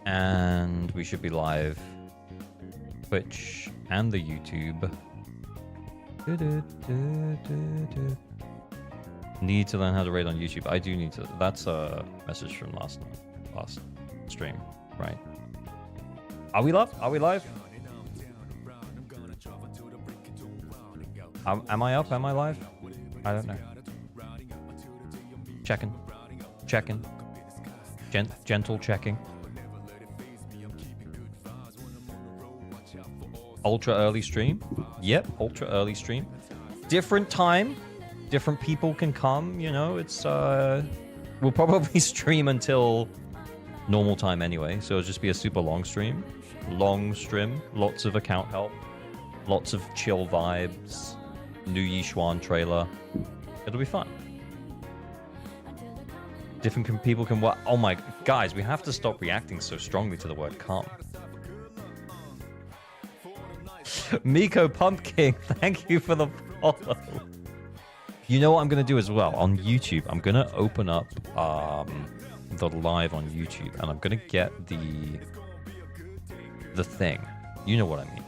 And we should be live. Twitch and the YouTube. Need to learn how to raid on YouTube. I do need to. That's a message from last stream, right? Are we live? Are we live? Am I up? Am I live? I don't know. Checking. Gentle checking. Ultra early stream. Yep, ultra early stream. Different time. Different people can come, you know. It's we'll probably stream until normal time anyway, so it'll just be a super long stream. Lots of account help, lots of chill vibes, new Yixuan trailer. It'll be fun. Different people can watch. Oh my guys, we have to stop reacting so strongly to the word come. Miko Pumpkin, thank you for the follow. You know what I'm going to do as well? On YouTube, I'm going to open up the live on YouTube, and I'm going to get the thing. You know what I mean.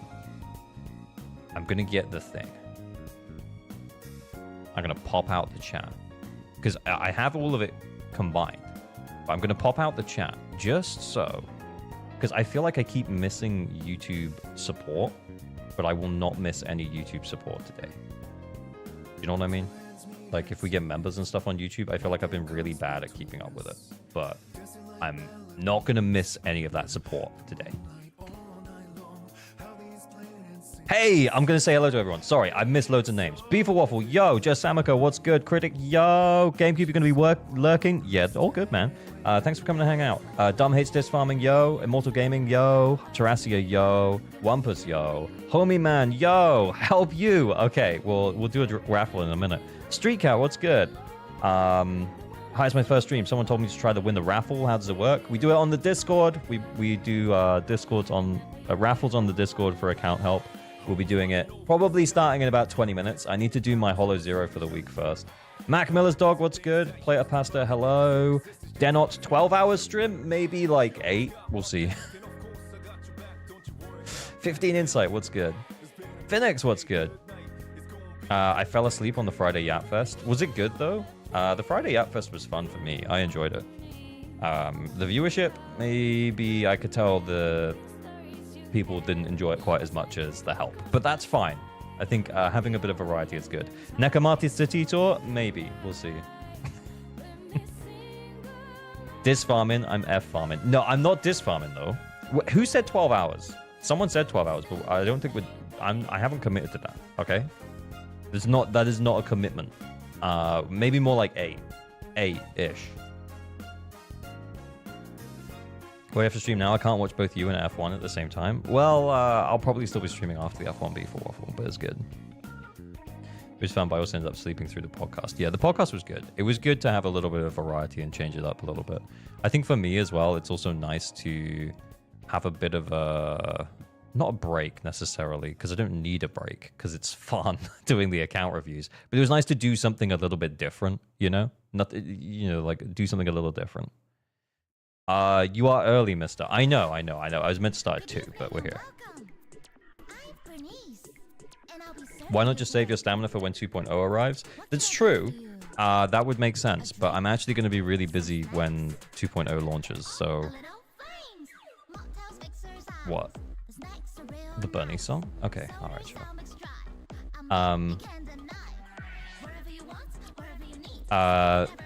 I'm going to get the thing. I'm going to pop out the chat. Because I have all of it combined. But I'm going to pop out the chat just so. Because I feel like I keep missing YouTube support. But I will not miss any YouTube support today. You know what I mean? Like, if we get members and stuff on YouTube, I feel like I've been really bad at keeping up with it. But I'm not going to miss any of that support today. Hey, I'm going to say hello to everyone. Sorry, I missed loads of names. Beef or Waffle, yo. Just Samiko, what's good? Critic, yo. GameCube, you're going to be lurking? Yeah, all good, man. Thanks for coming to hang out. Dumb Hates Disc Farming, yo. Immortal Gaming, yo. Terrasia, yo. Wampus, yo. Homie Man, yo. Help you. Okay, we'll do a raffle in a minute. Street Cat, what's good? Hi, it's my first stream. Someone told me to try to win the raffle. How does it work? We do it on the Discord. We do Discords on raffles on the Discord for account help. We'll be doing it probably starting in about 20 minutes. I need to do my Hollow Zero for the week first. Mac Miller's Dog, what's good? Plater Pasta, hello. Denot, 12 hours stream? Maybe like 8. We'll see. 15 Insight, what's good? Phoenix, what's good? I fell asleep on the Friday Yap Fest. Was it good though? The Friday Yap Fest was fun for me. I enjoyed it. The viewership, maybe I could tell the people didn't enjoy it quite as much as the help, but that's fine. I think having a bit of variety is good. Nekamati City Tour, maybe. We'll see. Dis farming, I'm F farming. No, I'm not dis farming though. Who said 12 hours? Someone said 12 hours, but I don't think I haven't committed to that. Okay, that is not a commitment. Maybe more like 8-ish. We have to stream now. I can't watch both you and F1 at the same time. Well, I'll probably still be streaming after the F1 Beef or Waffle, but it's good. It was fun, but I also ended up sleeping through the podcast. Yeah, the podcast was good. It was good to have a little bit of variety and change it up a little bit. I think for me as well, it's also nice to have a bit of a... not a break necessarily, because I don't need a break, because it's fun doing the account reviews. But it was nice to do something a little bit different, you know? Not, you know, like do something a little different. You are early, mister. I know. I was meant to start at 2, but we're here. Why not just save your stamina for when 2.0 arrives? That's true. That would make sense, but I'm actually going to be really busy when 2.0 launches, so... What? The Bernie song? Okay, alright, sure.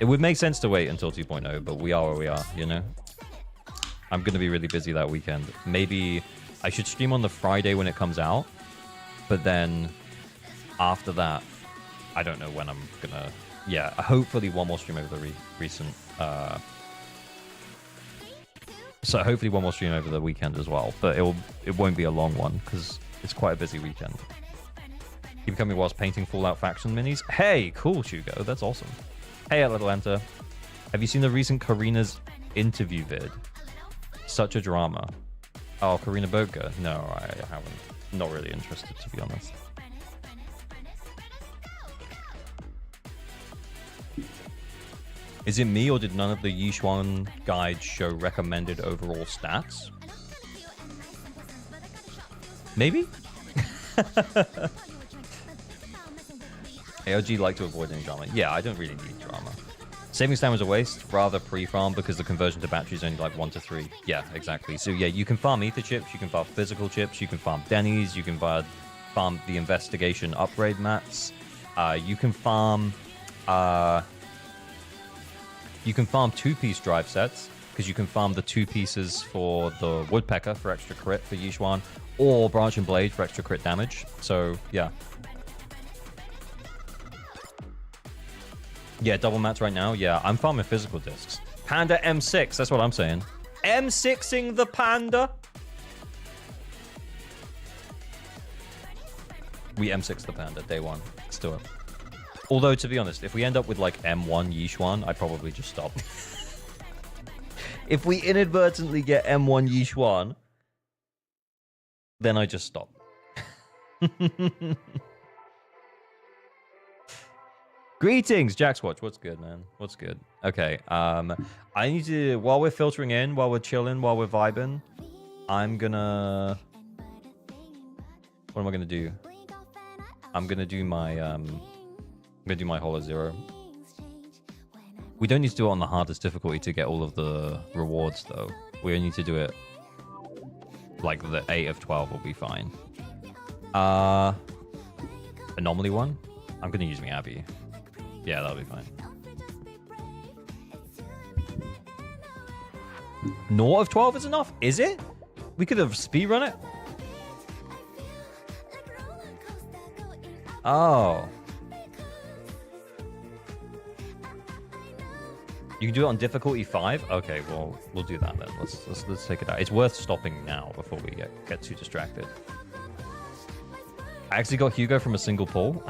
It would make sense to wait until 2.0, but we are where we are, you know? I'm going to be really busy that weekend. Maybe I should stream on the Friday when it comes out, but then after that, I don't know when I'm going to... Yeah, hopefully one more stream over the recent... So hopefully one more stream over the weekend as well, but it won't be a long one because it's quite a busy weekend. Keep coming whilst painting Fallout Faction minis. Hey, cool, Shugo. That's awesome. Hey, Little Enter. Have you seen the recent Karina's interview vid? Such a drama. Oh, Karina Boga? No, I haven't. Not really interested, to be honest. Is it me or did none of the Yixuan guides show recommended overall stats? Maybe? AOG like to avoid any drama. Yeah, I don't really need drama. Saving time is a waste, rather pre-farm because the conversion to battery is only like 1 to 3. Yeah, exactly. So yeah, you can farm ether chips, you can farm physical chips, you can farm Denny's, you can farm the investigation upgrade mats. You can farm 2-piece drive sets because you can farm the 2 pieces for the woodpecker for extra crit for Yixuan, or branch and blade for extra crit damage. So yeah. Yeah, double mats right now. Yeah, I'm farming physical discs. Panda M6, that's what I'm saying. M6ing the panda. We M6 the panda, day 1. Let's do it. Although, to be honest, if we end up with like M1 Yixuan, I'd probably just stop. If we inadvertently get M1 Yixuan, then I just stop. Greetings, Jackswatch. What's good, man? What's good? Okay, I need to, while we're filtering in, while we're chilling, while we're vibing, I'm gonna... What am I gonna do? I'm gonna do my, Holo Zero. We don't need to do it on the hardest difficulty to get all of the rewards, though. We only need to do it, like, the 8 of 12 will be fine. Anomaly one? I'm gonna use my Abby. Yeah, that'll be fine. 0 of 12 is enough? Is it? We could have speedrun it? Oh. You can do it on difficulty 5? Okay, well, we'll do that then. Let's take it out. It's worth stopping now before we get too distracted. I actually got Hugo from a single pull.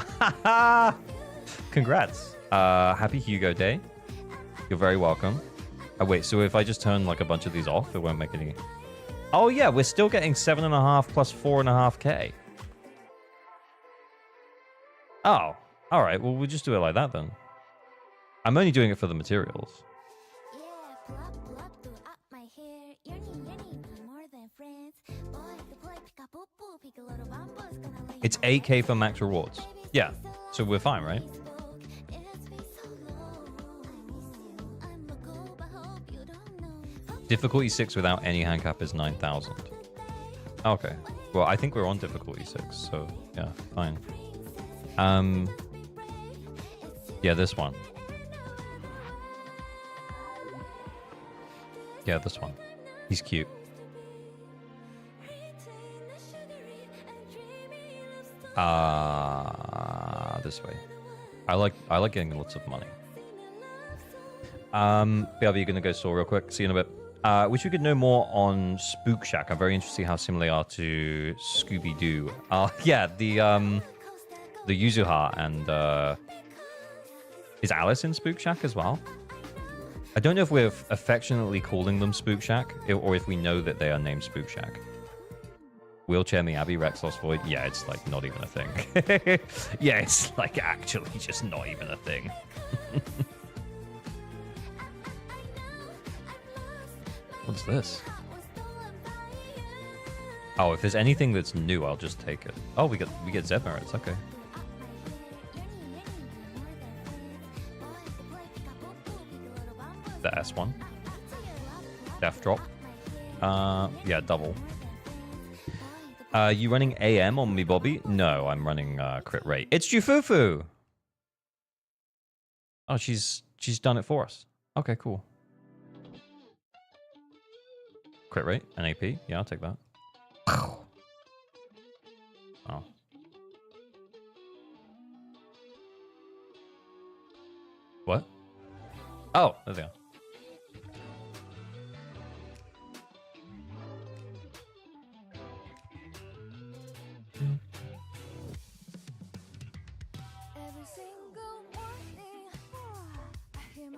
Congrats. Happy Hugo Day. You're very welcome. Oh, wait, so if I just turn like a bunch of these off, it won't make any... Oh, yeah, we're still getting 7.5 plus 4.5k. Oh, all right. Well, we'll just do it like that then. I'm only doing it for the materials. It's 8k for max rewards. Yeah, so we're fine, right? Difficulty 6 without any handcap is 9,000. Okay. Well, I think we're on difficulty 6, so yeah, fine. Yeah, this one. Yeah, this one. He's cute. This way. I like getting lots of money. BRB, you're gonna go store real quick. See you in a bit. Wish we could know more on Spook Shack. I'm very interested how similar they are to Scooby-Doo. Yeah, the Yuzuha and is Alice in Spook Shack as well? I don't know if we're affectionately calling them Spook Shack or if we know that they are named Spook Shack. Wheelchair Miyabi, Rex Lost Void. Yeah, it's like not even a thing. Yeah, it's like actually just not even a thing. What's this? Oh, if there's anything that's new, I'll just take it. Oh, we get Zed merits. Okay. The S1. Death drop. Yeah, double. You running AM on me, Bobby? No, I'm running crit rate. It's Jufufu! Oh, she's done it for us. Okay, cool. Crit rate and AP. Yeah, I'll take that. Oh. What? Oh, there they are.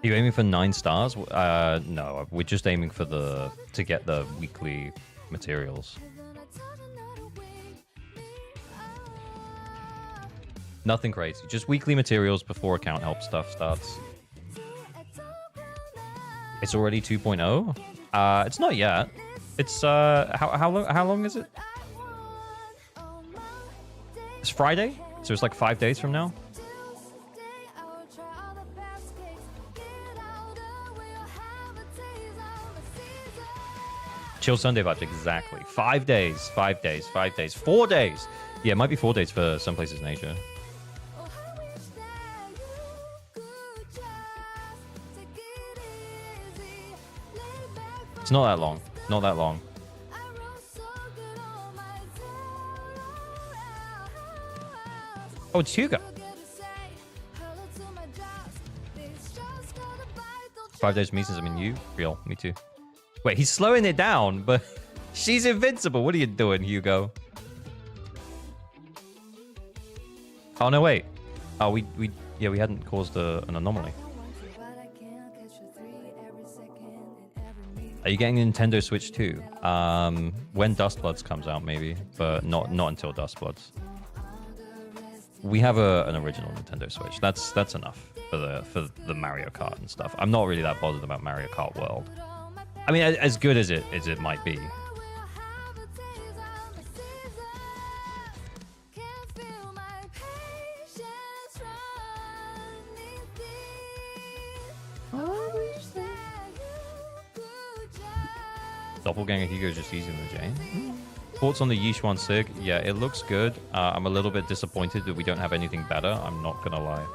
Are you aiming for 9 stars? No, we're just aiming for to get the weekly materials. Nothing crazy, just weekly materials before account help stuff starts. It's already 2.0. It's not yet. It's how long is it? It's Friday, so it's like 5 days from now. Chill Sunday vibes, exactly. 5 days, 5 days, 5 days, 4 days. Yeah, it might be 4 days for some places in Asia. It's not that long. Not that long. Oh, it's Hugo. 5 days for me since I'm in you. Real, me too. Wait, he's slowing it down, but she's invincible. What are you doing, Hugo? Oh no, wait. Oh, we hadn't caused an anomaly. Are you getting a Nintendo Switch 2? When Dustbloods comes out, maybe, but not until Dustbloods. We have an original Nintendo Switch. That's enough for the Mario Kart and stuff. I'm not really that bothered about Mario Kart World. I mean, as good as it might be. Doppelganger Hugo is just easy in the Jane. Thoughts on the Yishuan Sig? Yeah, it looks good. I'm a little bit disappointed that we don't have anything better. I'm not gonna lie.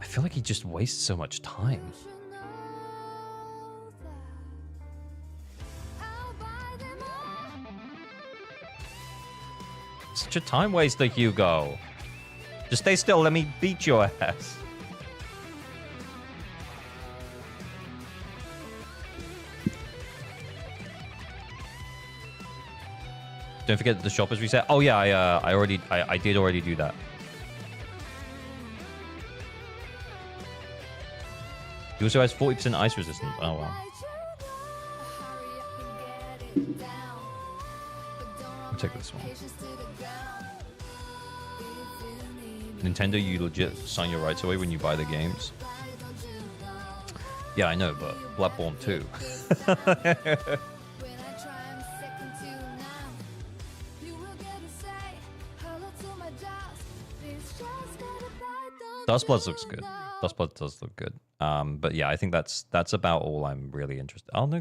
I feel like he just wastes so much time. Such a time waster, Hugo. Just stay still, let me beat your ass. Don't forget the shop is reset. Oh yeah, I did already do that. He also has 40% ice resistance. Oh wow. I'll take this one. Nintendo, you legit sign your rights away when you buy the games. Yeah, I know, but Bloodborne 2. Dustbloods looks good. Dustbloods does look good. But yeah, I think that's about all I'm really interested. I'll go.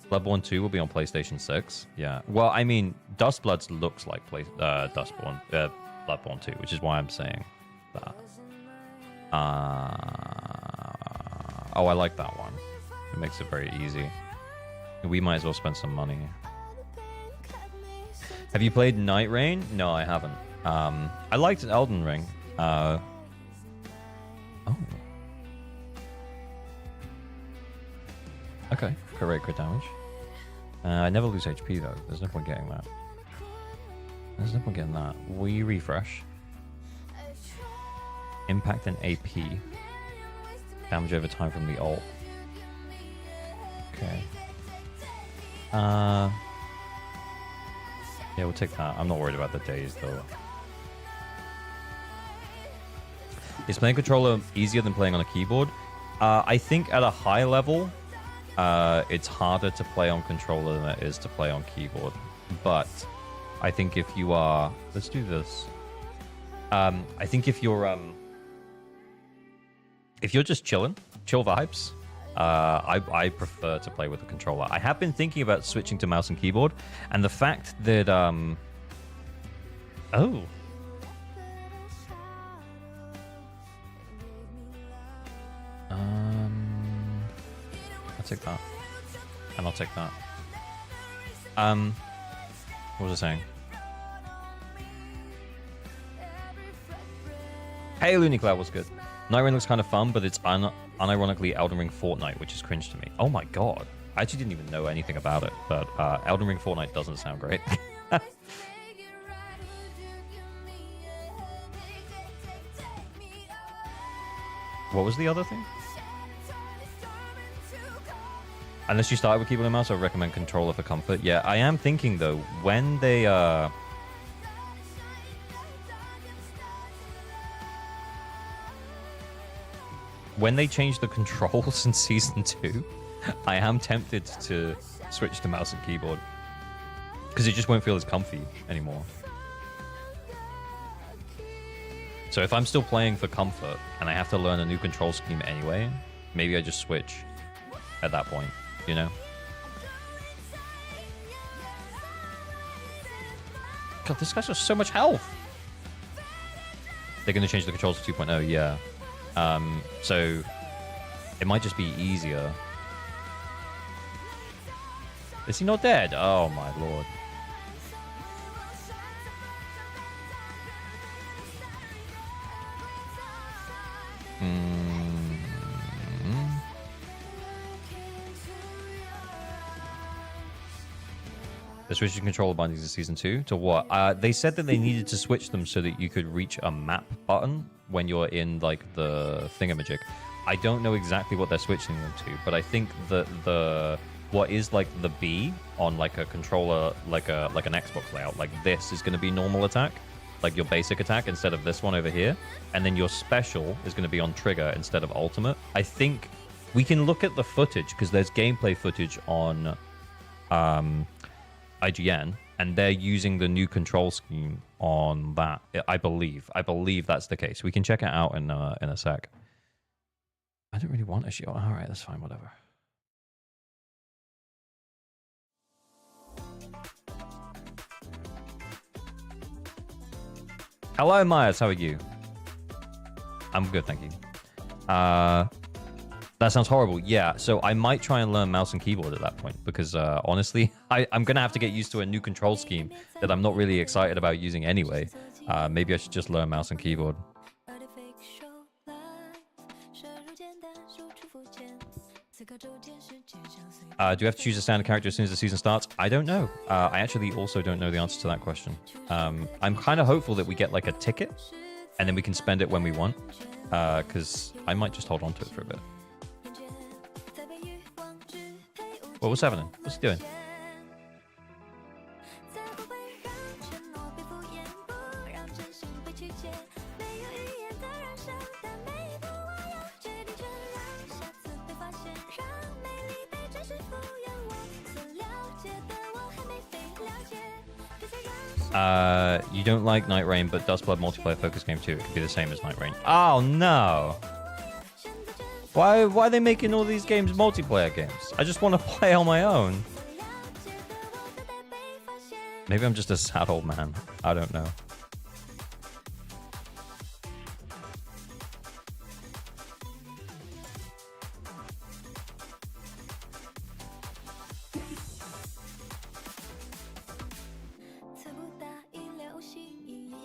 Bloodborne 2 will be on PlayStation 6. Yeah. Well, I mean, Dustbloods looks like Bloodborne 2, which is why I'm saying that. Oh, I like that one. It makes it very easy. We might as well spend some money. Have you played Night Rain? No, I haven't. I liked Elden Ring. Oh. Okay, crit damage. I never lose HP though. There's no point getting that. There's no point getting that. We refresh. Impact and AP. Damage over time from the ult. Okay. Yeah, we'll take that. I'm not worried about the days though. Is playing controller easier than playing on a keyboard? I think at a high level, it's harder to play on controller than it is to play on keyboard. But I think if you are... Let's do this. I think if you're just chill vibes, I prefer to play with a controller. I have been thinking about switching to mouse and keyboard, and the fact that oh, I'll take that, and I'll take that. What was I saying? Hey, Looney Cloud, what's good? Night Rain looks kind of fun, but it's unironically Elden Ring Fortnite, which is cringe to me. Oh my god. I actually didn't even know anything about it, but Elden Ring Fortnite doesn't sound great. What was the other thing? Unless you started with keyboard and mouse, I would recommend controller for comfort. Yeah, I am thinking though, when they change the controls in season 2, I am tempted to switch to mouse and keyboard because it just won't feel as comfy anymore. So if I'm still playing for comfort and I have to learn a new control scheme anyway, maybe I just switch at that point, you know? God, this guy's got so much health. They're going to change the controls to 2.0, yeah. So it might just be easier. Is he not dead? Oh my lord. The switching controller bindings in season 2 to what? They said that they needed to switch them so that you could reach a map button when you're in like the thingamajig. I don't know exactly what they're switching them to, but I think that what is like the B on like a controller, like an Xbox layout, like this is going to be normal attack, like your basic attack instead of this one over here, and then your special is going to be on trigger instead of ultimate. I think we can look at the footage because there's gameplay footage on IGN, and they're using the new control scheme on that. I believe that's the case. We can check it out in a sec. I don't really want a shield. All right, that's fine. Whatever. Hello, Myers. How are you? I'm good, thank you. That sounds horrible. Yeah, so I might try and learn mouse and keyboard at that point because honestly, I'm going to have to get used to a new control scheme that I'm not really excited about using anyway. Maybe I should just learn mouse and keyboard. Do you have to choose a standard character as soon as the season starts? I don't know. I actually also don't know the answer to that question. I'm kind of hopeful that we get like a ticket and then we can spend it when we want because I might just hold on to it for a bit. Well, what's happening? What's he doing? You don't like Night Rain, but Dustblood multiplayer focus game too. It could be the same as Night Rain. Oh no! Why are they making all these games multiplayer games? I just want to play on my own. Maybe I'm just a sad old man. I don't know.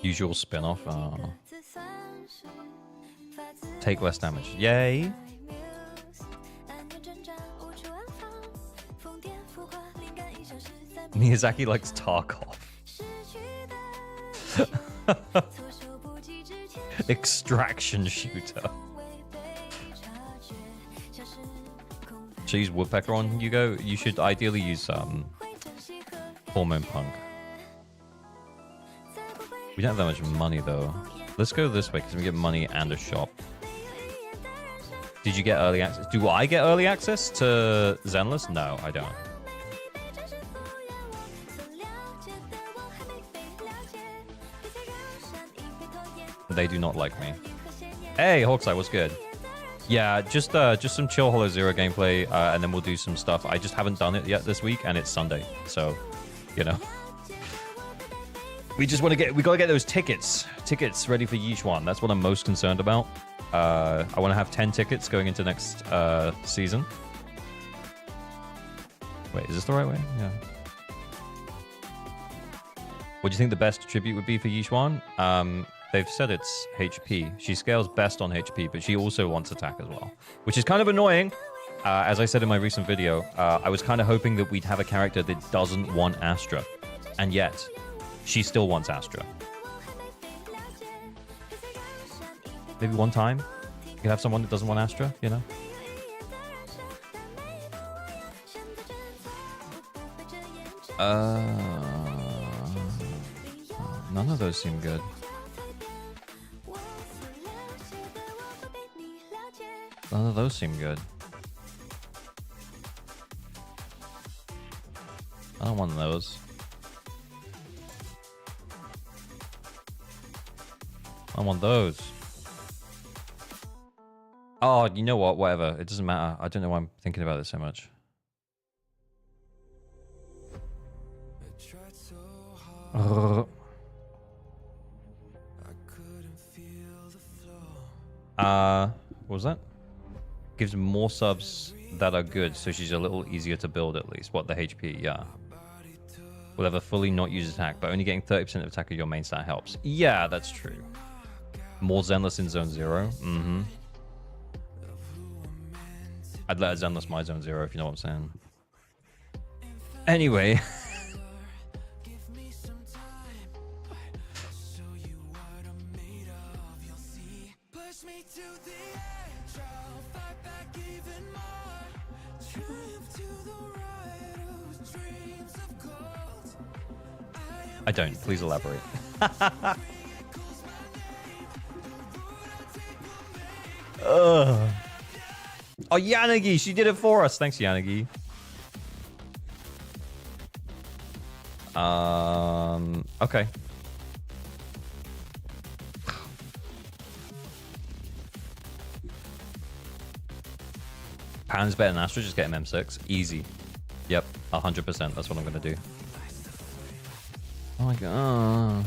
Usual spin-off. Take less damage. Yay! Miyazaki likes Tarkov. Extraction shooter. Should I use Woodpecker on Hugo? You should ideally use Hormone Punk. We don't have that much money though. Let's go this way because we get money and a shop. Did you get early access? Do I get early access to Zenless? No, I don't. They do not like me. Hey, Hawkseye, what's good? Yeah, just some chill Hollow Zero gameplay, and then we'll do some stuff. I just haven't done it yet this week, and it's Sunday, so you know. We gotta get those tickets ready for Yichuan. That's what I'm most concerned about. I want to have 10 tickets going into next season. Wait, is this the right way? Yeah. What do you think the best tribute would be for Yichuan? They've said it's HP. She scales best on HP, but she also wants attack as well, which is kind of annoying. As I said in my recent video, I was kind of hoping that we'd have a character that doesn't want Astra, and yet she still wants Astra. Maybe one time you could have someone that doesn't want Astra, you know? None of those seem good. None of those seem good. I don't want those. I want those. Oh, you know what? Whatever. It doesn't matter. I don't know why I'm thinking about this so much. What was that? Gives more subs that are good, so she's a little easier to build at least. What, the HP? Yeah. Will have a fully not used attack, but only getting 30% of attack of your main stat helps. Yeah, that's true. More Zenless in Zone 0. Mm-hmm. I'd let her Zenless my Zone 0, if you know what I'm saying. Anyway. I don't. Please elaborate. Oh, Yanagi, she did it for us. Thanks, Yanagi. Okay. Pan's better than Astra. Just get him M6. Easy. Yep, 100%. That's what I'm gonna do. Oh my god.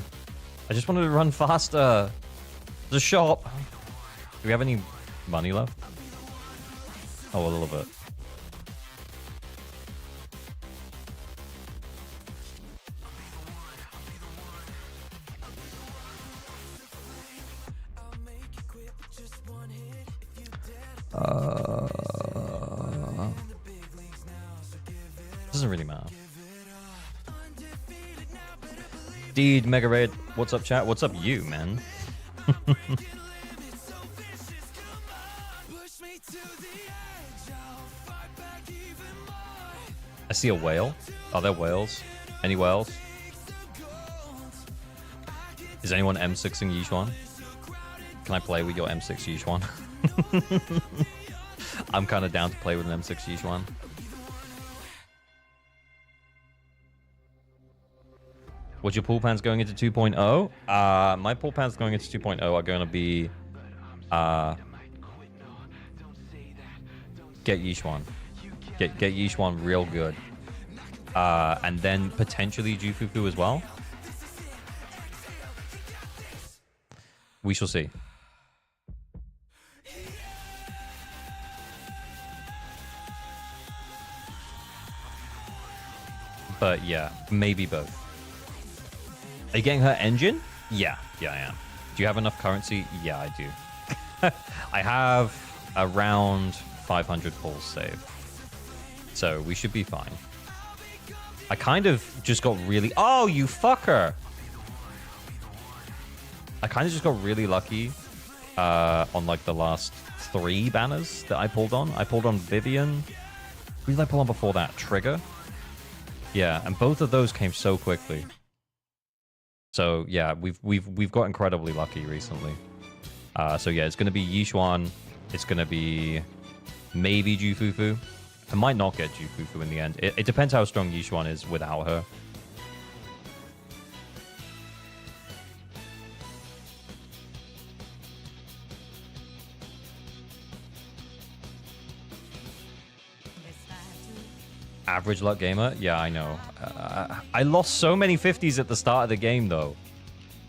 I just wanted to run faster. The shop. Do we have any money left? Oh, a little bit. Doesn't really matter. Deed, Mega Raid. What's up, chat? What's up, you, man? I see a whale. Are there whales? Any whales? Is anyone M6ing Yishuan? Can I play with your M6 Yishuan? I'm kind of down to play with an M6 Yishuan. What's your pool pans going into 2.0? My pool pans going into 2.0 are going to be get Yishuan. Get Yishuan real good. And then potentially Jufufu as well. We shall see. But yeah, maybe both. Are you getting her engine? Yeah, I am. Do you have enough currency? Yeah, I do. I have around 500 pulls saved. So we should be fine. I kind of just got really... Oh, you fucker! I kind of just got really lucky on like the last 3 banners that I pulled on. I pulled on Vivian. Who did I pull on before that? Trigger? Yeah, and both of those came so quickly. So yeah, we've got incredibly lucky recently. So yeah, it's gonna be Yishuan. It's gonna be maybe Jufufu. I might not get Jufufu in the end. It depends how strong Yishuan is without her. Average luck gamer? Yeah, I know. I lost so many 50s at the start of the game, though.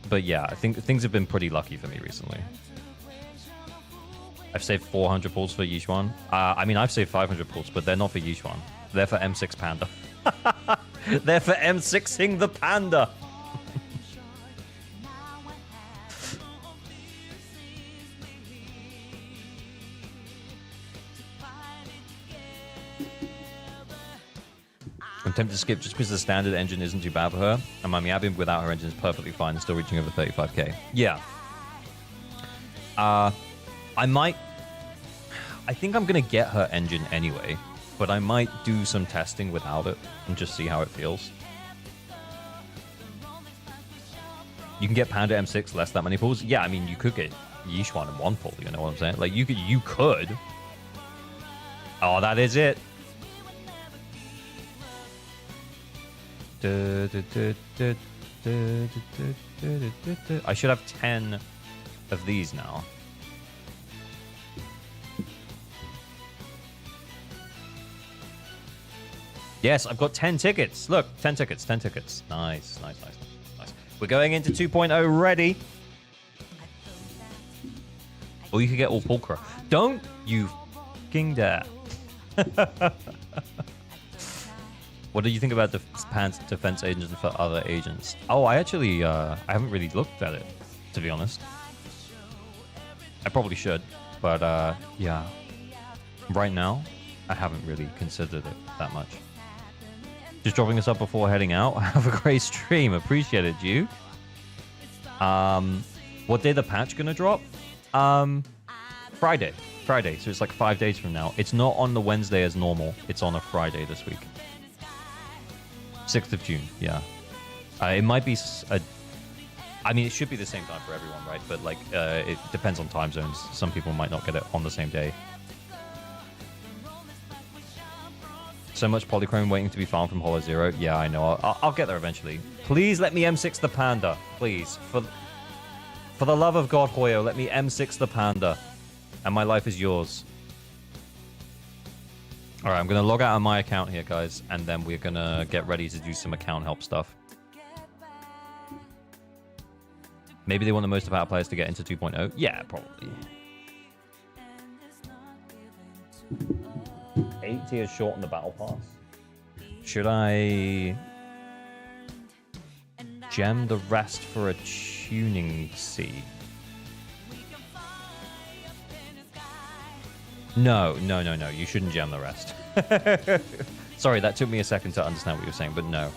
But yeah, I think things have been pretty lucky for me recently. I've saved 400 pulls for Yishuan. I mean, I've saved 500 pulls, but they're not for Yishuan. They're for M6 Panda. They're for M6ing the Panda. I'm tempted to skip just because the standard engine isn't too bad for her, and my yapping without her engine is perfectly fine and still reaching over 35k. Yeah. I think I'm going to get her engine anyway, but I might do some testing without it and just see how it feels. You can get Panda M6 less that many pulls. Yeah, I mean, you could get Yishuan in one pull. You know what I'm saying? Like, you could. Oh, that is it. I should have 10 of these now. Yes, I've got 10 tickets. Look, 10 tickets, 10 tickets. Nice, nice, nice, nice. We're going into 2.0 ready. Or you could get all Pulchra. Don't you f***ing dare. What do you think about the Pan's defense agent for other agents? Oh, I actually, I haven't really looked at it, to be honest. I probably should, but yeah. Right now, I haven't really considered it that much. Just dropping this up before heading out. Have a great stream. Appreciate it, you. What day the patch gonna drop? Friday. Friday. So it's like 5 days from now. It's not on the Wednesday as normal. It's on a Friday this week. 6th of June. Yeah. It might be. I mean, it should be the same time for everyone, right? But like, it depends on time zones. Some people might not get it on the same day. So much polychrome waiting to be farmed from Hollow Zero. Yeah, I know. I'll get there eventually. Please let me M6 the panda. Please. For the love of God, Hoyo, let me M6 the panda. And my life is yours. All right, I'm going to log out of my account here, guys. And then we're going to get ready to do some account help stuff. Maybe they want the most of our players to get into 2.0. Yeah, probably. 8 tiers short on the battle pass. Should I gem the rest for a tuning seed? No. You shouldn't gem the rest. Sorry, that took me a second to understand what you were saying, but no.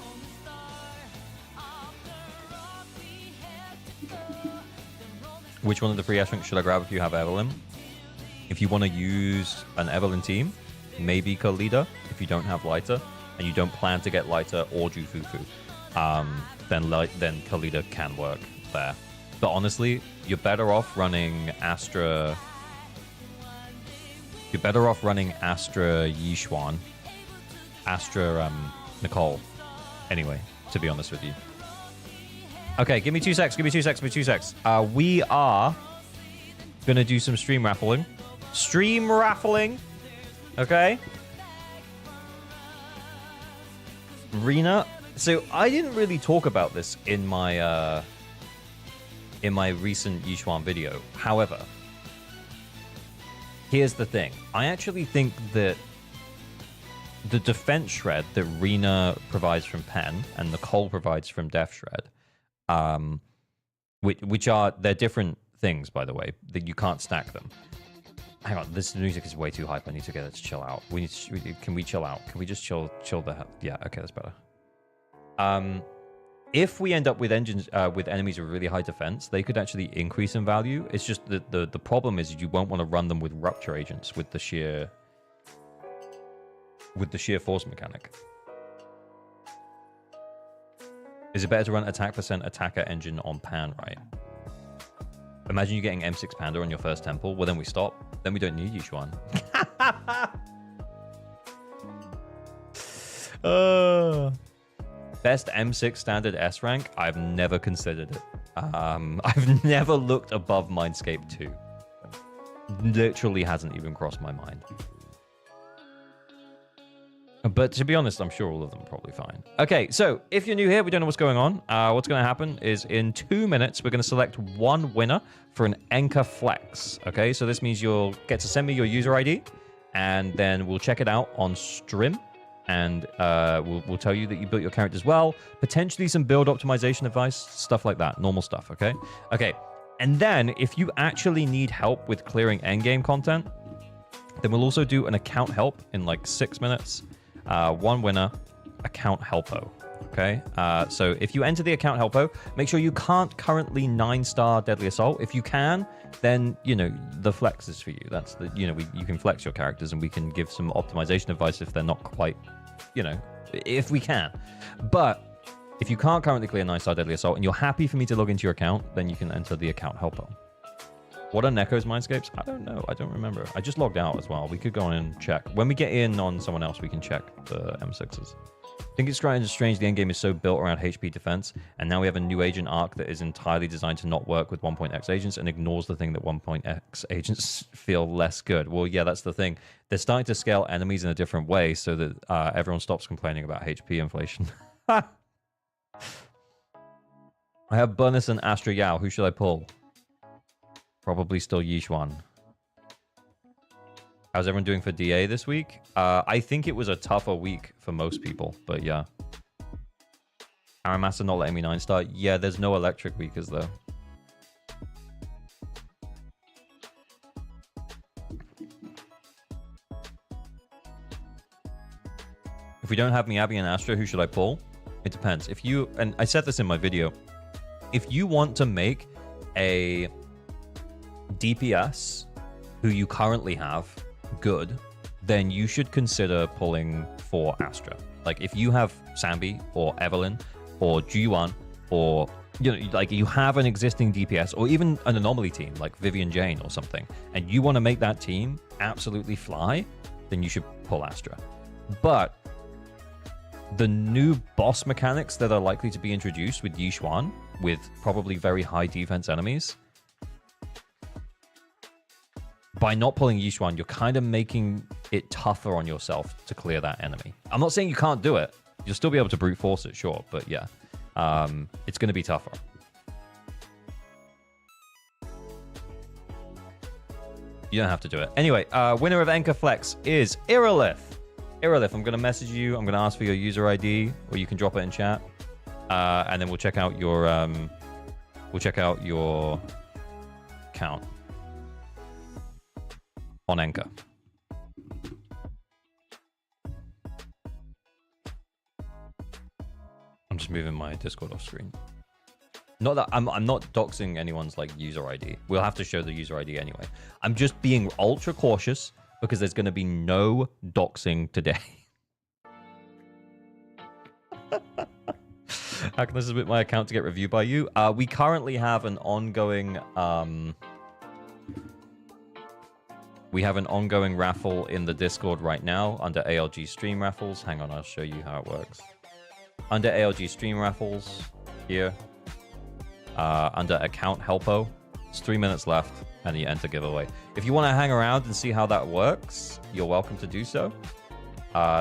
Which one of the free S-Ranks should I grab if you have Evelyn? If you want to use an Evelyn team, maybe Kalida. If you don't have Lighter and you don't plan to get Lighter or Jufufu, then Kalida can work there. But honestly, you're better off running Astra. You're better off running Astra Yishuan, Astra Nicole. Anyway, to be honest with you. Okay, give me 2 secs. Give me 2 secs. Give me 2 secs. We are gonna do some stream raffling. Stream raffling. Okay. Rena. So I didn't really talk about this in my recent Yishuan video. However, here's the thing. I actually think that the defense shred that Rena provides from Pen and Nicole provides from Def Shred, which are, they're different things, by the way, that you can't stack them. Hang on, this music is way too hype. I need to get it to chill out. Can we chill out? Can we just chill the hell? Yeah, okay, that's better. If we end up with engines with enemies with really high defense, they could actually increase in value. It's just that the problem is you won't want to run them with rupture agents with the sheer force mechanic. Is it better to run attack percent attacker engine on Pan, right? Imagine you getting M6 Panda on your first temple. Well, then we stop. Then we don't need Yishuan. Best M6 standard S rank? I've never considered it. I've never looked above Mindscape 2. Literally hasn't even crossed my mind. But to be honest, I'm sure all of them are probably fine. Okay, so if you're new here, we don't know what's going on. What's going to happen is in 2 minutes, we're going to select one winner for an Enka Flex. Okay, so this means you'll get to send me your user ID, and then we'll check it out on stream, and we'll tell you that you built your characters well, potentially some build optimization advice, stuff like that, normal stuff, okay? Okay, and then if you actually need help with clearing endgame content, then we'll also do an account help in like 6 minutes. One winner, account helpo. Okay, so if you enter the account helpo, make sure you can't currently 9-star Deadly Assault. If you can, then you know the flex is for you. That's the you can flex your characters, and we can give some optimization advice if they're not quite, if we can. But If you can't currently clear 9-star Deadly Assault and you're happy for me to log into your account, then you can enter the account helper. What are Neko's Mindscapes? I don't know. I don't remember. I just logged out as well. We could go on and check. When we get in on someone else, we can check the M6s. I think it's kind of strange the endgame is so built around HP defense, and now we have a new agent arc that is entirely designed to not work with 1.x agents and ignores the thing that 1.x agents feel less good. Well, yeah, that's the thing. They're starting to scale enemies in a different way so that everyone stops complaining about HP inflation. I have Burnus and Astra Yao. Who should I pull? Probably still Yixuan. How's everyone doing for DA this week? I think it was a tougher week for most people, but yeah. Aramasa not letting me 9-star. Yeah, there's no electric weekers though. If we don't have Miyabi and Astra, who should I pull? It depends. If you, and I said this in my video, if you want to make a DPS who you currently have good, then you should consider pulling for Astra. Like if you have Sambi or Evelyn or G1 or like you have an existing DPS or even an anomaly team like Vivian Jane or something, and you want to make that team absolutely fly, then you should pull Astra. But the new boss mechanics that are likely to be introduced with Yixuan, with probably very high defense enemies, by not pulling Yixuan, you're kind of making it tougher on yourself to clear that enemy. I'm not saying you can't do it. You'll still be able to brute force it, sure. But yeah, it's going to be tougher. You don't have to do it. Anyway, winner of Enka Flex is Irilith. Irilith, I'm going to message you. I'm going to ask for your user ID, or you can drop it in chat. And then we'll check out your account on Enka. I'm just moving my Discord off screen. Not that I'm not doxing anyone's like user ID. We'll have to show the user ID anyway. I'm just being ultra cautious because there's going to be no doxing today. How can I submit my account to get reviewed by you? We currently have an ongoing raffle in the Discord right now under ALG Stream Raffles. Hang on, I'll show you how it works. Under ALG Stream Raffles here, under Account Helpo, it's 3 minutes left, and you enter giveaway. If you want to hang around and see how that works, you're welcome to do so.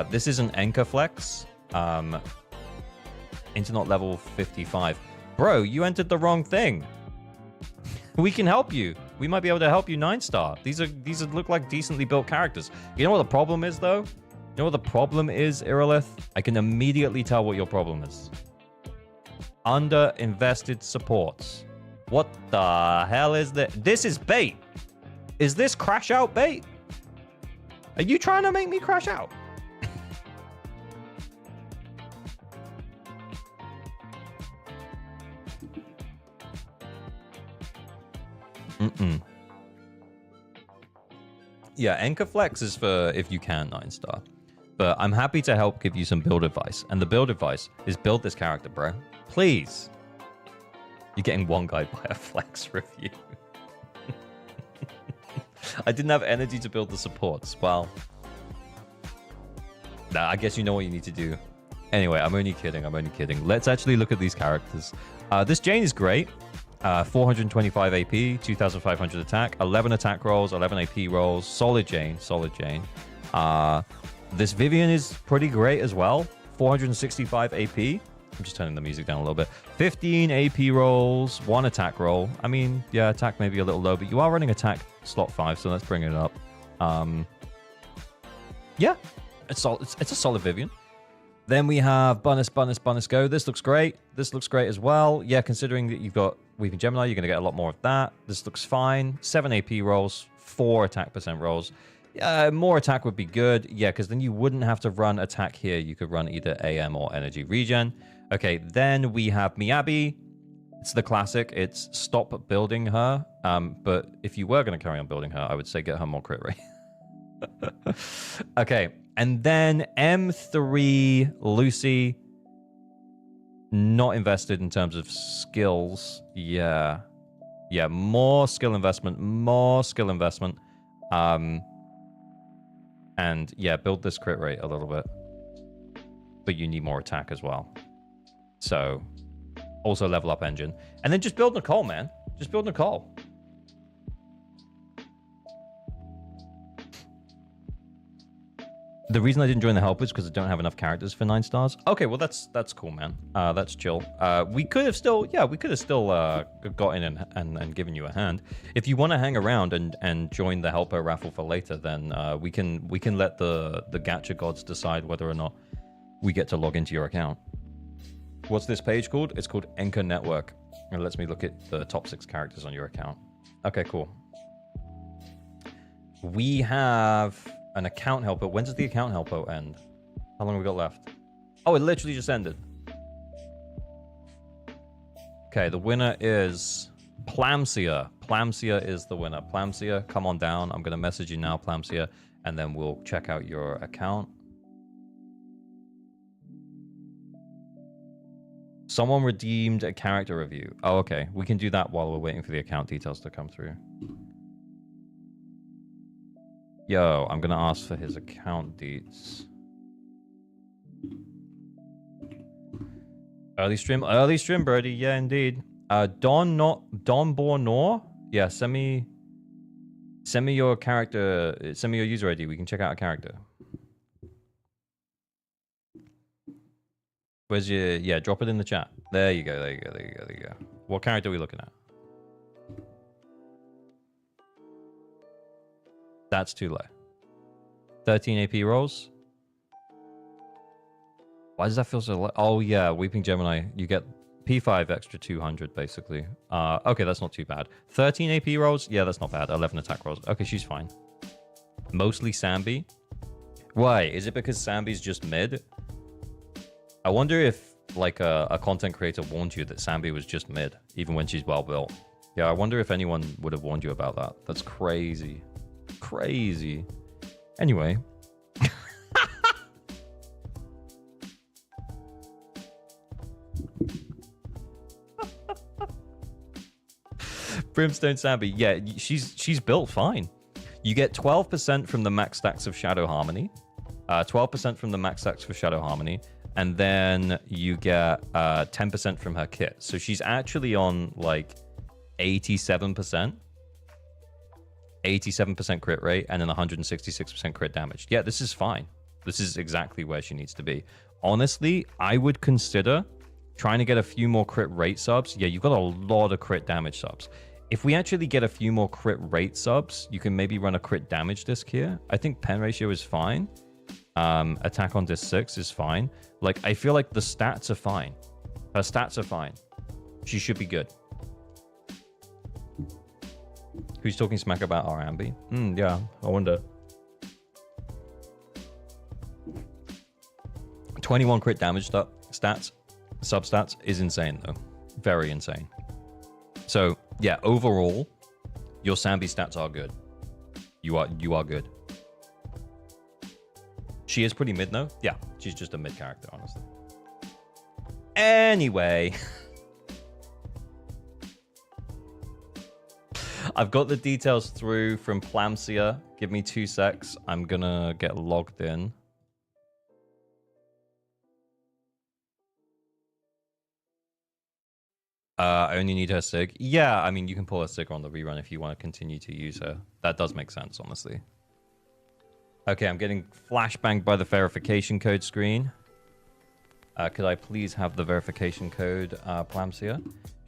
This is an Enka Flex. Internet level 55. Bro, you entered the wrong thing. We can help you. We might be able to help you 9-star. These look like decently built characters. You know what the problem is, though? You know what the problem is, Irilith? I can immediately tell what your problem is. Under-invested supports. What the hell is that? This is bait. Is this crash out bait? Are you trying to make me crash out? Yeah, Enka Flex is for if you can 9-star. But I'm happy to help give you some build advice. And the build advice is build this character, bro. Please. You're getting one guy by a Flex review. I didn't have energy to build the supports. Well, nah, I guess you know what you need to do. Anyway, I'm only kidding. I'm only kidding. Let's actually look at these characters. This Jane is great. 425 AP, 2,500 attack, 11 attack rolls, 11 AP rolls. Solid Jane, solid Jane. This Vivian is pretty great as well. 465 AP. I'm just turning the music down a little bit. 15 AP rolls, 1 attack roll. I mean, yeah, attack may be a little low, but you are running attack slot 5, so let's bring it up. Yeah, it's a solid Vivian. Then we have Bunnis Go. This looks great. This looks great as well. Yeah, considering that you've got Weeping Gemini, you're going to get a lot more of that. This looks fine. 7 AP rolls, 4 attack percent rolls. More attack would be good. Yeah, because then you wouldn't have to run attack here. You could run either AM or energy regen. Okay, then we have Miyabi. It's the classic. It's stop building her. But if you were going to carry on building her, I would say get her more crit rate. Okay, and then M3 Lucy. not invested in terms of skills. Yeah. Yeah, more skill investment, more skill investment. And yeah, build this crit rate a little bit. But you need more attack as well. So, also level up engine. And then just build Nicole, man. Just build Nicole. The reason I didn't join the help is because I don't have enough characters for 9 stars. Okay, well that's cool, man. That's chill. We could have still, got in and given you a hand. If you want to hang around and join the helper raffle for later, then we can let the gacha gods decide whether or not we get to log into your account. What's this page called? It's called Enka Network. And it lets me look at the top 6 characters on your account. Okay, cool. We have an account helper. When does the account helper end? How long have we got left? Oh, it literally just ended. Okay, the winner is Plamsia. Plamsia is the winner. Plamsia, come on down. I'm going to message you now, Plamsia, and then we'll check out your account. Someone redeemed a character review. Oh, okay. We can do that while we're waiting for the account details to come through. Yo, I'm going to ask for his account deets. Early stream, Birdie. Yeah, indeed. Don Bornor. Yeah, send me your character. Send me your user ID. We can check out a character. Where's your... Yeah, drop it in the chat. There you go, there you go, there you go, there you go. What character are we looking at? That's too low. 13 AP rolls. Why does that feel so low? Oh, yeah, Weeping Gemini. You get P5 extra 200, basically. Okay, that's not too bad. 13 AP rolls? Yeah, that's not bad. 11 attack rolls. Okay, she's fine. Mostly Sambi. Why? Is it because Sambi's just mid? I wonder if, like, a content creator warned you that Sambi was just mid, even when she's well built. Yeah, I wonder if anyone would have warned you about that. That's crazy. Crazy. Anyway. Brimstone Sambi. Yeah, she's built fine. You get 12% from the max stacks of Shadow Harmony. 12% from the max stacks for Shadow Harmony. And then you get 10% from her kit. So she's actually on like 87%. 87% crit rate and then 166% crit damage. Yeah, this is fine. This is exactly where she needs to be. Honestly, I would consider trying to get a few more crit rate subs. Yeah, you've got a lot of crit damage subs. If we actually get a few more crit rate subs, you can maybe run a crit damage disc here. I think pen ratio is fine. Attack on disc 6 is fine. Like, I feel like the stats are fine. Her stats are fine. She should be good. Who's talking smack about our Ambi? Yeah, I wonder. 21 crit damage stats, sub-stats is insane, though. Very insane. So, yeah, overall, your Sambi stats are good. You are good. She is pretty mid, though. Yeah, she's just a mid character, honestly. Anyway. I've got the details through from Plamsia. Give me 2 secs. I'm gonna get logged in. I only need her sig. Yeah, I mean, you can pull her sig on the rerun if you want to continue to use her. That does make sense, honestly. Okay, I'm getting flashbanged by the verification code screen. Could I please have the verification code, Plamsia?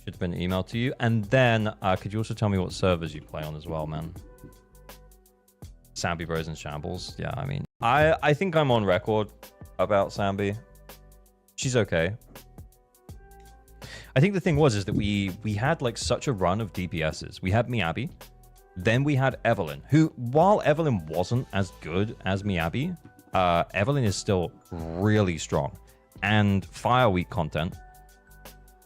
Should have been emailed to you. And then, could you also tell me what servers you play on as well, man? Sambi Bros and Shambles. Yeah, I mean, I think I'm on record about Sambi. She's okay. I think the thing is that we had like such a run of DPSs. We had Miyabi. Then we had Evelyn, who, while Evelyn wasn't as good as Miyabi, Evelyn is still really strong. And Fire Week content,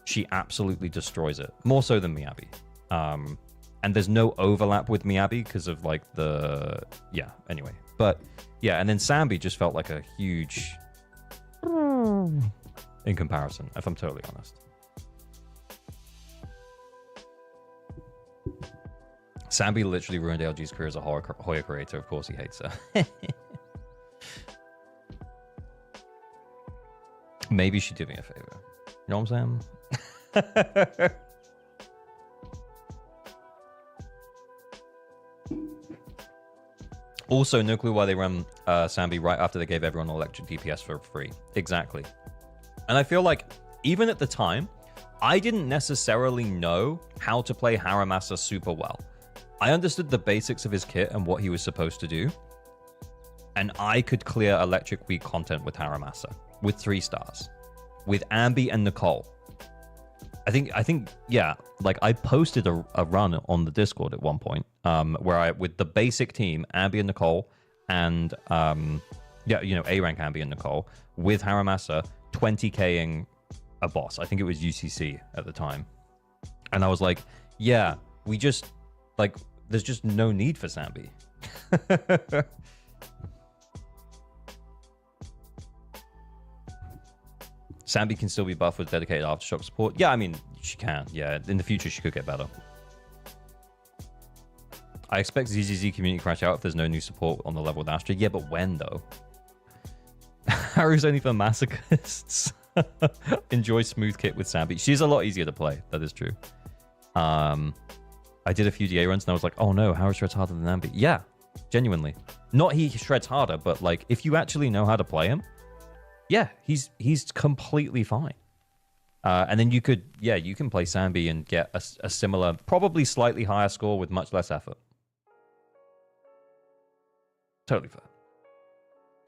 she absolutely destroys it. More so than Miyabi. And there's no overlap with Miyabi because of like the... Yeah, anyway. But yeah, and then Sambi just felt like a huge... in comparison, if I'm totally honest. Sambi literally ruined LG's career as a Hoya creator. Of course he hates her. Maybe she did me a favor. You know what I'm saying? Also, no clue why they ran Sambi right after they gave everyone electric DPS for free. Exactly. And I feel like, even at the time, I didn't necessarily know how to play Haramasa super well. I understood the basics of his kit and what he was supposed to do. And I could clear electric weak content with Haramasa. With 3 stars. With Ambi and Nicole. I think, yeah, like I posted a run on the Discord at one point, where with the basic team, Ambi and Nicole, and yeah, you know, A rank Ambi and Nicole, with Haramasa 20K-ing a boss. I think it was UCC at the time. And I was like, yeah, we just, like, there's just no need for Sambi. Sambi can still be buffed with dedicated aftershock support. Yeah, I mean, she can. Yeah, in the future, she could get better. I expect ZZZ community crash out if there's no new support on the level with Astra. Yeah, but when, though? Haru's only for masochists. Enjoy smooth kit with Sambi. She's a lot easier to play. That is true. I did a few DA runs, and I was like, oh no, Haru shreds harder than Ambi. Yeah, genuinely. Not he shreds harder, but like, if you actually know how to play him, yeah, he's completely fine. And then you could, yeah, you can play Sambi and get a similar, probably slightly higher score with much less effort. Totally fair.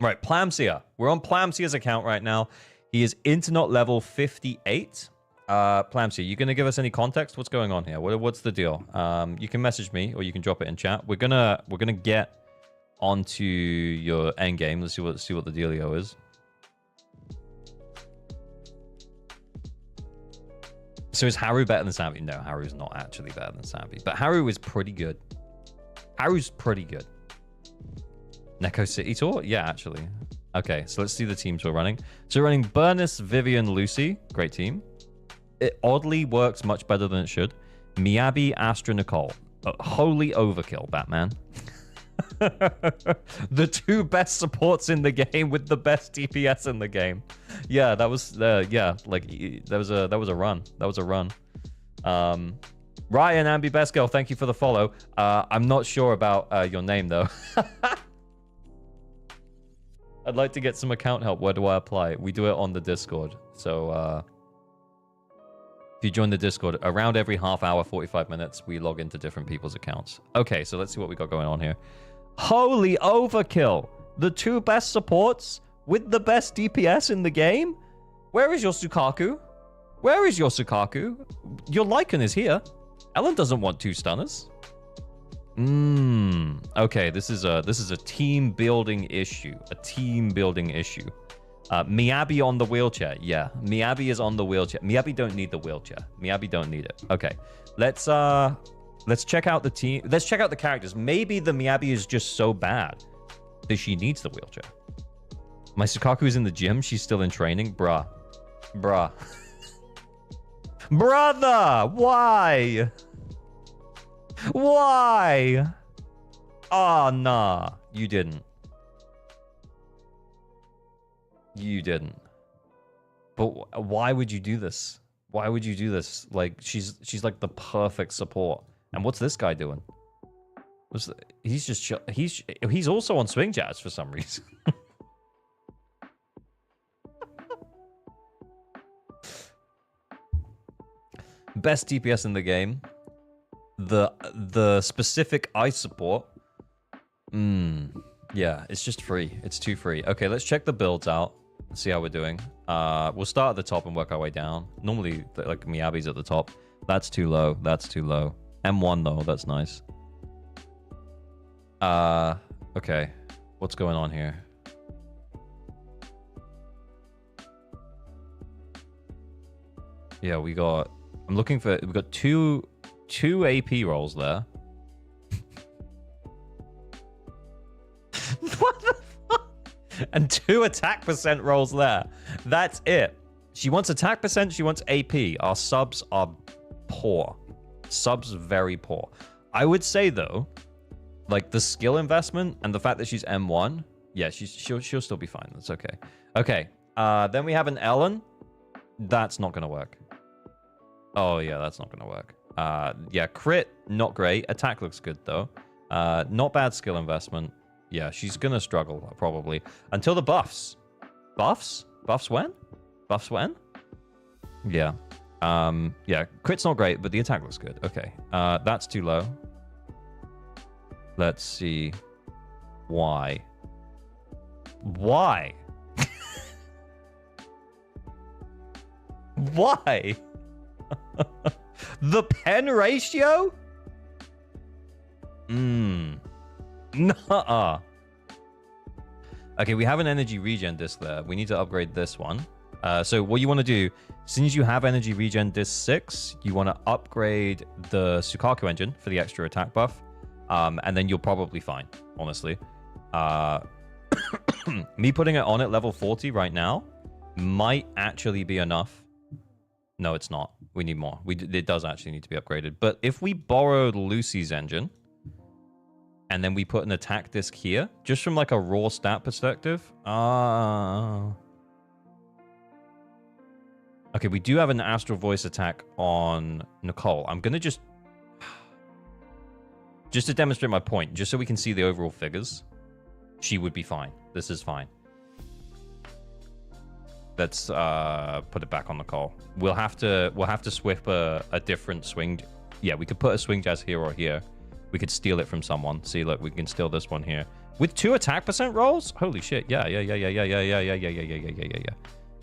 Right, Plamsia. We're on Plamsia's account right now. He is Internet level 58. Plamsia, you gonna give us any context? What's going on here? What's the deal? You can message me or you can drop it in chat. We're gonna get onto your end game. Let's see what the dealio is. So is Haru better than Sambi? No, Haru's not actually better than Sambi. But Haru is pretty good. Haru's pretty good. Neko City Tour? Yeah, actually. Okay, so let's see the teams we're running. So we're running Burnus, Vivian, Lucy. Great team. It oddly works much better than it should. Miyabi, Astra, Nicole. Holy overkill, Batman. The 2 best supports in the game with the best DPS in the game. Yeah, that was yeah, like that was a run. That was a run. Ryan Ambi Best Girl, thank you for the follow. I'm not sure about your name though. I'd like to get some account help. Where do I apply? We do it on the Discord. So if you join the Discord, around every half hour, 45 minutes, we log into different people's accounts. Okay, so let's see what we got going on here. Holy overkill! The 2 best supports with the best DPS in the game? Where is your Sukaku? Where is your Sukaku? Your Lycan is here. Ellen doesn't want 2 stunners. Okay, this is a team building issue. A team building issue. Miyabi on the wheelchair. Yeah, Miyabi is on the wheelchair. Miyabi don't need the wheelchair. Miyabi don't need it. Okay, let's check out the team. Let's check out the characters. Maybe the Miyabi is just so bad that she needs the wheelchair. My Sukaku is in the gym. She's still in training. Bruh. Brother, why? Why? Oh, nah. You didn't. You didn't. But why would you do this? Why would you do this? Like, she's like the perfect support. And what's this guy doing? He's just he's also on swing jazz for some reason. Best DPS in the game. The specific ice support. Yeah, it's just free. It's too free. Okay, let's check the builds out. See how we're doing. We'll start at the top and work our way down. Normally, like Miyabi's at the top. That's too low. That's too low. M1 though, that's nice. Okay. What's going on here? Yeah, we got. I'm looking for. We got two AP rolls there. What the fuck? And 2 attack percent rolls there. That's it. She wants attack percent. She wants AP. Our subs are poor. Subs very poor. I would say though, like the skill investment and the fact that she's M1, yeah, she'll still be fine. That's okay. Okay. Then we have an Ellen. That's not gonna work. Oh yeah, that's not gonna work. Yeah, crit not great. Attack looks good though. Not bad skill investment. Yeah, she's gonna struggle probably until the buffs. Buffs? Buffs when? Buffs when? Yeah. Yeah, crit's not great, but the attack looks good. Okay. That's too low. Let's see. Why? Why? Why? The pen ratio? Nuh-uh. Okay, we have an energy regen disc there. We need to upgrade this one. So what you want to do, since you have energy regen disc 6, you want to upgrade the Sukaku engine for the extra attack buff. And then you'll probably fine, honestly. Me putting it on at level 40 right now might actually be enough. No, it's not. We need more. It does actually need to be upgraded. But if we borrowed Lucy's engine, and then we put an attack disc here, just from like a raw stat perspective. Okay, we do have an Astral Voice attack on Nicole. I'm going to just to demonstrate my point, just so we can see the overall figures, she would be fine. This is fine. Let's put it back on Nicole. We'll have to swip a different swing. Yeah, we could put a swing jazz here or here. We could steal it from someone. See, look, we can steal this one here. With 2 attack percent rolls? Holy shit. Yeah. Do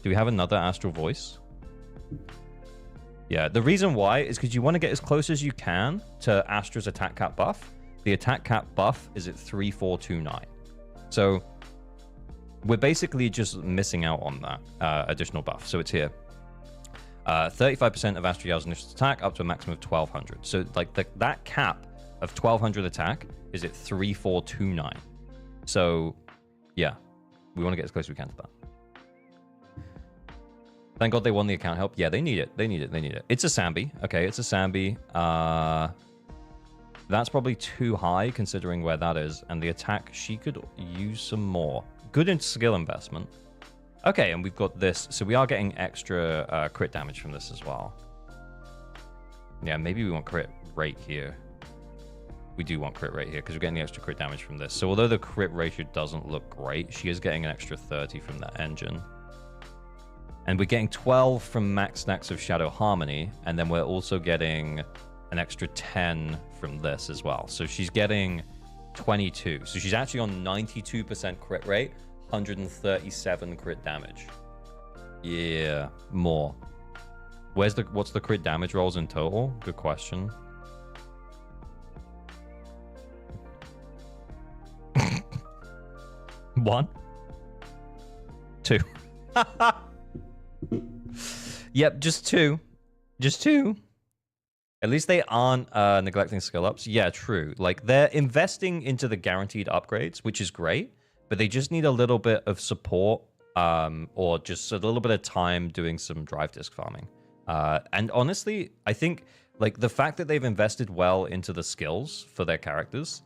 we have another Astral Voice? Yeah, the reason why is because you want to get as close as you can to Astra's attack cap buff. The attack cap buff is at 3429. So we're basically just missing out on that additional buff. So it's here. 35% of Astra Yell's initial attack up to a maximum of 1200. So like that cap of 1200 attack is at 3429. So yeah, we want to get as close as we can to that. Thank God they won the account help. Yeah, they need it. They need it. It's a Sambi. Okay, it's a Sambi. That's probably too high considering where that is. And the attack, she could use some more. Good in skill investment. Okay, and we've got this. So we are getting extra crit damage from this as well. Yeah, maybe we want crit rate here. We do want crit rate here because we're getting the extra crit damage from this. So although the crit ratio doesn't look great, she is getting an extra 30 from that engine. And we're getting 12 from max stacks of Shadow Harmony. And then we're also getting an extra 10 from this as well. So she's getting 22. So she's actually on 92% crit rate, 137 crit damage. Yeah, more. What's the crit damage rolls in total? Good question. One? Two. Yep, just two. Just two. At least they aren't neglecting skill ups. Yeah, true. Like, they're investing into the guaranteed upgrades, which is great, but they just need a little bit of support or just a little bit of time doing some drive disc farming. And honestly, I think, like, the fact that they've invested well into the skills for their characters,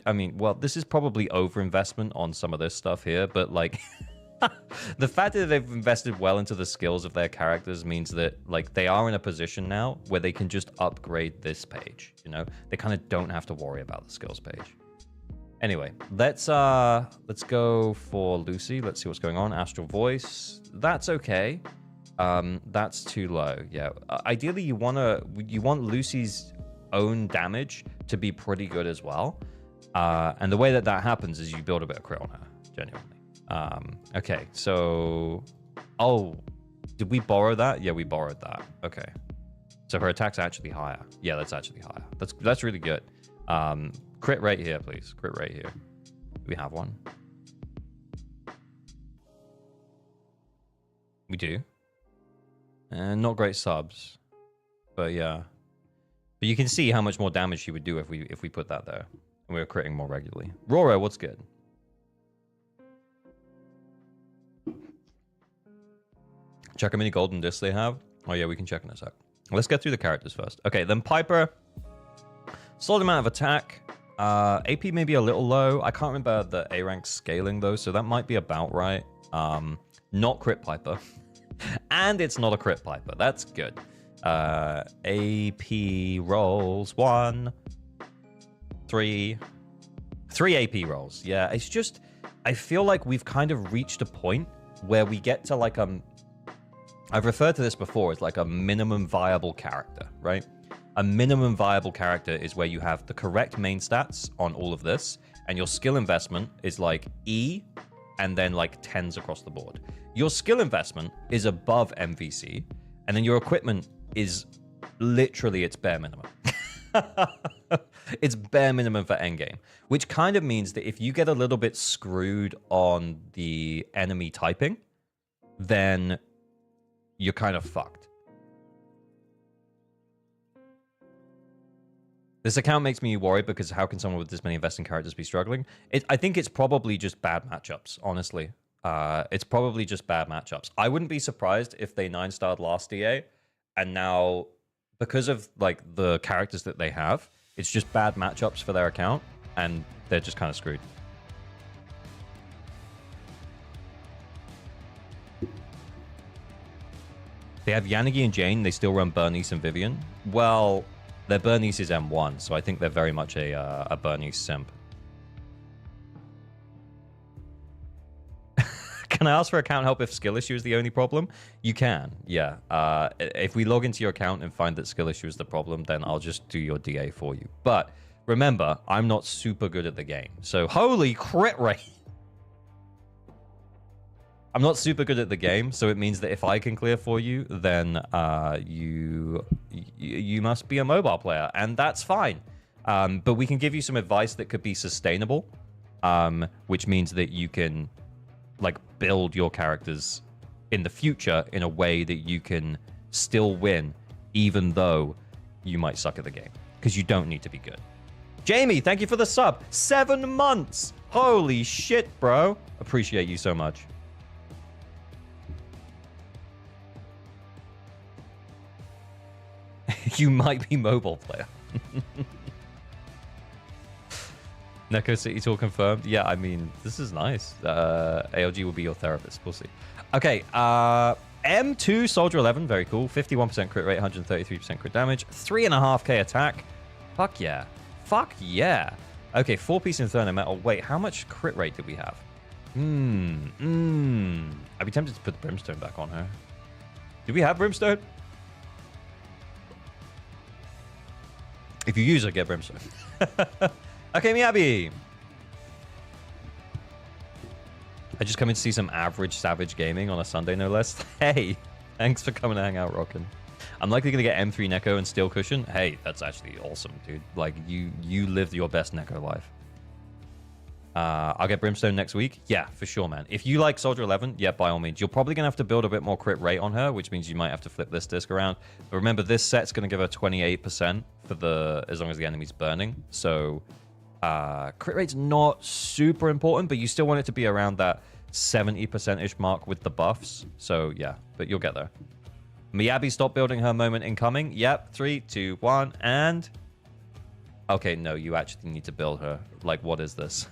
I mean, well, this is probably over-investment on some of this stuff here, but, like... The fact that they've invested well into the skills of their characters means that, like, they are in a position now where they can just upgrade this page, you know? They kind of don't have to worry about the skills page. Anyway, let's go for Lucy. Let's see what's going on. Astral Voice. That's okay. That's too low. Yeah. Ideally, you want Lucy's own damage to be pretty good as well. And the way that happens is you build a bit of crit on her, genuinely. Okay, so... Oh, did we borrow that? Yeah, we borrowed that. Okay. So her attack's actually higher. Yeah, that's actually higher. That's really good. Crit rate here, please. Crit rate here. Do we have one? We do. And not great subs. But yeah. But you can see how much more damage she would do if we put that there. And we were critting more regularly. Roro, what's good? Check how many golden discs they have. Oh yeah, we can check in a sec. Let's get through the characters first. Okay, then Piper. Solid amount of attack. AP maybe a little low. I can't remember the A rank scaling though, so that might be about right. Not crit Piper. And it's not a crit Piper. That's good. AP rolls 1, 3. 3 AP rolls. Yeah, it's just, I feel like we've kind of reached a point where we get to like I've referred to this before as like a minimum viable character, right? A minimum viable character is where you have the correct main stats on all of this, and your skill investment is like E, and then like 10s across the board. Your skill investment is above MVC, and then your equipment is literally its bare minimum. It's bare minimum for endgame, which kind of means that if you get a little bit screwed on the enemy typing, then you're kind of fucked. This account makes me worried because how can someone with this many investing characters be struggling? I think it's probably just bad matchups, honestly. It's probably just bad matchups. I wouldn't be surprised if they 9-starred last DA, and now, because of like the characters that they have, it's just bad matchups for their account, and they're just kind of screwed. They have Yanagi and Jane. They still run Bernice and Vivian. Well, their Bernice is M1, so I think they're very much a Bernice simp. Can I ask for account help if skill issue is the only problem? You can, yeah. If we log into your account and find that skill issue is the problem, then I'll just do your DA for you. But remember, I'm not super good at the game. So holy crit rate. I'm not super good at the game, so it means that if I can clear for you, then you must be a mobile player, and that's fine. But we can give you some advice that could be sustainable, which means that you can like build your characters in the future in a way that you can still win, even though you might suck at the game, because you don't need to be good. Jamie, thank you for the sub. 7 months. Holy shit, bro. Appreciate you so much. You might be mobile player. Neko City Tour confirmed. Yeah, I mean, this is nice. ALG will be your therapist. We'll see. Okay, M2 Soldier 11. Very cool. 51% crit rate, 133% crit damage, 3.5k attack. Fuck yeah. Fuck yeah. Okay, 4-piece Inferno Metal. Wait, how much crit rate did we have? I'd be tempted to put the Brimstone back on her. Did we have Brimstone? If you use it, get Brimstone. Okay, Miyabi. I just come in to see some average Savage Gaming on a Sunday, no less. Hey, thanks for coming to hang out, Rockin'. I'm likely going to get M3 Neko and Steel Cushion. Hey, that's actually awesome, dude. Like, you lived your best Neko life. I'll get Brimstone next week. Yeah, for sure, man. If you like Soldier 11, yeah, by all means. You're probably going to have to build a bit more crit rate on her, which means you might have to flip this disc around. But remember, this set's going to give her 28% for as long as the enemy's burning. So crit rate's not super important, but you still want it to be around that 70%-ish mark with the buffs. So yeah, but you'll get there. Miyabi, stop building her moment incoming. Yep, 3, 2, 1, and... Okay, no, you actually need to build her. Like, what is this?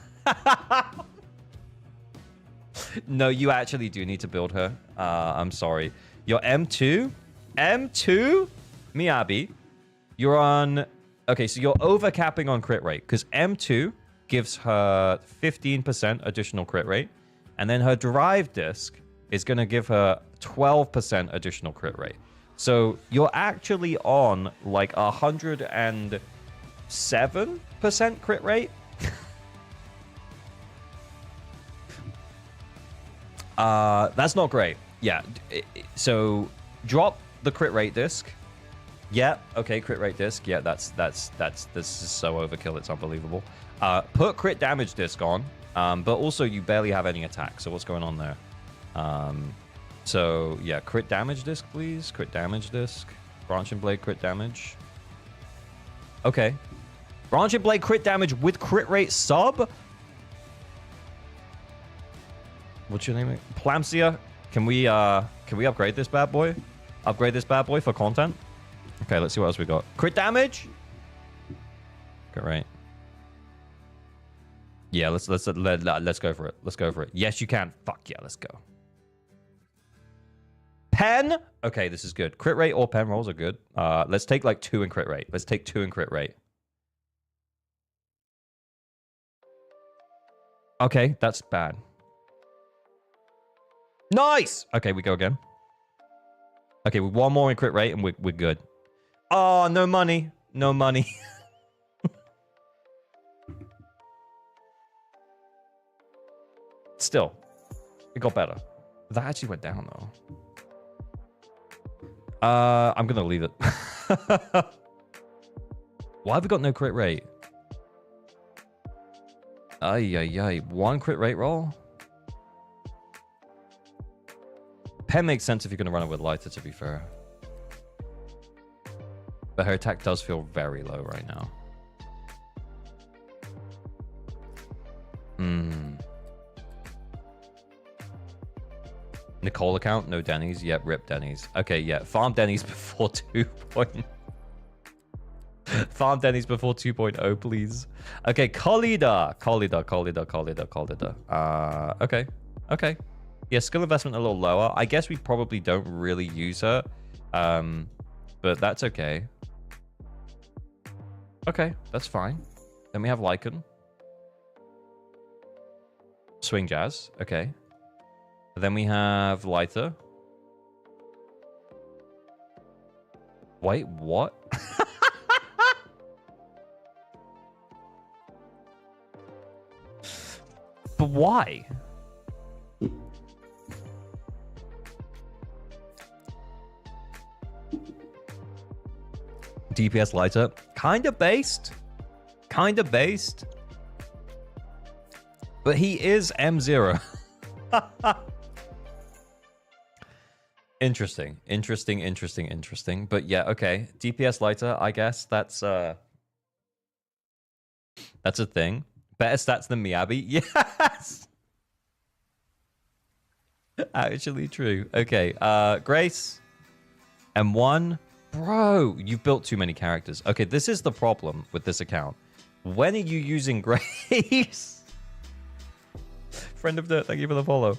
No, you actually do need to build her. I'm sorry. Your M2? M2? Miyabi, you're on... Okay, so you're overcapping on crit rate, because M2 gives her 15% additional crit rate, and then her drive disc is going to give her 12% additional crit rate. So you're actually on like 107% crit rate. That's not great. Yeah. So drop the crit rate disc. Yeah. Okay. Crit rate disc. Yeah. This is so overkill. It's unbelievable. Put crit damage disc on. But also you barely have any attack. So what's going on there? So yeah, crit damage disc, please. Crit damage disc. Branch and Blade crit damage. Okay. Branch and Blade crit damage with crit rate sub. What's your name? Plamsia. Can we upgrade this bad boy? Upgrade this bad boy for content? Okay, let's see what else we got. Crit damage? Okay, right. Yeah, let's go for it. Let's go for it. Yes, you can. Fuck yeah, let's go. Pen? Okay, this is good. Crit rate or pen rolls are good. Let's take like 2 in crit rate. Let's take 2 in crit rate. Okay, that's bad. Nice! Okay, we go again. Okay, with 1 more in crit rate and we're good. Oh, no money. No money. Still, it got better. That actually went down, though. I'm going to leave it. Why have we got no crit rate? Ay. 1 crit rate roll? Pen makes sense if you're going to run it with lighter, to be fair. But her attack does feel very low right now. Nicole account? No Denny's? Yep, rip Denny's. Okay, yeah. Farm Denny's before 2. Farm Denny's before 2.0, please. Okay, Khalida. Okay. Yeah, skill investment a little lower. I guess we probably don't really use her. But that's okay. Okay, that's fine. Then we have Lycan. Swing Jazz. Okay. Then we have Lighter. Wait, what? But why? DPS Lighter. Kinda based. But he is M0. Interesting. But yeah, okay. DPS Lighter, I guess that's a thing. Better stats than Miyabi. Yes! Actually true. Okay, Grace. M1. Bro, you've built too many characters. Okay, this is the problem with this account. When are you using Grace? Friend of Dirt, thank you for the follow.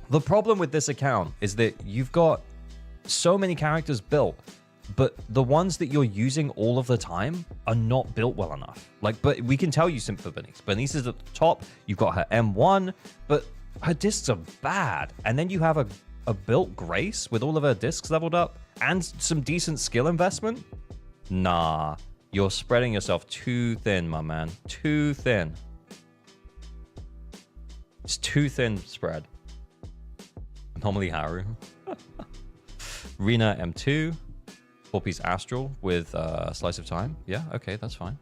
The problem with this account is that you've got so many characters built, but the ones that you're using all of the time are not built well enough. Like, but we can tell you simp for Bernice. Bernice is at the top. You've got her M1, but her discs are bad. And then you have a built Grace with all of her discs leveled up and some decent skill investment. Nah, you're spreading yourself too thin, my man. Too thin. It's too thin spread. Normally Haru. Rena M2. 4-piece Astral with Slice of Time. Yeah, okay, that's fine.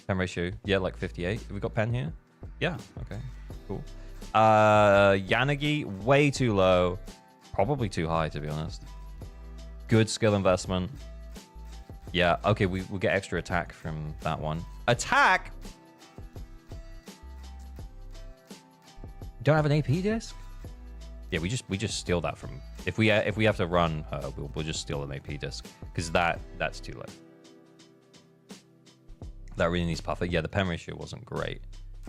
Pen ratio, yeah, like 58. Have we got pen here? Yeah, okay, cool. Yanagi, way too low. Probably too high, to be honest. Good skill investment. Yeah, okay, we'll get extra attack from that one. Attack? Don't have an AP disc? Yeah, we just steal that from. If we have to run her, we'll just steal an AP disc because that's too low. That really needs puffer. Yeah, the pen ratio wasn't great.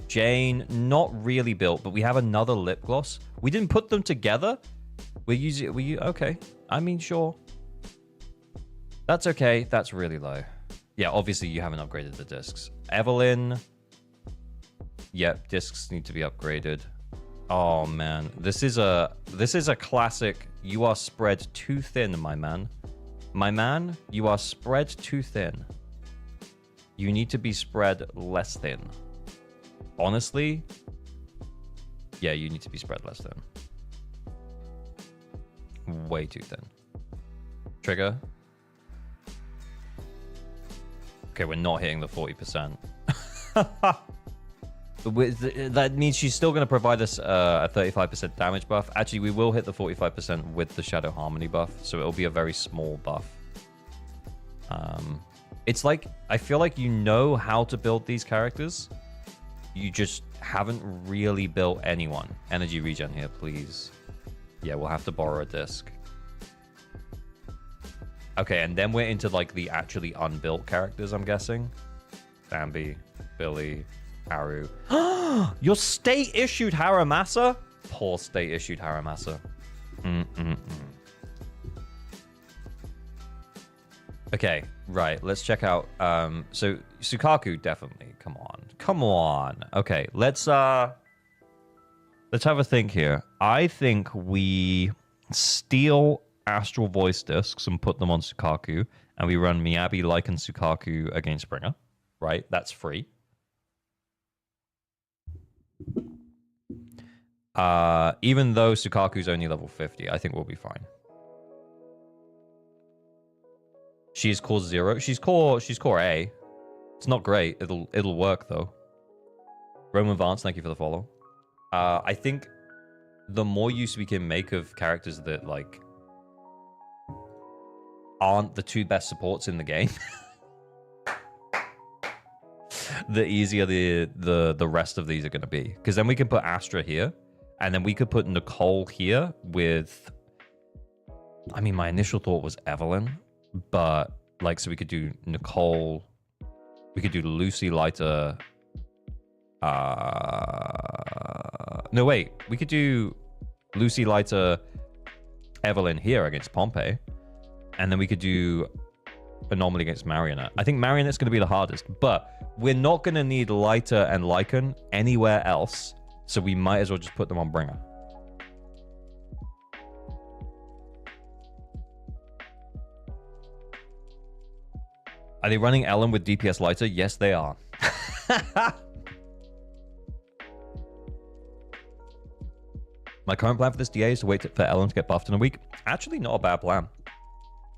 Jane, not really built, but we have another lip gloss. We didn't put them together. Okay. I mean, sure. That's okay. That's really low. Yeah, obviously you haven't upgraded the discs. Evelyn. Yep, discs need to be upgraded. Oh man, this is a classic. You are spread too thin, my man. My man, you are spread too thin. You need to be spread less thin. Honestly, yeah, you need to be spread less thin. Way too thin. Trigger. Okay, we're not hitting the 40%. That means she's still going to provide us a 35% damage buff. Actually, we will hit the 45% with the Shadow Harmony buff, so it'll be a very small buff. It's like, I feel like you know how to build these characters. You just haven't really built anyone. Energy regen here, please. Yeah, we'll have to borrow a disc. Okay, and then we're into like the actually unbuilt characters, I'm guessing. Bambi, Billy, Haru. Your state-issued Haramasa? Poor state-issued Haramasa. Okay, right. Let's check out. So Sukaku, definitely. Come on. Okay, let's have a think here. I think we steal Astral Voice discs and put them on Sukaku, and we run Miyabi, Lycan, Sukaku against Springer. Right? That's free. Even though Sukaku's only level 50, I think we'll be fine. She's core 0. She's core A. It's not great. It'll work though. Roman Vance, thank you for the follow. I think the more use we can make of characters that like aren't the two best supports in the game, the easier the rest of these are going to be. Because then we can put Astra here, and then we could put Nicole here with. I mean, my initial thought was Evelyn. But, like, so we could do Nicole. We could do Lucy, Lighter. No, wait. We could do Lucy, Lighter, Evelyn here against Pompey. And then we could do Anomaly against Marionette. I think Marionette's going to be the hardest. But we're not going to need Lighter and Lycan anywhere else. So we might as well just put them on Bringer. Are they running Ellen with DPS Lighter? Yes, they are. My current plan for this DA is to wait for Ellen to get buffed in a week. Actually, not a bad plan.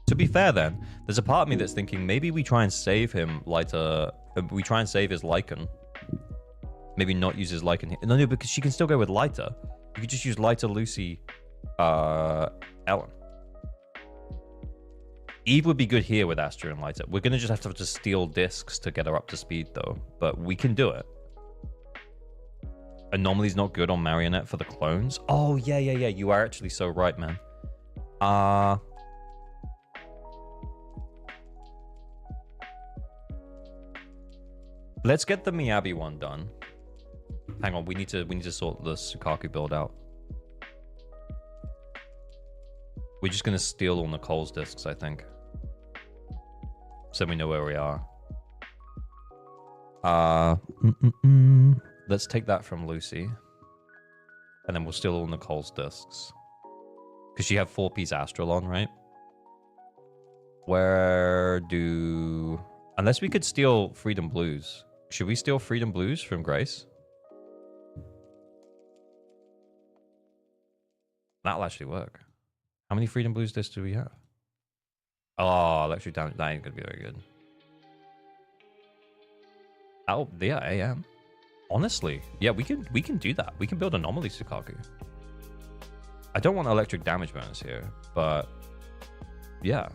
To be fair, then, there's a part of me that's thinking maybe we try and save him Lighter. We try and save his Lycan. Maybe not use his Lycan here. No, because she can still go with Lighter. You could just use Lighter, Lucy, Ellen. Eve would be good here with Astra and Lighter. We're going to just have to steal discs to get her up to speed, though. But we can do it. Anomaly's not good on Marionette for the clones. Oh, yeah. You are actually so right, man. Let's get the Miyabi one done. Hang on, we need to sort the Sukaku build out. We're just going to steal all Nicole's discs, I think. So we know where we are. Let's take that from Lucy. And then we'll steal all Nicole's discs. Because she have 4-piece Astral on, right? Unless we could steal Freedom Blues. Should we steal Freedom Blues from Grace? That'll actually work. How many Freedom Blues discs do we have? Oh, electric damage. That ain't gonna be very good. Oh, yeah, AM. Honestly, yeah, we can do that. We can build Anomaly Sukaku. I don't want electric damage bonus here, but yeah.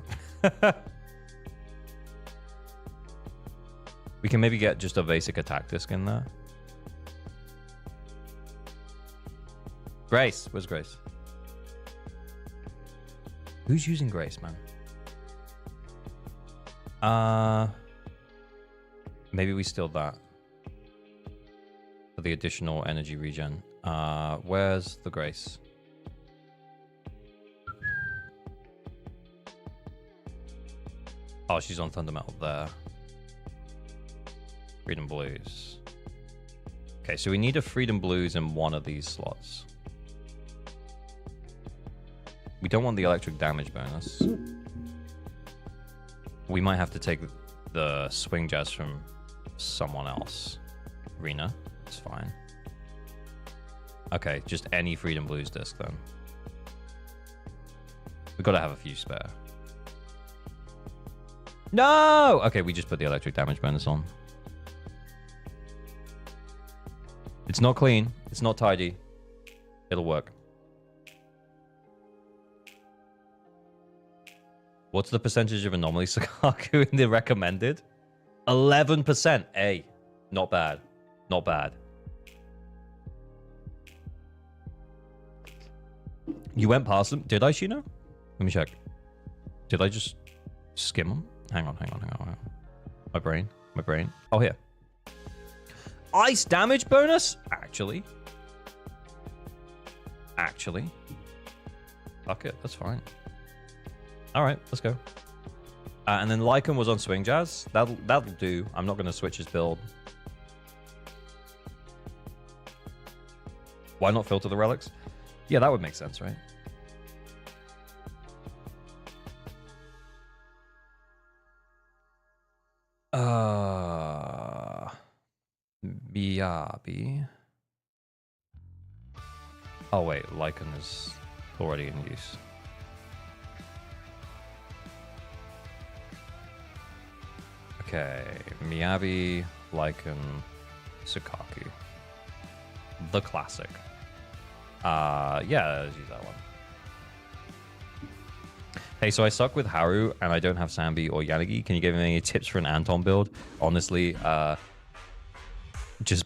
We can maybe get just a basic attack disc in there. Grace, where's Grace? Who's using Grace, man? Maybe we steal that for the additional energy regen. Where's the Grace? Oh, she's on Thunder Metal there. Freedom Blues. Okay, so we need a Freedom Blues in one of these slots. We don't want the electric damage bonus. We might have to take the swing jazz from someone else. Rena, it's fine. Okay, just any Freedom Blues disc then. We've got to have a few spare. No! Okay, we just put the electric damage bonus on. It's not clean. It's not tidy. It'll work. What's the percentage of Anomaly Sukaku in the recommended? 11%. Hey, not bad. Not bad. You went past them. Did I, Shino? Let me check. Did I just skim them? Hang on. My brain. Oh, here. Ice damage bonus? Actually. Fuck it. That's fine. All right. Let's go. And then Lycan was on Swing Jazz. That'll do. I'm not going to switch his build. Why not filter the relics? Yeah, that would make sense, right? BRB. Oh wait, Lycan is already in use. Okay, Miyabi, Lycan, Sukaku. The classic. Yeah, let's use that one. Hey, so I suck with Haru and I don't have Sambi or Yanagi. Can you give me any tips for an Anton build? Honestly, just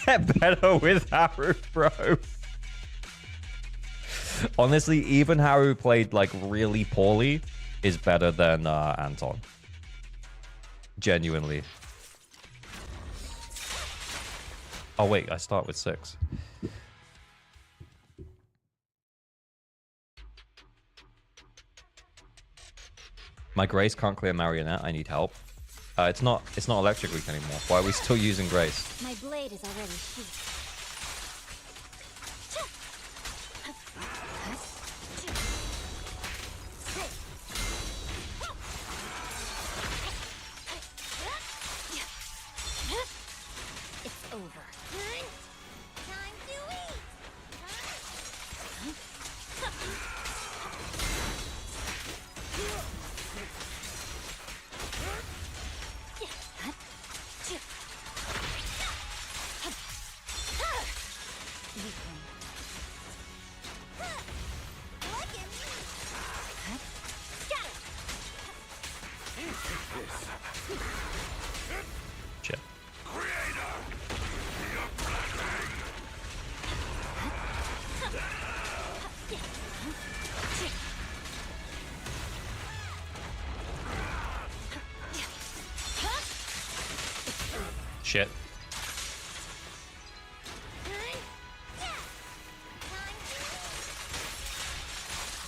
get better with Haru, bro. Honestly, even Haru played like really poorly is better than Anton. Genuinely. Oh wait, I start with 6. My Grace can't clear Marionette. I need help. It's not Electric Week anymore. Why are we still using Grace? My blade is already sheathed. It's over. Time to eat. Shit. Shit.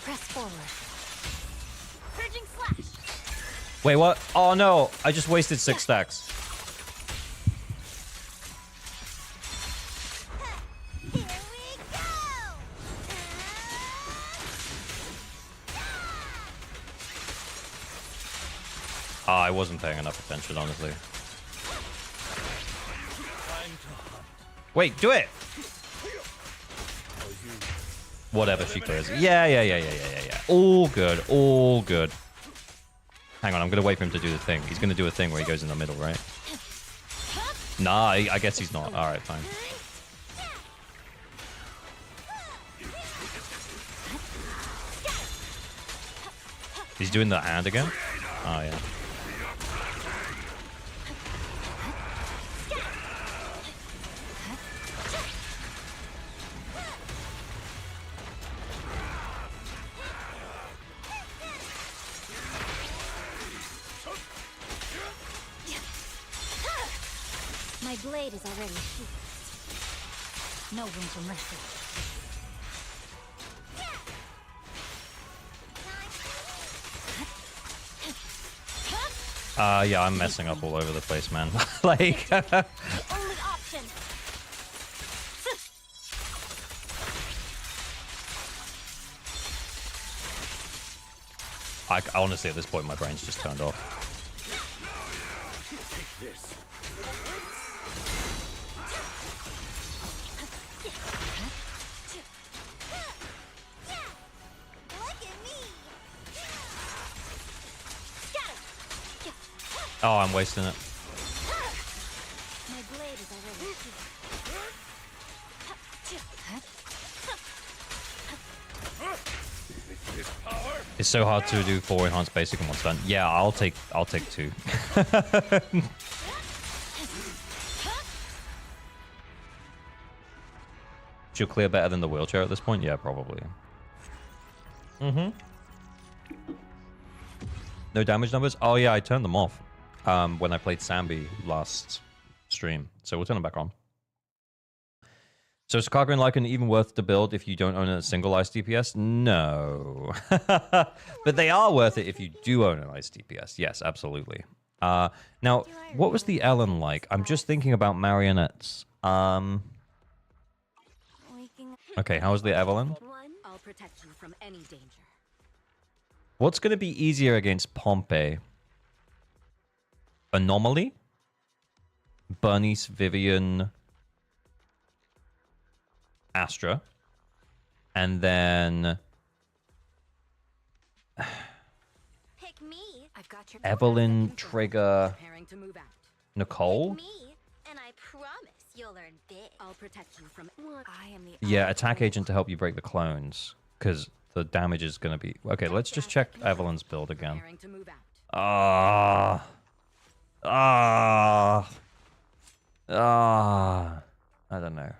Press forward. Surging slash. Wait, what? Oh no, I just wasted 6 stacks. Here we go. I wasn't paying enough attention, honestly. Wait, do it! Whatever she clears. Yeah. All good, all good. Hang on, I'm gonna wait for him to do the thing. He's gonna do a thing where he goes in the middle, right? Nah, I guess he's not. Alright, fine. He's doing the and again? Oh, yeah. My blade is already sheathed. No room for mercy. Yeah, I'm messing up all over the place, man. Like... Only option. honestly, at this point, my brain's just turned off. Oh, I'm wasting it. My blade is already It's so hard to do 4 enhanced basic and 1 stun. Yeah, I'll take 2. She'll clear better than the wheelchair at this point? Yeah, probably. Mm-hmm. No damage numbers? Oh, yeah, I turned them off when I played Sambi last stream. So we'll turn them back on. So is Kagura and Lycan even worth the build if you don't own a single ice DPS? No. But they are worth it if you do own an ice DPS. Yes, absolutely. Now, what was the Ellen like? I'm just thinking about marionettes. Okay, how was the Evelyn? I'll protect you from any danger. What's going to be easier against Pompey? Anomaly? Bernice, Vivian, Astra. And then Pick me. I've got your Evelyn, Trigger, preparing to move out. Nicole. Me, and I promise you'll learn big. I'll protect you from I am the Yeah, attack agent to help you break the clones. Because the damage is going to be... Okay, let's just check Evelyn's build again. preparing to move out. I don't know.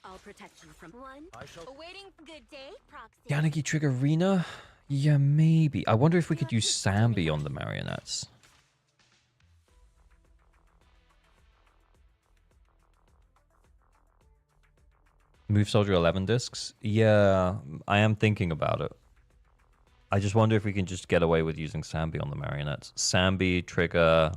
I'll protect you from One. Awaiting good day, proxy. Yanagi Trigger Rena? Yeah, maybe. I wonder if we could use Sambi on the marionettes. Move Soldier 11 discs? Yeah, I am thinking about it. I just wonder if we can just get away with using Sambi on the marionettes. Sambi, Trigger...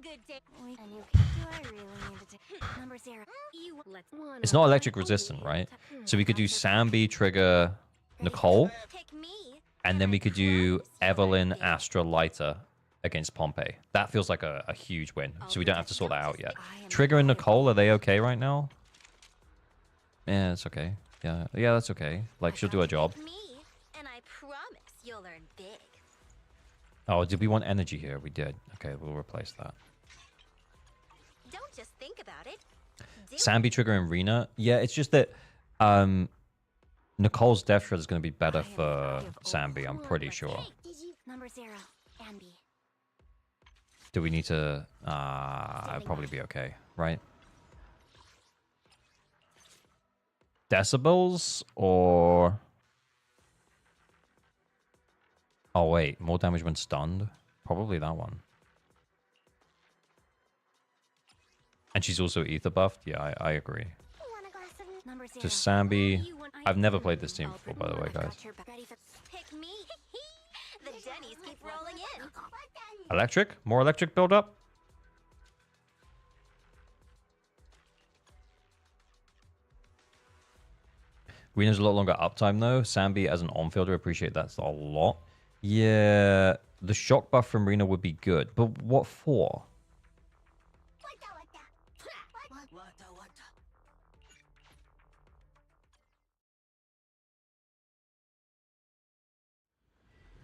Good day. And you do I really need to take number 0. You let's one. It's not electric resistant, right? So we could do Sambi, Trigger, Nicole, pick me. and then we could do Evelyn, Astra, Lighter against Pompey. That feels like a huge win, so we don't have to sort that out yet. Trigger and Nicole, are they okay right now? Yeah, it's okay. Yeah, that's okay. Like, she'll do her job. Pick me, and I promise you'll learn big. Oh, did we want energy here? We did. Okay, we'll replace that. Don't just think about it. Do Sambi, Trigger, and Rena. Yeah, it's just that Nicole's Death Shred is going to be better for Sambi, I'm pretty sure. Hey, did you number 0 and B? Do we need to... I'd probably be okay, right? Decibels or... Oh, wait. More damage when stunned? Probably that one. And she's also ether buffed? Yeah, I agree. Want a glass of number 0? To Sambi... I've never played this team before, by the way, guys. Ready for pick me? The Jennies keep rolling in. Electric? More electric build up? Rena's a lot longer uptime though. Sambi as an on-fielder, appreciate that's a lot. Yeah, the shock buff from Rena would be good, but what for?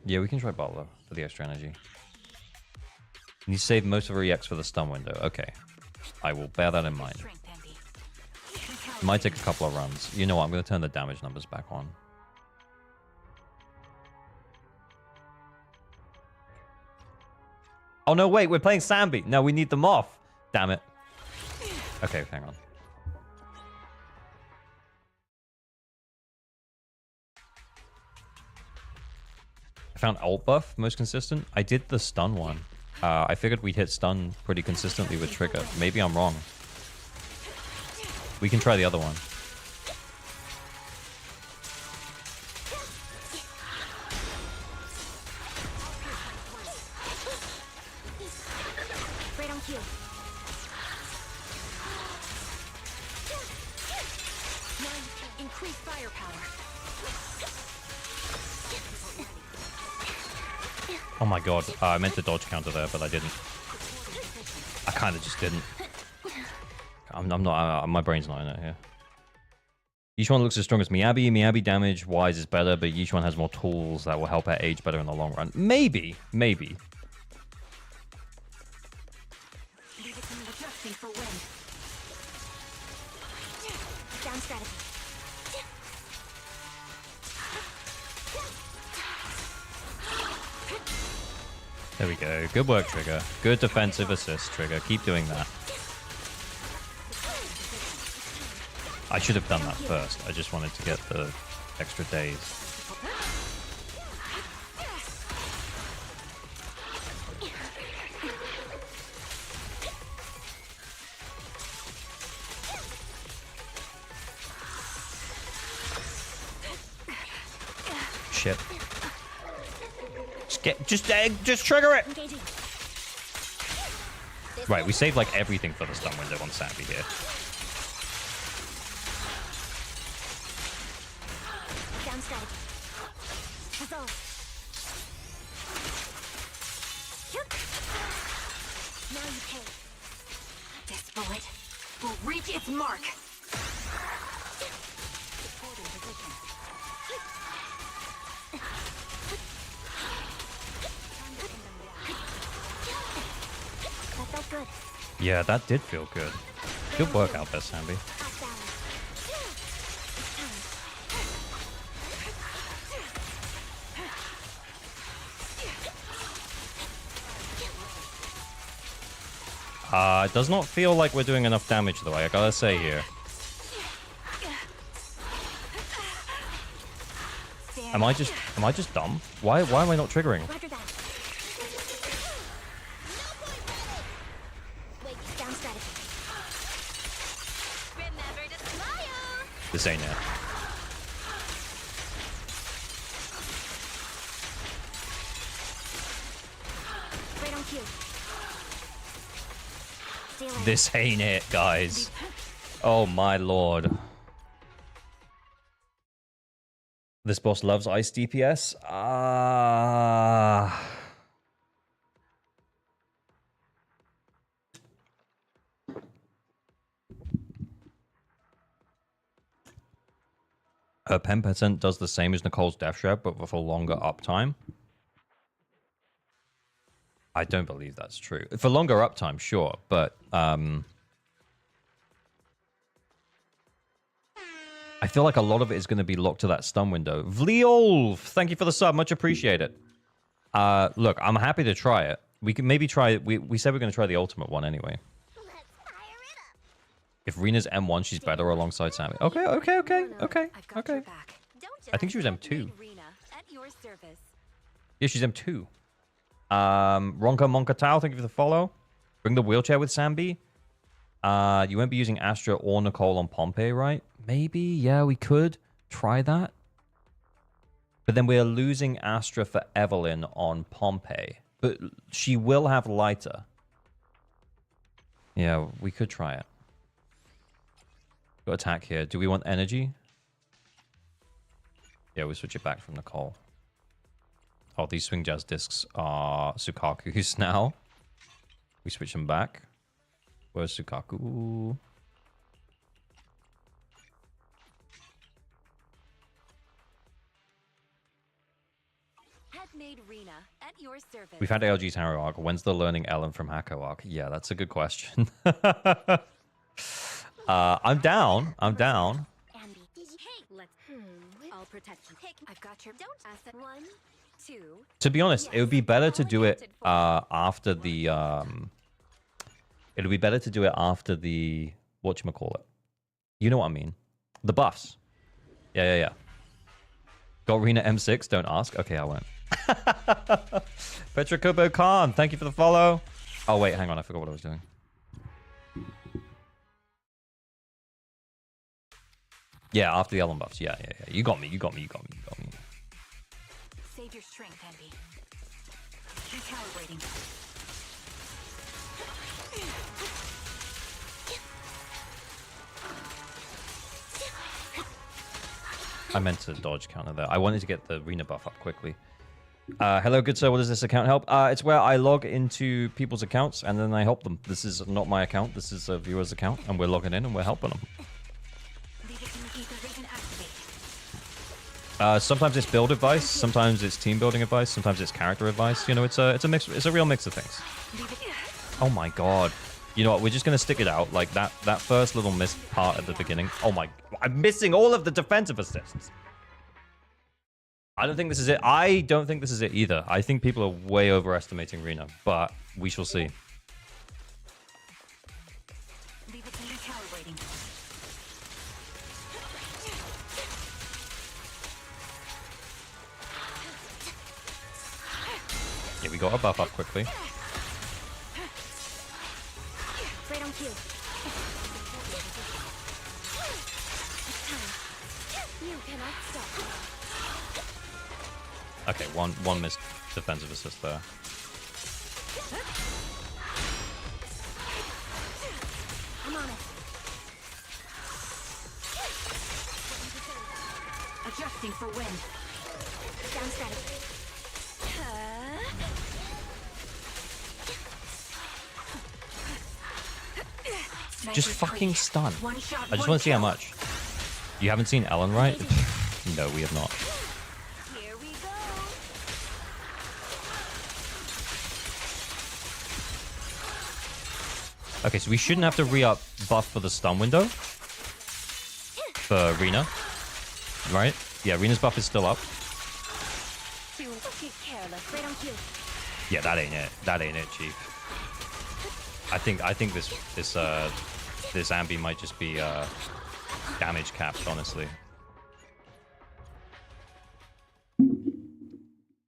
Yeah, we can try Butler for the extra energy. And you save most of her EX for the stun window. Okay. I will bear that in mind. Might take a couple of runs. You know what? I'm going to turn the damage numbers back on. Oh, no, wait. We're playing Sambi. No, we need them off. Damn it. Okay, hang on. I found ult buff most consistent. I did the stun one. I figured we'd hit stun pretty consistently with Trigger. Maybe I'm wrong. We can try the other one. Right on cue. increased firepower. Oh my god, I meant to dodge counter there, but I didn't. I kind of just didn't. I'm not, my brain's not in it here. Each one looks as strong as Miyabi. Miyabi damage wise is better, but each one has more tools that will help her age better in the long run. Maybe. Down strategy. There we go. Good work, Trigger. Good defensive assist, Trigger. Keep doing that. I should have done that first. I just wanted to get the extra days. Shit. Just trigger it. Engaging. Right, we saved like everything for the stun window on Sambi here. Down strategy. Resolve. Now you pay. This bullet will reach its mark. Holding position. That felt good. Yeah, that did feel good. Good work out there, Sambi. Off balance. It does not feel like we're doing enough damage, though, I gotta say here. Am I just dumb? Why am I not triggering? Roger that. Wait, down strategy. Remember to smile. This ain't it. Right on cue. See you later. This ain't it, guys. Oh my lord. This boss loves ice DPS. Her pen percent does the same as Nicole's death shred, but with a longer uptime. I don't believe that's true. For longer uptime, sure, but I feel like a lot of it is going to be locked to that stun window. Vleolv, thank you for the sub. Much appreciated. Look, I'm happy to try it. We can maybe try it. We said we're going to try the ultimate one anyway. Let's fire it up. If Rena's M1, she's better alongside Sammy. Okay. I've got your back. I think she was M2. Rena, at your service. Yeah, she's M2. Ronka Monka Tao, thank you for the follow. Bring the wheelchair with Sambi. You won't be using Astra or Nicole on Pompeii, right? Maybe, yeah, we could try that. But then we're losing Astra for Evelyn on Pompeii. But she will have lighter. Yeah, we could try it. Got attack here. Do we want energy? Yeah, we switch it back from Nicole. Oh, these swing jazz discs are Sukaku's now. We switch them back. Where's Sukaku? Headmaid Rena, at your service. We found ALG's Harrow arc. When's the learning Ellen from Hako arc? Yeah, that's a good question. I'm down. I'm down. Andy, did you... Hey, let's. I'll protect you. I've got your. Don't ask that. 1, 2. To be honest, it would be better to do it after the it would be better to do it after the whatchamacallit. You know what I mean. The buffs. Yeah. Got Rena M6, don't ask. Okay, I won't. Petra Kobo Khan, thank you for the follow. Oh wait, hang on, I forgot what I was doing. Yeah, after the Ellen buffs. Yeah. You got me. Save your strength, Envy. Recalibrating. I meant to dodge counter there. I wanted to get the Rena buff up quickly. Hello, good sir. What does this account help? It's where I log into people's accounts and then I help them. This is not my account. This is a viewer's account, and we're logging in and we're helping them. Sometimes it's build advice. Sometimes it's team building advice. Sometimes it's character advice. You know, it's a mix. It's a real mix of things. Oh my god. You know what? We're just gonna stick it out like that. That first little missed part at the beginning. Oh my! I'm missing all of the defensive assists. I don't think this is it. I don't think this is it either. I think people are way overestimating Rena, but we shall see. we got our buff up quickly. Right on cue. You cannot stop. Okay, one missed defensive assist there. I'm on it. Adjusting for wind. Down static. Just fucking stun. One shot, I just one want to see how kill. much. You haven't seen Ellen, right? No, we have not. Here we go. Okay, so we shouldn't have to re-up buff for the stun window. For Rena. Right? Yeah, Rena's buff is still up. She's careless. Right on cue. Yeah, that ain't it. That ain't it, Chief. I think this ambi might just be damage capped, honestly.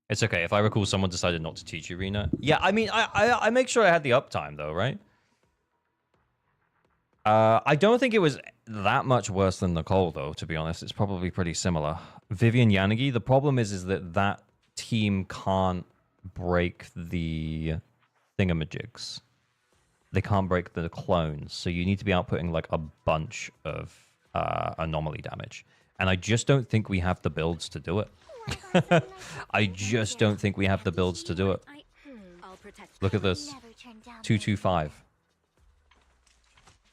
It's okay. If I recall, someone decided not to teach you, Rena. Yeah, I mean, I make sure I had the uptime, though, right? I don't think it was that much worse than Nicole, though, to be honest. It's probably pretty similar. Vivian Yanagi, the problem is that team can't break the thingamajigs. They can't break the clones, so you need to be outputting, like, a bunch of anomaly damage. And I just don't think we have the builds to do it. I just don't think we have the builds to do it. I'll protect. Look at this. Never turn down 225.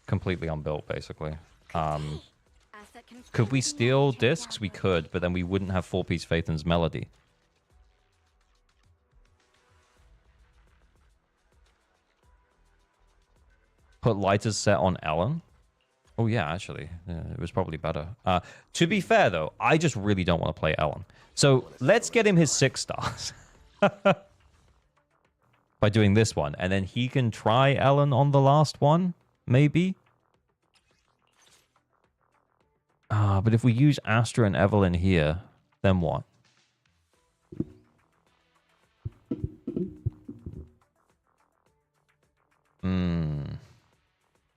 Completely unbuilt, basically. asset can Could we steal discs? We could, but then we wouldn't have 4-piece Phaethon's Melody. Put Lighter's set on Ellen? Oh, yeah, actually. Yeah, it was probably better. To be fair, though, I just really don't want to play Ellen. So let's get him his 6 stars. By doing this one. And then he can try Ellen on the last one, maybe. But if we use Astra and Evelyn here, then what?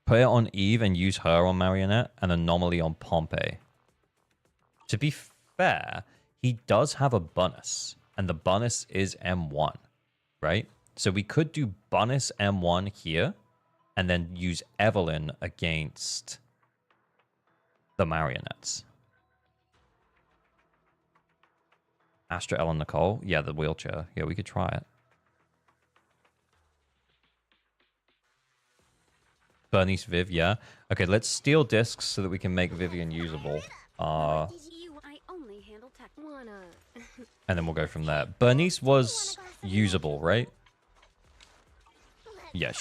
Put it on Eve and use her on Marionette and Anomaly on Pompey. To be fair, he does have a bonus, and the bonus is M1, right? So we could do bonus M1 here, and then use Evelyn against the Marionettes. Astra, Ellen, Nicole? Yeah, the wheelchair. Yeah, we could try it. Bernice, Viv, yeah. Okay, let's steal discs so that we can make Vivian usable. I only handle tech. And then we'll go from there. Bernice was usable, right? Yeah,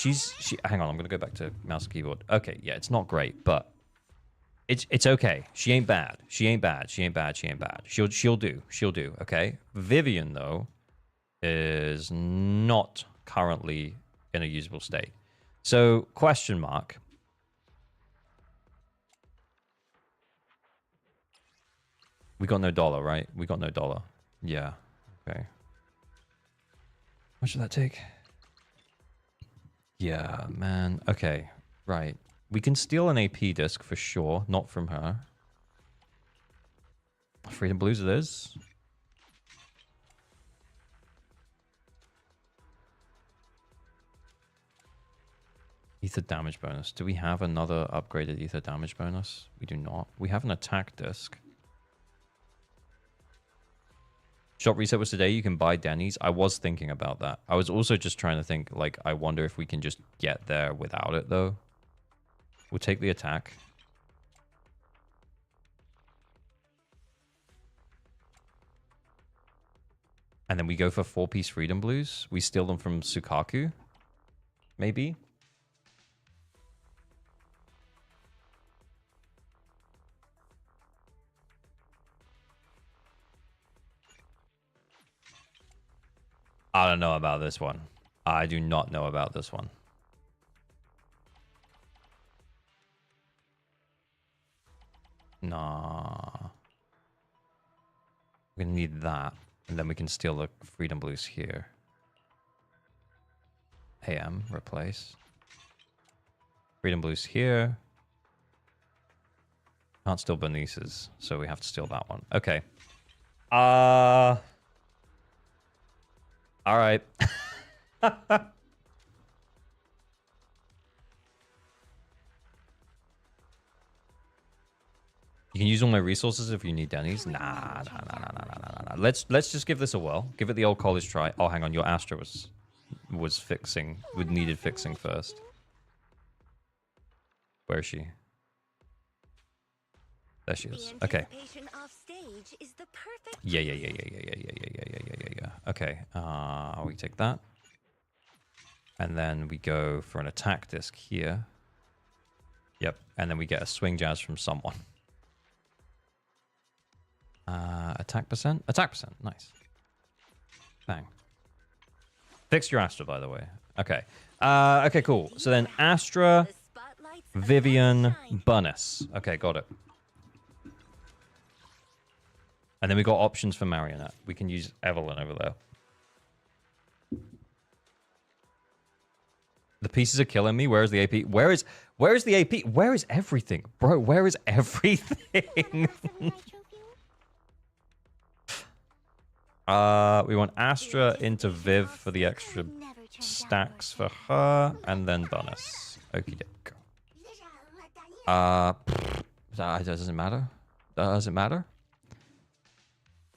hang on, I'm gonna go back to mouse and keyboard. Okay, yeah, it's not great, but it's okay. She ain't bad. She ain't bad. She ain't bad. She ain't bad. She'll do. She'll do. Okay. Vivian though is not currently in a usable state. So question mark. We got no dollar, right? We got no dollar. Yeah. Okay. What should that take? Yeah, man. Okay. Right. We can steal an AP disc for sure. Not from her. Freedom Blues it is. Ether damage bonus. Do we have another upgraded ether damage bonus? We do not. We have an attack disc. Shop reset was today. You can buy Denny's. I was thinking about that. I was also just trying to think, like, I wonder if we can just get there without it, though. We'll take the attack. And then we go for 4-piece Freedom Blues. We steal them from Sukaku. Maybe. I don't know about this one. I do not know about this one. Nah. We're gonna need that. And then we can steal the Freedom Blues here. AM, replace. Freedom Blues here. Can't steal Bernice's, so we have to steal that one. Okay. All right. You can use all my resources if you need Denny's. Nah. Let's just give this a whirl. Give it the old college try. Oh, hang on. Your Astra was fixing. Needed fixing first. Where is she? There she is. Okay. Yeah. Okay. We take that. And then we go for an attack disc here. Yep. And then we get a swing jazz from someone. Attack percent? Attack percent. Nice. Bang. Fix your Astra, by the way. Okay. Okay, cool. So then Astra, Vivian, Bunnis. Okay, got it. And then we got options for Marionette. We can use Evelyn over there. The pieces are killing me. Where is the AP? Where is the AP? Where is everything? Bro, where is everything? We want Astra into Viv for the extra stacks for her, and then Bunnis. Okie doke. That doesn't matter. Does it matter?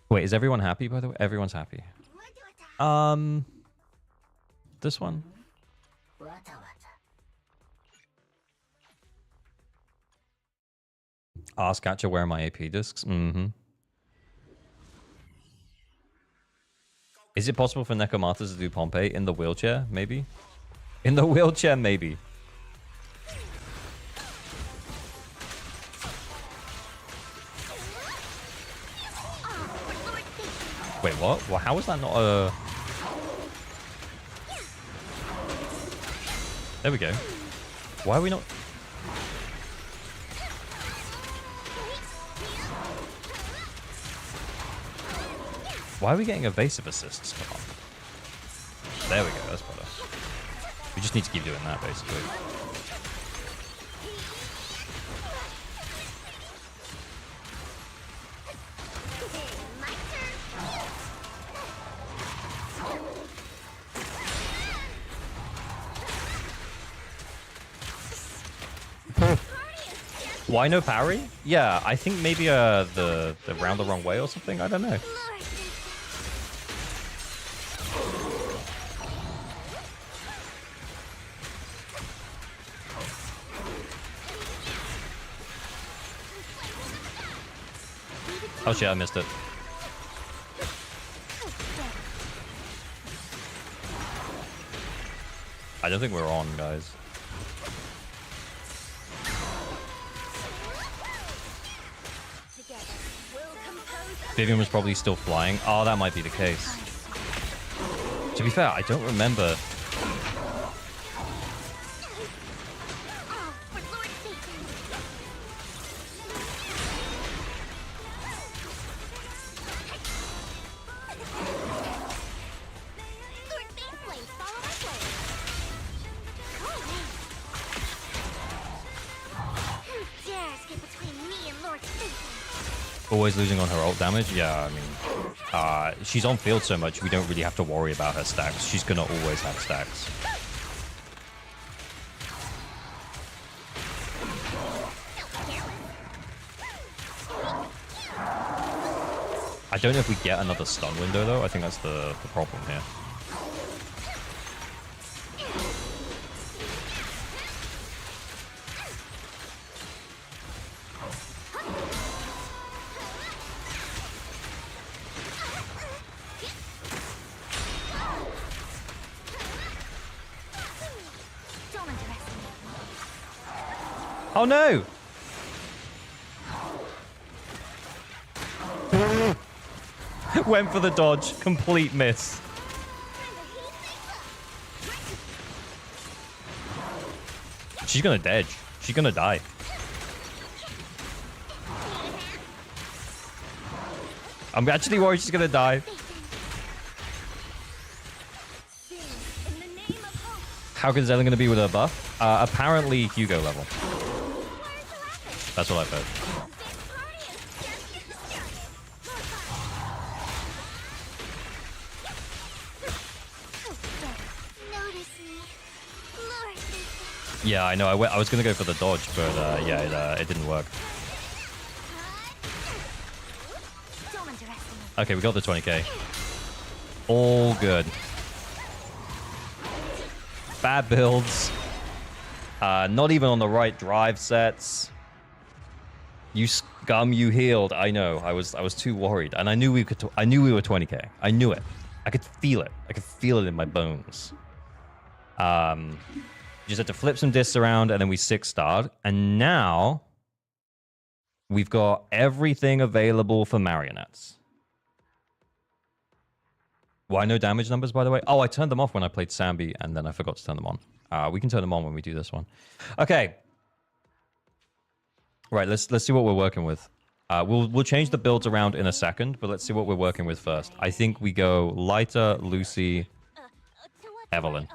Wait, is everyone happy, by the way? Everyone's happy. This one? Ask Gacha where are my AP discs? Mm-hmm. Is it possible for Nekomatas to do Pompeii in the wheelchair? Maybe. In the wheelchair, maybe. Wait, what? Well, how is that not a... There we go. Why are we not... Why are we getting evasive assists? There we go, that's better. We just need to keep doing that, basically. Why no parry? Yeah, I think maybe the round the wrong way or something. I don't know. Oh shit, I missed it. I don't think we're on, guys. Vivian was probably still flying. Oh, that might be the case. To be fair, I don't remember. Always losing on her ult damage? Yeah, I mean, she's on field so much, we don't really have to worry about her stacks. She's gonna always have stacks. I don't know if we get another stun window, though. I think that's the problem here. Oh no! Went for the dodge. Complete miss. She's gonna dodge. She's gonna die. I'm actually worried she's gonna die. How good is Ellen going to be with her buff? Apparently Hugo level. That's what I've heard. Yeah, I know. I was going to go for the dodge, but yeah, it didn't work. Okay, we got the 20k. All good. Bad builds. Not even on the right drive sets. You scum, you healed. I know. I was too worried, and I knew we could. I knew we were 20k. I knew it. I could feel it. I could feel it in my bones. Just had to flip some discs around, and then we 6-starred, and now we've got everything available for marionettes. Why no damage numbers, by the way? Oh, I turned them off when I played Sambi, and then I forgot to turn them on. We can turn them on when we do this one. Okay. Right, let's see what we're working with. We'll change the builds around in a second, but let's see what we're working with first. I think we go Lighter, Lucy, Evelyn.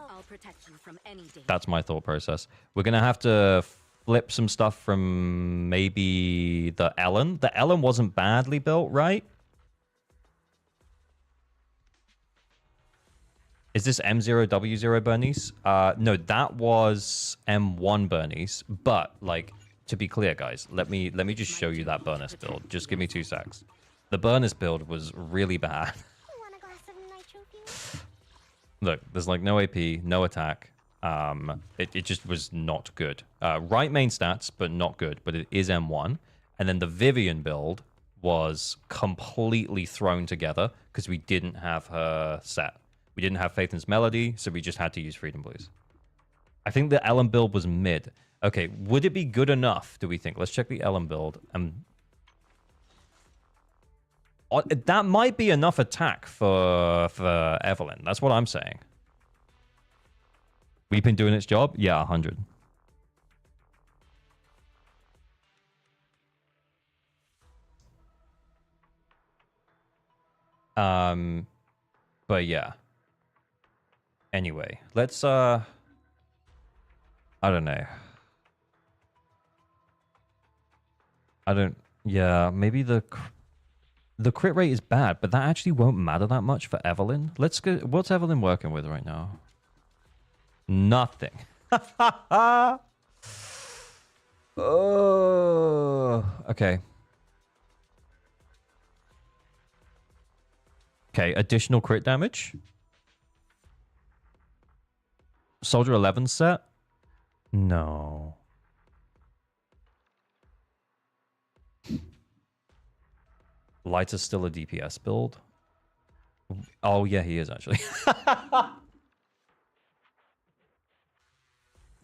That's my thought process. We're going to have to flip some stuff from maybe the Ellen. The Ellen wasn't badly built, right? Is this M0, W0 Bernice? No, that was M1 Bernice. But, like, to be clear, guys, let me just show you that Bernice build. Just give me 2 secs. The Bernice build was really bad. Look, there's, like, no AP, no attack. It just was not good. Right main stats, but not good. But it is M1. And then the Vivian build was completely thrown together because we didn't have her set. We didn't have Phaeton's Melody, so we just had to use Freedom Blues. I think the Ellen build was mid. Okay, would it be good enough, do we think? Let's check the Ellen build. That might be enough attack for Evelyn. That's what I'm saying. We've been doing its job? Yeah, 100. But yeah. Anyway, let's I don't know. Yeah, maybe the crit rate is bad, but that actually won't matter that much for Evelyn. Let's go. What's Evelyn working with right now? Nothing. Oh, okay. Okay, additional crit damage. Soldier 11 set? No. Lighter's still a DPS build? Oh, yeah, he is actually.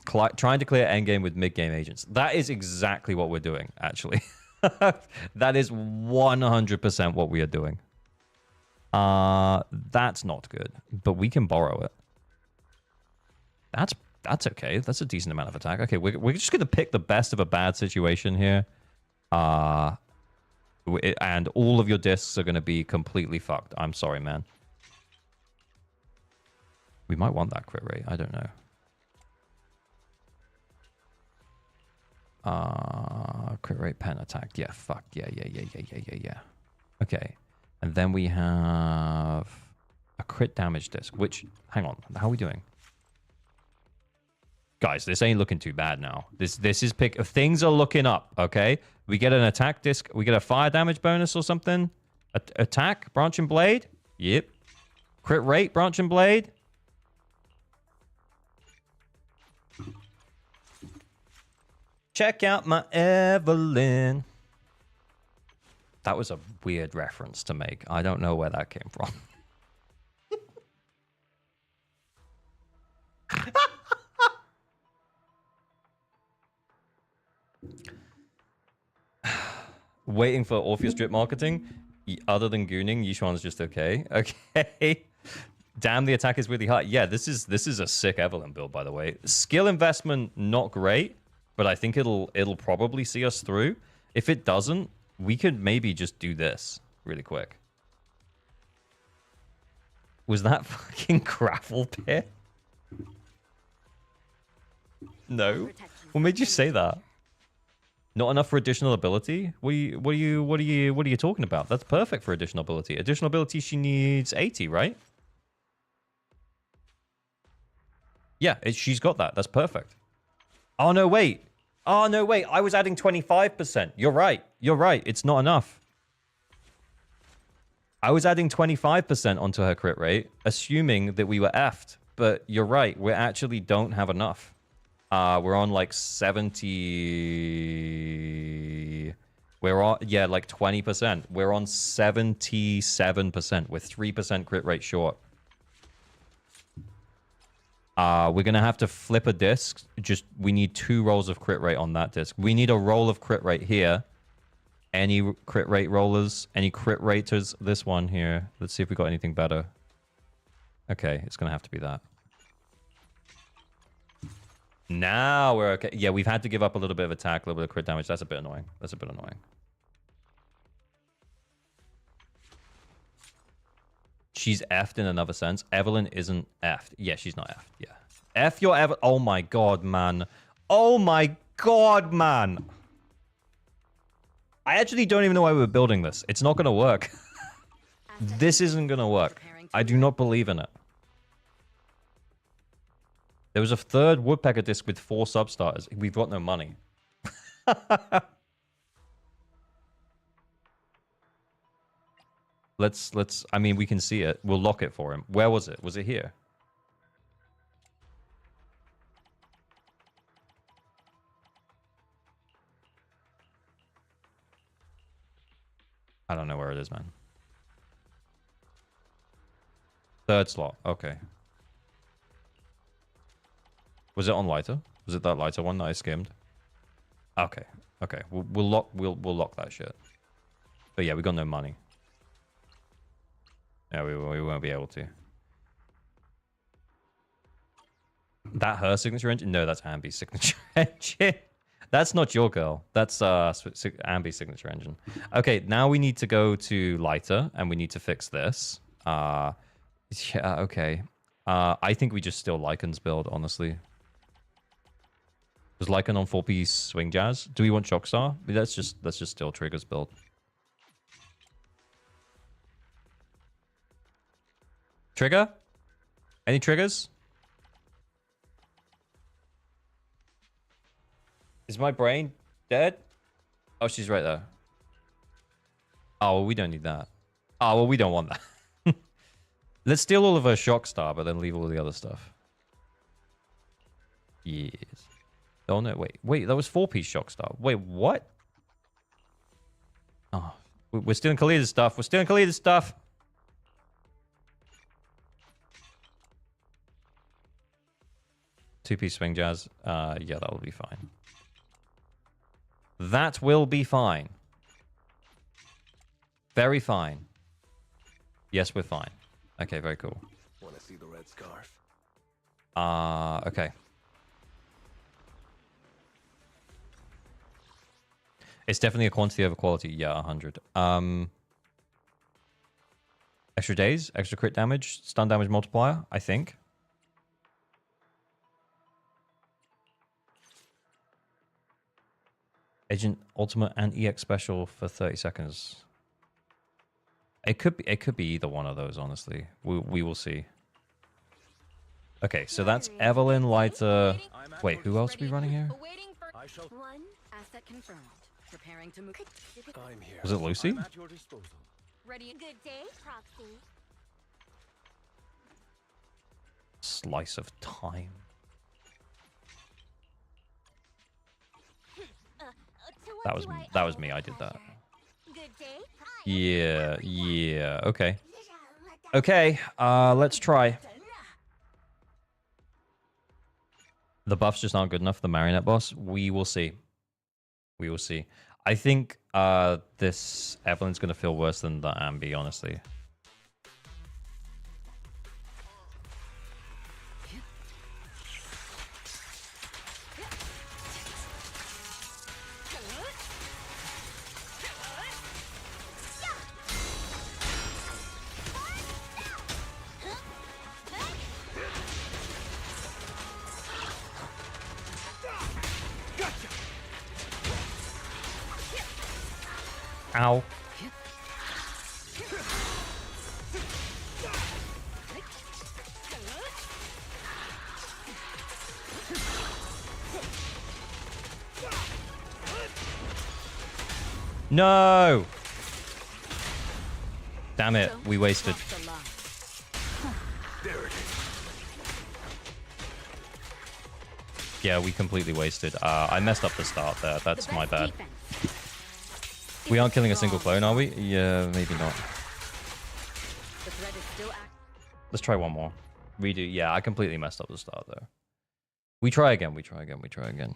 Trying to clear endgame with mid-game agents. That is exactly what we're doing, actually. That is 100% what we are doing. That's not good, but we can borrow it. That's okay. That's a decent amount of attack. Okay, we're just going to pick the best of a bad situation here. And all of your discs are going to be completely fucked. I'm sorry, man. We might want that crit rate. I don't know. Crit rate, pen attack. Yeah, fuck. Yeah. Okay. And then we have a crit damage disc, which, hang on, how are we doing? Guys, this ain't looking too bad now. This is things are looking up, okay? We get an attack disc, we get a fire damage bonus or something. Attack, branch and blade. Yep. Crit rate, branch and blade. Check out my Evelyn. That was a weird reference to make. I don't know where that came from. Waiting for Orpheus drip marketing. Other than gooning, Yishuan's just okay. Okay. Damn, the attack is really high. Yeah, this is a sick Evelyn build, by the way. Skill investment, not great, but I think it'll probably see us through. If it doesn't, we could maybe just do this really quick. Was that fucking gravel pit? No. What made you say that? Not enough for additional ability? What are you talking about? That's perfect for additional ability. Additional ability, she needs 80, right? Yeah, she's got that. That's perfect. Oh no, wait. Oh no, wait. I was adding 25%. You're right. You're right. It's not enough. I was adding 25% onto her crit rate, assuming that we were effed. But you're right. We actually don't have enough. We're on like 70. We're on, yeah, like 20%. We're on 77% with 3% crit rate short. We're going to have to flip a disc. We need 2 rolls of crit rate on that disc. We need a roll of crit rate here. Any crit rate rollers? Any crit raters? This one here. Let's see if we got anything better. Okay, it's going to have to be that. Now we're okay. Yeah, we've had to give up a little bit of attack, a little bit of crit damage. That's a bit annoying. That's a bit annoying. She's effed in another sense. Evelyn isn't effed. Yeah, she's not effed. Yeah. F your Evelyn. Oh my god, man. Oh my god, man. I actually don't even know why we're building this. It's not going to work. This isn't going to work. I do not believe in it. There was a 3rd woodpecker disc with 4 substarters. We've got no money. Let's, I mean, we can see it. We'll lock it for him. Where was it? Was it here? I don't know where it is, man. 3rd slot. Okay. Was it on lighter? Was it that lighter one that I skimmed? Okay. Okay. We'll lock that shit. But yeah, we got no money. Yeah, we won't be able to. That her signature engine? No, that's Ambi's signature engine. That's not your girl. That's Ambi's signature engine. Okay, now we need to go to lighter, and we need to fix this. Yeah, okay. I think we just still Lycan's build, honestly. Was Lycan on 4-piece swing jazz? Do we want Shockstar? Let's just still Triggers build. Trigger? Any triggers? Is my brain dead? Oh, she's right there. Oh, well, we don't need that. Oh, well, we don't want that. Let's steal all of her Shockstar, but then leave all the other stuff. Yes. Oh, no, wait. Wait, that was 4-piece Shockstar. Wait, what? Oh, we're stealing Khalid's stuff. We're stealing Khalid's stuff. Two-piece swing jazz. Yeah, that will be fine. That will be fine. Very fine. Yes, we're fine. Okay, very cool. Want to see the red scarf? Okay. It's definitely a quantity over quality. Yeah, 100. Extra days, extra crit damage, stun damage multiplier, I think. Agent ultimate and EX special for 30 seconds. It could be either one of those, honestly. We will see. Okay, so that's Evelyn, Lighter. Wait, who else are we running here? One asset confirmed. Preparing to move. I'm here. Was it Lucy? I'm at your disposal. Ready? Good day, Proxy. Slice of time. That was me. I did that. Good day. Yeah. Okay. Okay. Let's try. The buffs just aren't good enough. The marionette boss. We will see. We will see. I think this Evelyn's gonna feel worse than the Ambi, honestly. Ow. No! Damn it, we wasted. There it is. Yeah, we completely wasted. I messed up the start there. That's my bad. We aren't killing a single clone, are we? Yeah, maybe not. Let's try one more. Redo. Yeah, I completely messed up the start though. We try again. We try again. We try again.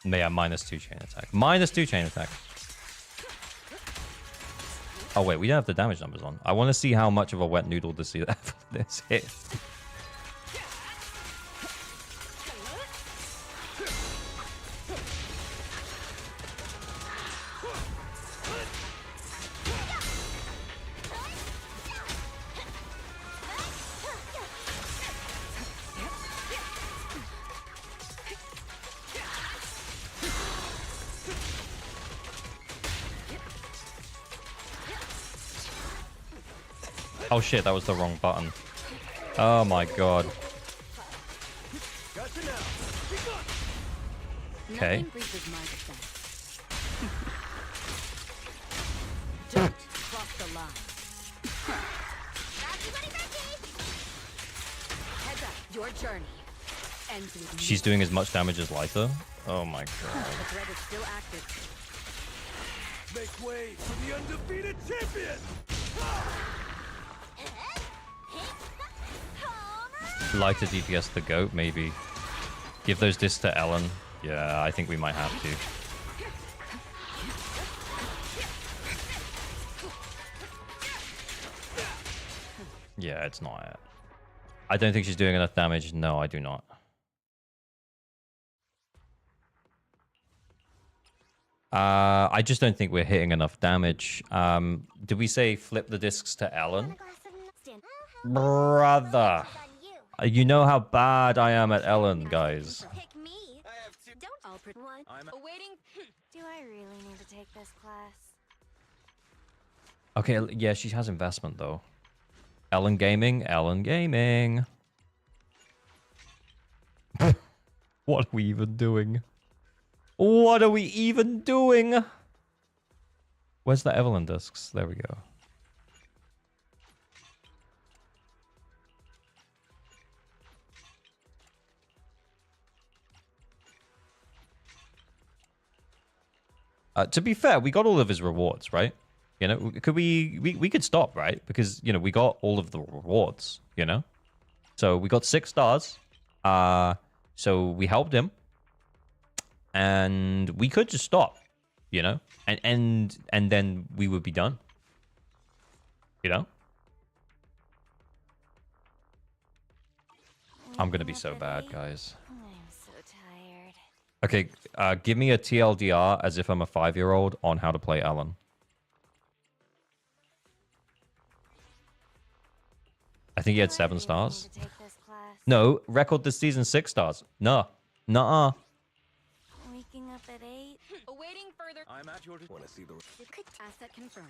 Yeah, -2 chain attack. -2 chain attack. Oh wait, we don't have the damage numbers on. I want to see how much of a wet noodle this hit. Oh shit, that was the wrong button. Oh my god. Okay. Don't cross the line. Heads up, your journey ends with She's doing as much damage as Lyta. Oh my god. the threat is still active. Make way for the undefeated champion! Lyta DPS the goat, maybe. Give those discs to Ellen. Yeah, I think we might have to. Yeah, it's not. I don't think she's doing enough damage. No, I do not. I just don't think we're hitting enough damage. Did we say flip the discs to Ellen? Brother. You know how bad I am at Ellen, guys. Pick me. Don't one. I'm Awaiting. Do I really need to take this class? Okay, yeah, she has investment, though. Ellen Gaming, Ellen Gaming. What are we even doing? What are we even doing? Where's the Evelyn discs? There we go. To be fair, we got all of his rewards, right? You know, could we could stop, right? Because, you know, we got all of the rewards, you know? So we got 6 stars. So we helped him. And we could just stop, you know? And then we would be done. You know? I'm gonna be so bad, guys. I'm so tired. Okay, give me a TLDR as if I'm a 5-year-old on how to play Ellen. I think he had 7 stars. To take this class. No, record this season 6 stars. No. Nuh-uh. Waking up at 8. Awaiting further. I'm at your... Want to see the... You could asset confirmed.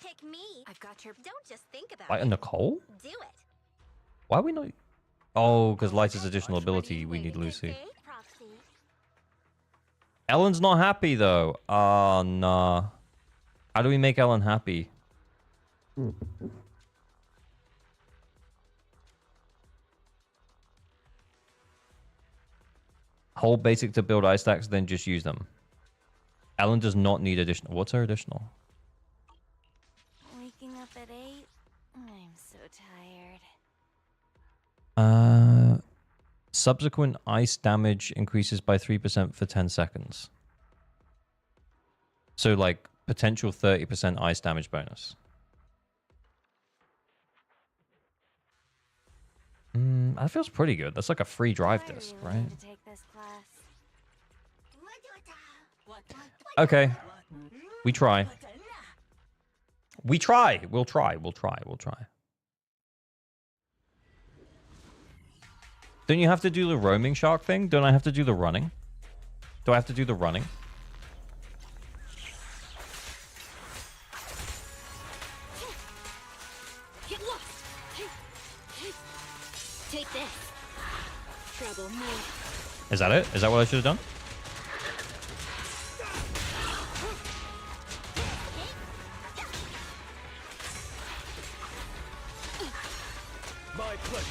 Pick me. I've got your. Don't just think about Like a it. Nicole? Do it. Why are we not... Oh, because Lighter's additional ability, we need Lucy. Okay, proxy. Ellen's not happy, though. Oh, nah. How do we make Ellen happy? Hold basic to build ice stacks, then just use them. Ellen does not need additional. What's her additional? Waking up at 8. I'm so tired. Subsequent ice damage increases by 3% for 10 seconds. So, like, potential 30% ice damage bonus. That feels pretty good. That's like a free drive Do I disc, really right? need to take this class? Okay. We try. We try. We'll try. We'll try. We'll try. Don't you have to do the roaming shark thing? Don't I have to do the running? Do I have to do the running? Get lost. Take this. Trouble more. Is that it? Is that what I should have done? My pleasure.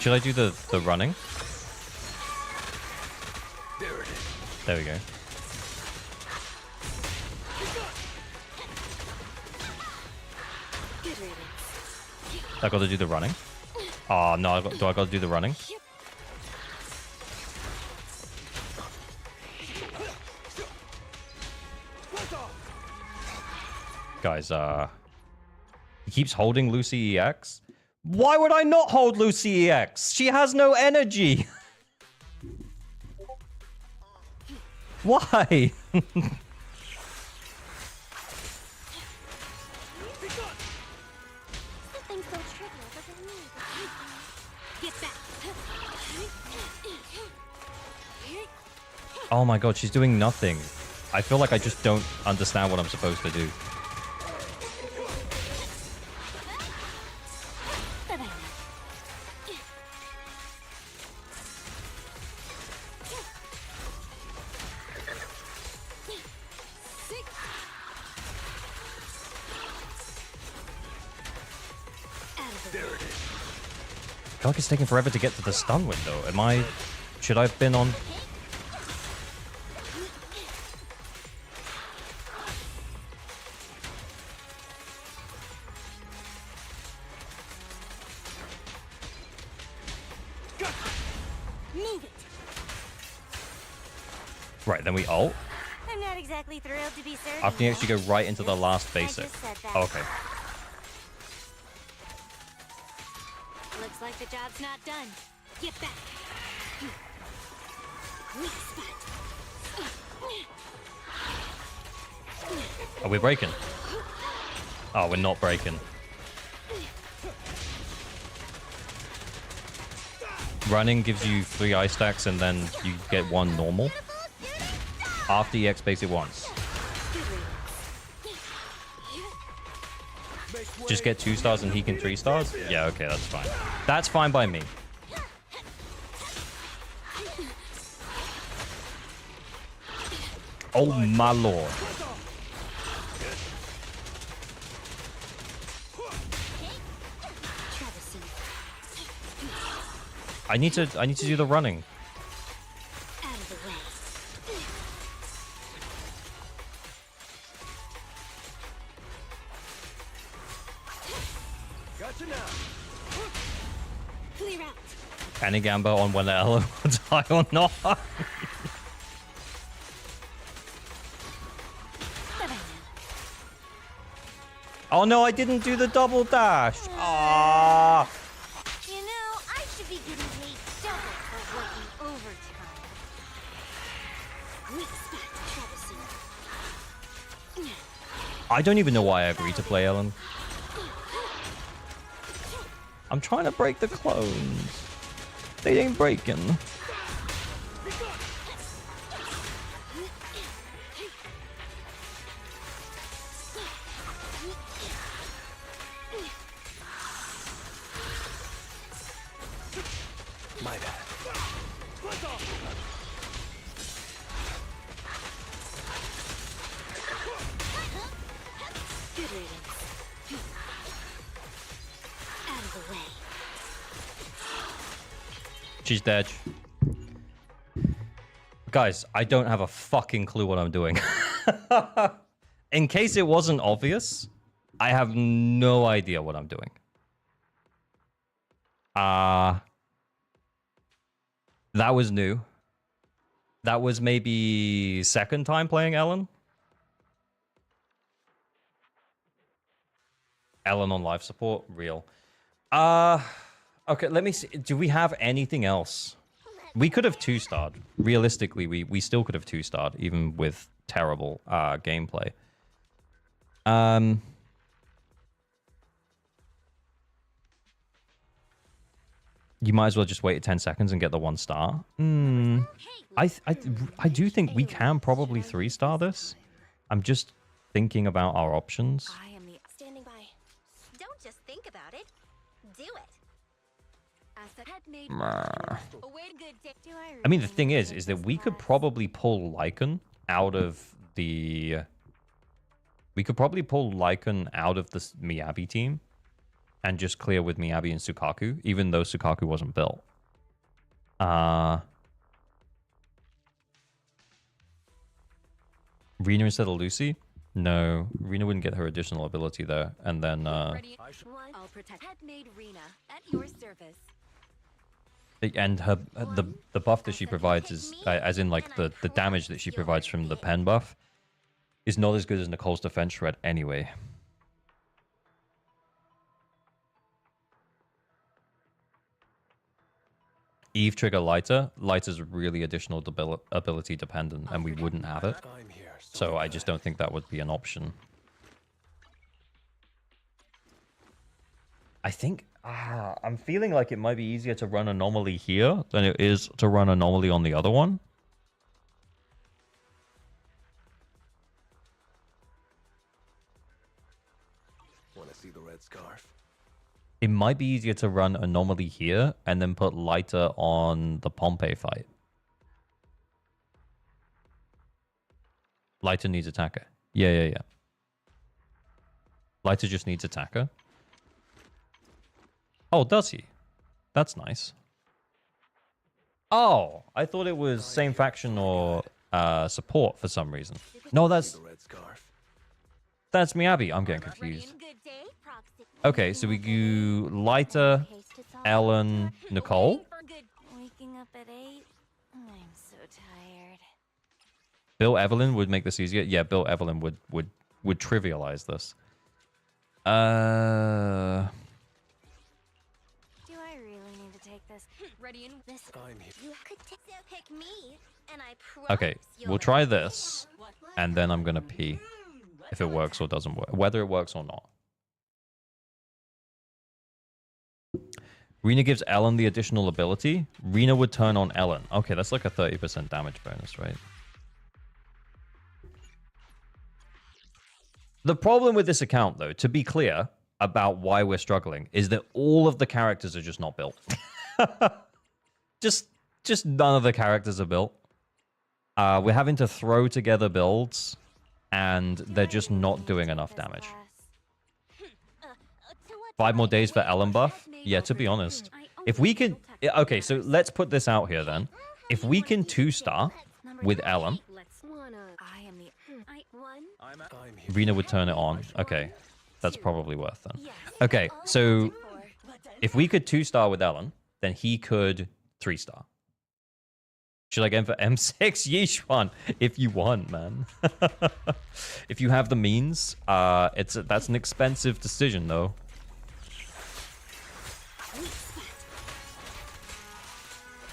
Should I do the running? There it is. There we go. Good riddance. I got to do the running. Oh no! Do I got to do the running? Guys, he keeps holding Lucy EX. Why would I not hold Lucy EX? She has no energy. Why? Something so trivial doesn't mean get back. Oh my god, she's doing nothing. I feel like I just don't understand what I'm supposed to do. I feel like it's taking forever to get to the stun window. Am I... Should I have been on... Move it. Right, then we ult. I'm not exactly thrilled to be serving. After you actually go right into the last basic. Okay. Looks like the job's not done. Get back. Weak spot. Are we breaking? Oh, we're not breaking. Running gives you 3 ice stacks and then you get 1 normal. After EX basic once. Just get 2 stars and he can 3 stars? Yeah, okay, that's fine. That's fine by me. Oh my lord. I need to do the running. Out of the way. Gotcha now. Clear out. Any gamble on whether Ella will die or not? Oh no, I didn't do the double dash. Ah. You know, I should be getting paid double for working overtime. Weak spot, Travis. I don't even know why I agreed to play Ellen. I'm trying to break the clones. They ain't breaking. My bad. Good riddance. Out of the way. She's dead. Guys, I don't have a fucking clue what I'm doing. In case it wasn't obvious, I have no idea what I'm doing. That was new. That was maybe second time playing Ellen. Ellen on life support, real. Okay, let me see. Do we have anything else? We could have 2-starred. Realistically, we still could have 2-starred, even with terrible gameplay. You might as well just wait 10 seconds and get the 1 star. I do think we can probably 3-star this. I'm just thinking about our options. I am the standing by. Don't just think about it. Do it. Asset had made await good day. I mean, the thing is that we could probably pull Lycan out of the... We could probably pull Lycan out of the Miyabi team and just clear with Miyabi and Sukaku, even though Sukaku wasn't built. Rina instead of Lucy? No, Rina wouldn't get her additional ability there. And then... I'll protect. Had made Rina at your service. And her the buff that she provides is, as in like the damage that she provides from the pen buff, is not as good as Nicole's defense shred anyway. Eve trigger lighter. Lighter's really additional ability dependent, and we wouldn't have it. So I just don't think that would be an option. I think I'm feeling like it might be easier to run Anomaly here than it is to run Anomaly on the other one. Want to see the red scarf? It might be easier to run Anomaly here and then put Lighter on the Pompey fight. Lighter needs attacker. Yeah. Lighter just needs attacker. Oh, does he? That's nice. Oh, I thought it was same faction or support for some reason. No, that's Miyabi. I'm getting confused. Okay, so we do Lighter, Ellen, Nicole. Waking up at 8. I'm so tired. Bill Evelyn would make this easier. Yeah, Bill Evelyn would trivialize this. Do I really need to take this? Ready in this. I'm here. You could pick me, and I promise. Okay, we'll try this, and then I'm gonna pee if it works or doesn't work, whether it works or not. Rina gives Ellen the additional ability. Rina would turn on Ellen. Okay, that's like a 30% damage bonus, right? The problem with this account, though, to be clear about why we're struggling, is that all of the characters are just not built. just none of the characters are built. We're having to throw together builds, and they're just not doing enough damage. 5 more days for Ellen buff? Yeah, to be honest. If we can... Okay, so let's put this out here then. If we can 2-star with Ellen, Rina would turn it on. Okay, that's probably worth then. Okay, so if we could 2-star with Ellen, then he could 3-star. Should I get him for M6? Yeesh, one. If you want, man. If you have the means, that's an expensive decision, though.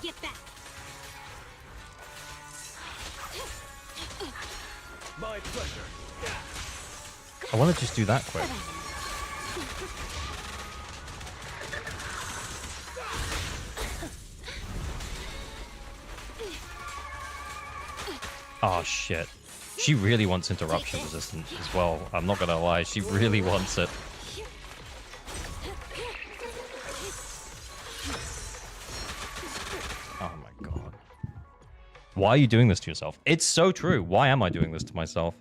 Get back. My pleasure. I want to just do that quick. Oh, shit. She really wants interruption resistance as well. I'm not going to lie. She really wants it. Oh, my God. Why are you doing this to yourself? It's so true. Why am I doing this to myself?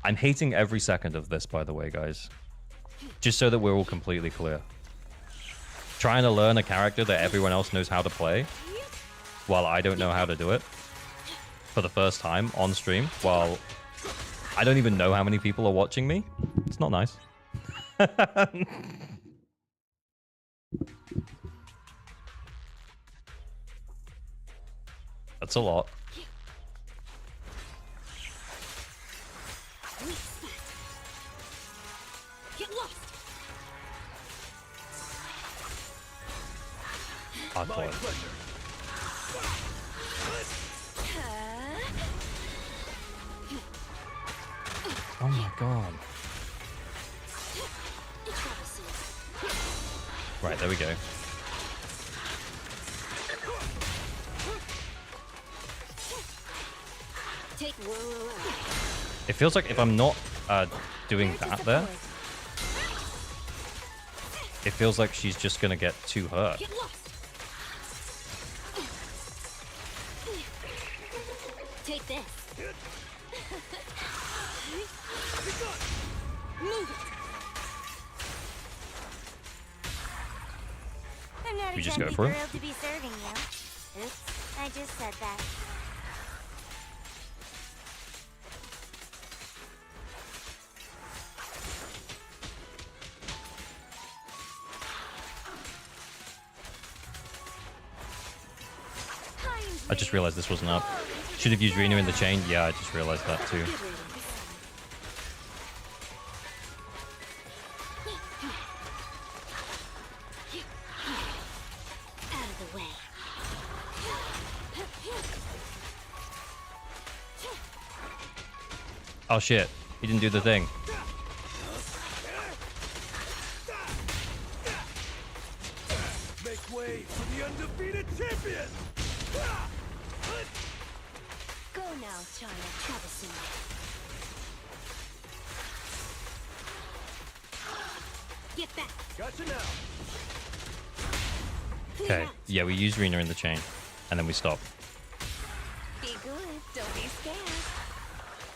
I'm hating every second of this, by the way, guys. Just so that we're all completely clear. Trying to learn a character that everyone else knows how to play, while I don't know how to do it, for the first time on stream, while I don't even know how many people are watching me. It's not nice. That's a lot. Hardcore. Oh my God. Right, there we go. Take whoa. It feels like if I'm not doing that there, it feels like she's just gonna get too hurt. Get lost. Take this. Move it. I'm not We just exactly go for it? thrilled to be serving you. Oops, I just said that. I just realized this wasn't up. Should have used Rena in the chain. Yeah, I just realized that too. Out of the way. Oh shit, he didn't do the thing. Make way for the undefeated champion! Go now, China Troublesome. Get back. Gotcha now. Okay, yeah, we use Rena in the chain, and then we stop. Be good. Don't be scared.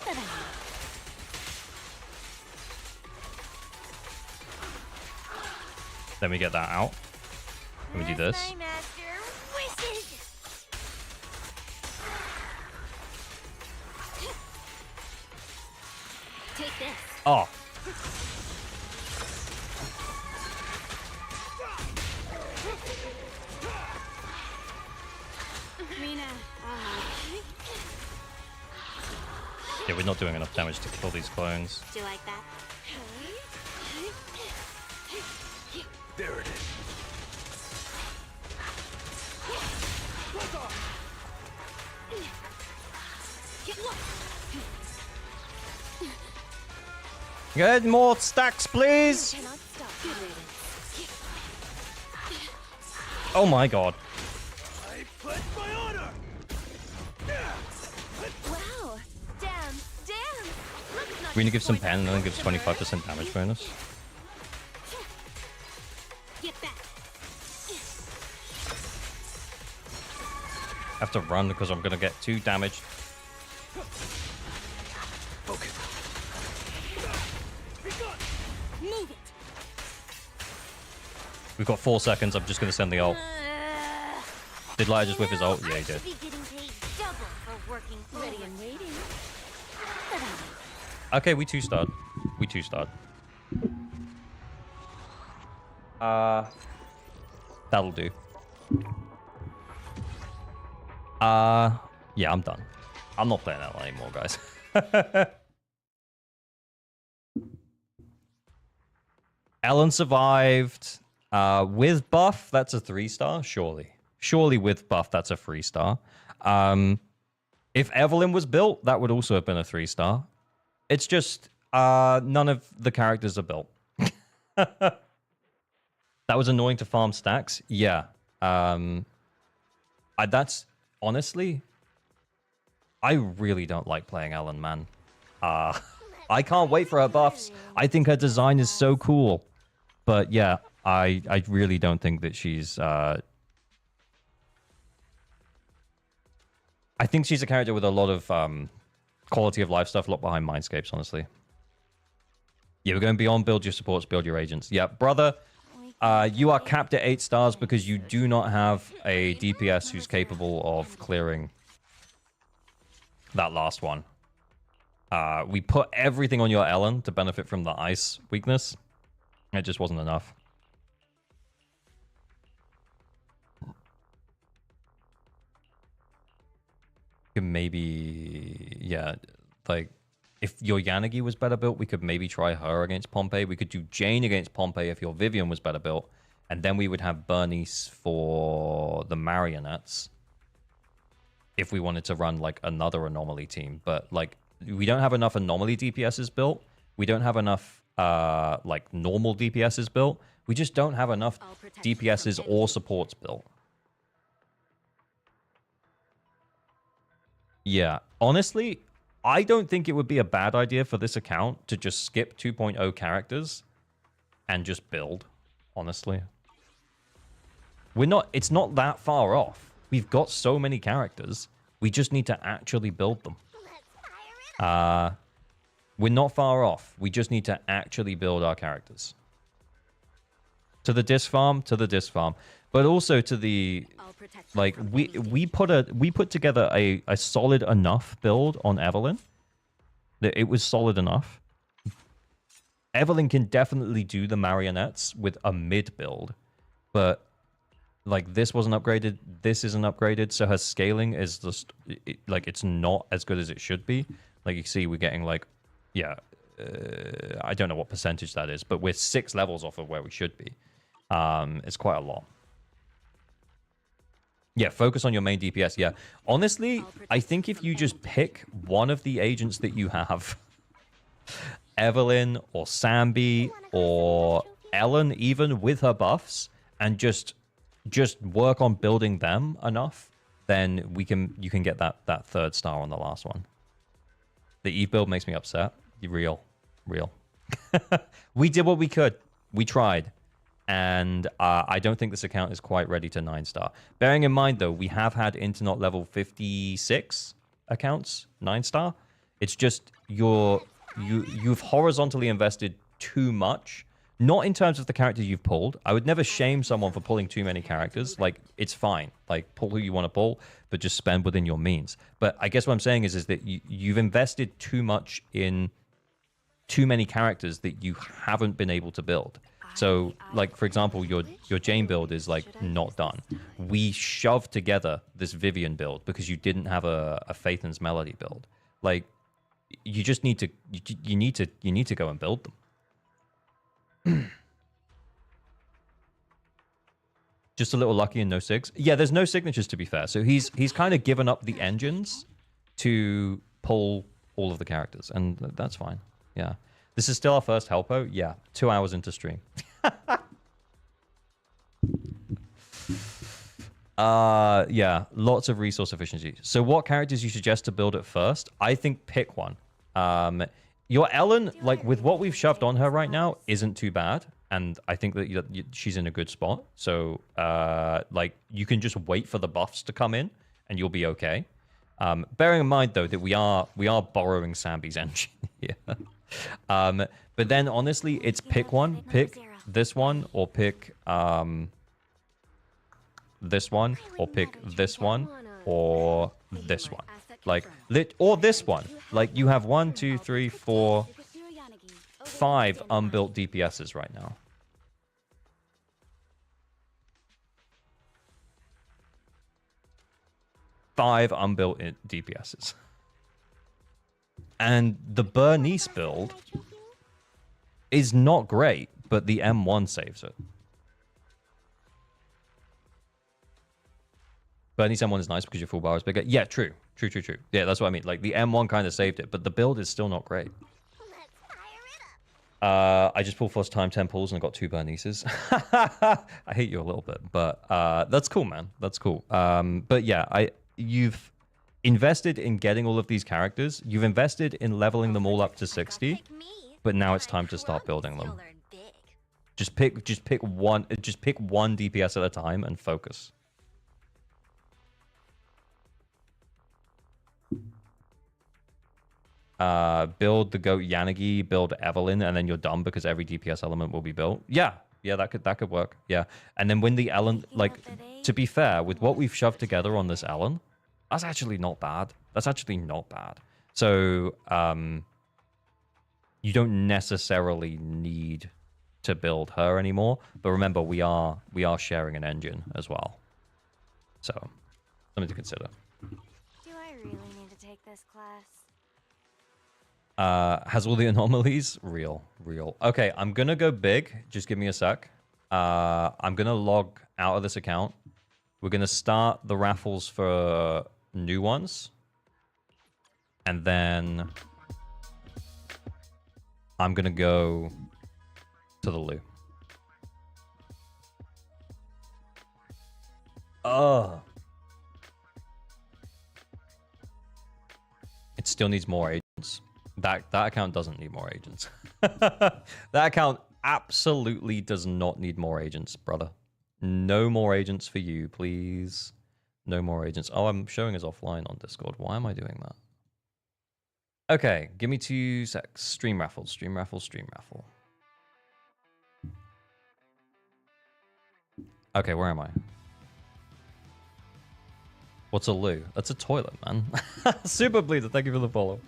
Ta-da. Then we get that out. And we do this. My master wishes. Take this. Oh, Rena. yeah, we're not doing enough damage to kill these clones. Do you like that? There it is. Get lost. Good, more stacks, please. Cannot stop. Good riddance. Oh my god. I pledge my honor! Wow. Damn. Let's not Rena gives some disappoint pen and then our gives customers. 25% damage bonus. Get back. I have to run because I'm gonna get too damaged. Focus. Move it. We've got 4 seconds. I'm just gonna send the ult. Did Light just whip his ult? Yeah, he I did. should be getting paid double for working Ready and waiting. Okay, we 2-starred. We 2-starred. That'll do. Yeah, I'm done. I'm not playing that one anymore, guys. Ellen survived. With buff, that's a 3-star, surely. Surely with buff, that's a 3-star. If Evelyn was built, that would also have been a 3-star. It's just none of the characters are built. That was annoying to farm stacks. Yeah. That's honestly, I really don't like playing Ellen, man. I can't wait for her buffs. I think her design is so cool. But yeah, I really don't think that she's... I think she's a character with a lot of quality of life stuff, a lot behind Mindscapes, honestly. Yeah, we're going beyond build your supports, build your agents. Yeah, brother, you are capped at 8 stars because you do not have a DPS who's capable of clearing that last one. We put everything on your Ellen to benefit from the ice weakness. It just wasn't enough. Maybe, yeah, like, if your Yanagi was better built, we could maybe try her against Pompey. We could do Jane against Pompey if your Vivian was better built. And then we would have Bernice for the marionettes if we wanted to run, like, another anomaly team. But, like, we don't have enough anomaly DPSs built. We don't have enough, like, normal DPSs built. We just don't have enough DPSs or supports built. Yeah, honestly, I don't think it would be a bad idea for this account to just skip 2.0 characters and just build, honestly. It's not that far off. We've got so many characters. We just need to actually build them. We're not far off. We just need to actually build our characters. To the disc farm, but also to the like we put together a solid enough build on Evelyn that it was solid enough. Evelyn can definitely do the marionettes with a mid build, but like this wasn't upgraded, this isn't upgraded, so her scaling is just like it's not as good as it should be. Like you see, we're getting like, yeah, I don't know what percentage that is, but we're 6 levels off of where we should be. It's quite a lot. Yeah, focus on your main DPS. Yeah, honestly, I think if you just pick one of the agents that you have, Evelyn or Sambi or Ellen, even with her buffs, and just work on building them enough, then you can get that 3rd star on the last one. The Eve build makes me upset. Real. We did what we could. We tried. And I don't think this account is quite ready to 9-star. Bearing in mind, though, we have had Internet level 56 accounts 9-star. It's just you've horizontally invested too much. Not in terms of the characters you've pulled. I would never shame someone for pulling too many characters. Like, it's fine. Like, pull who you want to pull, but just spend within your means. But I guess what I'm saying is that you've invested too much in too many characters that you haven't been able to build. So, like, for example, your Jane build is, like, not done. We shoved together this Vivian build because you didn't have a Phaethon's Melody build. Like, you just need to... You need to go and build them. Just a little lucky and no sigs. Yeah, there's no signatures, to be fair. So he's kind of given up the engines to pull all of the characters, and that's fine. Yeah. This is still our first Helpo? Yeah. 2 hours into stream. Yeah, lots of resource efficiency. So what characters you suggest to build at first? I think pick one. Your Ellen, like, with what we've shoved on her right now, isn't too bad. And I think that she's in a good spot. So, like, you can just wait for the buffs to come in, and you'll be okay. Bearing in mind, though, that we are borrowing Sambi's engine here. But then, honestly, it's pick one. Pick this one, or pick this one, or pick this one, or this one. Like, or this one. Like, you have 1, 2, 3, 4, 5 unbuilt DPSs right now. Five unbuilt DPSs. And the Bernice build is not great, but the M1 saves it. Bernice M1 is nice because your full bar is bigger. Yeah, true. Yeah, that's what I mean. Like, the M1 kind of saved it, but the build is still not great. I just pulled first time 10 pulls and I got 2 Bernices. I hate you a little bit, but that's cool, man. That's cool. But yeah, you've invested in getting all of these characters. You've invested in leveling them all up to 60, but now it's time to start building them. Just pick one DPS at a time and focus. Build the goat Yanagi, build Evelyn, and then you're done because every DPS element will be built. Yeah, that could work. Yeah, and then when the Ellen, like, to be fair, with what we've shoved together on this Ellen, that's actually not bad. So, you don't necessarily need to build her anymore. But remember, we are sharing an engine as well. So, something to consider. Do I really need to take this class? Has all the anomalies? Real. Okay, I'm gonna go big. Just give me a sec. I'm gonna log out of this account. We're gonna start the raffles for new ones. And then I'm gonna go to the loo. It's Still needs more agents. That account doesn't need more agents. That account absolutely does not need more agents, brother. No more agents for you, please. No more agents. Oh, I'm showing us offline on Discord. Why am I doing that? Okay, give me 2 secs. Stream raffle, stream raffle, stream raffle. Okay, where am I? What's a loo? That's a toilet, man. Super Bleeder, thank you for the follow.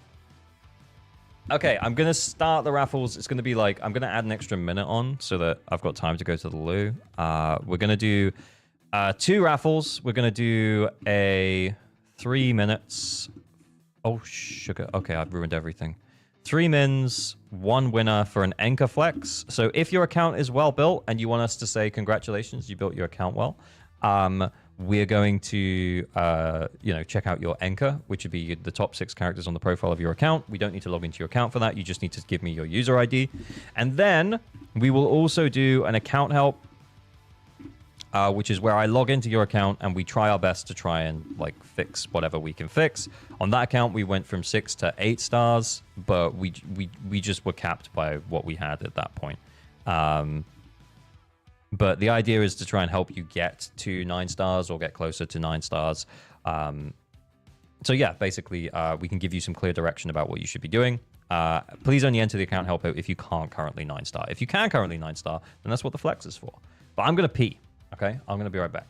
Okay, I'm going to start the raffles. It's going to be like, I'm going to add an extra minute on so that I've got time to go to the loo. We're going to do 2 raffles. We're going to do a 3 minutes. Oh, sugar. Okay, I've ruined everything. 3 mins, 1 winner for an Anchor Flex. So if your account is well built and you want us to say congratulations, you built your account well, we're going to, you know, check out your Anchor, which would be the top 6 characters on the profile of your account. We don't need to log into your account for that. You just need to give me your user ID. And then we will also do an account help, which is where I log into your account and we try our best to try and like fix whatever we can fix. On that account, we went from 6 to 8 stars, but we just were capped by what we had at that point. But the idea is to try and help you get to 9 stars or get closer to 9 stars. So yeah, basically, we can give you some clear direction about what you should be doing. Please only enter the account help if you can't currently 9 star. If you can currently 9 star, then that's what the flex is for. But I'm going to pee. Okay, I'm going to be right back.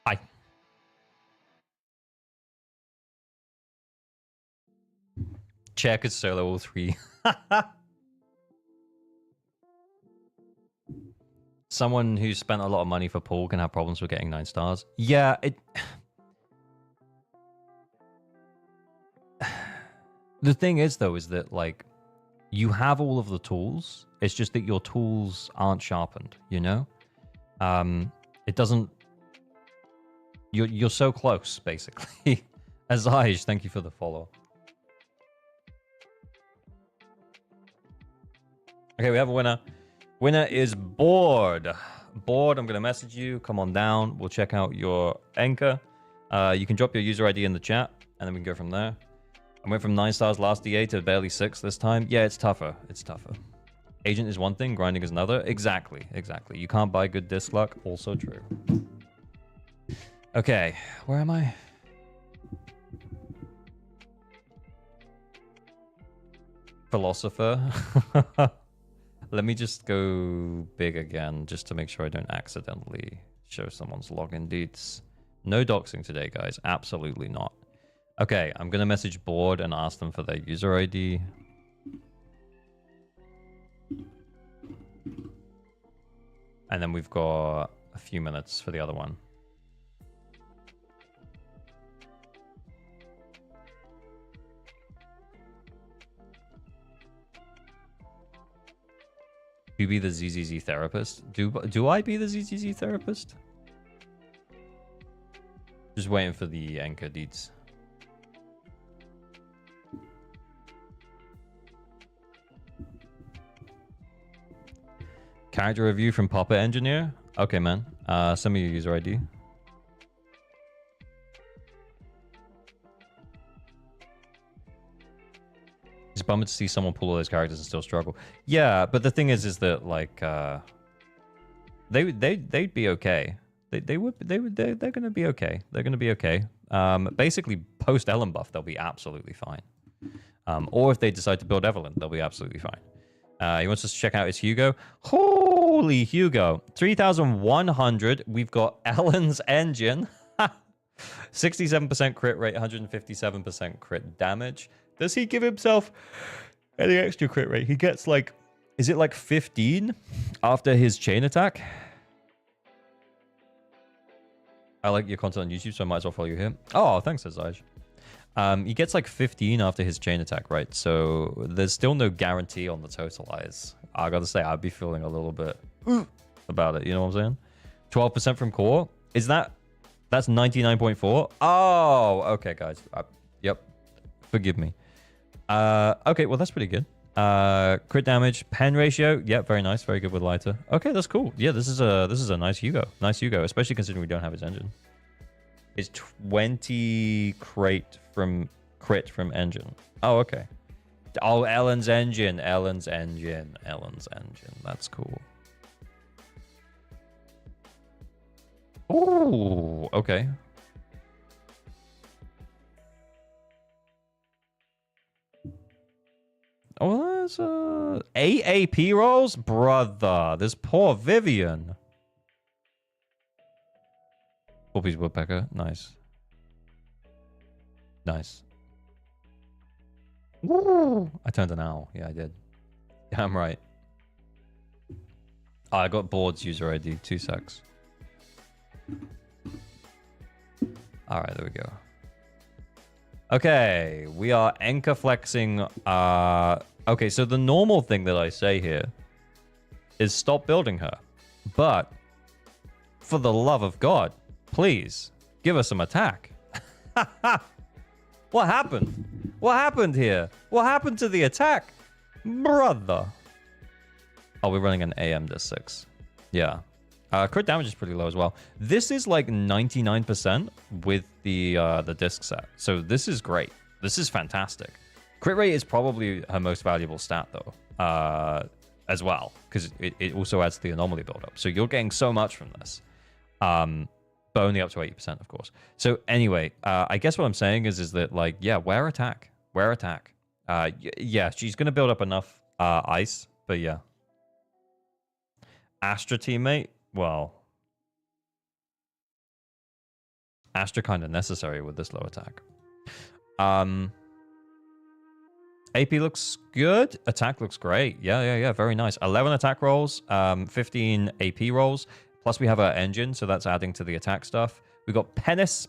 Hi. Check is solo all 3. Someone who spent a lot of money for Paul can have problems with getting 9 stars. Yeah, the thing is, though, is that, like, you have all of the tools. It's just that your tools aren't sharpened, you know? It doesn't... You're so close, basically. Azaj, thank you for the follow. Okay, we have a winner. Winner is Bored. Bored, I'm going to message you. Come on down. We'll check out your Anchor. You can drop your user ID in the chat, and then we can go from there. I went from 9 stars last DA to barely 6 this time. Yeah, it's tougher. It's tougher. Agent is one thing, grinding is another. Exactly, exactly. You can't buy good disc luck. Also true. Okay, where am I? Philosopher. Let me just go big again, just to make sure I don't accidentally show someone's login deets. No doxing today, guys. Absolutely not. Okay, I'm going to message Board and ask them for their user ID. And then we've got a few minutes for the other one. Do you be the ZZZ therapist? Do I be the ZZZ therapist? Just waiting for the anchor deeds. Character review from Papa Engineer. Okay, man. Send me your user ID. It's bummed to see someone pull all those characters and still struggle. Yeah, but the thing is that like they'd be okay. They're gonna be okay. They're gonna be okay. Basically post Ellen buff, they'll be absolutely fine. Or if they decide to build Evelyn, they'll be absolutely fine. He wants us to check out his Hugo. Holy Hugo, 3,100. We've got Ellen's engine. 67% crit rate, 157% crit damage. Does he give himself any extra crit rate? He gets like, is it like 15 after his chain attack? I like your content on YouTube, so I might as well follow you here. Oh, thanks, Azaj. He gets like 15 after his chain attack, right? So there's still no guarantee on the totalize. I gotta say, I'd be feeling a little bit about it. You know what I'm saying? 12% from core. That's 99.4? Oh, okay, guys. Yep. Forgive me. Okay, well, that's pretty good. Crit damage, pen ratio. Yeah, very nice. Very good with lighter. Okay, that's cool. Yeah, this is a nice Hugo. Nice Hugo, especially considering we don't have his engine. It's 20 crit from engine. Oh, okay. Oh, Ellen's engine. That's cool. Oh, okay. Oh, there's AAP rolls? Brother, this poor Vivian. Poppy's Woodpecker. Nice. Nice. Woo! I turned an owl. Yeah, I did. Yeah, I'm right. Oh, I got Board's user ID. 2 secs. Alright, there we go. Okay, we are anchor flexing. Okay, so the normal thing that I say here is stop building her. But, for the love of God, please, give us some attack. What happened? What happened here? What happened to the attack? Brother. Oh, we're running an AM-6. Yeah. Crit damage is pretty low as well. This is like 99% with the disc set. So this is great. This is fantastic. Crit rate is probably her most valuable stat though, as well, because it also adds to the anomaly buildup. So you're getting so much from this, but only up to 80%, of course. So anyway, I guess what I'm saying is that like, yeah, wear attack. Yeah, she's gonna build up enough ice, but yeah. Astra teammate. Well, Astra kind of necessary with this low attack. AP looks good. Attack looks great. Yeah. Very nice. 11 attack rolls, 15 AP rolls. Plus we have our engine, so that's adding to the attack stuff. We got Penis,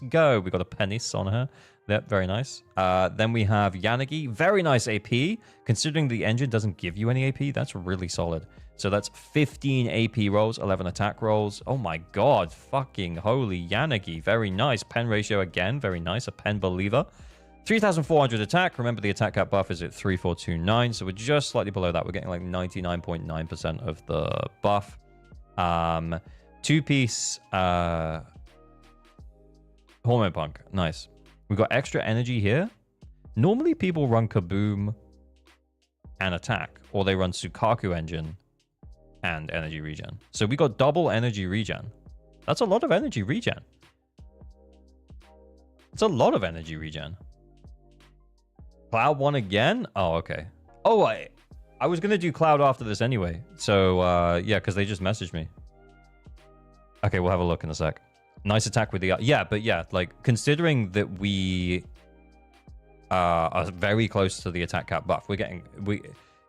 go. We got a penis on her. Yep, very nice. Then we have Yanagi. Very nice AP. Considering the engine doesn't give you any AP, that's really solid. So that's 15 AP rolls, 11 attack rolls. Oh my god, fucking holy Yanagi. Very nice. Pen ratio again, very nice. A pen believer. 3,400 attack. Remember the attack cap buff is at 3,429, so we're just slightly below that. We're getting like 99.9% of the buff. 2-piece Hormone Punk. Nice. We've got extra energy here. Normally people run Kaboom and attack, or they run Sukaku engine and energy regen. So we got double energy regen. That's a lot of energy regen. It's a lot of energy regen. Cloud 1 again? Oh, okay. Oh, I was going to do Cloud after this anyway. So, yeah, because they just messaged me. Okay, we'll have a look in a sec. Nice attack with the... Yeah, but yeah, like, considering that we are very close to the attack cap buff, we're getting...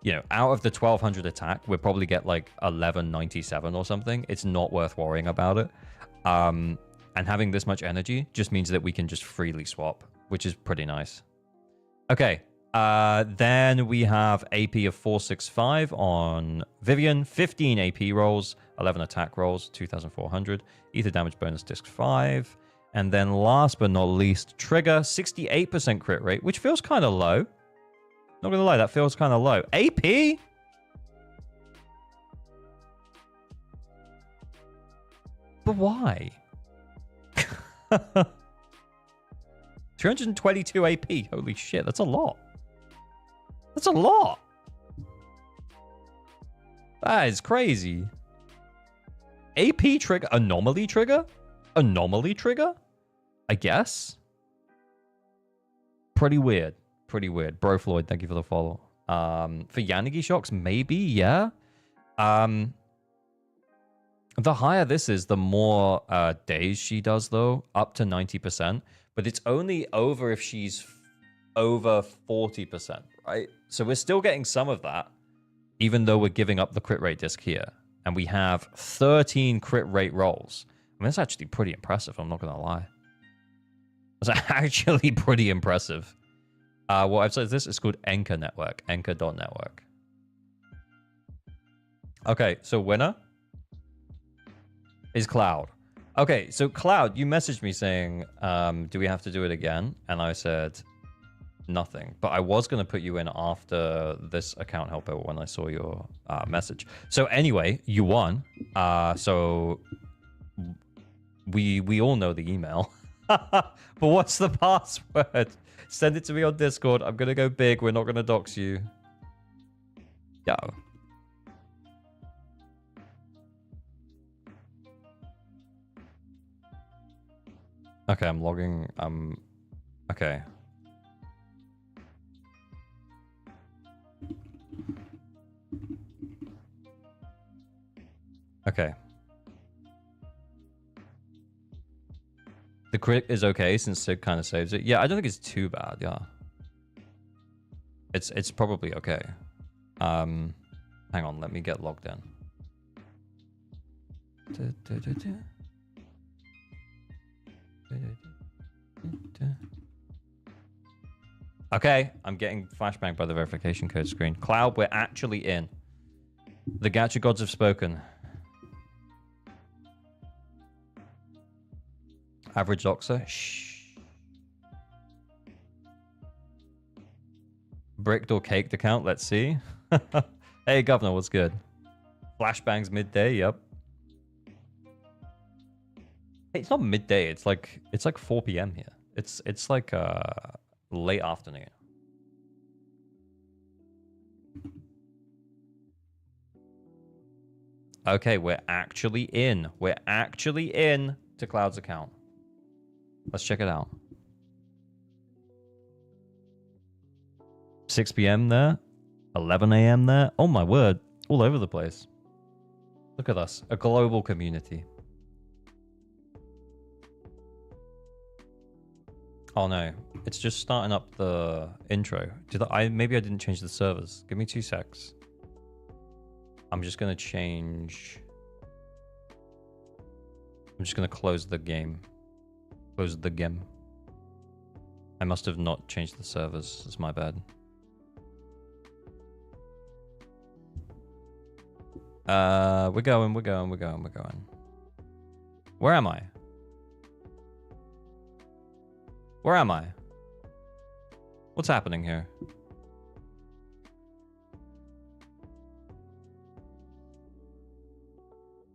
you know, out of the 1200 attack, we'll probably get like 1197 or something. It's not worth worrying about it. And having this much energy just means that we can just freely swap, which is pretty nice. Okay. Then we have AP of 465 on Vivian, 15 AP rolls, 11 attack rolls, 2400. Ether damage bonus disc 5. And then last but not least, Trigger, 68% crit rate, which feels kind of low. Not gonna lie, that feels kind of low. AP? But why? 322 AP. Holy shit, that's a lot. That's a lot. That is crazy. AP trigger, anomaly trigger? Anomaly trigger? I guess. Pretty weird. Pretty weird. Bro Floyd, thank you for the follow. For Yanagi shocks, maybe, yeah. The higher this is, the more days she does, though. Up to 90%. But it's only over if she's over 40%, right? So we're still getting some of that, even though we're giving up the crit rate disc here. And we have 13 crit rate rolls. I mean, that's actually pretty impressive, I'm not going to lie. That's actually pretty impressive. What I've said is this is called Enka Network. Enka.network. Okay, so winner is Cloud. Okay, so Cloud, you messaged me saying, do we have to do it again? And I said, nothing. But I was going to put you in after this account helper when I saw your message. So anyway, you won. So we all know the email. But what's the password? Send it to me on Discord. I'm going to go big. We're not going to dox you. Yo. Okay, I'm logging. Okay. Okay. The crit is okay since it kind of saves it. Yeah, I don't think it's too bad. Yeah. It's probably okay. Hang on, let me get logged in. Okay, I'm getting flashbang by the verification code screen. Cloud, we're actually in. The gacha gods have spoken. Average Doxer. Shh. Bricked or caked account. Let's see. Hey, Governor, what's good? Flashbangs midday. Yep. Hey, it's not midday. It's like 4 p.m. here. It's like late afternoon. Okay, we're actually in. We're actually in to Cloud's account. Let's check it out. 6 p.m. there. 11 a.m. there. Oh my word. All over the place. Look at us. A global community. Oh no. It's just starting up the intro. Maybe I didn't change the servers. Give me 2 secs. I'm just going to change. I'm just going to close the game. Close the game. I must have not changed the servers. It's my bad. We're going. Where am I? Where am I? What's happening here?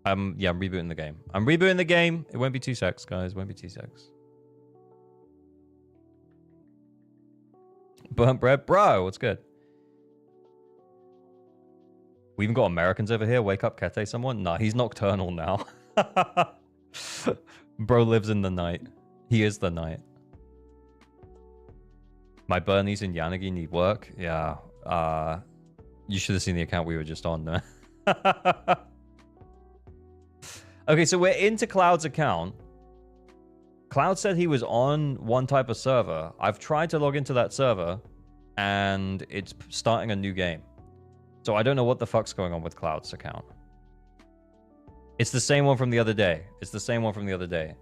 Yeah, I'm rebooting the game. I'm rebooting the game. It won't be 2 secs, guys. It won't be 2 secs. Burnt bread, bro. What's good? We even got Americans over here. Wake up, Kete, someone? Nah, he's nocturnal now. Bro lives in the night. He is the night. My Bernies and Yanagi need work. Yeah. You should have seen the account we were just on there. Okay, so we're into Cloud's account. Cloud said he was on one type of server. I've tried to log into that server, and it's starting a new game. So I don't know what the fuck's going on with Cloud's account. It's the same one from the other day. It's the same one from the other day.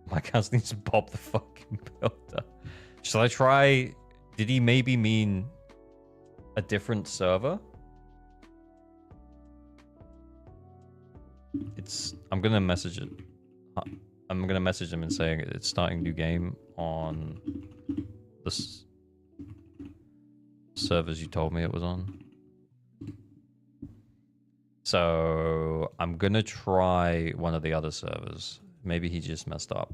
My account needs to pop the fucking builder. Shall I try? Did he maybe mean a different server? I'm gonna message it. I'm gonna message him and saying it's starting new game on the servers you told me it was on. So I'm gonna try one of the other servers. Maybe he just messed up.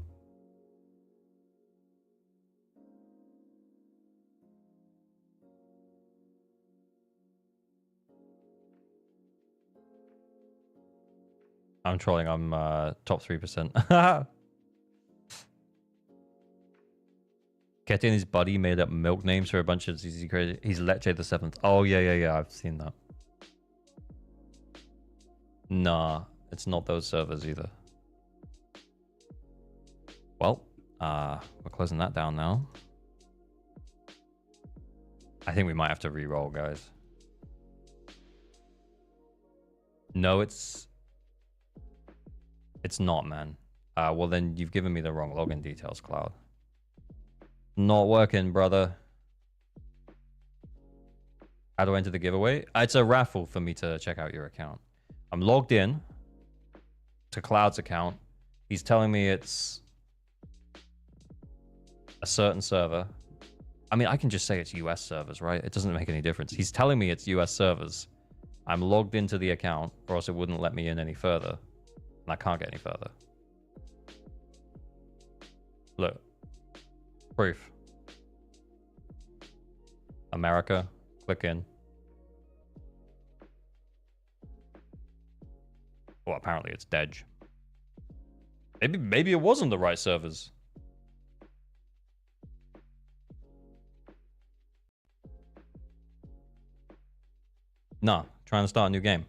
I'm trolling. I'm top 3%. Ketty and his buddy made up milk names for a bunch of ZZ crazy. He's Lecce the 7th. Oh, yeah. I've seen that. Nah, it's not those servers either. Well, we're closing that down now. I think we might have to re-roll, guys. No, it's not, man. Well, then you've given me the wrong login details, Cloud. Not working, brother. How do I enter the giveaway? It's a raffle for me to check out your account. I'm logged in to Cloud's account. He's telling me it's a certain server. I mean, I can just say it's US servers, right? It doesn't make any difference. He's telling me it's US servers. I'm logged into the account, or else it wouldn't let me in any further. And I can't get any further. Look. Proof. America. Click in. Well, apparently it's Dej. Maybe it wasn't the right servers. Nah, trying to start a new game.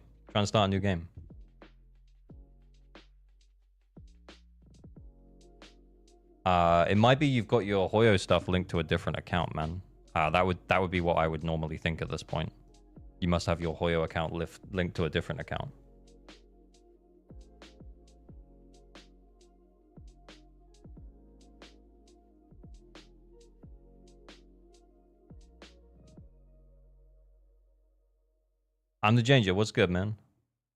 It might be you've got your Hoyo stuff linked to a different account, man. That would be what I would normally think at this point. You must have your Hoyo account linked to a different account. I'm the Ginger. What's good, man?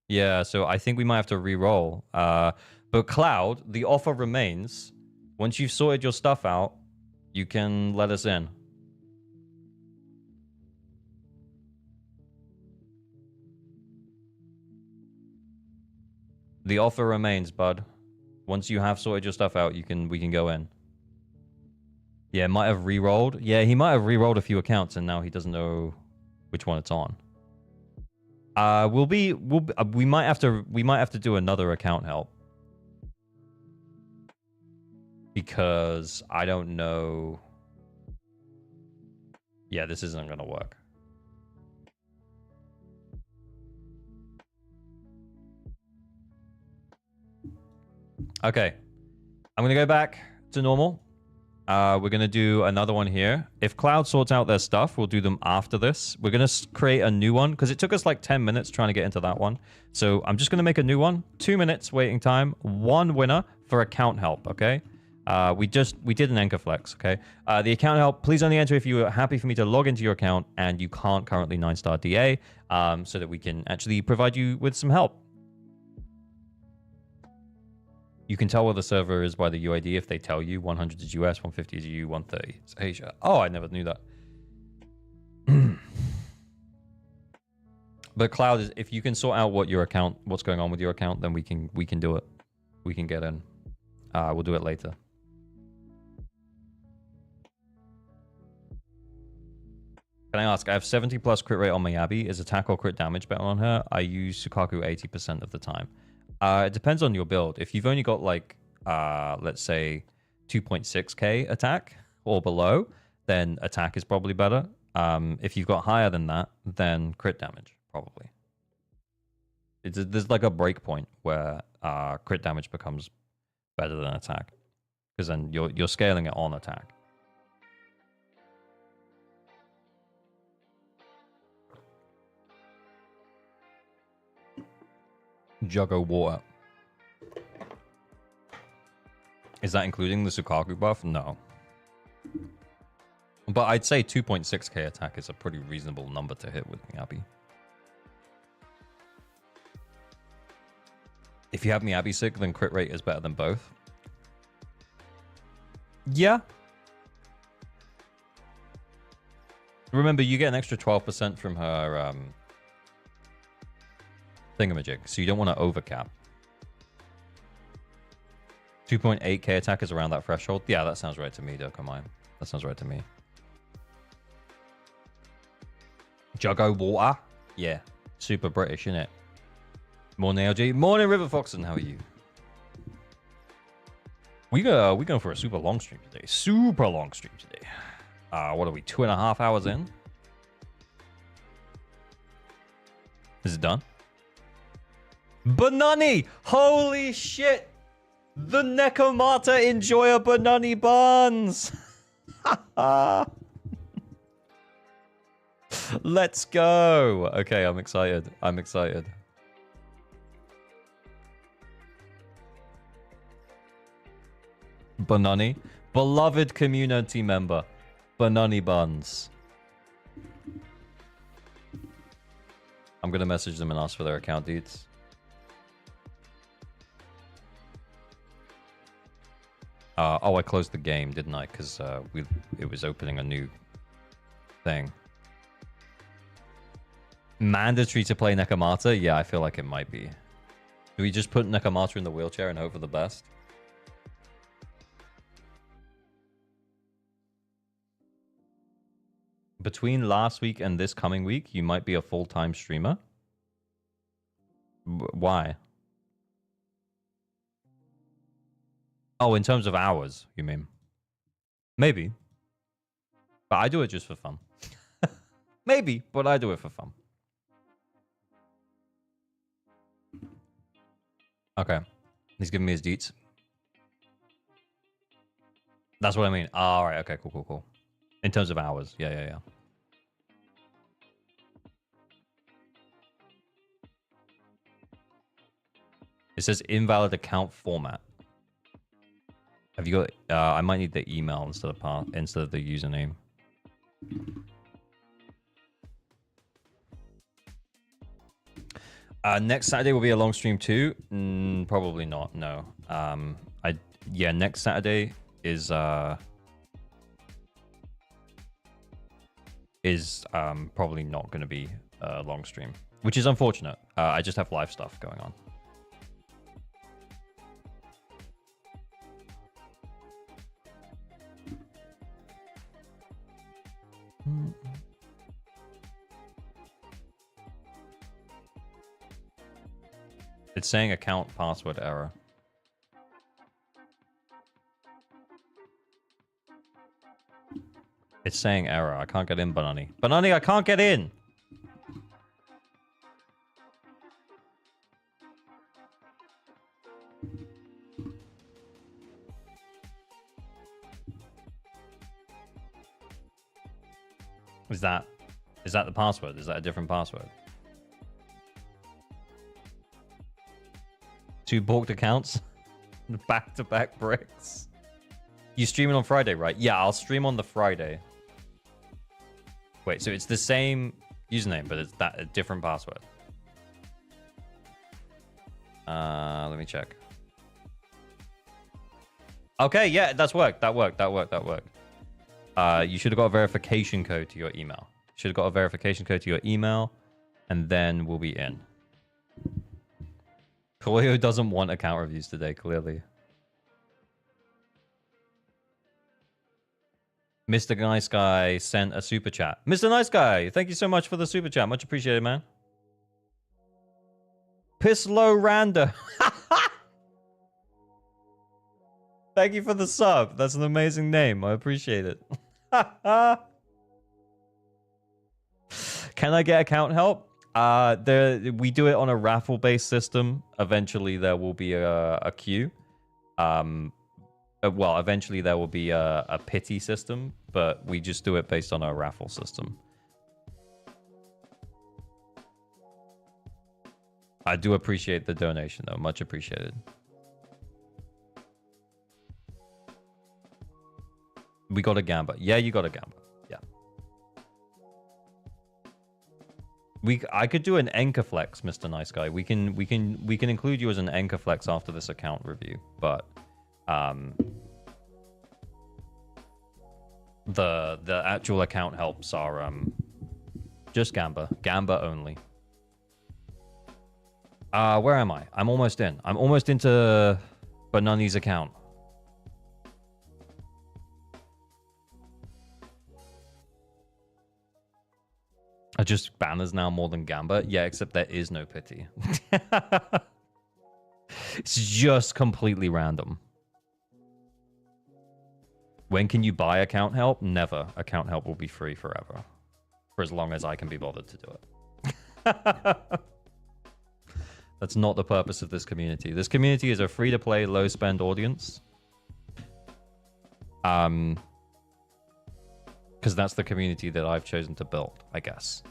Yeah, so I think we might have to re-roll. But Cloud, the offer remains. Once you've sorted your stuff out, you can let us in. The offer remains, bud. Once you have sorted your stuff out, we can go in. Yeah, might have re-rolled. Yeah, he might have re-rolled a few accounts and now he doesn't know which one it's on. We might have to do another account help. Because I don't know. Yeah, this isn't going to work. Okay. I'm going to go back to normal. We're going to do another one here. If Cloud sorts out their stuff, we'll do them after this. We're going to create a new one because it took us like 10 minutes trying to get into that one. So I'm just going to make a new one. 2 minutes waiting time. One winner for account help, okay? We did an anchor flex, okay? The account help, please only enter if you are happy for me to log into your account and you can't currently 9-star DA, so that we can actually provide you with some help. You can tell where the server is by the UID if they tell you 100 is US, 150 is EU, 130 is Asia. Oh, I never knew that. But Cloud is, if you can sort out what's going on with your account, then we can do it. We can get in. We'll do it later. Can I ask? I have 70 plus crit rate on my Abby. Is attack or crit damage better on her? I use Sukaku 80% of the time. It depends on your build. If you've only got like, let's say 2.6k attack or below, then attack is probably better. If you've got higher than that, then crit damage, probably. There's like a break point where crit damage becomes better than attack. Because then you're scaling it on attack. Juggo water. Is that including the Sukaku buff? No. But I'd say 2.6k attack is a pretty reasonable number to hit with Miyabi. If you have Miyabi sick, then crit rate is better than both. Yeah. Remember, you get an extra 12% from her thingamajig, so you don't want to overcap. 2.8k attack is around that threshold. Yeah, that sounds right to me, Dokomai. That sounds right to me. Juggo water? Yeah. Super British, innit? Morning, LG. Morning, River Foxen. How are you? We going for a super long stream today. Super long stream today. What are we, 2.5 hours in? Is it done? Banani! Holy shit! The Nekomata enjoyer Banani buns! Let's go! Okay, I'm excited. I'm excited. Banani. Beloved community member. Banani buns. I'm gonna message them and ask for their account deeds. Oh, I closed the game, didn't I? Because it was opening a new thing. Mandatory to play Nekomata? Yeah, I feel like it might be. Do we just put Nekomata in the wheelchair and hope for the best? Between last week and this coming week, you might be a full-time streamer. Why? Oh, in terms of hours, you mean? Maybe. But I do it just for fun. Maybe, but I do it for fun. Okay. He's giving me his deets. That's what I mean. All right. Okay. Cool. Cool. Cool. In terms of hours. Yeah. Yeah. Yeah. It says invalid account format. Have you got? I might need the email instead of the username. Next Saturday will be a long stream too. Probably not. No. Yeah. Next Saturday is probably not going to be a long stream, which is unfortunate. I just have live stuff going on. It's saying account password error. It's saying error. I can't get in, Banani. Banani, I can't get in! Is that the password? Is that a different password? 2 balked accounts? Back-to-back bricks. You streaming on Friday, right? Yeah, I'll stream on the Friday. Wait, so it's the same username, but it's a different password. Let me check. Okay, yeah, that's worked. That worked. You should have got a verification code to your email. Should have got a verification code to your email, and then we'll be in. Cleo doesn't want account reviews today, clearly. Mr. Nice Guy sent a super chat. Mr. Nice Guy, thank you so much for the super chat. Much appreciated, man. Pisslow Randa. Thank you for the sub. That's an amazing name. I appreciate it. Can I get account help? We do it on a raffle-based system. Eventually, there will be a queue. Well, eventually there will be a pity system, but we just do it based on a raffle system. I do appreciate the donation, though. Much appreciated. We got a gamba. Yeah, you got a gamba. Yeah. I could do an anchor flex, Mr. Nice Guy. We can include you as an anchor flex after this account review, but the actual account helps are just gamba only. Where am I? I'm almost in. I'm almost into Banani's account. Are just banners now more than gamba? Yeah, except there is no pity. It's just completely random. When can you buy account help? Never. Account help will be free forever. For as long as I can be bothered to do it. That's not the purpose of this community. This community is a free-to-play, low-spend audience. Because that's the community that I've chosen to build, I guess.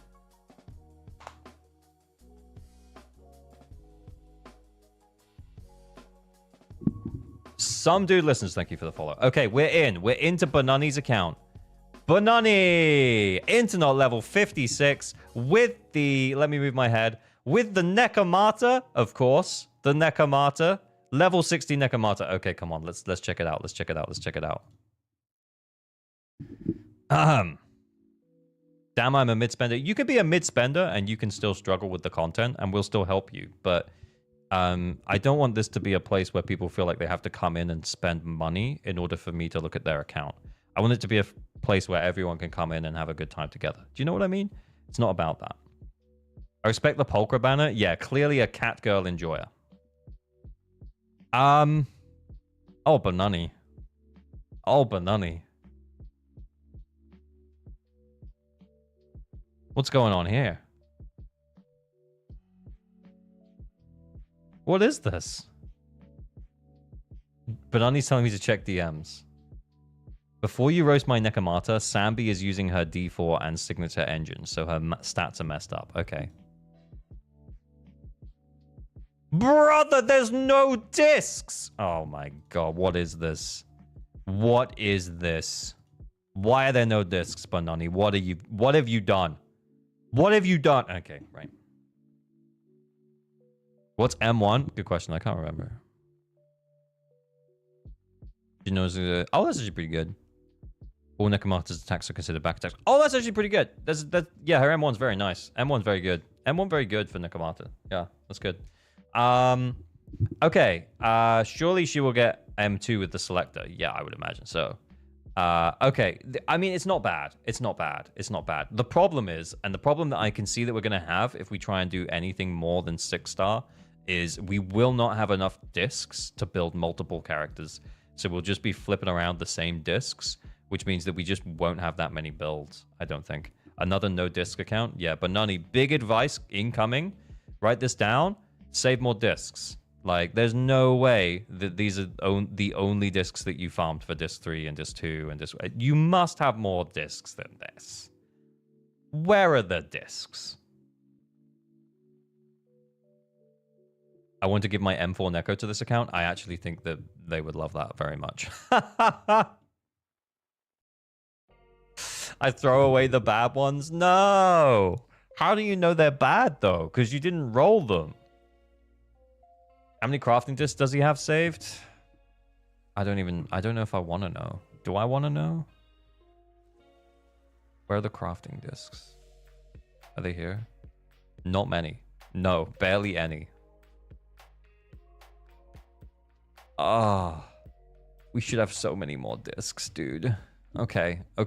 Some dude listens. Thank you for the follow. Okay, we're in. We're into Banani's account. Banani! Internet level 56 with the... Let me move my head. With the Nekomata, of course. The Nekomata. Level 60 Nekomata. Okay, come on. Let's check it out. Let's check it out. Let's check it out. Damn, I'm a mid-spender. You could be a mid-spender and you can still struggle with the content and we'll still help you. But I don't want this to be a place where people feel like they have to come in and spend money in order for me to look at their account. I want it to be a place where everyone can come in and have a good time together. Do you know what I mean? It's not about that. I respect the Polka banner. Yeah, clearly a cat girl enjoyer. Oh, Banani. Oh, Banani. What's going on here? What is this? Banani's telling me to check DMs. Before you roast my Nekomata, Sambi is using her D4 and signature engine, so her stats are messed up. Okay. Brother, there's no discs! Oh my god, what is this? What is this? Why are there no discs, Banani? What have you done? What have you done? Okay, right. What's M1? Good question. I can't remember. She knows. Oh, that's actually pretty good. All Nekomata's attacks are considered back attacks. Oh, that's actually pretty good. Yeah, her M1's very nice. M1's very good. M1 very good for Nekomata. Yeah, that's good. Okay. Surely she will get M2 with the selector. Yeah, I would imagine so. Okay. I mean, it's not bad. It's not bad. It's not bad. The problem is, and the problem that I can see that we're going to have if we try and do anything more than 6-star is we will not have enough discs to build multiple characters. So we'll just be flipping around the same discs, which means that we just won't have that many builds, I don't think. Another no disc account? Yeah, but Nani, big advice incoming. Write this down. Save more discs. Like, there's no way that these are the only discs that you farmed for disc 3 and disc 2 and disc... You must have more discs than this. Where are the discs? I want to give my M4 Neko to this account. I actually think that they would love that very much. I throw away the bad ones? No! How do you know they're bad, though? Because you didn't roll them. How many crafting discs does he have saved? I don't know if I want to know. Do I want to know? Where are the crafting discs? Are they here? Not many. No, barely any. Ah, we should have so many more discs, dude. Okay. We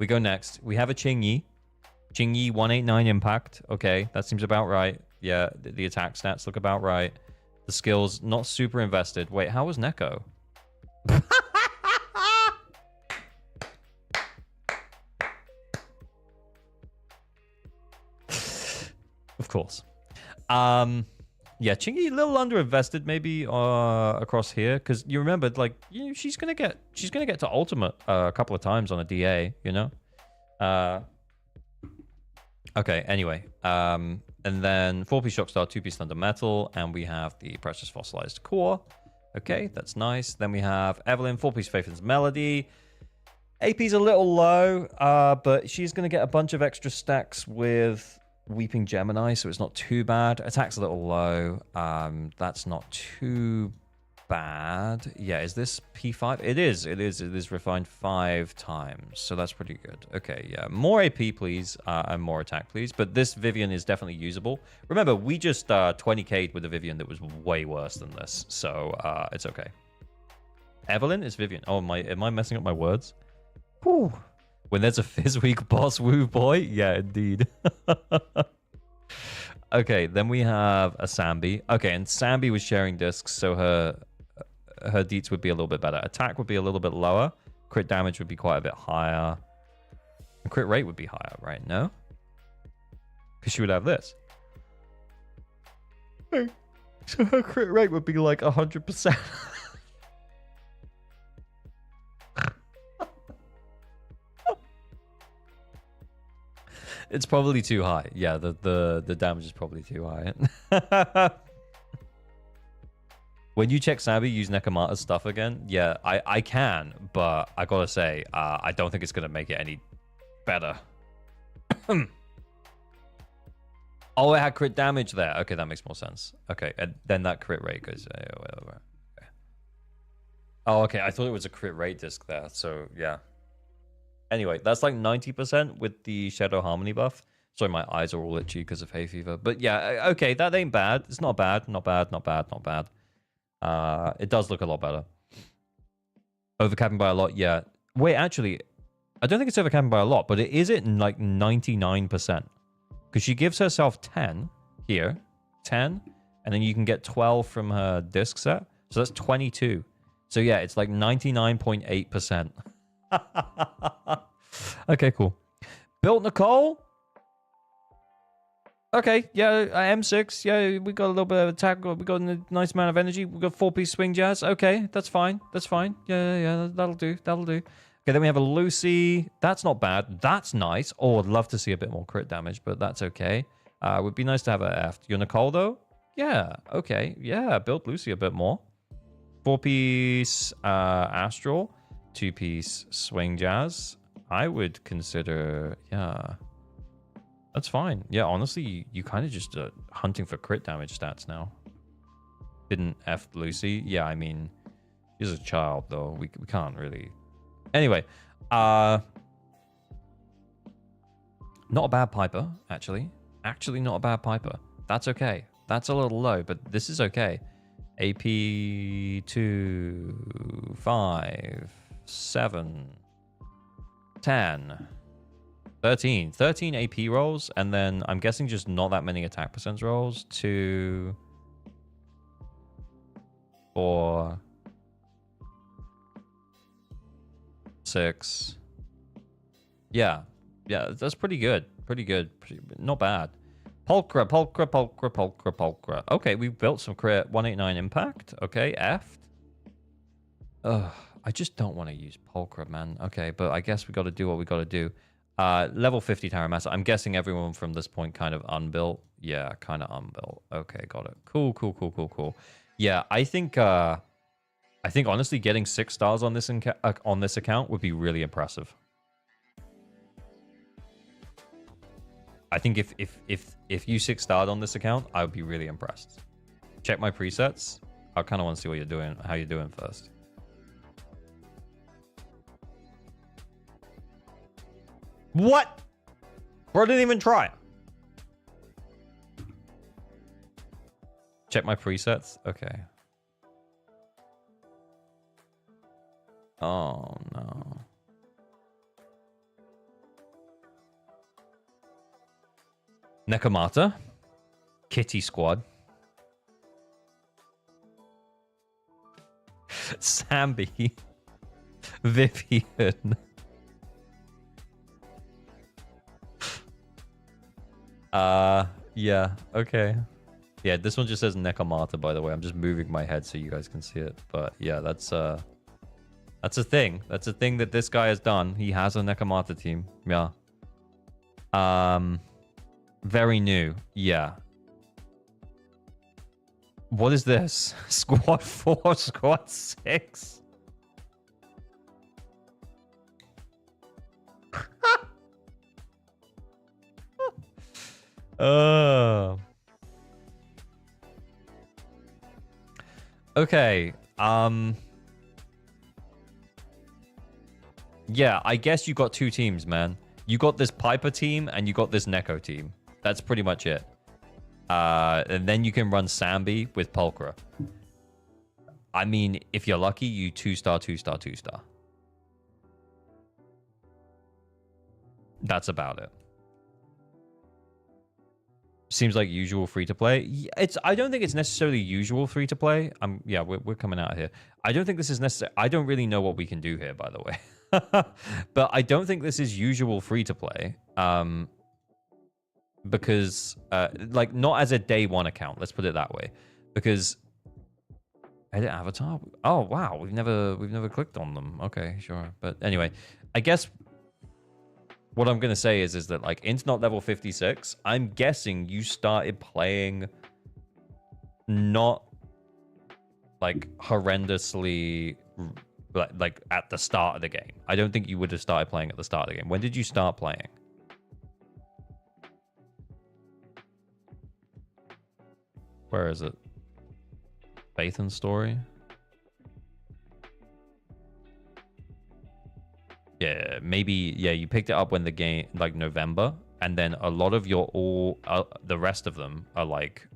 go next. We have a Qingyi. Qingyi 189 impact. Okay, that seems about right. Yeah, the attack stats look about right. The skills, not super invested. Wait, how was Neko? Of course. Yeah, Qingyi a little underinvested maybe across here, because you remember, like, you know, she's gonna get to ultimate a couple of times on a DA, you know. Okay, anyway. And then 4-piece Shockstar, 2-piece Thunder Metal, and we have the Precious Fossilized Core. Okay, that's nice. Then we have Evelyn, 4-piece Faith's Melody. AP's a little low, but she's going to get a bunch of extra stacks with Weeping Gemini, so it's not too bad. Attack's a little low. That's not too bad. Yeah, is this P5? It is. It is refined 5 times, so that's pretty good. Okay, yeah. More AP, please, and more attack, please. But this Vivian is definitely usable. Remember, we just 20k'd with a Vivian that was way worse than this, so it's okay. Evelyn is Vivian. Oh, am I messing up my words? Whew. When there's a Fizzweek boss woo boy? Yeah, indeed. Okay, then we have a Sambi. Okay, and Sambi was sharing discs, so her deets would be a little bit better. Attack would be a little bit lower. Crit damage would be quite a bit higher. And crit rate would be higher, right? No? Because she would have this. So her crit rate would be like 100%. It's probably too high. Yeah, the damage is probably too high. When you check Sambi, use Nekomata's stuff again. Yeah, I can, but I gotta say, I don't think it's gonna make it any better. Oh, it had crit damage there. Okay, that makes more sense. Okay, and then that crit rate goes. Okay. Oh, okay. I thought it was a crit rate disc there. So yeah. Anyway, that's like 90% with the Shadow Harmony buff. Sorry, my eyes are all itchy because of hay fever. But yeah, okay, that ain't bad. It's not bad, not bad, not bad, not bad. It does look a lot better. Overcapping by a lot, yeah. Wait, actually, I don't think it's overcapping by a lot, but it is at like 99%. Because she gives herself 10 here, 10, and then you can get 12 from her disc set. So that's 22. So yeah, it's like 99.8%. Okay, cool. Built Nicole. Okay, yeah, M6. Yeah, we got a little bit of attack. We got a nice amount of energy. We got 4-piece swing jazz. Okay, that's fine. That's fine. Yeah, that'll do. That'll do. Okay, then we have a Lucy. That's not bad. That's nice. Oh, I'd love to see a bit more crit damage, but that's okay. Would be nice to have a F. Your Nicole, though? Yeah, okay. Yeah, build Lucy a bit more. 4-piece Astral. 2-piece swing jazz. I would consider, yeah. That's fine. Yeah, honestly, you kind of just hunting for crit damage stats now. Didn't F Lucy. Yeah, I mean, she's a child, though. We can't really. Anyway, not a bad Piper, actually. Actually, not a bad Piper. That's okay. That's a little low, but this is okay. AP 2, 5, 7, 10, 13. 13 AP rolls, and then I'm guessing just not that many attack percent rolls. 2, 4, 6. Yeah, that's pretty good. Pretty good. Not bad. Pulchra. Okay, we built some crit. 189 impact. Okay, F. Ugh, I just don't want to use Pulchra, man. Okay, but I guess we got to do what we got to do. Level 50 Taramasa. I'm guessing everyone from this point kind of unbuilt. Yeah, kind of unbuilt. Okay, got it. Cool. Yeah, I think honestly getting 6 stars on this account would be really impressive. I think if you 6-starred on this account, I would be really impressed. Check my presets. I kind of want to see what you're doing, how you're doing first. What? Bro, didn't even try. Check my presets. Okay. Oh no. Nekomata, Kitty Squad, Sambi, Vivian, yeah, okay. Yeah, this one just says Nekomata, by the way. I'm just moving my head so you guys can see it. But yeah, that's a thing. That's a thing that this guy has done. He has a Nekomata team. Yeah. Very new. Yeah. What is this? Squad 4, Squad 6. Okay. Yeah, I guess you got two teams, man. You got this Piper team and you got this Neko team. That's pretty much it. And then you can run Sambi with Pulchra. I mean, if you're lucky, you 2-star, 2-star, 2-star. That's about it. Seems like usual free-to-play. I don't think it's necessarily usual free-to-play. Yeah, we're coming out of here. I don't think this is necessary. I don't really know what we can do here, by the way. But I don't think this is usual free-to-play. Because like not as a day one account, let's put it that way, because edit avatar. Oh wow, we've never clicked on them. Okay, sure. But anyway, I guess what I'm gonna say is that like internet level 56, I'm guessing you started playing not like horrendously like at the start of the game. I don't think you would have started playing at the start of the game. When did you start playing? Where is it? Faith and Story? Yeah, maybe. Yeah, you picked it up when the game, like November. And then a lot of your the rest of them are like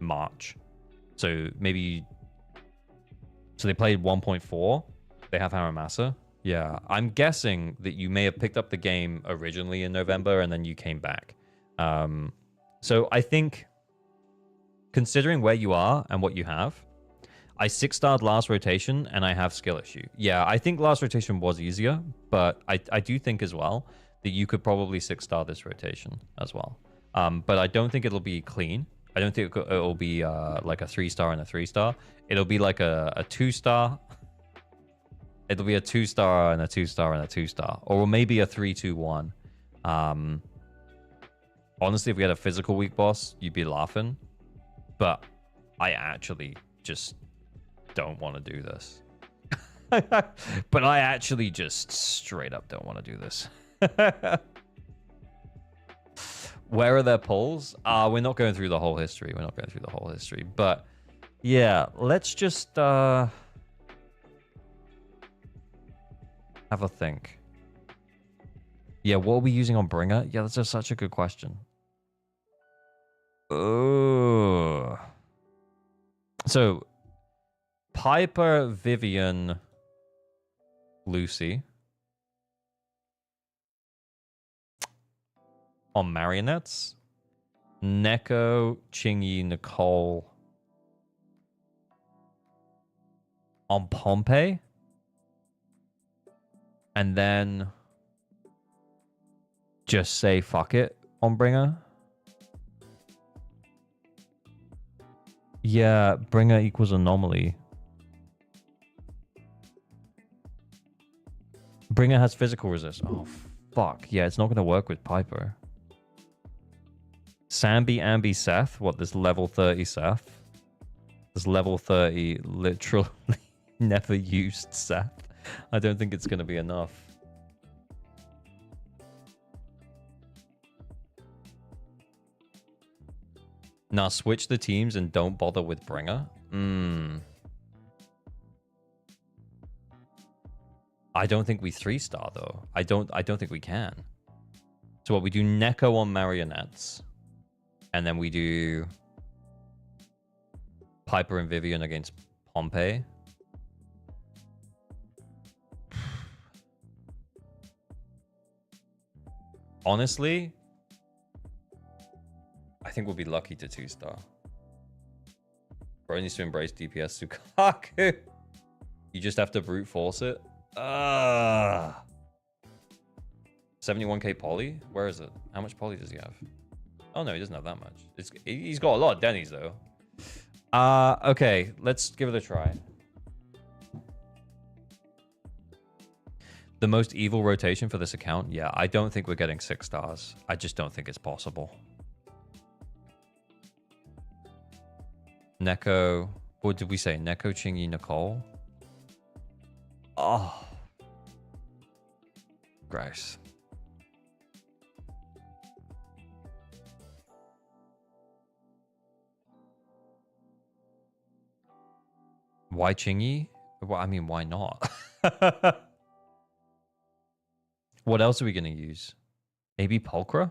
March. So maybe. So they played 1.4. They have Haramasa. Yeah, I'm guessing that you may have picked up the game originally in November and then you came back. So I think, considering where you are and what you have, I 6-starred last rotation and I have skill issue. Yeah, I think last rotation was easier, but I do think as well that you could probably 6-star this rotation as well. But I don't think it'll be clean. I don't think it'll be like a 3-star and a 3-star. It'll be like a 2-star. It'll be a 2-star and a 2-star and a 2-star. Or maybe a 3-2-1. Honestly, if we had a physical weak boss, you'd be laughing. But I actually just don't want to do this. But I actually just straight up don't want to do this. Where are their polls? We're not going through the whole history. We're not going through the whole history. But yeah, let's just have a think. Yeah, what are we using on Bringer? Yeah, that's just such a good question. Oh. So, Piper, Vivian, Lucy. On Marionettes. Neko, Chingy, Nicole. On Pompey. And then just say fuck it on Bringer. Yeah, Bringer equals Anomaly. Bringer has physical resist. Oh, fuck. Yeah, it's not going to work with Piper. Sambi, Ambi, Seth. What, this level 30 Seth? This level 30 literally never used Seth. I don't think it's going to be enough. Now switch the teams and don't bother with Bringer. I don't think we 3-star though. I don't think we can. So what, we do Neko on Marionettes. And then we do Piper and Vivian against Pompey. Honestly, I think we'll be lucky to 2-star. Bro needs to embrace DPS Sukaku. You just have to brute force it. 71k poly? Where is it? How much poly does he have? Oh no, he doesn't have that much. He's got a lot of Denny's though. Okay, let's give it a try. The most evil rotation for this account? Yeah, I don't think we're getting 6 stars. I just don't think it's possible. Neko. What did we say? Neko, Chingy, Nicole? Oh. Gross. Why Chingy? Well, I mean, why not? What else are we going to use? Maybe Pulchra?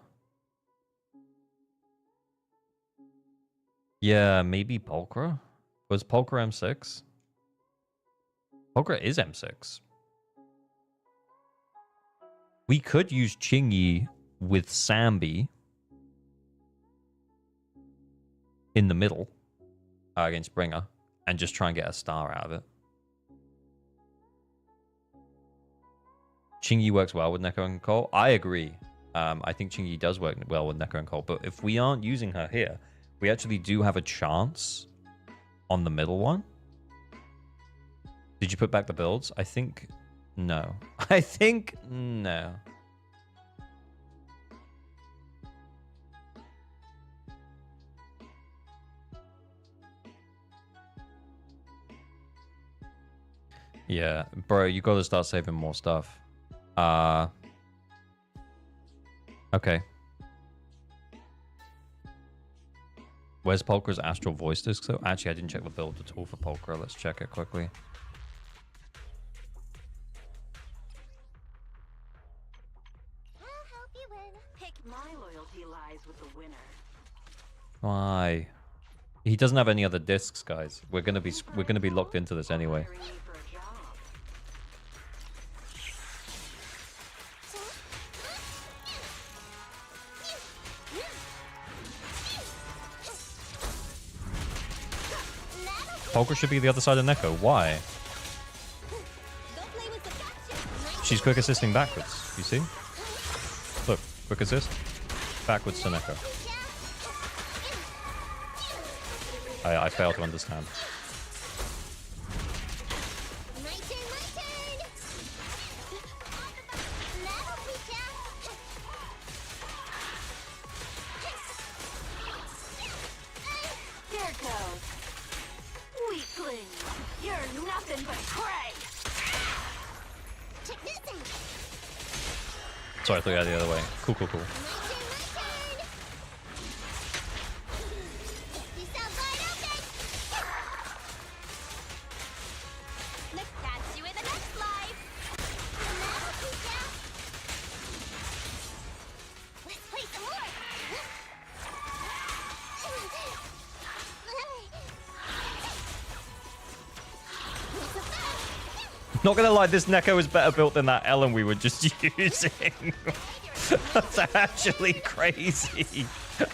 Yeah, maybe Pulchra? Was Pulchra M6? Pulchra is M6. We could use Chingy with Sambi in the middle against Bringer and just try and get a star out of it. Chingy works well with Neko and Cole. I agree. I think Chingy does work well with Neko and Cole. But if we aren't using her here, we actually do have a chance on the middle one. Did you put back the builds? I think no. I think no. Yeah, bro, you got to start saving more stuff. Okay. Where's Pulchra's Astral Voice Disc? So actually, I didn't check the build at all for Pulchra. Let's check it quickly. I'll help you win. Pick my loyalty lies with the winner. Why? He doesn't have any other discs, guys. We're gonna be locked into this anyway. Pulchra should be the other side of Neko. Why? She's quick assisting backwards. You see? Look, quick assist. Backwards to Neko. I fail to understand. Sorry, I thought you had the other way. Cool, cool, cool. Not gonna lie, this Neko is better built than that Ellen we were just using. That's actually crazy.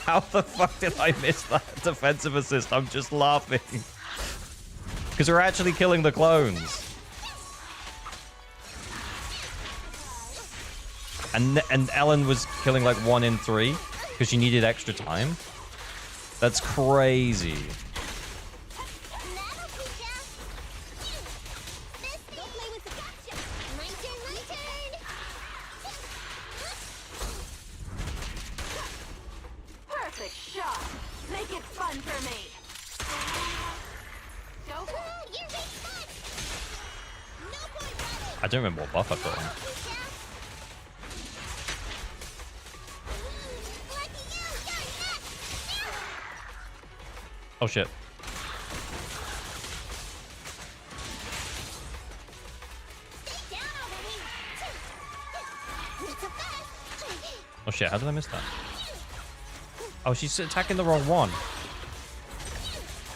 How the fuck did I miss that defensive assist? I'm just laughing. Because we're actually killing the clones. And Ellen was killing like 1 in 3 because she needed extra time. That's crazy. I don't remember what buff I put on. Oh shit. Oh shit, how did I miss that? Oh, she's attacking the wrong one.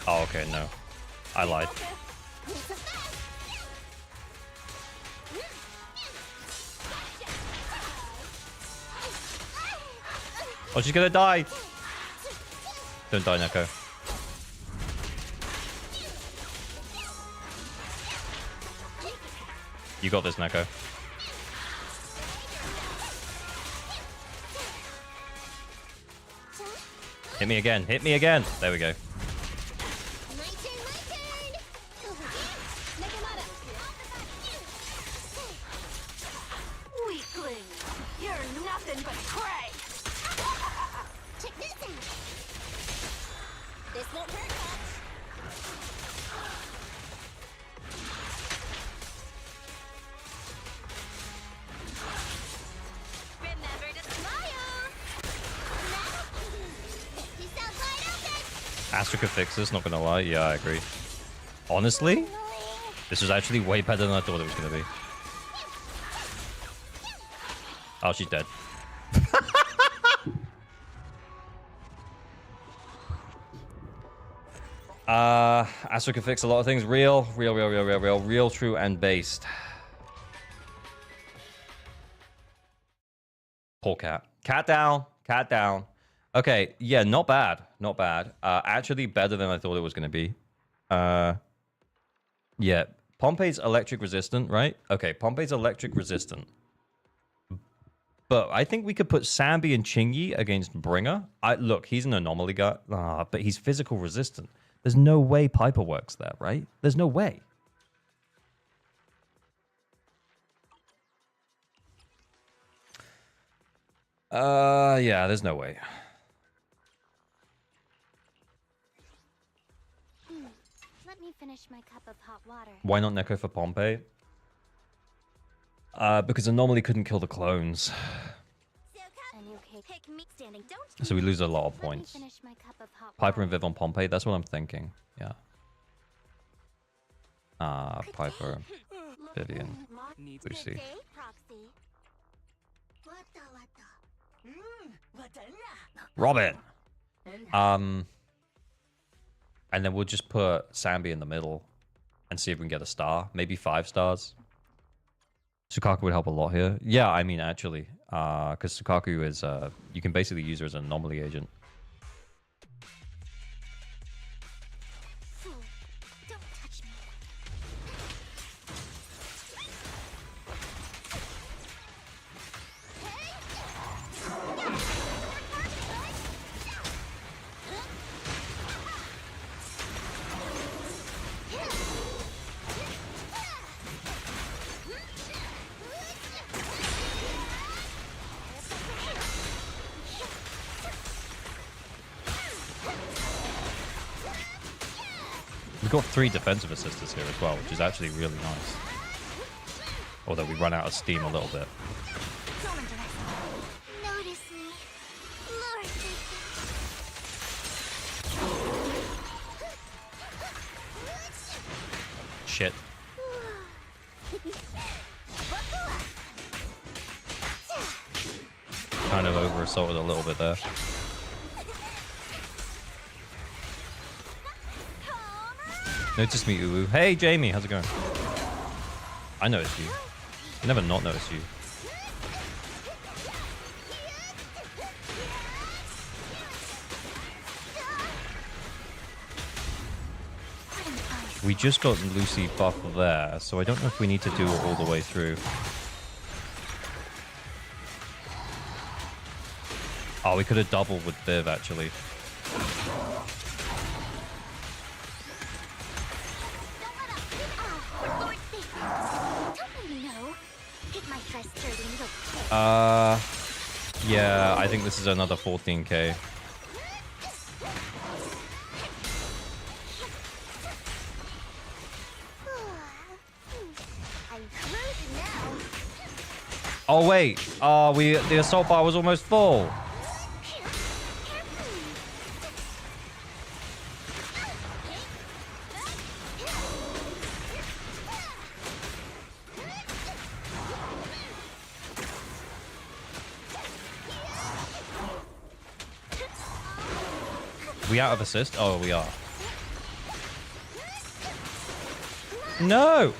Oh, okay, no. I lied. Oh, she's gonna die. Don't die, Neko. You got this, Neko. Hit me again. Hit me again. There we go. nothing but prey. Check this out. This won't hurt much. Remember to smile. He's out wide open. Astra could fix this, not gonna lie. Yeah, I agree. Honestly, this was actually way better than I thought it was gonna be. Oh, she's dead. Astra can fix a lot of things. Real, true, and based. Poor cat. Cat down. Cat down. Okay, yeah, not bad. Not bad. Actually better than I thought it was going to be. Yeah, Pompey's electric resistant, right? Okay, Pompey's electric resistant. But I think we could put Sambi and Chingy against Bringer. Look, he's an anomaly guy, but he's physical resistant. There's no way Piper works there, right? There's no way. Yeah, there's no way. Let me finish my cup of hot water. Why not Neko for Pompey? Because Anomaly couldn't kill the clones. A new cake. Pick me standing. Don't So we lose a lot of Let me points. finish my cup of hot Piper water. and Viv on Pompey, that's what I'm thinking. Yeah. Piper, Vivian, Needs Lucy. day, Proxy. Robin! And then we'll just put Sambi in the middle and see if we can get a star. Maybe 5 stars. Sukaku would help a lot here. Yeah, I mean, actually. Because Sukaku is... you can basically use her as an anomaly agent. Fool. Don't touch me. We've got 3 defensive assistants here as well, which is actually really nice. Although we run out of steam a little bit. Don't notice me. Lord, Shit. Kind of over assaulted a little bit there. Notice me, Uwu. Hey, Jamie, how's it going? I noticed you. I never not noticed you. We just got Lucy buff there, so I don't know if we need to do it all the way through. Oh, we could have doubled with Viv, actually. Yeah, I think this is another 14k. Oh wait, the assault bar was almost full. We out of assist? Oh, we are. No!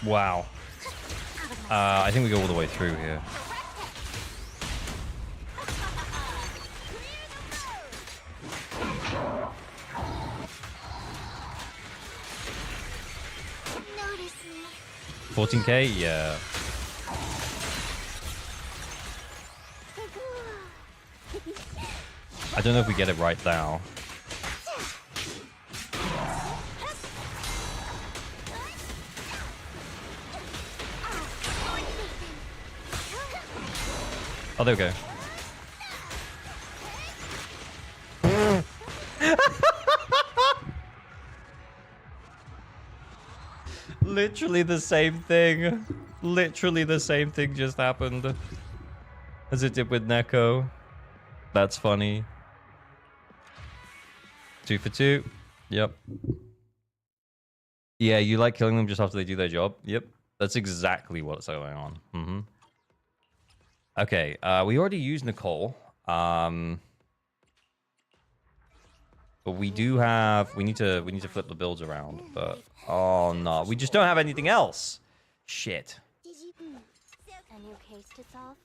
Wow. I think we go all the way through here. Notice me. 14k? Yeah. I don't know if we get it right now. Oh, there we go. Literally the same thing. Literally the same thing just happened as it did with Neko. That's funny. 2 for 2. Yep. Yeah, you like killing them just after they do their job? Yep. That's exactly what's going on. Mm-hmm. Okay, we already used Nicole. But we do have we need to flip the builds around, but oh no, we just don't have anything else. Shit. Did you... A new case to solve?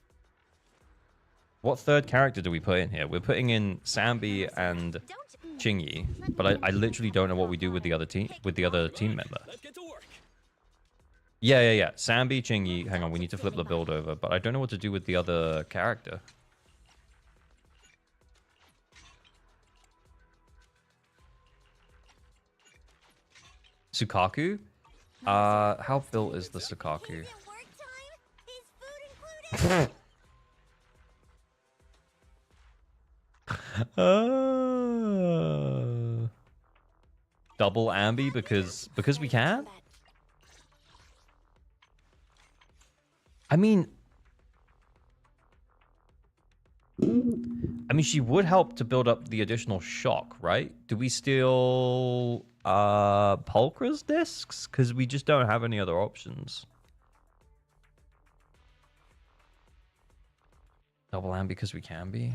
What third character do we put in here? We're putting in Sambi and Chingy, but I literally don't know what we do with the other team member. Let's get to work. Yeah. Sambi, Chingy. Hang on, we need to flip the build over, but I don't know what to do with the other character. Sukaku? How built is the Sukaku? Is it work time? Is food included? Double ambi because we can? I mean, she would help to build up the additional shock, right? Do we steal Pulchra's discs? Because we just don't have any other options. Double ambi because we can be.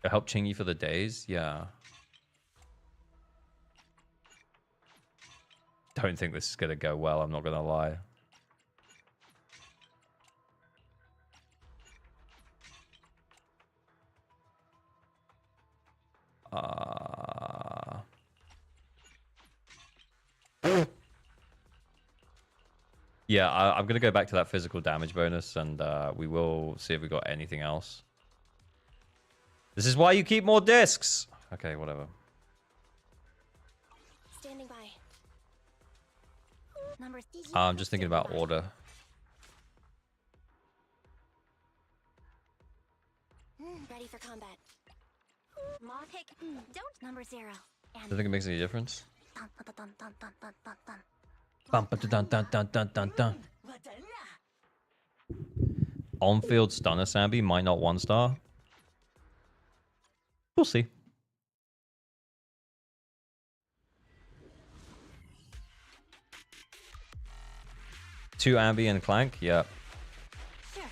Help Chingy for the days? Yeah. Don't think this is going to go well, I'm not going to lie. Yeah, I'm going to go back to that physical damage bonus, and we will see if we got anything else. This is why you keep more discs. Okay, whatever. Standing by. I'm just thinking about order. Ready for combat. Pick. Don't. Number 0. Do you think it makes any difference? Dun, dun, dun, dun, dun, dun, dun, dun. Bum, ba, dun, dun, dun, dun, dun, dun. On-field stunner Sambi might not 1-star. We'll see. Two ambi and clank, yeah. Sure.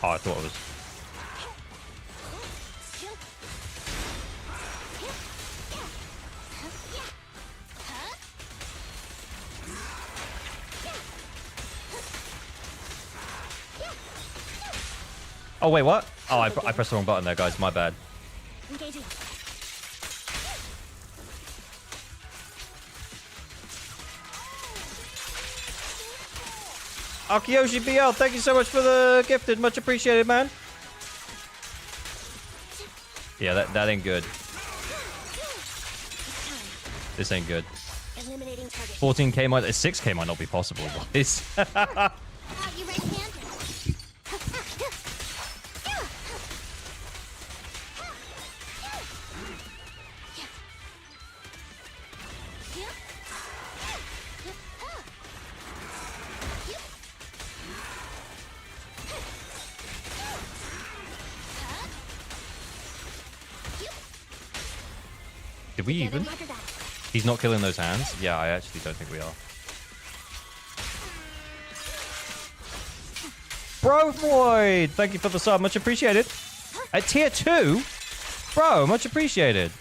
Oh, I thought it was. Oh, wait, what? Oh, I pressed the wrong button there, guys. My bad. Engaging. Akiyoshi BL, thank you so much for the gifted. Much appreciated, man. Yeah, that ain't good. This ain't good. Eliminating target. 14k might... 6k might not be possible, boys. You right-handed. Did we even? Roger that. He's not killing those hands? Yeah, I actually don't think we are. Bro Floyd, thank you for the sub. Much appreciated. At tier 2? Bro, much appreciated.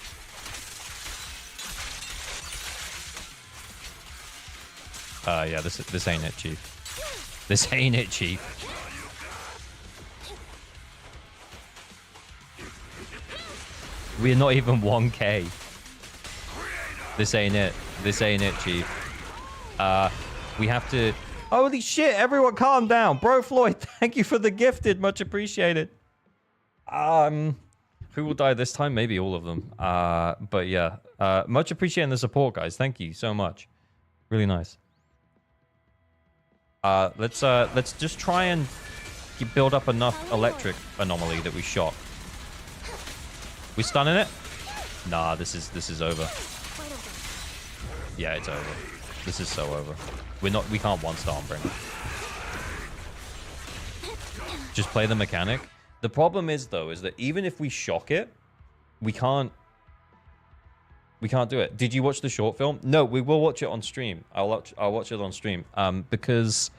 Yeah, this ain't it, Chief. This ain't it, Chief. We're not even 1k. This ain't it. This ain't it, Chief. We have to... Holy shit, everyone calm down. Bro Floyd, thank you for the gifted. Much appreciated. Who will die this time? Maybe all of them. But yeah. Much appreciating the support, guys. Thank you so much. Really nice. Let's just try and build up enough electric anomaly that we shot. We stunning it? Nah, this is over. Yeah, it's over. This is so over. We can't one-star on Bringer. Just play the mechanic. The problem is though, is that even if we shock it, we can't do it. Did you watch the short film? No, we will watch it on stream. I'll watch it on stream. Because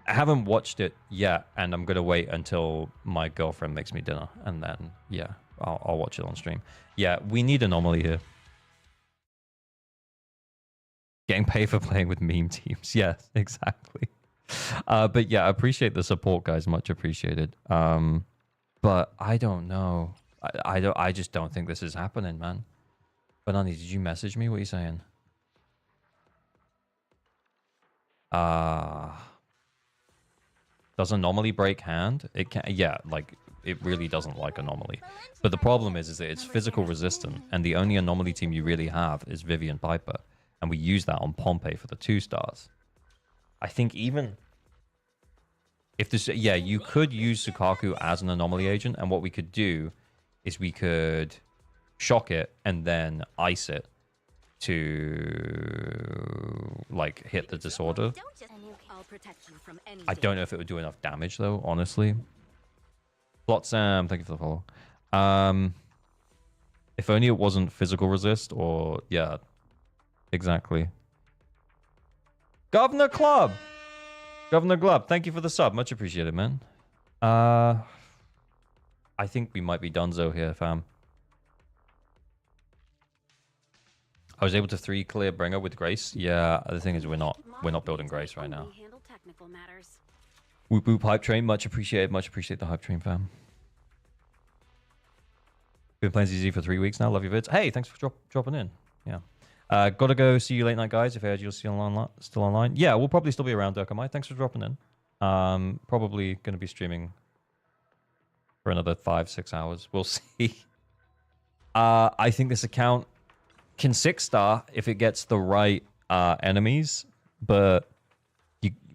I haven't watched it yet, and I'm gonna wait until my girlfriend makes me dinner, and then yeah, I'll watch it on stream. Yeah, we need anomaly here. Getting paid for playing with meme teams. Yes, exactly. But yeah, I appreciate the support, guys. Much appreciated. But I don't know. I just don't think this is happening, man. Banani, did you message me? What are you saying? Does anomaly break hand? It can. Yeah, like it really doesn't like anomaly. But the problem is that it's physical resistant, and the only anomaly team you really have is Vivian Piper. And we use that on Pompey for the 2 stars. I think even if this, yeah, you could use Sukaku as an anomaly agent, and what we could do is we could shock it and then ice it to like hit the disorder. I don't know if it would do enough damage though, honestly. Plot Sam, thank you for the follow. If only it wasn't physical resist, or yeah. Exactly. Governor Club! Governor Club, thank you for the sub. Much appreciated, man. I think we might be donezo here, fam. I was able to 3 clear Bringer with Grace. Yeah, the thing is we're not building Grace right now. Whoop whoop hype train, much appreciated. Much appreciate the hype train, fam. Been playing ZZ for 3 weeks now. Love your vids. Hey, thanks for dropping in. Yeah. Gotta go. See you late night, guys. If I heard you're still online. Yeah, we'll probably still be around, Dirkamai. Thanks for dropping in. Probably going to be streaming for another 5-6 hours. We'll see. I think this account can 6-star if it gets the right enemies, but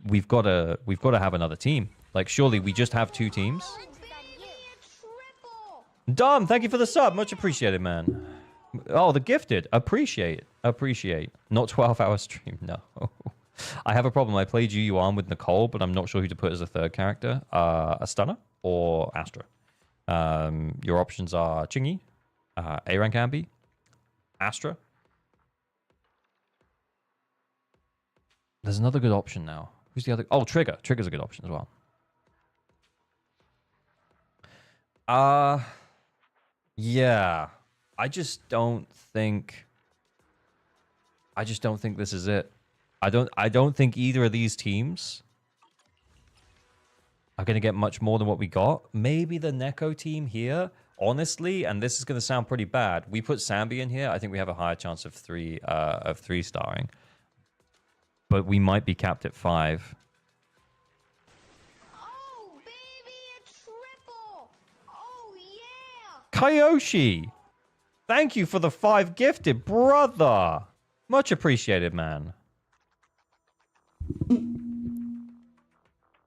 we've got to have another team. Like, surely we just have 2 teams. Dom, thank you for the sub. Much appreciated, man. Oh, the gifted. Appreciate. Not 12-hour stream. No. I have a problem. I played Yuan with Nicole, but I'm not sure who to put as a 3rd character. A Stunner or Astra. Your options are Chingy, A-Rank Ambi, Astra. There's another good option now. Who's the other? Oh, Trigger. Trigger's a good option as well. Yeah. I just don't think this is it. I don't think either of these teams are going to get much more than what we got. Maybe the Neko team here, honestly, and this is going to sound pretty bad. We put Sambi in here. I think we have a higher chance of 3-starring. But we might be capped at 5. Oh, baby, a triple. Oh, yeah. Kyoshi! Thank you for the 5 gifted, brother. Much appreciated, man.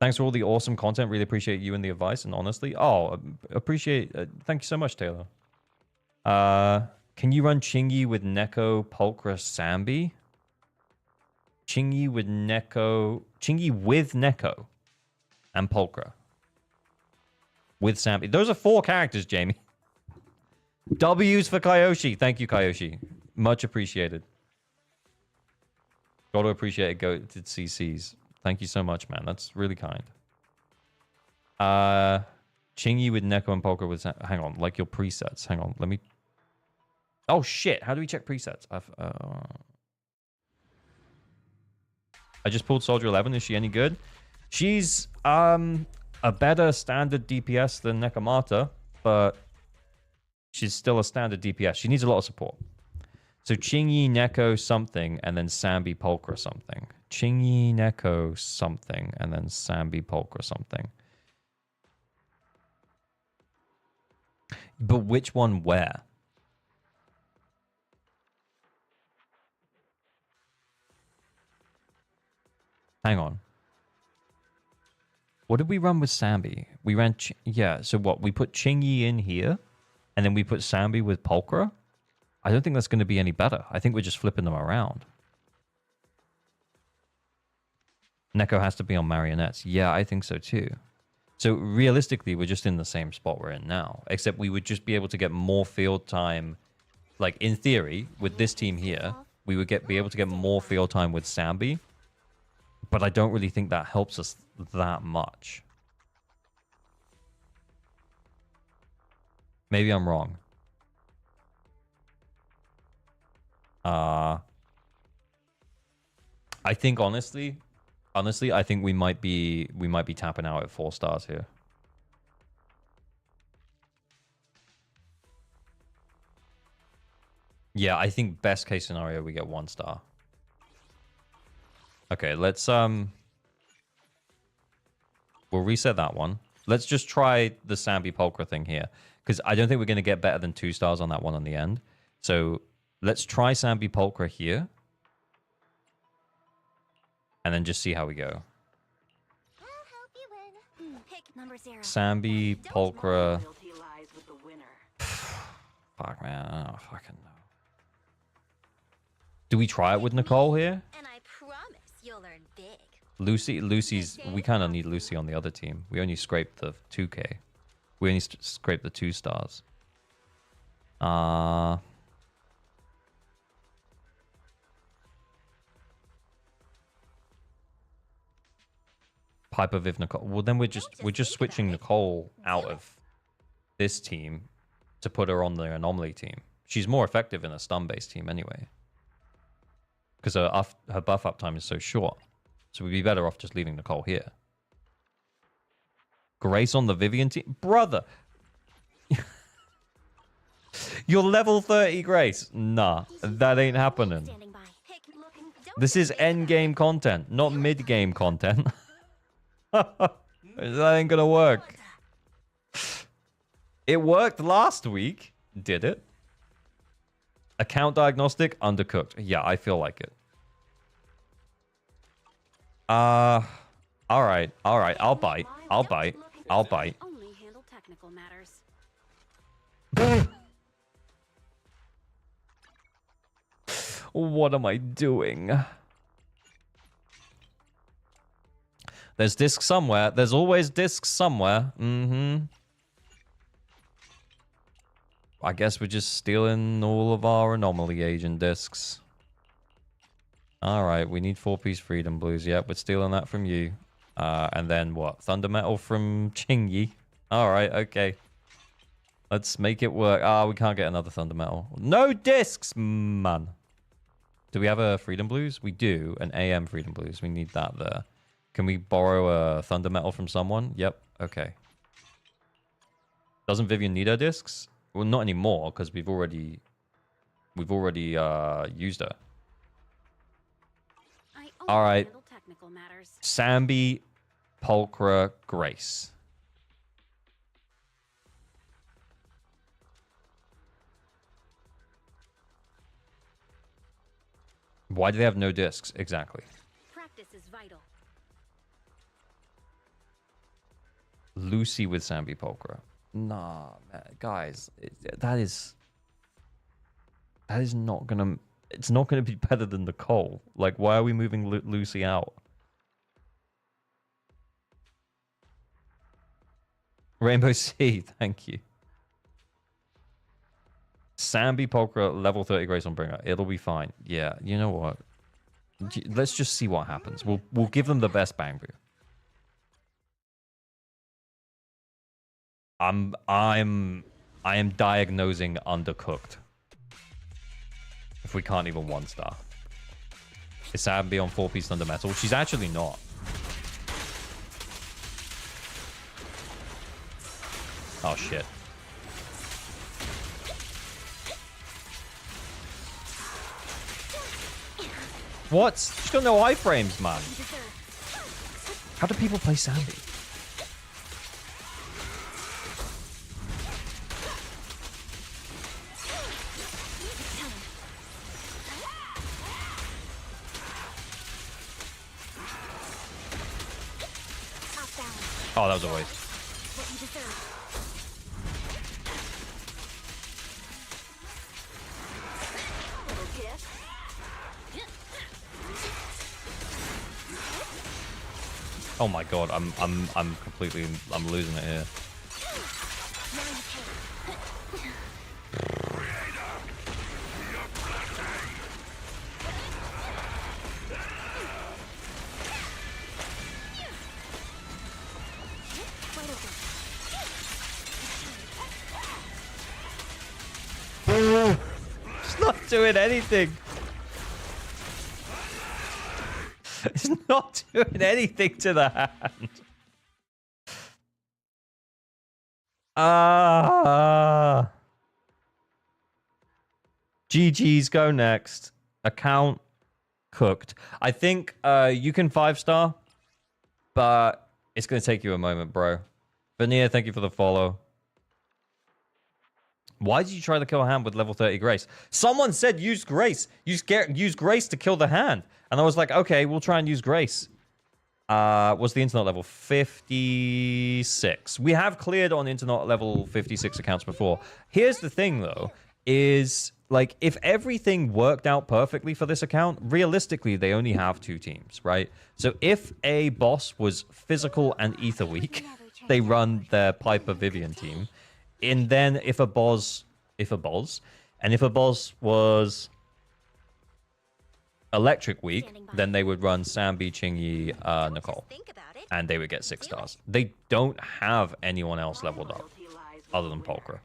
Thanks for all the awesome content. Really appreciate you and the advice. And honestly, appreciate. Thank you so much, Taylor. Can you run Chingy with Neko, Pulchra, Sambi? Chingy with Neko and Pulchra with Sambi. Those are 4 characters, Jamie. W's for Kyoshi. Thank you, Kyoshi. Much appreciated. Gotta appreciate it, goated CCs. Thank you so much, man. That's really kind. Chingy with Neko and Polka with... Hang on, like your presets. Hang on, let me... Oh, shit. How do we check presets? I just pulled Soldier 11. Is she any good? She's a better standard DPS than Nekomata, but she's still a standard DPS. She needs a lot of support. So Chingy, Neko, something, and then Sambi, Pulchra, something. Chingy, Neko, something, and then Sambi, Pulchra, something. But which one where? Hang on. What did we run with Sambi? We ran... yeah, so what? We put Chingy in here, and then we put Sambi with Pulchra? I don't think that's going to be any better. I think we're just flipping them around. Neko has to be on marionettes. Yeah, I think so too. So realistically, we're just in the same spot we're in now. Except we would just be able to get more field time. Like, in theory, with this team here, we would be able to get more field time with Sambi. But I don't really think that helps us that much. Maybe I'm wrong. I think honestly, I think we might be tapping out at 4 stars here. Yeah, I think best case scenario we get 1 star. Okay, let's we'll reset that one. Let's just try the Sambi Pulchra thing here, because I don't think we're going to get better than 2 stars on that one on the end. So let's try Sambi Pulchra here. And then just see how we go. I'll help you win. Pick number 0. Sambi Pulchra. Fuck, man. I don't fucking know. Do we try it with Nicole here? And I promise you'll learn big. Lucy's... We kind of need Lucy on the other team. We only scraped the 2k. We only scraped the 2 stars. Piper, Viv, Nicole. Well, then we're just switching Nicole out of this team to put her on the anomaly team. She's more effective in a stun-based team anyway. Because her buff up time is so short. So we'd be better off just leaving Nicole here. Grace on the Vivian team? Brother! You're level 30, Grace. Nah, that ain't happening. This is end-game content, not mid-game content. That ain't gonna work. It worked last week. Did it? Account diagnostic, undercooked. Yeah, I feel like it. All right. I'll bite. I'll bite. Only handle technical matters. What am I doing? There's discs somewhere. There's always discs somewhere. I guess we're just stealing all of our anomaly agent discs. Alright, we need 4-piece freedom blues. Yep, we're stealing that from you. And then what? Thunder metal from Chingy. Alright, okay. Let's make it work. We can't get another thunder metal. No discs, man. Do we have a freedom blues? We do. An AM freedom blues. We need that there. Can we borrow a thunder metal from someone? Yep. Okay. Doesn't Vivian need her discs? Well, not anymore because we've already used her. All right. Sambi, Pulchra, Grace. Why do they have no discs? Exactly. Practice is vital. Lucy with Sambi Pulchra. Nah, man, guys, that is not gonna. It's not gonna be better than Nicole. Like, why are we moving Lucy out? Rainbow C, thank you. Sambi Polka level 30 Grace on Bringer. It'll be fine. Yeah, you know what? Let's just see what happens. We'll give them the best bang boo. I am diagnosing undercooked. If we can't even 1-star. Is Sambi on 4-piece Thunder Metal? She's actually not. Oh shit. What? She's got no iframes, man. How do people play Sambi? Oh, that was a waste. Oh my god, I'm completely losing it here. It's not doing anything. It's not doing anything to the hand. GG's go next. Account cooked. I think you can 5-star, but it's going to take you a moment, bro. Veneer, thank you for the follow. Why did you try to kill a hand with level 30 Grace? Someone said use Grace. Use Grace to kill the hand. And I was like, okay, we'll try and use Grace. What's the internet level? 56. We have cleared on internet level 56 accounts before. Here's the thing, though, is like if everything worked out perfectly for this account, realistically, they only have 2 teams, right? So if a boss was physical and ether weak, they run their Piper Vivian team. And then if a boss was electric weak, then they would run Sambi, Chingy, Nicole, and they would get 6 stars. They don't have anyone else leveled up other than Polka.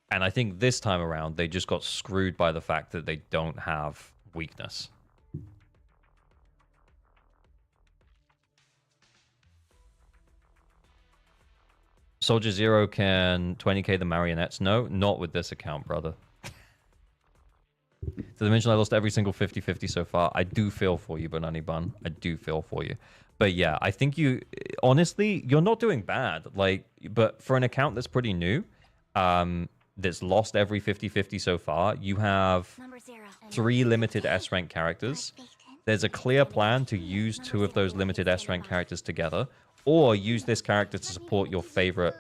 And I think this time around, they just got screwed by the fact that they don't have weakness. zzzero can 20k the marionettes. No, not with this account, brother. To mention I lost every single 50-50 so far. I do feel for you, Banani Bun. I do feel for you. But yeah, I think you... Honestly, you're not doing bad. Like, but for an account that's pretty new, that's lost every 50-50 so far, you have 3 limited S-rank characters. There's a clear plan to use 2 of those limited S-rank characters together, or use this character to support your favorite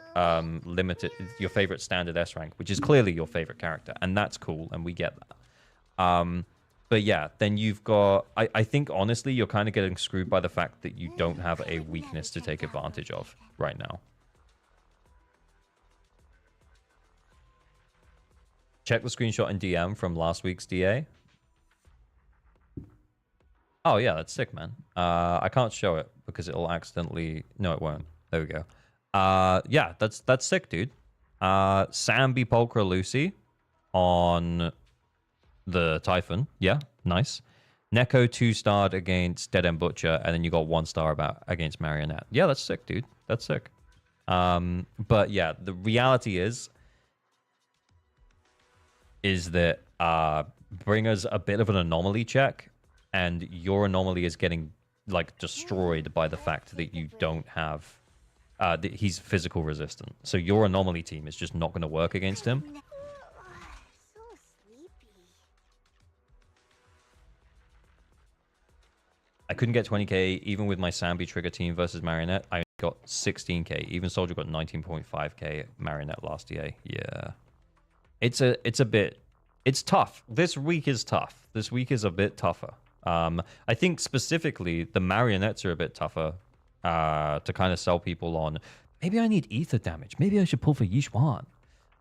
standard S rank, which is clearly your favorite character, and that's cool, and we get that. But yeah, then you've got... I think, honestly, you're kind of getting screwed by the fact that you don't have a weakness to take advantage of right now. Check the screenshot in DM from last week's DA. Oh, yeah, that's sick, man. I can't show it because it'll accidentally... No, it won't. There we go. Yeah, that's sick, dude. Sambi Polka Lucy on the Typhon. Yeah, nice. Neko 2-starred against Dead End Butcher, and then you got 1-star against Marionette. Yeah, that's sick, dude. That's sick. But yeah, the reality is that Bringer's a bit of an anomaly check, and your anomaly is getting like destroyed by the fact that you don't have that he's physical resistant. So your anomaly team is just not going to work against him. So sleepy. I couldn't get 20k even with my Sambi trigger team versus Marionette. I got 16k. Even Soldier got 19.5k Marionette last year. Yeah, it's tough. This week is tough. This week is a bit tougher. I think specifically the marionettes are a bit tougher to kind of sell people on. Maybe I need ether damage. Maybe I should pull for Yixuan.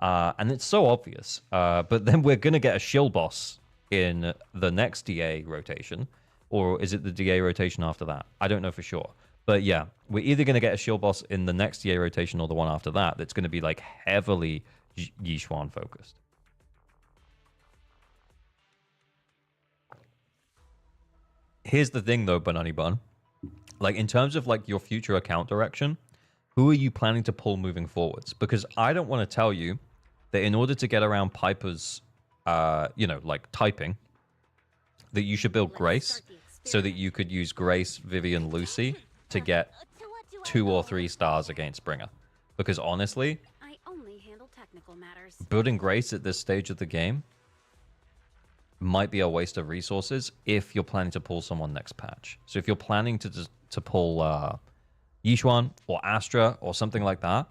And it's so obvious. But then we're going to get a shield boss in the next DA rotation. Or is it the DA rotation after that? I don't know for sure. But yeah, we're either going to get a shield boss in the next DA rotation or the one after that. That's going to be like heavily Yixuan focused. Here's the thing though, Banani Bun. Like in terms of like your future account direction, who are you planning to pull moving forwards? Because I don't want to tell you that in order to get around Piper's, you know, like typing, that you should build Grace so that you could use Grace, Vivian, Lucy to get 2 or 3 stars against Bringer. Because honestly, I only handle technical matters. building Grace at this stage of the game might be a waste of resources if you're planning to pull someone next patch. So if you're planning to pull Yixuan or Astra or something like that,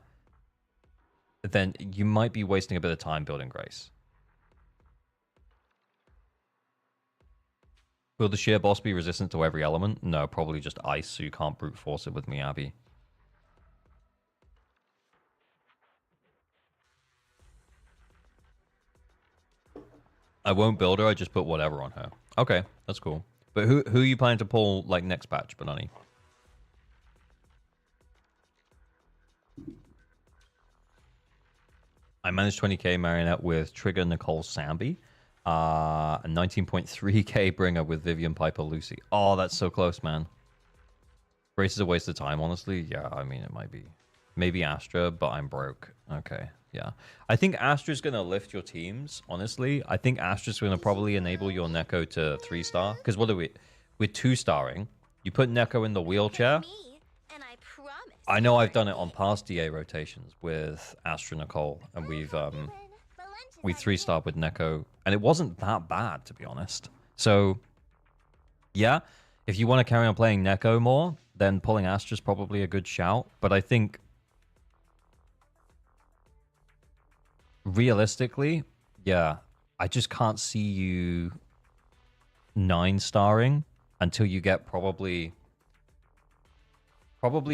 then you might be wasting a bit of time building Grace. Will the sheer boss be resistant to every element? No, probably just ice, so you can't brute force it with Miyabi. I won't build her, I just put whatever on her. Okay, that's cool. But who are you planning to pull, like, next patch, Banani? I managed 20k Marionette with Trigger, Nicole, Sambi. A 19.3k Bringer with Vivian, Piper, Lucy. Oh, that's so close, man. Grace is a waste of time, honestly. Yeah, I mean, it might be. Maybe Astra, but I'm broke. Okay, yeah. I think Astra's going to lift your teams, honestly. I think Astra's going to probably enable your Neko to 3-star. Because what are we? We're 2-starring. You put Neko in the wheelchair. I know I've done it on past DA rotations with Astra Nicole, and we've 3-starred with Neko, and it wasn't that bad, to be honest. So, yeah, if you want to carry on playing Neko more, then pulling Astra's probably a good shout. But I think, realistically, yeah, I just can't see you 9-starring until you get probably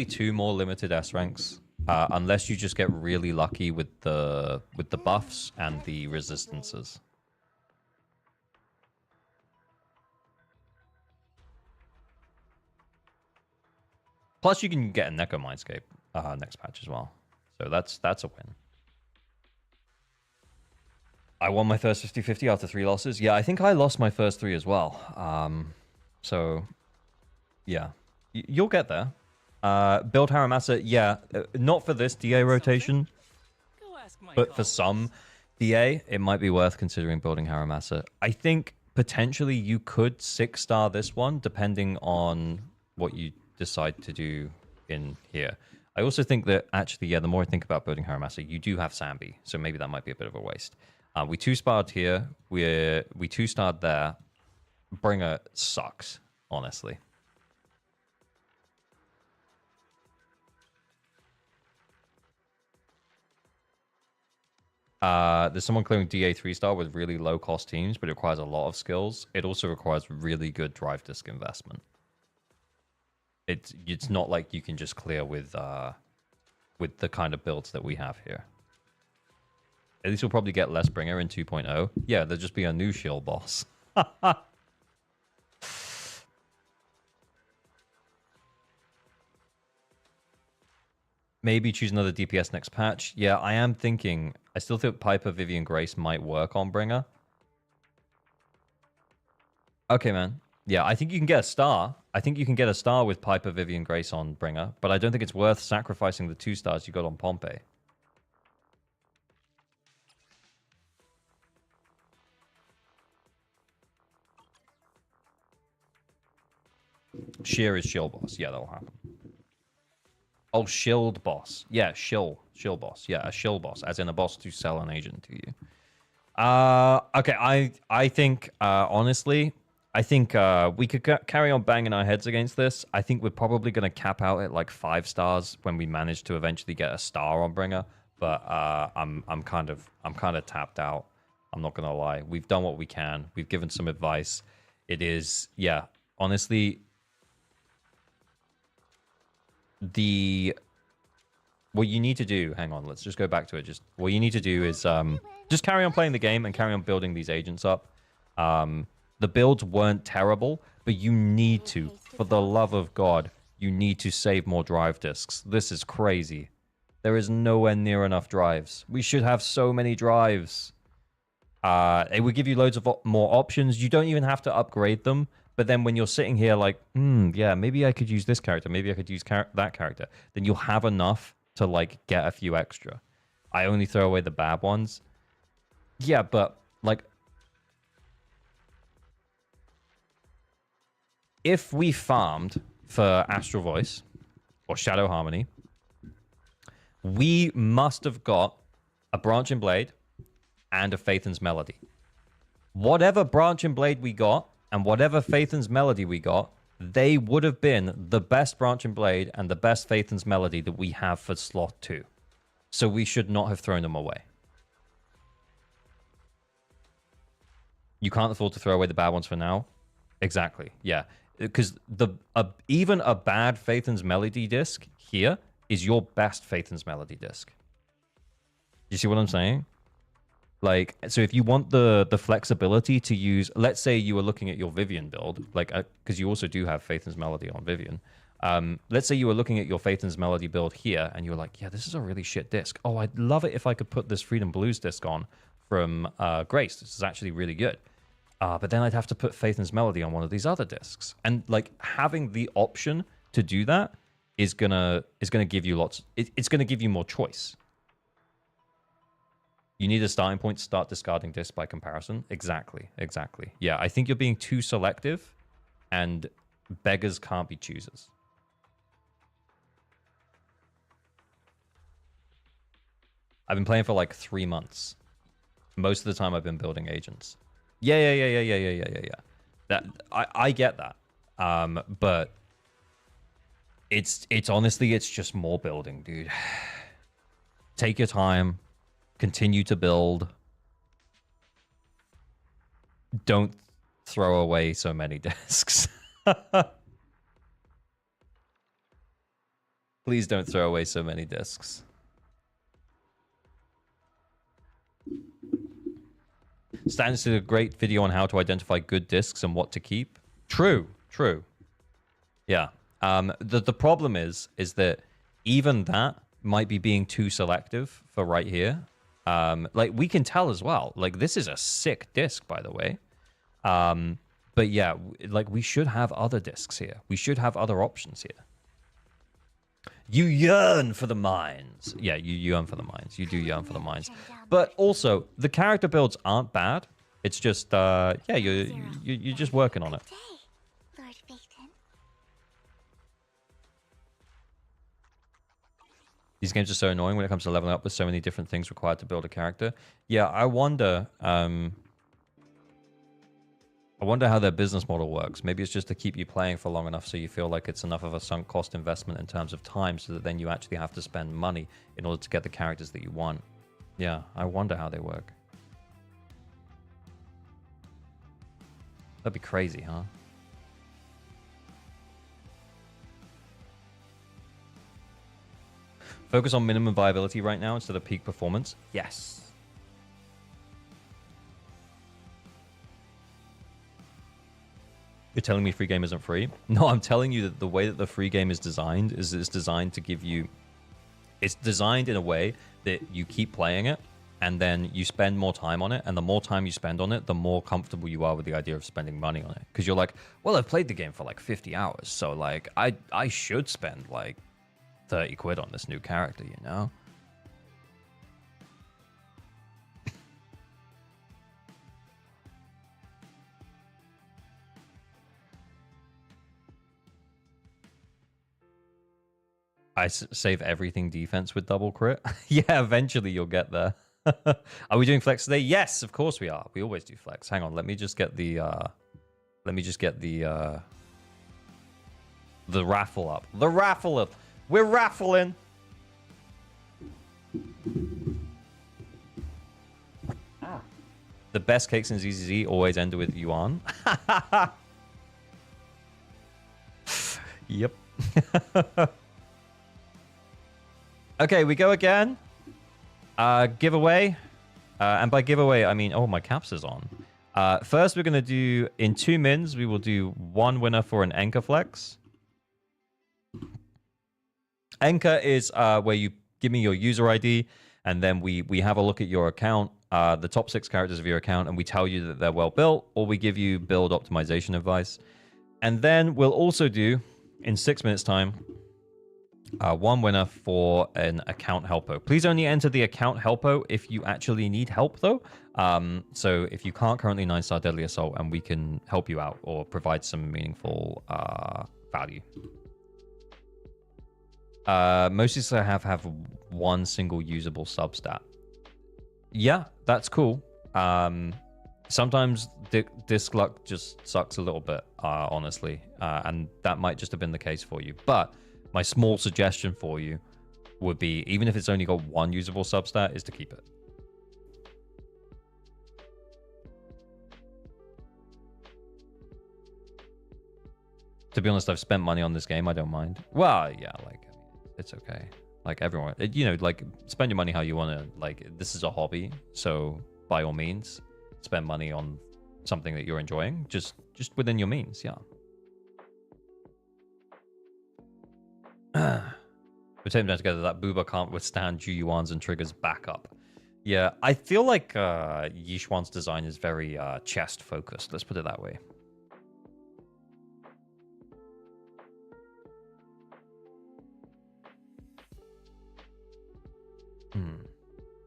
2 more limited S ranks. Unless you just get really lucky with the buffs and the resistances. Plus, you can get a Neko Mindscape next patch as well, so that's a win. I won my first 50-50 after 3 losses. Yeah, I think I lost my first 3 as well. So yeah, you'll get there. Build Haramasa, yeah, not for this DA rotation, but for some DA, it might be worth considering building Haramasa. I think potentially you could 6-star this one, depending on what you decide to do in here. I also think that, actually, yeah, the more I think about building Haramasa, you do have Sambi, so maybe that might be a bit of a waste. We 2-starred here, we 2-starred there. Bringer sucks, honestly. There's someone clearing DA 3-star with really low cost teams, but it requires a lot of skills. It also requires really good drive disk investment. It's not like you can just clear with the kind of builds that we have here. At least we'll probably get less Bringer in 2.0. Yeah, there'll just be a new shield boss. Maybe choose another DPS next patch. Yeah, I am thinking. I still think Piper, Vivian, Grace might work on Bringer. Okay, man. Yeah, I think you can get a star. I think you can get a star with Piper, Vivian, Grace on Bringer, but I don't think it's worth sacrificing the 2 stars you got on Pompey. Sheer is shield boss. Yeah, that'll happen. Oh, shield boss. Yeah, shield boss. Yeah, a shield boss, as in a boss to sell an agent to you. Okay, I think, honestly, I think we could carry on banging our heads against this. I think we're probably going to cap out at like 5 stars when we manage to eventually get a star on Bringer. But I'm kind of tapped out. I'm not going to lie. We've done what we can. We've given some advice. It is, yeah, honestly, the what you need to do, hang on, let's just go back to it. Just what you need to do is just carry on playing the game and carry on building these agents up. The builds weren't terrible, but you need to, for the love of God, you need to save more drive disks. This is crazy. There is nowhere near enough drives. We should have so many drives. It would give you loads of more options. You don't even have to upgrade them. But then when you're sitting here like, yeah, maybe I could use this character. Maybe I could use that character. Then you'll have enough to like get a few extra. I only throw away the bad ones. Yeah, but like, if we farmed for Astral Voice or Shadow Harmony, we must have got a Branching Blade and a Phaethon's Melody. Whatever Branching Blade we got and whatever Phaethon's Melody we got, they would have been the best Branching Blade and the best Phaethon's Melody that we have for slot 2. So we should not have thrown them away. You can't afford to throw away the bad ones for now. Exactly, yeah. Because even a bad Phaethon's Melody disc here is your best Phaethon's Melody disc. You see what I'm saying? Like, so if you want the flexibility to use, let's say you were looking at your Vivian build, like, because you also do have Phaethon's Melody on Vivian. Let's say you were looking at your Phaethon's Melody build here, and you were like, yeah, this is a really shit disc. Oh, I'd love it if I could put this Freedom Blues disc on from Grace. This is actually really good. But then I'd have to put Phaethon's Melody on one of these other discs. And like having the option to do that is gonna give you lots. It's gonna give you more choice. You need a starting point to start discarding discs by comparison. Exactly. Yeah, I think you're being too selective, and beggars can't be choosers. I've been playing for like 3 months. Most of the time I've been building agents. Yeah. That I get that. But it's honestly, it's just more building, dude. Take your time. Continue to build. Don't throw away so many discs. Please don't throw away so many discs. Stan's did a great video on how to identify good discs and what to keep. True. Yeah. The problem is that even that might be being too selective for right here. Like, we can tell as well. Like, this is a sick disc, by the way. But yeah, like, we should have other discs here. We should have other options here. You yearn for the mines. Yeah, you yearn for the mines. You do yearn for the mines. But also, the character builds aren't bad. It's just, yeah, you're just working on it. Lord Phaethon. These games are so annoying when it comes to leveling up with so many different things required to build a character. Yeah, I wonder how their business model works. Maybe it's just to keep you playing for long enough so you feel like it's enough of a sunk cost investment in terms of time so that then you actually have to spend money in order to get the characters that you want. Yeah, I wonder how they work. That'd be crazy, huh? Focus on minimum viability right now instead of peak performance? Yes. You're telling me free game isn't free? No, I'm telling you that the way that the free game is designed is it's designed to give you... It's designed in a way that you keep playing it, and then you spend more time on it, and the more time you spend on it, the more comfortable you are with the idea of spending money on it. Because you're like, well, I've played the game for like 50 hours, so like, I should spend like 30 quid on this new character, you know? I save everything defense with double crit. Yeah, eventually you'll get there. Are we doing flex today? Yes, of course we are. We always do flex. Hang on, let me just get the raffle up. The raffle up. We're raffling. The best cakes in ZZZ always end with yuan. Yep. Okay, we go again. Giveaway. And by giveaway, I mean, oh, my caps is on. First, we're going to do, in 2 mins, we will do 1 winner for an Anchor Flex. Anchor is where you give me your user ID, and then we have a look at your account, the top 6 characters of your account, and we tell you that they're well built, or we give you build optimization advice. And then we'll also do, in 6 minutes' time, 1 winner for an account helpo. Please only enter the account helpo if you actually need help, though. So if you can't currently 9-star Deadly Assault, and we can help you out or provide some meaningful value. Most of have 1 single usable substat. Yeah, that's cool. Sometimes disc luck just sucks a little bit, honestly. And that might just have been the case for you. But my small suggestion for you would be, even if it's only got 1 usable substat, is to keep it. To be honest, I've spent money on this game. I don't mind. Well, yeah, like, it's okay. Like, everyone, you know, like, spend your money how you want to. Like, this is a hobby, so by all means, spend money on something that you're enjoying. Just within your means, yeah. We're taking them together. That Booba can't withstand Ju-Yuan's and Trigger's backup. Yeah, I feel like Yishuan's design is very chest focused. Let's put it that way.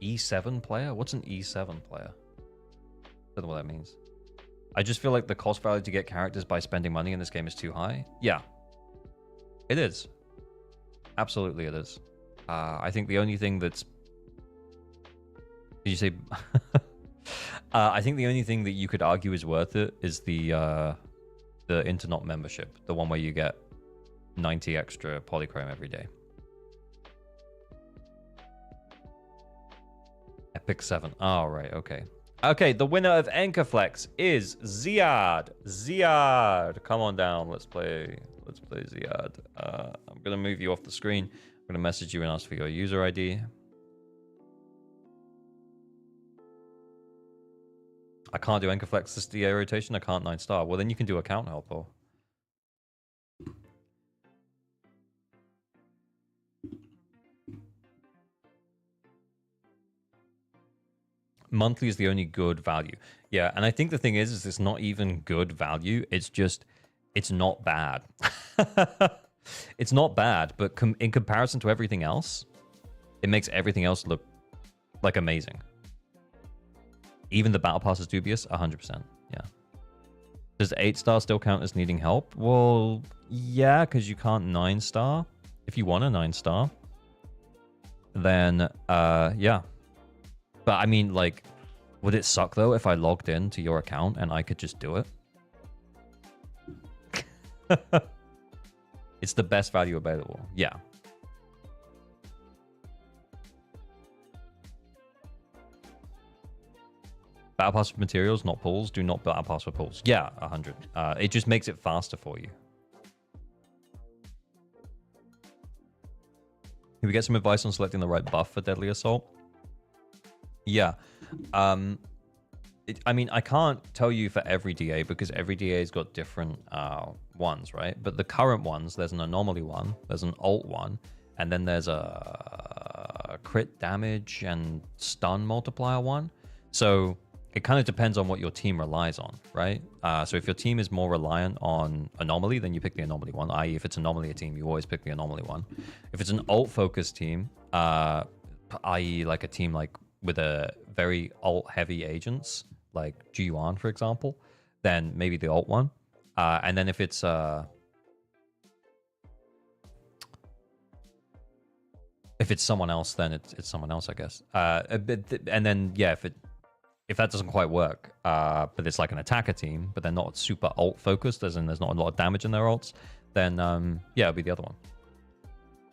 E7 player? What's an E7 player? Don't know what that means. I just feel like the cost value to get characters by spending money in this game is too high. Yeah. It is. Absolutely it is. I think the only thing that's... Did you say... I think the only thing that you could argue is worth it is the Internet membership. The one where you get 90 extra polychrome every day. Epic 7. Oh, right, okay. Okay, the winner of Anchor Flex is Ziad. Ziad, come on down. Let's play Ziad. I'm going to move you off the screen. I'm going to message you and ask for your user ID. I can't do Anchor Flex this DA rotation. I can't 9-star. Well, then you can do account helper. Monthly is the only good value. Yeah, and I think the thing is it's not even good value. It's just, it's not bad. It's not bad, but in comparison to everything else, it makes everything else look like amazing. Even the battle pass is dubious, 100%. Yeah. Does 8-star still count as needing help? Well, yeah, because you can't 9-star. If you want a 9-star, then yeah. But I mean, like, would it suck though if I logged in to your account and I could just do it? It's the best value available. Yeah. Battle pass for materials, not pulls. Do not battle pass for pulls. Yeah, 100. It just makes it faster for you. Can we get some advice on selecting the right buff for Deadly Assault? Yeah. I mean, I can't tell you for every DA because every DA's got different ones, right? But the current ones, there's an anomaly one, there's an alt one, and then there's a crit damage and stun multiplier one. So it kind of depends on what your team relies on, right? So if your team is more reliant on anomaly, then you pick the anomaly one, i.e. if it's anomaly team, you always pick the anomaly one. If it's an alt-focused team, i.e. like a team like with a very alt-heavy agents, like G1, for example, then maybe the alt one. And then if it's someone else, then it's someone else, I guess. And then yeah, if that doesn't quite work, but it's like an attacker team, but they're not super alt focused, as in there's not a lot of damage in their ults, then yeah, it'll be the other one.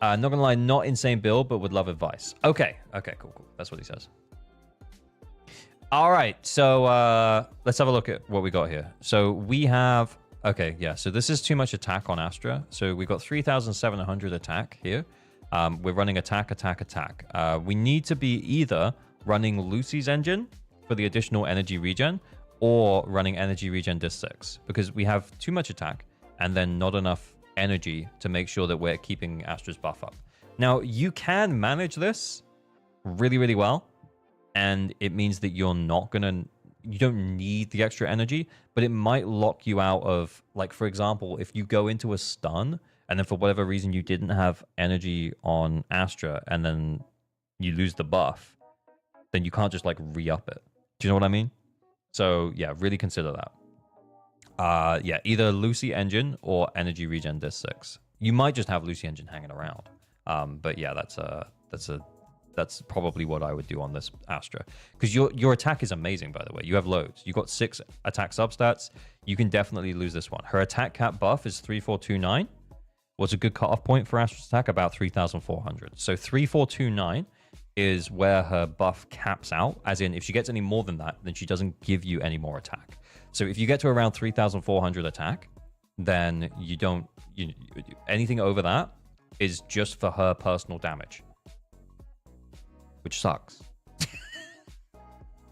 Not gonna lie, not insane build, but would love advice. Okay, cool. That's what he says. All right, so let's have a look at what we got here. So we have, okay, yeah, so this is too much attack on Astra. So we got 3,700 attack here. We're running attack, attack, attack. We need to be either running Lucy's engine for the additional energy regen or running energy regen disc 6 because we have too much attack and then not enough energy to make sure that we're keeping Astra's buff up. Now, you can manage this really, really well, and it means that you don't need the extra energy, but it might lock you out of, like, for example, if you go into a stun and then for whatever reason you didn't have energy on Astra and then you lose the buff, then you can't just like re-up it. Do you know what I mean? So yeah, really consider that. Yeah, either Lucy engine or energy regen disc 6. You might just have Lucy engine hanging around. But yeah, that's probably what I would do on this Astra. Because your attack is amazing, by the way. You have loads. You got 6 attack substats. You can definitely lose this one. Her attack cap buff is 3429. What's a good cutoff point for Astra's attack? About 3400. So 3429 is where her buff caps out. As in, if she gets any more than that, then she doesn't give you any more attack. So if you get to around 3400 attack, then anything over that is just for her personal damage, which sucks.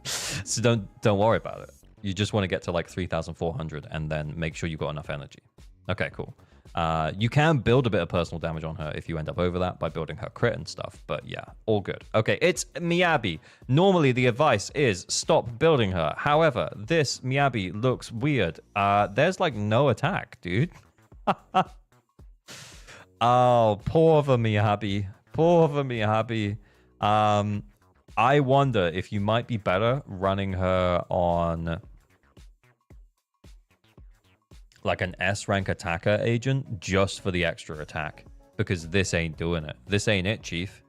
So don't worry about it. You just want to get to like 3400 and then make sure you got enough energy. Okay, cool. You can build a bit of personal damage on her if you end up over that by building her crit and stuff, but yeah, all good. Okay, it's Miyabi. Normally the advice is stop building her. However, this Miyabi looks weird. There's like no attack, dude. Oh, poor the Miyabi. Poor the Miyabi. I wonder if you might be better running her on like an S rank attacker agent just for the extra attack, because this ain't doing it. This ain't it, chief.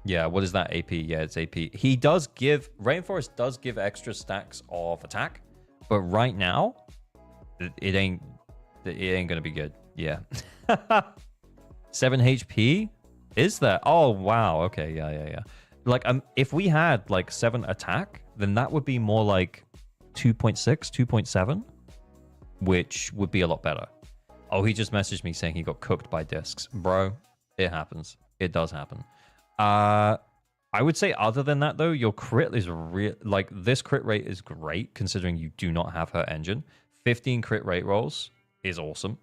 Yeah, what is that AP? Yeah, it's AP. Rainforest does give extra stacks of attack, but right now it ain't gonna be good. Yeah. 7 HP? Is there? Oh wow. Okay, yeah. Like if we had like 7 attack, then that would be more like 2.6, 2.7, which would be a lot better. Oh, he just messaged me saying he got cooked by discs. Bro, it happens. It does happen. I would say other than that, though, your crit is like this crit rate is great considering you do not have her engine. 15 crit rate rolls is awesome.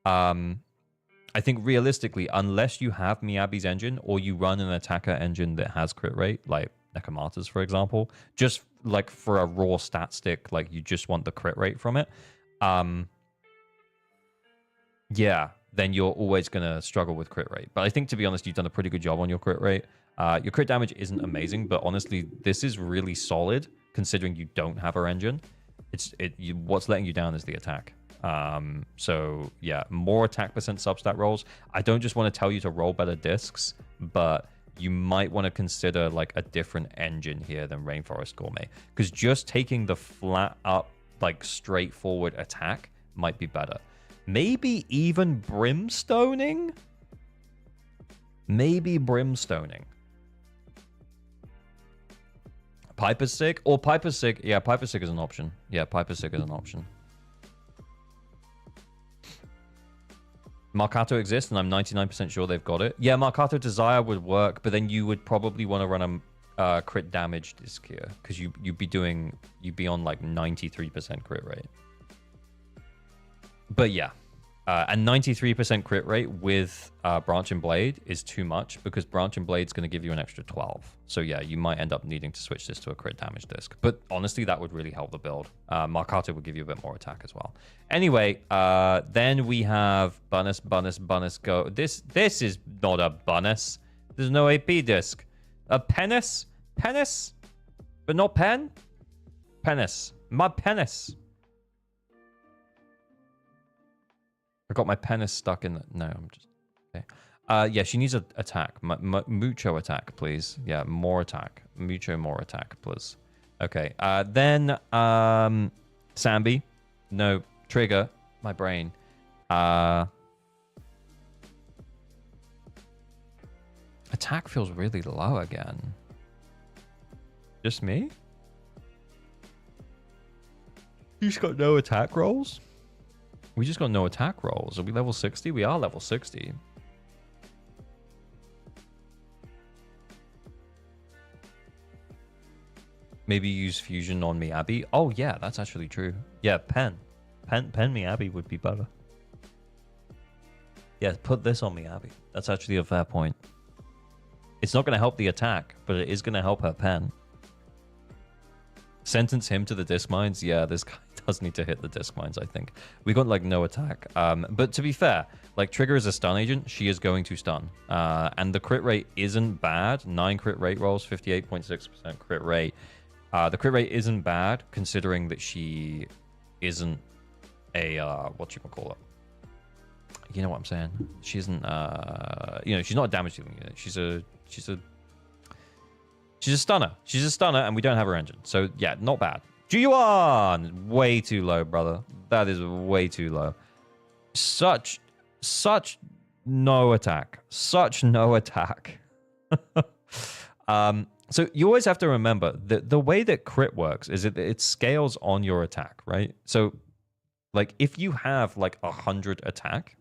I think realistically, unless you have Miyabi's engine or you run an attacker engine that has crit rate, like Nekomata's, for example, just like for a raw stat stick, like you just want the crit rate from it. Yeah, then you're always going to struggle with crit rate. But I think, to be honest, you've done a pretty good job on your crit rate. Your crit damage isn't amazing, but honestly, this is really solid considering you don't have her engine. What's letting you down is the attack. So yeah, more attack percent substat rolls. I don't just want to tell you to roll better discs, but you might want to consider like a different engine here than Rainforest Gourmet, because just taking the flat up, like straightforward attack might be better. Maybe even brimstoning. Piper's Sig or Piper's Sig. Yeah, Piper's Sig is an option. Yeah, Piper's Sig is an option. Marcato exists, and I'm 99% sure they've got it. Yeah, Marcato Desire would work, but then you would probably want to run a crit damage disc here, because you'd be on like 93% crit rate. But yeah, and 93% crit rate with Branch and Blade is too much, because Branch and Blade's going to give you an extra 12. So yeah, you might end up needing to switch this to a crit damage disc. But honestly, that would really help the build. Marcato would give you a bit more attack as well. Anyway, then we have Bunnis go. This is not a Bunnis. There's no AP disc. A Penis? Penis? But not pen? Penis. My penis. I got my penis stuck in the... No, I'm just... Okay. Yeah, she needs an attack. Mucho attack, please. Yeah, more attack. Mucho more attack, please. Okay. Then, Sambi. No. Trigger. My brain. Attack feels really low again. Just me? He's got no attack rolls? We just got no attack rolls. Are we level 60? We are level 60. Maybe use fusion on Miyabi. Oh yeah, that's actually true. Yeah, pen Miyabi would be better. Yeah, put this on Miyabi. That's actually a fair point. It's not going to help the attack, but it is going to help her pen. Sentence him to the disc mines. Yeah, this guy does need to hit the disc mines, I think. We got like no attack. But to be fair, like Trigger is a stun agent. She is going to stun. And the crit rate isn't bad. 9 crit rate rolls, 58.6% crit rate. The crit rate isn't bad considering that she isn't a whatchamacallit. You know what I'm saying? She isn't you know, she's not a damage dealing unit. She's a stunner. She's a stunner and we don't have her engine. So yeah, not bad. G1! Way too low, brother. That is way too low. Such no attack. Such no attack. So you always have to remember that the way that crit works is it scales on your attack, right? So like if you have like 100 attack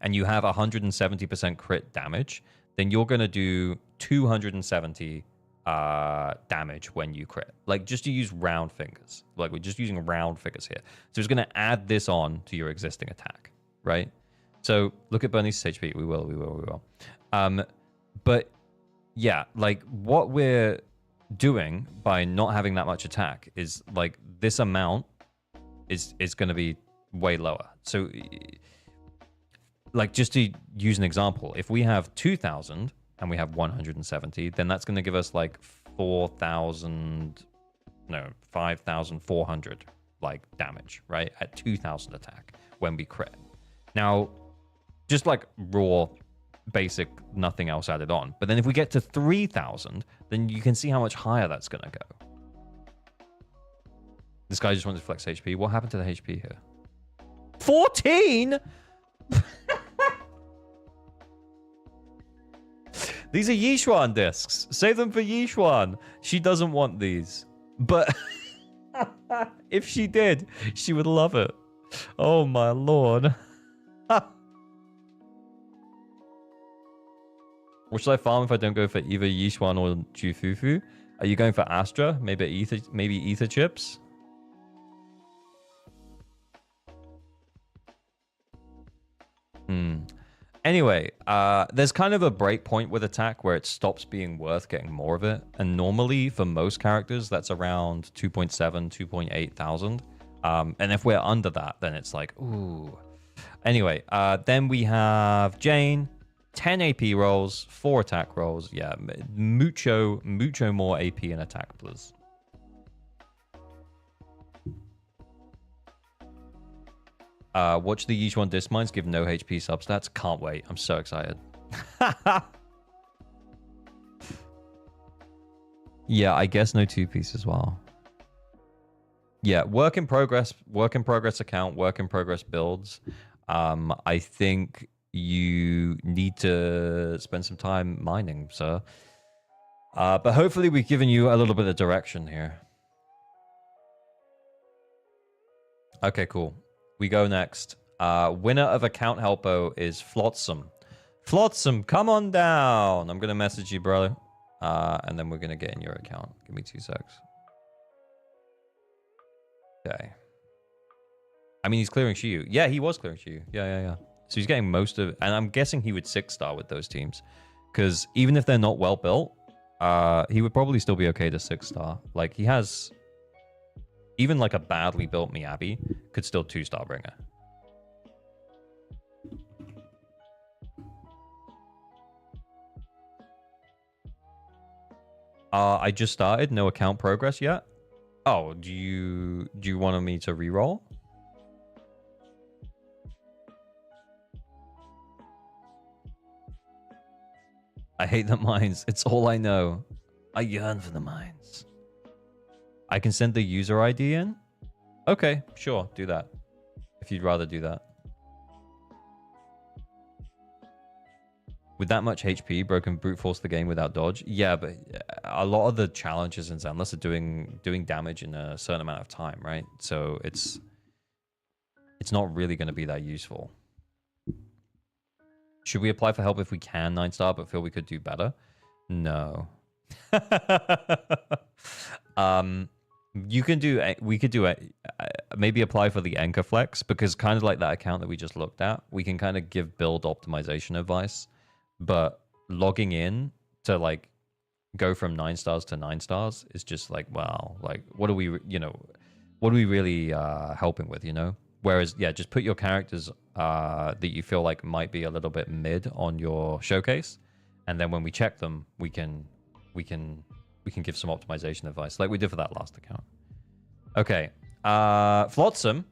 and you have 170% crit damage, then you're going to do 270 damage when you crit. Like just to use round figures. Like we're just using round figures here. So it's going to add this on to your existing attack, right? So look at Bernice's HP. We will. But yeah, like what we're doing by not having that much attack is like this amount is going to be way lower. So like just to use an example, if we have 2,000 and we have 170, then that's going to give us like 5,400 like damage, right? At 2,000 attack when we crit. Now, just like raw basic, nothing else added on. But then if we get to 3,000, then you can see how much higher that's going to go. This guy just wanted to flex HP. What happened to the HP here? 14? These are Yishuan discs. Save them for Yishuan. She doesn't want these. But if she did, she would love it. Oh my lord. What should I farm if I don't go for either Yishuan or Jufufu? Are you going for Astra? Maybe ether chips? Anyway, there's kind of a break point with attack where it stops being worth getting more of it. And normally, for most characters, that's around 2.7, 2.8 thousand. And if we're under that, then it's like, ooh. Anyway, then we have Jane. 10 AP rolls, 4 attack rolls. Yeah, mucho more AP and attack, please. Watch the Yishuan disc mines give no HP substats. Can't wait. I'm so excited. Yeah, I guess no 2-piece as well. Yeah, work in progress account, work in progress builds. I think you need to spend some time mining, sir. But hopefully we've given you a little bit of direction here. Okay, cool. We go next. Winner of account helpo is Flotsam. Flotsam, come on down. I'm going to message you, brother. And then we're going to get in your account. Give me 2 secs. Okay. I mean, he's clearing Shiyu. Yeah, he was clearing Shiyu. Yeah. So he's getting most of... And I'm guessing he would 6-star with those teams. Because even if they're not well built, he would probably still be okay to 6-star. Like, he has... Even like a badly built Miyabi could still 2-star bringer. I just started. No account progress yet. Oh, do you want me to reroll? I hate the mines. It's all I know. I yearn for the mines. I can send the user ID in? Okay, sure, do that. If you'd rather do that. With that much HP, Bro can brute force the game without dodge. Yeah, but a lot of the challenges in Zenless are doing damage in a certain amount of time, right? So it's it's not really going to be that useful. Should we apply for help if we can 9-star, but feel we could do better? No. You can do, we could do maybe apply for the Anchor Flex, because kind of like that account that we just looked at, we can kind of give build optimization advice, but logging in to like go from 9 stars to 9 stars is just like, wow, like what are we, you know, what are we really helping with, you know? Whereas, yeah, just put your characters that you feel like might be a little bit mid on your showcase, and then when we check them, we can give some optimization advice, like we did for that last account. Okay, Flotsam.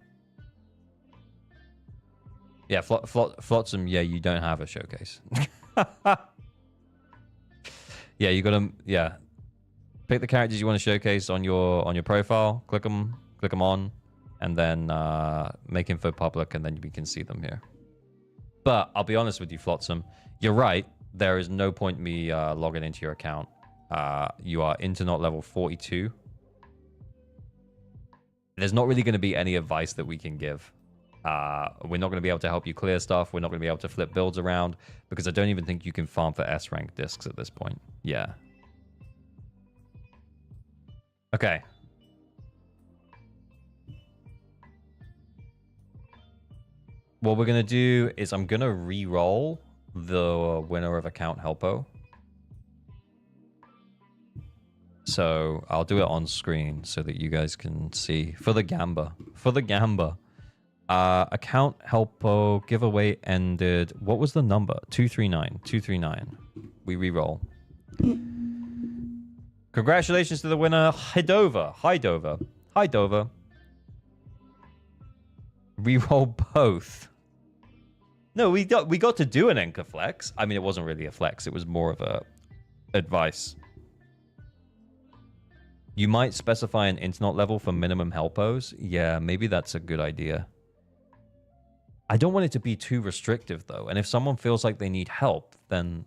Yeah, Flotsam. Yeah, you don't have a showcase. Yeah, you gotta pick the characters you want to showcase on your profile. Click them on, and then make info public, and then we can see them here. But I'll be honest with you, Flotsam. You're right. There is no point me logging into your account. You are Internet level 42. There's not really going to be any advice that we can give. We're not going to be able to help you clear stuff. We're not going to be able to flip builds around, because I don't even think you can farm for S rank discs at this point. Yeah. Okay. What we're going to do is I'm going to re-roll the winner of account Helpo. So I'll do it on screen so that you guys can see. For the Gamba. For the Gamba. Account Helpo giveaway ended. What was the number? 239. 239. We re-roll. Congratulations to the winner, Hidova. Hidova. Hidova. Re-roll both. No, we got to do an Anchor Flex. I mean, it wasn't really a flex. It was more of a advice. You might specify an internet level for minimum helpos. Yeah, maybe that's a good idea. I don't want it to be too restrictive, though. And if someone feels like they need help, then,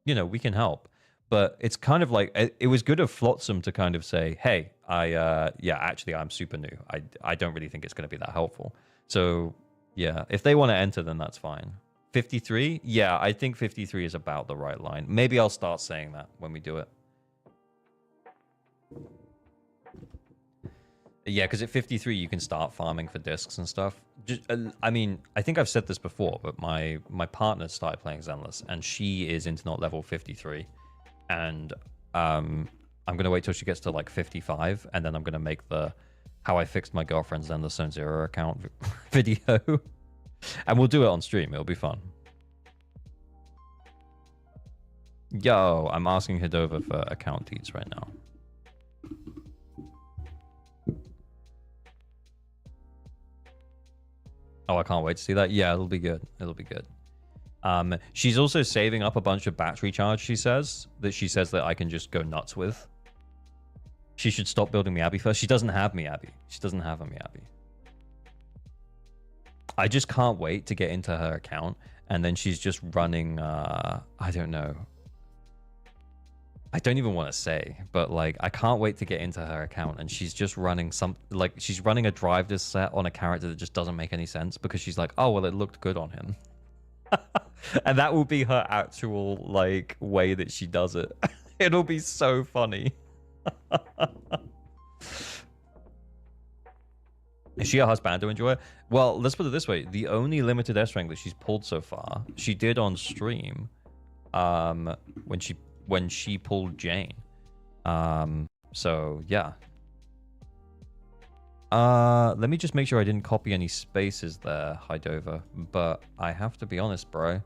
you know, we can help. But it's kind of like, it was good of Flotsam to kind of say, hey, yeah, actually, I'm super new. I don't really think it's going to be that helpful. So, yeah, if they want to enter, then that's fine. 53? Yeah, I think 53 is about the right line. Maybe I'll start saying that when we do it. Yeah, because at 53, you can start farming for discs and stuff. Just, I mean, I think I've said this before, but my partner started playing Zenless, and she is internet level 53. And I'm going to wait till she gets to like 55, and then I'm going to make the how I fixed my girlfriend's Zenless Zzzero account video. And we'll do it on stream. It'll be fun. Yo, I'm asking Hidova for account deeds right now. Oh, I can't wait to see that. Yeah, it'll be good. It'll be good. She's also saving up a bunch of battery charge, she says that I can just go nuts with. She should stop building Miyabi first. She doesn't have Miyabi. She doesn't have a Miyabi. I just can't wait to get into her account, and then she's just running, I don't know. I don't even want to say, but like, I can't wait to get into her account, and she's just running she's running a drive this set on a character that just doesn't make any sense, because she's like, oh, well, it looked good on him. And that will be her actual, like, way that she does it. It'll be so funny. Is she a husband to enjoy it? Well, let's put it this way. The only limited S rank that she's pulled so far, she did on stream when she pulled Jane. So, yeah. Let me just make sure I didn't copy any spaces there, Hidova. But I have to be honest, bro.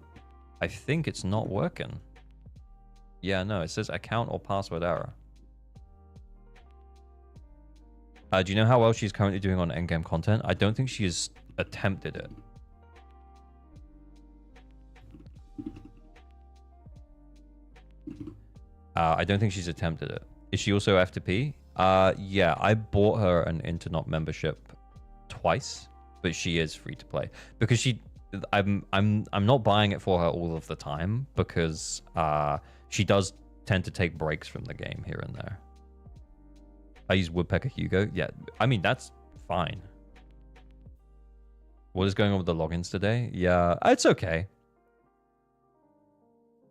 I think it's not working. Yeah, no, it says account or password error. Do you know how well she's currently doing on endgame content? I don't think she has attempted it. I don't think she's attempted it. Is she also F2P? Yeah, I bought her an internet membership twice, but she is free to play because I'm not buying it for her all of the time because she does tend to take breaks from the game here and there. I use Woodpecker Hugo. Yeah, I mean, that's fine. What is going on with the logins today? Yeah, it's okay.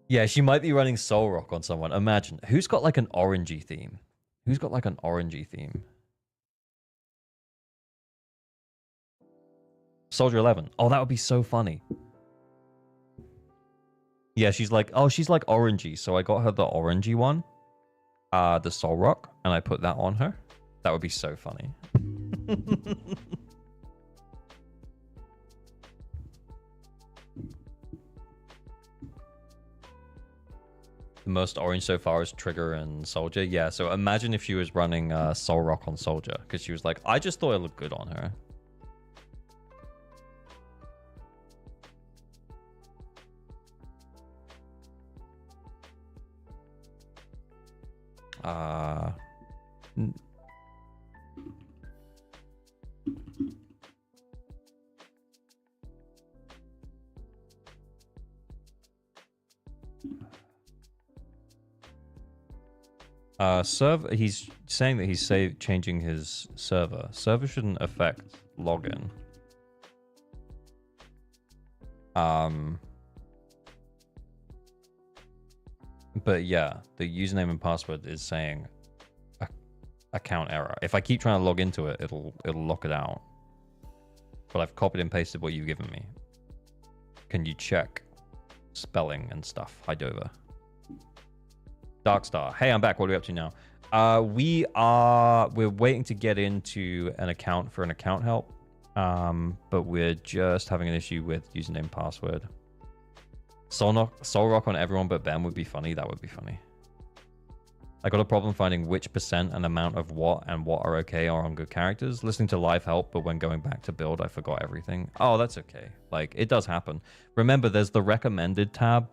Yeah, she might be running Soul Rock on someone. Imagine. Who's got like an orangey theme? Who's got like an orangey theme? Soldier 11. Oh, that would be so funny. Yeah, she's like, oh, she's like orangey. So I got her the orangey one, the Soul Rock, and I put that on her. That would be so funny. The most orange so far is Trigger and Soldier. Yeah, so imagine if she was running Soul Rock on Soldier, because she was like, I just thought it looked good on her. Server. He's saying that he's changing his server. Server shouldn't affect login. But yeah, the username and password is saying account error. If I keep trying to log into it, it'll lock it out. But I've copied and pasted what you've given me. Can you check spelling and stuff? Hi Dover. Darkstar. Hey, I'm back. What are we up to now? We're waiting to get into an account for an account help. But we're just having an issue with username and password. Soul Rock on everyone but Ben would be funny. That would be funny. I got a problem finding which percent and amount of what and what are okay are on good characters. Listening to live help, but when going back to build, I forgot everything. Oh, that's okay. Like, it does happen. Remember, there's the recommended tab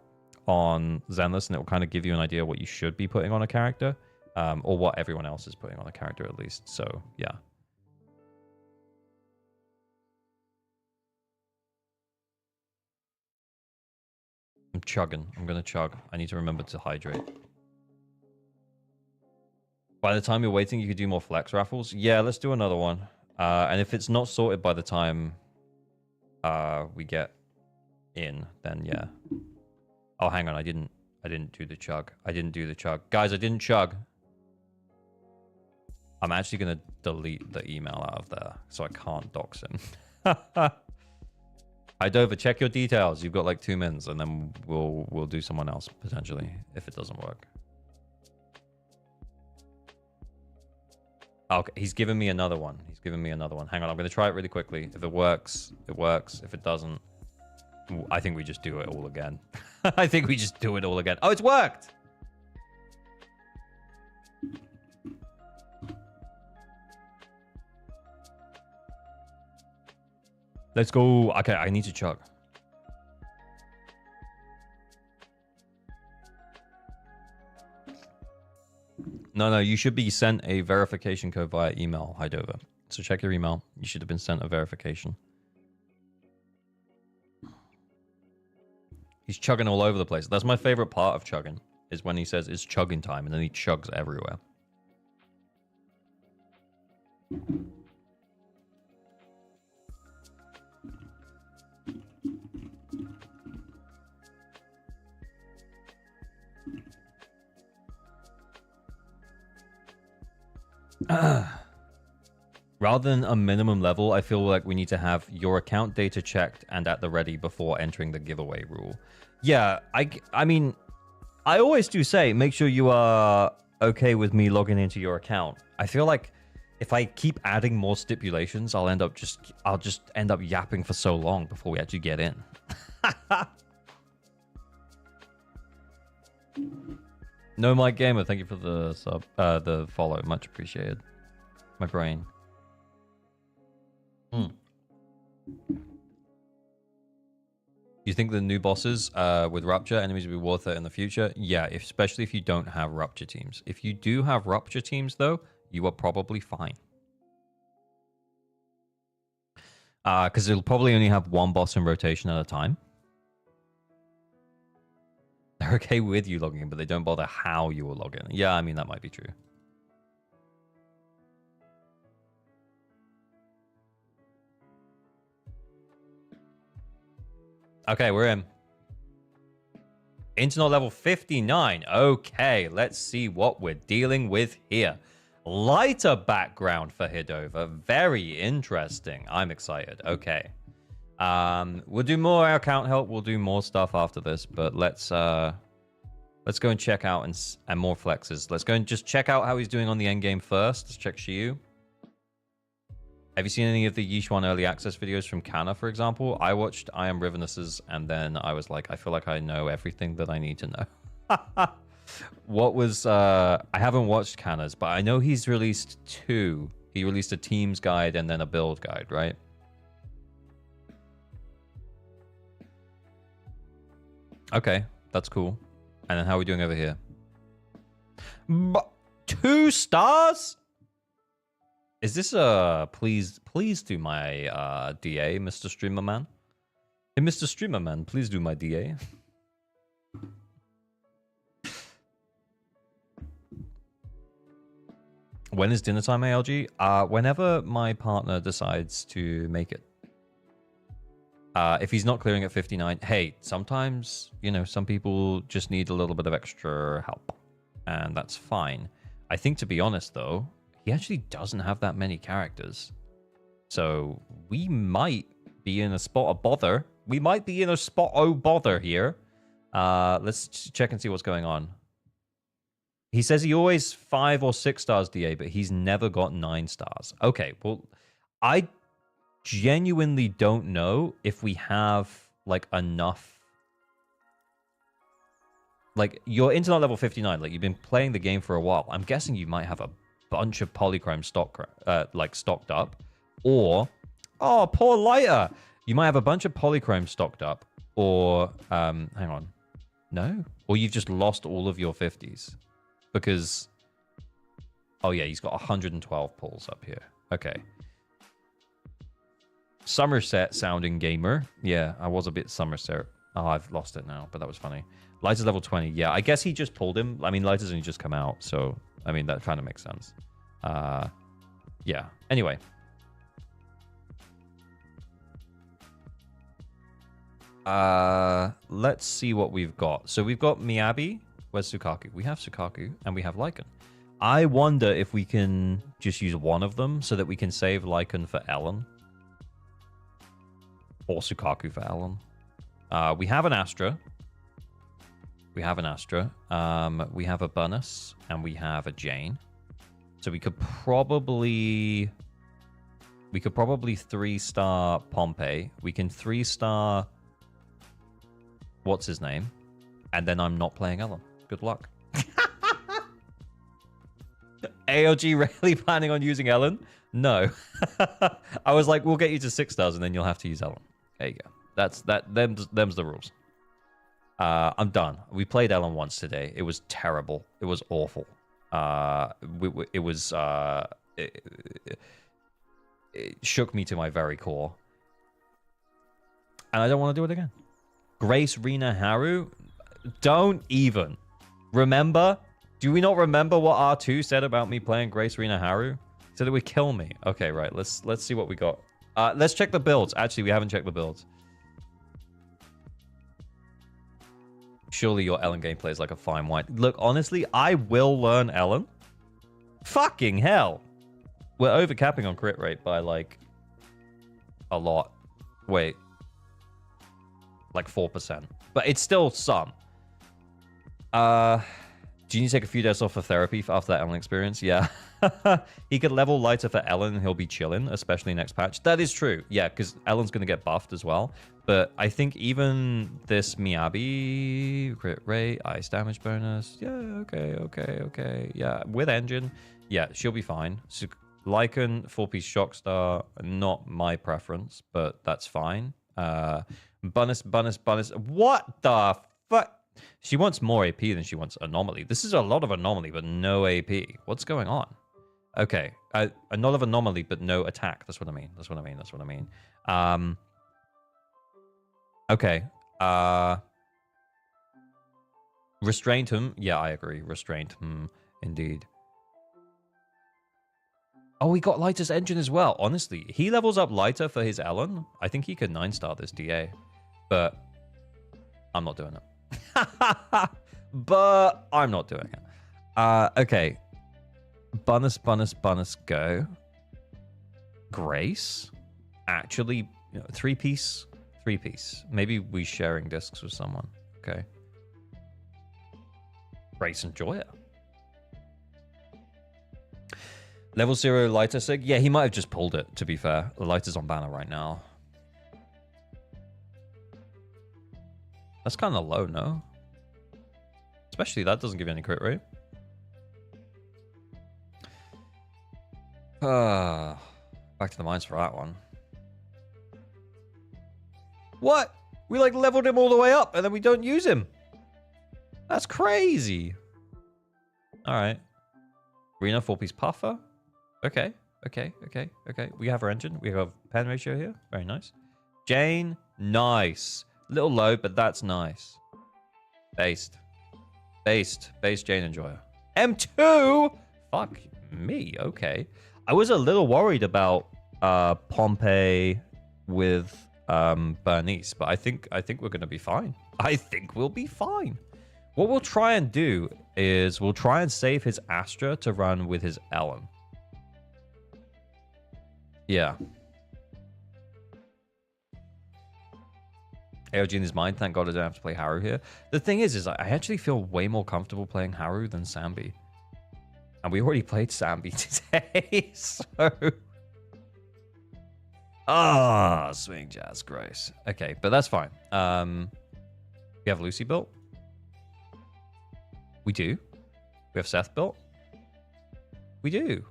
on Zenless, and it will kind of give you an idea what you should be putting on a character, or what everyone else is putting on a character at least. So, yeah. I'm chugging. I'm going to chug. I need to remember to hydrate. By the time you're waiting, you could do more flex raffles. Yeah, let's do another one. And if it's not sorted by the time we get in, then yeah. Oh, hang on. I didn't do the chug. I didn't do the chug. Guys, I didn't chug. I'm actually going to delete the email out of there so I can't dox him. Hi, Dover, check your details. You've got like 2 minutes, and then we'll do someone else potentially if it doesn't work. Okay, he's given me another one. He's given me another one. Hang on, I'm going to try it really quickly. If it works, it works. If it doesn't, I think we just do it all again. I think we just do it all again. Oh, it's worked! Let's go. Okay, I need to chug. No, you should be sent a verification code via email, Hidover. So check your email. You should have been sent a verification. He's chugging all over the place. That's my favorite part of chugging, is when he says it's chugging time, and then he chugs everywhere. Rather than a minimum level, I feel like we need to have your account data checked and at the ready before entering the giveaway rule. Yeah, I mean, I always do say, make sure you are okay with me logging into your account. I feel like if I keep adding more stipulations, I'll just end up yapping for so long before we actually get in. No Mike Gamer, thank you for the sub, the follow, much appreciated. My brain. You think the new bosses with Rupture enemies will be worth it in the future? Yeah, especially if you don't have Rupture teams. If you do have Rupture teams, though, you are probably fine. Because it'll probably only have one boss in rotation at a time. They're okay with you logging in, but they don't bother how you will log in. Yeah, I mean, that might be true. Okay, we're in. Internet level 59. Okay, let's see what we're dealing with here. Lighter background for Hidova. Very interesting. I'm excited. Okay. We'll do more account help. We'll do more stuff after this, but let's go and check out and more flexes. Let's go and just check out how he's doing on the end game first. Let's check Shiyu. Have you seen any of the Yishuan early access videos from Kana, for example? I watched I Am Rivenus's, and then I was like, I feel like I know everything that I need to know. What was... I haven't watched Kana's, but I know he's released 2. He released a team's guide and then a build guide, right? Okay, that's cool. And then how are we doing over here? 2 stars? Is this please do my DA, Mr. Streamerman? Hey, Mr. Streamerman, please do my DA. When is dinner time, ALG? Whenever my partner decides to make it. If he's not clearing at 59, hey, sometimes, you know, some people just need a little bit of extra help. And that's fine. I think, to be honest, though, he actually doesn't have that many characters. So we might be in a spot of bother. We might be in a spot of bother here. Let's check and see what's going on. He says he always 5 or 6 stars DA, but he's never got 9 stars. Okay, well, I genuinely don't know if we have, like, enough. Like, you're internet level 59. Like, you've been playing the game for a while. I'm guessing you might have a bunch of polychrome stocked up, or poor lighter, you might have a bunch of polychrome stocked up, or hang on, no, or you've just lost all of your 50s because oh yeah, he's got 112 pulls up here. Okay, Somerset sounding gamer. Yeah, I was a bit Somerset. Oh, I've lost it now, but that was funny. Lighter's level 20. Yeah, I guess he just pulled him. I mean, Lighter's only just come out, so I mean, that kind of makes sense. Yeah. Anyway. Let's see what we've got. So we've got Miyabi. Where's Sukaku? We have Sukaku, and we have Lycan. I wonder if we can just use one of them so that we can save Lycan for Ellen. Or Sukaku for Ellen. We have an Astra. We have an Astra. We have a Bunus, and we have a Jane. So we could probably 3-star Pompey. We can 3-star what's his name, and then I'm not playing Ellen. Good luck. AOG really planning on using Ellen? No. I was like, we'll get you to 6 stars, and then you'll have to use Ellen. There you go. Them's the rules. I'm done. We played Ellen once today. It was terrible. It was awful. It shook me to my very core. And I don't want to do it again. Grace Rena Haru? Don't even. Remember? Do we not remember what R2 said about me playing Grace Rena Haru? Said it would kill me. Okay, right. Let's see what we got. Let's check the builds. Actually, we haven't checked the builds. Surely your Ellen gameplay is like a fine wine. Look, honestly, I will learn Ellen. Fucking hell. We're overcapping on crit rate by, like, a lot. Wait. Like 4%. But it's still some. Do you need to take a few days off for therapy after that Ellen experience? Yeah. He could level lighter for Ellen and he'll be chilling, especially next patch. That is true. Yeah, because Ellen's going to get buffed as well. But I think even this Miyabi, crit rate, ice damage bonus. Yeah, okay. Yeah, with engine. Yeah, she'll be fine. So, Lycan, 4-piece shock star. Not my preference, but that's fine. Bunus. What the fuck? She wants more AP than she wants anomaly. This is a lot of anomaly, but no AP. What's going on? Okay. A lot of anomaly, but no attack. That's what I mean. Okay. Restraint him. Yeah, I agree. Restraint. Indeed. Oh, we got Lighter's engine as well. Honestly, he levels up Lighter for his Ellen. I think he could 9-star this DA. But I'm not doing it. But I'm not doing it. Okay. Bonus, go. Grace. Actually, you know, three piece. Maybe we sharing discs with someone. Okay. Grace and Joya. Level 0 lighter sig. Yeah, he might have just pulled it, to be fair. The lighter's on banner right now. That's kind of low, no? Especially that doesn't give you any crit rate. Back to the mines for that one. What? We like leveled him all the way up and then we don't use him. That's crazy. All right. Rena 4-piece puffer. Okay. We have our engine. We have pen ratio here. Very nice. Jane. Nice. Little low, but that's nice. Based. Jane Enjoyer. M2? Fuck me. Okay. I was a little worried about Pompey with Bernice, but I think we're gonna be fine. I think we'll be fine. What we'll try and do is we'll try and save his Astra to run with his Ellen. Yeah. AOG in his mind, thank God I don't have to play Haru here. The thing is I actually feel way more comfortable playing Haru than Sambi. And we already played Sambi today, so... swing jazz, gross. Okay, but that's fine. We have Lucy built. We do. We have Seth built. We do.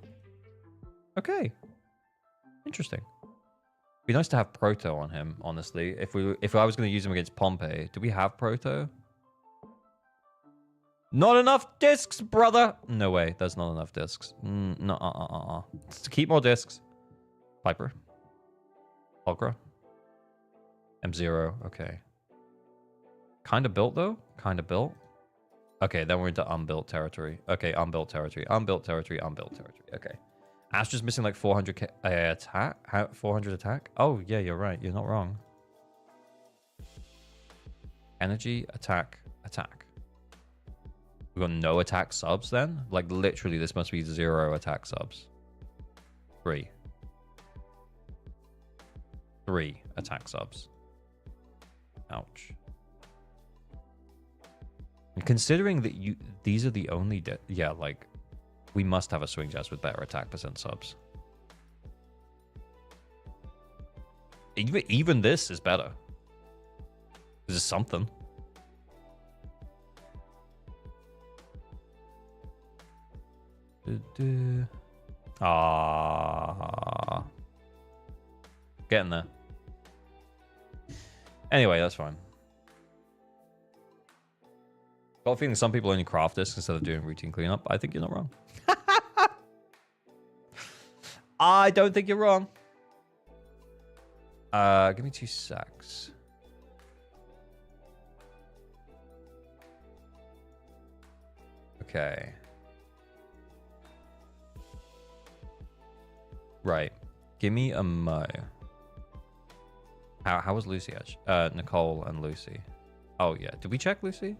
Okay. Interesting. Be nice to have Proto on him, honestly. If I was going to use him against Pompey, do we have Proto? Not enough discs, brother. No way. There's not enough discs. No. Keep more discs. Piper. Ultra. M0. Okay. Kind of built, though. Kind of built. Okay, then we're into unbuilt territory. Okay, unbuilt territory. Okay. Astra's missing like 400 attack. 400 attack? Oh, yeah, you're right. You're not wrong. Energy, attack. We got no attack subs then? Like, literally, this must be 0 attack subs. 3 attack subs. Ouch. And considering that these are the only... yeah, like... We must have a swing jazz with better attack percent subs. Even this is better. This is something. Getting there. Anyway, that's fine. Got a feeling some people only craft this instead of doing routine cleanup. I think you're not wrong. I don't think you're wrong. Give me 2 secs. Okay. Right. Give me a Mo. How was Lucy actually? Nicole and Lucy. Oh yeah. Did we check Lucy?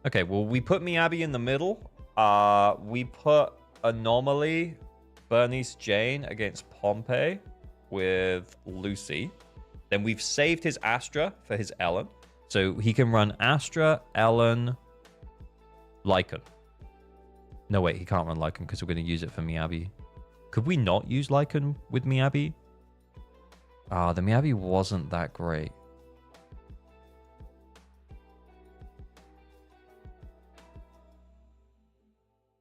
Okay, well we put Miyabi in the middle. We put Anomaly, Bernice Jane against Pompey with Lucy. Then we've saved his Astra for his Ellen. So he can run Astra, Ellen, Lycan. No, wait, he can't run Lycan because we're going to use it for Miyabi. Could we not use Lycan with Miyabi? The Miyabi wasn't that great.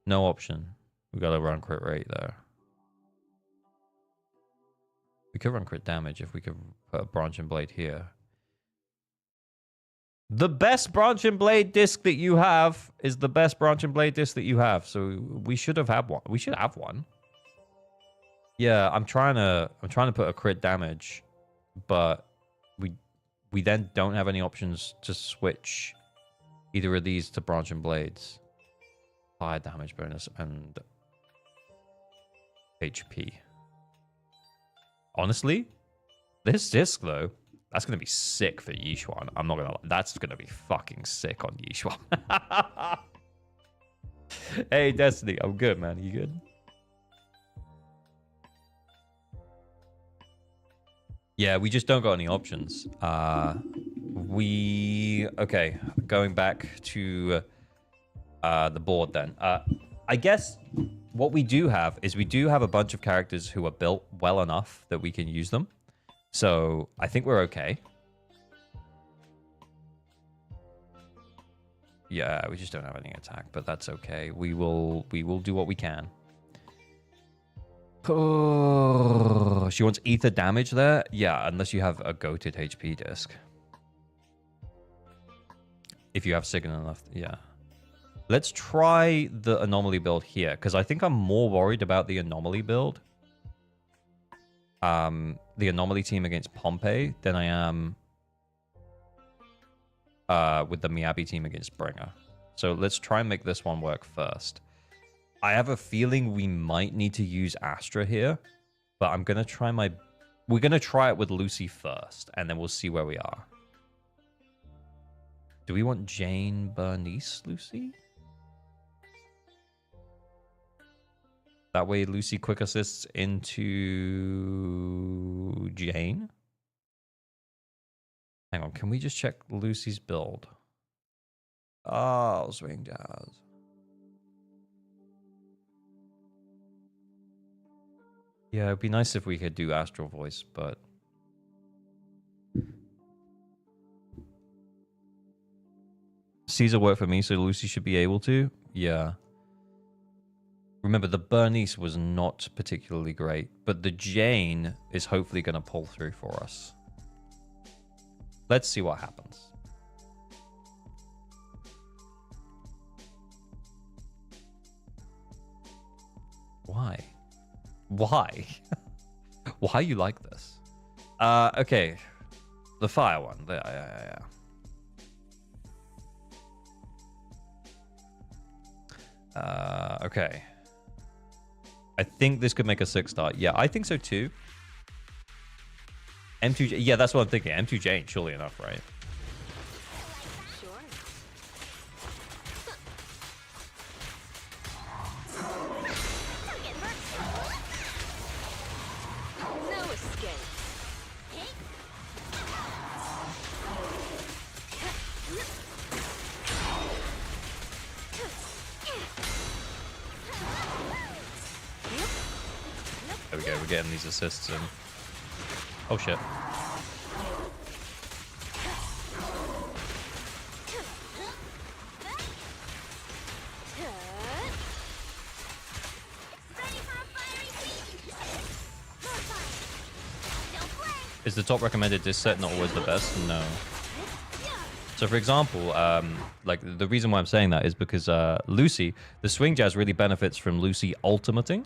No option. We got to run crit rate there. We could run crit damage if we could put a branch and blade here. The best branch and blade disc that you have is the best branch and blade disc that you have. So we should have had one. We should have one. Yeah, I'm trying to put a crit damage, but we then don't have any options to switch either of these to branch and blades. Fire damage bonus and HP. Honestly, This disc, though, that's going to be sick for Yishuan. I'm not going to lie. That's going to be fucking sick on Yishuan. Hey, Destiny. I'm good, man. You good? Yeah, we just don't got any options. Okay, going back to the board then. I guess what we do have is we do have a bunch of characters who are built well enough that we can use them. So I think we're okay. Yeah, we just don't have any attack, but that's okay. We will do what we can. Oh, she wants ether damage there? Yeah, unless you have a goated HP disc. If you have signal enough, yeah. Let's try the anomaly build here, because I think I'm more worried about the anomaly build. The anomaly team against Pompeii than I am with the Miyabi team against Bringer. So let's try and make this one work first. I have a feeling we might need to use Astra here, but I'm going to try my... We're going to try it with Lucy first, and then we'll see where we are. Do we want Jane, Bernice, Lucy? That way Lucy quick assists into Jane. Hang on, can we just check Lucy's build? Oh, swing jazz. Yeah, it'd be nice if we could do Astral Voice, but... Caesar worked for me, so Lucy should be able to. Yeah. Remember, the Bernice was not particularly great, but the Jane is hopefully going to pull through for us. Let's see what happens. Why? Why? Why you like this? Okay. The fire one. Yeah. Okay. I think this could make a 6-star. Yeah, I think so too. M2... Yeah, that's what I'm thinking. M2 Jane, surely enough, right? Sure. No escape. There we go. We're getting these assists in. Oh, shit. Is the top recommended disc set not always the best? No. So, for example, like the reason why I'm saying that is because Lucy, the swing jazz really benefits from Lucy ultimating,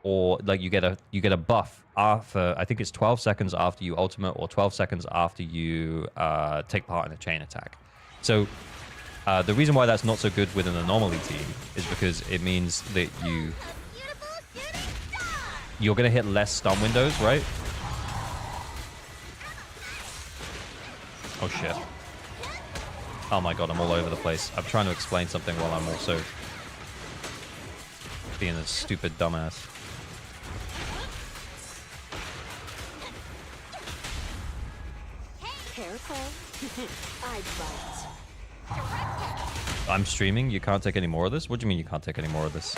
or like you get a buff after, I think it's 12 seconds after you ultimate, or 12 seconds after you take part in a chain attack. So the reason why that's not so good with an anomaly team is because it means that you're going to hit less stun windows, right? Oh shit. Oh my god, I'm all over the place. I'm trying to explain something while I'm also being a stupid dumbass. I'm streaming. You can't take any more of this? What do you mean you can't take any more of this?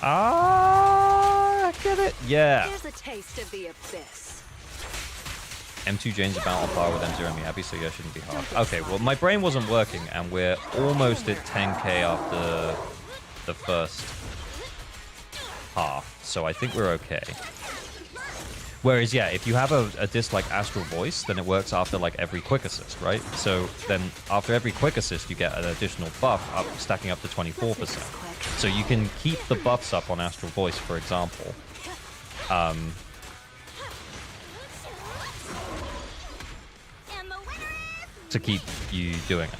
Ah, get it? Yeah. Here's a taste of the abyss. M2 Jane's about on par with M0 Miyabi, so yeah, shouldn't be hard. Okay, well, my brain wasn't working, and we're almost at 10k after the first half, so I think we're okay. Whereas, yeah, if you have a disc like Astral Voice, then it works after like every quick assist, right? So then after every quick assist, you get an additional buff up, stacking up to 24%. So you can keep the buffs up on Astral Voice, for example. To keep you doing it.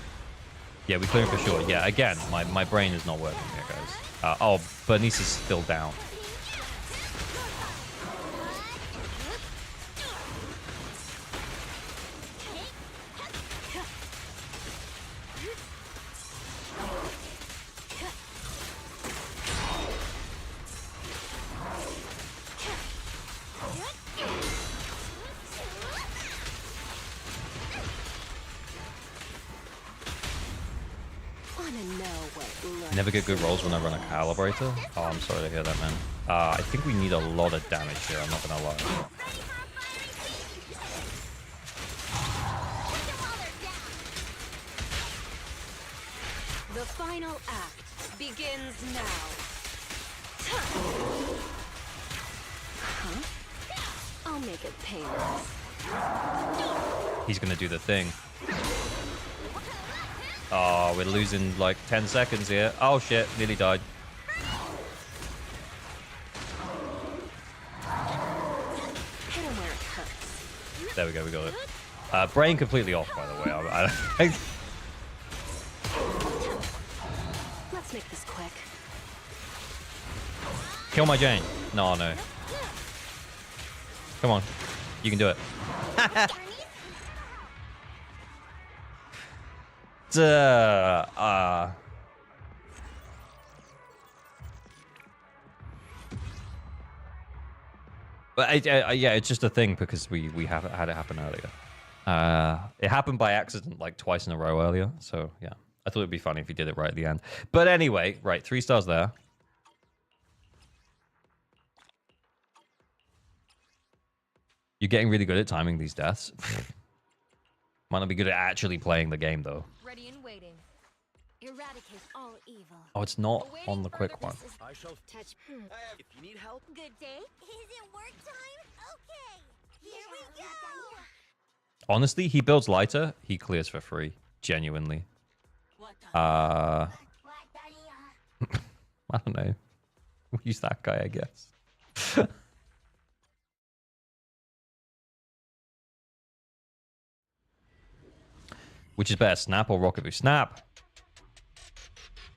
Yeah, we clear for sure. Yeah, again, my brain is not working here, guys. Oh, Bernice is still down. Never get good rolls when I run a calibrator. Oh, I'm sorry to hear that, man. I think we need a lot of damage here, I'm not gonna lie. The final act begins now. Huh? I'll make it painless. He's gonna do the thing. Oh, we're losing like 10 seconds here. Oh shit, nearly died. Hit him where it hurts. There we go, we got it. Brain completely off, by the way. Let's make this quick. Kill my Jane. No, no. Come on. You can do it. But yeah, it's just a thing because we have had it happen earlier. It happened by accident like twice in a row earlier. So yeah, I thought it'd be funny if you did it right at the end. But anyway, right, 3 stars there. You're getting really good at timing these deaths. Might not be good at actually playing the game though. Ready and waiting. Eradicate all evil. Oh, it's not on the quick one. I shall Touch. if you need help. Good day. Is it work time? Okay. Here we go. Honestly, he builds lighter. He clears for free. Genuinely. I don't know. We'll use that guy, I guess. Which is better, Snap or Rocket Boost? Snap!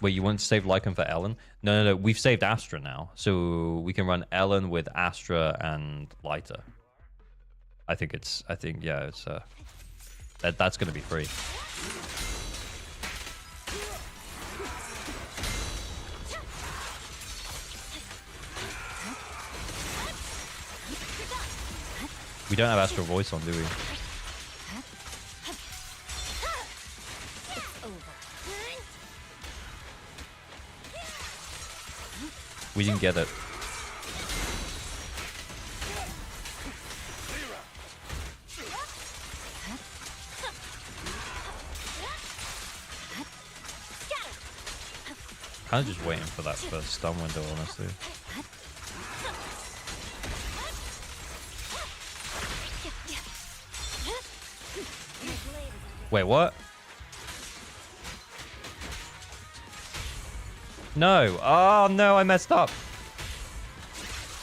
Wait, you want to save Lycan for Ellen? No, no, no. We've saved Astra now. So we can run Ellen with Astra and Lighter. I think, yeah, it's... that's going to be free. We don't have Astral Voice on, do we? We didn't get it. Kind of just waiting for that first stun window, honestly. Wait, what? No. Oh, no, I messed up.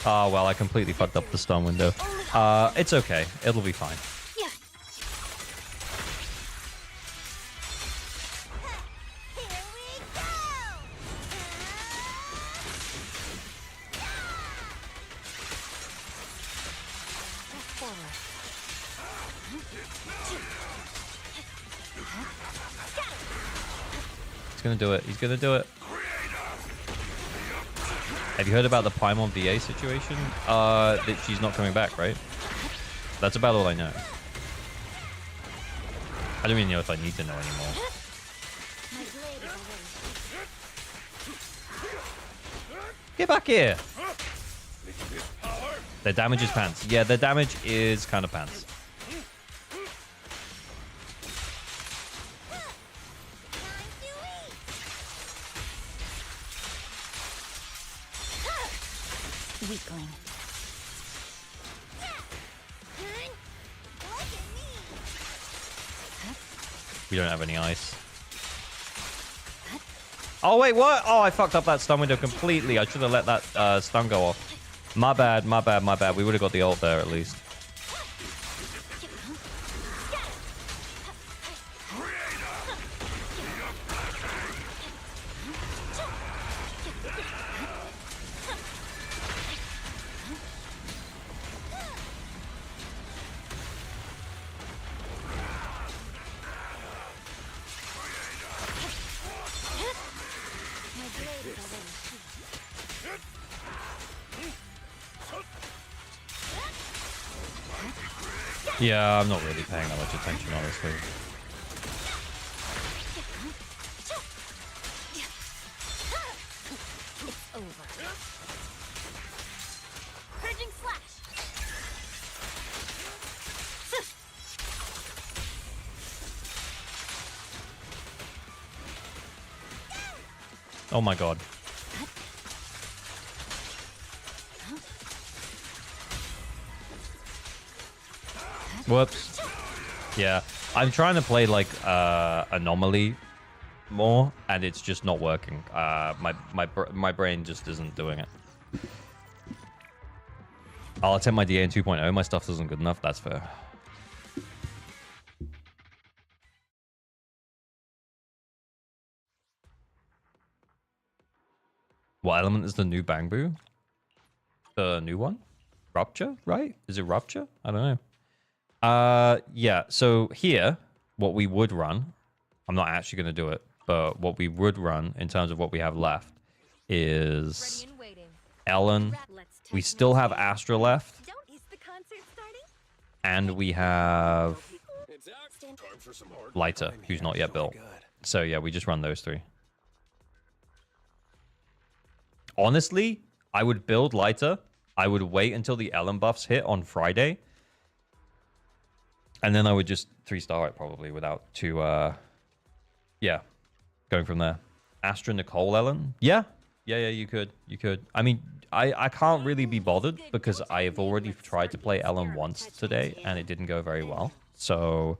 Oh, well, I completely fucked up the stun window. It's okay. It'll be fine. He's gonna do it. He's gonna do it. Have you heard about the Paimon VA situation? That she's not coming back, right? That's about all I know. I don't even know if I need to know anymore. Get back here! Their damage is pants. Yeah, their damage is kind of pants. Weakling. We don't have any ice. Oh, wait, what? Oh, I fucked up that stun window completely. I should have let that stun go off. My bad, my bad, my bad. We would have got the ult there at least. Yeah, I'm not really paying that much attention, honestly. It's over. Purging slash. Oh my god. Whoops. Yeah, I'm trying to play like Anomaly more, and it's just not working. My brain just isn't doing it. I'll attempt my DA in 2.0. My stuff isn't good enough. That's fair. What element is the new Bangbu? The new one? Rupture, right? Is it Rupture? I don't know. Yeah, so here, what we would run, I'm not actually going to do it, but what we would run in terms of what we have left is Ellen. We still have Astra left. Is the concert starting? And we have Lighter, who's not yet built. So yeah, we just run those three. Honestly, I would build Lighter. I would wait until the Ellen buffs hit on Friday. And then I would just 3-star it probably without yeah, going from there. Astra, Nicole, Ellen? Yeah, you could. I mean, I can't really be bothered because I have already tried to play Ellen once today and it didn't go very well. So,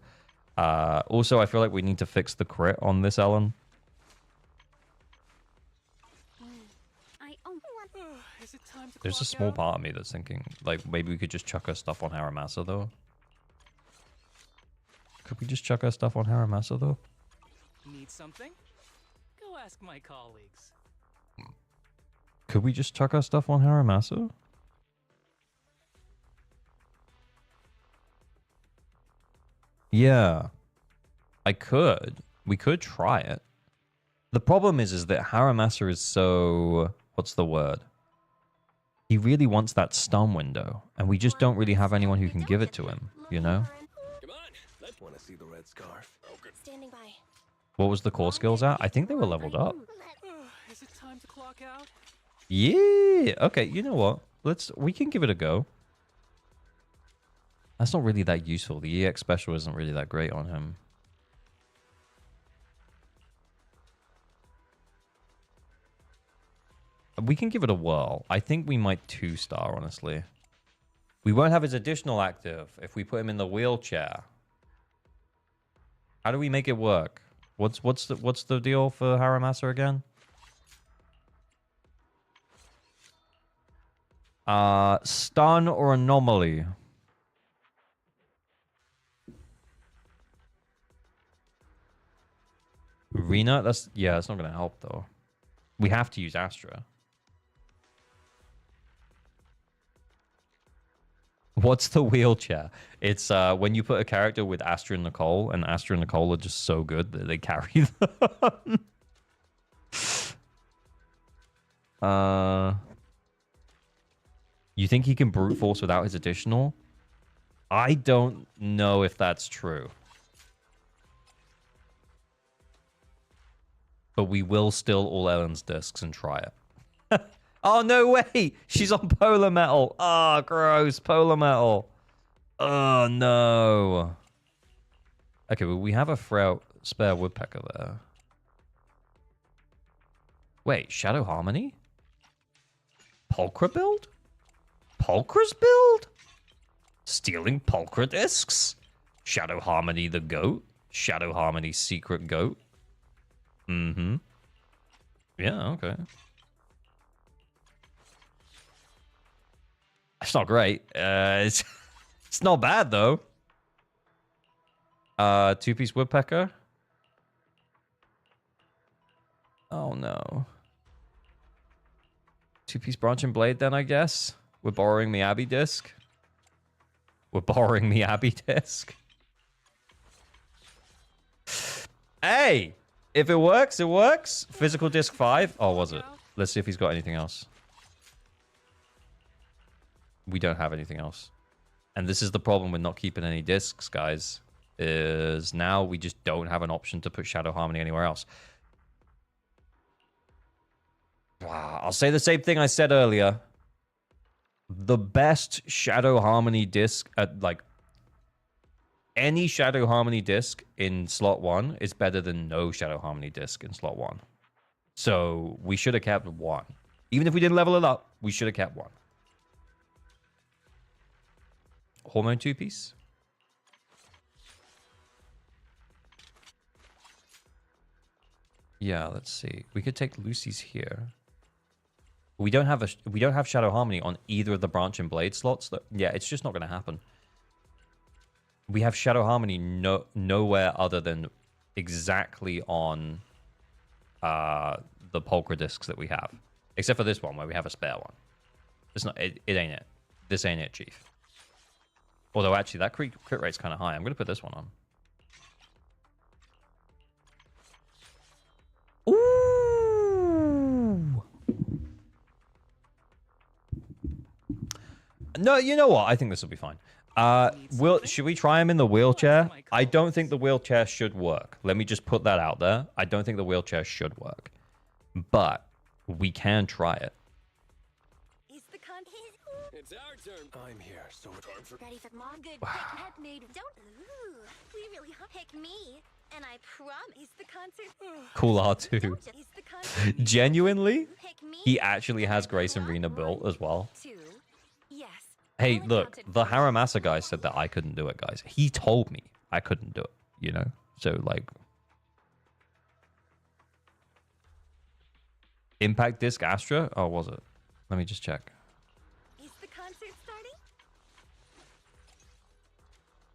also I feel like we need to fix the crit on this Ellen. There's a small part of me that's thinking, like, maybe we could just chuck our stuff on Haramasa, though. Could we just chuck our stuff on Haramasa, though? Need something? Go ask my colleagues. Could we just chuck our stuff on Haramasa? Yeah. I could. We could try it. The problem is that Haramasa is so... What's the word? He really wants that stun window, and we just don't really have anyone who can give it to him, you know? Come on, let's want to see the red scarf. Standing by. What was the core skills at? I think they were leveled up. Is it time to clock out? Yeah. Okay, you know what? We can give it a go. That's not really that useful. The EX special isn't really that great on him. We can give it a whirl. I think we might 2-star, honestly. We won't have his additional active if we put him in the wheelchair. How do we make it work? What's the deal for Haramasa again? Stun or anomaly? Rena? That's not gonna help though. We have to use Astra. What's the wheelchair? It's when you put a character with Astra and Nicole, and Astra and Nicole are just so good that they carry them. You think he can brute force without his additional? I don't know if that's true. But we will still all Ellen's discs and try it. Oh, no way! She's on polar metal. Oh, gross. Polar metal. Oh, no. Okay, well, we have a spare woodpecker there. Wait, Shadow Harmony? Pulchra build? Pulchra's build? Stealing Pulchra discs? Shadow Harmony the goat? Shadow Harmony secret goat? Mm-hmm. Yeah, okay. It's not great. It's not bad, though. 2-piece woodpecker. Oh, no. 2-piece branching blade, then, I guess. We're borrowing the Abbey disc. Hey! If it works, it works. Physical disc 5. Oh, was it? Let's see if he's got anything else. We don't have anything else. And this is the problem with not keeping any discs, guys, is now we just don't have an option to put Shadow Harmony anywhere else. I'll say the same thing I said earlier. The best Shadow Harmony disc, like any Shadow Harmony disc in slot 1 is better than no Shadow Harmony disc in slot 1. So we should have kept 1. Even if we didn't level it up, we should have kept 1. Hormone 2-piece. Yeah, let's see. We could take Lucy's here. We don't have Shadow Harmony on either of the Branch and Blade slots. Yeah, it's just not going to happen. We have Shadow Harmony nowhere other than exactly on the Pulchra discs that we have, except for this one where we have a spare one. It's not. It ain't it. This ain't it, Chief. Although actually that crit rate's kind of high. I'm going to put this one on. Ooh. No, you know what? I think this will be fine. Should we try him in the wheelchair? I don't think the wheelchair should work. Let me just put that out there. I don't think the wheelchair should work. But we can try it. It's our turn. I'm here, so time for... Ready for mom? Good. Pet made. Don't. Ooh, we really pick me, and I promise the concert. Cool R2. Is the concert. Genuinely, Pick me. he actually has Grace and Rena built as well. 2. Yes. Hey, Only look, counted the 4. Haramasa guy said that I couldn't do it, guys. He told me I couldn't do it, you know? So, like... Impact Disc Astra? Oh, was it? Let me just check. Is the concert starting?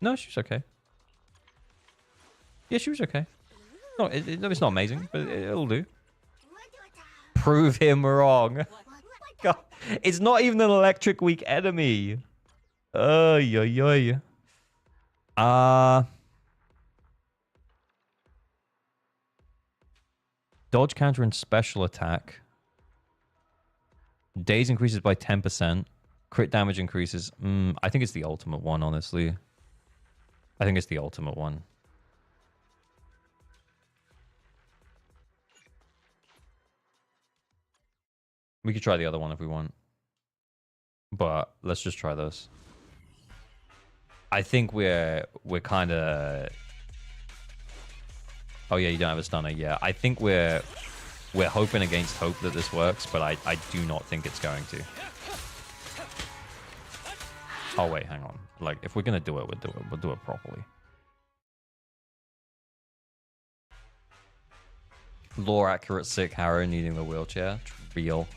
No, she was okay. Yeah, she was okay. No, it's not amazing, but it'll do. Prove him wrong. God, it's not even an electric weak enemy. Dodge, counter, and special attack. Days increases by 10%. Crit damage increases. I think it's the ultimate one, honestly. I think it's the ultimate one. We could try the other one if we want. But let's just try this. I think we're kind of... Oh yeah, you don't have a stunner. Yeah, I think we're hoping against hope that this works, but I do not think it's going to. Oh wait, hang on. Like, if we're gonna do it, we'll do it properly. Lore accurate sick Harrow needing the wheelchair. Real.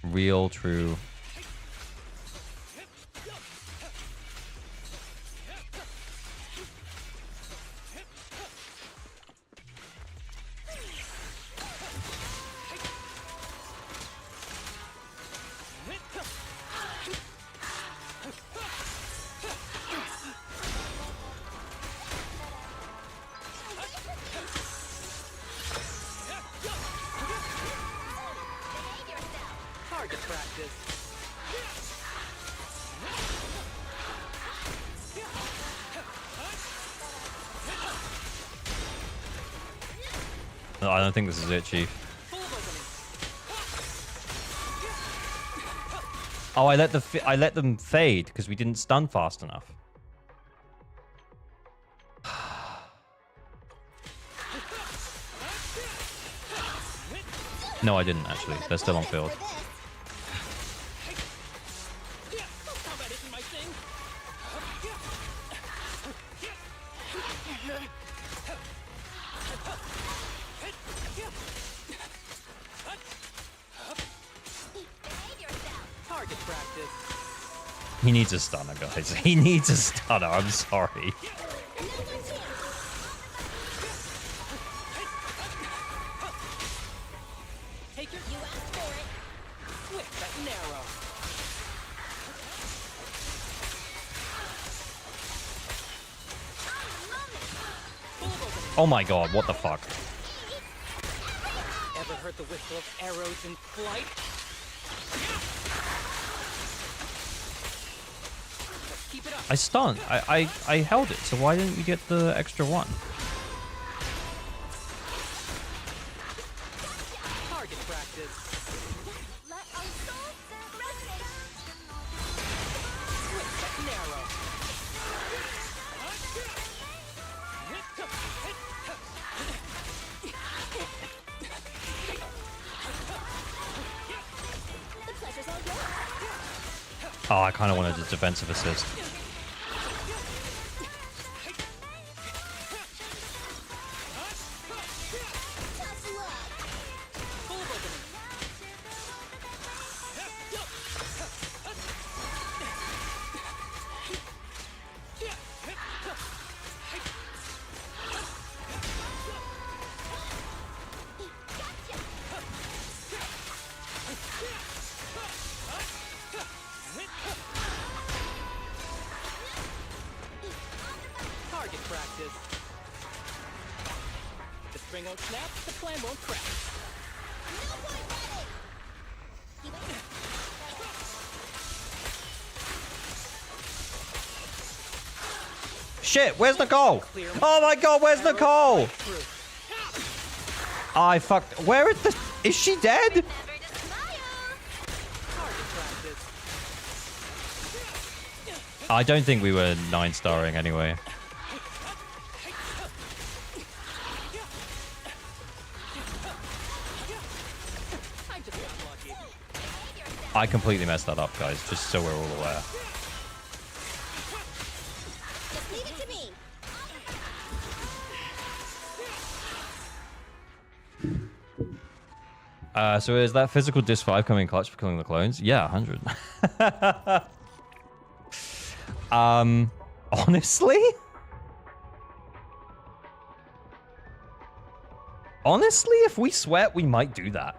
Real true. No, I don't think this is it, Chief. Oh, I let them fade because we didn't stun fast enough. No, I didn't actually. They're still on field. He needs a stunner, guys. He needs a stunner. I'm sorry. Oh my god, what the fuck? Ever heard the whistle of arrows in flight? Keep it up. I stunned. I held it. So why didn't you get the extra one? Target practice. Let our souls resonate. Narrow. The pleasure's all yours. Oh, I kind of wanted a defensive assist. Tough luck. Full of opening. Target practice. The string won't snap, the plan won't crack. No point ready. Keep it. Shit, where's Nicole? Oh my god, where's Nicole? Through. I fucked. Where is the... Is she dead? Never to smile. Target practice. I don't think we were 9-starring anyway. I just got lucky. I completely messed that up, guys, just so we're all aware. Just leave it to me. So is that physical disc 5 coming in clutch for killing the clones? Yeah, 100. Honestly? Honestly, if we sweat, we might do that.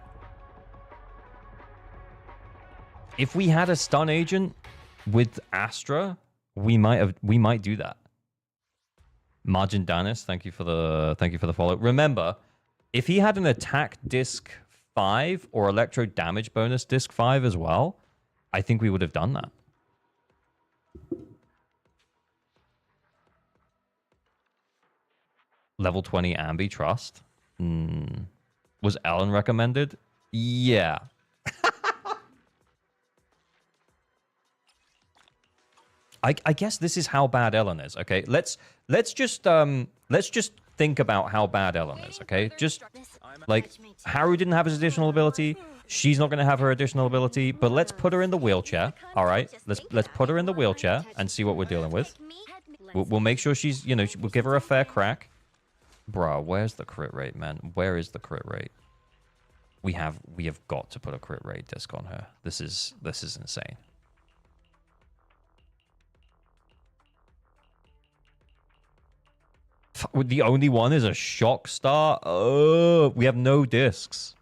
If we had a stun agent with Astra, we might do that. Margin Danis, thank you for the follow. Remember, if he had an attack disc 5 or electro damage bonus disc 5 as well, I think we would have done that. Level 20 Ambi Trust. Was Ellen recommended? Yeah. I guess this is how bad Ellen is. Okay, let's just think about how bad Ellen is. Okay, just like Haru didn't have his additional ability. She's not going to have her additional ability, but let's put her in the wheelchair. All right, let's put her in the wheelchair and see what we're dealing with. We'll make sure she's, you know, we'll give her a fair crack. Bro, where's the crit rate, man? Where is the crit rate? We have got to put a crit rate disc on her. This is insane. The only one is a shock star. Oh, we have no discs.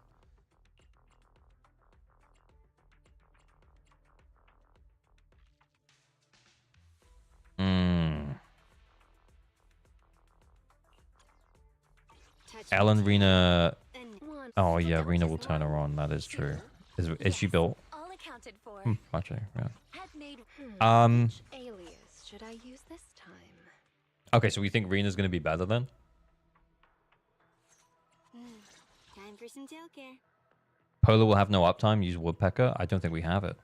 Ellen, Rena. Oh yeah, Rena will turn her on. That is true. Is she built? All accounted for. Actually, yeah. Had made Alias, should I use this time? Okay, so we think Rena's gonna be better then? time for some tail care. Polar will have no uptime. Use Woodpecker. I don't think we have it.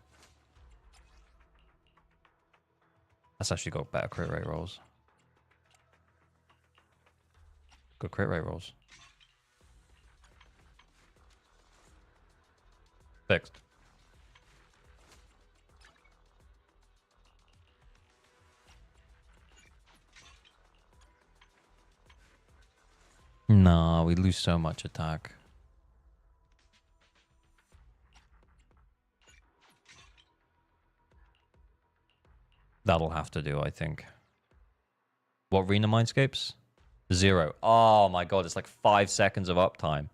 That's actually got better crit rate rolls. Good crit rate rolls. Fixed. No, we lose so much attack. That'll have to do, I think. What, Rena Mindscapes? 0. Oh my god, it's like 5 seconds of uptime.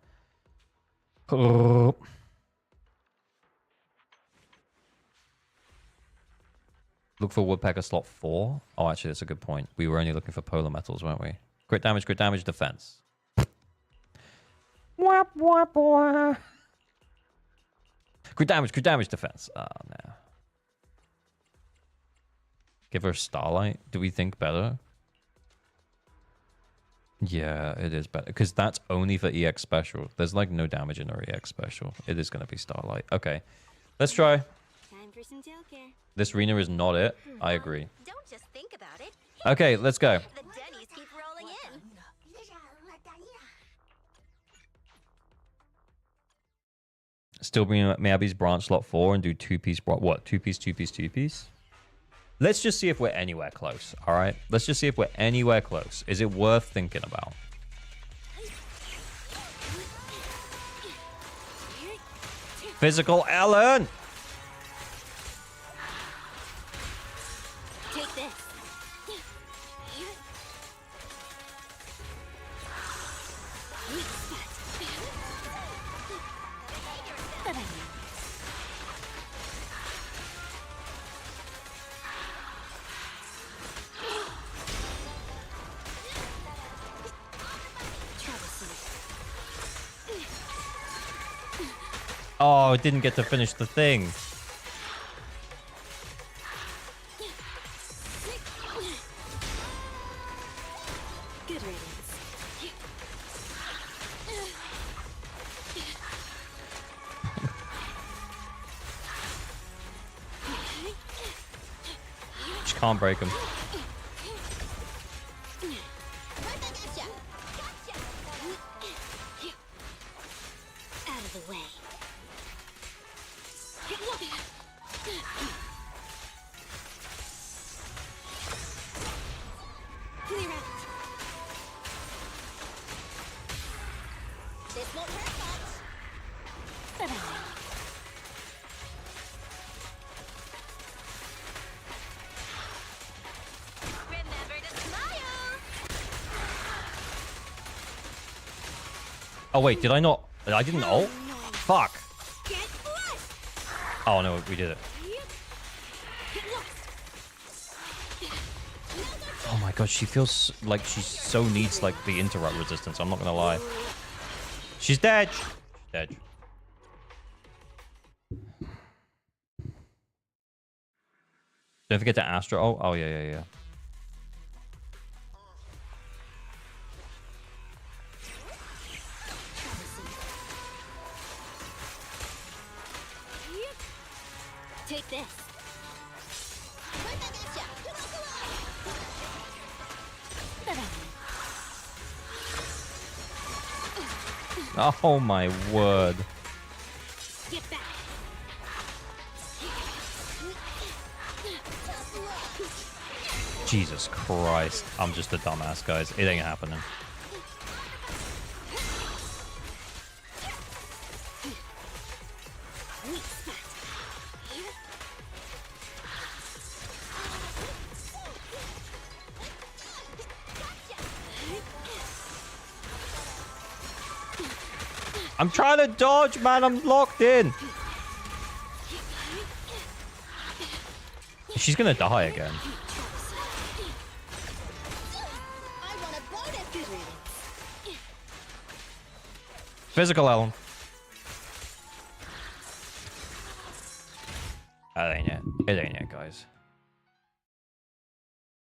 Look for Woodpecker slot 4. Oh, actually, that's a good point. We were only looking for polar metals, weren't we? Crit damage, defense. Wap, wap, wap. Crit damage, defense. Oh, no. Give her Starlight. Do we think better? Yeah, it is better. Because that's only for EX special. There's like no damage in her EX special. It is going to be Starlight. Okay. Let's try. Time for some childcare. This Rena is not it. I agree. Don't just think about it. Okay, let's go. The Denny's keep rolling in. Still bring Miyabi's branch slot 4 and do 2-piece. What? 2-piece, 2-piece, 2-piece? Let's just see if we're anywhere close. All right. Let's just see if we're anywhere close. Is it worth thinking about? Physical Ellen. Take this. Oh, it didn't get to finish the thing. Good riddance. Just can't break him. Out of the way. Clear out. This won't hurt much. Bye-bye. Remember to smile. Oh, wait. Did I not? I didn't ult? Fuck. Get lost. Oh, no. We did it. Get lost. Oh, my God. She feels like she so needs, like, the interrupt resistance. I'm not going to lie. She's dead. She's dead. Don't forget to Astra. Oh, yeah. Take this. Oh, my word. Get back. Jesus Christ. I'm just a dumbass, guys. It ain't happening. I'm trying to dodge, man. I'm locked in. She's gonna die again. Physical Ellen. That ain't it. It ain't it, guys.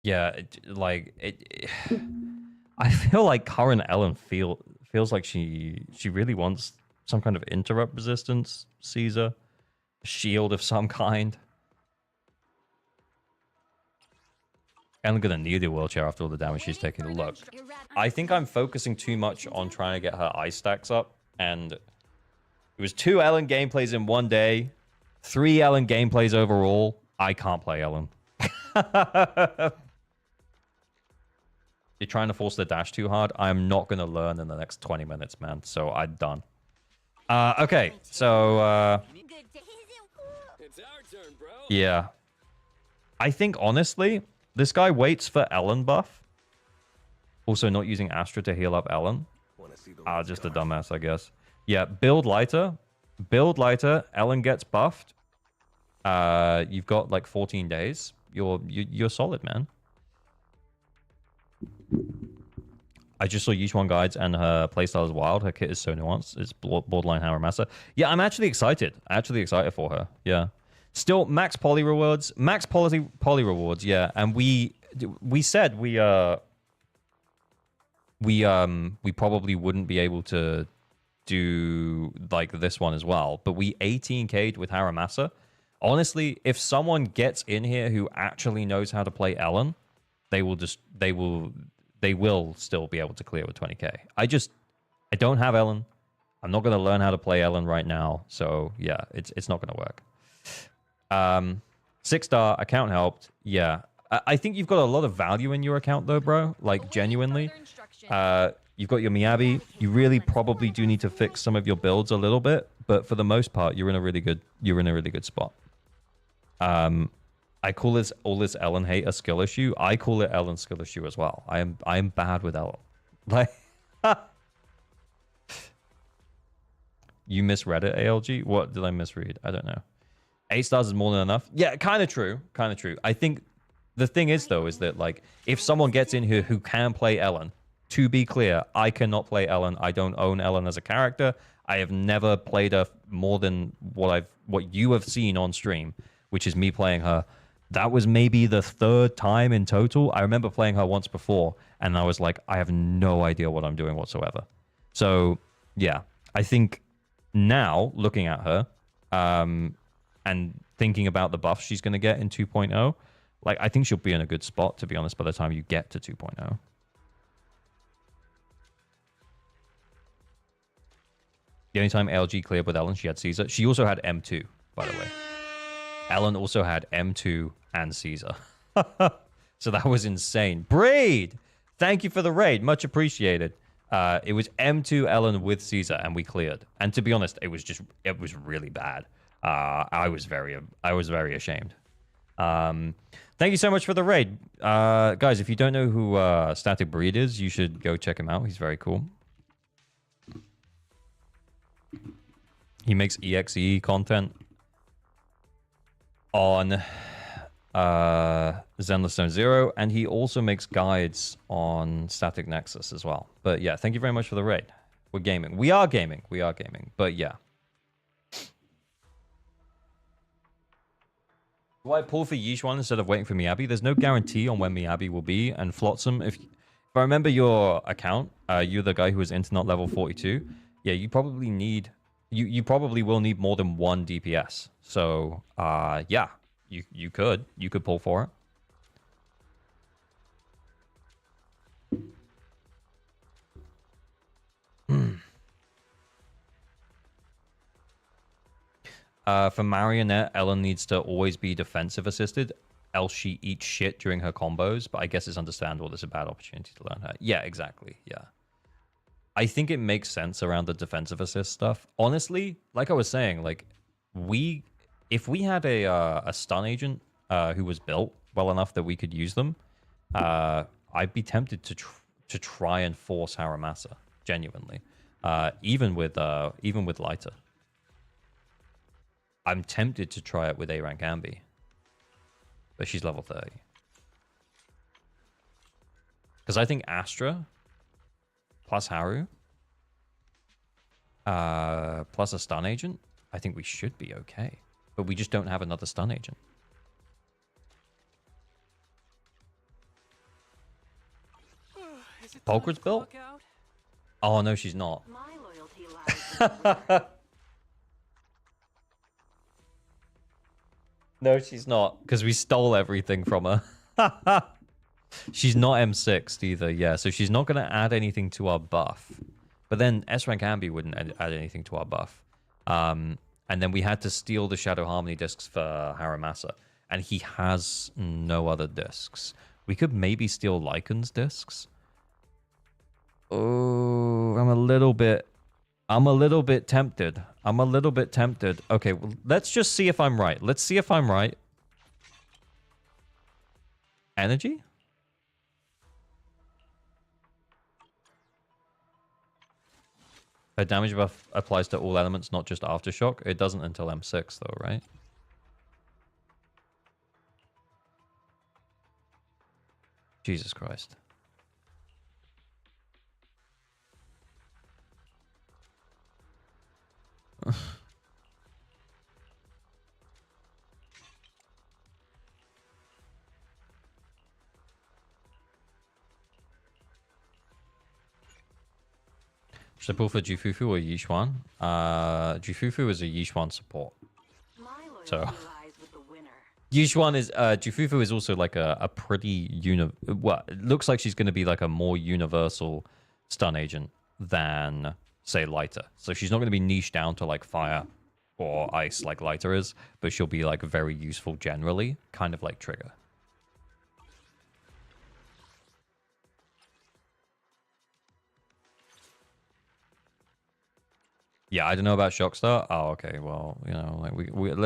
Yeah, I feel like current Ellen feels like she really wants some kind of interrupt resistance, Caesar, shield of some kind. I'm gonna need a wheelchair after all the damage she's taking. Look, I think I'm focusing too much on trying to get her ice stacks up, and it was 2 Ellen gameplays in one day, 3 Ellen gameplays overall. I can't play Ellen. You're trying to force the dash too hard. I'm not gonna learn in the next 20 minutes, man. So I'm done. Okay, so It's our turn, bro. yeah, I think honestly, this guy waits for Ellen buff. Also, not using Astra to heal up Ellen. Just a dumbass, I guess. Yeah, build lighter. Build lighter. Ellen gets buffed. You've got like 14 days. You're solid, man. I just saw Yichuan guides and her playstyle is wild. Her kit is so nuanced. It's borderline Hammer Master. Yeah, I'm actually excited. Actually excited for her. Yeah. Still, max poly rewards. Max poly rewards, yeah. And we said we probably wouldn't be able to do like this one as well. But we 18k'd with Haramasa. Honestly, if someone gets in here who actually knows how to play Ellen, they will still be able to clear with 20k. I don't have Ellen. I'm not going to learn how to play Ellen right now. So yeah, it's not going to work. 6-star account helped. Yeah. I think you've got a lot of value in your account though, bro. Like genuinely. You've got your Miyabi. You really probably do need to fix some of your builds a little bit, but for the most part, you're in a really good spot. I call this Ellen hate a skill issue. I call it Ellen skill issue as well. I am bad with Ellen. Like you misread it, ALG? What did I misread? I don't know. 8 stars is more than enough. Yeah, kind of true. Kind of true. I think the thing is though, is that like if someone gets in here who can play Ellen, to be clear, I cannot play Ellen. I don't own Ellen as a character. I have never played her more than what you have seen on stream, which is me playing her. That was maybe the 3rd time in total. I remember playing her once before, and I was like, I have no idea what I'm doing whatsoever. So, yeah, I think now, looking at her, and thinking about the buffs she's going to get in 2.0, like, I think she'll be in a good spot, to be honest, by the time you get to 2.0. The only time LG cleared with Ellen, she had Caesar. She also had M2, by the way. Ellen also had M2 and Caesar. So that was insane. Braid! Thank you for the raid. Much appreciated. It was M2 Ellen with Caesar, and we cleared. And to be honest, it was really bad. I was very ashamed. Thank you so much for the raid. Guys, if you don't know who Static Breed is, you should go check him out. He's very cool. He makes EXE content on Zenless Zzzero, and he also makes guides on Static Nexus as well. But yeah, thank you very much for the raid. We're gaming. We are gaming. But yeah. Do I pull for Yishuan instead of waiting for Miyabi? There's no guarantee on when Miyabi will be, and Flotsam, if I remember your account, you're the guy who was internet level 42. Yeah, you probably need... You probably will need more than 1 DPS. So, yeah, you could pull for it. For Marionette, Ellen needs to always be defensive assisted, else she eats shit during her combos. But I guess it's understandable. There's a bad opportunity to learn her. Yeah, exactly. Yeah. I think it makes sense around the defensive assist stuff. Honestly, like I was saying, like if we had a stun agent who was built well enough that we could use them, I'd be tempted to try and force Haramasa genuinely, even with Lighter. I'm tempted to try it with A rank Ambi, but she's level 30. Because I think Astra plus Haru, plus a stun agent, I think we should be okay. But we just don't have another stun agent. Polkrad's built? Oh, no, she's not. My loyalty lies. No, she's not, because we stole everything from her. She's not M6 either, yeah, so she's not going to add anything to our buff. But then S-Rank Ambi wouldn't add anything to our buff. And then we had to steal the Shadow Harmony discs for Haramasa, and he has no other discs. We could maybe steal Lycan's discs. Oh, I'm a little bit tempted. Okay, well, let's just see if I'm right. Let's see if I'm right. Energy? Her damage buff applies to all elements, not just Aftershock. It doesn't until M6, though, right? Jesus Christ. Should I pull for Jifufu or Yixuan? Jifufu is a Yixuan support. So Yixuan is Jifufu is also like a pretty well, it looks like she's going to be like a more universal stun agent than say Lighter. So she's not going to be niched down to like fire or ice like Lighter is, but she'll be like very useful generally, kind of like Trigger. Yeah, I don't know about Shockstar. Oh, okay. Well, you know, like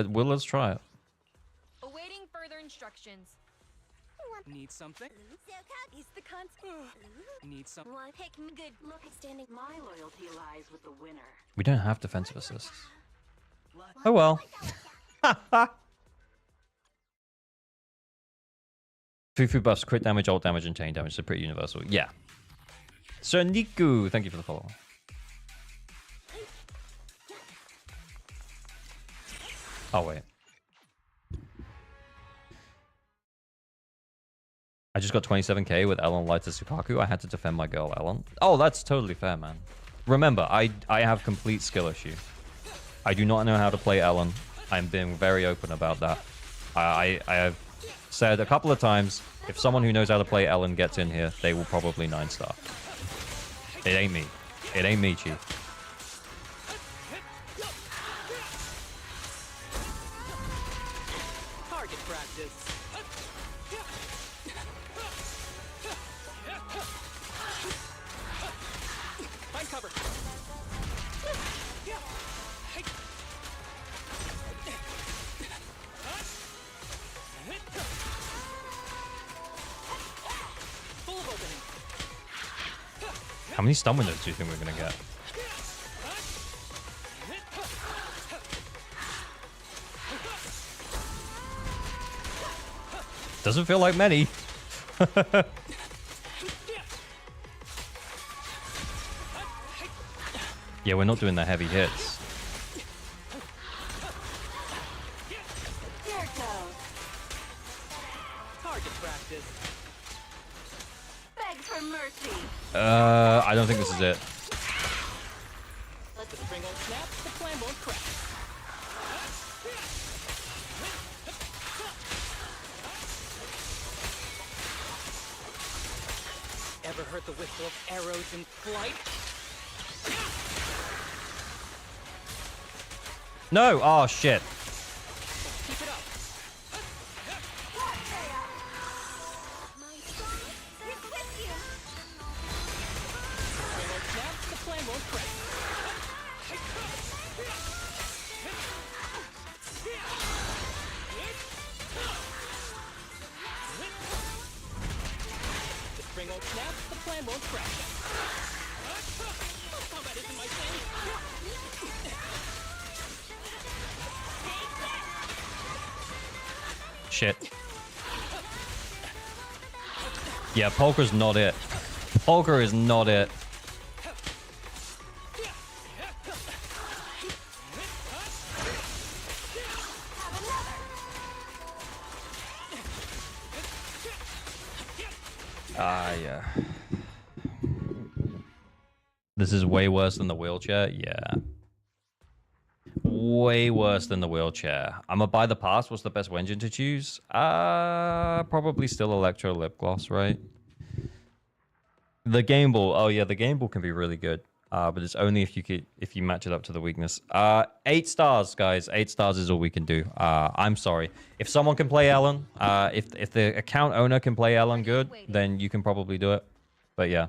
let's try it. Awaiting further instructions. Need something? Is the Need some. one pick good look standing. My loyalty lies with the winner. We don't have defensive assists. Oh well. Fufu buffs crit damage, ult damage, and chain damage. So pretty universal. Yeah. Sir Niku, thank you for the follow. Oh wait. I just got 27k with Ellen Lighter Sukaku. I had to defend my girl Ellen. Oh, that's totally fair, man. Remember, I have complete skill issue. I do not know how to play Ellen. I'm being very open about that. I have said a couple of times, if someone who knows how to play Ellen gets in here, they will probably 9-star. It ain't me. It ain't me, Chief. Target practice. Find cover. Full of opening. How many stun windows do you think we're going to get? Doesn't feel like many. Yeah, we're not doing the heavy hits. Target practice. Beg for mercy. I don't think this is it. Let the spring won't snap, the plan won't crack. Ever heard the whistle of arrows in flight? No! Oh, shit. Keep it up. Spring won't snap, the plan won't crack. The spring won't snap, the plan won't crack. Combat isn't my thing. Shit. Yeah, Polka's not it. Polka is not it. Yeah. This is way worse than the wheelchair? Yeah. Way worse than the wheelchair. I'm gonna buy the pass. What's the best engine to choose? Probably still Electro Lip Gloss, right? The Game Ball. Oh yeah, the Game Ball can be really good. But it's only if you match it up to the weakness. 8 stars, guys. 8 stars is all we can do. I'm sorry. If someone can play Ellen, if the account owner can play Ellen good, then you can probably do it. But yeah.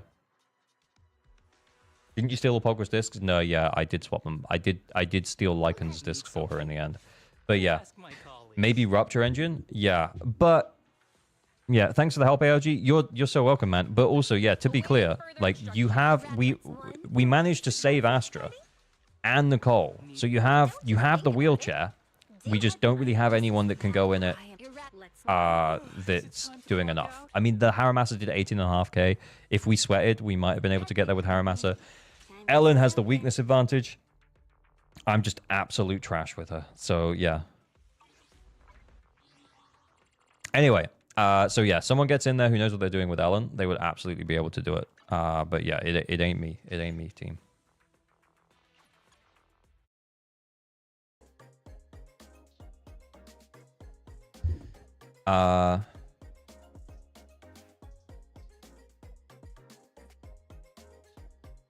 Didn't you steal the Pogwa's discs? No, yeah, I did swap them. I did steal Lycan's discs for her in the end. But yeah. Maybe Rupture Engine? Yeah. But yeah, thanks for the help, AOG. You're so welcome, man. But also, yeah, to be clear, like we managed to save Astra and Nicole. So you have the wheelchair. We just don't really have anyone that can go in it that's doing enough. I mean, the Haramasa did 18.5k. If we sweated, we might have been able to get there with Haramasa. Ellen has the weakness advantage. I'm just absolute trash with her. So yeah. Anyway. So yeah, someone gets in there who knows what they're doing with Ellen, they would absolutely be able to do it. But yeah, it ain't me. It ain't me, team.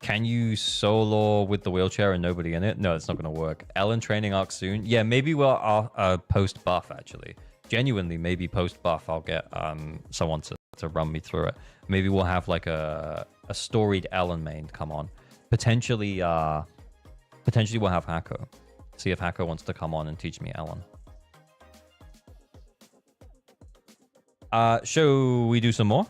Can you solo with the wheelchair and nobody in it? No, it's not going to work. Ellen training arc soon. Yeah, maybe we'll post buff actually. Genuinely, maybe post buff I'll get someone to run me through it. Maybe we'll have like a storied Ellen main come on. Potentially we'll have Hako. See if Hako wants to come on and teach me Ellen. Shall we do some more?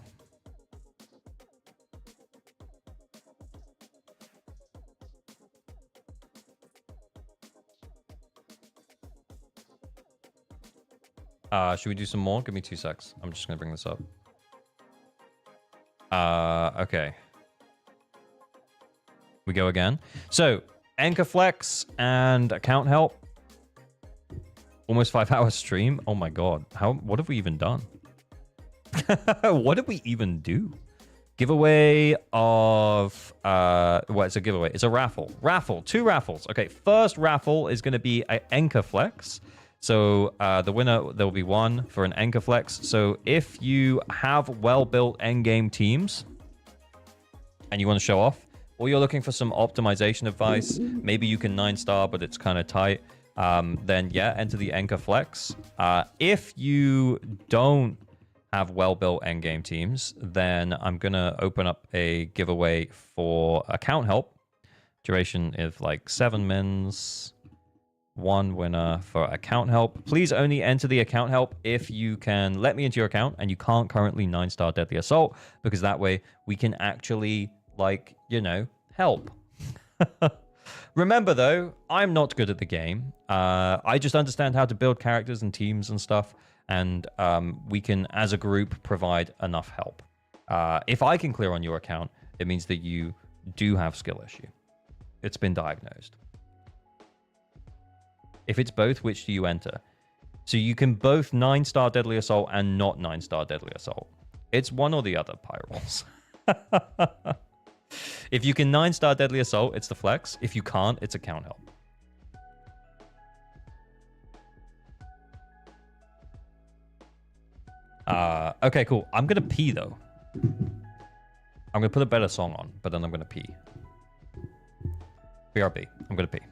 Should we do some more? Give me 2 secs. I'm just gonna bring this up. Okay. We go again. So, Anchor Flex and account help. Almost 5 hour stream. Oh my god. What have we even done? What did we even do? Giveaway of well, it's a giveaway. It's a raffle. 2 raffles. Okay, first raffle is gonna be an Anchor Flex. So the winner, there will be one for an Anchor Flex. So if you have well-built endgame teams and you want to show off, or you're looking for some optimization advice, maybe you can 9-star, but it's kind of tight, then yeah, enter the Anchor Flex. If you don't have well-built endgame teams, then I'm going to open up a giveaway for account help. Duration is like 7 mins. 1 winner for account help. Please only enter the account help if you can let me into your account and you can't currently 9-star Deadly Assault, because that way we can actually, like, you know, help. Remember, though, I'm not good at the game. I just understand how to build characters and teams and stuff, and we can, as a group, provide enough help. If I can clear on your account, it means that you do have skill issue. It's been diagnosed. If it's both, which do you enter? So you can both 9-star Deadly Assault and not 9-star Deadly Assault. It's one or the other, Pyrals. If you can 9-star Deadly Assault, it's the flex. If you can't, it's account help. Okay, cool. I'm going to pee, though. I'm going to put a better song on, but then I'm going to pee. BRB. I'm going to pee.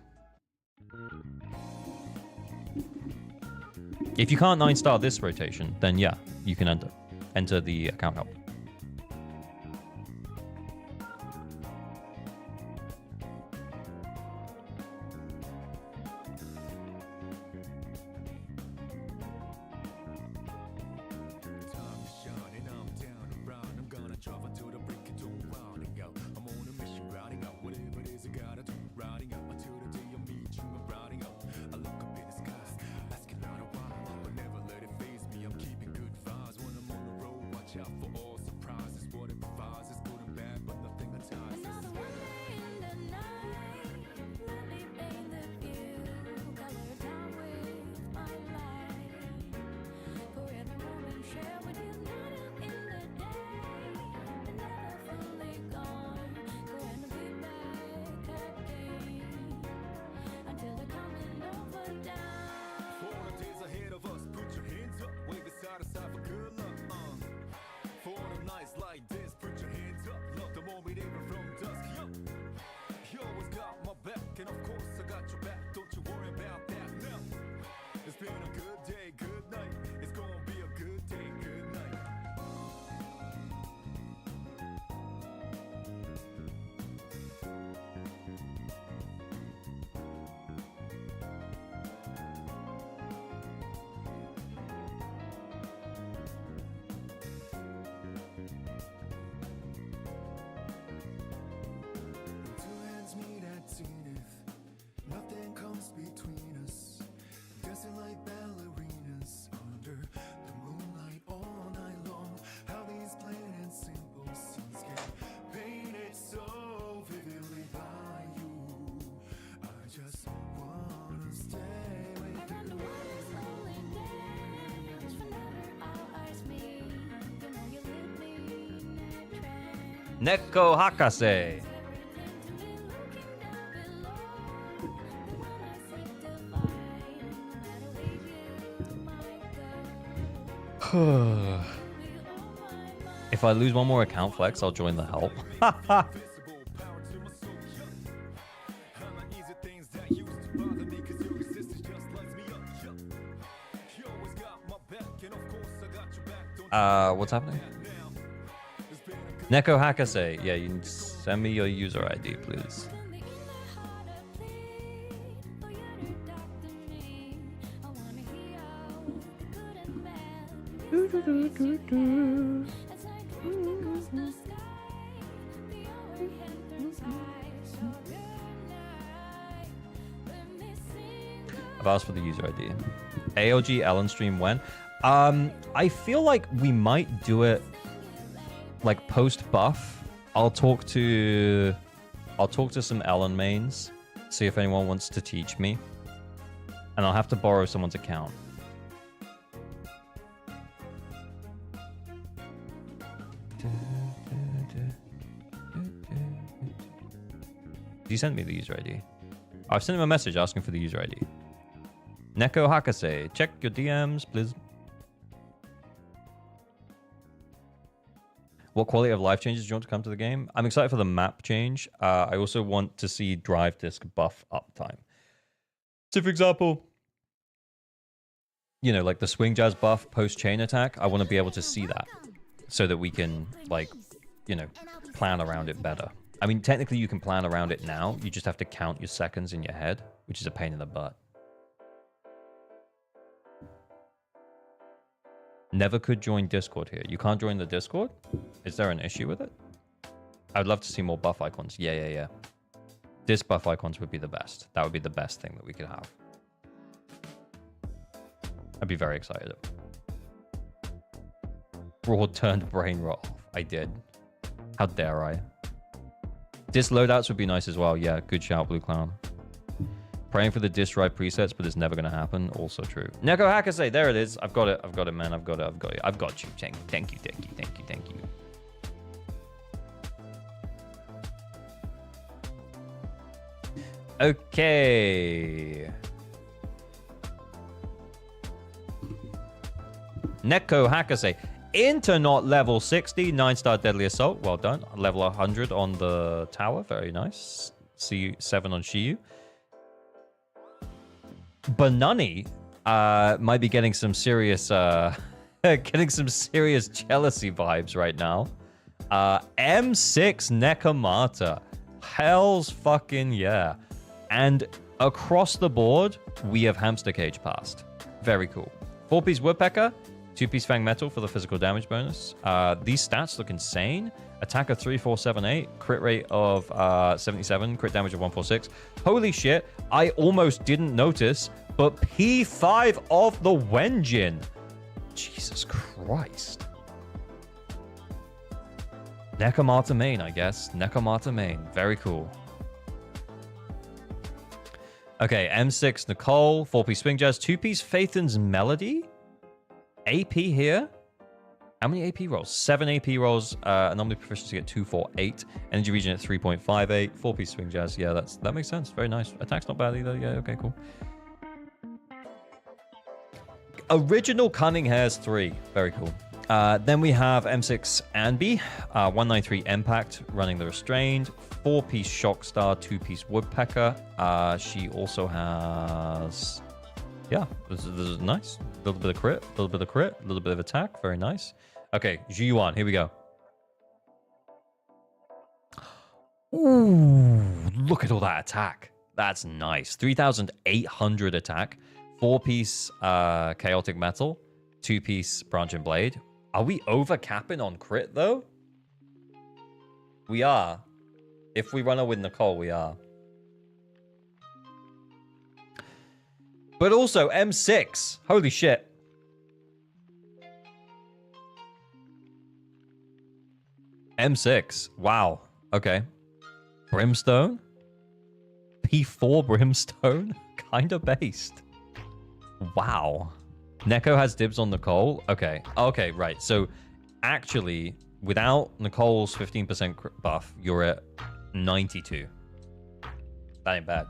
If you can't 9-star this rotation, then yeah, you can enter the account help. Neko Hakase. If I lose one more account flex, I'll join the help. What's happening? Neko Hakase, yeah, you can send me your user ID, please. I've asked for the user ID. ALG Ellen stream when? I feel like we might do it like post buff. I'll talk to some Ellen mains, see if anyone wants to teach me, and I'll have to borrow someone's account. Did you send me the user ID? I've sent him a message asking for the user ID. Neko Hakase, check your DMs, please. What quality of life changes do you want to come to the game? I'm excited for the map change. I also want to see drive disk buff uptime. So, for example, you know, like the swing jazz buff post chain attack, I want to be able to see that so that we can, like, you know, plan around it better. I mean, technically you can plan around it now. You just have to count your seconds in your head, which is a pain in the butt. Never could join Discord here. You can't join the Discord? Is there an issue with it? I'd love to see more buff icons. Yeah. Disc buff icons would be the best. That would be the best thing that we could have. I'd be very excited. Broad turned brain rot off. I did. How dare I? Disc loadouts would be nice as well. Yeah, good shout, Blue Clown. Praying for the disc drive presets, but it's never going to happen. Also true. Neko Hakase, there it is. I've got it, man. I've got it. I've got you. Thank you. Okay. Neko Hakase. Internet level 60. 9-star Deadly Assault. Well done. Level 100 on the tower. Very nice. See you 7 on Shiyu. Banani might be getting some serious jealousy vibes right now. M6 Nekomata. Hell's fucking yeah. And across the board, we have Hamster Cage passed. Very cool. 4-piece Woodpecker, 2-piece Fang Metal for the physical damage bonus. These stats look insane. Attack of 3478, crit rate of 77, crit damage of 146. Holy shit, I almost didn't notice, but P5 of the Wenjin. Jesus Christ. Nekomata main, I guess. Nekomata main. Very cool. Okay, M6 Nicole, 4-piece Swing Jazz, 2-piece Phaethon's Melody. AP here. How many AP rolls? 7 AP rolls. Anomaly proficiency at 248. Energy region at 3.58. 4-piece Swing Jazz. Yeah, that makes sense. Very nice. Attack's not bad either. Yeah, okay, cool. Original Cunning Hairs 3. Very cool. Then we have M6 Anby. 193 Impact running the Restrained. 4-piece Shockstar. 2-piece Woodpecker. She also has... Yeah, this is nice. A little bit of crit, a little bit of attack. Very nice. Okay, Zhiyuan, here we go. Ooh, look at all that attack. That's nice. 3,800 attack. 4-piece Chaotic Metal. 2-piece Branch and Blade. Are we over-capping on crit, though? We are. If we run her with Nicole, we are. But also M6. Holy shit. M6. Wow. Okay. Brimstone. P4 Brimstone. Kind of based. Wow. Neko has dibs on Nicole. Okay. Okay, right. So actually, without Nicole's 15% buff, you're at 92. That ain't bad.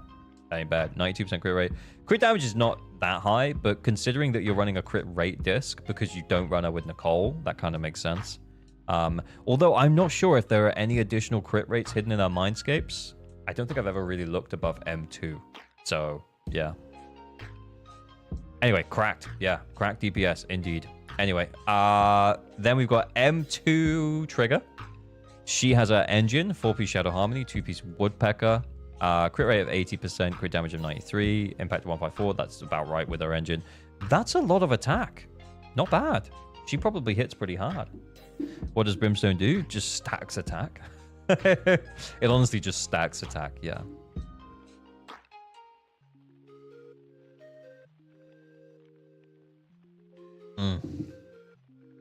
That ain't bad. 92% crit rate. Crit damage is not that high, but considering that you're running a crit rate disc because you don't run her with Nicole, that kind of makes sense. Although I'm not sure if there are any additional crit rates hidden in our Mindscapes. I don't think I've ever really looked above M2. So, yeah. Anyway, cracked. Yeah, cracked DPS, indeed. Anyway, then we've got M2 Trigger. She has an engine, 4-piece Shadow Harmony, 2-piece Woodpecker, crit rate of 80%, crit damage of 93, impact of 154. That's about right with her engine. That's a lot of attack. Not bad. She probably hits pretty hard. What does Brimstone do? Just stacks attack. It honestly just stacks attack, yeah.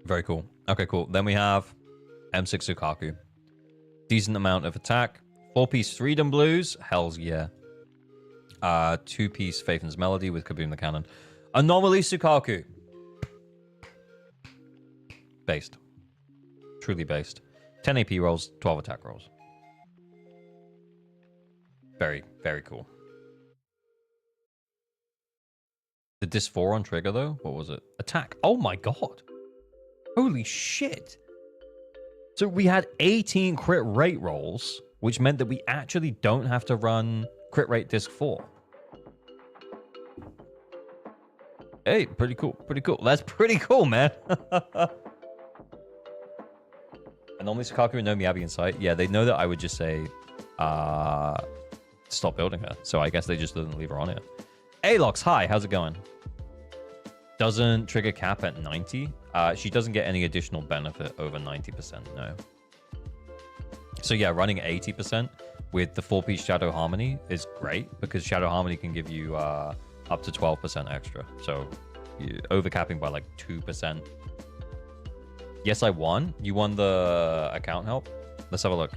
Very cool. Okay, cool. Then we have M6 Sukaku. Decent amount of attack. 4-piece Freedom Blues. Hells yeah. 2-piece Faithen's Melody with Kaboom the Cannon. Anomaly Sukaku. Based. Truly based. 10 AP rolls, 12 attack rolls. Very, very cool. The Dis 4 on trigger, though? What was it? Attack. Oh my god. Holy shit. So we had 18 crit rate rolls, which meant that we actually don't have to run crit rate disc 4. Hey, pretty cool. Pretty cool. That's pretty cool, man. Anomaly Sukaku and no Miyabi in sight. Yeah, they know that I would just say, stop building her. So I guess they just didn't leave her on here. Alox, hi, how's it going? Doesn't trigger cap at 90. She doesn't get any additional benefit over 90%, no. So yeah, running 80% with the 4-piece Shadow Harmony is great because Shadow Harmony can give you up to 12% extra. So overcapping by like 2%. Yes, I won. You won the account help. Let's have a look.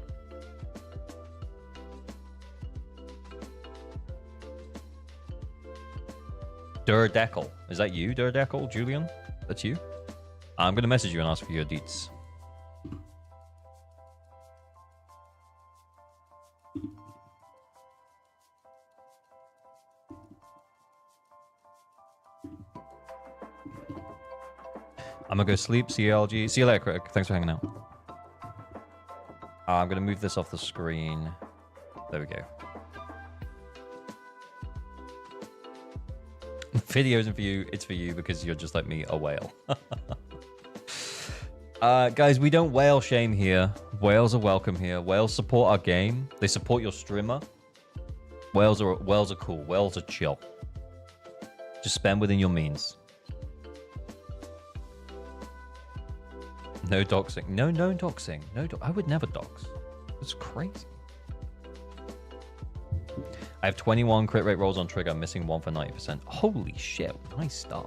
Durdeckle. Is that you, Durdeckle, Julian? That's you? I'm going to message you and ask for your deets. I'm going to go sleep, CLG. See you later, Critic. Thanks for hanging out. I'm going to move this off the screen. There we go. Video isn't for you, it's for you because you're just like me, a whale. Guys, we don't whale shame here. Whales are welcome here. Whales support our game. They support your streamer. Whales are cool. Whales are chill. Just spend within your means. No doxing. No doxing. I would never dox. That's crazy. I have 21 crit rate rolls on trigger, missing 1 for 90%. Holy shit, nice stuff.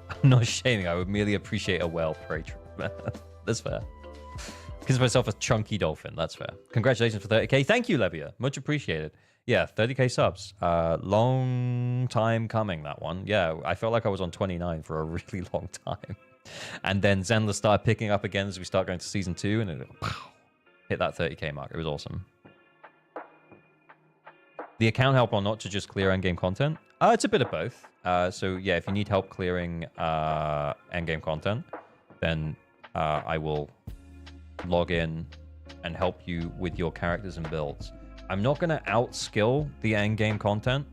I'm not shaming, I would merely appreciate a whale prey. That's fair. Gives myself a chunky dolphin, that's fair. Congratulations for 30k. Thank you, Levia. Much appreciated. Yeah, 30k subs. Long time coming, that one. Yeah, I felt like I was on 29 for a really long time. And then Zenless started picking up again as we start going to season 2, and it hit that 30k mark. It was awesome. The account help or not to just clear endgame content? It's a bit of both. So yeah, if you need help clearing endgame content, then I will log in and help you with your characters and builds. I'm not going to outskill the endgame content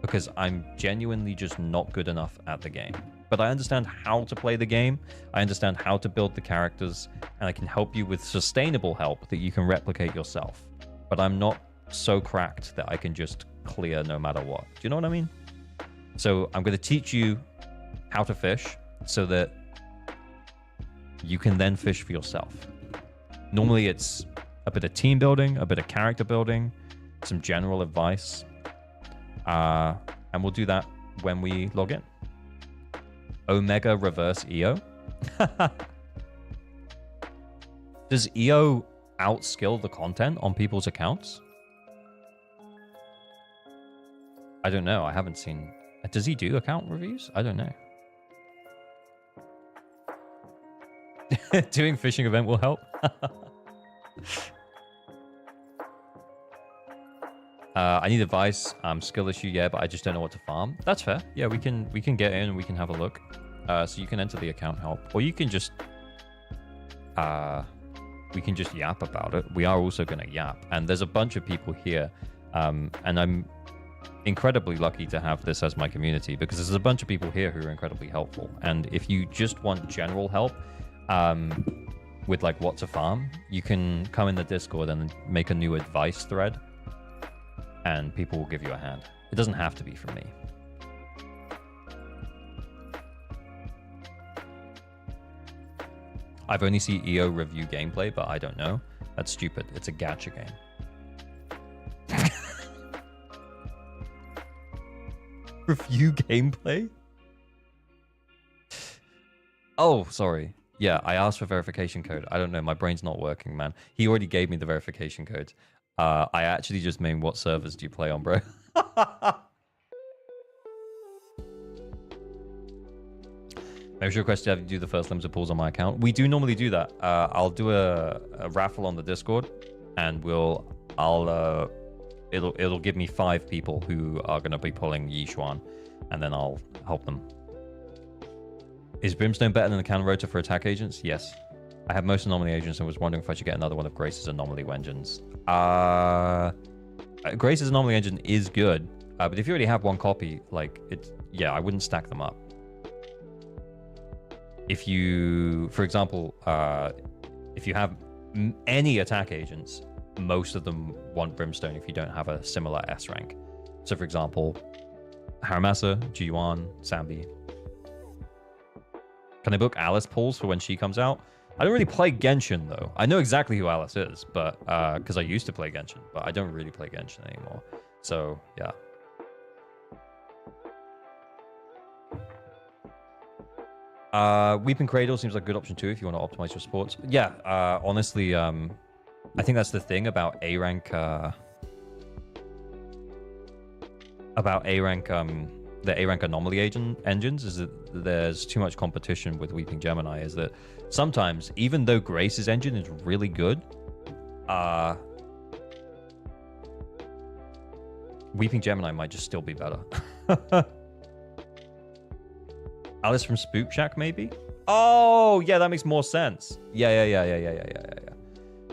because I'm genuinely just not good enough at the game. But I understand how to play the game. I understand how to build the characters, and I can help you with sustainable help that you can replicate yourself. But I'm not so cracked that I can just clear no matter what. Do you know what I mean? So I'm going to teach you how to fish so that you can then fish for yourself. Normally it's a bit of team building, a bit of character building, some general advice. And we'll do that when we log in. Omega reverse EO. Does EO outskill the content on people's accounts? I don't know. I haven't seen... Does he do account reviews? I don't know. Doing fishing event will help. I need advice. Skill issue, yeah, but I just don't know what to farm. That's fair. Yeah, we can get in and we can have a look. So you can enter the account help, or you can just we can just yap about it. We are also going to yap, and there's a bunch of people here, and I'm incredibly lucky to have this as my community because there's a bunch of people here who are incredibly helpful. And if you just want general help with like what to farm, you can come in the Discord and make a new advice thread, and people will give you a hand. It doesn't have to be from me. I've only seen EO review gameplay, but I don't know. That's stupid. It's a gacha game. Review gameplay? Oh, sorry. Yeah, I asked for verification code. I don't know. My brain's not working, man. He already gave me the verification code. I actually just mean, what servers do you play on, bro? Make sure request to have you do the first limited pulls on my account. We do normally do that. I'll do a raffle on the Discord, and it'll give me 5 people who are going to be pulling Yishuan, and then I'll help them. Is Brimstone better than the cannon rotor for attack agents? Yes. I have most anomaly agents and was wondering if I should get another one of Grace's anomaly engines. Grace's anomaly engine is good, but if you already have one copy, like yeah, I wouldn't stack them up. If you, for example, if you have any attack agents, most of them want Brimstone if you don't have a similar S rank. So, for example, Haramasa, G1, Sambi. Can I book Alice pulls for when she comes out? I don't really play Genshin, though. I know exactly who Alice is, but because I used to play Genshin, but I don't really play Genshin anymore. So, yeah. Weeping Cradle seems like a good option too if you want to optimize your sports. Yeah, honestly, I think that's the thing about A rank. The A rank anomaly engines is that there's too much competition with Weeping Gemini. Is that sometimes even though Grace's engine is really good, Weeping Gemini might just still be better. Alice from Spook Shack, maybe? Oh, yeah, that makes more sense. Yeah.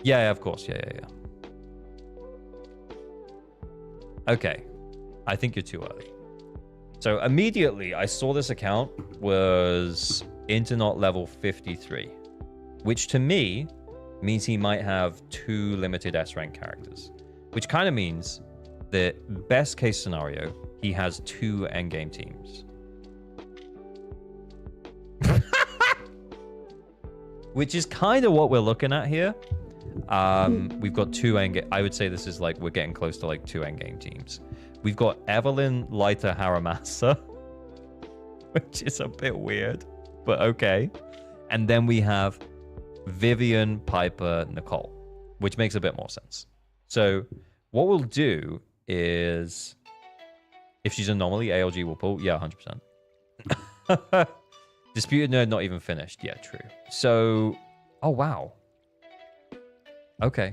Yeah, of course. Yeah. Okay. I think you're too early. So immediately I saw this account was Internet level 53, which to me means he might have 2 limited S rank characters, which kind of means that best case scenario, he has 2 endgame teams. Which is kind of what we're looking at here. We've got 2 endgame. I would say this is like we're getting close to like 2 endgame teams. We've got Evelyn, Leiter, Haramasa, which is a bit weird, but okay. And then we have Vivian, Piper, Nicole, which makes a bit more sense. So what we'll do is, if she's anomaly, ALG will pull. Yeah, 100%. Disputed Nerd not even finished. Yeah, true. So, oh, wow. Okay.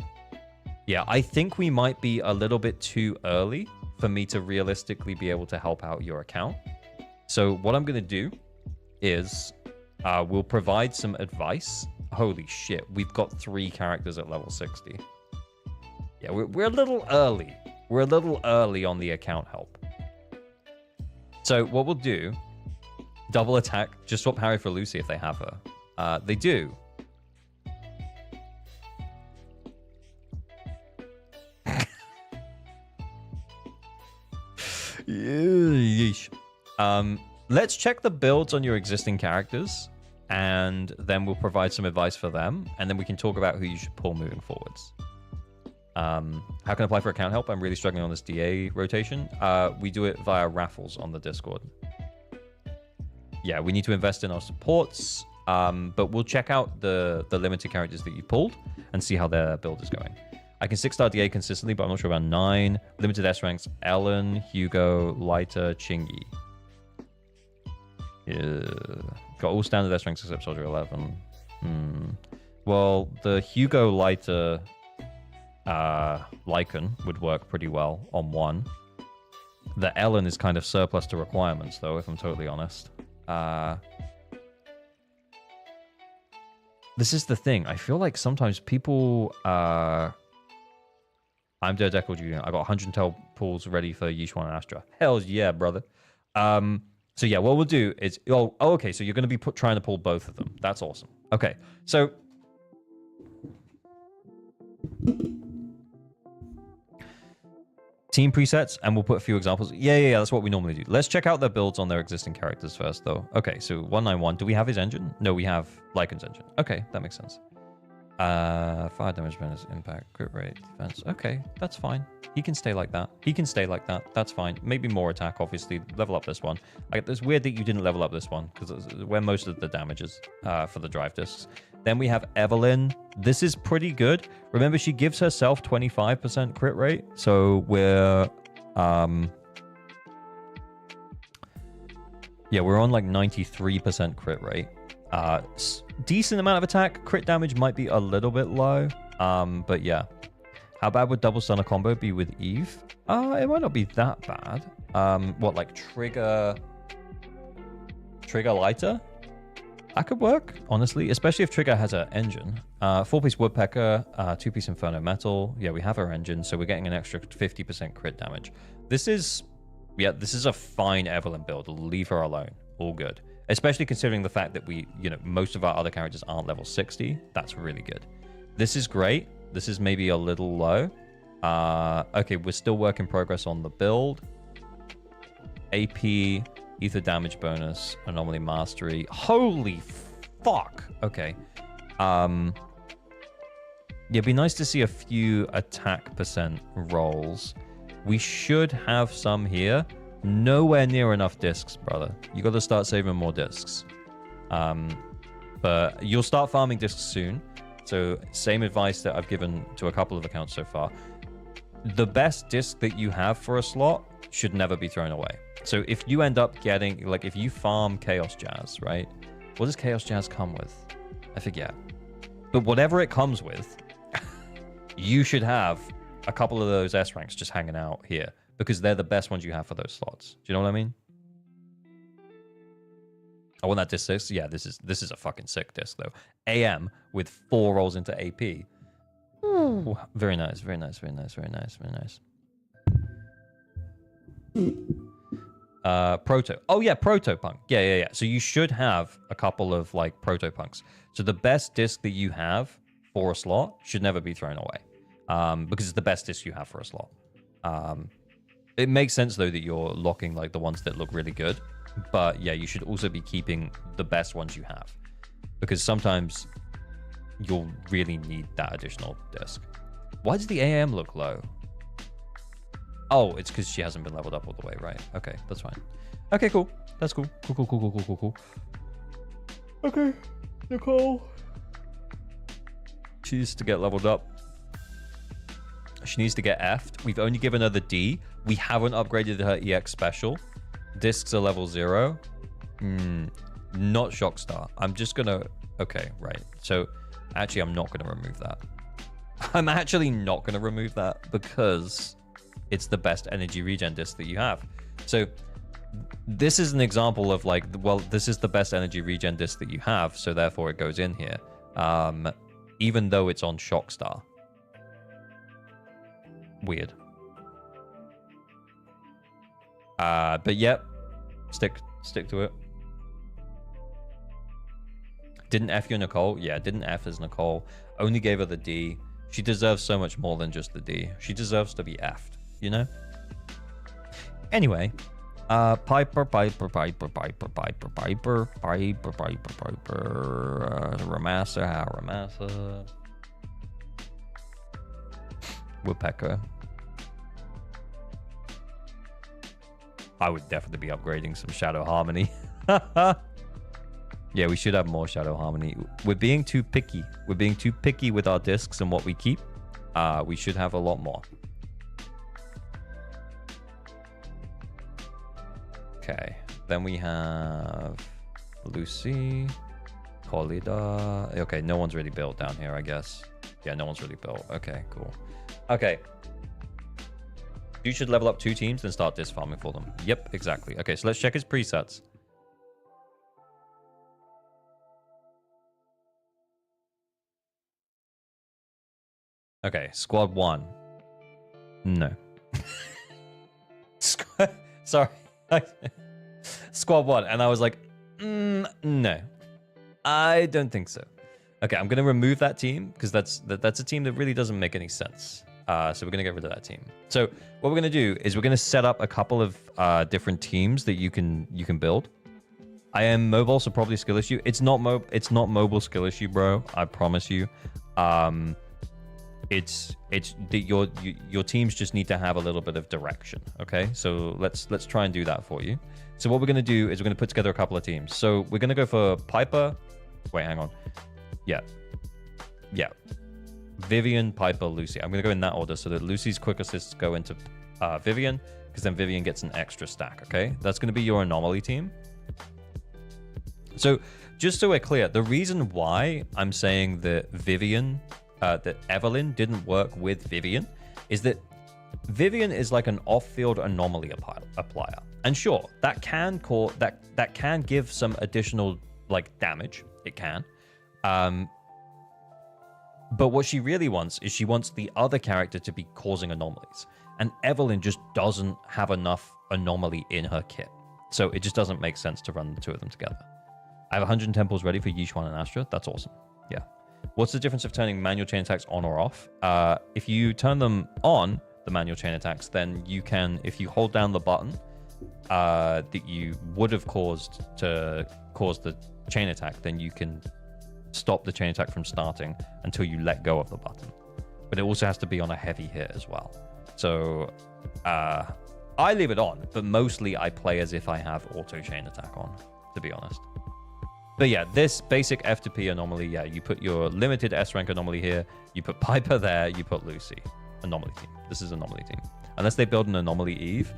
Yeah, I think we might be a little bit too early for me to realistically be able to help out your account. So what I'm going to do is we'll provide some advice. Holy shit, we've got 3 characters at level 60. Yeah, we're a little early. We're a little early on the account help. So what we'll do, double attack, just swap Harry for Lucy if they have her. They do. Yeesh. Let's check the builds on your existing characters, and then we'll provide some advice for them, and then we can talk about who you should pull moving forwards. How can I apply for account help? I'm really struggling on this DA rotation. We do it via raffles on the Discord. Yeah, we need to invest in our supports, but we'll check out the limited characters that you pulled and see how their build is going. I can 6-star DA consistently, but I'm not sure about 9. Limited S ranks, Ellen, Hugo, Leiter, Chingy. Yeah. Got all standard S ranks except Soldier 11. Well, the Hugo, Leiter, Lycan would work pretty well on one. The Ellen is kind of surplus to requirements, though, if I'm totally honest. This is the thing. I feel like sometimes people... I'm Daredevil Jr. I got 110 pulls ready for Yishuan and Astra. Hells yeah, brother. So yeah, what we'll do is... Oh, okay, so you're going to be trying to pull both of them. That's awesome. Okay, so... Team presets, and we'll put a few examples. Yeah, that's what we normally do. Let's check out their builds on their existing characters first, though. Okay, so 191. Do we have his engine? No, we have Lycan's engine. Okay, that makes sense. Fire damage bonus, impact, crit rate, defense. Okay, that's fine. He can stay like that. He can stay like that. That's fine. Maybe more attack, obviously. Level up this one. It's weird that you didn't level up this one, because it's where most of the damage is for the drive discs. Then we have Evelyn. This is pretty good. Remember, she gives herself 25% crit rate. So we're... yeah, we're on like 93% crit rate. Decent amount of attack. Crit damage might be a little bit low. But yeah. How bad would double stunner combo be with Eve? It might not be that bad. What, like trigger lighter? That could work, honestly, especially if Trigger has an engine. 4-piece Woodpecker, 2-piece Inferno Metal. Yeah, we have our engine, so we're getting an extra 50% crit damage. This is a fine Evelyn build. Leave her alone. All good. Especially considering the fact that most of our other characters aren't level 60. That's really good. This is great. This is maybe a little low. Okay, we're still work in progress on the build. AP... Ether damage bonus, anomaly mastery. Holy fuck. Okay. Yeah, it'd be nice to see a few attack percent rolls. We should have some here. Nowhere near enough discs, brother. You got to start saving more discs. But you'll start farming discs soon. So same advice that I've given to a couple of accounts so far. The best disc that you have for a slot should never be thrown away. So if you end up getting, like, if you farm Chaos Jazz, right? What does Chaos Jazz come with? I forget. But whatever it comes with, you should have a couple of those S ranks just hanging out here because they're the best ones you have for those slots. Do you know what I mean? I want that disc 6. Yeah, this is a fucking sick disc though. AM with 4 rolls into AP. Ooh, very nice, very nice, very nice, very nice, very nice. Proto. Oh yeah, Protopunk. Yeah. So you should have a couple of like Protopunks. So the best disc that you have for a slot should never be thrown away. Because it's the best disc you have for a slot. It makes sense though that you're locking like the ones that look really good. But yeah, you should also be keeping the best ones you have. Because sometimes you'll really need that additional disc. Why does the AM look low? Oh, it's because she hasn't been leveled up all the way, right? Okay, that's fine. Okay, cool. That's cool. Cool. Okay, Nicole. She needs to get leveled up. She needs to get F'd. We've only given her the D. We haven't upgraded her EX special. Discs are level 0. Not Shockstar. I'm just gonna... Okay, right. So, actually, I'm not gonna remove that. I'm actually not gonna remove that because... it's the best energy regen disc that you have. So this is an example of like, well, this is the best energy regen disc that you have, so therefore it goes in here. Even though it's on Shockstar. Weird. But yep, stick to it. Didn't F your Nicole? Yeah, didn't F as Nicole. Only gave her the D. She deserves so much more than just the D. She deserves to be F'd. You know? Anyway, Piper, Ramassa, Woodpecker. I would definitely be upgrading some Shadow Harmony. Yeah, we should have more Shadow Harmony. We're being too picky. We're being too picky with our discs and what we keep. We should have a lot more. Okay, then we have Lucy, Polida. Okay, no one's really built down here, I guess. Yeah, no one's really built. Okay, cool. Okay. You should level up 2 teams, then start disc farming for them. Yep, exactly. Okay, so let's check his presets. Okay, squad 1. No. Sorry. Squad 1. And I was like, no. I don't think so. Okay, I'm going to remove that team because that's a team that really doesn't make any sense. So we're going to get rid of that team. So what we're going to do is we're going to set up a couple of different teams that you can build. I am mobile, so probably skill issue. It's not mobile skill issue, bro. I promise you. It's your teams just need to have a little bit of direction. Okay, so let's try and do that for you. So what we're gonna do is we're gonna put together a couple of teams. So we're gonna go for Piper. Wait, hang on. Yeah. Vivian, Piper, Lucy. I'm gonna go in that order so that Lucy's quick assists go into Vivian, because then Vivian gets an extra stack. Okay, that's gonna be your anomaly team. So just so we're clear, the reason why I'm saying that that Evelyn didn't work with Vivian is that Vivian is like an off-field anomaly applier, and sure, that can that can give some additional like damage. It can, but what she really wants is she wants the other character to be causing anomalies, and Evelyn just doesn't have enough anomaly in her kit, so it just doesn't make sense to run the 2 of them together. I have 100 temples ready for Yixuan and Astra. That's awesome. Yeah. What's the difference of turning manual chain attacks on or off? If you turn them on, the manual chain attacks, then you can, if you hold down the button that you would have caused to cause the chain attack, then you can stop the chain attack from starting until you let go of the button. But it also has to be on a heavy hit as well. So I leave it on, but mostly I play as if I have auto chain attack on, to be honest. But yeah, this basic F2P anomaly, yeah, you put your limited S rank anomaly here, you put Piper there, you put Lucy. Anomaly team. This is anomaly team. Unless they build an anomaly Eve.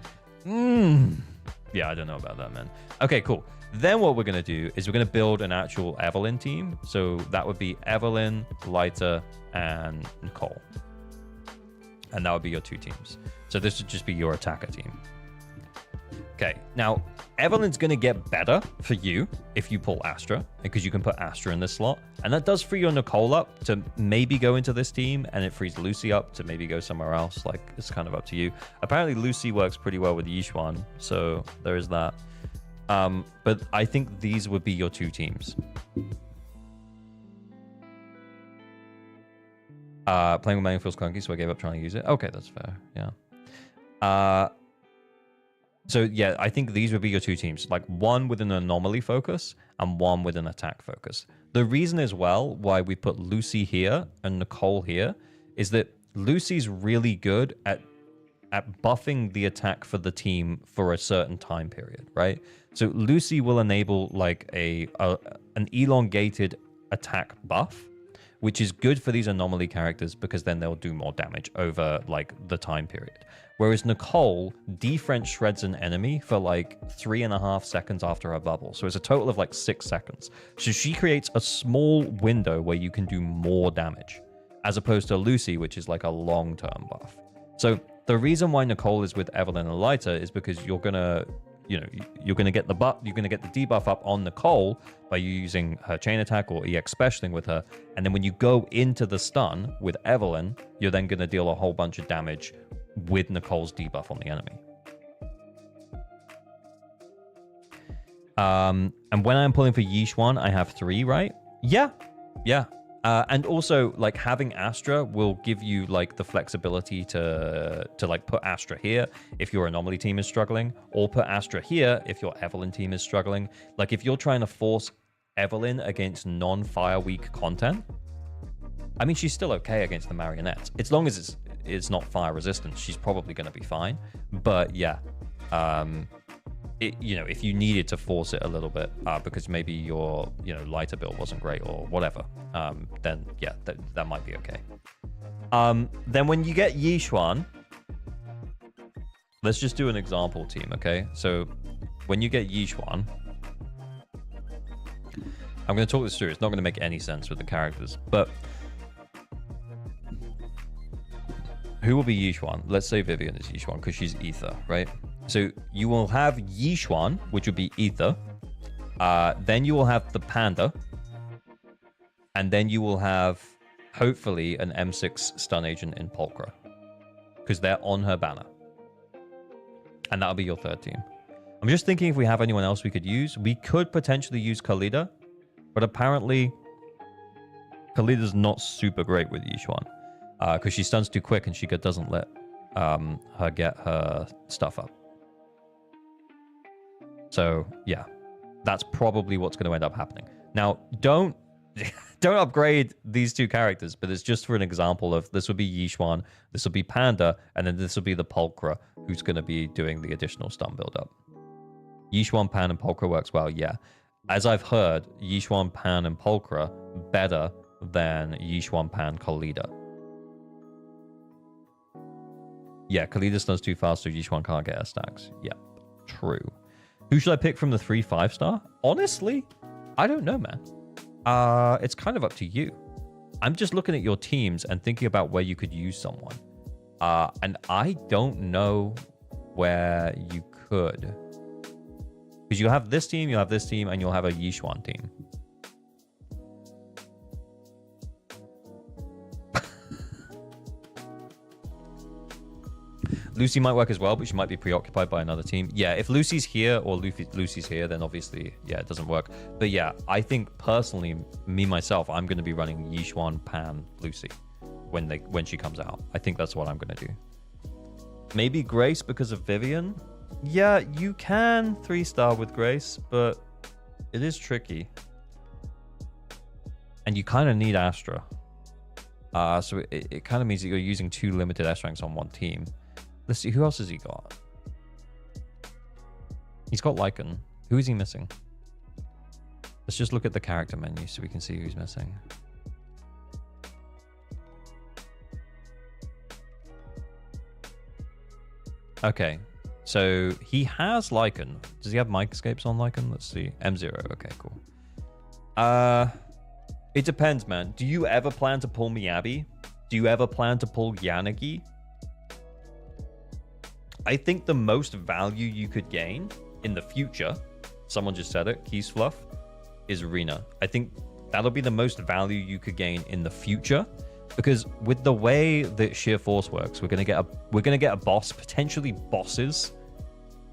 Yeah, I don't know about that, man. Okay, cool. Then what we're going to do is we're going to build an actual Evelyn team. So that would be Evelyn, Lyta, and Nicole. And that would be your 2 teams. So this would just be your attacker team. Okay, now Evelyn's going to get better for you if you pull Astra, because you can put Astra in this slot. And that does free your Nicole up to maybe go into this team, and it frees Lucy up to maybe go somewhere else. Like, it's kind of up to you. Apparently, Lucy works pretty well with Yixuan, so there is that. But I think these would be your 2 teams. Playing with manual feels clunky, so I gave up trying to use it. Okay, that's fair. Yeah. So yeah, I think these would be your 2 teams, like one with an anomaly focus and one with an attack focus. The reason as well why we put Lucy here and Nicole here is that Lucy's really good at buffing the attack for the team for a certain time period, right? So Lucy will enable like an elongated attack buff, which is good for these anomaly characters because then they'll do more damage over like the time period. Whereas Nicole defense shreds an enemy for like 3.5 seconds after her bubble. So it's a total of like 6 seconds. So she creates a small window where you can do more damage, as opposed to Lucy, which is like a long-term buff. So the reason why Nicole is with Evelyn and Lyta is because you're gonna get the debuff up on Nicole by using her chain attack or EX specialing with her, and then when you go into the stun with Evelyn, you're then gonna deal a whole bunch of damage with Nicole's debuff on the enemy. And when I'm pulling for Yixuan, I have 3, right? Yeah. And also, like, having Astra will give you like the flexibility to like put Astra here if your anomaly team is struggling, or put Astra here if your Evelyn team is struggling. Like, if you're trying to force Evelyn against non-fire weak content, I mean, she's still okay against the marionettes. As long as it's not fire resistant, she's probably going to be fine. But yeah, if you needed to force it a little bit because maybe your lighter build wasn't great or whatever, then yeah, that might be okay. Then when you get Yixuan, let's just do an example team, okay? So when you get Yixuan, I'm going to talk this through. It's not going to make any sense with the characters, but who will be Yixuan? Let's say Vivian is Yixuan because she's Ether, right? So you will have Yixuan, which would be Ether. Then you will have the Panda. And then you will have, hopefully, an M6 stun agent in Pulchra. Because they're on her banner. And that'll be your third team. I'm just thinking if we have anyone else we could use. We could potentially use Khalida. But apparently, Khalida's not super great with Yixuan. Because she stuns too quick and she doesn't let her get her stuff up. So, yeah. That's probably what's going to end up happening. Now, don't upgrade these two characters, but it's just for an example of this would be Yixuan, this will be Panda, and then this will be the Pulchra, who's going to be doing the additional stun build-up. Yixuan, Pan, and Pulchra works well, yeah. As I've heard, Yixuan, Pan, and Pulchra better than Yixuan, Pan, Khalida. Yeah, Khalida stuns too fast, so Yixuan can't get her stacks. Yeah, true. Who should I pick from the 3 5-star? Honestly, I don't know, man. It's kind of up to you. I'm just looking at your teams and thinking about where you could use someone. And I don't know where you could. Because you'll have this team, and you'll have a Yixuan team. Lucy might work as well, but she might be preoccupied by another team. Yeah, if Lucy's here or Lucy's here, then obviously, yeah, it doesn't work. But yeah, I think personally, myself, I'm going to be running Yixuan, Pan, Lucy when she comes out. I think that's what I'm going to do. Maybe Grace because of Vivian. Yeah, you can 3-star with Grace, but it is tricky. And you kind of need Astra. So it kind of means that you're using 2 limited S ranks on one team. Let's see, who else has he got? He's got Lycan. Who is he missing? Let's just look at the character menu so we can see who's missing. Okay, so he has Lycan. Does he have mic escapes on Lycan? Let's see. M0. Okay, cool. It depends, man. Do you ever plan to pull Miyabi? Do you ever plan to pull Yanagi? I think the most value you could gain in the future, someone just said it, Keys Fluff, is Rena. I think that'll be the most value you could gain in the future, because with the way that Sheer Force works, we're gonna get a boss, potentially bosses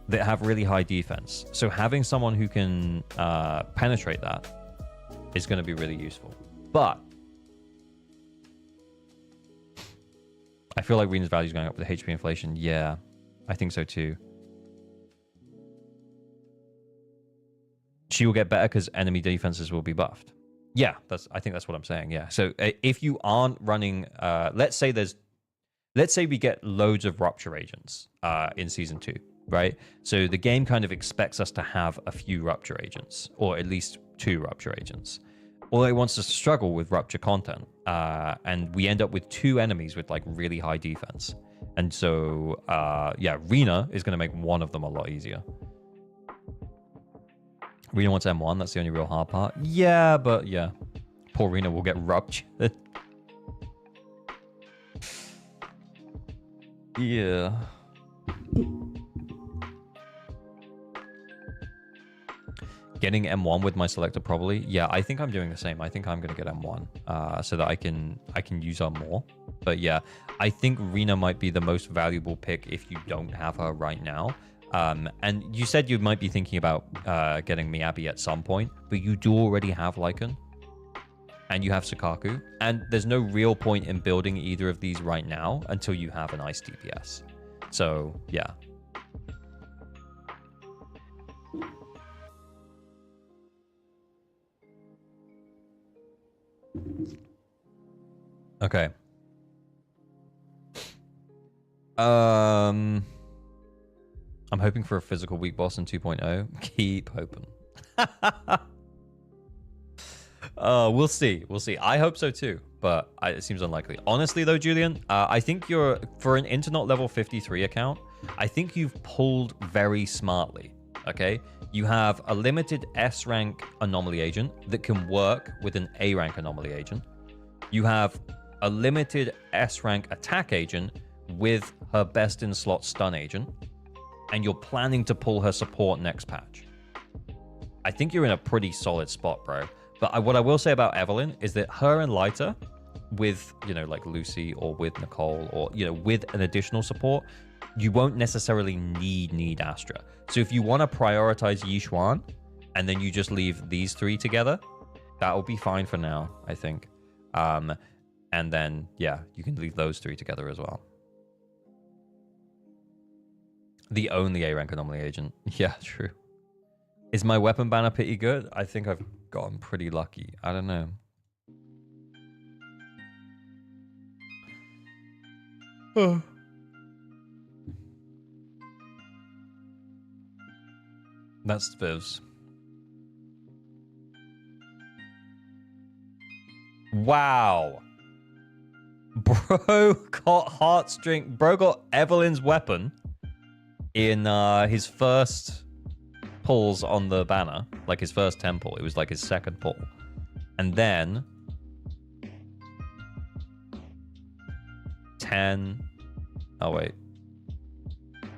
that have really high defense. So having someone who can penetrate that is going to be really useful. But I feel like Rena's value is going up with the HP inflation. Yeah, I think so too. She will get better because enemy defenses will be buffed. Yeah, I think that's what I'm saying. Yeah. So if you aren't running, let's say we get loads of Rupture agents in season 2, right? So the game kind of expects us to have a few Rupture agents, or at least 2 Rupture agents. Or it wants us to struggle with Rupture content, and we end up with 2 enemies with like really high defense. And so, yeah, Rena is going to make one of them a lot easier. Rena wants M1. That's the only real hard part. Yeah, but yeah. Poor Rena will get ruptured. Yeah. Getting M1 with my selector probably. Yeah, I think I'm doing the same. I think I'm going to get M1 so that I can use her more. But yeah, I think Rena might be the most valuable pick if you don't have her right now. And you said you might be thinking about getting Miyabi at some point, but you do already have Lycan and you have Sukaku, and there's no real point in building either of these right now until you have an ice DPS. So yeah. Okay. I'm hoping for a physical weak boss in 2.0. Keep hoping. We'll see. We'll see. I hope so too, but it seems unlikely. Honestly though, Julian, I think for an Internet level 53 account, I think you've pulled very smartly, okay? You have a limited S rank anomaly agent that can work with an A rank anomaly agent. You have a limited S rank attack agent with her best in slot stun agent, and you're planning to pull her support next patch, I think you're in a pretty solid spot, bro. But what I will say about Evelyn is that her and Lyta, with, you know, like Lucy or with Nicole or, you know, with an additional support, you won't necessarily need Astra. So if you want to prioritize Yixuan and then you just leave these three together, that will be fine for now, I think. And then, yeah, you can leave those three together as well. The only A-rank anomaly agent. Yeah, true. Is my weapon banner pretty good? I think I've gotten pretty lucky. I don't know. Oh. That's Viv's. Wow. Bro got heartstring. Bro got Evelyn's weapon in his first pulls on the banner. Like his first 10 pull. It was like his second pull. And then 10. Oh, wait.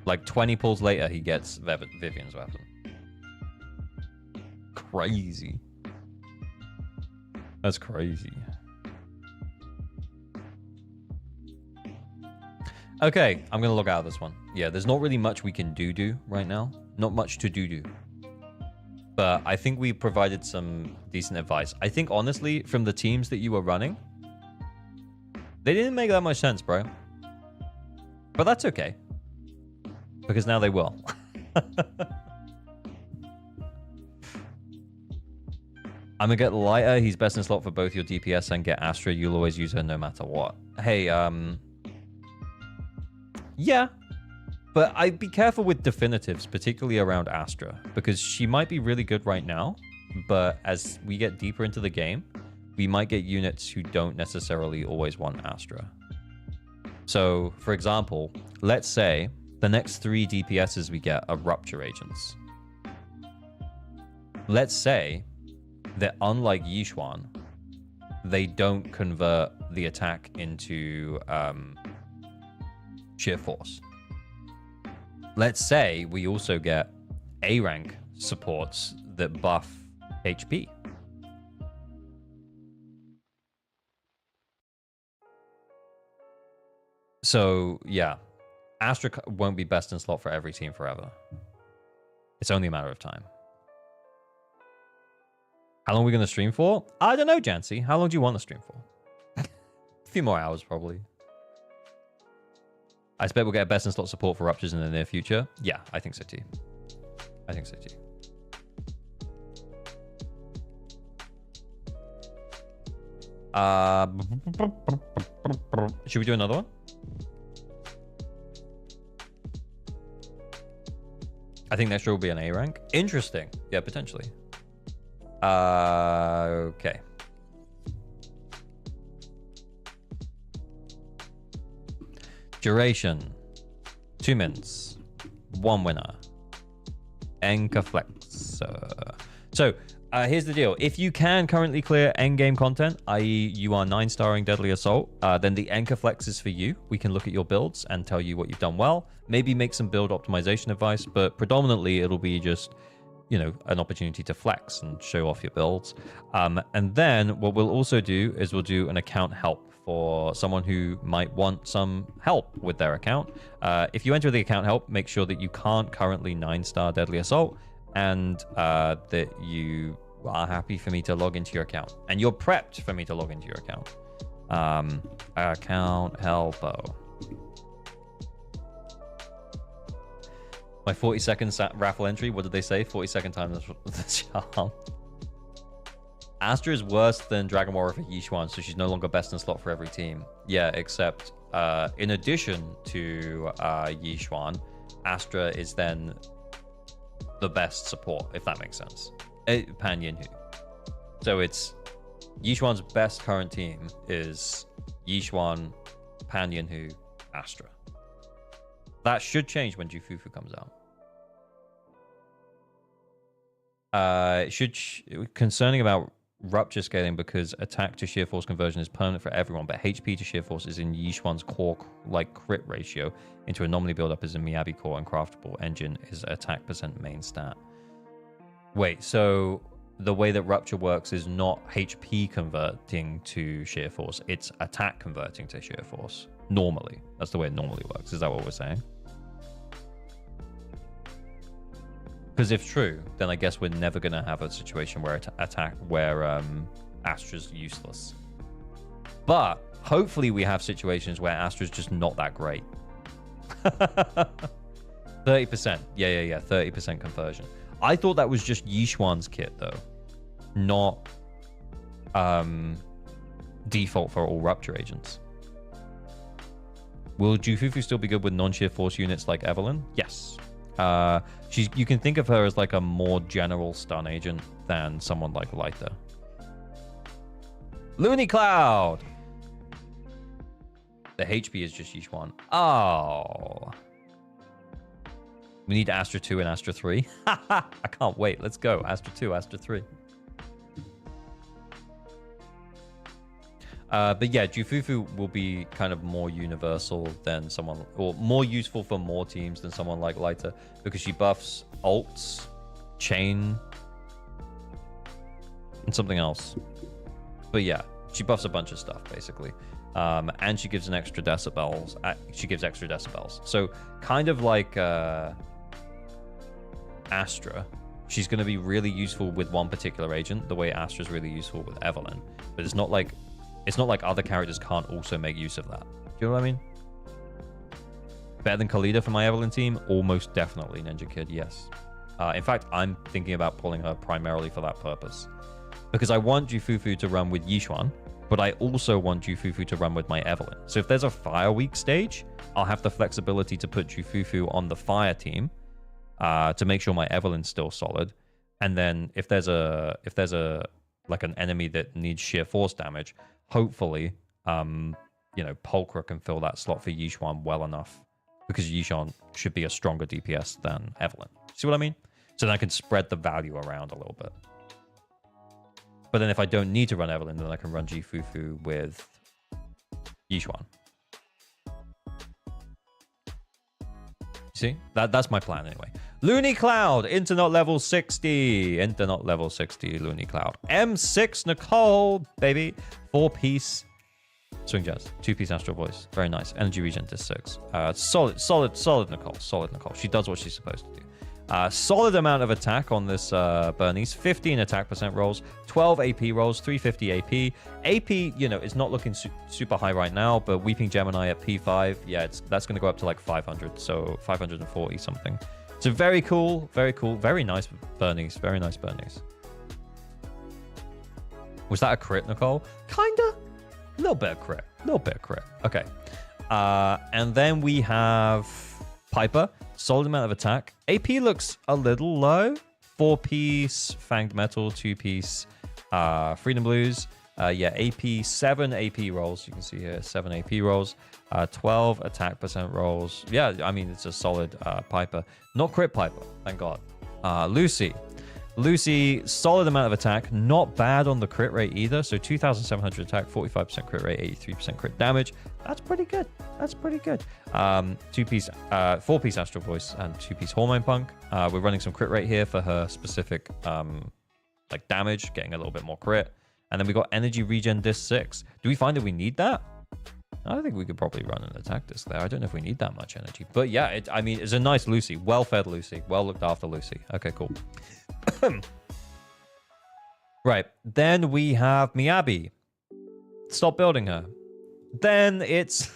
Like 20 pulls later, he gets Vivian's weapon. Crazy. That's crazy. Okay, I'm going to log out of this one. Yeah, there's not really much we can do right now. Not much to do. But I think we provided some decent advice. I think, honestly, from the teams that you were running, they didn't make that much sense, bro. But that's okay. Because now they will. I'm gonna get Lighter. He's best in slot for both your DPS and get Astra. You'll always use her no matter what. Hey, yeah. But I'd be careful with definitives, particularly around Astra. Because she might be really good right now. But as we get deeper into the game, we might get units who don't necessarily always want Astra. So, for example, let's say the next 3 DPSs we get are Rupture agents. Let's say that unlike Yixuan, they don't convert the attack into sheer force. Let's say we also get A-rank supports that buff HP. So, yeah. Astra won't be best in slot for every team forever. It's only a matter of time. How long are we going to stream for? I don't know, Jancy. How long do you want to stream for? A few more hours, probably. I expect we'll get best in slot support for Ruptures in the near future. Yeah, I think so too. I think so too. Should we do another one? I think next year will be an A rank. Interesting. Yeah, potentially. Okay. Duration. 2 minutes. 1 winner. Encaflex. So, here's the deal. If you can currently clear endgame content, i.e. you are 9-starring Deadly Assault, then the Encaflex is for you. We can look at your builds and tell you what you've done well. Maybe make some build optimization advice, but predominantly it'll be just, you know, an opportunity to flex and show off your builds. And then what we'll also do is we'll do an account help for someone who might want some help with their account. If you enter the account help, make sure that you can't currently 9-star Deadly Assault and that you are happy for me to log into your account. And you're prepped for me to log into your account. Account helpo. My 40-second raffle entry, what did they say? 40-second time the charm. Astra is worse than Dragon Warrior for Yixuan, so she's no longer best in slot for every team. Yeah, except in addition to Yixuan, Astra is then the best support, if that makes sense. Pan Yinhu. So it's Yixuan's best current team is Yixuan, Pan Yinhu, Astra. That should change when Jufufu comes out. Concerning about rupture scaling because attack to sheer force conversion is permanent for everyone, but HP to sheer force is in Yishuan's core like crit ratio. Into anomaly buildup is in Miyabi core, and craftable engine is attack percent main stat. Wait, so the way that rupture works is not HP converting to sheer force, it's attack converting to sheer force. Normally. That's the way it normally works. Is that what we're saying? Because if true, then I guess we're never going to have a situation where Astra's useless. But hopefully we have situations where Astra's just not that great. 30%. Yeah. 30% conversion. I thought that was just Yishuan's kit, though. Not default for all rupture agents. Will Jufufu still be good with non-sheer force units like Evelyn? Yes. You can think of her as like a more general stun agent than someone like Lyta. Looney Cloud! The HP is just Yishuan. Oh. We need Astra 2 and Astra 3. I can't wait. Let's go. Astra 2, Astra 3. But yeah, Jufufu will be kind of more universal than someone, or more useful for more teams than someone like Lyta, because she buffs ults, chain, and something else. But yeah, she buffs a bunch of stuff basically, and she gives an extra decibels. She gives extra decibels. So kind of like Astra, she's going to be really useful with one particular agent, the way Astra's really useful with Evelyn. But it's not like other characters can't also make use of that. Do you know what I mean? Better than Khalida for my Evelyn team? Almost definitely, Ninja Kid, yes. In fact, I'm thinking about pulling her primarily for that purpose. Because I want Jufufu to run with Yishuan, but I also want Jufufu to run with my Evelyn. So if there's a Fire Week stage, I'll have the flexibility to put Jufufu on the Fire team to make sure my Evelyn's still solid. And then if there's like an enemy that needs sheer force damage, hopefully, Pulchra can fill that slot for Yishuan well enough, because Yishuan should be a stronger DPS than Evelyn. See what I mean? So then I can spread the value around a little bit. But then if I don't need to run Evelyn, then I can run Jufufu with Yishuan. See? That's my plan anyway. Looney Cloud, Internet level 60. Internet level 60, Looney Cloud. M6 Nicole, baby. 4-piece Swing Jazz. 2-piece Astral Voice. Very nice. Energy Regen Disc 6. Solid Nicole. Solid Nicole. She does what she's supposed to do. Solid amount of attack on this Bernice. 15 attack percent rolls. 12 AP rolls. 350 AP. AP, is not looking super high right now, but Weeping Gemini at P5, yeah, that's going to go up to like 500. So 540 something. So very cool. Very cool. Very nice Bernice. Very nice Bernice. Was that a crit, Nicole? Kinda. A little bit of crit. Okay. And then we have Piper. Solid amount of attack. AP looks a little low. 4-piece Fanged Metal, 2-piece Freedom Blues. AP, 7 AP rolls. You can see here, 7 AP rolls. 12 attack percent rolls. Yeah, I mean, it's a solid Piper. Not crit Piper, thank God. Lucy, solid amount of attack. Not bad on the crit rate either. So 2,700 attack, 45% crit rate, 83% crit damage. That's pretty good. 2-piece, 4-piece Astral Voice and 2-piece Hormone Punk. We're running some crit rate here for her specific damage, getting a little bit more crit. And then we got Energy Regen Disc 6. Do we find that we need that? I think we could probably run an attack disc there. I don't know if we need that much energy. But yeah, it's a nice Lucy. Well-fed Lucy. Well looked after Lucy. Okay, cool. Right. Then we have Miyabi. Stop building her. Then it's...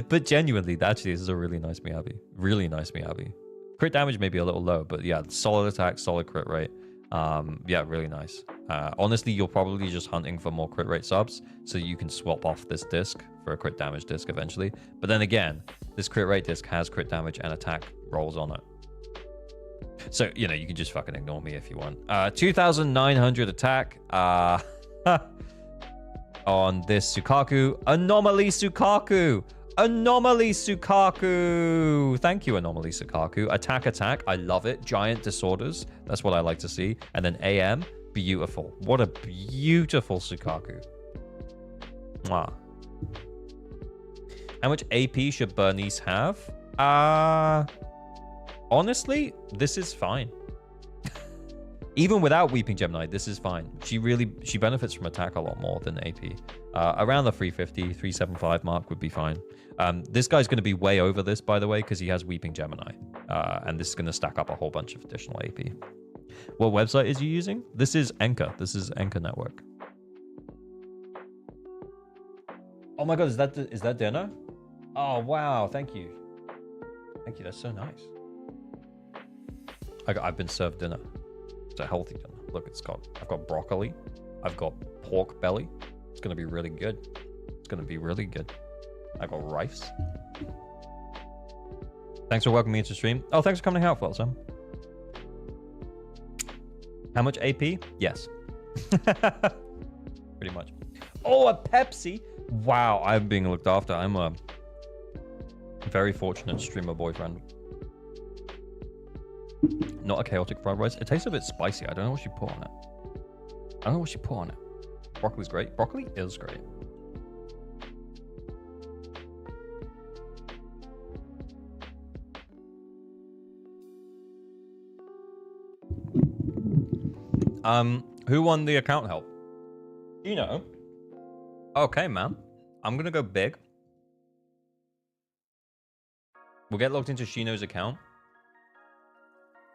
But genuinely, actually, this is a really nice Miyabi. Really nice Miyabi. Crit damage may be a little low, but yeah, solid attack, solid crit rate. Yeah, really nice. Honestly, you're probably just hunting for more crit rate subs so you can swap off this disc for a crit damage disc eventually. But then again, this crit rate disc has crit damage and attack rolls on it. So, you can just fucking ignore me if you want. 2,900 attack on this Sukaku. Anomaly Sukaku. Anomaly Sukaku. Thank you, Anomaly Sukaku. Attack. I love it. Giant disorders. That's what I like to see. And then AM. Beautiful. What a beautiful Sukaku. Mwah. How much AP should Bernice have? Honestly, this is fine. Even without Weeping Gemini, this is fine. She benefits from attack a lot more than AP. Around the 350, 375 mark would be fine. This guy's going to be way over this, by the way, because he has Weeping Gemini. And this is going to stack up a whole bunch of additional AP. What website is you using? This is Anchor. This is Anchor Network. Oh my god, is that dinner? Oh wow, thank you. Thank you, that's so nice. I've been served dinner. It's a healthy dinner. Look, I've got broccoli. I've got pork belly. It's gonna be really good. It's gonna be really good. I got rice. Thanks for welcoming me into stream. Oh, thanks for coming out, Sam. How much AP? Yes. Pretty much. Oh, a Pepsi. Wow, I'm being looked after. I'm a very fortunate streamer boyfriend. Not a chaotic fried rice. It tastes a bit spicy. I don't know what she put on it. Broccoli's great. Broccoli is great. Who won the account help? You know. Okay, man. I'm gonna go big. We'll get logged into Shino's account.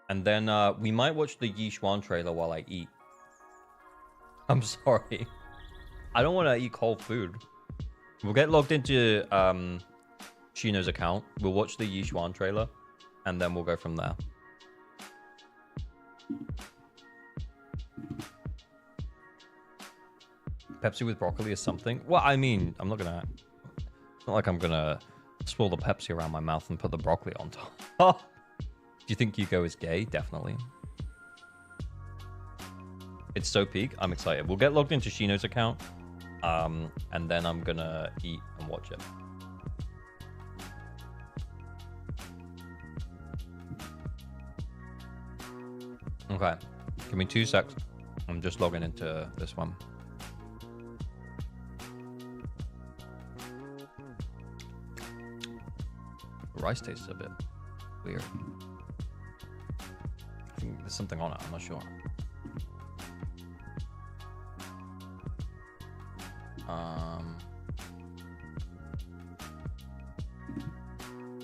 And then we might watch the Yixuan trailer while I eat. I'm sorry. I don't want to eat cold food. We'll get logged into Shino's account. We'll watch the Yixuan trailer. And then we'll go from there. Pepsi with broccoli is something. Well, I mean, I'm not gonna. It's not like I'm gonna swirl the Pepsi around my mouth and put the broccoli on top. Do you think Hugo is gay? Definitely. It's so peak. I'm excited. We'll get logged into Shino's account, and then I'm gonna eat and watch it. Okay, give me 2 secs. I'm just logging into this one. The rice tastes a bit weird. I think there's something on it. I'm not sure.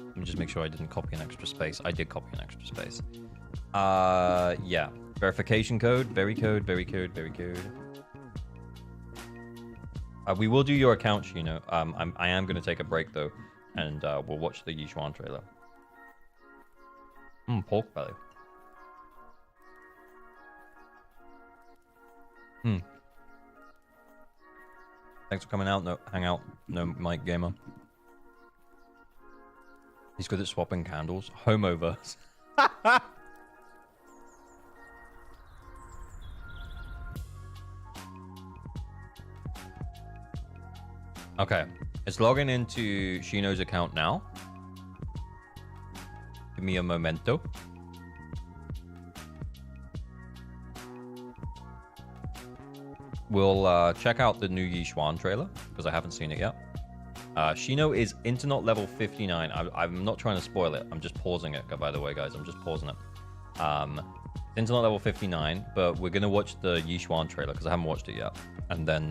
Let me just make sure I didn't copy an extra space. I did copy an extra space. Yeah. Verification code. Very code. We will do your account, Shino. I am going to take a break though, and we'll watch the Yixuan trailer. Pork belly. Thanks for coming out. No, hang out. No, Mike Gamer. He's good at swapping candles. Homoverse. Okay, it's logging into Shino's account now. Give me a momento. We'll check out the new Yixuan trailer, because I haven't seen it yet. Shino is internet level 59. I'm not trying to spoil it. I'm just pausing it, by the way, guys. I'm just pausing it. Internet level 59, but we're going to watch the Yixuan trailer, because I haven't watched it yet. And then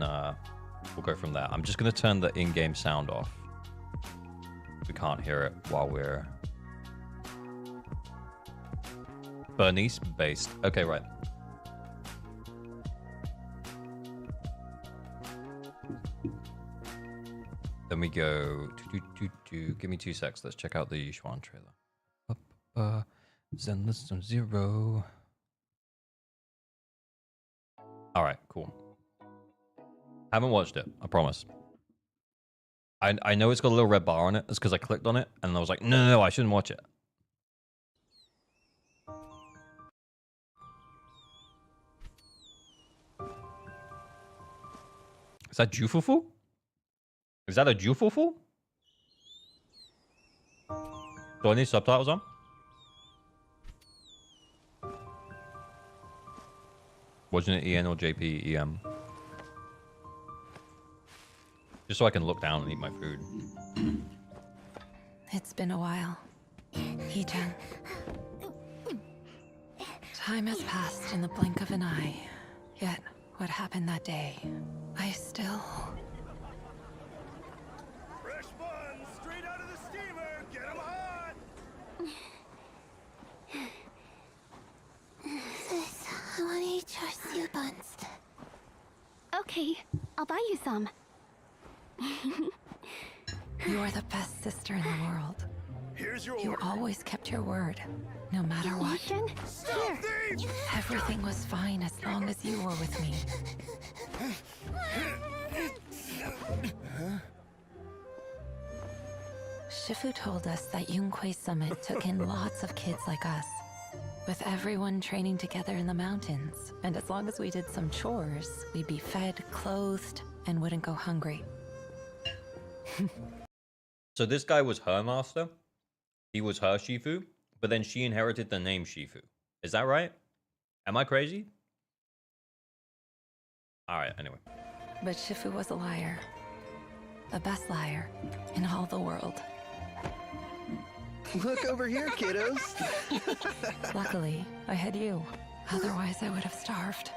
we'll go from there. I'm just going to turn the in-game sound off. We can't hear it while we're... Bernice based. Okay, right. Then we go... Give me 2 secs. Let's check out the Yixuan trailer. Zenless zzzero. Alright, cool. Haven't watched it, I promise. I know it's got a little red bar on it. It's because I clicked on it and I was like, no, I shouldn't watch it. Is that Jufufu? Is that a Jufufu? Do I need subtitles on? Wasn't it EN or JP EM? Just so I can look down and eat my food. It's been a while. Hee-chan. Time has passed in the blink of an eye. Yet, what happened that day, I still... Fresh buns straight out of the steamer. Get 'em hot. Sis, I want to eat your stew buns. Okay, I'll buy you some. You are the best sister in the world. Here's your You order. always kept your word, no matter what. Ethan, here. Thief! Everything was fine as long as you were with me. Shifu told us that Yunquei Summit took in lots of kids like us, with everyone training together in the mountains. And as long as we did some chores, we'd be fed, clothed, and wouldn't go hungry. So this guy was her master. He was her Shifu, but then she inherited the name Shifu. Is that right? Am I crazy? All right, anyway. But Shifu was a liar. The best liar in all the world. Look over here, kiddos. Luckily, I had you. Otherwise, I would have starved.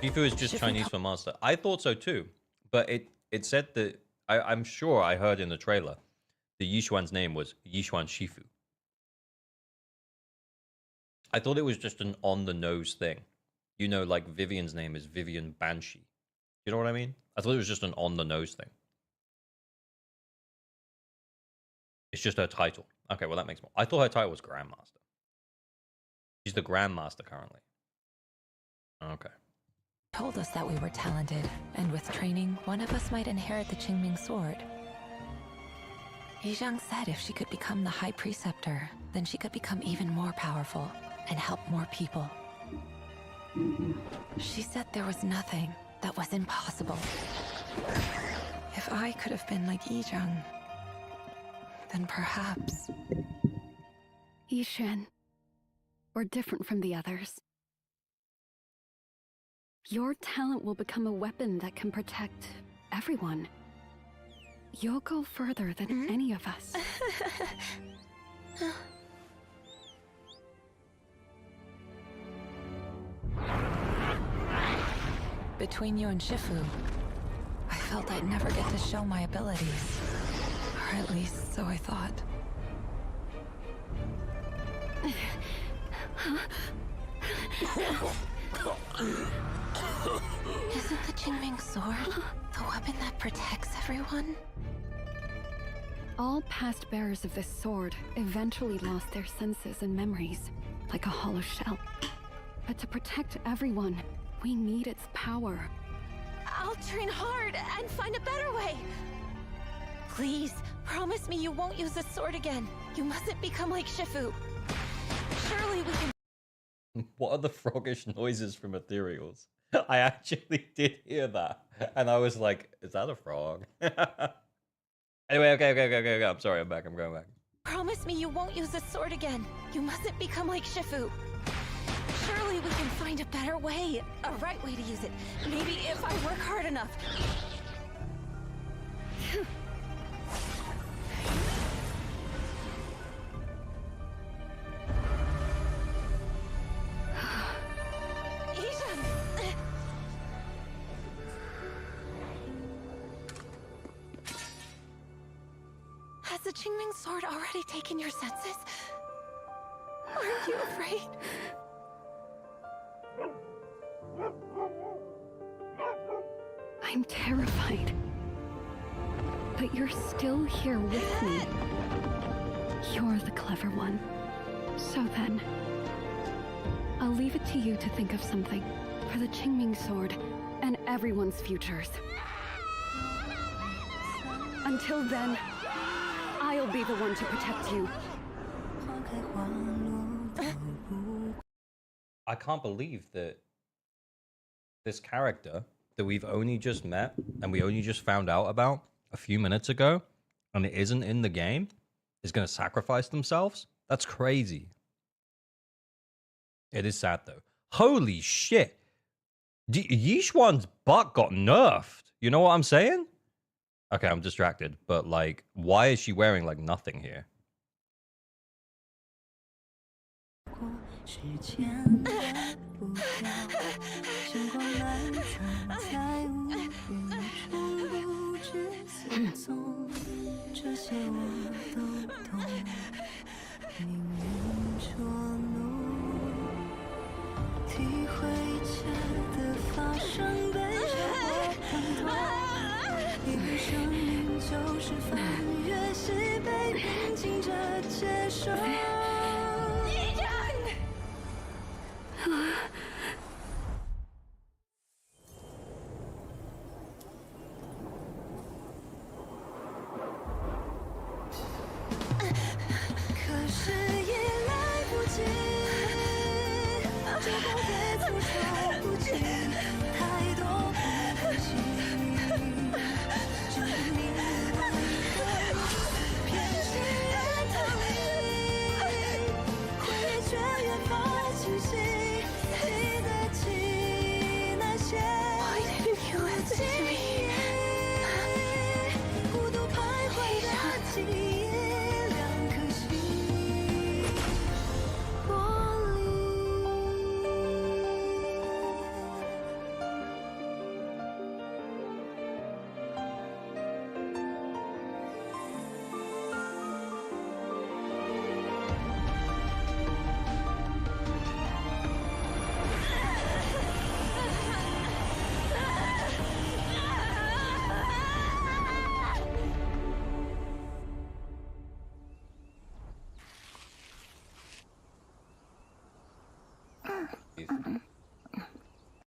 Shifu is just Shifu Chinese for master. I thought so too, but it said that I'm sure I heard in the trailer the Yishuan's name was Yishuan Shifu. I thought it was just an on the nose thing. You know, like Vivian's name is Vivian Banshee. You know what I mean? I thought it was just an on the nose thing. It's just her title. Okay, well that makes more. I thought her title was Grandmaster. She's the Grandmaster currently. Okay. Told us that we were talented, and with training, one of us might inherit the Qingming sword. Yizhang said if she could become the High Preceptor, then she could become even more powerful and help more people. She said there was nothing that was impossible. If I could have been like Yizhang, then perhaps... Yishan, we're different from the others. Your talent will become a weapon that can protect everyone. You'll go further than any of us. Between you and Shifu, I felt I'd never get to show my abilities. Or at least, so I thought. Isn't the Qingming sword the weapon that protects everyone? All past bearers of this sword eventually lost their senses and memories, like a hollow shell. But to protect everyone, we need its power. I'll train hard and find a better way. Please, promise me you won't use the sword again. You mustn't become like Shifu. Surely we can... What are the froggish noises from ethereals? I actually did hear that. And I was like, is that a frog? Anyway, okay. I'm sorry, I'm going back. Promise me you won't use the sword again. You mustn't become like Shifu. Surely we can find a better way. A right way to use it. Maybe if I work hard enough. Has the Qingming sword already taken your senses? Aren't you afraid? I'm terrified. But you're still here with me. You're the clever one. So then, I'll leave it to you to think of something for the Qingming sword and everyone's futures. Until then, I'll be the one to protect you. I can't believe that this character, that we've only just met and we only just found out about a few minutes ago, and it isn't in the game, is going to sacrifice themselves? That's crazy. It is sad, though. Holy shit. Yishuan's butt got nerfed. You know what I'm saying? Okay, I'm distracted. But, like, why is she wearing, like, nothing here?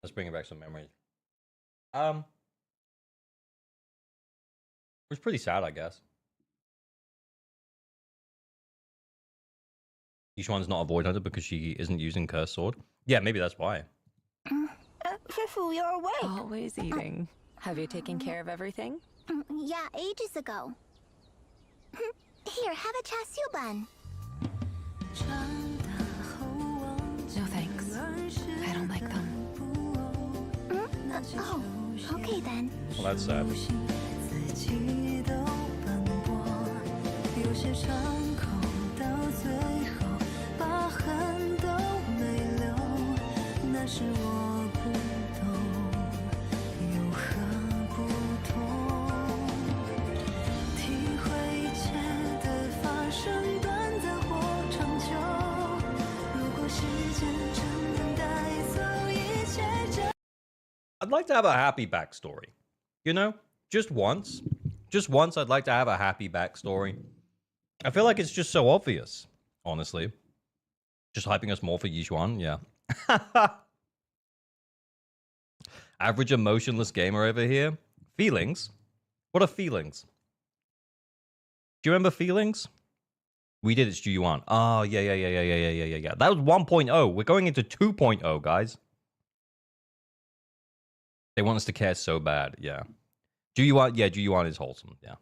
Let's bring back some memories. It was pretty sad, I guess. Yishuan's not a void hunter because she isn't using Curse Sword. Yeah, maybe that's why. Fifu, you're awake. Always eating. Have you taken care of everything? Yeah, ages ago. Here, have a chashu bun. No thanks. I don't like them. Oh, okay then. Well, that's sad. I'd like to have a happy backstory. You know? Just once. Just once I'd like to have a happy backstory. I feel like it's just so obvious, honestly. Just hyping us more for Yishuan, yeah. Average emotionless gamer over here. Feelings? What are feelings? Do you remember feelings? We did it, Stu Yuan. Oh, yeah. That was 1.0. We're going into 2.0, guys. They want us to care so bad, yeah. Ju-Yuan, yeah, Ju-Yuan is wholesome, yeah.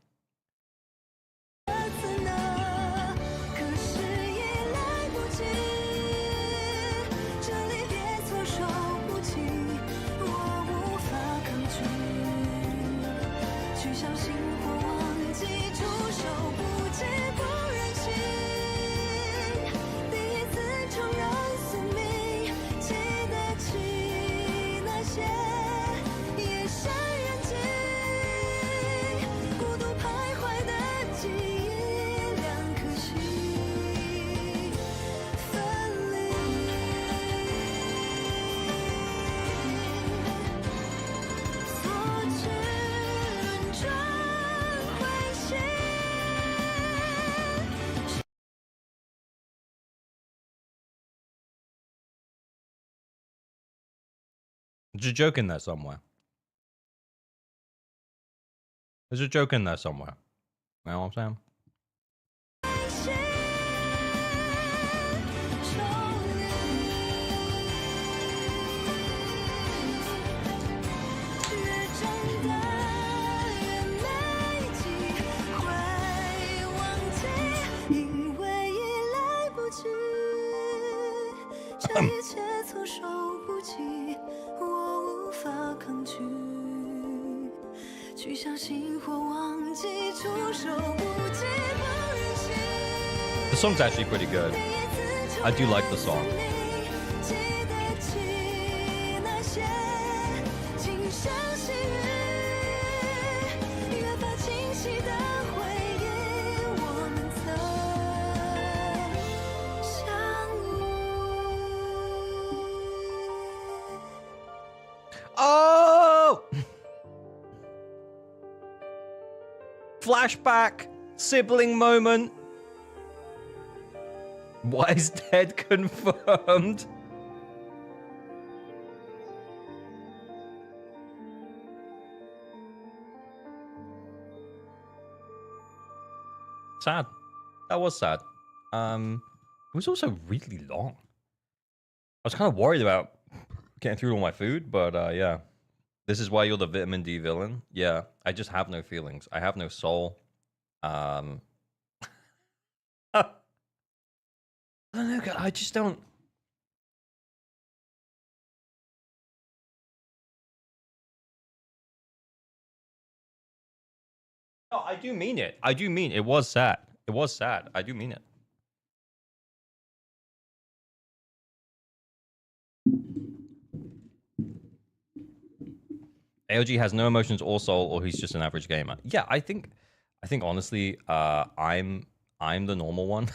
There's a joke in there somewhere. There's a joke in there somewhere. You know what I'm saying? The song's actually pretty good. I do like the song. Oh! Flashback, sibling moment. Wise dead confirmed. Sad. That was sad. It was also really long. I was kind of worried about getting through all my food, but yeah. This is why you're the vitamin D villain. Yeah, I just have no feelings. I have no soul. I don't know, I just don't. No, I do mean it. I do mean it was sad. It was sad. I do mean it. AOG has no emotions or soul, or he's just an average gamer. Yeah, I think honestly, I'm the normal one.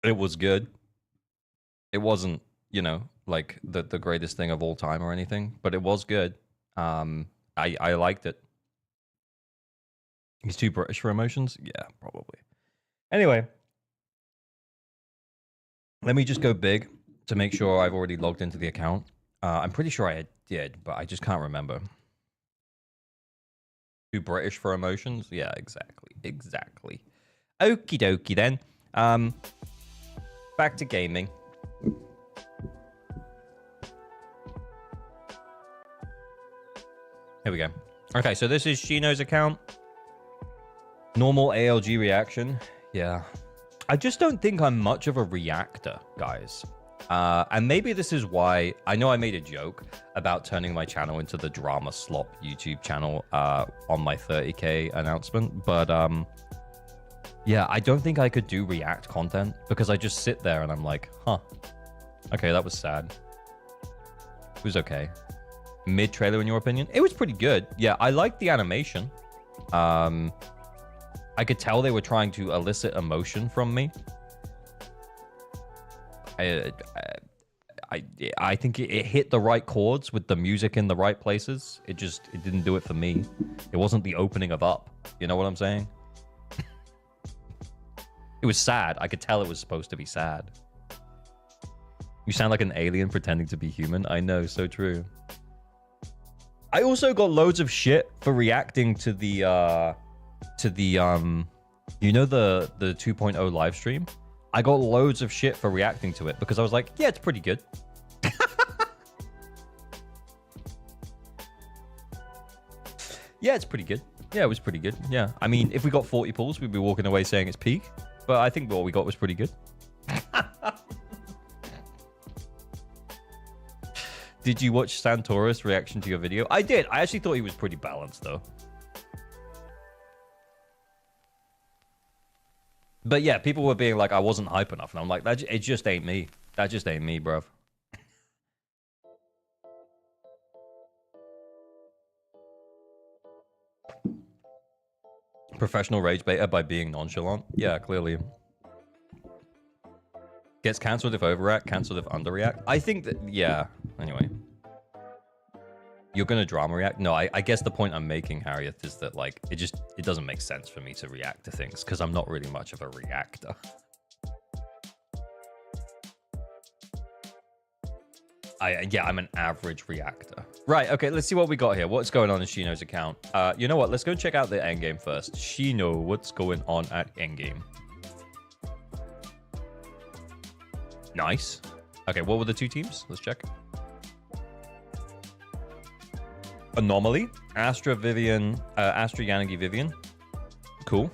It was good. It wasn't, you know, like the greatest thing of all time or anything, but it was good. I liked it. He's too British for emotions? Yeah, probably. Anyway, let me just go big to make sure I've already logged into the account. I'm pretty sure I did, but I just can't remember. Too British for emotions? Yeah, exactly. Exactly. Okie dokie then. Back to gaming. Here we go. Okay, so this is Shino's account. Normal ALG reaction. Yeah. I just don't think I'm much of a reactor, guys. And maybe this is why I know I made a joke about turning my channel into the Drama Slop YouTube channel on my 30K announcement. But yeah, I don't think I could do react content because I just sit there and I'm like, huh, okay, that was sad. It was okay. Mid trailer, in your opinion? It was pretty good. Yeah, I liked the animation. I could tell they were trying to elicit emotion from me. I think it hit the right chords with the music in the right places. It didn't do it for me. It wasn't the opening of Up. You know what I'm saying? It was sad. I could tell it was supposed to be sad. You sound like an alien pretending to be human. I know, so true. I also got loads of shit for reacting to the you know, the 2.0 live stream. I got loads of shit for reacting to it because I was like, yeah, it's pretty good. Yeah, it's pretty good. Yeah, it was pretty good. Yeah, I mean, if we got 40 pulls, we'd be walking away saying it's peak. But I think what we got was pretty good. Did you watch Santora's reaction to your video? I did. I actually thought he was pretty balanced, though. But yeah, people were being like, I wasn't hype enough. And I'm like, it just ain't me. That just ain't me, bruv. Professional rage baiter by being nonchalant? Yeah, clearly. Gets cancelled if overreact, cancelled if underreact. I think that, yeah. Anyway. You're gonna drama react? No, I guess the point I'm making, Harriet, is that like it doesn't make sense for me to react to things because I'm not really much of a reactor. I'm an average reactor. Right, okay, let's see what we got here. What's going on in Shino's account? You know what? Let's go check out the endgame first. Shino, what's going on at endgame? Nice. Okay, what were the two teams? Let's check. Anomaly, Astra Yanagi Vivian. Cool.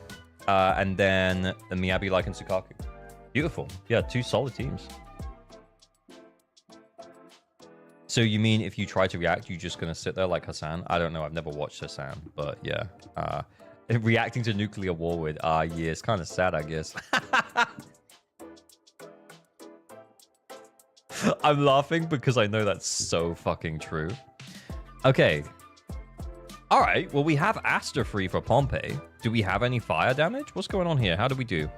And then the Miyabi, Like, and Sukaku. Beautiful. Yeah, 2 solid teams. So you mean if you try to react, you're just going to sit there like Hassan? I don't know. I've never watched Hassan, but yeah. Reacting to nuclear war with, yeah, it's kind of sad, I guess. I'm laughing because I know that's so fucking true. Okay. All right. Well, we have Asta free for Pompey. Do we have any fire damage? What's going on here? How do we do?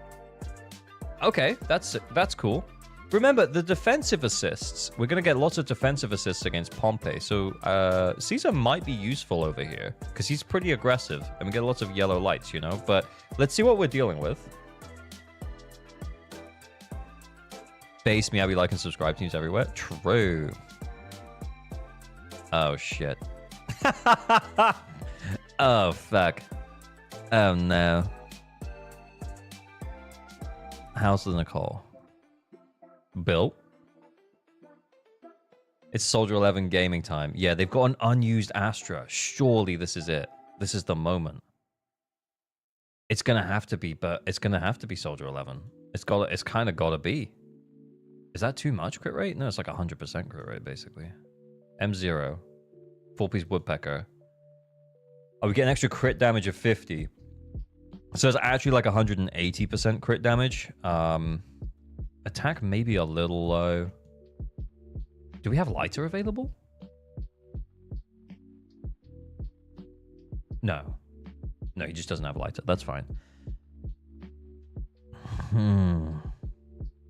Okay, that's cool. Remember, the defensive assists. We're going to get lots of defensive assists against Pompey. So Caesar might be useful over here because he's pretty aggressive. And we get lots of yellow lights, you know. But let's see what we're dealing with. Base, Miyabi, Like, and subscribe teams everywhere. True. Oh, shit. Oh, fuck. Oh, no. How's the Nicole? Bill? It's Soldier 11 gaming time. Yeah, they've got an unused Astra. Surely this is it. This is the moment. It's gonna have to be, but it's gonna have to be Soldier 11. It's kind of gotta be. Is that too much crit rate? No, it's like 100% crit rate, basically. M0. 4-piece Woodpecker. Oh, we get an extra crit damage of 50. So it's actually like 180% crit damage. Attack maybe a little low. Do we have lighter available? No. No, he just doesn't have lighter. That's fine.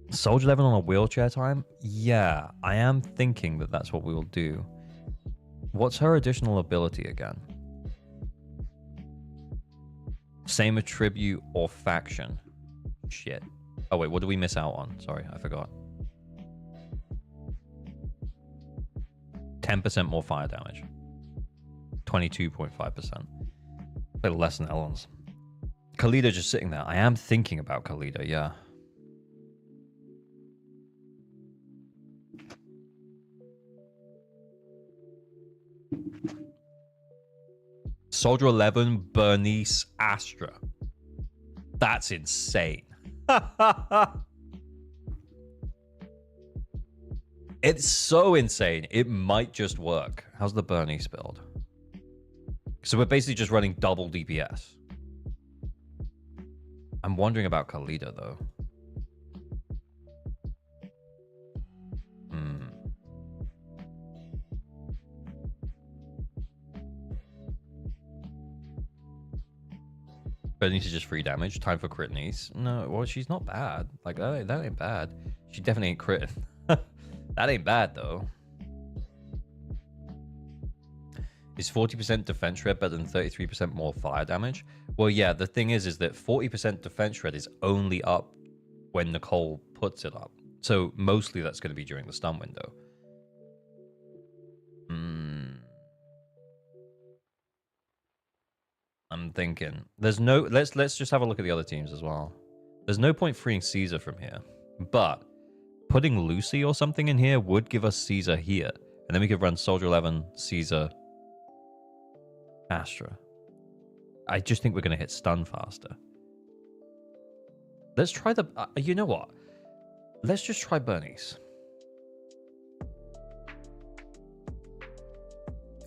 Soldier 11 on a wheelchair time? Yeah, I am thinking that that's what we will do. What's her additional ability again? Same attribute or faction. Shit. Oh, wait, what did we miss out on? Sorry, I forgot. 10% more fire damage. 22.5%. Play less than Elon's. Khalida just sitting there. I am thinking about Khalida, yeah. Soldier 11, Bernice, Astra. That's insane. It's so insane. It might just work. How's the Bernice build? So we're basically just running double DPS. I'm wondering about Khalida, though. Bernice is just free damage. Time for crit niece. No, well, she's not bad. Like, that ain't bad. She definitely ain't crit. That ain't bad, though. Is 40% defense shred better than 33% more fire damage? Well, yeah, the thing is that 40% defense shred is only up when Nicole puts it up. So mostly that's going to be during the stun window. I'm thinking. There's no... Let's just have a look at the other teams as well. There's no point freeing Caesar from here. But putting Lucy or something in here would give us Caesar here. And then we could run Soldier 11, Caesar, Astra. I just think we're going to hit stun faster. Let's try the... you know what? Let's just try Bernice.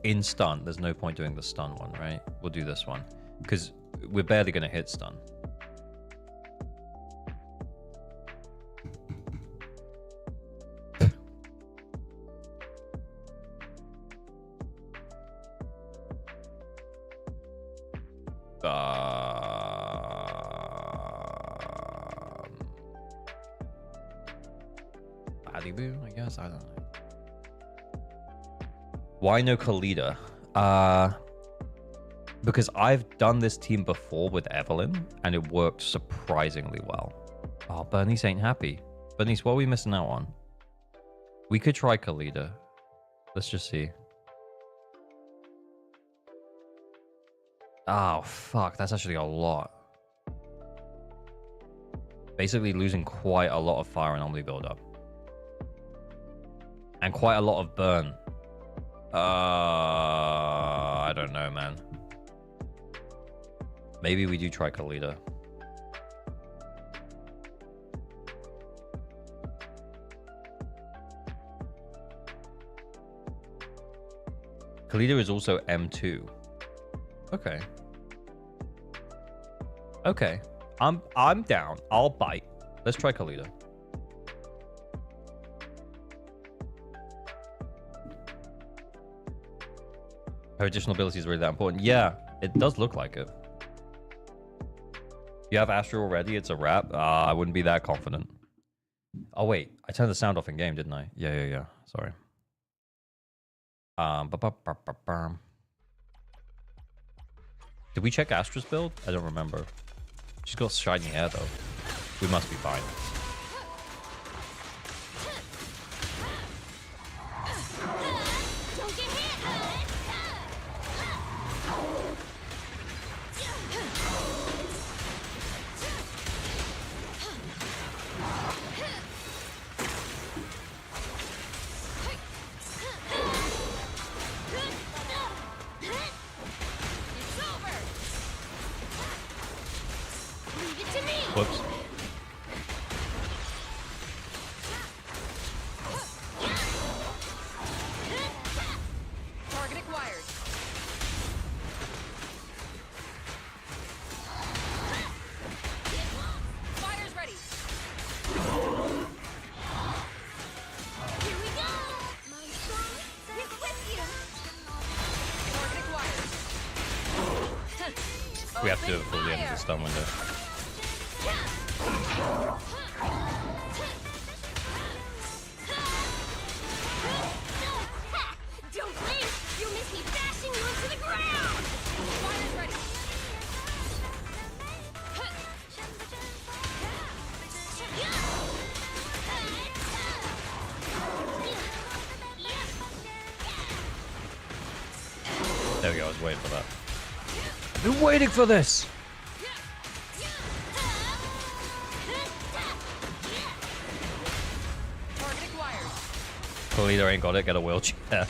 In stun, there's no point doing the stun one, right? We'll do this one. Because we're barely going to hit stun. Boo, I guess. I don't know. Why no Khalida? Because I've done this team before with Evelyn, and it worked surprisingly well. Oh, Bernice ain't happy. Bernice, what are we missing out on? We could try Khalida. Let's just see. Oh, fuck. That's actually a lot. Basically losing quite a lot of fire anomaly build-up. And quite a lot of burn. I don't know, man. Maybe we do try Khalida. Kalida is also M2. Okay. Okay. I'm down. I'll bite. Let's try Kalida. Her additional ability is really that important. Yeah, it does look like it. You have Astro already? It's a wrap? I wouldn't be that confident. Oh, wait. I turned the sound off in game, didn't I? Yeah. Sorry. Did we check Astra's build? I don't remember. She's got shiny hair, though. We must be fine. Don't get hit! It's over! Leave it to me! Whoops. Target acquired. Fire's ready. Here we go! My song is with you! Target acquired. We have to do it before the end of the stun window. Don't blink! You'll miss me bashing you into the ground! Fire's ready. There we go. I was waiting for that. I've been waiting for this. Target acquired. Kalida ain't got it. Get a wheelchair.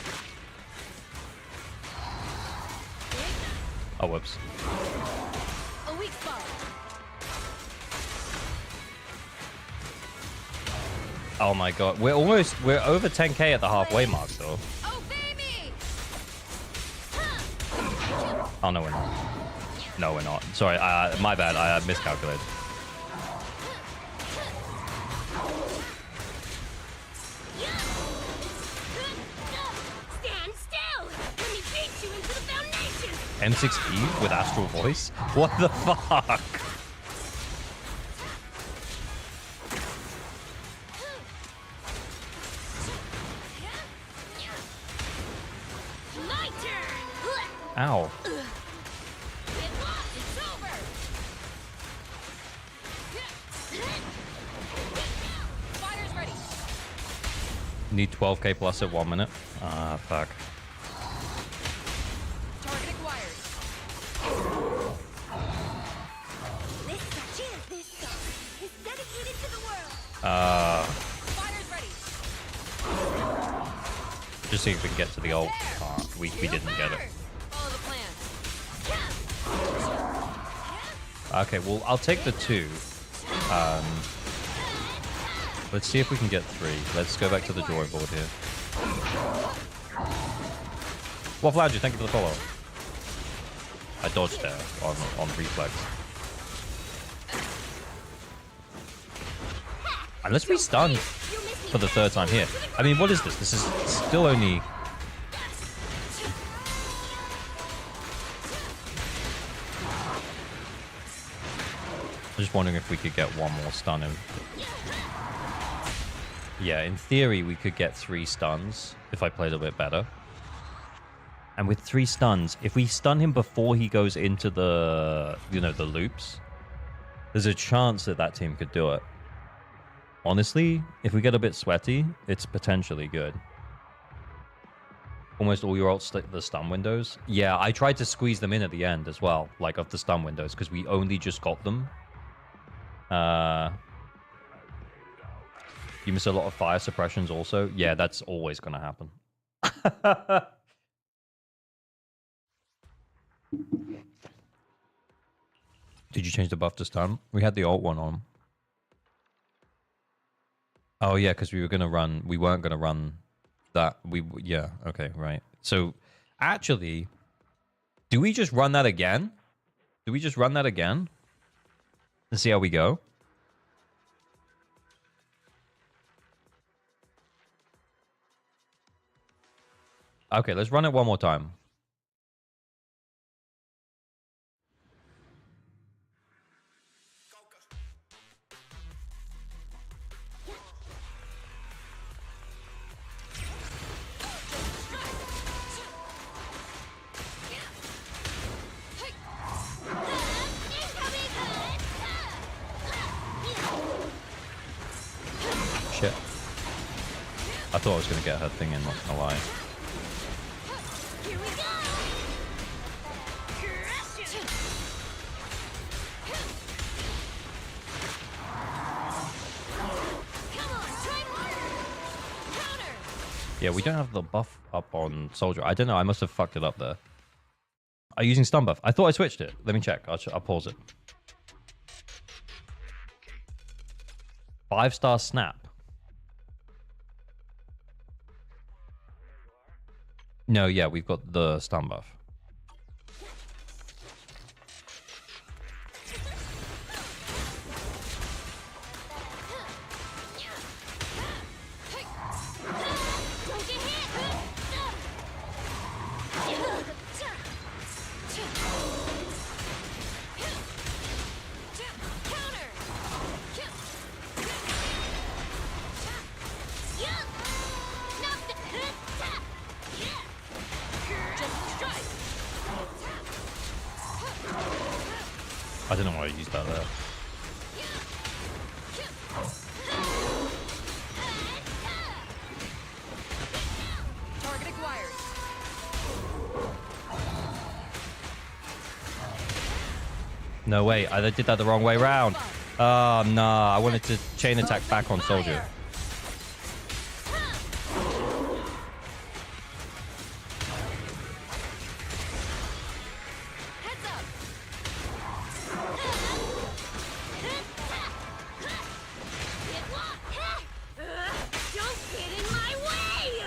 Oh, whoops. A weak spot. Oh my god. We're over 10k at the halfway mark, though. Obey me. Oh, no, we're not. No, we're not. Sorry, my bad. I miscalculated. Stand still! Let me beat you into the foundation! M6E with astral voice? What the fuck? My turn! Ow. It's over! Fire's ready. Need 12k plus at 1 minute. Ah, fuck. Target acquired. This song is dedicated to the world! Fire's ready. Just see if we can get to the ult. We didn't get it. Follow the plan. Okay, well, I'll take the 2. Let's see if we can get 3. Let's go back to the drawing board here. Waffle Andrew, thank you for the follow. I dodged there on reflex. And let's be stunned for the 3rd time here. I mean, what is this? This is still only... I'm just wondering if we could get 1 more stun in. Yeah, in theory, we could get 3 stuns if I played a bit better. And with 3 stuns, if we stun him before he goes into the, the loops, there's a chance that that team could do it. Honestly, if we get a bit sweaty, it's potentially good. Almost all your ults, the stun windows. Yeah, I tried to squeeze them in at the end as well, like of the stun windows, because we only just got them. You miss a lot of fire suppressions also. Yeah, that's always going to happen. Did you change the buff to stun? We had the alt one on. Oh yeah, because we were gonna run. We weren't gonna run that. Yeah. Okay. Right. So Actually, do we just run that again? Do we just run that again? And see how we go? Okay, let's run it one more time. Shit. I thought I was going to get her thing in, not gonna lie. Here we go! Crush it! Come on, try harder! Counter! Yeah, we don't have the buff up on Soldier. I don't know. I must have fucked it up there. Are you using stun buff? I thought I switched it. Let me check. I'll pause it. 5-star snap. No, yeah, we've got the stun buff. Don't get hit! Counter! Knock the I don't know why I used that there. Target acquired. No, wait, I did that the wrong way round. Oh, no, I wanted to chain attack back on Soldier. Heads up! Don't get in my way!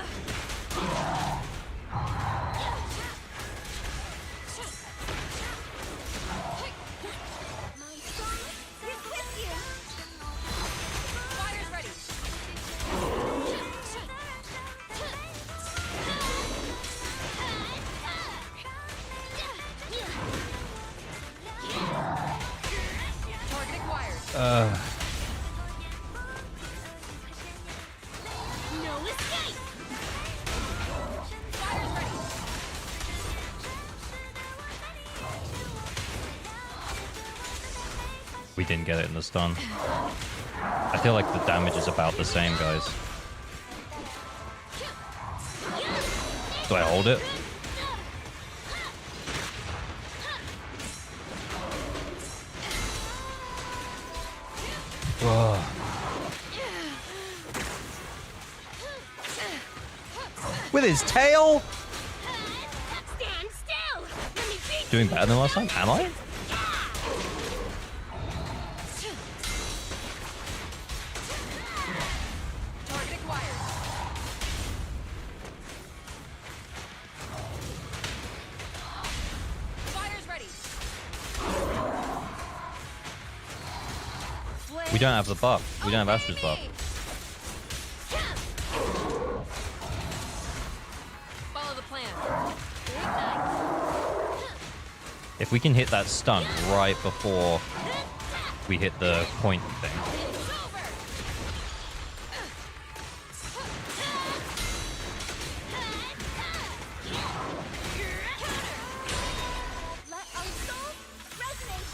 My song is with you! Fire's ready. Target acquired. No escape! Fire's ready. We didn't get it in the stun. I feel like the damage is about the same, guys. Do I hold it? Whoa. With his tail? Stand still! Let me beat Doing better than last time? Am I? Target acquired. Fire's ready. We don't have the buff. We don't have Astra's buff. Follow the plan. If we can hit that stun right before we hit the point thing. Let our souls resonate!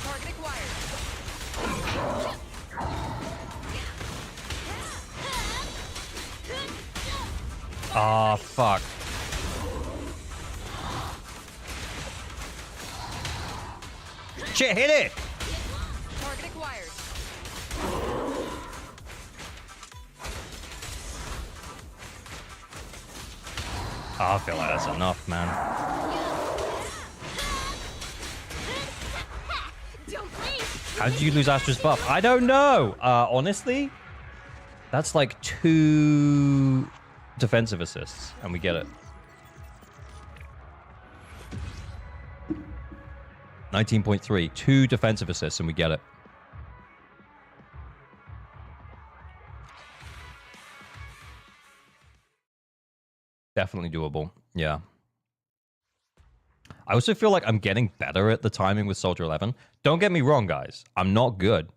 Target acquired. Ah, fuck. Shit, hit it! Target acquired. Oh, I feel like that's enough, man. Don't blink! How did you lose Astra's buff? I don't know. Honestly, that's like 2 defensive assists, and we get it. 19.3. 2 defensive assists, and we get it. Definitely doable. Yeah. I also feel like I'm getting better at the timing with Soldier 11. Don't get me wrong, guys. I'm not good.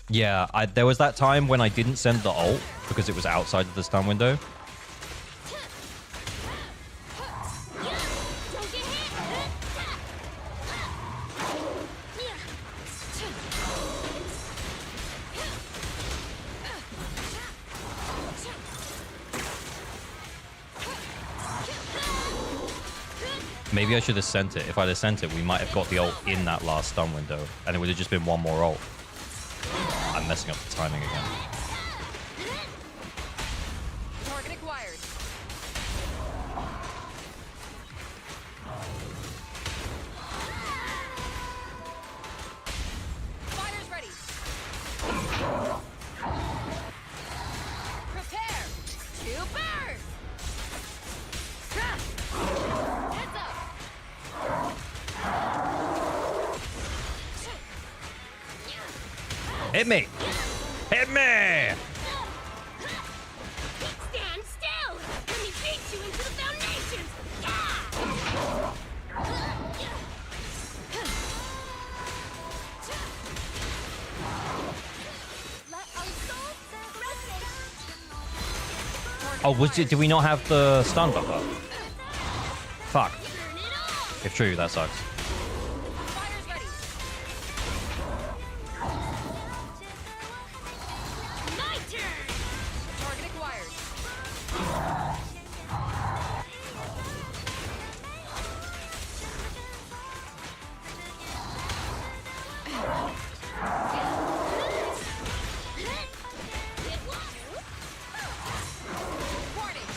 Yeah, there was that time when I didn't send the ult because it was outside of the stun window. Maybe I should have sent it. If I'd have sent it, we might have got the ult in that last stun window, and it would have just been one more ult. I'm messing up the timing again. Target acquired. Fire's ready. Prepare to burn. Heads up. Hit me! Hit me! Stand still! Let me beat you into the foundations! Oh, did we not have the stun buffer? Fuck. If true, that sucks. Fire's ready. My turn! Target acquired. Warning.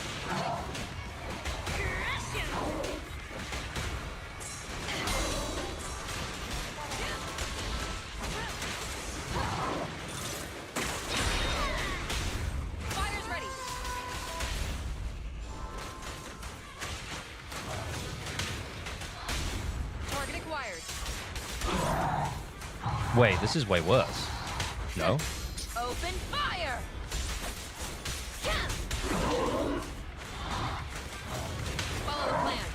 Fire's ready. Target acquired. Wait, this is way worse. No? Open fire. Follow the plan.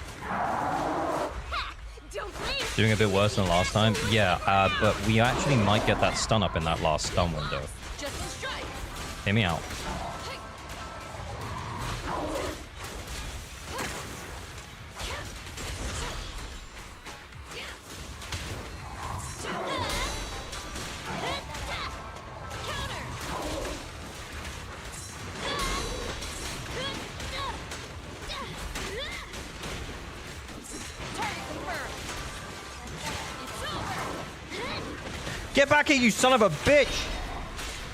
Don't blame Doing a bit worse than last time? Yeah, but we actually might get that stun up in that last stun window. Just in strike. Hear me out. Target confirmed. It's over. Get back here, you son of a bitch!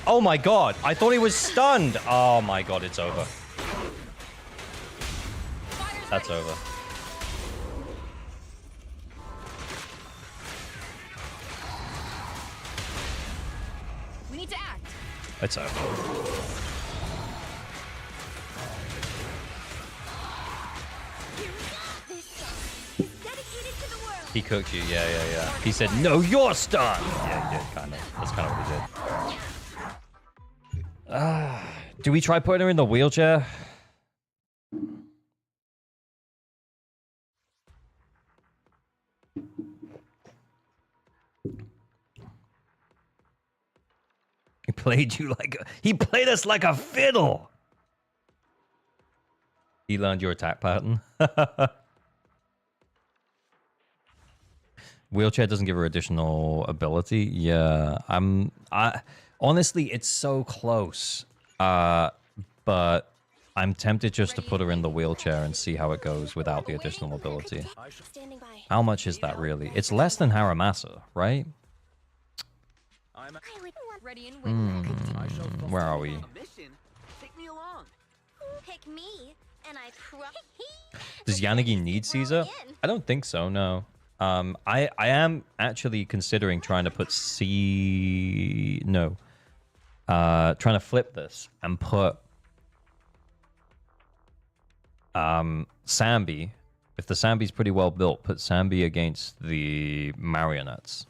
Oh my god, I thought he was stunned. Oh my god, it's over. Fire's That's ready. over. We need to act. It's over. this song is dedicated to the world! He cooked you, yeah. He said, no, you're stunned! Yeah, he did, kind of. That's kind of what he did. Do we try putting her in the wheelchair? He played you like he played us like a fiddle. He learned your attack pattern. Wheelchair doesn't give her additional ability. Yeah, honestly, it's so close. But I'm tempted just to put her in the wheelchair and see how it goes without the additional ability. Standing by. How much is that really? It's less than Haramasa, right? I would want Ready and waiting. Where are we? Mission. Take me along. pick me, and I Does Yanagi need Caesar? I don't think so, no. I am actually considering trying to put trying to flip this and put Sambi, if the Sambi's pretty well built, put Sambi against the marionettes.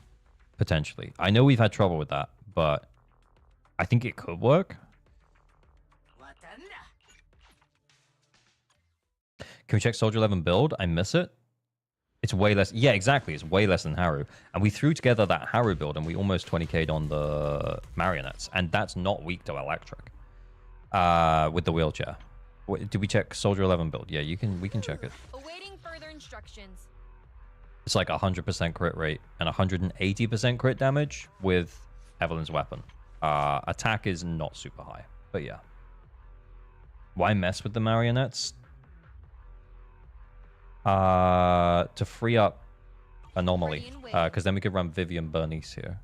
Potentially. I know we've had trouble with that, but I think it could work. Can we check Soldier 11 build? I miss it. It's way less. Yeah, exactly. It's way less than Haru. And we threw together that Haru build and we almost 20k'd on the marionettes. And that's not weak to electric. With the wheelchair. Did we check Soldier 11 build? Yeah, we can check it. Awaiting further instructions. It's like 100% crit rate and 180% crit damage with Evelyn's weapon. Attack is not super high, but yeah. Why mess with the marionettes? To free up Anomaly, because then we could run Vivian Bernice here.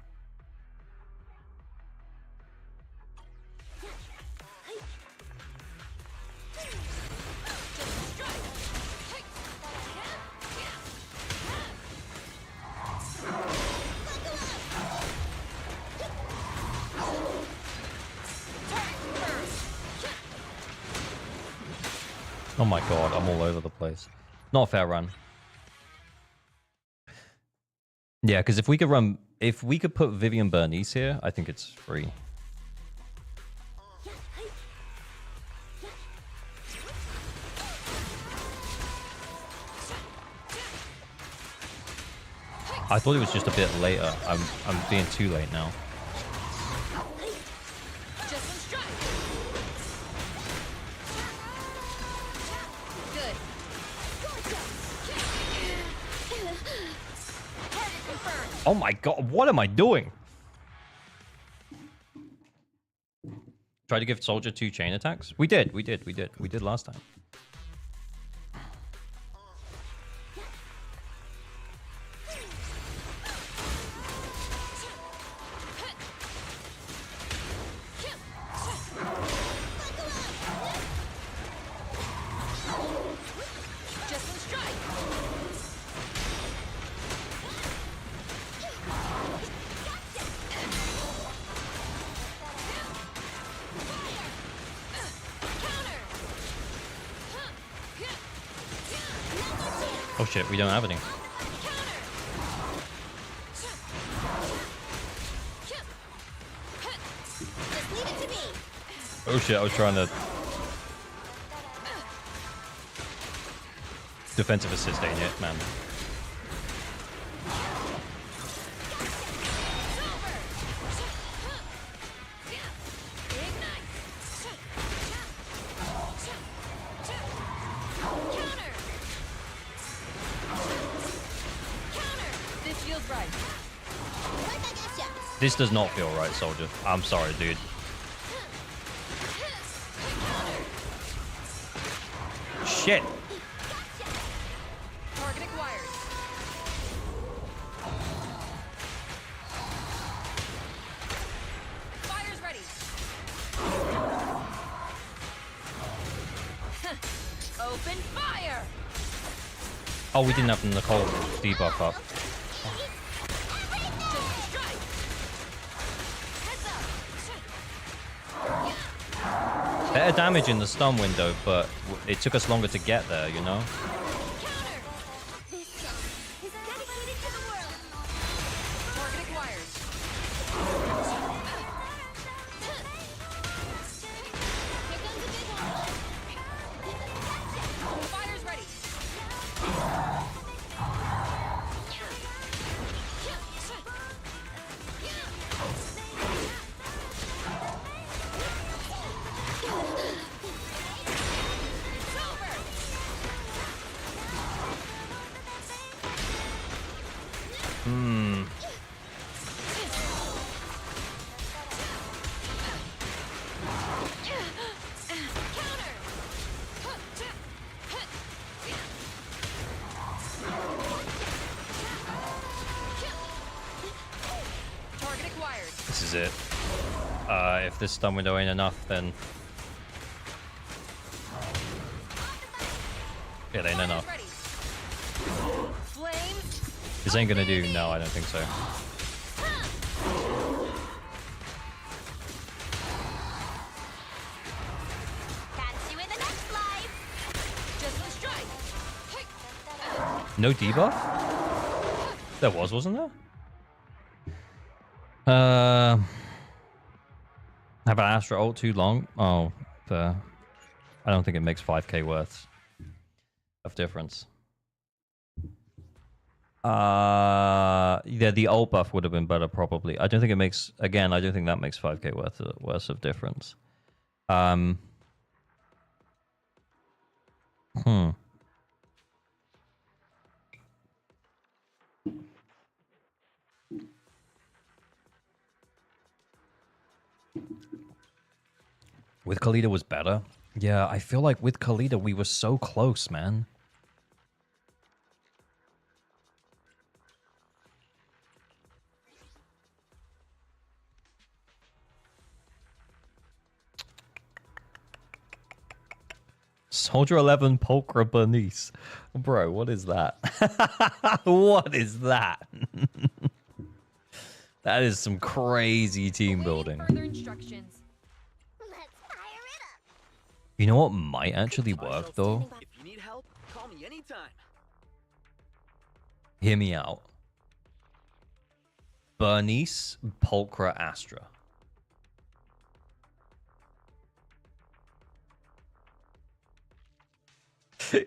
Oh my god, I'm all over the place. Not a fair run. Yeah, because if we could put Vivian Bernice here, I think it's free. I thought it was just a bit later. I'm being too late now. Oh my god, what am I doing? Try to give Soldier 2 chain attacks? We did last time. Oh shit, we don't have any. Oh shit, I was trying to defensive assist, ain't it, man? This does not feel right, Soldier. I'm sorry, dude. Shit. Target acquired. Fire's ready. Open fire. Oh, we didn't have the Nicole debuff up. Better damage in the stun window, but it took us longer to get there, you know? This is it. If this stun window ain't enough, then it ain't enough. This ain't gonna do. No, I don't think so. Catch you in the next life. Just No debuff? There was, wasn't there? Have an Astra ult too long? Oh, fair. I don't think it makes 5k worth of difference. Yeah, the ult buff would have been better probably. I don't think it makes, again, I don't think that makes 5k worth of difference. With Khalida was better. Yeah, I feel like with Khalida we were so close, man. Soldier 11 Pulchra Bernice. Bro, what is that? What is that? That is some crazy team building. Further instructions. Let's fire it up. You know what might actually work though? If you need help, call me anytime. Hear me out. Bernice Pulchra Astra.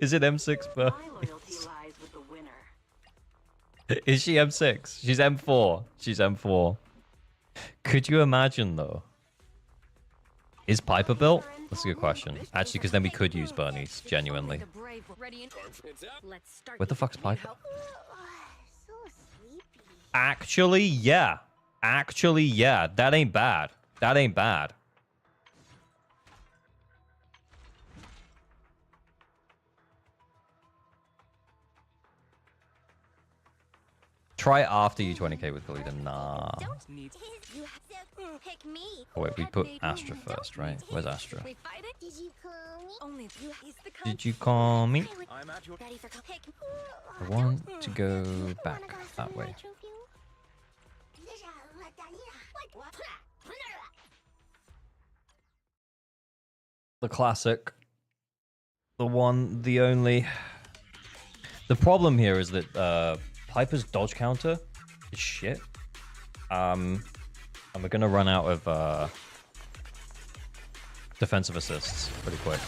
Is it M6 Bernice? My loyalty lies with the winner. Is she M6? She's M4. She's M4. Could you imagine though? Is Piper built? That's a good question. Actually, because then we could use Bernice, genuinely. The brave ready and let's start. Where the fuck's Piper? So sleepy. Actually, yeah. Actually, yeah. That ain't bad. That ain't bad. Try it after you 20k with Khalida. Nah. Don't Need you have to pick me. Oh wait, we put Astra first, right? Where's Astra? We fight it. Did you call me? Only you is the Did you call me? I'm at your ready for pick. I want to go back that way. The classic. The one, the only. The problem here is that Piper's dodge counter is shit. And we're gonna run out of defensive assists pretty quick.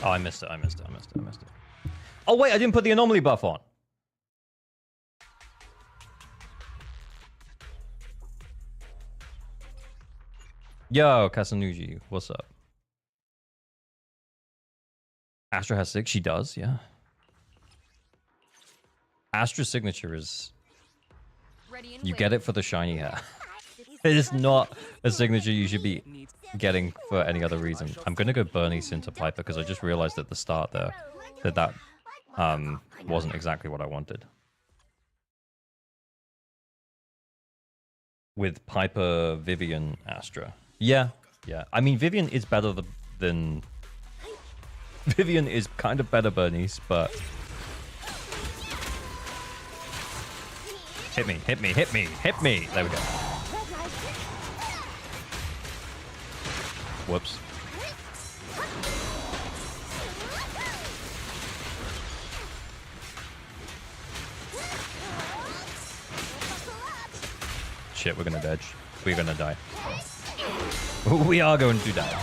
Oh, I missed it. I missed it. I missed it. I missed it. Oh wait, I didn't put the anomaly buff on. Yo, Kasanuji, what's up? Astra has 6. She does, yeah. Astra's signature is... You get it for the shiny hair. It is not a signature you should be getting for any other reason. I'm going to go Bernice into Piper because I just realized at the start there that wasn't exactly what I wanted. With Piper, Vivian, Astra. Yeah, yeah. I mean, Vivian is better than... Vivian is kind of better Bernice, but... Hit me, hit me, hit me, hit me! There we go. Whoops. Shit, we're gonna dodge. We're gonna die. We are going to die.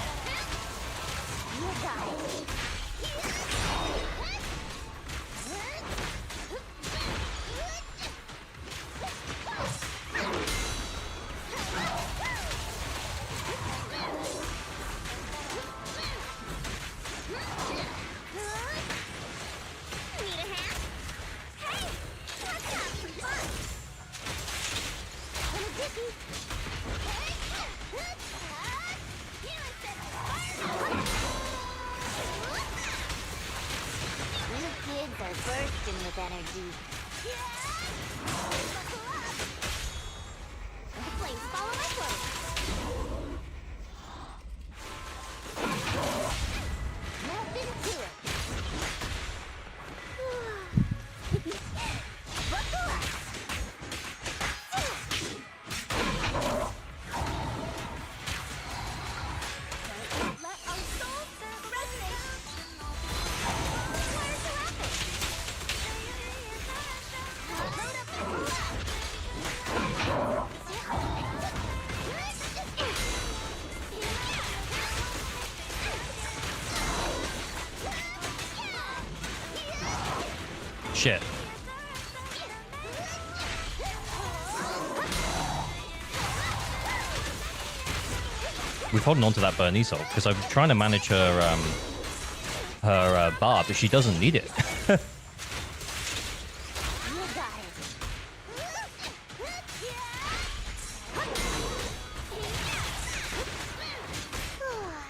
shit. We've holding on to that Bernice ult because I'm trying to manage her bar, but she doesn't need it.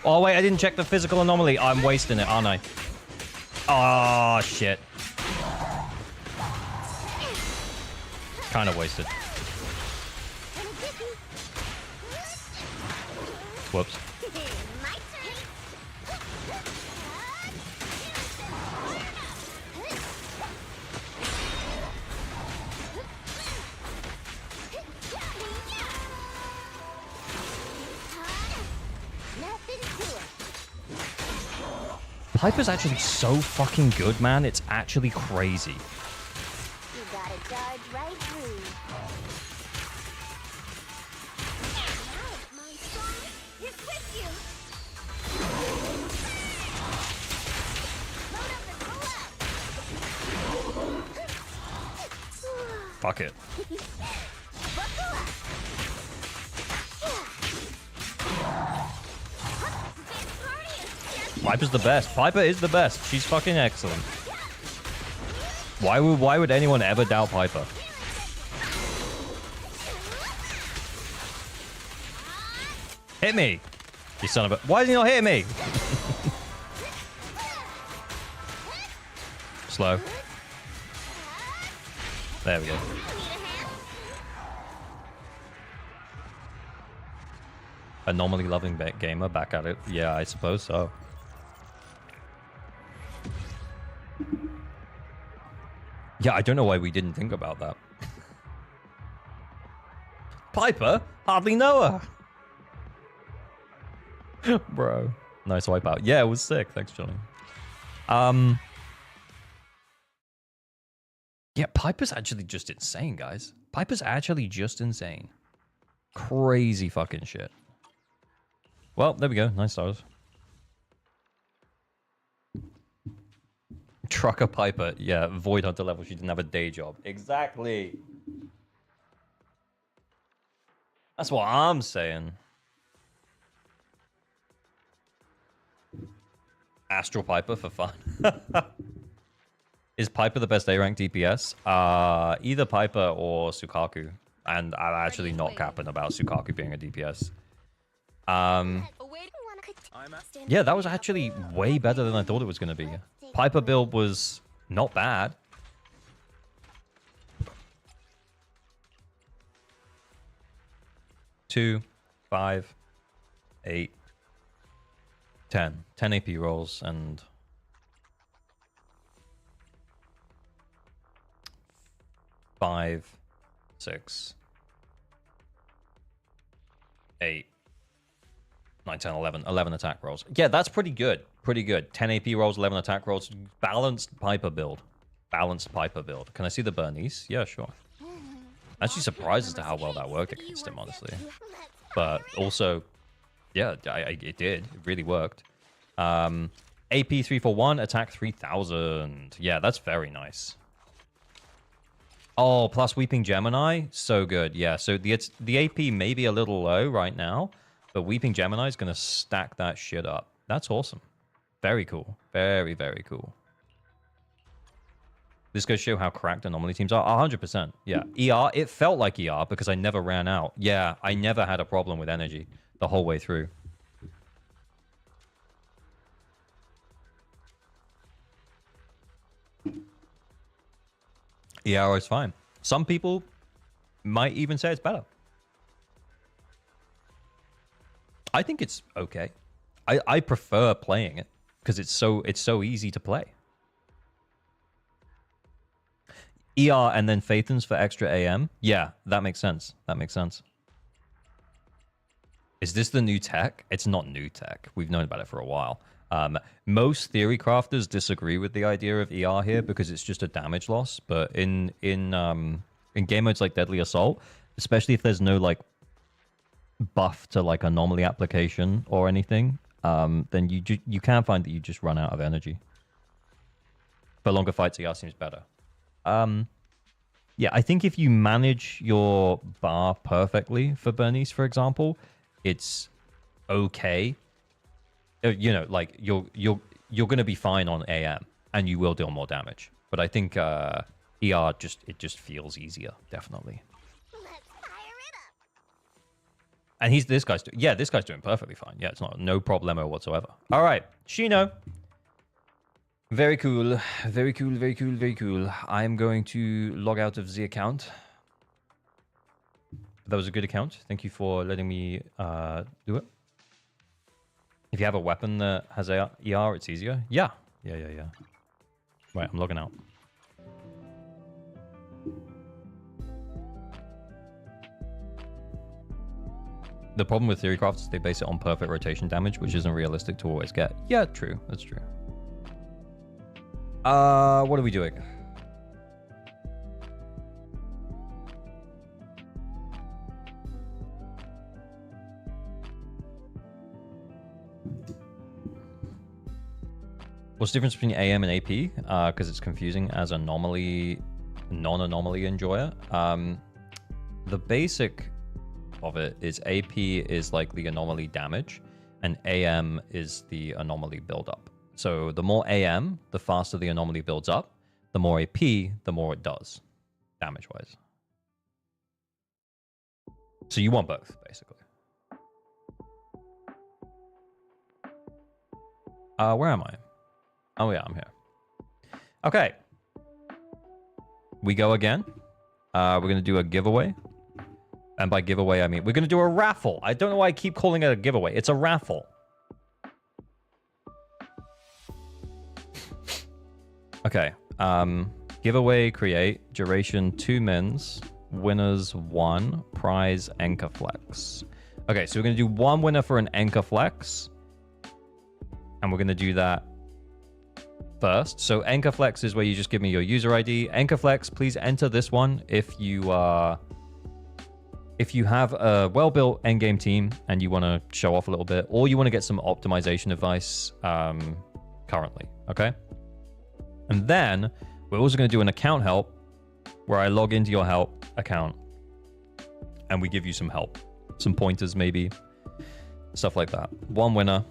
Oh wait, I didn't check the physical anomaly. I'm wasting it, aren't I? Oh shit. Kind of wasted. Whoops. Piper's actually so fucking good, man. It's actually crazy. You gotta dodge right through. My son is with you. Load up and pull out. Fuck it. Buckle up. Piper's the best. Piper is the best. She's fucking excellent. Why would anyone ever doubt Piper? Hit me! You son of a... Why is he not hitting me? Slow. There we go. Anomaly loving gamer back at it. Yeah, I suppose so. Yeah, I don't know why we didn't think about that. Piper? Hardly know her. Bro. Nice wipe out. Yeah, it was sick. Thanks, Johnny. Yeah, Piper's actually just insane, guys. Piper's actually just insane. Crazy fucking shit. Well, there we go. Nice stars. Trucker Piper. Yeah, Void Hunter level. She didn't have a day job. Exactly. That's what I'm saying. Astral Piper for fun. Is Piper the best A-rank DPS? Either Piper or Sukaku. And I'm actually not capping about Sukaku being a DPS. Yeah, that was actually way better than I thought it was going to be. Piper build was not bad. Two, 5, 8, 10. 10 AP rolls and 5, 6, 8, 9, 10, 11. 11 attack rolls. Yeah, that's pretty good. Pretty good. 10 AP rolls, 11 attack rolls. Balanced Piper build. Balanced Piper build. Can I see the Bernice? Yeah, sure. Actually surprised as to how well that worked against him, honestly. But also, yeah, it did. It really worked. AP 341, attack 3000. Yeah, that's very nice. Oh, plus Weeping Gemini. So good. Yeah, so the AP may be a little low right now, but Weeping Gemini is going to stack that shit up. That's awesome. Very cool. Very, very cool. This goes to show how cracked anomaly teams are. 100%. Yeah. ER, it felt like ER because I never ran out. Yeah, I never had a problem with energy the whole way through. ER is fine. Some people might even say it's better. I think it's okay. I prefer playing it because it's so easy to play. ER and then Phaethons for extra AM. Yeah, that makes sense. That makes sense. Is this the new tech? It's not new tech. We've known about it for a while. Most theory crafters disagree with the idea of ER here because it's just a damage loss. But in game modes like Deadly Assault, especially if there's no like buff to like anomaly application or anything, then you can find that you just run out of energy. For longer fights, ER seems better. Yeah, I think if you manage your bar perfectly for Bernice, for example, it's okay. You know, like you're gonna be fine on AM, and you will deal more damage. But I think ER just feels easier, definitely. Let's fire it up. And this guy's doing perfectly fine. Yeah, it's no problemo whatsoever. All right, Shino. Very cool, very cool, very cool, very cool. I'm going to log out of the account. That was a good account. Thank you for letting me do it. If you have a weapon that has ER, it's easier. Yeah. Right, I'm logging out. The problem with Theorycraft is they base it on perfect rotation damage, which isn't realistic to always get. Yeah, true. That's true. What are we doing? What's the difference between AM and AP? Because it's confusing as non-anomaly enjoyer. The basic of it is AP is like the anomaly damage, and AM is the anomaly buildup. So the more AM, the faster the anomaly builds up. The more AP, the more it does, damage-wise. So you want both, basically. Where am I? Oh yeah, I'm here. Okay. We go again. We're going to do a giveaway. And by giveaway, I mean we're going to do a raffle. I don't know why I keep calling it a giveaway. It's a raffle. Okay. Giveaway, create, duration 2 mins, winners 1, prize anchor flex. Okay, so we're going to do 1 winner for an anchor flex. And we're going to do that first. So anchor flex is where you just give me your user ID. Anchor flex, please enter this one if you have a well-built endgame team and you want to show off a little bit, or you want to get some optimization advice currently, okay? And then we're also going to do an account help where I log into your help account and we give you some help, some pointers maybe, stuff like that. 1 winner,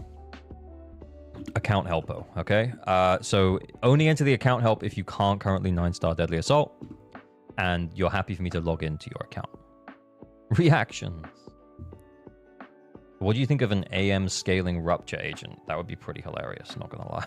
account helpo, okay? So only enter the account help if you can't currently 9-star Deadly Assault and you're happy for me to log into your account. Reactions. What do you think of an AM scaling rupture agent? That would be pretty hilarious, not gonna lie.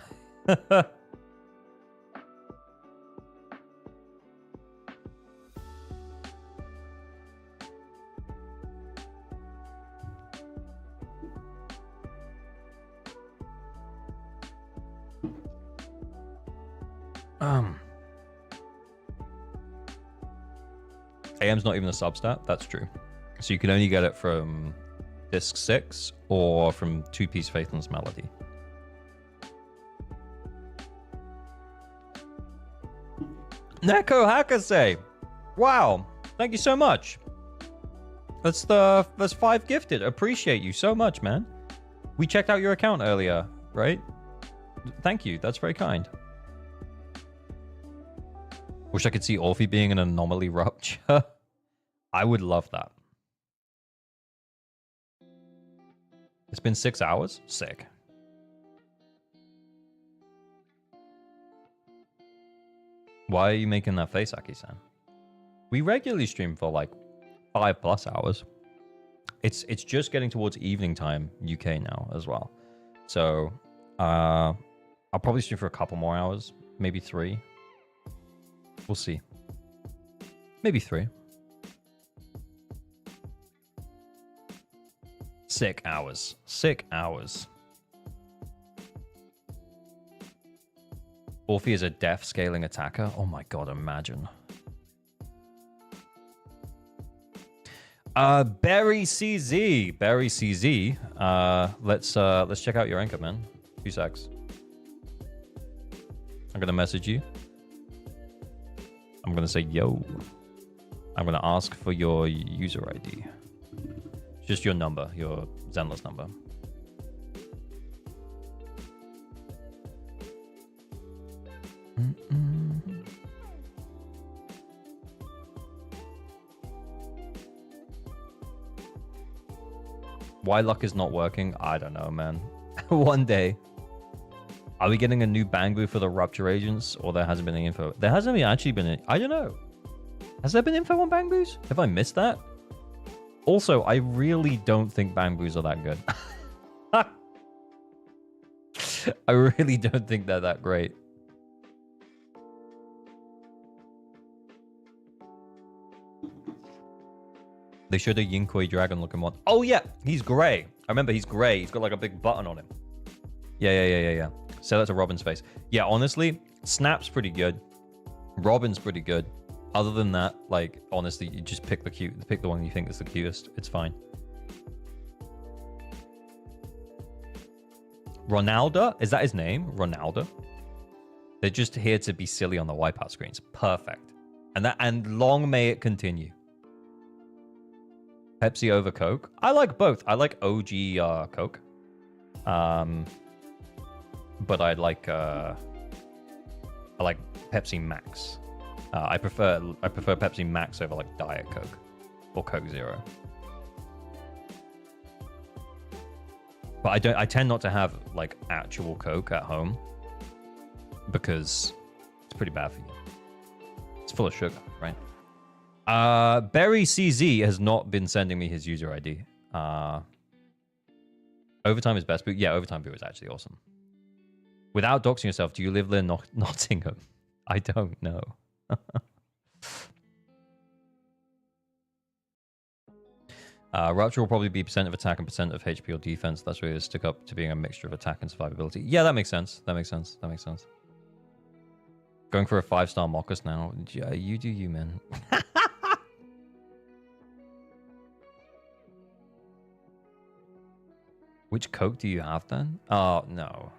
AM's not even a substat. That's true. So you can only get it from Disc 6 or from 2-Piece Faithless Melody. Neko Hakase! Wow! Thank you so much. That's 5 gifted. Appreciate you so much, man. We checked out your account earlier, right? Thank you. That's very kind. Wish I could see Orphe being an anomaly rupture. I would love that. It's been 6 hours? Sick. Why are you making that face, Aki-san? We regularly stream for like 5+ hours. It's just getting towards evening time, UK now as well. So I'll probably stream for a couple more hours, maybe 3. We'll see. Maybe 3. Sick hours. Sick hours. Orphe is a death scaling attacker. Oh my god, imagine. Barry CZ. Barry CZ. Let's check out your anchor, man. 2 secs. I'm gonna message you. I'm gonna say yo. I'm gonna ask for your user ID. Just your number, your Zenless number. Why luck is not working? I don't know, man. One day. Are we getting a new Bangbu for the Rupture agents? Or there hasn't been any info? There hasn't actually been... I don't know. Has there been info on Bangbus? Have I missed that? Also, I really don't think Bangbus are that good. I really don't think they're that great. They showed a Yinkoi dragon looking one. Oh yeah, he's grey. I remember he's grey. He's got like a big button on him. Yeah. So that's a Robin's face. Yeah, honestly, Snap's pretty good. Robin's pretty good. Other than that, like, honestly, you just pick the one you think is the cutest. It's fine. Ronaldo? Is that his name? Ronaldo? They're just here to be silly on the wipeout screens. Perfect. And long may it continue. Pepsi over Coke? I like both. I like OG Coke. But I like Pepsi Max. I prefer Pepsi Max over like Diet Coke or Coke Zero. But I tend not to have like actual Coke at home because it's pretty bad for you. It's full of sugar, right? Berry CZ has not been sending me his user ID. Overtime is best, but yeah, Overtime Boo is actually awesome. Without doxing yourself, do you live in Nottingham? I don't know. Rupture will probably be percent of attack and percent of HP or defense. That's where you stick up to being a mixture of attack and survivability. Yeah, that makes sense. That makes sense. Going for a 5-star Mockus now. Yeah, you do you, man. Which Coke do you have then? Oh, no.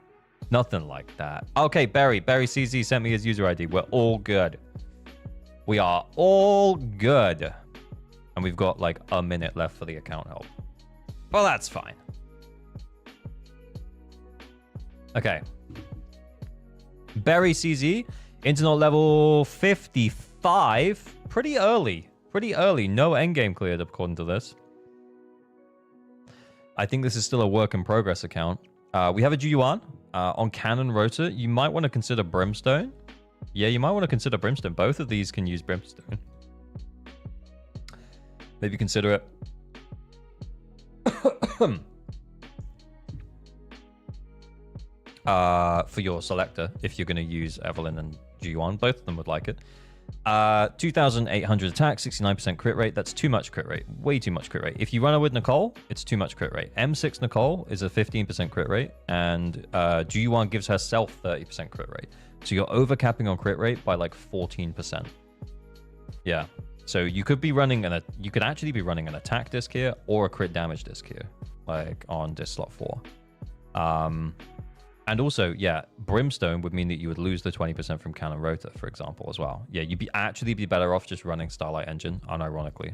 Nothing like that. Okay, Barry CZ sent me his user ID. We're all good. We are all good. And we've got like a minute left for the account help. Well, that's fine. Okay. Barry CZ, internet level 55. Pretty early. No endgame cleared according to this. I think this is still a work in progress account. We have a Juyuan on Cannon Rotor. You might want to consider Brimstone. Yeah, you might want to consider Brimstone. Both of these can use Brimstone. Maybe consider it. For your selector, if you're going to use Evelyn and Juyuan. Both of them would like it. 2,800 attack, 69% crit rate. That's too much crit rate. Way too much crit rate. If you run it with Nicole, it's too much crit rate. M6 Nicole is a 15% crit rate, and Juyuan gives herself 30% crit rate. So you're overcapping on crit rate by like 14%. Yeah. So you could be running you could actually be running an attack disc here or a crit damage disc here, like on disc slot 4. And also, yeah, Brimstone would mean that you would lose the 20% from Cannon Rotor, for example, as well. Yeah, you'd actually be better off just running Starlight Engine, unironically.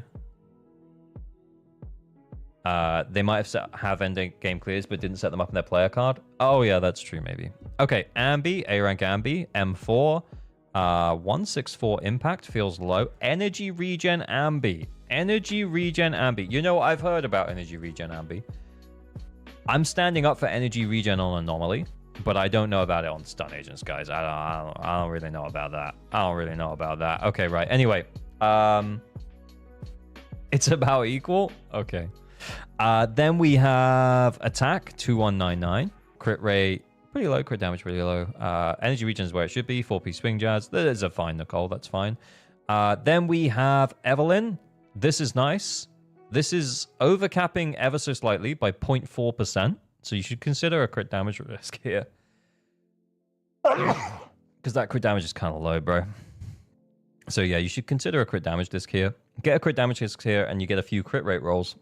They might have ending game clears, but didn't set them up in their player card. Oh, yeah, that's true, maybe. Okay, Ambi, A-rank Ambi, M4. 164 impact feels low. Energy regen Ambi. You know, I've heard about energy regen Ambi. I'm standing up for energy regen on Anomaly, but I don't know about it on Stun Agents, guys. I don't really know about that. Okay, right. Anyway, it's about equal. Okay. Then we have attack 2199, crit rate pretty low, crit damage really low. Energy regen is where it should be. 4-piece swing jazz. That is a fine Nicole. That's fine. Then we have Evelyn. This is nice. This is overcapping ever so slightly by 0.4%. So you should consider a crit damage risk here. Because that crit damage is kind of low, bro. So yeah, you should consider a crit damage disc here. Get a crit damage disc here and you get a few crit rate rolls.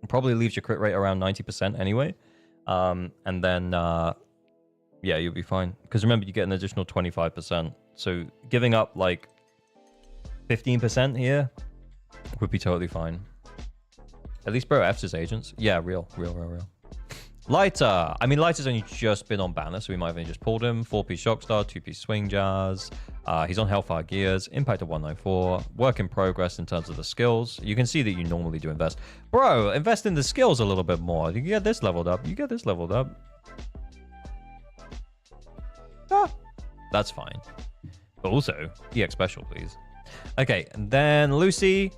Probably leaves your crit rate around 90% anyway. And then, yeah, you'll be fine. Because remember, you get an additional 25%. So giving up like 15% here would be totally fine. At least bro F's his agents. Yeah, real. Lighter. I mean, Lighter's only just been on banner, so we might have only just pulled him. 4-piece Shockstar, 2-piece Swing Jazz. He's on Hellfire Gears, Impact of 194, work in progress in terms of the skills. You can see that you normally do invest. Bro, invest in the skills a little bit more. You get this leveled up. You get this leveled up. Ah, that's fine. But also, EX special, please. Okay, and then Lucy.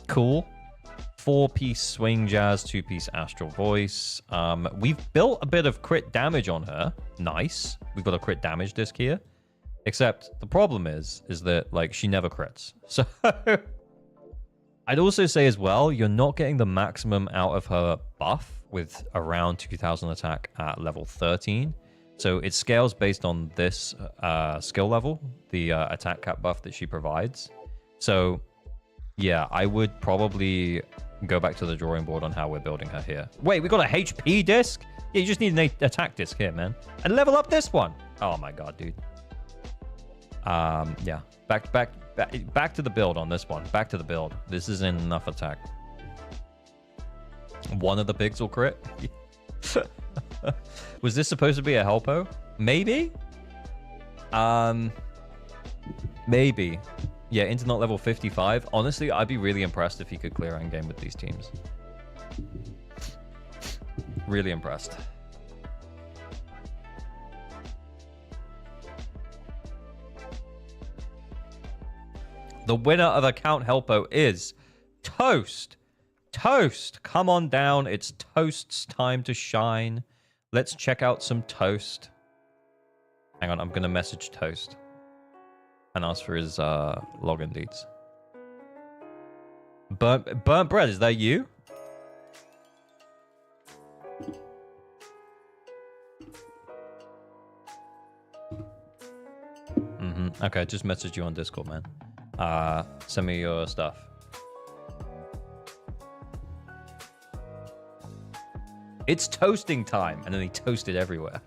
Cool. 4-piece swing jazz, 2-piece astral voice. We've built a bit of crit damage on her. Nice. We've got a crit damage disc here. Except the problem is that like she never crits. So I'd also say as well, you're not getting the maximum out of her buff with around 2000 attack at level 13. So it scales based on this skill level, the attack cap buff that she provides. So yeah, I would probably go back to the drawing board on how we're building her here. Wait, we got a HP disc? Yeah, you just need an attack disc here, man. And level up this one. Oh my god, dude. Yeah. Back to the build on this one. Back to the build. This isn't enough attack. One of the pigs will crit. Was this supposed to be a Helpo? Maybe? Maybe. Yeah, internet level 55. Honestly, I'd be really impressed if he could clear endgame with these teams. Really impressed. The winner of Account Helpo is Toast. Toast, come on down. It's Toast's time to shine. Let's check out some Toast. Hang on, I'm going to message Toast and ask for his login deeds. Burnt Bread, is that you? Okay, just message you on Discord, man. Send me your stuff. It's toasting time, and then he toasted everywhere.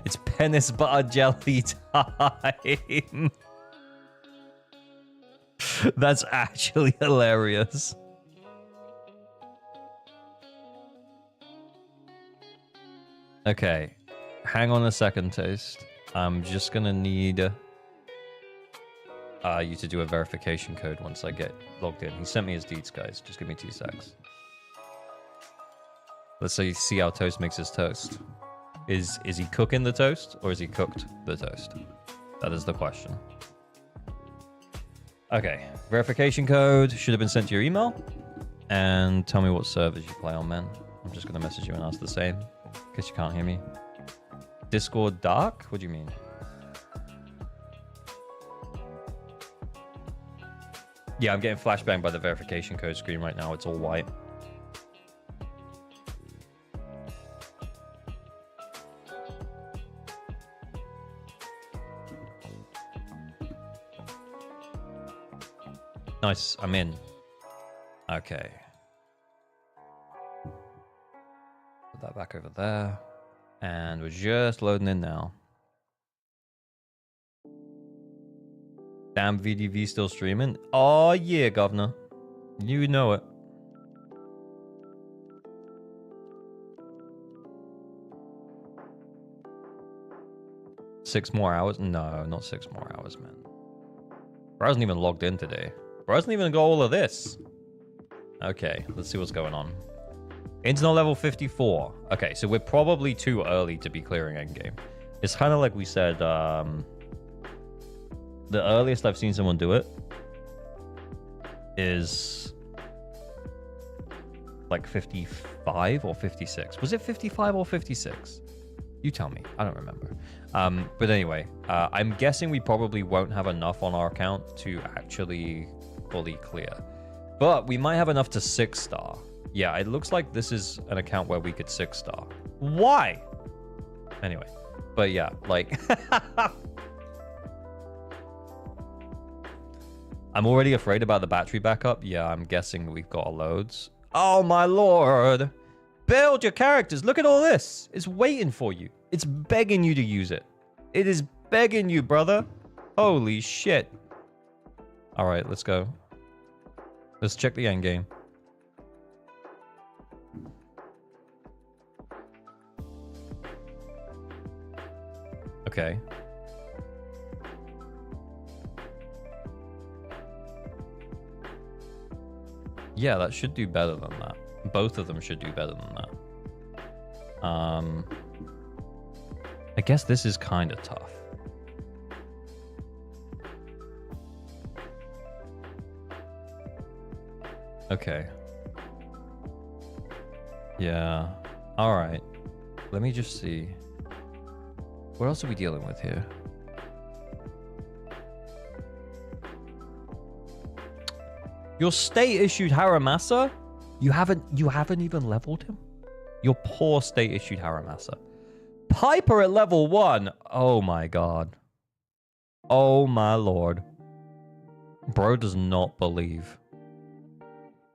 It's penis butter jelly time. That's actually hilarious. Okay, hang on a second, Toast. I'm just gonna need you to do a verification code once I get logged in. He sent me his deeds, guys. Just give me 2 secs. Let's see how Toast makes his toast. Is he cooking the toast, or is he cooked the toast? That is the question. Okay, verification code should have been sent to your email. And tell me what servers you play on, man. I'm just gonna message you and ask the same, in case you can't hear me. Discord dark? What do you mean? Yeah, I'm getting flashbanged by the verification code screen right now. It's all white. Nice, I'm in. Okay. Put that back over there. And we're just loading in now. Damn, VDV still streaming? Oh yeah, governor. You know it. Six more hours? No, not 6 more hours, man. Bro hasn't even logged in today. Bro hasn't even got all of this. Okay, let's see what's going on. Internet level 54. Okay, so we're probably too early to be clearing endgame. It's kind of like we said, the earliest I've seen someone do it is like 55 or 56. Was it 55 or 56? You tell me. I don't remember. But anyway, I'm guessing we probably won't have enough on our account to actually fully clear. But we might have enough to 6-star. Yeah, it looks like this is an account where we could 6-star. Why? Anyway, but yeah, like... I'm already afraid about the battery backup. Yeah, I'm guessing we've got loads. Oh my lord. Build your characters. Look at all this. It's waiting for you. It's begging you to use it. It is begging you, brother. Holy shit. All right, let's go. Let's check the end game. Okay. Yeah, that should do better than that. Both of them should do better than that. I guess this is kind of tough. Okay. Yeah. All right. Let me just see. What else are we dealing with here? Your state-issued Haramasa? You haven't even leveled him? Your poor state-issued Haramasa. Piper at level 1. Oh my god. Oh my lord. Bro does not believe.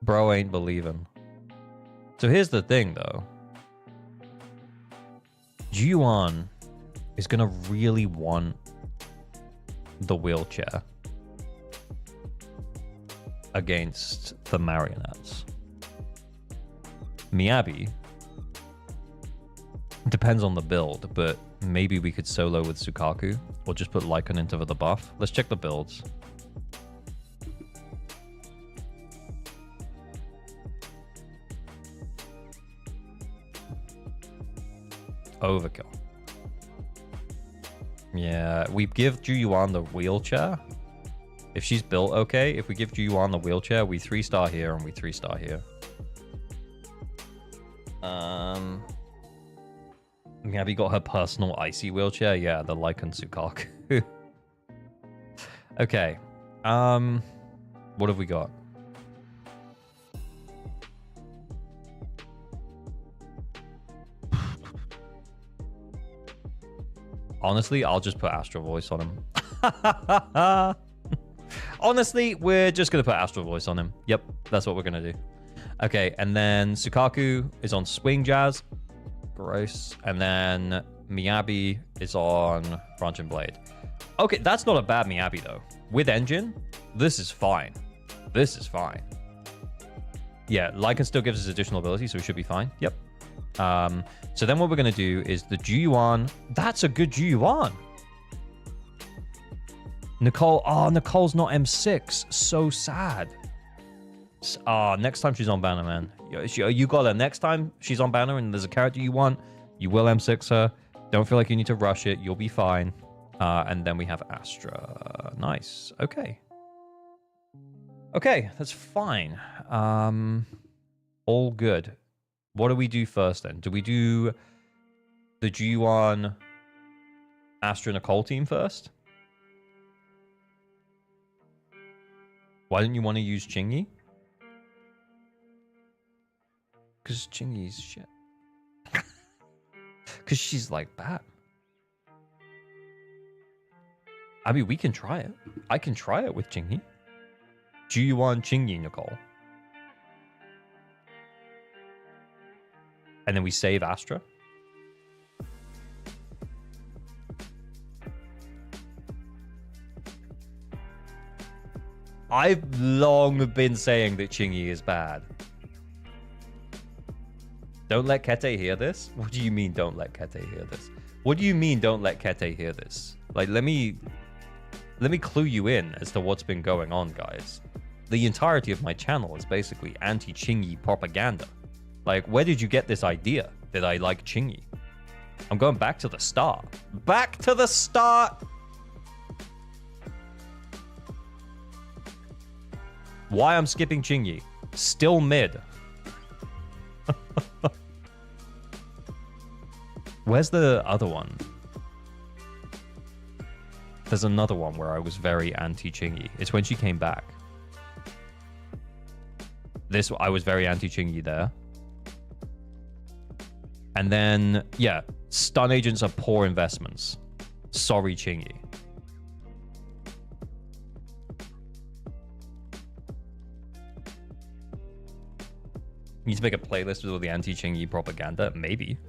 Bro ain't believing. So here's the thing though. Juan is gonna really want the wheelchair against the marionettes. Miyabi depends on the build, but maybe we could solo with Sukaku or just put Lycan into the buff. Let's check the builds. Overkill. Yeah, we give Juyuan the wheelchair. If she's built okay, if we give Juyuan the wheelchair, we 3-star here and we 3-star here. Miyabi got her personal icy wheelchair. Yeah, the Lycan Sukaku. Okay. What have we got? Honestly, I'll just put Astral Voice on him. Honestly, we're just going to put Astral Voice on him. Yep, that's what we're going to do. Okay, and then Sukaku is on Swing Jazz. Gross. And then Miyabi is on Branch and Blade. Okay, that's not a bad Miyabi, though. With Engine, this is fine. This is fine. Yeah, Lycan still gives us additional ability, so we should be fine. Yep. So then what we're going to do is the Juyuan. That's a good Juyuan. Nicole. Oh, Nicole's not M6. So sad. Next time she's on banner, man. You got her. Next time she's on banner and there's a character you want, you will M6 her. Don't feel like you need to rush it. You'll be fine. And then we have Astra. Nice. Okay. Okay, that's fine. All good. What do we do first then? Do we do the G1 Astra Nicole team first? Why didn't you want to use Chingy? Because Chingy's shit. Because she's like bad. I mean, we can try it. I can try it with Chingy. G1 Chingy Nicole. And then we save Astra. I've long been saying that Chingy is bad. Don't let Kete hear this? What do you mean don't let Kete hear this? What do you mean don't let Kete hear this? Like, let me clue you in as to what's been going on, guys. The entirety of my channel is basically anti-Chingy propaganda. Like, where did you get this idea that I like Chingy? I'm going back to the start. Back to the start! Why I'm skipping Chingy? Still mid. Where's the other one? There's another one where I was very anti-Chingy. It's when she came back. This, I was very anti-Chingy there. And then, yeah, stun agents are poor investments. Sorry, Chingy. You need to make a playlist with all the anti-Chingy propaganda? Maybe.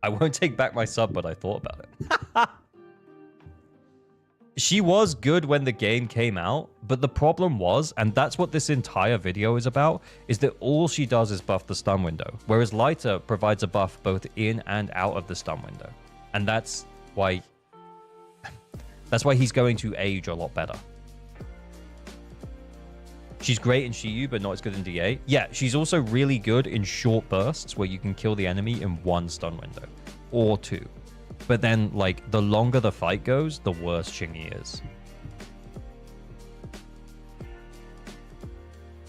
I won't take back my sub, but I thought about it. She was good when the game came out, but the problem was, and that's what this entire video is about, is that all she does is buff the stun window, whereas Lighter provides a buff both in and out of the stun window. And that's why he's going to age a lot better. She's great in Shiyu, but not as good in DA. Yeah, she's also really good in short bursts where you can kill the enemy in one stun window or two. But then, like, the longer the fight goes, the worse Chingy is.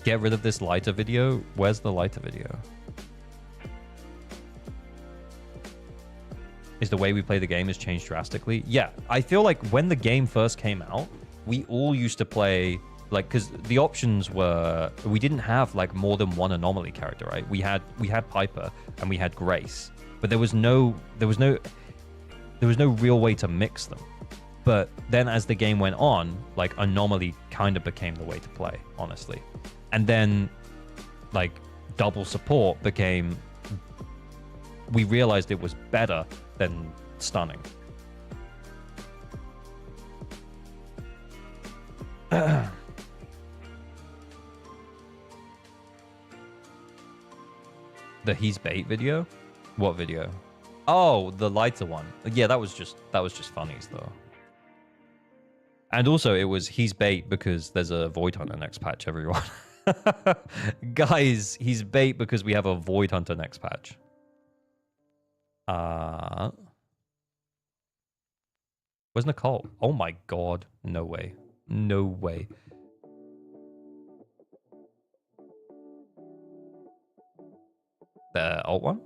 Get rid of this Lighter video. Where's the Lighter video? Is the way we play the game has changed drastically? Yeah, I feel like when the game first came out, we all used to play, like, because the options were, we didn't have like more than one anomaly character, right? We had Piper and we had Grace, but there was no real way to mix them. But then as the game went on, like, anomaly kind of became the way to play, honestly. And then like double support became, we realized it was better than stunning. The he's bait video? What video? Oh, the Lighter one. Yeah, that was just funnies though. And also it was he's bait because there's a Void Hunter next patch, everyone. Guys, he's bait because we have a Void Hunter next patch. Where's Nicole? Oh my god. No way. No way. The alt one?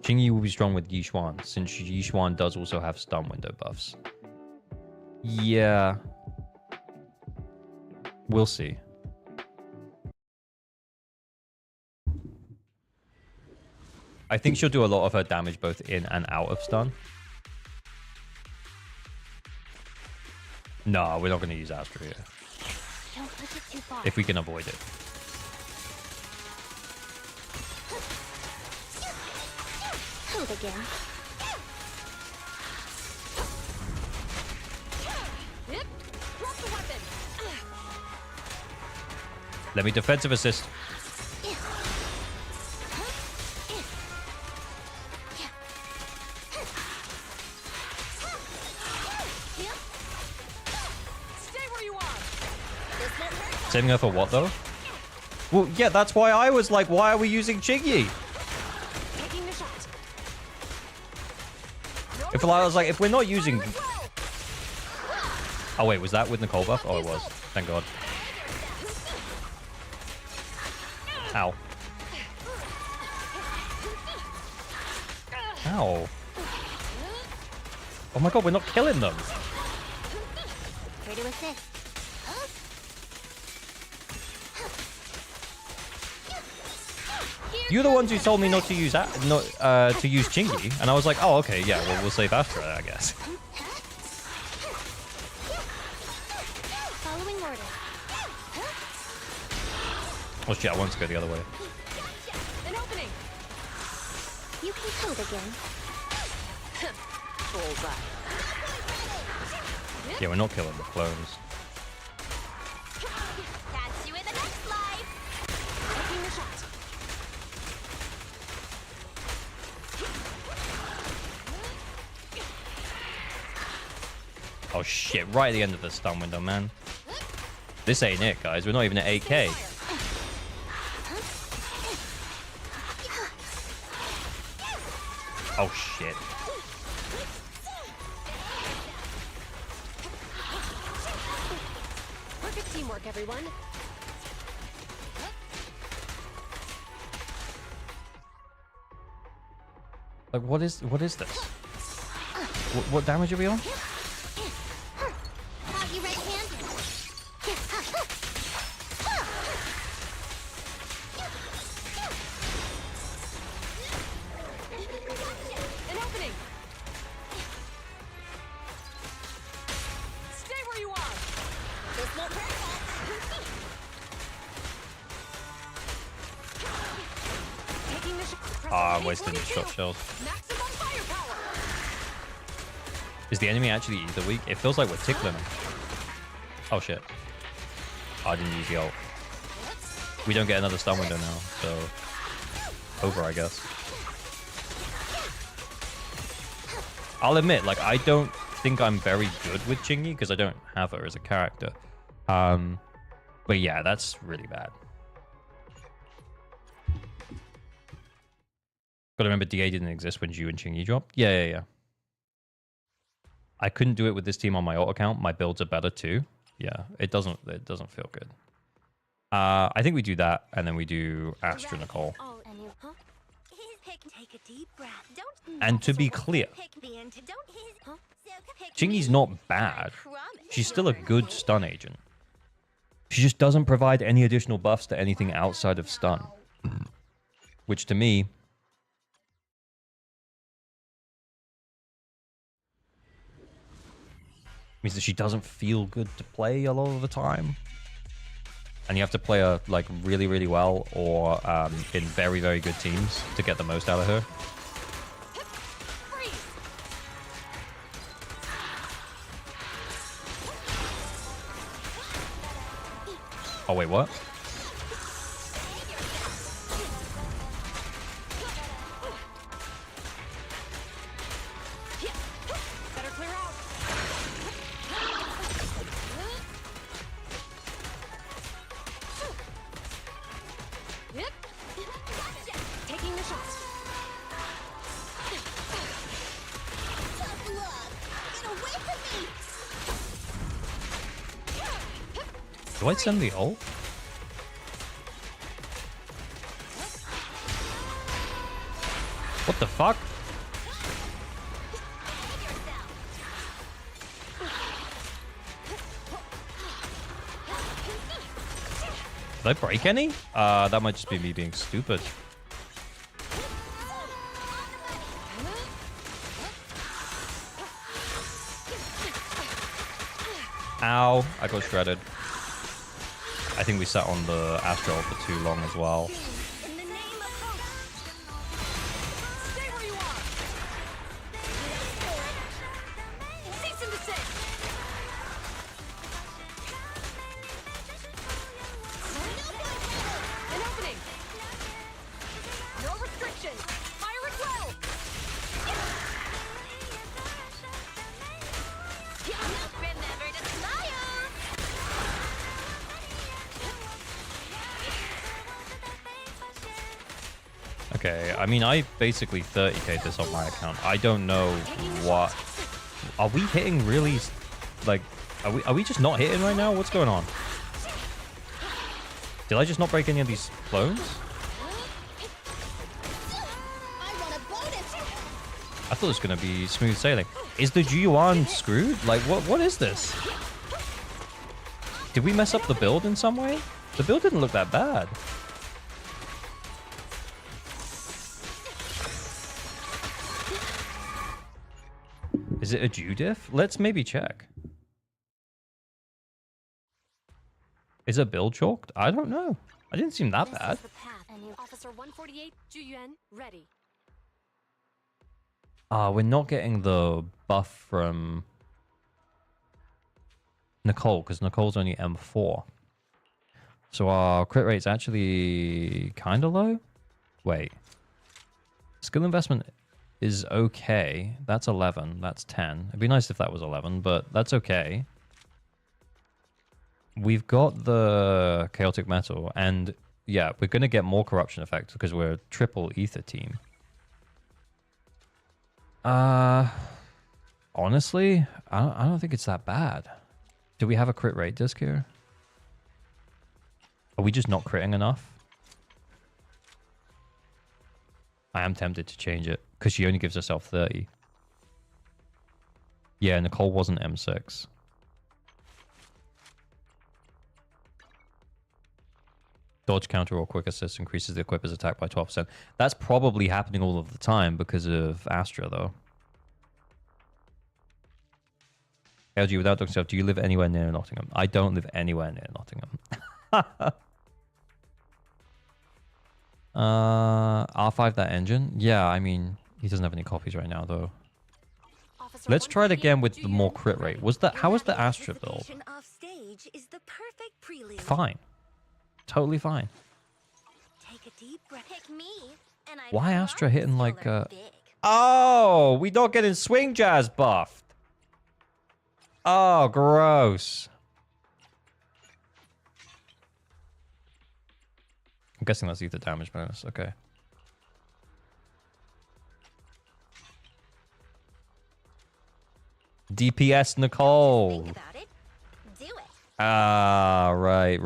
Jingyi will be strong with Yixuan, since Yixuan does also have stun window buffs. Yeah. We'll see. I think she'll do a lot of her damage both in and out of stun. No, we're not going to use Astra here. Don't push it too far. If we can avoid it. Hold again. Yep. Drop the weapon. Let me defensive assist. Saving her for what, though? Well, yeah, that's why I was like, why are we using Jingyi? If I was like, if we're not using... Oh, wait, was that with Nicole buff? Oh, it was. Thank God. Ow. Ow. Oh my God, we're not killing them. Ready with this. You're the ones who told me not to use to use Chingy, and I was like, oh, okay, yeah, well, we'll save Astra, I guess. Following order. Oh shit, I wanted to go the other way. An opening. You can code again. Bullseye. Yeah, we're not killing the clones. Catch you in the next life. Taking the shot. Oh shit, right at the end of the stun window, man. This ain't it, guys. We're not even at 8k. Oh shit. Perfect teamwork, everyone. Like, what is this? What damage are we on? Have you right hand? An opening. Stay where you are. This won't hurt. Ah, I'm wasting shot shells. Is the enemy actually either weak? It feels like we're tickling him. Oh shit. Oh, I didn't use the ult. We don't get another stun window now, so over, I guess. I'll admit, like, I don't think I'm very good with Chingy because I don't have her as a character. But yeah, that's really bad. Gotta remember DA didn't exist when Ju and Chingy dropped. Yeah. I couldn't do it with this team on my ult account. My builds are better too. Yeah, it doesn't feel good. I think we do that, and then we do Astra Nicole. And to be clear, Chingy's not bad. She's still a good stun agent. She just doesn't provide any additional buffs to anything outside of stun. Which to me means that she doesn't feel good to play a lot of the time. And you have to play her like really, really well or in very, very good teams to get the most out of her. Oh, wait, what? Do I send the ult? What the fuck? Did I break any? That might just be me being stupid. Ow, I got shredded. I think we sat on the Astral for too long as well. Okay, I mean, I basically 30k'd this on my account. I don't know what... Are we hitting really... Like, are we just not hitting right now? What's going on? Did I just not break any of these clones? I thought it was going to be smooth sailing. Is the G1 screwed? Like, what is this? Did we mess up the build in some way? The build didn't look that bad. Is it a Judith? Let's maybe check. Is it build chalked? I don't know. I didn't seem that bad. Officer 148, Juyuan, ready. We're not getting the buff from Nicole because Nicole's only M4. So our crit rate's actually kind of low. Wait. Skill investment is okay. That's 11. That's 10. It'd be nice if that was 11, but that's okay. We've got the chaotic metal, and yeah, we're going to get more corruption effects because we're a triple ether team. Honestly, I don't think it's that bad. Do we have a crit rate disc here? Are we just not critting enough? I am tempted to change it because she only gives herself 30. Yeah, Nicole wasn't M6. Dodge counter or quick assist increases the equipper's attack by 12%. That's probably happening all of the time because of Astra, though. LG, without Dr. Self, do you live anywhere near Nottingham? I don't live anywhere near Nottingham. R5 that engine? Yeah, I mean, he doesn't have any copies right now, though. Let's try it again with the more crit rate. How was the Astra build? Fine. Totally fine. Take a deep breath. Pick me, and I Why Astra hitting like big. Oh, we not getting swing jazz buffed. Oh, gross. I'm guessing that's either damage bonus. Okay. DPS Nicole. Think about it. Do it. Ah, right.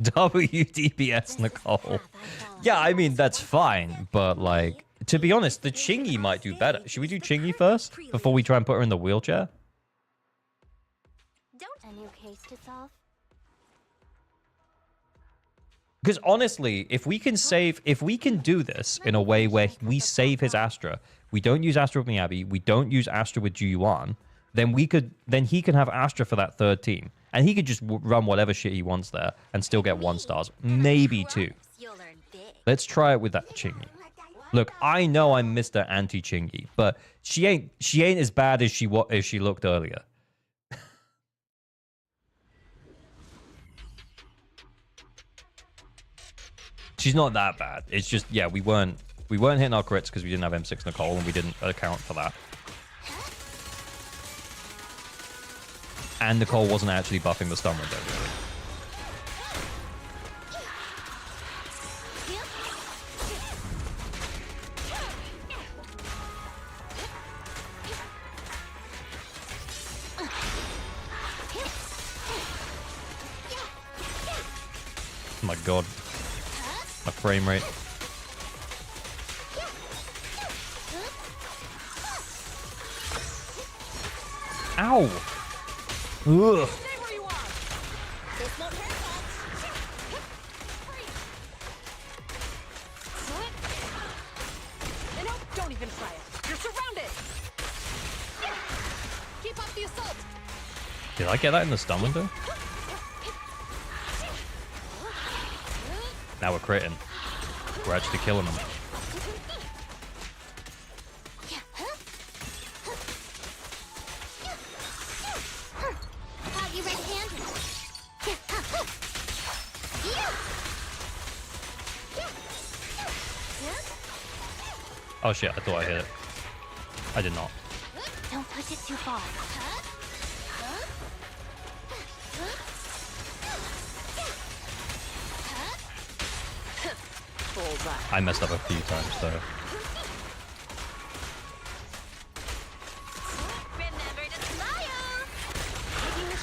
WDPS Nicole. Yeah, I mean, that's fine. But, like, to be honest, the Chingy might do better. Should we do Chingy first before we try and put her in the wheelchair? A new case to solve? Because honestly, if we can do this in a way where we save his Astra, we don't use Astra with Miyabi, we don't use Astra with Ju-Yuan, then he can have Astra for that third team. And he could just run whatever shit he wants there and still get 1 stars, maybe 2. Let's try it with that Chingy. Look, I know I'm Mr. Anti-Chingy, but she ain't as bad as she looked earlier. She's not that bad. It's just, yeah, we weren't hitting our crits because we didn't have M6 Nicole and we didn't account for that. And Nicole wasn't actually buffing the stun window, really. Oh my god. My frame rate. Ow! Ugh. Don't even try it. You're surrounded. Keep up the assault. Did I get that in the stun window? Now we're critting. We're actually killing them. Got you red-handed. Oh shit, I thought I hit it. I did not. Don't push it too far. I messed up a few times though.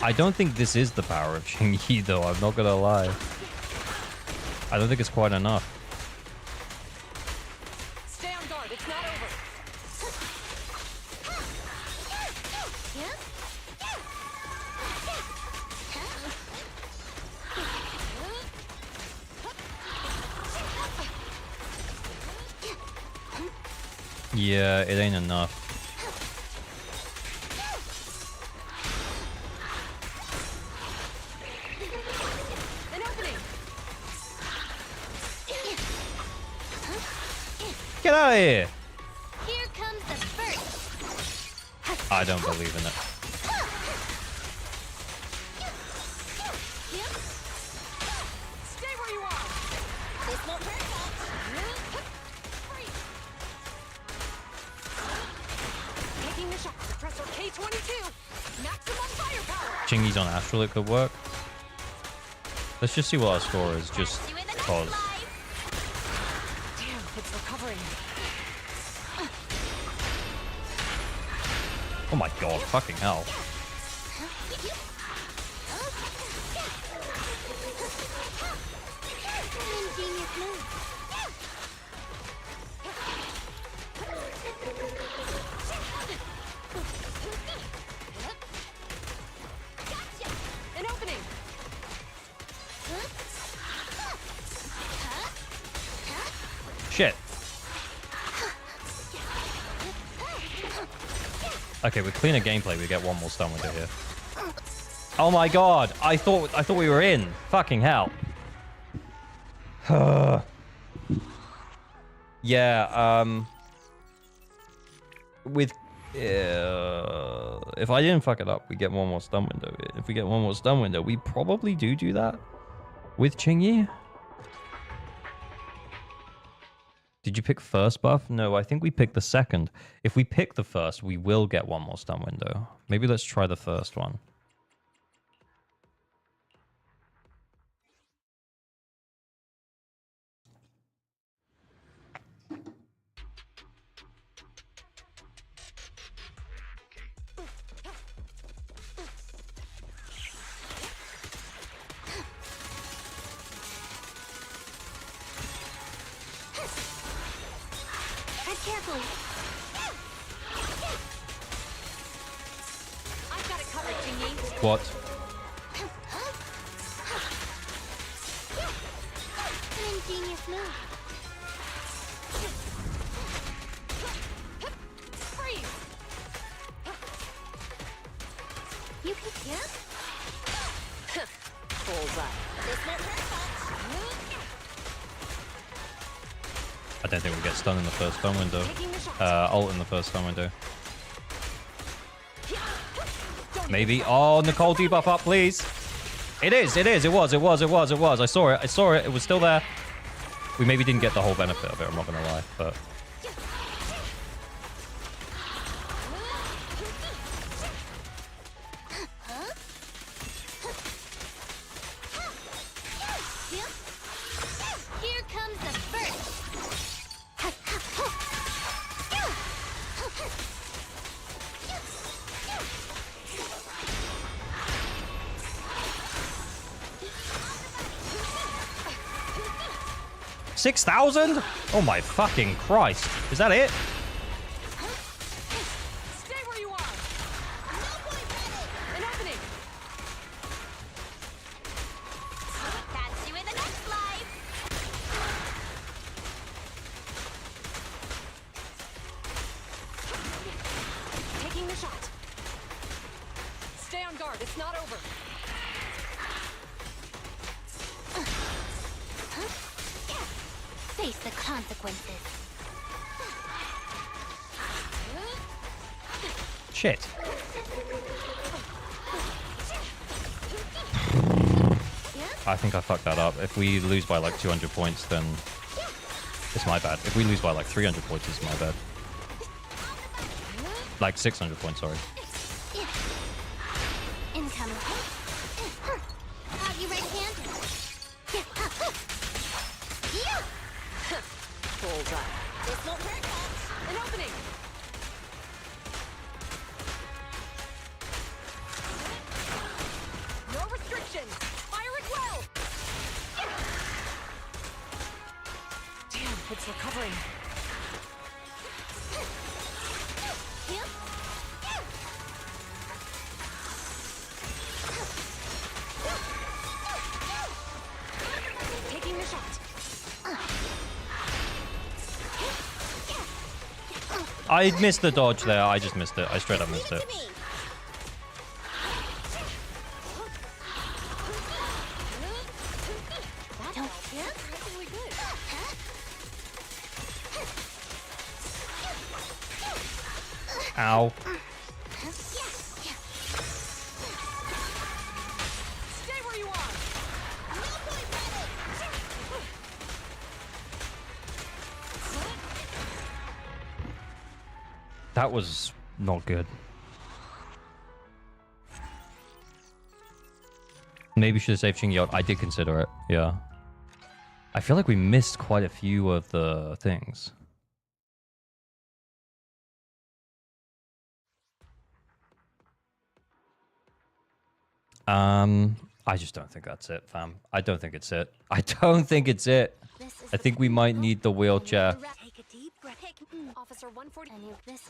I don't think this is the power of Ching-Yi though, I'm not gonna lie. I don't think it's quite enough. Stay on guard. It's not over. Yeah, it ain't enough. An opening. Get out of here! Here comes the first. I don't believe in it. Stay where you are. This won't hurt. Taking the shot. Suppressor K22. Maximum firepower. Chingy's on Astral, it could work. Let's just see what our score is, just cause. Damn, it's recovering. Oh my god, fucking hell. Ingenious move. An opening. Shit. Okay, with cleaner gameplay, we get 1 more stun window here. Oh my god, I thought we were in. Fucking hell. Yeah, with if I didn't fuck it up, we get one more stun window. If we get one more stun window, we probably do that with Qingyi. Did you pick first buff? No, I think we picked the second. If we pick the first, we will get one more stun window. Maybe let's try the first one. Carefully. I've got it covered, Jingy. What? An ingenious move. Freeze. You can yap? Bullseye. This won't hurt much. I don't think we get stun in the first stun window. Ult in the first stun window. Maybe. Oh, Nicole, debuff up, please. It is. It was. I saw it. It was still there. We maybe didn't get the whole benefit of it, I'm not going to lie. But Here comes the first. 6,000? Oh my fucking Christ. Is that it? Stay where you are. An opening. Catch you in the next life. Taking the shot. Stay on guard. It's not over. Face the consequences. Shit. I think I fucked that up. If we lose by like 200 points, then it's my bad. If we lose by like 300 points, it's my bad. Like 600 points, sorry. Incoming. Have you right hand? Bullseye. This won't hurt much. An opening. No restrictions. Fire it well. Damn, it's recovering. Taking the shot. I missed the dodge there. I just missed it. I straight up missed it. Ow. Stay where you are. That was not good. Maybe should have saved Qingyi. I did consider it, yeah. I feel like we missed quite a few of the things. I just don't think that's it, fam. I don't think it's it. I don't think it's it. I think we might need the wheelchair. Take a deep breath. Officer 140.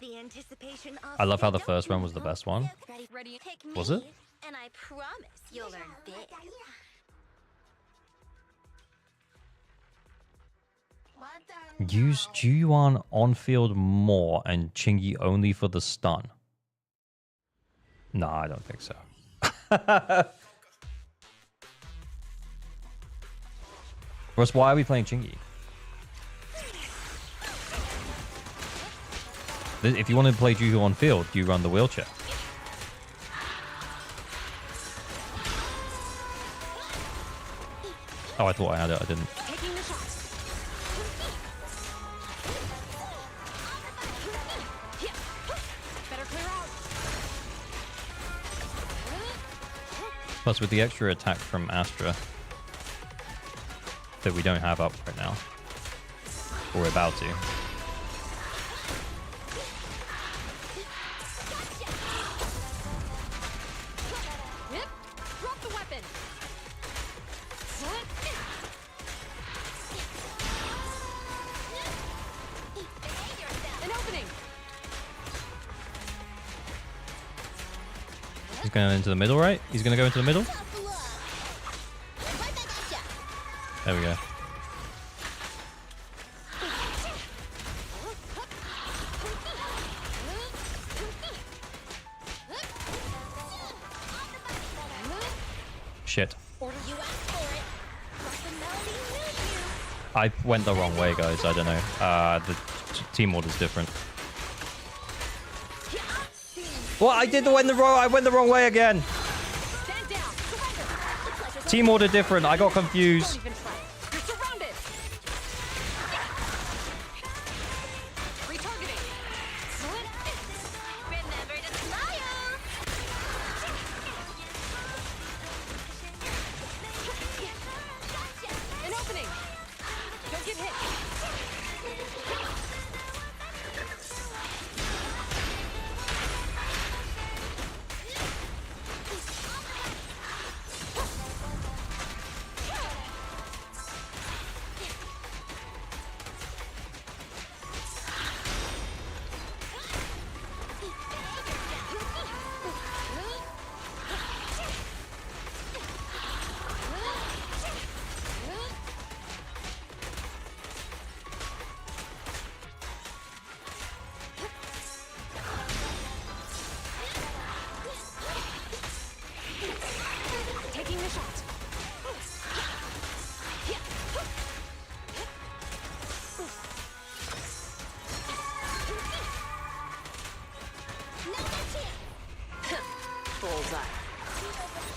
The anticipation of I love how the first one was the best one. Ready. Take me. Was it? And I promise you'll learn big. Use Juyuan on field more and Qingyi only for the stun. No, I don't think so. Russ, why are we playing Chingy? If you want to play Juju on field, you run the wheelchair. Oh, I thought I had it. I didn't. Plus, with the extra attack from Astra that we don't have up right now, or we're about to. Drop the weapon. An opening. He's going into the middle, right? He's going to go into the middle. There we go. Shit. I went the wrong way, guys. I don't know. The team order's different. Well, I went the wrong way again. Team order different. I got confused.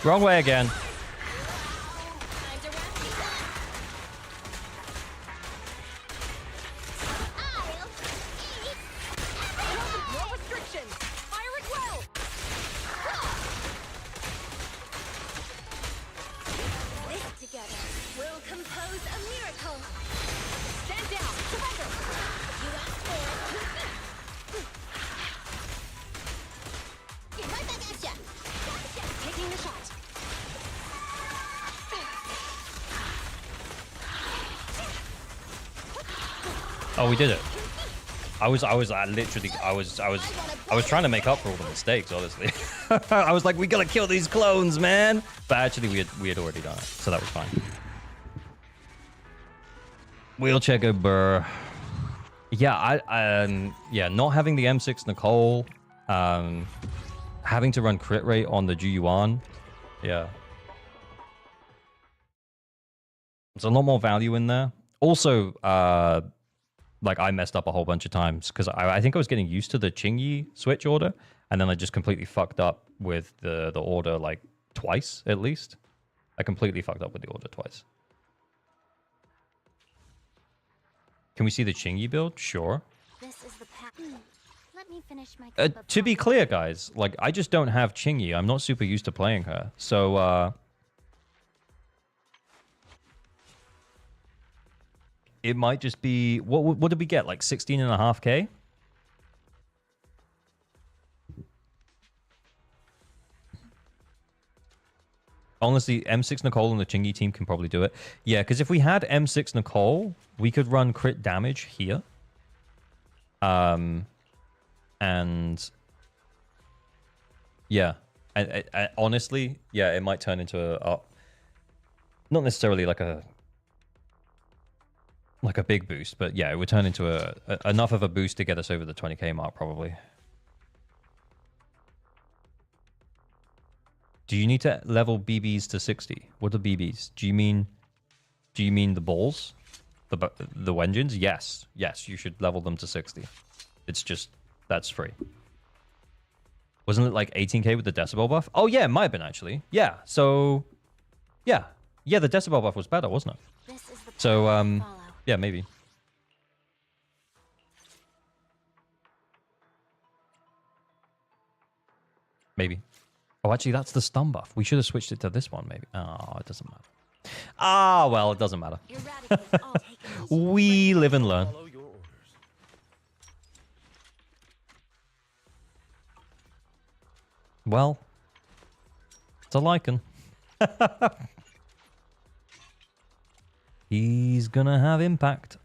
Wrong way again. Oh, we did it. I was trying to make up for all the mistakes, honestly. I was like, we gotta kill these clones, man. But actually, we had already done it, so that was fine. Wheelchair go burr. Yeah, yeah, not having the M6 Nicole, having to run crit rate on the Juyuan. Yeah. There's a lot more value in there. Also, like I messed up a whole bunch of times because I think I was getting used to the Qingyi switch order, and then I just completely fucked up with the order like twice at least. I completely fucked up with the order twice. Can we see the Qingyi build? Sure. This is the path. Let me finish my To be clear, guys, like I just don't have Qingyi. I'm not super used to playing her, so it might just be what did we get, like 16.5K? Honestly, M6 Nicole and the Qingyi team can probably do it. Yeah, because if we had M6 Nicole, we could run crit damage here. And yeah, I honestly, yeah, it might turn into a not necessarily like a big boost, but yeah, it would turn into enough of a boost to get us over the 20K mark probably. Do you need to level BBs to 60? What are BBs? Do you mean Do you mean the balls? The engines? Yes. Yes, you should level them to 60. It's just, that's free. Wasn't it like 18k with the decibel buff? Oh yeah, it might have been actually. Yeah, so... Yeah. Yeah, the decibel buff was better, wasn't it? This is the So, path to follow. yeah, maybe. Maybe. Oh, actually, that's the stun buff. We should have switched it to this one, maybe. Oh, it doesn't matter. Ah, well, it doesn't matter. Eradicate all taken. We live and learn. Follow your orders. Well, it's a Lycan. He's gonna have impact.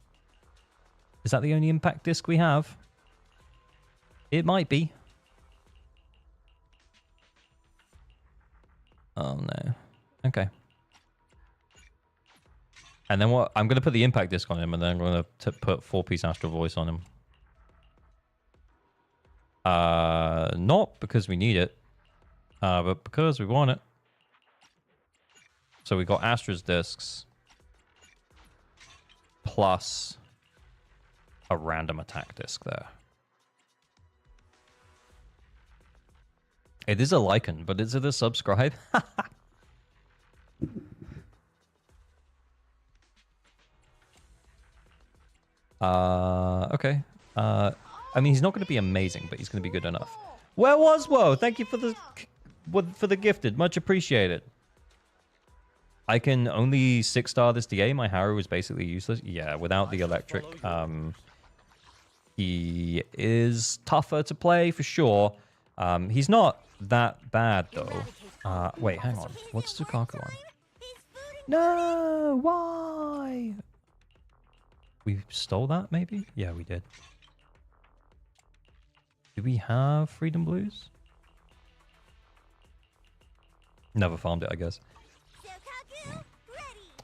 Is that the only impact disc we have? It might be. Oh no. Okay. And then what? I'm gonna put the impact disc on him, and then I'm gonna put 4-piece Astral Voice on him. Not because we need it, but because we want it. So we got Astra's discs plus a random attack disc there. It is a Lycan, but is it a subscribe? Okay. I mean, he's not going to be amazing, but he's going to be good enough. Where was Woe? Thank you for the gifted. Much appreciated. I can only 6-star this DA. My Haru is basically useless. Yeah, without the electric. He is tougher to play for sure. He's not that bad though. Wait, hang on. What's Tsukaku on? No, why? We stole that maybe? Yeah, we did. Do we have Freedom Blues? Never farmed it, I guess.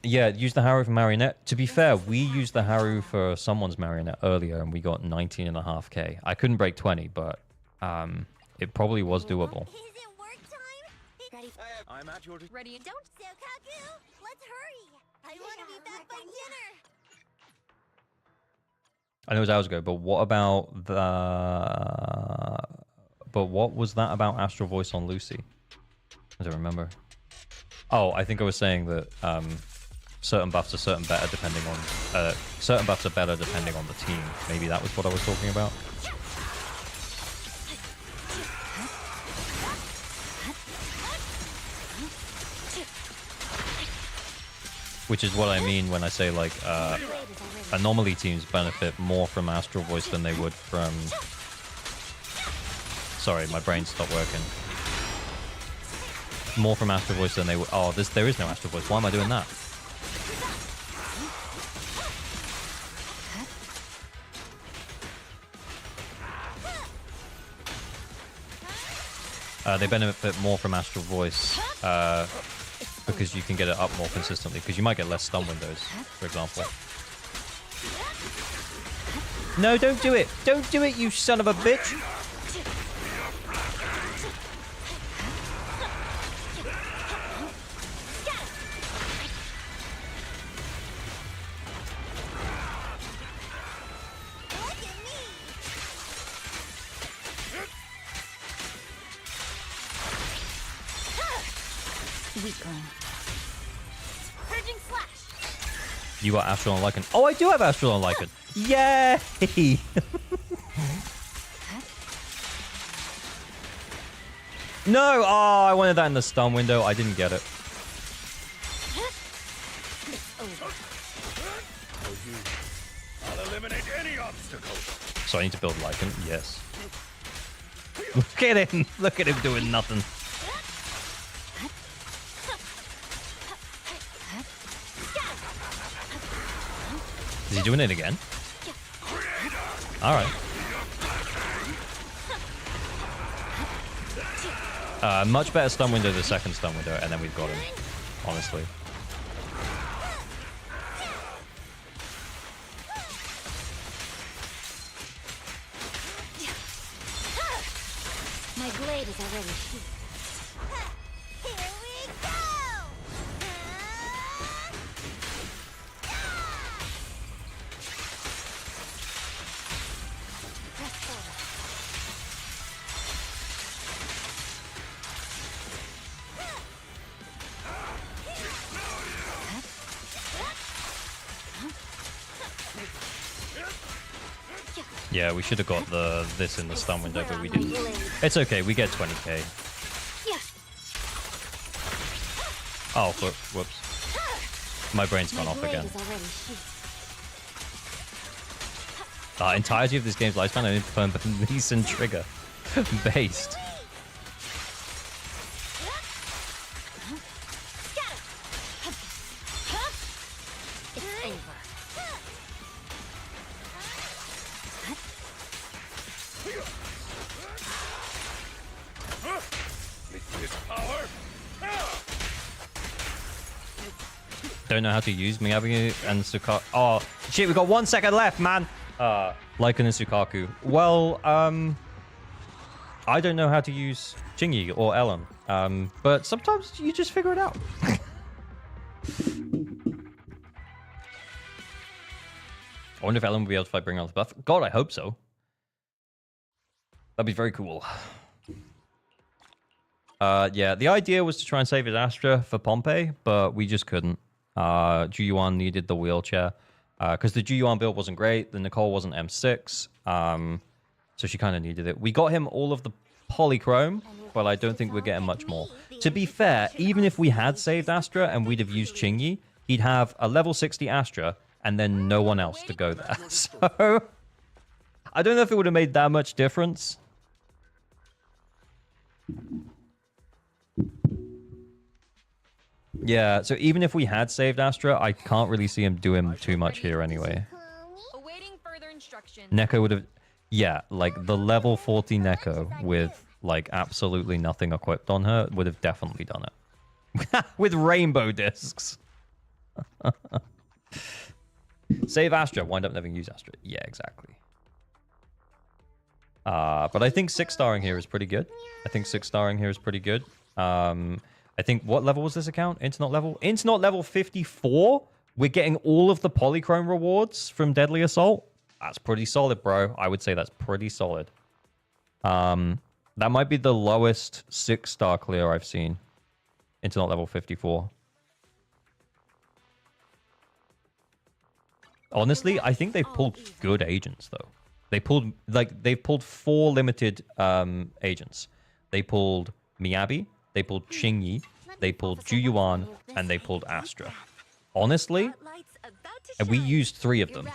Yeah, use the Haru for Marionette. To be fair, we used the Haru for someone's Marionette earlier and we got 19.5k. I couldn't break 20, but it probably was doable. Is it work time? Ready? I'm at your... Ready? Don't, Sokaku. Let's hurry. I want to be back by dinner. I know it was hours ago, but what about the... But what was that about Astral Voice on Lucy? I don't remember. Oh, I think I was saying that certain buffs are better depending on... certain buffs are better depending on the team. Maybe that was what I was talking about. Which is what I mean when I say, like, anomaly teams benefit more from Astral Voice than they would from... Sorry, my brain stopped working. More from Astral Voice than they would... Oh, there is no Astral Voice. Why am I doing that? They benefit more from Astral Voice because you can get it up more consistently, because you might get less stun windows, for example. No, don't do it! Don't do it, you son of a bitch! You got Astral on Lycan. Oh, I do have Astral on Lycan. Yay! No! Oh, I wanted that in the stun window. I didn't get it. I'll eliminate any obstacle. So I need to build Lycan. Yes. Look at him. Look at him doing nothing. Is he doing it again? Alright. Much better stun window the second stun window, and then we've got him. Honestly. My blade is already sheathed. Here we go! Yeah, we should have got this in the stun window, but we didn't. It's okay, we get 20k. Oh, whoops. My brain's gone off again. The entirety of this game's lifespan only confirmed by Leeson trigger. Based. Don't know how to use Miyabi and Sukaku. Oh, shit, we got 1 second left, man. Lycan and Sukaku. Well, I don't know how to use Chingy or Ellen. But sometimes you just figure it out. I wonder if Ellen will be able to fight Bring On the Buff. God, I hope so. That'd be very cool. Yeah, the idea was to try and save his Astra for Pompey, but we just couldn't. Juyuan needed the wheelchair because the Juyuan build wasn't great. The Nicole wasn't M6, so she kind of needed it. We got him all of the polychrome, but I don't think we're getting much more. To be fair, even if we had saved Astra and we'd have used Chingy, he'd have a level 60 Astra and then no one else to go there. So I don't know if it would have made that much difference. Yeah, so even if we had saved Astra, I can't really see him doing too much here anyway. Awaiting further instructions. Neko would have... Yeah, like the level 40 Neko with like absolutely nothing equipped on her would have definitely done it. With rainbow discs. Save Astra, wind up never use Astra. Yeah, exactly. But I think 6-starring here is pretty good. I think 6-starring here is pretty good. I think, what level was this account? Internet level? Internet level 54? We're getting all of the polychrome rewards from Deadly Assault? That's pretty solid, bro. I would say that's pretty solid. That might be the lowest 6-star clear I've seen. Internet level 54. Honestly, I think they've pulled good agents, though. They've pulled 4 limited agents. They pulled Miyabi, they pulled Chingy, they pulled Juyuan, and they pulled Astra. Honestly, and we used 3 of them.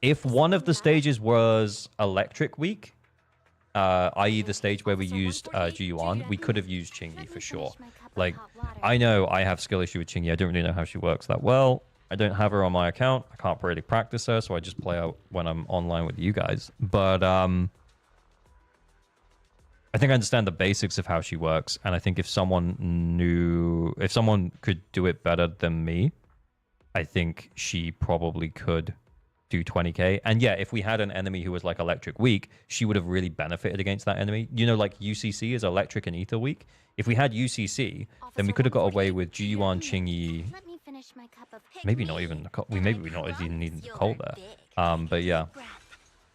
If one of the stages was Electric Week, i.e. the stage where we used Juyuan, we could have used Chingy for sure. Like, I know I have skill issue with Chingy. I don't really know how she works that well. I don't have her on my account. I can't really practice her, so I just play out when I'm online with you guys. But I think I understand the basics of how she works, and I think if someone could do it better than me, I think she probably could do 20k. And yeah, if we had an enemy who was like Electric Week, she would have really benefited against that enemy. You know, like UCC is Electric and Ether Week. If we had UCC, then we could have got away with Juyuan, Chingy. Maybe not even Nicole. Maybe we not even need Nicole there. But yeah.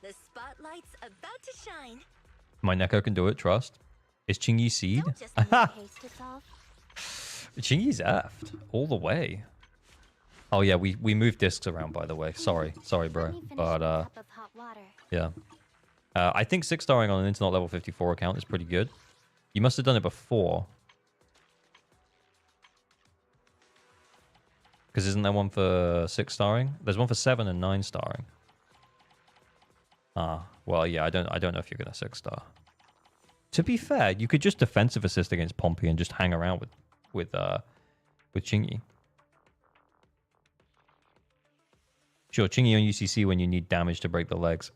The spotlight's about to shine. My Neko can do it, trust. Is Chingy seed? Chingy's effed all the way. Oh yeah, we moved discs around, by the way. Sorry, bro. But yeah. I think 6-starring on an Internet level 54 account is pretty good. You must have done it before. Because isn't there one for 6-starring? There's one for 7 and 9-starring. Well, yeah, I don't know if you're gonna 6-star. To be fair, you could just defensive assist against Pompey and just hang around with Chingy. Sure, Chingy on UCC when you need damage to break the legs.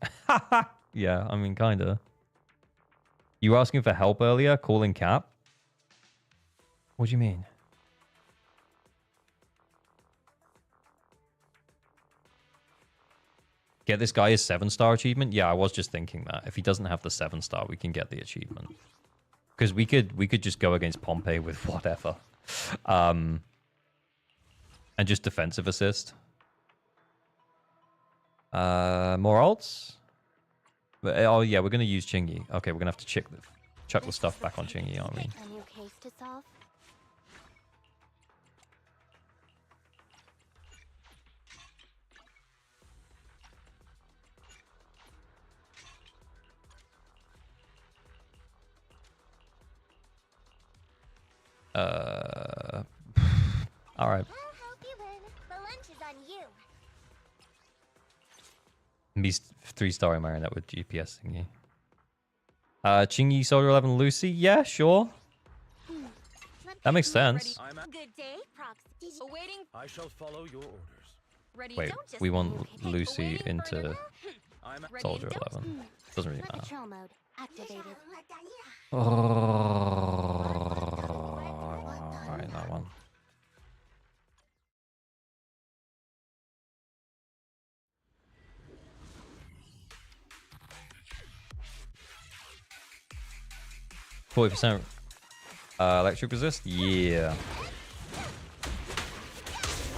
Yeah, I mean, kinda. You were asking for help earlier, calling Cap? What do you mean? Get this guy his 7-star achievement? Yeah, I was just thinking that. If he doesn't have the 7-star, we can get the achievement. Because we could just go against Pompey with whatever. And just defensive assist. More ults? Oh yeah, we're going to use Chingy. Okay, we're going to have to chuck the stuff back on Chingy, aren't we? A new case to solve. All right. I'll help you win. The lunch is on you. Me 3-star marionette with GPS thingy. Chingy Soldier 11 Lucy. Yeah, sure. That makes sense. Good day, Proxy. Awaiting. I shall follow your orders. Ready. Wait, Don't just we want move. Lucy Awaiting for into another- Soldier Ready, don't- 11. Doesn't really matter. Patrol mode activated. Alright, that one. %. Electric resist? Yeah.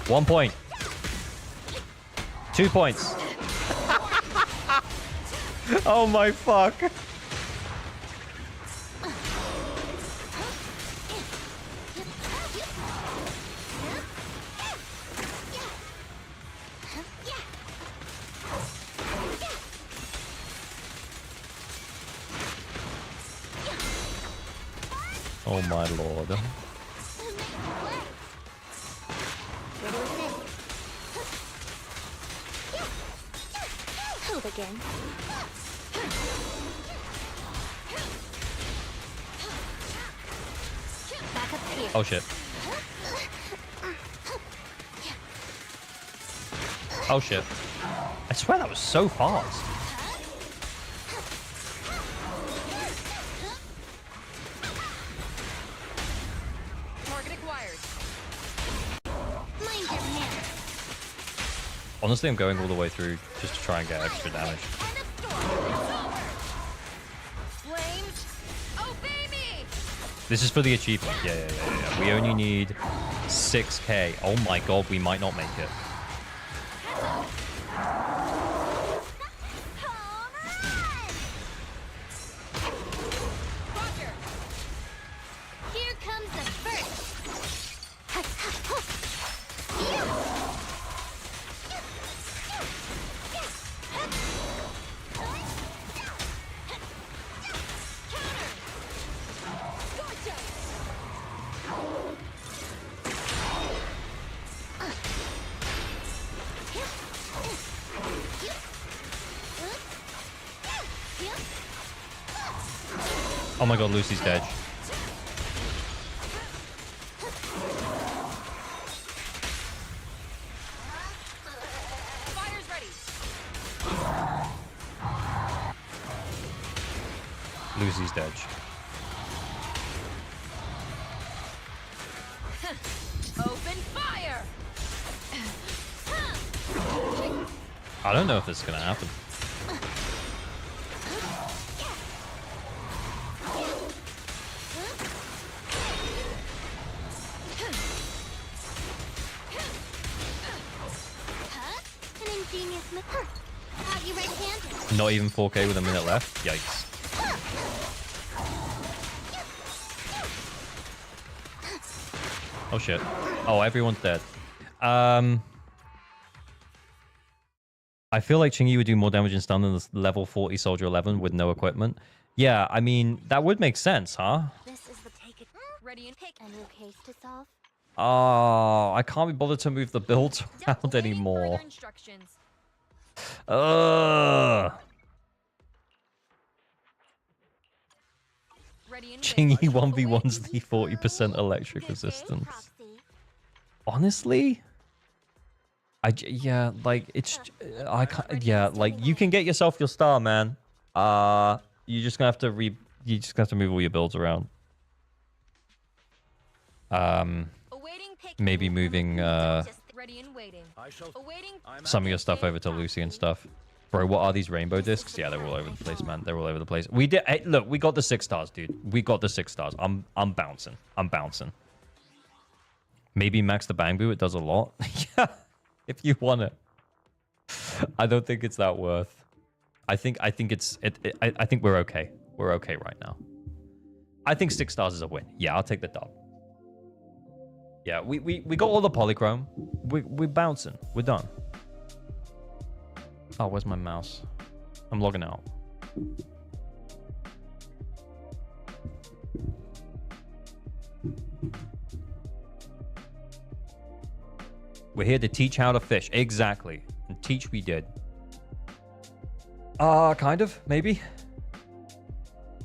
1 point. 2 points. Oh my fuck. Oh my lord. Hold again. Back up here. Oh shit. Oh shit. I swear that was so fast. Target acquired. Mind your manners. Honestly, I'm going all the way through just to try and get extra damage. End of story. It's over. Flames, obey me. This is for the achievement. Yeah. We only need 6k. Oh my god, we might not make it. Roger. Here comes the first. Oh my god, Lucy's dead. Fire's ready. Lucy's dead. Open fire. I don't know if this is gonna happen. An ingenious method. Out you right-handed. Not even 4k with a minute left. Yikes. Oh shit. Oh, everyone's dead. I feel like Chingy would do more damage in stun than the level 40 Soldier 11 with no equipment. Yeah, I mean, that would make sense, huh? This is the take it. Ready and pick. A new case to solve. Oh, I can't be bothered to move the builds around Awaiting anymore. further instructions. Ugh. Ready and Chingy waiting. 1v1's the 40% electric Good day, resistance. Proxy. Honestly, yeah, like it's I can't, yeah, like you can get yourself your star, man. You just gonna have to move all your builds around. Awaiting pick. Maybe moving Just ready and waiting. I shall. Awaiting. some of your stuff over to Lucy and stuff. Bro, what are these rainbow discs? Yeah, they're all over the place, man. They're all over the place. We did. Hey, look, we got the 6 stars, dude. We got the 6 stars. I'm bouncing. I'm bouncing. Maybe max the bang boo. It does a lot. Yeah, if you want it. I don't think it's that worth. I think it's I think we're okay. We're okay right now. I think 6 stars is a win. Yeah, I'll take the dub. Yeah, we got all the polychrome. We're bouncing. We're done. Oh, where's my mouse? I'm logging out. We're here to teach how to fish. Exactly. And teach we did. Kind of, maybe.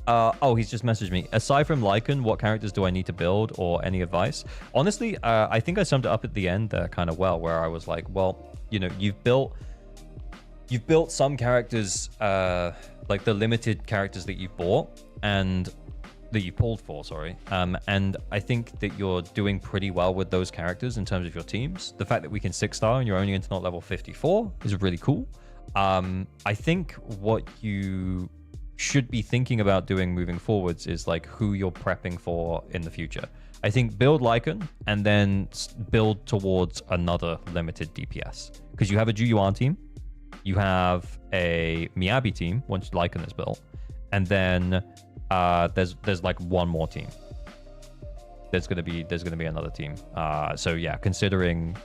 Oh, he's just messaged me. Aside from Lycan, what characters do I need to build or any advice? Honestly, I think I summed it up at the end there kind of well, where I was like, well, you know, you've built some characters, like the limited characters that you bought and that you pulled for, sorry. And I think that you're doing pretty well with those characters in terms of your teams. The fact that we can 6-star and you're only internet level 54 is really cool. I think what you should be thinking about doing moving forwards is like who you're prepping for in the future. I think build Lycan and then build towards another limited DPS, because you have a Juyuan team, you have a Miyabi team once Lycan is built, and then there's like one more team. There's gonna be another team. So yeah, considering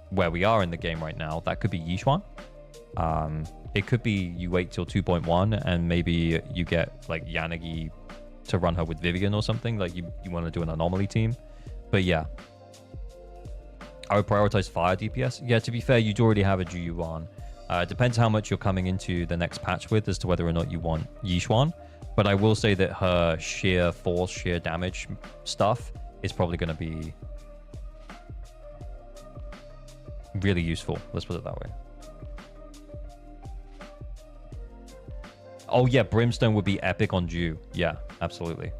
where we are in the game right now, that could be Yixuan. It could be you wait till 2.1 and maybe you get like Yanagi to run her with Vivian or something. Like you want to do an anomaly team. But yeah, I would prioritize fire DPS. Yeah, to be fair, you'd already have a Juyuan. It depends how much you're coming into the next patch with as to whether or not you want Yixuan. But I will say that her sheer force, sheer damage stuff is probably going to be really useful. Let's put it that way. Oh yeah, Brimstone would be epic on Jew. Yeah, absolutely.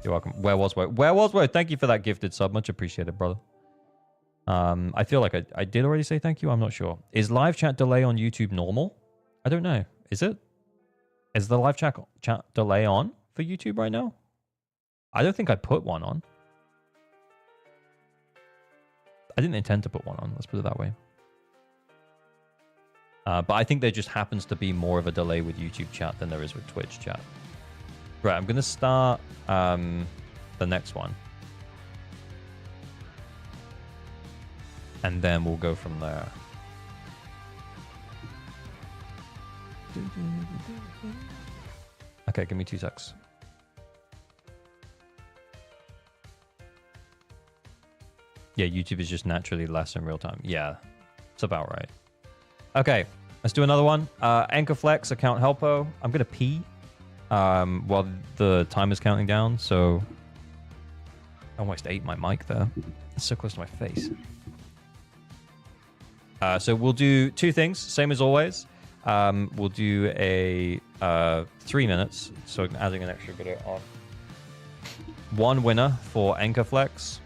You're welcome. Where was Woe? Where was Woe? Thank you for that gifted sub. Much appreciated, brother. I feel like I did already say thank you. I'm not sure. Is live chat delay on YouTube normal? I don't know. Is it? Is the live chat delay on for YouTube right now? I don't think I put one on. I didn't intend to put one on. Let's put it that way. But I think there just happens to be more of a delay with YouTube chat than there is with Twitch chat. Right, I'm going to start the next one. And then we'll go from there. Okay, give me 2 secs. Yeah, YouTube is just naturally less in real time. Yeah, it's about right. Okay, let's do another one. Anchor Flex, account helpo. I'm going to pee while the time is counting down. So I almost ate my mic there. It's so close to my face. So we'll do 2 things, same as always. We'll do a 3 minutes, so adding an extra bit on. 1 winner for Anchor Flex.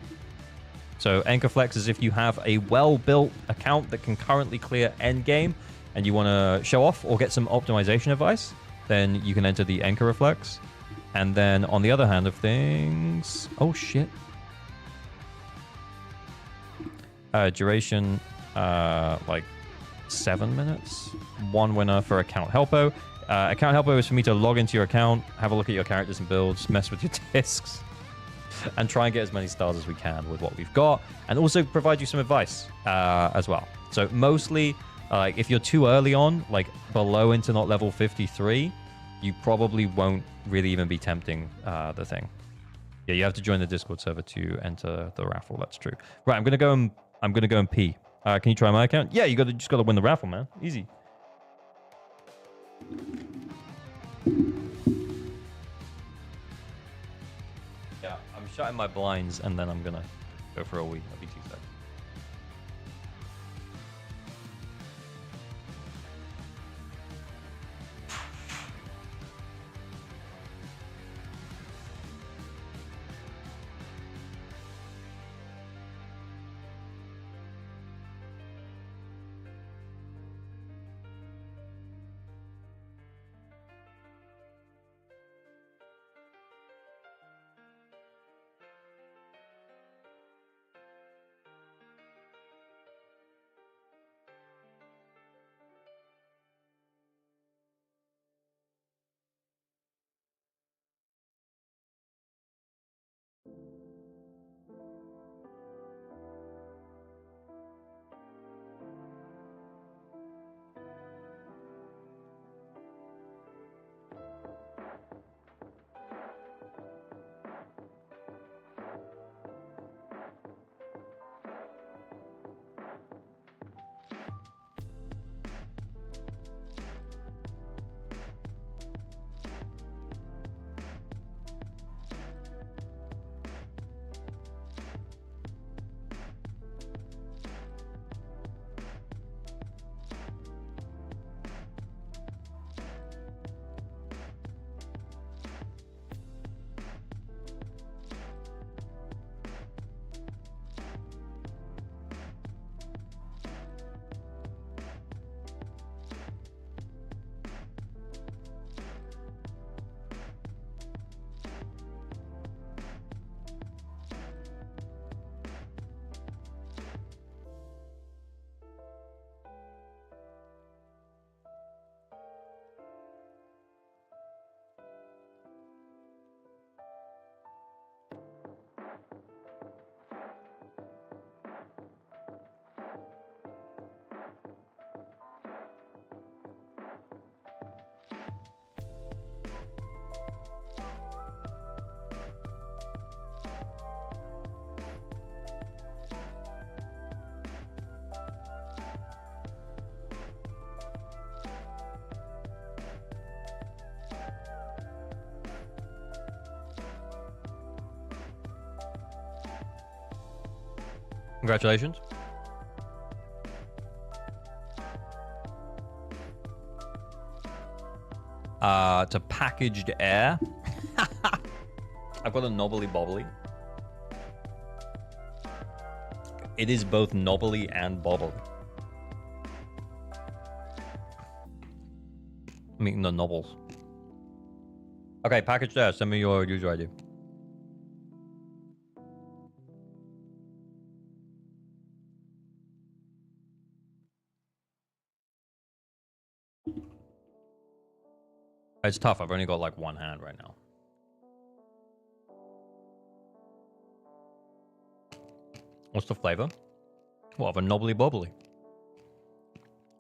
So Anchor Flex is if you have a well-built account that can currently clear endgame and you want to show off or get some optimization advice, then you can enter the Anchor Reflex. And then on the other hand of things... Oh, shit. Duration, like 7 minutes. 1 winner for Account Helpo. Account Helpo is for me to log into your account, have a look at your characters and builds, mess with your discs, and try and get as many stars as we can with what we've got, and also provide you some advice as well. So mostly, if you're too early on, like below internet level 53, you probably won't really even be tempting the thing. Yeah, you have to join the Discord server to enter the raffle. That's true. Right, I'm gonna go and pee. Can you try my account? Yeah, just gotta win the raffle, man. Easy. Yeah, I'm shutting my blinds and then I'm gonna go for a wee. I'll be 2 seconds. Congratulations. To packaged air. I've got a knobbly bobbly. It is both knobbly and bobbly. I'm eating the nobbles. Okay, packaged air. Send me your user ID. It's tough. I've only got like one hand right now. What's the flavor? What, of a knobbly bobbly?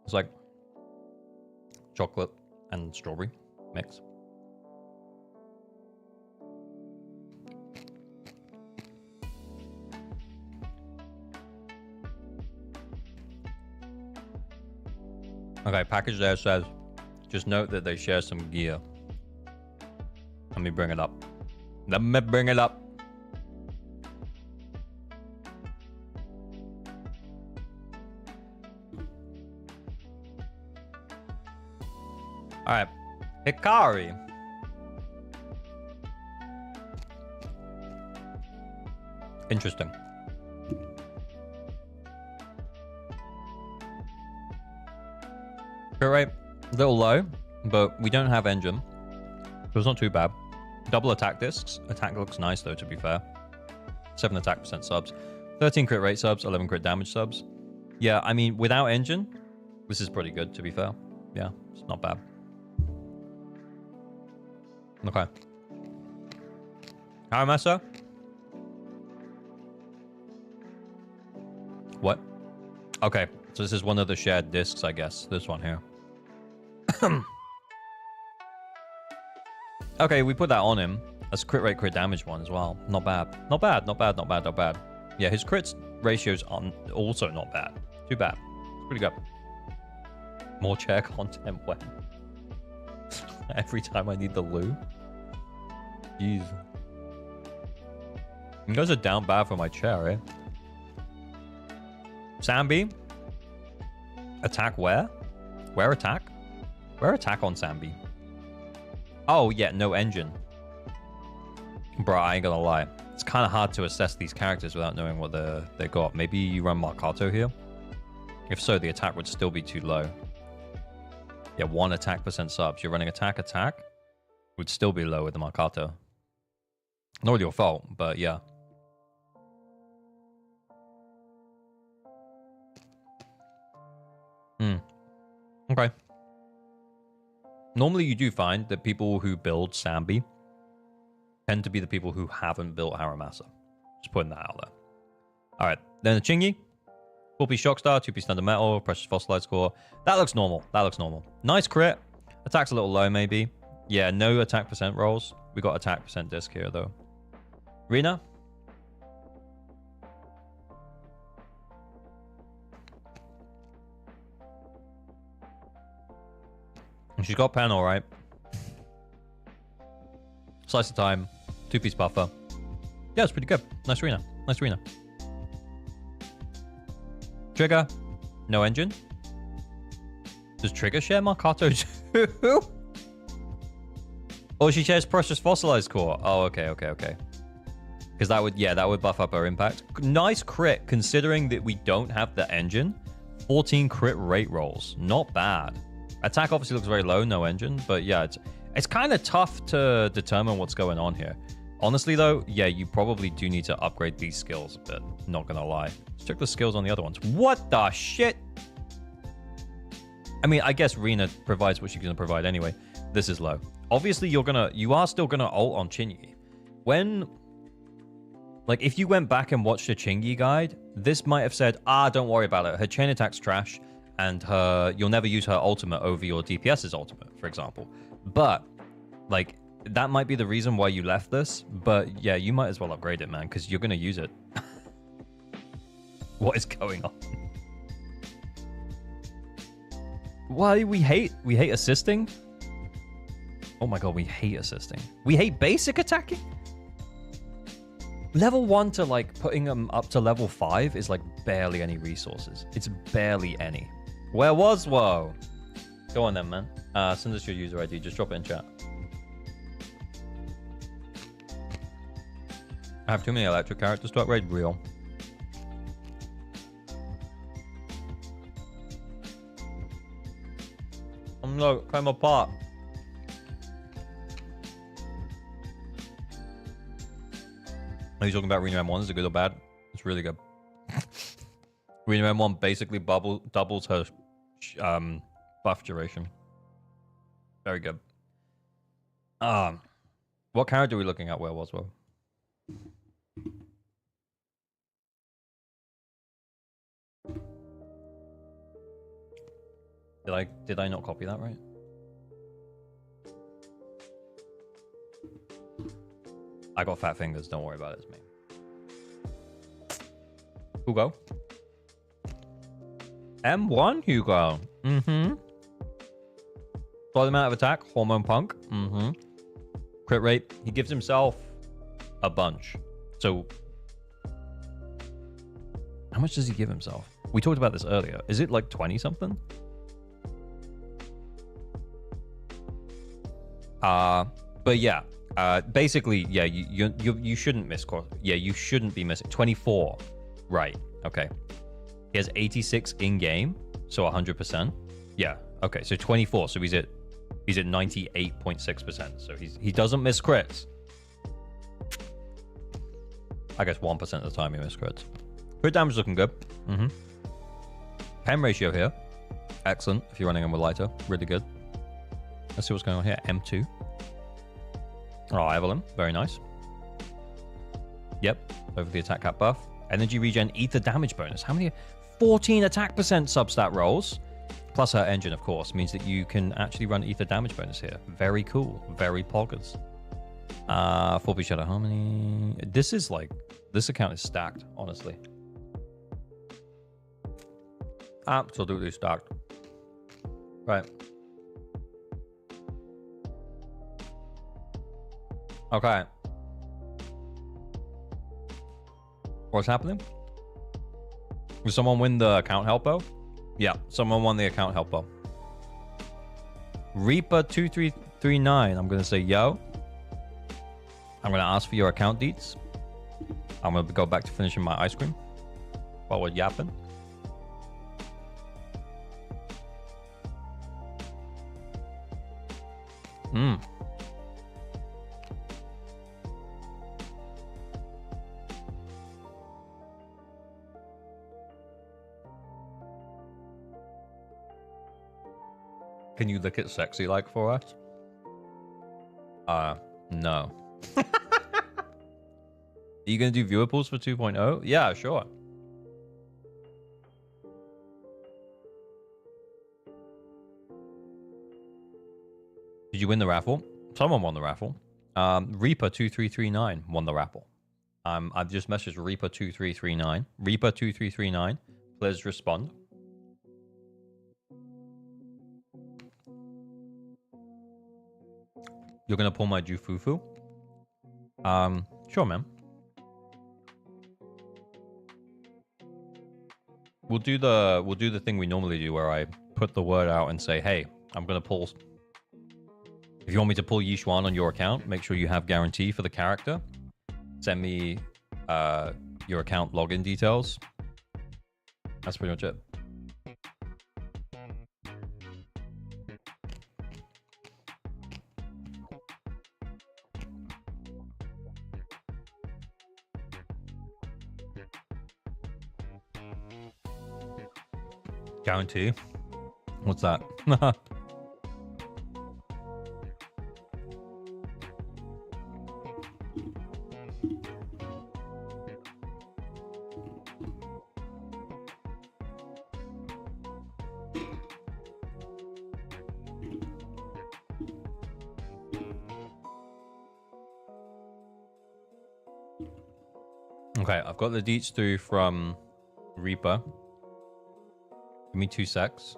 It's like chocolate and strawberry mix. Okay, package there says, just note that they share some gear. Let me bring it up. Let me bring it up. All right, Hikari. Interesting. Crit rate, a little low, but we don't have engine, so it's not too bad. Double attack discs. Attack looks nice though, to be fair. 7 attack percent subs, 13 crit rate subs, 11 crit damage subs. Yeah, I mean, without engine, this is pretty good, to be fair. Yeah, it's not bad. Okay. Haramasa? What? Okay, so this is one of the shared discs, I guess. This one here. Okay, we put that on him. That's crit rate, crit damage one as well. Not bad. Not bad, not bad, not bad, not bad. Yeah, his crits ratios are also not bad. Too bad. It's pretty good. More chair content when? Every time I need the loo? Jeez. You guys are down bad for my chair, eh? Sambi? Attack where? Where attack? Where attack on Sambi? Oh, yeah, no engine. Bro, I ain't gonna lie. It's kind of hard to assess these characters without knowing what they got. Maybe you run Marcato here? If so, the attack would still be too low. Yeah, 1 attack percent subs. You're running attack. Would still be low with the Marcato. Not your fault, but yeah. Okay. Normally you do find that people who build Sambi tend to be the people who haven't built Haramasa. Just putting that out there. Alright, then the Chingy. 4-piece Shockstar, 2-piece Standard Metal, Precious Fossilized Core. That looks normal. That looks normal. Nice crit. Attack's a little low, maybe. Yeah, no attack percent rolls. We got attack percent disc here, though. Rena? She's got pen, alright. Slice of time. 2-piece buffer. Yeah, it's pretty good. Nice Rena. Nice Rena. Trigger. No engine. Does Trigger share Marcato too? Oh, she shares Precious Fossilized Core. Oh, okay. Because that would, yeah, that would buff up her impact. Nice crit, considering that we don't have the engine. 14 crit rate rolls. Not bad. Attack obviously looks very low, no engine. But yeah, it's kind of tough to determine what's going on here. Honestly, though, yeah, you probably do need to upgrade these skills a bit. Not gonna lie. Let's check the skills on the other ones. What the shit? I mean, I guess Rena provides what she's gonna provide anyway. This is low. Obviously, you are still gonna ult on Chingy. When, like, if you went back and watched a Chingy guide, this might have said, don't worry about it. Her chain attack's trash, and you'll never use her ultimate over your DPS's ultimate, for example. But, like, that might be the reason why you left this. But yeah, you might as well upgrade it, man, because you're gonna use it. What is going on? Why we hate assisting? Oh my god, we hate assisting. We hate basic attacking? Level 1 to like putting them up to level 5 is like barely any resources. It's barely any. Where was Woe? Go on then, man. Send us your user ID. Just drop it in chat. I have too many electric characters to upgrade. Real. Oh no, came apart. Are you talking about Reno M1? Is it good or bad? It's really good. Reno M1 basically doubles her buff duration. Very good. What character are we looking at? Where was Will? Did I not copy that right? I got fat fingers, don't worry about it, it's me. Hugo. M1 Hugo. Mm-hmm. Solid amount of attack, hormone punk. Mm-hmm. Crit rate, he gives himself a bunch. So how much does he give himself? We talked about this earlier. Is it like 20 something? But yeah, basically, yeah, you shouldn't miss course. Yeah, you shouldn't be missing 24. Right. Okay. He has 86 in game, so 100%. Yeah. Okay. So 24. So he's at 98.6%. So he doesn't miss crits. I guess 1% of the time he misses crits. Crit damage looking good. Mm-hmm. Pen ratio here, excellent. If you're running him with lighter, really good. Let's see what's going on here. M2. Oh, Evelyn. Very nice. Yep. Over the attack cap buff. Energy regen, ether damage bonus. How many? 14 attack percent substat rolls. Plus her engine, of course, means that you can actually run ether damage bonus here. Very cool. Very poggers. 4P Shadow Harmony. This is like... This account is stacked, honestly. Absolutely stacked. Right. Okay. What's happening? Did someone win the account helpo? Yeah, someone won the account helpo. Reaper2339. I'm going to say, yo. I'm going to ask for your account deets. I'm going to go back to finishing my ice cream while we're yapping. Can you lick it sexy like for us? No. Are you going to do viewer pools for 2.0? Yeah, sure. Did you win the raffle? Someone won the raffle. Reaper2339 won the raffle. I've just messaged Reaper2339. Reaper2339, please respond. You're gonna pull my Jufufu? Sure, man. We'll do the thing we normally do where I put the word out and say, hey, I'm gonna pull. If you want me to pull Yishuan on your account, make sure you have guarantee for the character. Send me your account login details. That's pretty much it. Guarantee? What's that? Okay, I've got the deets through from Reaper. Give me 2 secs.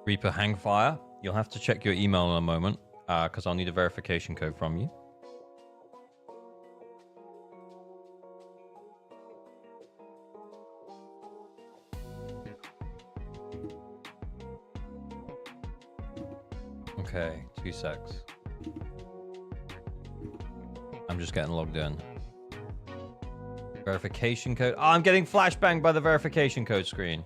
Reaper Hangfire. You'll have to check your email in a moment, because I'll need a verification code from you. Okay, 2 secs. I'm just getting logged in. Verification code. Oh, I'm getting flashbanged by the verification code screen.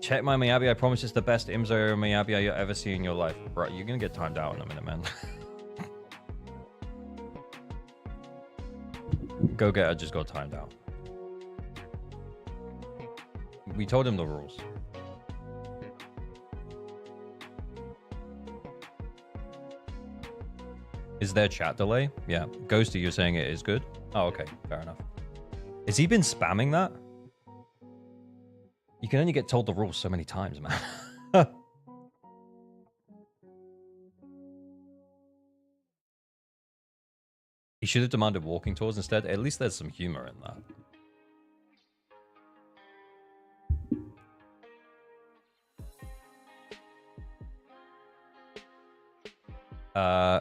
Check my Miyabi. I promise it's the best Imzo Miyabi you'll ever see in your life. Bro, you're gonna get timed out in a minute, man. Go Getter just got timed out. We told him the rules. Is there chat delay? Yeah. Ghosty, you're saying it is good? Oh, okay. Fair enough. Has he been spamming that? You can only get told the rules so many times, man. He should have demanded walking tours instead. At least there's some humor in that.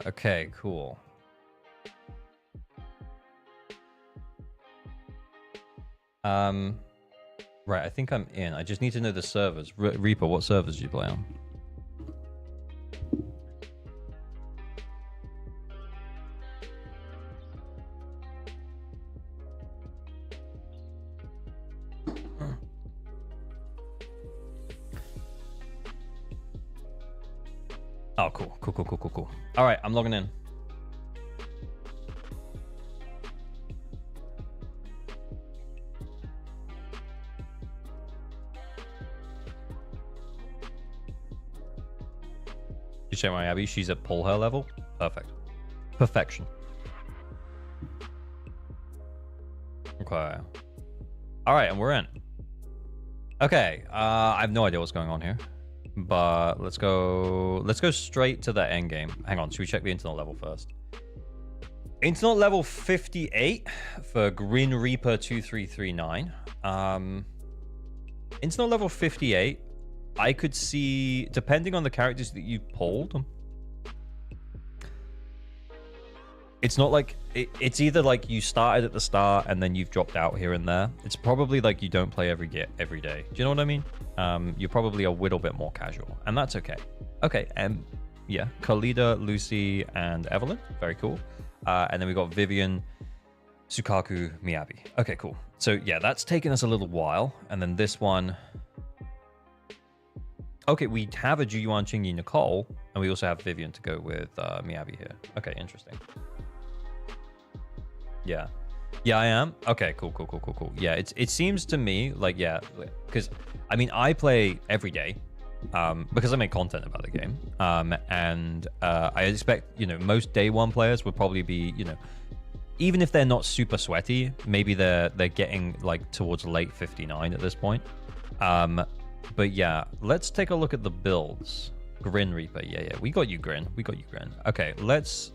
Okay, cool. Right, I think I'm in. I just need to know the servers. Reaper, what servers do you play on? Oh, cool. Cool. All right, I'm logging in. You check my Abby. She's at pull her level. Perfect. Perfection. Okay. All right, and we're in. Okay. I have no idea what's going on here, but let's go straight to the end game. Hang on. Should we check the internet level first? Internet level 58 for Grin Reaper 2339. Internet level 58. I could see, depending on the characters that you've pulled, it's not like it's either like you started at the start and then you've dropped out here and there. It's probably like you don't play every day. Do you know what I mean? You're probably a little bit more casual, and that's okay. Okay, yeah, Khalida, Lucy, and Evelyn. Very cool. And then we got Vivian, Sukaku, Miyabi. Okay, cool. So yeah, that's taken us a little while, and then this one. Okay, we have a Juyuan Qingyi Nicole, and we also have Vivian to go with Miyabi here. Okay, interesting. Yeah. Yeah, I am. Okay, cool. Yeah, it seems to me like, yeah, because, I mean, I play every day because I make content about the game. And I expect, most day one players would probably be, even if they're not super sweaty, maybe they're getting like towards late 59 at this point. But yeah, let's take a look at the builds. Grin Reaper. Yeah. We got you, Grin. Okay, let's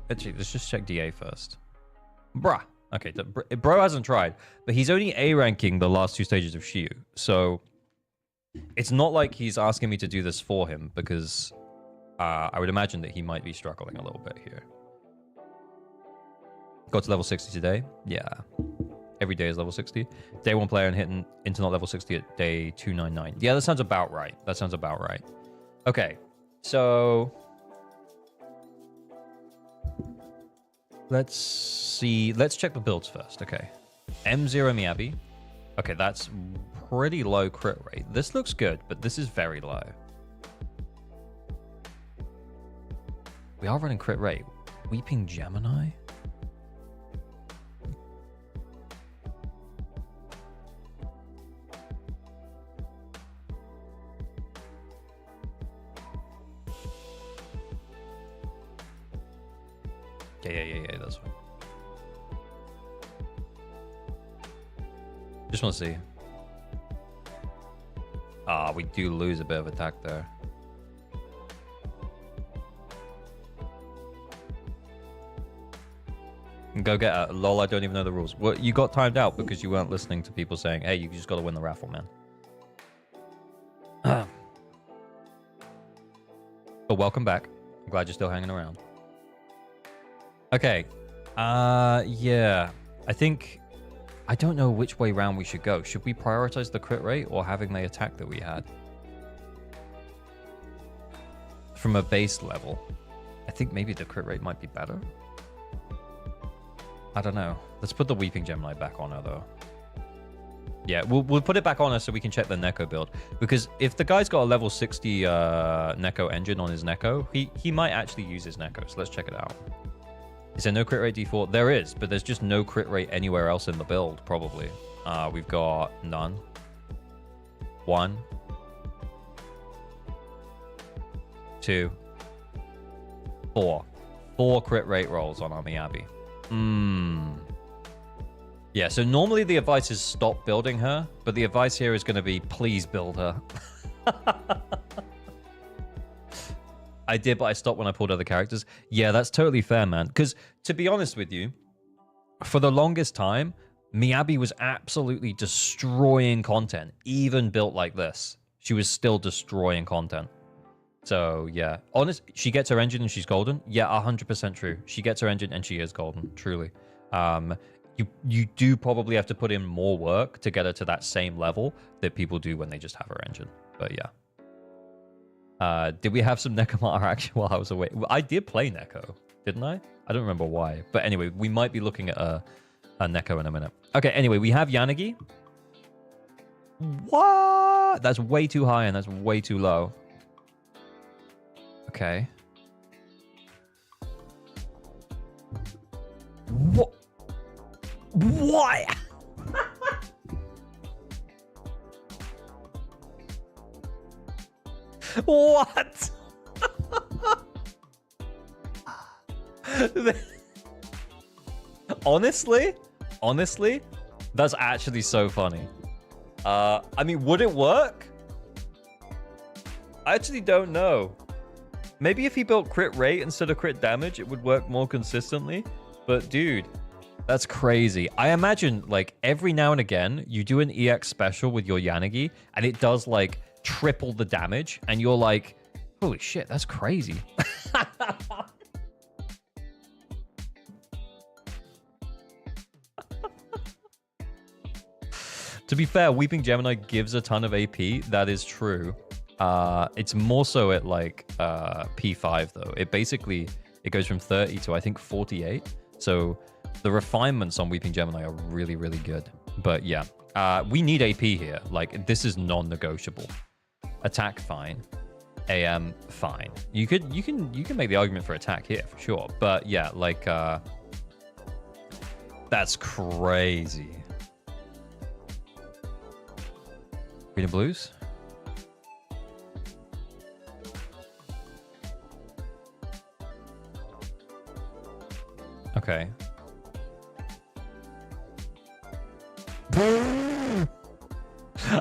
just check DA first. Bruh. Okay, bro hasn't tried, but he's only A ranking the last 2 stages of Shiyu. So it's not like he's asking me to do this for him, because I would imagine that he might be struggling a little bit here. Got to level 60 today. Yeah. Every day is level 60. Day 1 player and hitting internet level 60 at day 299. Yeah, that sounds about right. Okay, so let's see. Let's check the builds first. Okay, M0 Miyabi. Okay, that's pretty low crit rate. This looks good, but this is very low. We are running crit rate. Weeping Gemini. Yeah, that's fine. Just want to see. We do lose a bit of attack there. Go get it. Lol, I don't even know the rules. Well, you got timed out because you weren't listening to people saying, hey, you just got to win the raffle, man. But welcome back. I'm glad you're still hanging around. Okay. Yeah. I don't know which way round we should go. Should we prioritize the crit rate or having the attack that we had? from a base level. I think maybe the crit rate might be better. I don't know. Let's put the Weeping Gemini back on her, though. Yeah, we'll put it back on her so we can check the Neko build. Because if the guy's got a level 60 Neko engine on his Neko, he might actually use his Neko. So let's check it out. Is there no crit rate default? There is, but there's just no crit rate anywhere else in the build, probably. We've got none. 1. 2. 4. 4 crit rate rolls on our Miyabi. Yeah, so normally the advice is stop building her, but the advice here is going to be please build her. I did, but I stopped when I pulled other characters. Yeah, that's totally fair, man. Because to be honest with you, for the longest time, Miyabi was absolutely destroying content, even built like this. She was still destroying content. So, yeah. Honest, she gets her engine and she's golden? Yeah, 100% true. She gets her engine and she is golden, truly. You do probably have to put in more work to get her to that same level that people do when they just have her engine. But, yeah. Did we have some Nekomata action while I was away? I did play Neko, didn't I? I don't remember why. But anyway, we might be looking at a Neko in a minute. Okay, anyway, we have Yanagi. What? That's way too high and that's way too low. Okay. What? Why? What? Honestly, that's actually so funny. I mean, would it work? I actually don't know. Maybe if he built crit rate instead of crit damage, it would work more consistently. But dude, that's crazy. I imagine like every now and again, you do an EX special with your Yanagi and it does like triple the damage. And you're like, holy shit, that's crazy. To be fair, Weeping Gemini gives a ton of AP. That is true. It's more so at like P5 though. It goes from 30 to I think 48. So the refinements on Weeping Gemini are really, really good. But yeah, we need AP here. Like this is non-negotiable. Attack fine. AM fine. You can make the argument for attack here for sure. But yeah, like that's crazy. Green and blues. Okay.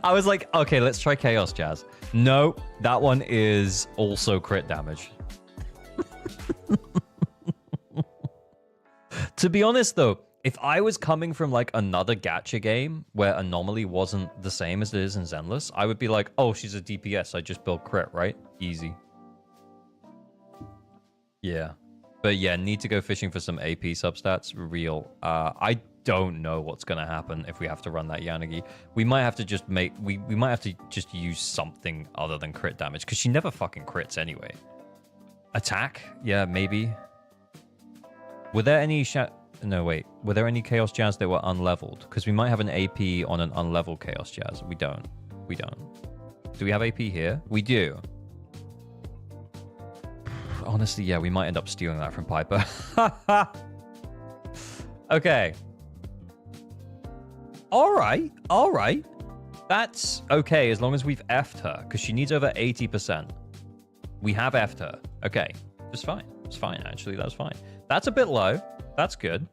I was like, okay, let's try Chaos Jazz. No, that one is also crit damage. To be honest, though, if I was coming from like another gacha game where Anomaly wasn't the same as it is in Zenless, I would be like, oh, she's a DPS. I just built crit, right? Easy. Yeah. But yeah, need to go fishing for some AP substats. Real. I don't know what's going to happen if we have to run that Yanagi. We might have to just we might have to just use something other than crit damage because she never fucking crits anyway. Attack? Yeah, maybe. Were there any no, wait. Were there any Chaos Jazz that were unleveled? Because we might have an AP on an unleveled Chaos Jazz. We don't. We don't. Do we have AP here? We do. Honestly, yeah, we might end up stealing that from Piper. Okay. All right. That's okay as long as we've F'd her, because she needs over 80%. We have F'd her. Okay, it's fine. It's fine, actually. That's fine. That's a bit low. That's good.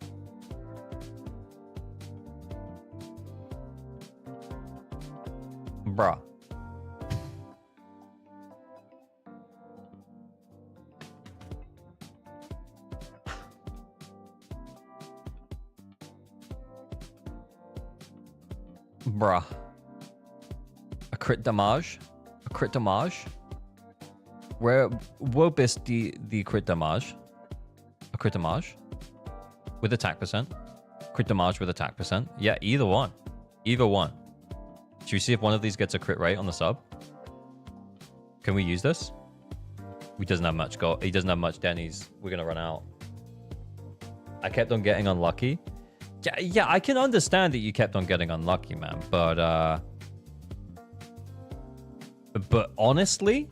Bruh. Bruh. A crit damage? A crit damage? Where best the crit damage? A crit damage? With attack percent? Crit damage with attack percent? Yeah, either one. Either one. Should we see if one of these gets a crit rate on the sub? Can we use this? He doesn't have much gold. He doesn't have much Denny's. We're gonna run out. I kept on getting unlucky. Yeah, I can understand that you kept on getting unlucky, man. But honestly,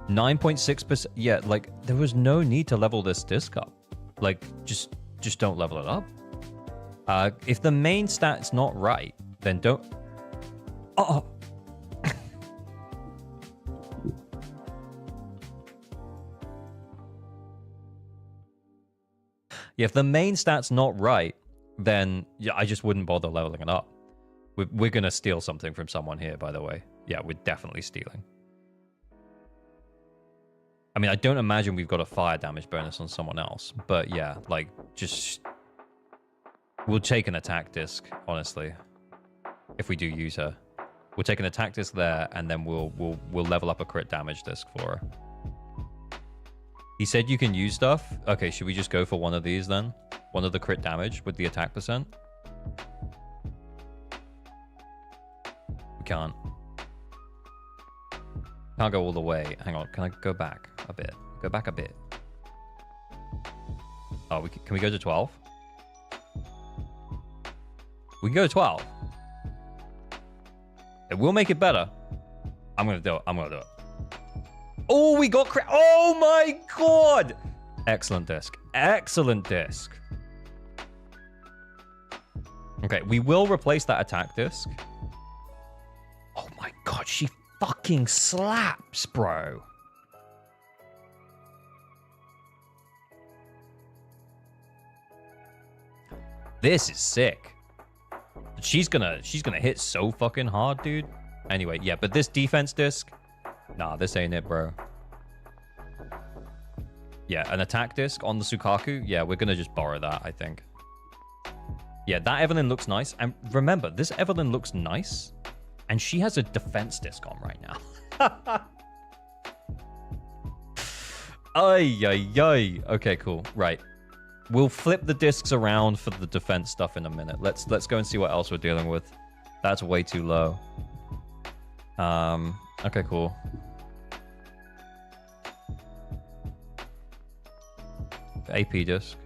9.6%. Yeah, like there was no need to level this disc up. Like, just don't level it up. If the main stat's not right, then don't. Oh. Yeah, if the main stat's not right, then yeah, I just wouldn't bother leveling it up. We're gonna steal something from someone here, by the way. Yeah, we're definitely stealing. I mean, I don't imagine we've got a fire damage bonus on someone else, but yeah, like, just... We'll take an attack disc, honestly, if we do use her. We'll take an attack disc there, and then we'll level up a crit damage disc for her. He said you can use stuff. Okay, should we just go for one of these then? One of the crit damage with the attack %? We can't. Can't go all the way. Hang on, can I go back a bit? Go back a bit. Oh, can we go to 12? We can go to 12. It will make it better. I'm gonna do it. I'm gonna do it. Oh, we got crit. Oh my god! Excellent disc. Excellent disc. Okay, we will replace that attack disc. Oh my god, she fucking slaps, bro. This is sick. She's gonna hit so fucking hard, dude. Anyway, yeah, but this defense disc, nah, this ain't it, bro. Yeah, an attack disc on the Sukaku. Yeah, we're gonna just borrow that, I think. Yeah, that Evelyn looks nice. And remember, this Evelyn looks nice, and she has a defense disc on right now. Ay, ay, ay. Okay, cool. Right. We'll flip the discs around for the defense stuff in a minute. Let's go and see what else we're dealing with. That's way too low. Okay, cool. AP disc.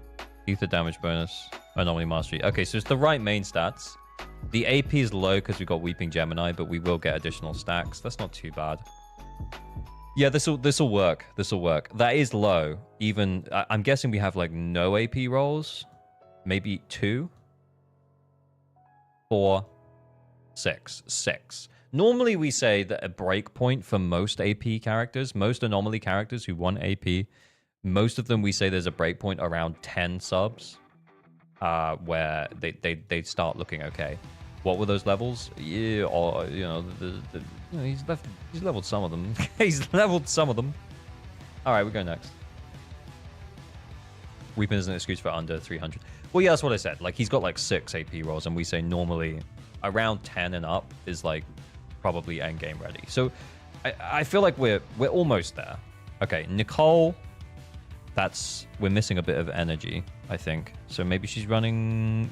Ether damage bonus. Anomaly mastery. Okay, so it's the right main stats. The AP is low because we got Weeping Gemini, but we will get additional stacks. That's not too bad. Yeah, this'll work. This'll work. That is low. Even I'm guessing we have like no AP rolls. Maybe 2, 4, 6. 6. Normally we say that a breakpoint for most AP characters, most anomaly characters who want AP, most of them we say there's a breakpoint around 10 subs, where they start looking okay. What were those levels? Yeah, or he's leveled some of them. He's leveled some of them. All right, we go next. Weeping is an excuse for under 300. Well, yeah, that's what I said. Like, he's got like 6 AP rolls, and we say normally around 10 and up is like probably end game ready. So I feel like we're almost there. Okay, Nicole, we're missing a bit of energy, I think. So maybe she's running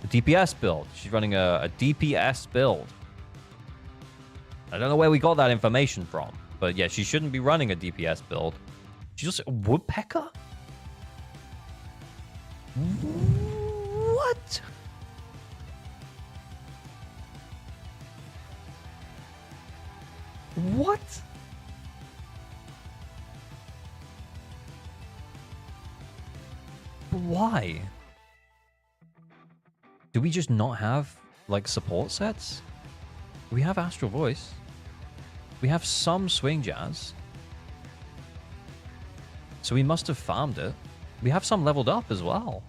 a DPS build. She's running a DPS build. I don't know where we got that information from, but yeah, she shouldn't be running a DPS build. She's also a woodpecker? What? What? Why? Do we just not have, like, support sets? We have Astral Voice. We have some Swing Jazz. So we must have farmed it. We have some leveled up as well.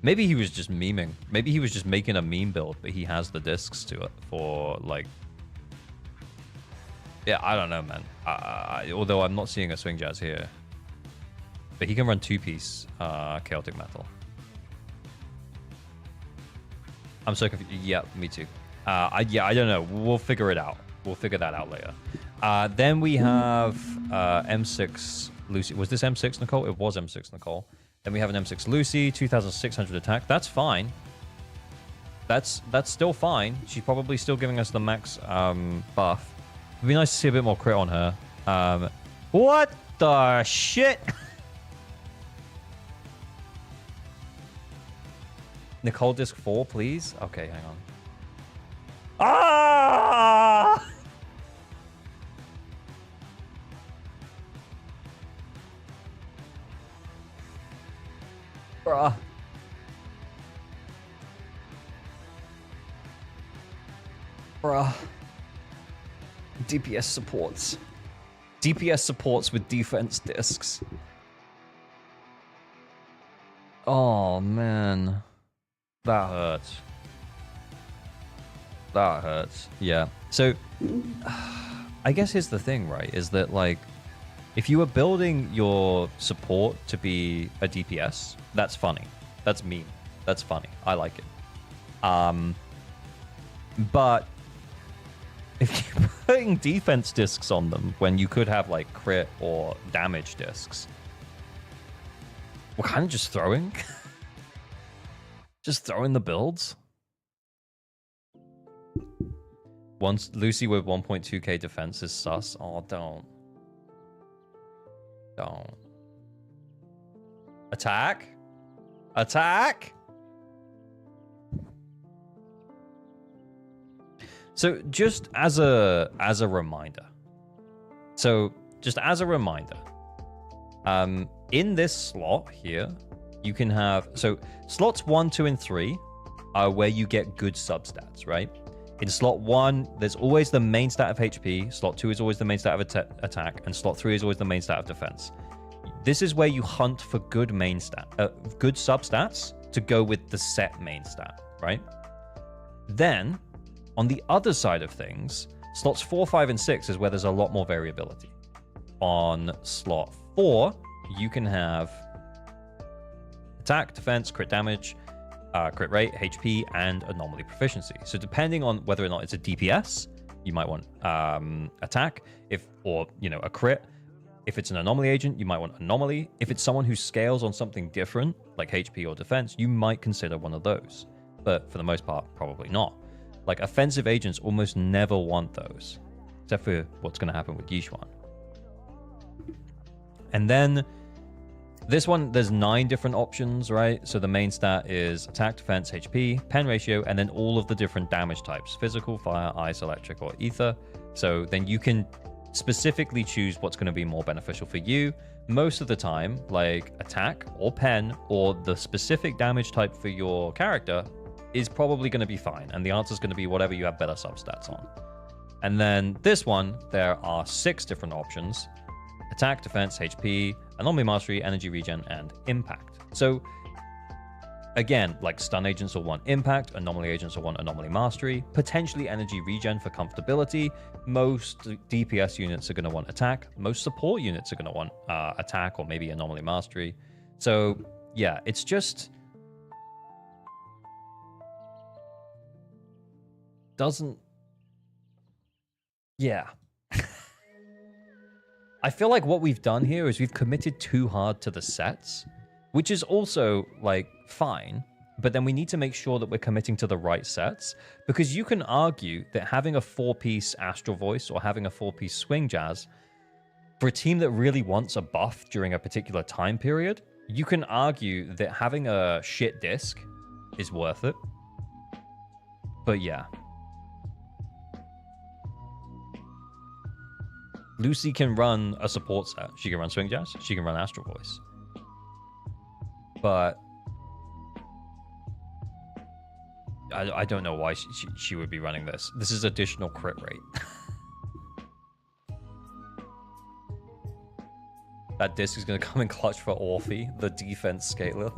Maybe he was just memeing. Maybe he was just making a meme build, but he has the discs to it for, like... Yeah, I don't know, man. Although I'm not seeing a Swing Jazz here. But he can run 2-piece Chaotic Metal. I'm so confused. Yeah, me too. I don't know. We'll figure it out. We'll figure that out later. Then we have M6 Lucy. Was this M6 Nicole? It was M6 Nicole. Then we have an M6 Lucy, 2,600 attack. That's fine. That's still fine. She's probably still giving us the max buff. It'd be nice to see a bit more crit on her. What the shit? Nicole disc 4, please. Okay, hang on. Ah! Bruh. Bruh. DPS supports. DPS supports with defense discs. Oh, man. That hurts. That hurts. Yeah. So, I guess here's the thing, right? Is that, like, if you were building your support to be a DPS, that's funny. That's mean. That's funny. I like it. But if you're putting defense discs on them when you could have, like, crit or damage discs, we're kind of just throwing. Just throwing the builds. Once Lucy with 1.2k defense is sus. Oh, don't. Don't. Attack? Attack? So just as a reminder. So just as a reminder. In this slot here, you can have, so slots 1, 2, and 3 are where you get good substats, right? In slot 1, there's always the main stat of HP. Slot 2 is always the main stat of attack, and slot 3 is always the main stat of defense. This is where you hunt for good main stat, good substats to go with the set main stat, right? Then, on the other side of things, slots 4, 5, and 6 is where there's a lot more variability. On slot 4, you can have attack, defense, crit damage, crit rate, HP, and anomaly proficiency. So depending on whether or not it's a DPS, you might want attack, or a crit. If it's an anomaly agent, you might want anomaly. If it's someone who scales on something different, like HP or defense, you might consider one of those. But for the most part, probably not. Like offensive agents almost never want those, except for what's going to happen with Yishuan. And then this one, there's 9 different options, right? So the main stat is attack, defense, HP, pen ratio, and then all of the different damage types: physical, fire, ice, electric, or ether. So then you can specifically choose what's going to be more beneficial for you. Most of the time, like attack or pen or the specific damage type for your character is probably going to be fine. And the answer is going to be whatever you have better substats on. And then this one, there are 6 different options: attack, defense, HP, anomaly mastery, energy regen, and impact. So again, like stun agents will want impact, anomaly agents will want anomaly mastery, potentially energy regen for comfortability. Most DPS units are going to want attack. Most support units are going to want attack or maybe anomaly mastery. So yeah, it's just doesn't. Yeah. I feel like what we've done here is we've committed too hard to the sets, which is also, like, fine, but then we need to make sure that we're committing to the right sets, because you can argue that having a 4-piece Astral Voice or having a 4-piece Swing Jazz, for a team that really wants a buff during a particular time period, you can argue that having a shit disc is worth it. But yeah. Lucy can run a support set. She can run Swing Jazz. She can run Astral Voice. But I don't know why she would be running this. This is additional crit rate. That disc is going to come in clutch for Orphe, the defense scaler.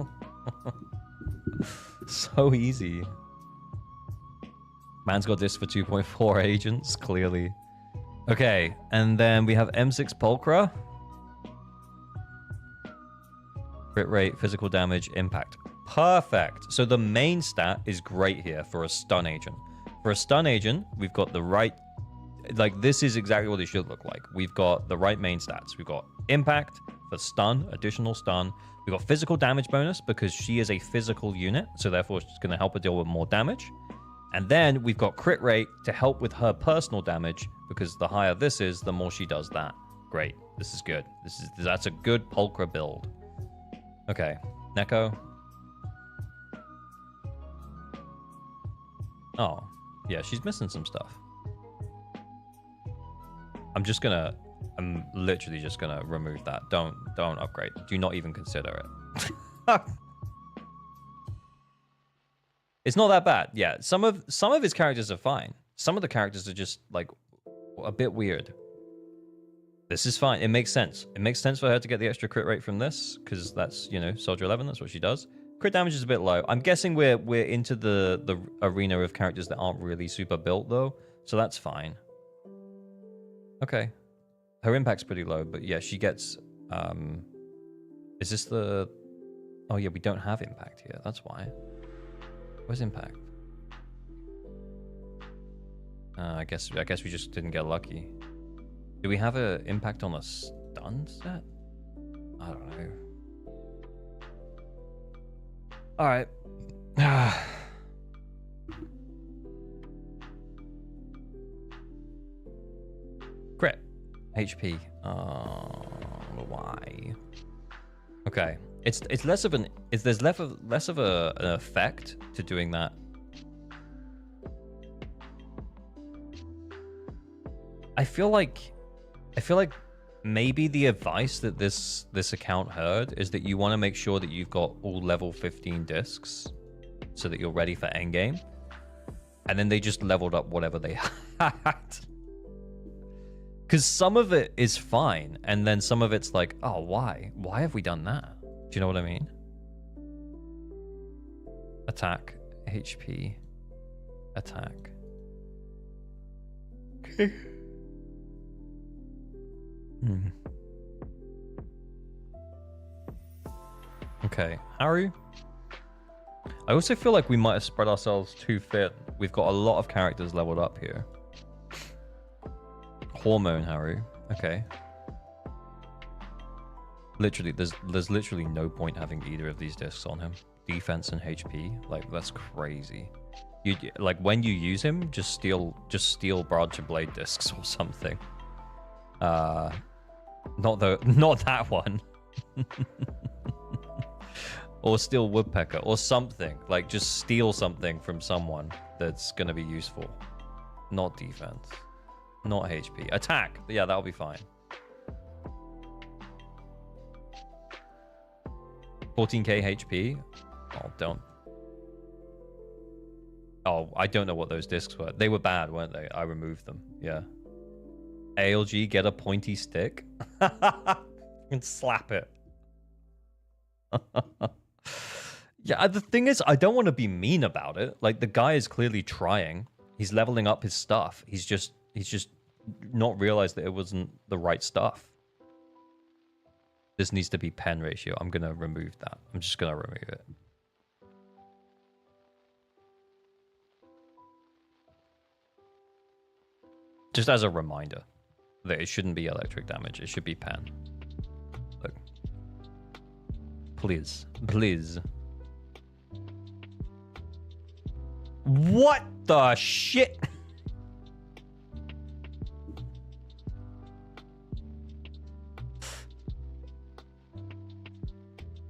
So easy. Man's got disc for 2.4 agents, clearly. Okay, and then we have M6 Pulchra. Crit rate, physical damage, impact. Perfect. So the main stat is great here for a stun agent. For a stun agent, we've got the right... Like, this is exactly what it should look like. We've got the right main stats. We've got impact for stun, additional stun. We've got physical damage bonus because she is a physical unit, so therefore it's going to help her deal with more damage. And then we've got crit rate to help with her personal damage, because the higher this is, the more she does that. Great. This is good. That's a good Pulchra build. Okay, Neko. Oh, yeah, she's missing some stuff. I'm literally just gonna remove that. Don't upgrade. Do not even consider it. It's not that bad. Yeah, some of his characters are fine. Some of the characters are just like a bit weird. This is fine. It makes sense. It makes sense for her to get the extra crit rate from this because that's, you know, Soldier 11. That's what she does. Crit damage is a bit low. I'm guessing we're into the arena of characters that aren't really super built though, so that's fine. Okay, her impact's pretty low, but yeah, she gets. Is this the? Oh yeah, we don't have impact here. That's why. Where's impact? I guess we just didn't get lucky. Do we have an impact on a stun set? I don't know. All right. Crit. HP. Why? Okay. It's less of an there's less of an effect to doing that. I feel like maybe the advice that this account heard is that you want to make sure that you've got all level 15 discs so that you're ready for endgame. And then they just leveled up whatever they had. Because some of it is fine, and then some of it's like, oh, why? Why have we done that? Do you know what I mean? Attack, HP, attack. Okay. Okay, Haru. I also feel like we might have spread ourselves too thin. We've got a lot of characters leveled up here. Hormone Haru. Okay. Literally, there's literally no point having either of these discs on him. Defense and HP, like that's crazy. You like when you use him, just steal Branch of Blade discs or something. Not that one. Or steal Woodpecker or something. Like just steal something from someone that's gonna be useful. Not defense. Not HP. Attack. Yeah, that'll be fine. 14k HP. Oh, don't. Oh, I don't know what those discs were. They were bad, weren't they? I removed them. Yeah. ALG, get a pointy stick. And slap it. Yeah, the thing is, I don't want to be mean about it. Like, the guy is clearly trying. He's leveling up his stuff. He's just not realized that it wasn't the right stuff. This needs to be pen ratio. I'm going to remove that. I'm just going to remove it. Just as a reminder that it shouldn't be electric damage. It should be pen. Look. Please. Please. What the shit?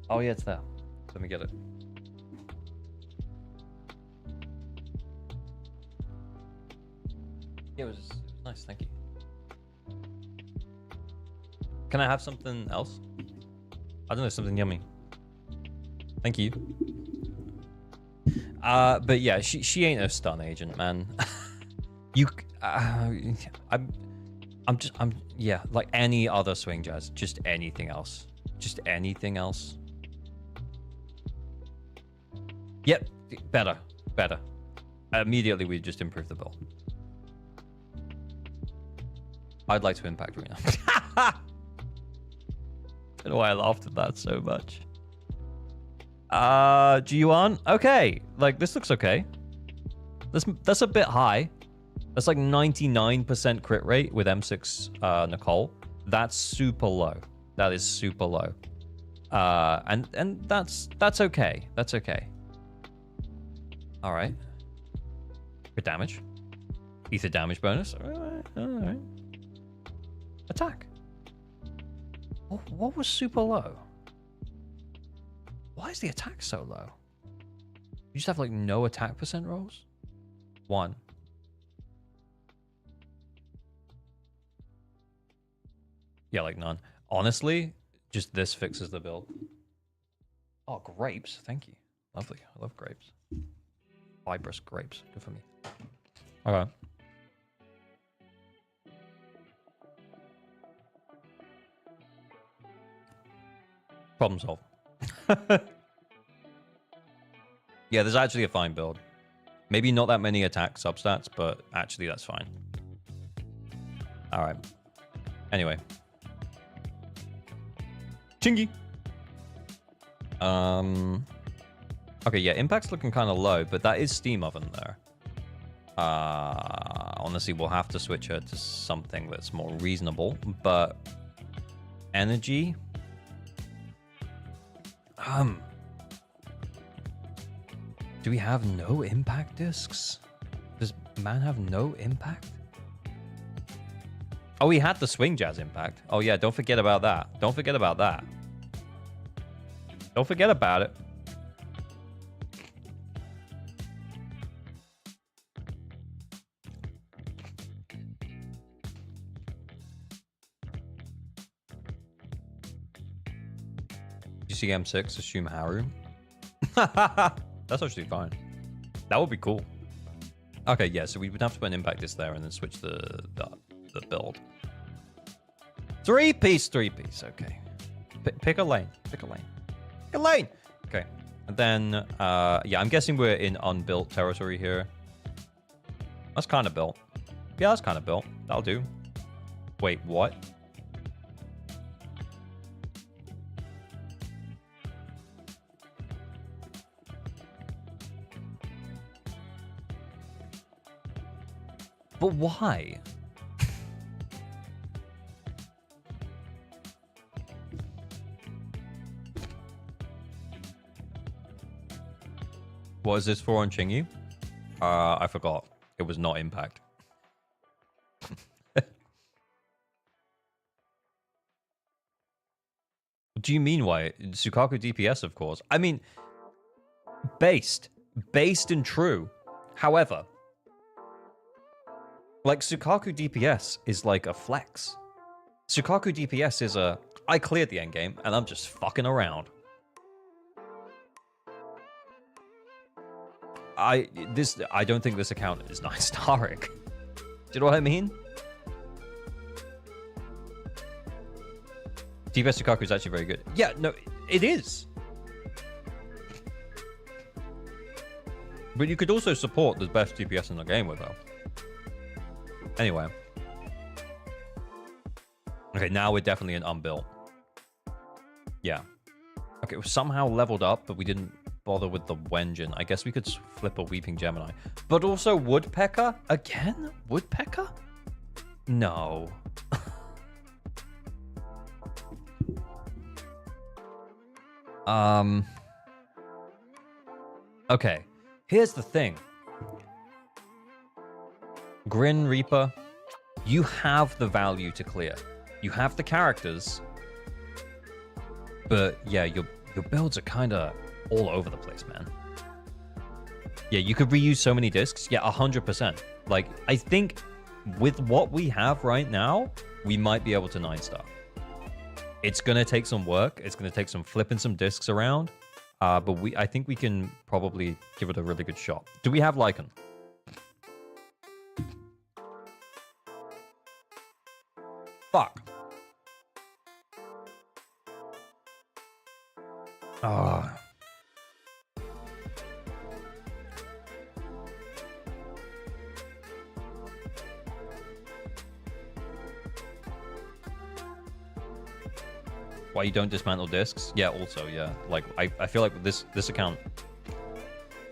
Oh yeah, it's there. Let me get it. Yeah, it was nice, thank you. Can I have something else? I don't know, something yummy. Thank you. But yeah, she ain't a stun agent, man. Yeah, like any other swing jazz, just anything else. Just anything else. Yep, better. Immediately we just improved the build. I'd like to impact Rena. Don't know why I laughed at that so much. G1? Okay. Like, this looks okay. That's a bit high. That's like 99% crit rate with M6 Nicole. That's super low. That is super low. And that's okay. That's okay. All right. Crit damage. Ether damage bonus. All right. Attack. What was super low? Why is the attack so low? You just have like no attack percent rolls? 1. Yeah, like none. Honestly, just this fixes the build. Oh, grapes. Thank you. Lovely. I love grapes. Fibrous grapes. Good for me. Okay. Problem solved. Yeah, there's actually a fine build. Maybe not that many attack substats, but actually that's fine. All right. Anyway. Chingy. Okay, yeah, impact's looking kind of low, but that is steam oven there. Honestly, we'll have to switch her to something that's more reasonable, but energy. Do we have no impact discs? Does man have no impact? Oh, he had the swing jazz impact. Oh yeah, don't forget about that. Don't forget about that. Don't forget about it. You see M6, assume Haru. That's actually fine. That would be cool. Okay, yeah, so we would have to put an impact disc there and then switch the build. Three-piece. Okay. Pick a lane. Pick a lane. Pick a lane! Okay. And then, yeah, I'm guessing we're in unbuilt territory here. That's kind of built. Yeah, that's kind of built. That'll do. Wait, what? But why? What is this for on Chingy? I forgot. It was not impact. What do you mean why? Sukaku DPS, of course. I mean, based and true. However, like Sukaku DPS is like a flex. Sukaku DPS is a, I cleared the endgame and I'm just fucking around. I don't think this account is 9-starring. Do you know what I mean? DPS Sukaku is actually very good. Yeah, no, it is. But you could also support the best DPS in the game with her. Anyway. Okay, now we're definitely an unbuilt. Yeah. Okay, we somehow leveled up, but we didn't bother with the Wenjin. I guess we could flip a Weeping Gemini. But also Woodpecker? Again? Woodpecker? No. Okay. Here's the thing. Grin Reaper, you have the value to clear. You have the characters. But yeah, your builds are kind of all over the place, man. Yeah, you could reuse so many discs. Yeah, 100%. Like, I think with what we have right now, we might be able to 9-star. It's going to take some work. It's going to take some flipping some discs around. But I think we can probably give it a really good shot. Do we have Lycan? Fuck. Ah. Why you don't dismantle discs? Yeah, also, yeah. Like, I feel like this account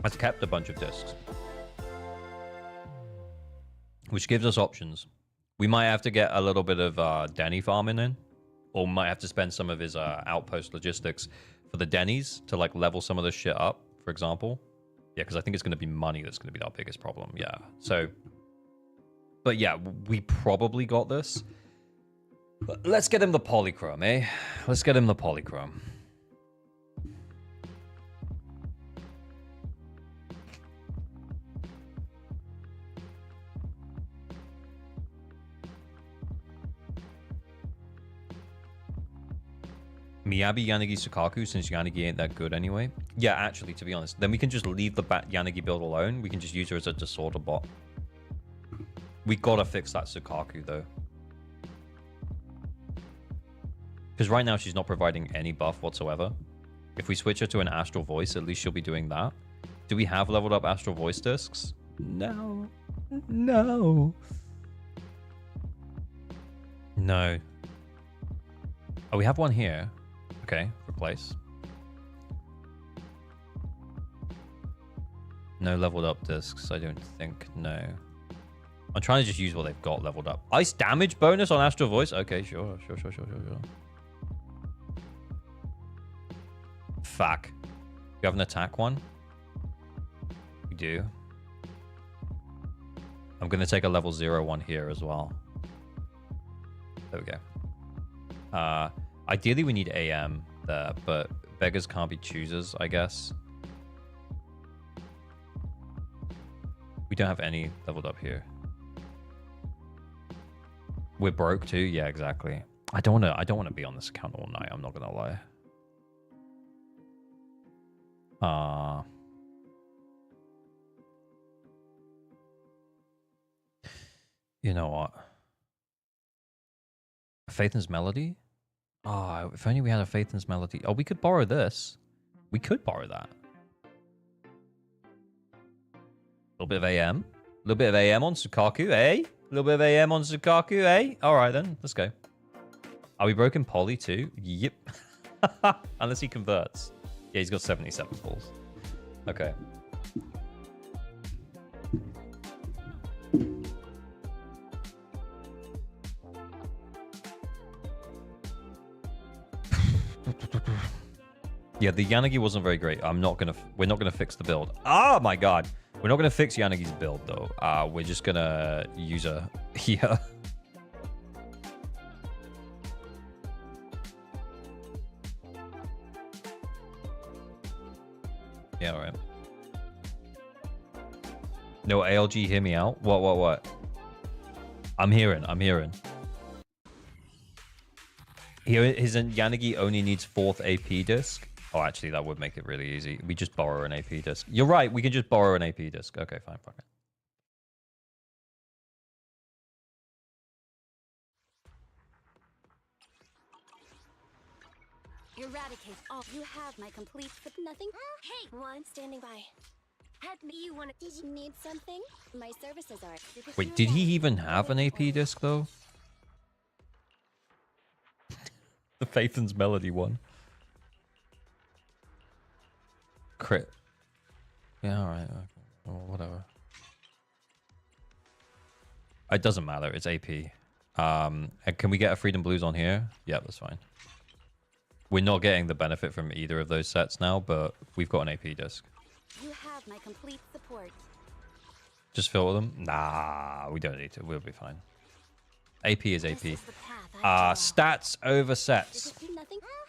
has kept a bunch of discs. Which gives us options. We might have to get a little bit of Denny farming in. Or might have to spend some of his outpost logistics for the Dennies to, like, level some of this shit up, for example. Yeah, because I think it's going to be money that's going to be our biggest problem. Yeah, so... But yeah, we probably got this. Let's get him the polychrome, eh? Let's get him the polychrome. Miyabi, Yanagi, Sukaku, since Yanagi ain't that good anyway. Yeah, actually, to be honest. Then we can just leave the Yanagi build alone. We can just use her as a disorder bot. We gotta fix that Sukaku, though. Because right now, she's not providing any buff whatsoever. If we switch her to an Astral Voice, at least she'll be doing that. Do we have leveled up Astral Voice discs? No. No. No. Oh, we have one here. Okay, replace. No leveled up discs, I don't think. No. I'm trying to just use what they've got leveled up. Ice damage bonus on Astral Voice? Okay, sure. Fuck. We have an attack one? We do. I'm going to take a level 0 one here as well. There we go. Ideally, we need AM there, but beggars can't be choosers, I guess. We don't have any leveled up here. We're broke too. Yeah, exactly. I don't want to be on this account all night. I'm not gonna lie. You know what? Faithn's Melody? Oh, if only we had a Faithn's Melody. Oh, we could borrow this. We could borrow that. A little bit of AM. A little bit of AM on Sukaku, eh? A little bit of AM on Sukaku, eh? All right, then. Let's go. Are we broken Poly, too? Yep. Unless he converts. Yeah, he's got 77 pulls. Okay. Yeah, the Yanagi wasn't very great. We're not gonna fix the build. Oh my god. We're not gonna fix Yanagi's build though. We're just gonna use her here. Yeah, alright. No, ALG, hear me out. What? I'm hearing. His Yanagi only needs 4th AP disc. Oh, actually, that would make it really easy. We just borrow an AP disc. You're right. We can just borrow an AP disc. Okay, fine. Fuck it. Eradicate all. You have my complete, but nothing. Hey, one standing by. Had me. You want to? Did you need something? My services are. Wait, did he even have an AP disc though? The Faithn's Melody one. Crit. Yeah, alright. Okay. Well, whatever. It doesn't matter. It's AP. Can we get a Freedom Blues on here? Yeah, that's fine. We're not getting the benefit from either of those sets now, but we've got an AP disc. You have my complete support. Just fill them? Nah, we don't need to. We'll be fine. AP is AP. Stats over sets.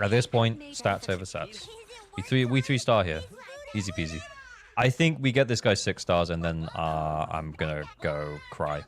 At this point, stats over sets. We 3-star here. Easy peasy. I think we get this guy 6 stars and then I'm gonna go cry.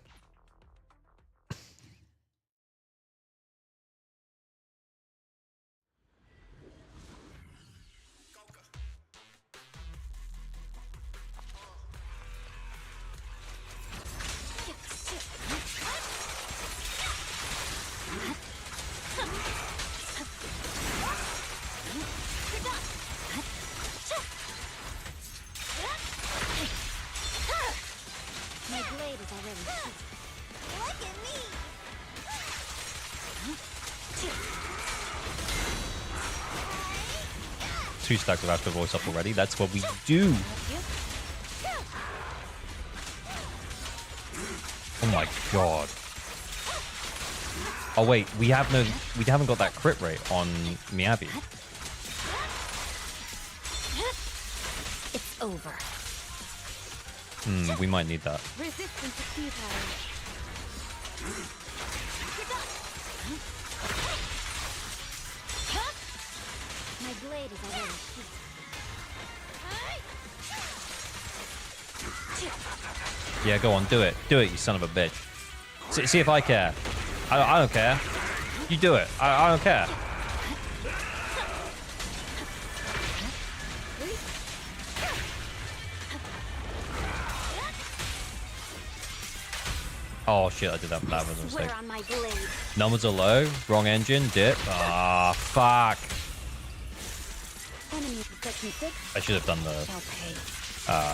My blade is already heat. Look at me! 2 stacks of Astral Voice up already. That's what we do. Oh my god. Oh wait, we haven't got that crit rate on Miyabi. It's over. We might need that. Resistance is futile. my blade as I wish. Yeah, go on, do it. Do it, you son of a bitch. See if I care. I don't care. You do it. I don't care. Oh shit, I did that. That was a mistake. Swear on my blade. Numbers are low. Wrong engine. Dip. Ah, fuck. Enemy protection 6. I should have done the Shall pay.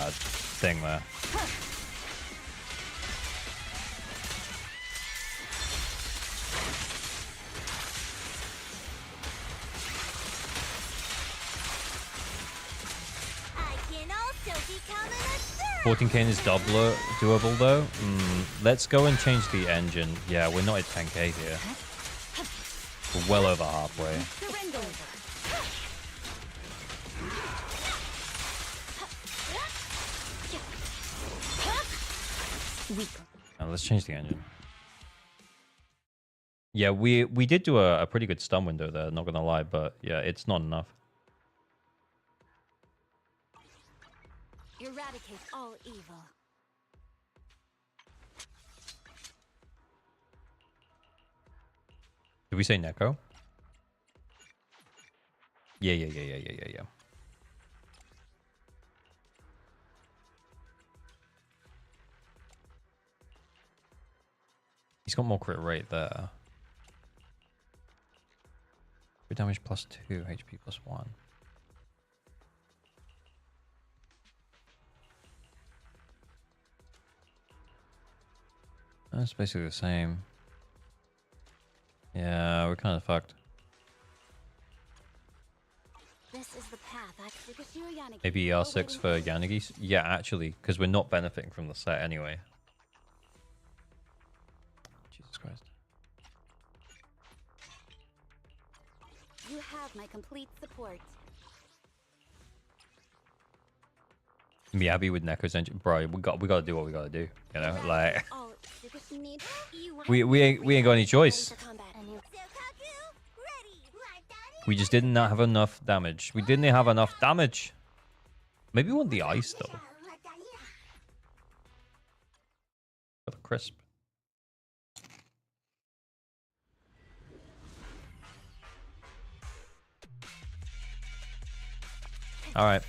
thing there. I can also become an 14k is doable though. Let's go and change the engine. Yeah, we're not at 10k here. We're well over halfway. surrender. Now let's change the engine. Yeah, we did do a pretty good stun window there, not gonna lie, but yeah, it's not enough. Eradicate all evil. Did we say Neko? Yeah. He's got more crit rate there. Crit damage plus 2, HP plus 1. That's basically the same. Yeah, we're kind of fucked. This is the path. Maybe R6 for Yanagi? Yeah, actually, because we're not benefiting from the set anyway. Jesus Christ. You have my complete support. Miyabi with Neko's engine, bro. We got to do what we got to do. You know, like we ain't got any choice. We just did not have enough damage. We didn't have enough damage. Maybe we want the ice though. Got the crisp. All right.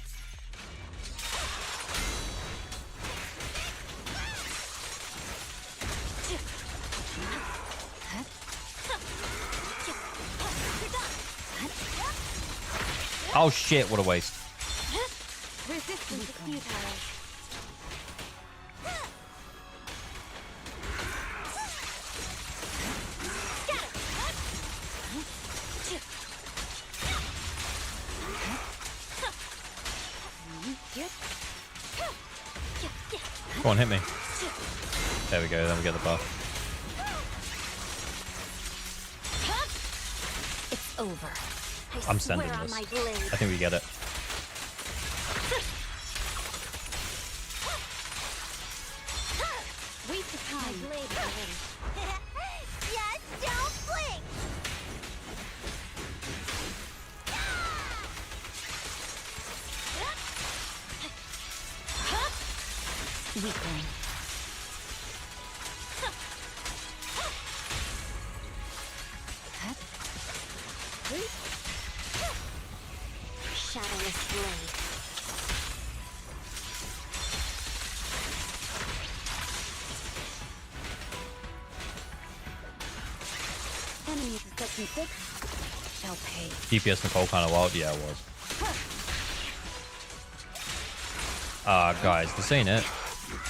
Oh shit, what a waste. Resistance is futile. Go on, hit me. There we go, then we get the buff. It's over. I'm sending this. I think we get it. Wait the time. My blade is ready. Just don't blink. Weakling. Shadowless blade. Enemy protection 6 shall pay. DPS Nicole kind of wild. Yeah, it was. Guys, this ain't it.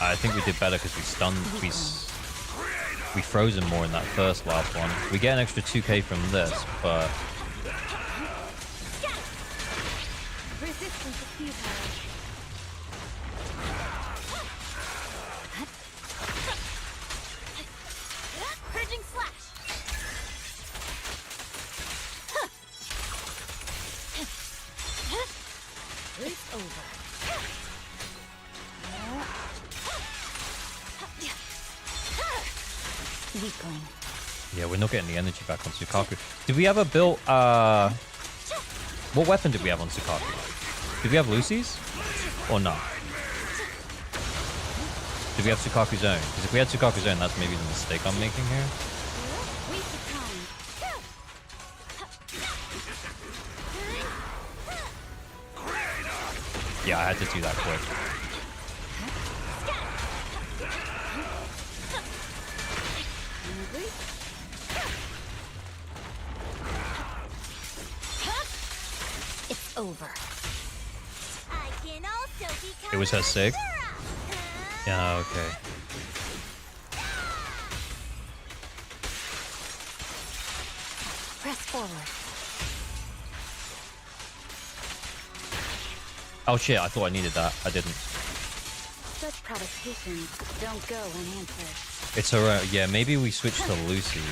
I think we did better because we stunned. We froze him more in that last one. We get an extra 2k from this, but Resistance is futile. Purging slash. It's over. Weakling. yeah, we're not getting the energy back on Sukaku. Did we ever build What weapon did we have on Sukaki? Did we have Lucy's? Or not? Did we have Sukaku's own? Because if we had Sukaku's own, that's maybe the mistake I'm making here. Yeah, I had to do that quick. It's over. I can also become It was her sig? Yeah, okay. Press forward. Oh shit, I thought I needed that. I didn't. Such provocations don't go unanswered. It's her yeah, maybe we switch to Lucy's.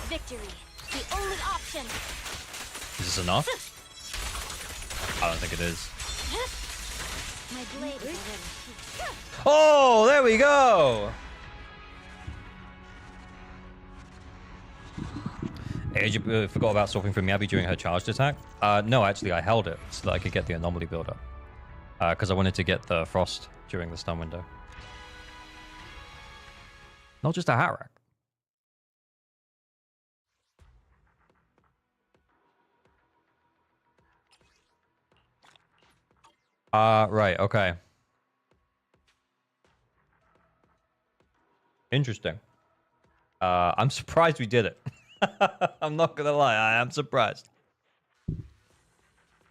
Victory, the only option. Is this enough? I don't think it is. My blade is ready. Oh, there we go! Hey, you forgot about swapping from Yappy during her charged attack? No, actually, I held it so that I could get the anomaly builder. Because I wanted to get the frost during the stun window. Not just a hat rack. Right, okay. Interesting. I'm surprised we did it. I'm not gonna lie, I am surprised.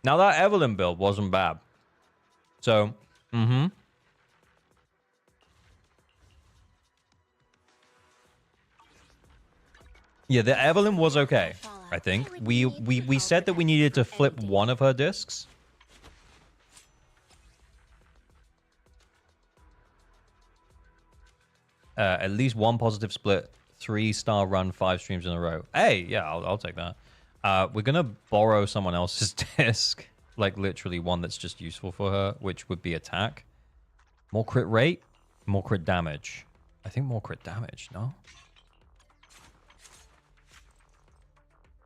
Now that Evelyn build wasn't bad. So, yeah, the Evelyn was okay, I think. We said that we needed to flip one of her discs. At least one positive split, 3-star run, 5 streams in a row. Hey, yeah, I'll take that. We're gonna borrow someone else's disc, like literally one that's just useful for her, which would be attack. More crit rate, more crit damage. I think more crit damage, no?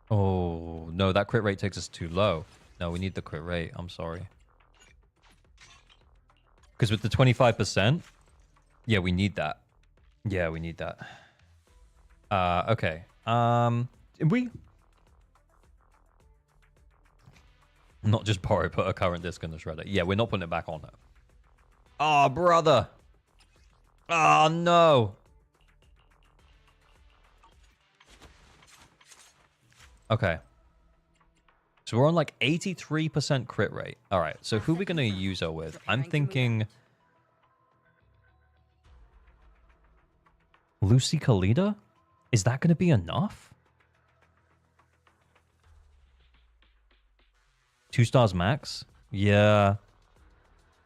Oh, no, that crit rate takes us too low. No, we need the crit rate. I'm sorry. Because with the 25%, yeah, we need that. Yeah, we need that. Okay. We not just borrow, put a current disc in the shredder. Yeah, we're not putting it back on her. Oh, brother. Oh, no. Okay. So we're on like 83% crit rate. All right. So who are we going to use her with? I'm thinking Lucy Kalida? Is that going to be enough? 2 stars max? Yeah.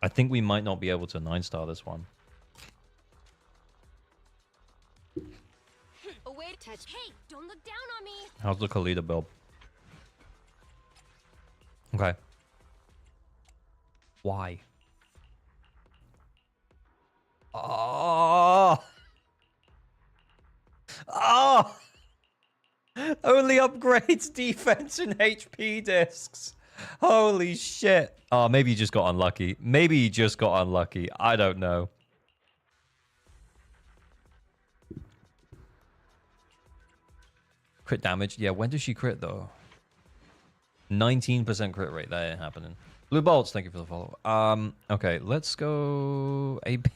I think we might not be able to 9-star this one. A way to touch. Hey, don't look down on me. How's the Kalida build? Okay. Why? Oh! Oh! Only upgrades defense and HP discs. Holy shit. Oh, maybe you just got unlucky. Maybe you just got unlucky. I don't know. Crit damage. Yeah, when does she crit, though? 19% crit rate. That ain't happening. Blue Bolts, thank you for the follow. Okay, let's go AP.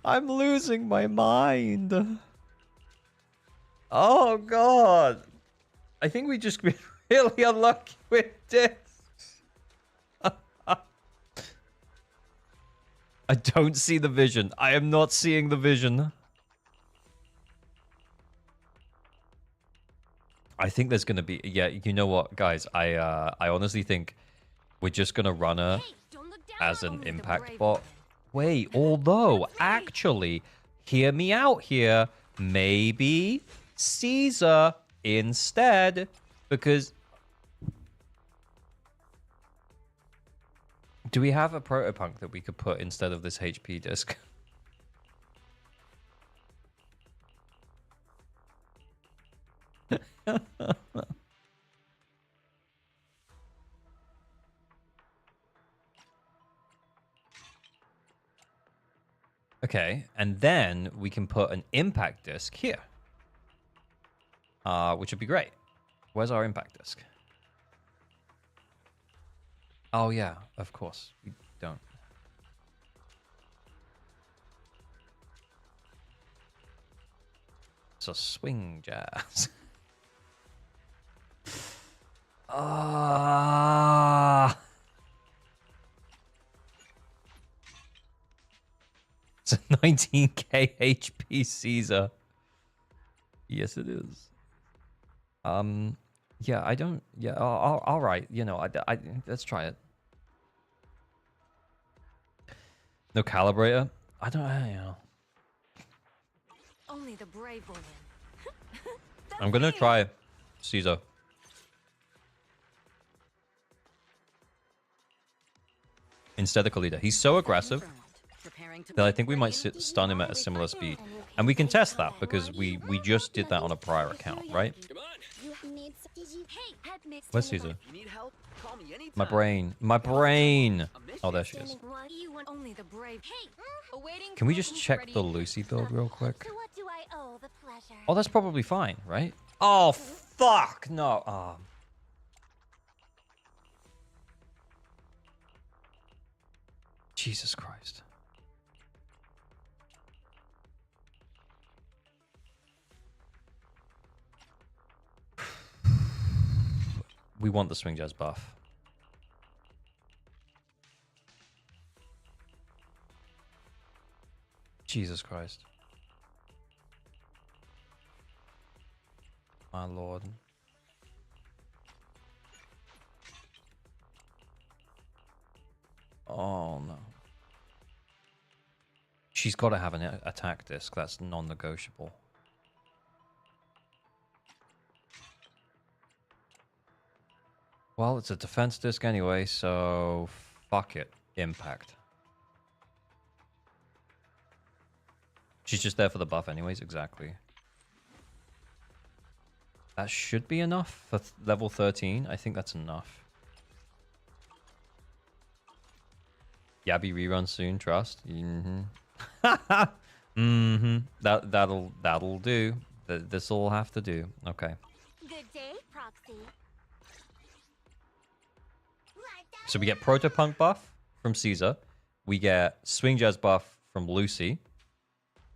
I'm losing my mind. Oh, God. I think we just been really unlucky with discs. I don't see the vision. I am not seeing the vision. I think there's going to be... Yeah, you know what, guys? I honestly think we're just going to run her as an impact bot. Wait, although, actually, hear me out here. Maybe Caesar instead, because... Do we have a protopunk that we could put instead of this HP disc? Okay, and then we can put an impact disc here, which would be great. Where's our impact disc? Oh yeah, of course we don't. So swing jazz. It's a 19k HP Caesar. Yes, it is. Yeah, I don't. Yeah, all right. You know, I let's try it. No calibrator. I don't. You know. Only the brave will win. I'm gonna try Caesar. Instead of Khalida. He's so aggressive that I think we might stun him at a similar speed. And we can test that because we just did that on a prior account, right? Where's Caesar? You need help? Call me anytime. My brain. My brain! Oh, there she is. Only the brave. Can we just check the Lucy build real quick? To what do I owe the pleasure? Oh, that's probably fine, right? Oh, fuck! No. Oh. Jesus Christ. We want the swing jazz buff. Jesus Christ. My lord. Oh no. She's got to have an attack disc. That's non-negotiable. Well, it's a defense disc anyway, so fuck it. Impact. She's just there for the buff anyways, exactly. That should be enough for level 13. I think that's enough. Yabby rerun soon, trust. That'll do. This'll have to do. Okay. Good day, Proxy. So we get Protopunk buff from Caesar. We get Swing Jazz buff from Lucy.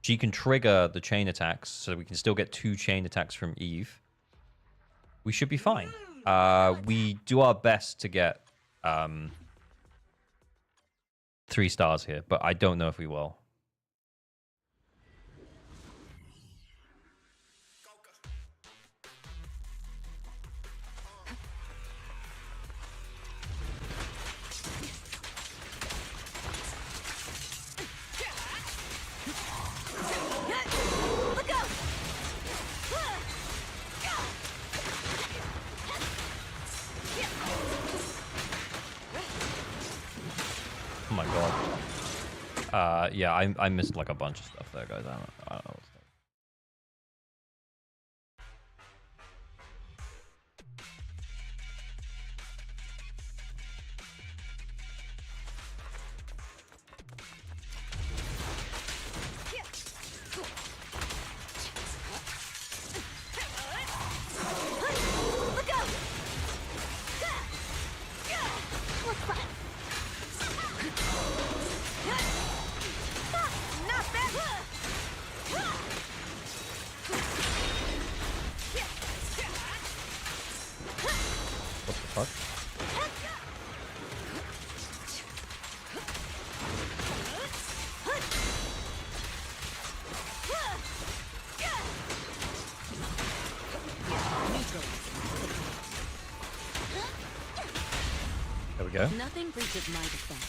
She can trigger the chain attacks, so we can still get 2 chain attacks from Eve. We should be fine. We do our best to get 3 stars here, but I don't know if we will. Oh my god. Yeah, I missed like a bunch of stuff there, guys. I don't know what's there. What the fuck? There we go. Nothing breaches my defense.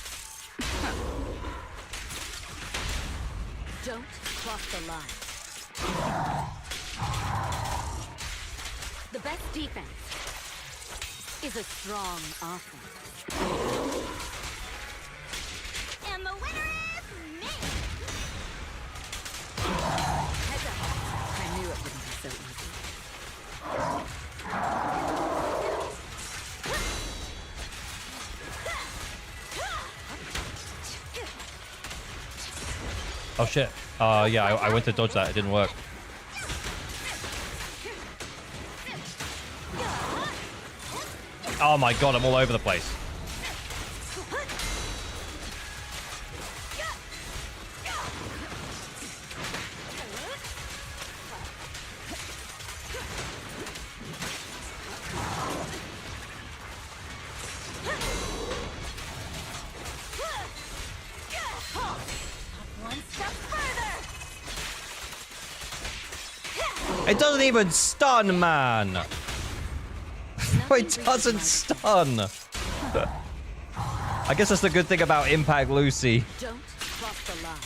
Don't cross the line. The best defense is a strong offense. And the winner is me! Heads up. I knew it wouldn't be so easy. Oh shit. Yeah, I went to dodge that. It didn't work. Oh my god, I'm all over the place. It doesn't even stun, man. It doesn't stun. I guess that's the good thing about Impact Lucy. Don't cross the line.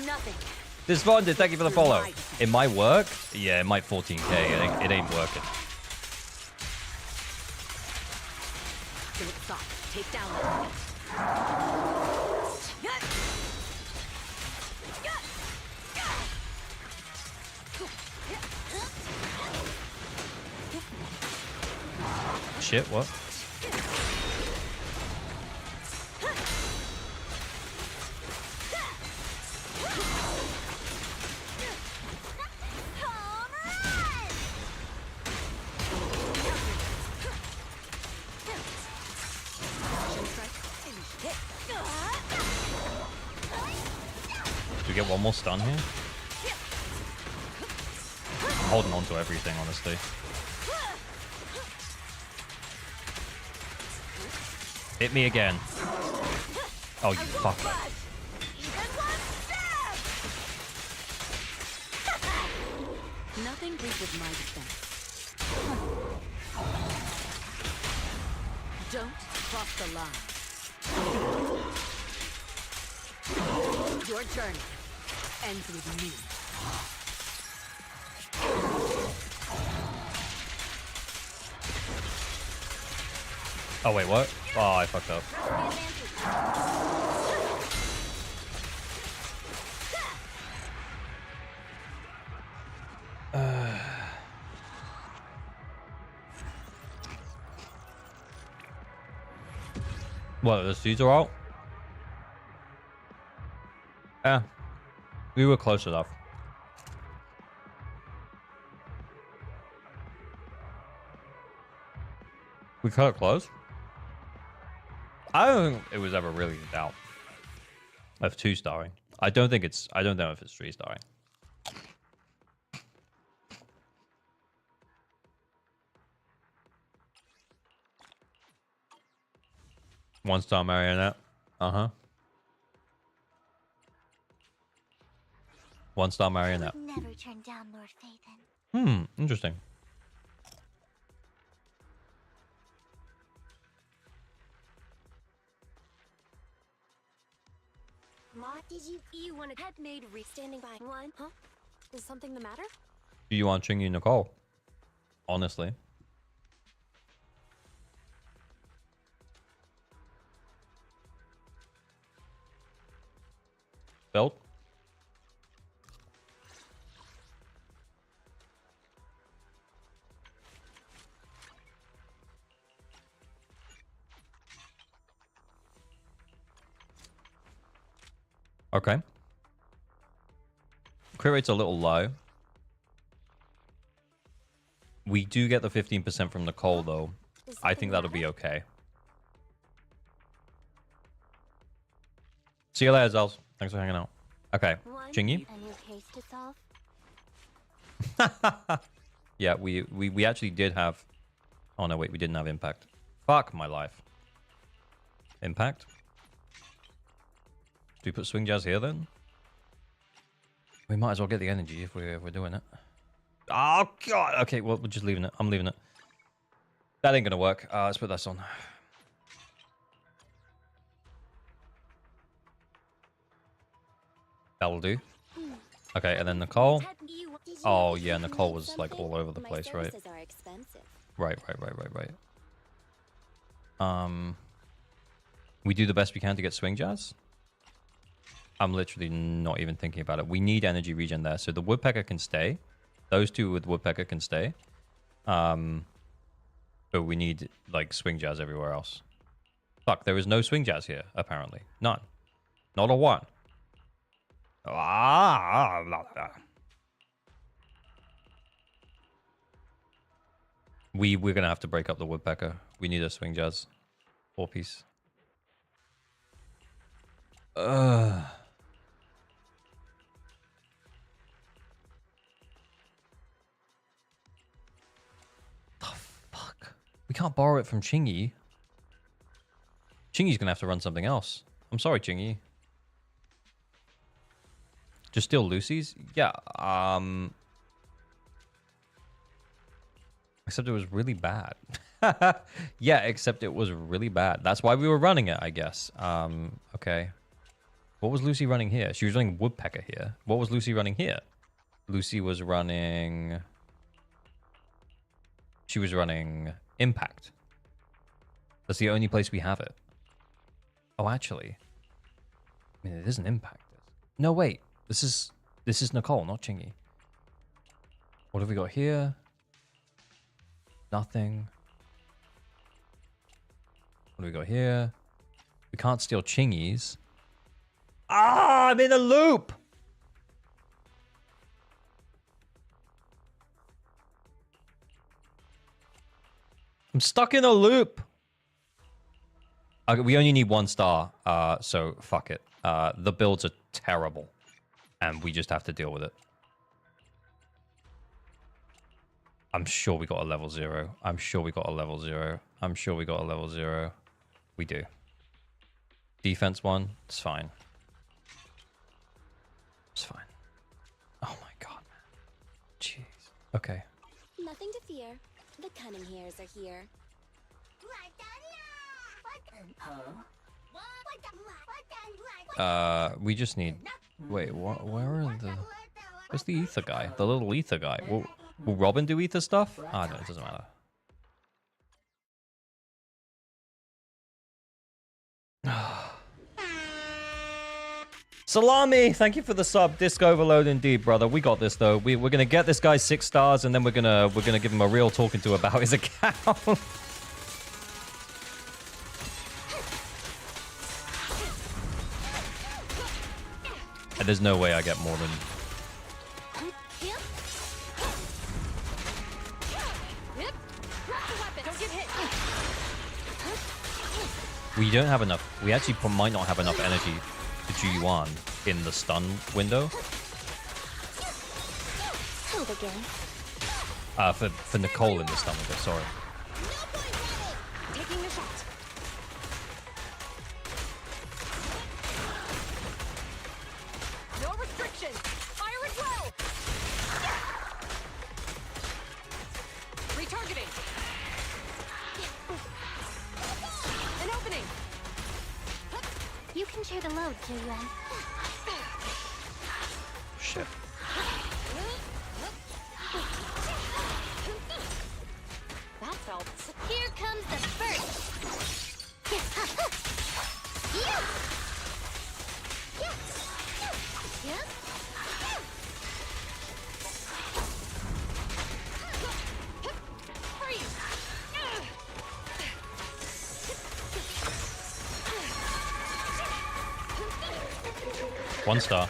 Nothing. Desponded, thank you for the follow. It might work. Yeah, it might 14k. It ain't working. Don't stop. Take down. Shit, what? Do we get one more stun here? I'm holding on to everything, honestly. Hit me again. Oh, you fuck. Nothing reaches my defense. Don't cross the line. Your journey ends with me. Oh, wait, what? Oh, I fucked up. What, the seeds are out? Yeah. We were close enough. We cut it close? I don't think it was ever really in doubt of 2-starring. I don't know if it's 3-starring. One-star marionette. Uh-huh. One-star marionette. Never turn down Lord Phaethon. Interesting. Did you want a head made standing by one? Huh? Is something the matter? Do you want Chingy Nicole? Honestly. Belt? Okay. Crit rate's a little low. We do get the 15% from Nicole, though. I think that'll be okay. See you later, Zels. Thanks for hanging out. Okay. Chingy? A new case to solve? Yeah, we actually did have... Oh, no, wait. We didn't have impact. Fuck my life. Impact? Do we put swing jazz here, then? We might as well get the energy if we're doing it. Oh, God. Okay, well, we're just leaving it. I'm leaving it. That ain't gonna work. Let's put this on. That'll do. Okay, and then Nicole. Oh, yeah, Nicole was, like, all over the place, right? Right. We do the best we can to get swing jazz. I'm literally not even thinking about it. We need energy regen there. So the woodpecker can stay. Those two with woodpecker can stay. But we need, like, swing jazz everywhere else. Fuck, there is no swing jazz here, apparently. None. Not a one. Ah, blah, blah. We're gonna have to break up the woodpecker. We need a swing jazz. 4-piece. The fuck? We can't borrow it from Chingy. Chingy's gonna have to run something else. I'm sorry, Chingy. Just steal Lucy's? Yeah, except it was really bad. Yeah, except it was really bad. That's why we were running it, I guess. Okay. What was Lucy running here? She was running woodpecker here. What was Lucy running here? Lucy was running... She was running impact. That's the only place we have it. Oh, actually. I mean, it is an impact. No, wait. This is Nicole, not Chingy. What have we got here? Nothing. What do we got here? We can't steal Chingy's. Ah, I'm in a loop! I'm stuck in a loop! Okay, we only need 1 star, so fuck it. The builds are terrible. And we just have to deal with it. I'm sure we got a level 0. I'm sure we got a level 0. I'm sure we got a level 0. We do. Defense 1, it's fine. It's fine. Oh my god, man. Jeez. Okay. Nothing to fear. The cunning hairs are here. We just need... Wait, where are the... Where's the ether guy? The little ether guy. Will Robin do ether stuff? Ah, no, it doesn't matter. Salami, thank you for the sub. Disc overload indeed, brother. We got this though. We're gonna get this guy 6 stars, and then we're gonna give him a real talking to about his account. And there's no way I get more than... We don't have enough. We actually might not have enough energy to G1 in the stun window. For Nicole in the stun window, sorry. Taking the shot. No restriction. Fire as well. Retargeting. An opening. You can share the load, Julian. Shit. That felt. Here comes the first. One star.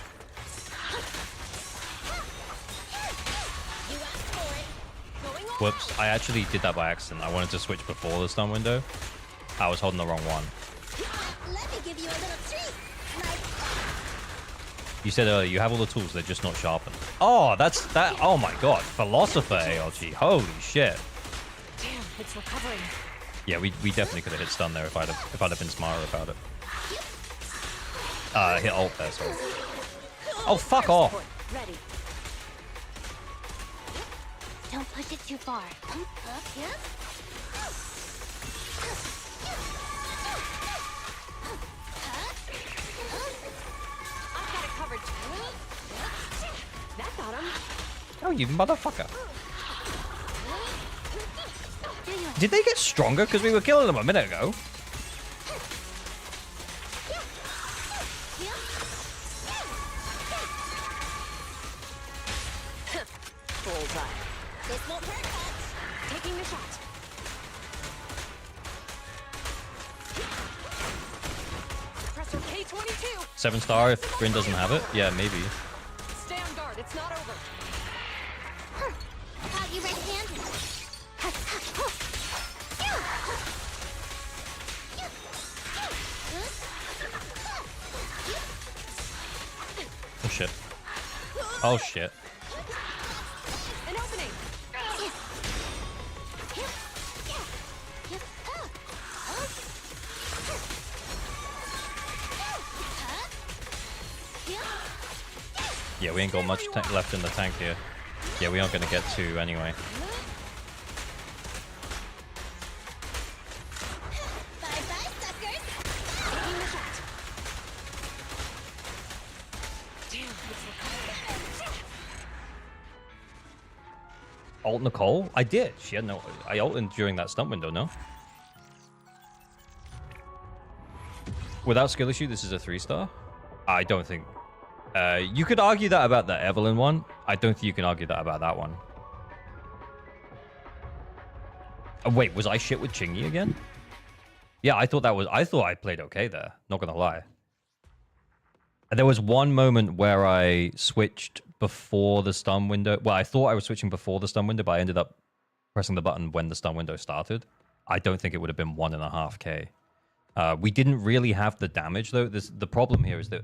Whoops, I actually did that by accident. I wanted to switch before the stun window. I was holding the wrong one. Let me give you a little treat. You said earlier, you have all the tools, they're just not sharpened. Oh, that's that. Oh my god. Philosopher ALG. Holy shit. Damn, it's recovering. Yeah, we definitely could have hit stun there if I'd have been smarter about it. Hit ult there, sorry. Oh, fuck off. Ready. Don't push it too far. I've got it covered. That got him. Oh, you motherfucker. Did they get stronger? Because we were killing them a minute ago. Bullseye. This won't hurt much. Taking the shot. 7-star if Grin doesn't have it. Yeah, maybe. Stay on guard. It's not over. Got you right-handed. Oh shit. Oh shit. An opening. Yeah, we ain't got much left in the tank here. Yeah, we aren't going to get 2 anyway. Bye-bye, suckers. Ult Nicole? I did. She had no... I ulted during that stun window, no? Without skill issue, this is a 3-star? I don't think... you could argue that about the Evelyn one. I don't think you can argue that about that one. Wait, was I shit with Chingy again? Yeah, I thought I played okay there. Not gonna lie. And there was one moment where I switched before the stun window. Well, I thought I was switching before the stun window, but I ended up pressing the button when the stun window started. I don't think it would have been 1.5k. We didn't really have the damage though. The problem here is that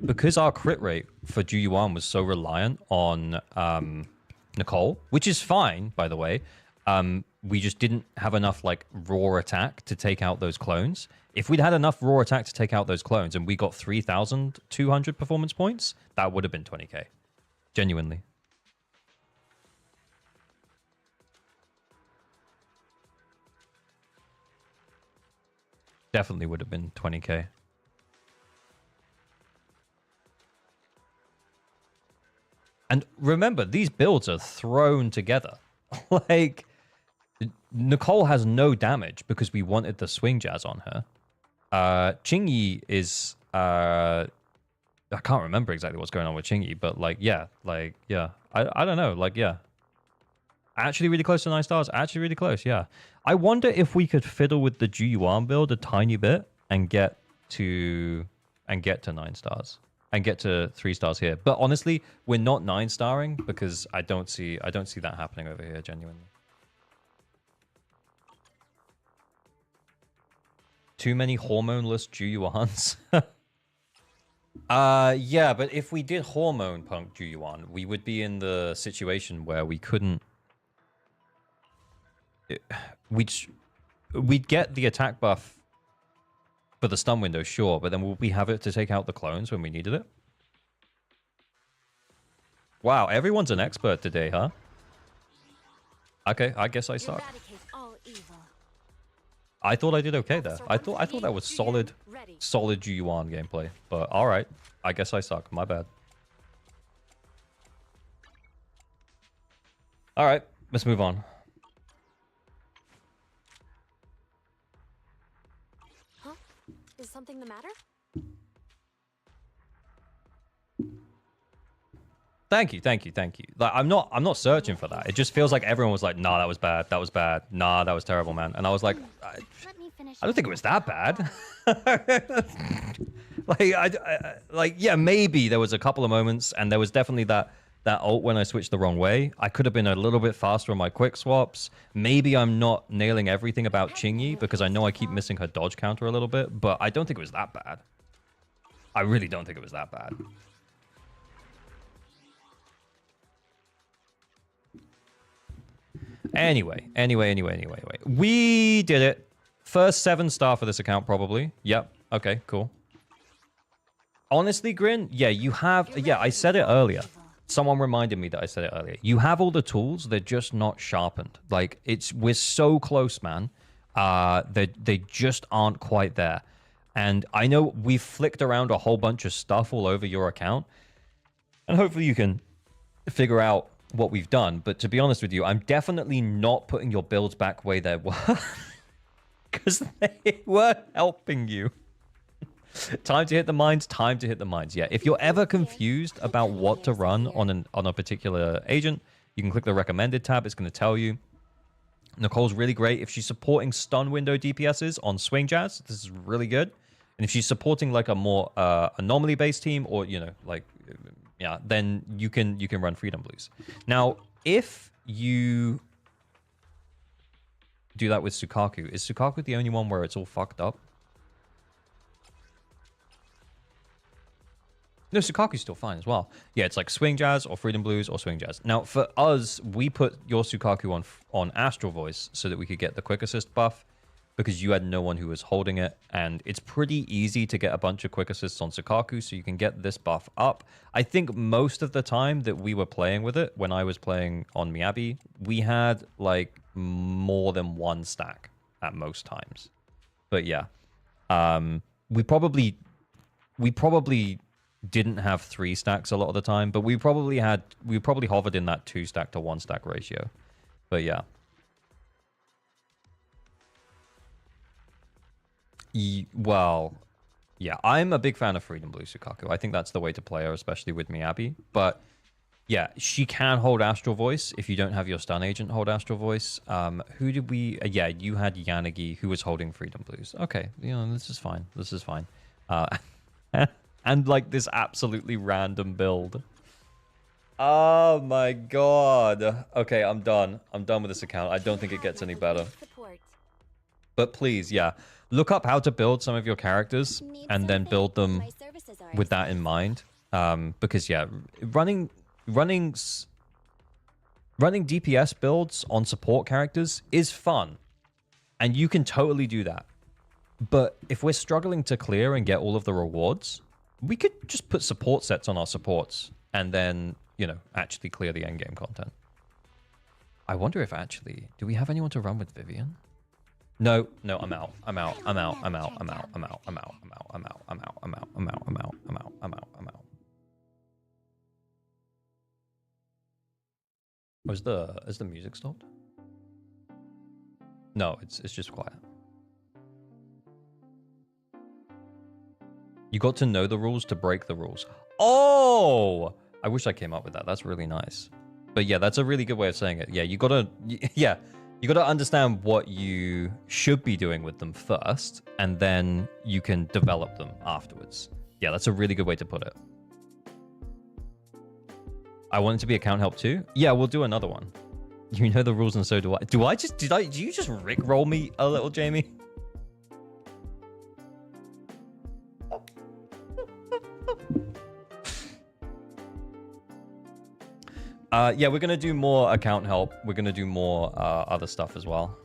because our crit rate for Ju-Yuan was so reliant on Nicole, which is fine, by the way, we just didn't have enough like raw attack to take out those clones. If we'd had enough raw attack to take out those clones and we got 3,200 performance points, that would have been 20k. Genuinely. Definitely would have been 20k. And remember, these builds are thrown together. Like, Nicole has no damage because we wanted the swing jazz on her. Chingy is... I can't remember exactly what's going on with Chingy, but yeah. I don't know, yeah. Actually really close to 9 stars. Actually really close, yeah. I wonder if we could fiddle with the Ju-Yuan build a tiny bit and get to 9 stars. And get to 3 stars here. But honestly, we're not 9-starring because I don't see that happening over here, genuinely. Too many hormoneless Ju-Yuans. Yeah, but if we did hormone punk Ju-Yuan, we would be in the situation where we couldn't... We'd get the attack buff for the stun window, sure, but then will we have it to take out the clones when we needed it? Wow, everyone's an expert today, huh? Okay, I guess I suck. I thought I did okay there. I thought that was solid Ju-Yuan gameplay. But alright, I guess I suck. My bad. Alright, let's move on. Is something the matter? Thank you. Like I'm not searching for that. It just feels like everyone was like, nah, that was bad. That was bad. Nah, that was terrible, man. And I was like, I don't think it was that bad. Like, yeah, maybe there was a couple of moments, and there was definitely that ult when I switched the wrong way. I could have been a little bit faster on my quick swaps. Maybe I'm not nailing everything about Chingy because I know I keep missing her dodge counter a little bit, but I don't think it was that bad. I really don't think it was that bad. Anyway. We did it. First 7-star for this account, probably. Yep. Okay, cool. Honestly, Grin, yeah, you have... Yeah, I said it earlier. Someone reminded me that I said it earlier. You have all the tools, they're just not sharpened. Like, we're so close, man. They just aren't quite there. And I know we've flicked around a whole bunch of stuff all over your account. And hopefully you can figure out what we've done. But to be honest with you, I'm definitely not putting your builds back where they were. Because they were helping you. Time to hit the mines, Yeah, if you're ever confused about what to run on a particular agent, you can click the recommended tab. It's going to tell you. Nicole's really great. If she's supporting stun window DPSs on swing jazz, this is really good. And if she's supporting like a more anomaly-based team, or like yeah, then you can run Freedom Blues. Now, if you do that with Sukaku, is Sukaku the only one where it's all fucked up? No, Sukaku's still fine as well. Yeah, it's like Swing Jazz or Freedom Blues or Swing Jazz. Now, for us, we put your Sukaku on Astral Voice so that we could get the Quick Assist buff, because you had no one who was holding it, and it's pretty easy to get a bunch of Quick Assists on Sukaku, so you can get this buff up. I think most of the time that we were playing with it, when I was playing on Miyabi, we had like more than one stack at most times. But yeah, we probably didn't have 3 stacks a lot of the time, but we probably hovered in that 2 stack to 1 stack ratio. But yeah. Well, yeah, I'm a big fan of Freedom Blue Sukaku. I think that's the way to play her, especially with Miyabi. But yeah, she can hold Astral Voice if you don't have your stun agent hold Astral Voice. Who did we... yeah, you had Yanagi, who was holding Freedom Blues. Okay, this is fine. This is fine. And like this absolutely random build. Oh my god. Okay, I'm done. I'm done with this account. I don't think it gets any better. But please, yeah, look up how to build some of your characters and then build them with that in mind. Because yeah, running DPS builds on support characters is fun, and you can totally do that. But if we're struggling to clear and get all of the rewards, we could just put support sets on our supports and then, actually clear the endgame content. I wonder if actually, do we have anyone to run with Vivian? No, I'm out. Is the music stopped? No, it's just quiet. You got to know the rules to break the rules. Oh! I wish I came up with that. That's really nice. But yeah, that's a really good way of saying it. Yeah, you gotta understand what you should be doing with them first, and then you can develop them afterwards. Yeah, that's a really good way to put it. I want it to be account help too. Yeah, we'll do another one. You know the rules, and so do I. Do you just rickroll me a little, Jamie? Yeah, we're going to do more account help. We're going to do more other stuff as well.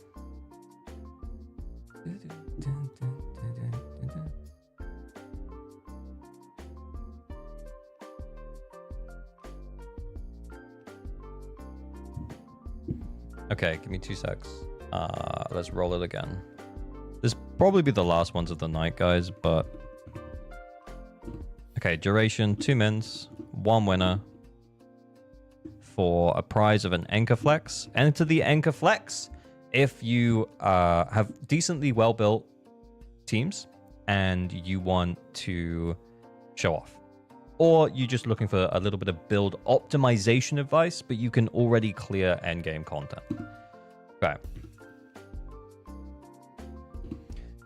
Okay, give me 2 secs. Let's roll it again. This will probably be the last ones of the night, guys, but... Okay, duration, 2 mins, 1 winner. For a prize of an Anchor Flex. Enter the Anchor Flex if you have decently well-built teams and you want to show off. Or you're just looking for a little bit of build optimization advice, but you can already clear endgame content. Okay.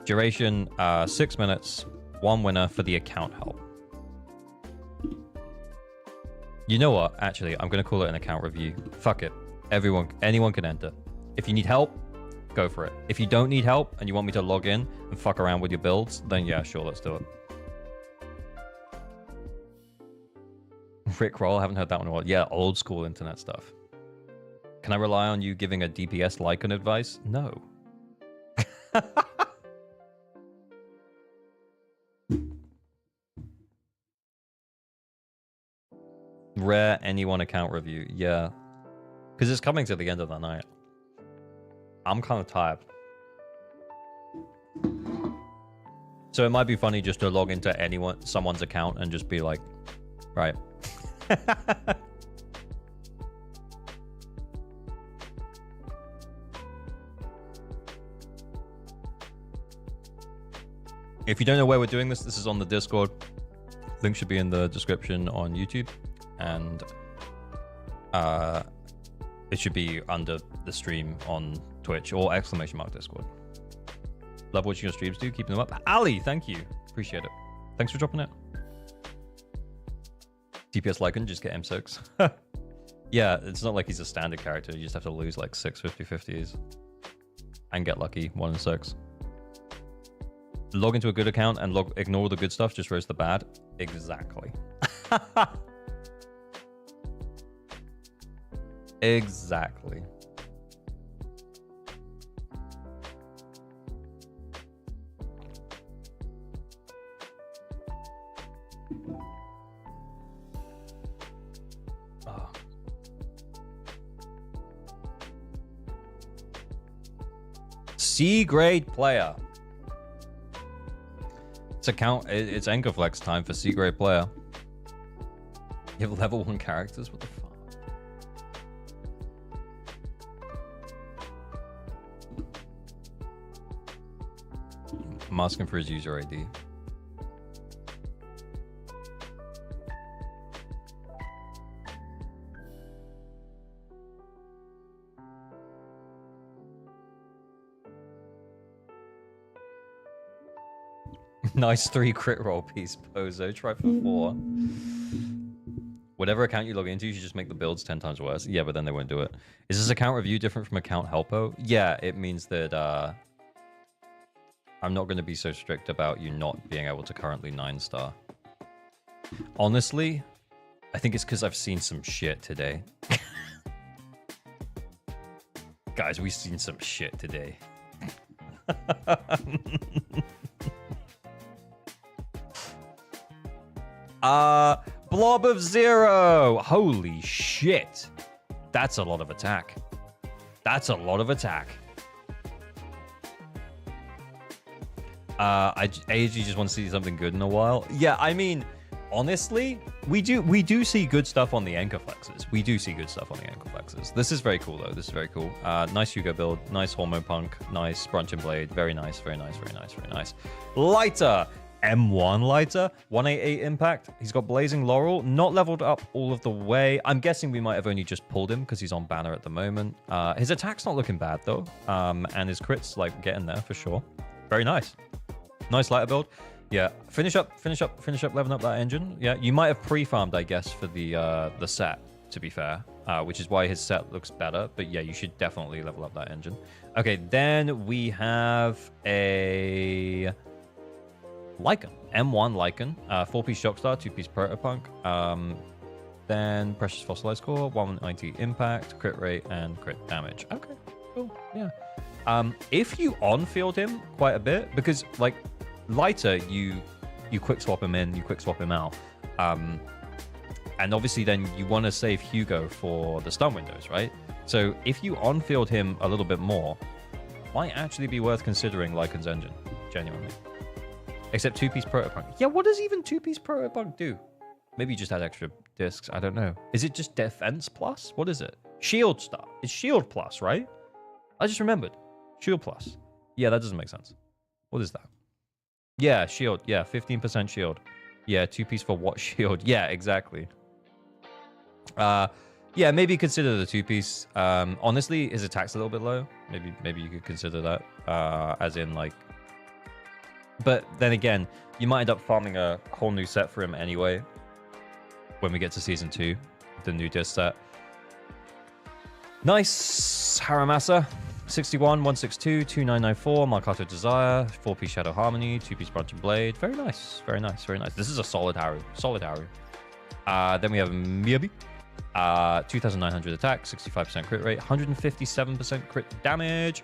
Duration, 6 minutes, 1 winner for the account help. You know what? Actually, I'm going to call it an account review. Fuck it. Anyone can enter. If you need help, go for it. If you don't need help and you want me to log in and fuck around with your builds, then yeah, sure, let's do it. Rick Roll, I haven't heard that one in a while. Yeah, old school internet stuff. Can I rely on you giving a DPS Lycan advice? No. Rare anyone account review. Yeah. Because it's coming to the end of the night. I'm kind of tired. So it might be funny just to log into someone's account and just be like, right. If you don't know where we're doing this, this is on the Discord. Link should be in the description on YouTube. And it should be under the stream on Twitch or !Discord. Love watching your streams, dude. Keeping them up. Ali, thank you Appreciate it. Thanks for dropping it. DPS Lycan, just get M6. Yeah, it's not like he's a standard character. You just have to lose like 6 50-50s and get lucky 1 in 6. Log into a good account and ignore the good stuff, just roast the bad. Exactly. Exactly. Oh. C-grade player. It's Enkerflex time for C-grade player. You have level 1 characters? What the fuck? I'm asking for his user ID. Nice 3 crit roll piece, Pozo. Try for 4. Whatever account you log into, you should just make the builds 10 times worse. Yeah, but then they won't do it. Is this account review different from account helpo? Yeah, it means that I'm not going to be so strict about you not being able to currently 9-star. Honestly, I think it's because I've seen some shit today. Guys, we've seen some shit today. Blob of 0. Holy shit. That's a lot of attack. That's a lot of attack. I just want to see something good in a while. Yeah, I mean, honestly, we do see good stuff on the Enkerflexes. We do see good stuff on the Enkerflexes. This is very cool, though. This is very cool. Nice Hugo build. Nice Hormone Punk. Nice Brunch and Blade. Very nice, very nice, very nice, very nice. Lighter. M1 lighter, 188 impact. He's got Blazing Laurel, not leveled up all of the way. I'm guessing we might have only just pulled him because he's on banner at the moment. His attack's not looking bad though, and his crits like getting there for sure. Very nice. Nice lighter build. Yeah, finish up leveling up that engine. Yeah, you might have pre-farmed, I guess, for the set, to be fair, which is why his set looks better. But yeah, you should definitely level up that engine. Okay, then we have a Lycan, M1 Lycan, 4-piece Shockstar, 2-piece Protopunk, then Precious Fossilized Core, 190 impact, crit rate, and crit damage. Okay, cool, yeah. If you on-field him quite a bit, because like Lighter, you quick swap him in, you quick swap him out, and obviously then you want to save Hugo for the stun windows, right? So if you on-field him a little bit more, might actually be worth considering Lycan's engine, genuinely. Except 2-piece Protopunk. Yeah, what does even 2-piece Protopunk do? Maybe you just add extra discs. I don't know. Is it just defense plus? What is it? Shield star. It's shield plus, right? I just remembered. Shield plus. Yeah, that doesn't make sense. What is that? Yeah, shield. Yeah, 15% shield. Yeah, 2-piece for what shield? Yeah, exactly. Yeah, maybe consider the 2-piece. Honestly, his attack's a little bit low. Maybe you could consider that. As in, like... But then again, you might end up farming a whole new set for him anyway when we get to Season 2, the new disc set. Nice. Haramasa. 61, 162, 2994, Marcato Desire, 4-piece Shadow Harmony, 2-piece Brunch and Blade. Very nice. Very nice. Very nice. This is a solid Haru. Solid Haru. Then we have Miyabi. 2,900 attack, 65% crit rate, 157% crit damage.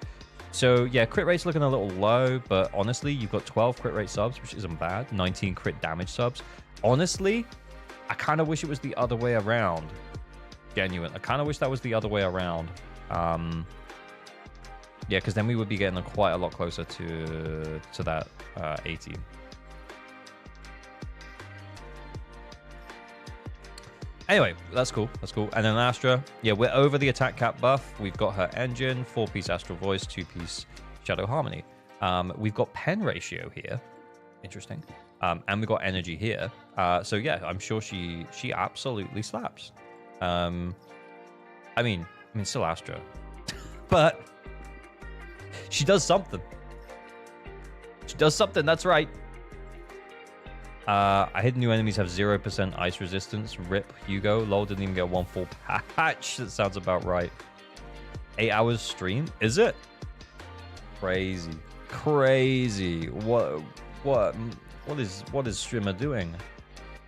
So yeah, crit rate's looking a little low, but honestly, you've got 12 crit rate subs, which isn't bad. 19 crit damage subs. Honestly, I kind of wish it was the other way around. Genuine. I kind of wish that was the other way around. Yeah, because then we would be getting quite a lot closer to that 18. Anyway, that's cool. That's cool. And then Astra, yeah, we're over the attack cap buff. We've got her engine, 4-piece Astral Voice, 2-piece Shadow Harmony. We've got pen ratio here. Interesting. And we've got energy here. So yeah, I'm sure she absolutely slaps. I mean, still Astra. But she does something. She does something, that's right. I hit new enemies have 0% ice resistance. Rip Hugo. Lol, didn't even get one full patch. That sounds about right. 8 hours stream? Is it? Crazy. Crazy. What is streamer doing?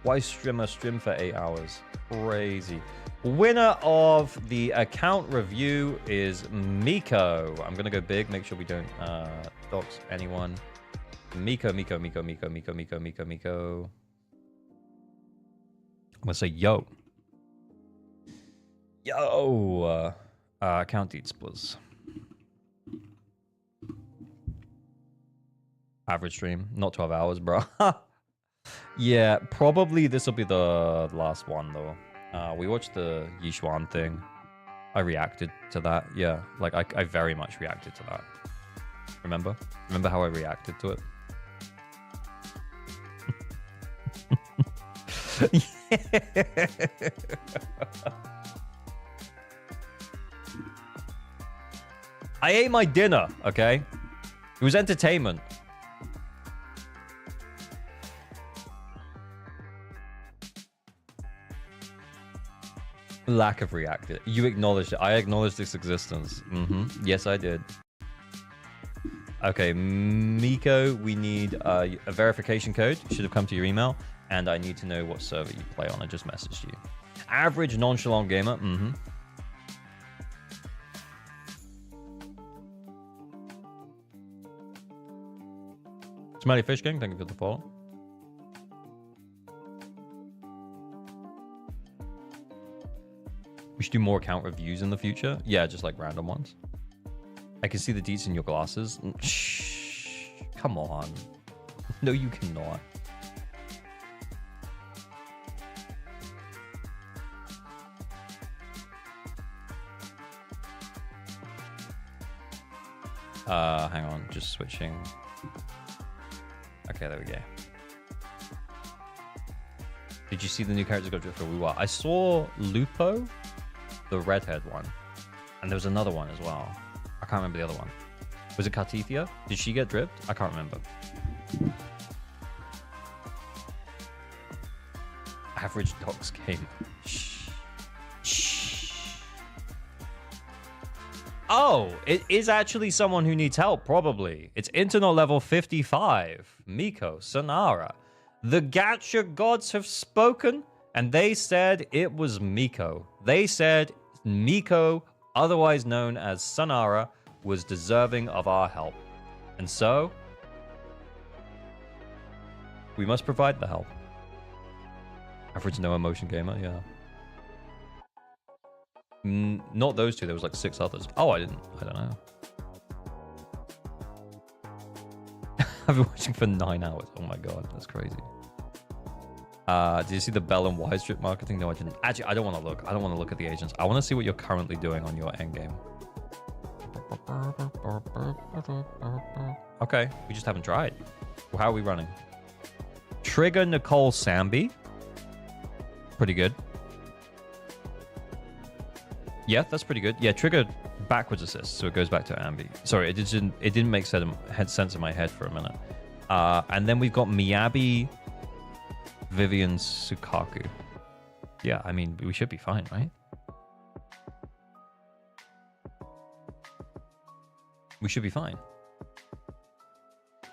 Why streamer stream for 8 hours? Crazy. Winner of the account review is Miko. I'm gonna go big, make sure we don't dox anyone. Miko. I'm gonna say yo. Yo. Account deeds, please. Average stream, not 12 hours, bro. Yeah, probably this will be the last one though. We watched the Yishuan thing. I reacted to that. Yeah, like I very much reacted to that. Remember how I reacted to it? I ate my dinner, okay? It was entertainment. Lack of reacted. You acknowledged it. I acknowledged its existence. Yes, I did. Okay, Miko, we need a verification code. Should have come to your email. And I need to know what server you play on. I just messaged you. Average nonchalant gamer. Smelly Fish King, thank you for the follow. We should do more account reviews in the future. Yeah, just like random ones. I can see the deets in your glasses. Shh. Come on. No, you cannot. Hang on, just switching. Okay, there we go. Did you see the new characters got drift for Wuwa? I saw Lupo, the redhead one, and there was another one as well. I can't remember the other one. Was it Cartithia? Did she get dripped? I can't remember. Average dogs game. Shh. Shh. Oh, it is actually someone who needs help, probably. It's internal level 55. Miko, Sonara. The gacha gods have spoken, and they said it was Miko. They said Miko, otherwise known as Sonara, was deserving of our help. And so, we must provide the help. Average no emotion gamer, yeah. Not those two, there was like 6 others. Oh, I don't know. I've been watching for 9 hours. Oh my god, that's crazy. Did you see the Bell and Y strip marketing? No, I didn't. Actually, I don't want to look. I don't want to look at the agents. I want to see what you're currently doing on your endgame. Okay, we just haven't tried. Well, how are we running? Trigger Nicole Samby. Pretty good. Yeah, that's pretty good. Yeah, trigger backwards assist, so it goes back to Ambi. Sorry, it didn't make sense in my head for a minute. And then we've got Miyabi, Vivian, Sukaku. Yeah, I mean, we should be fine, right? We should be fine.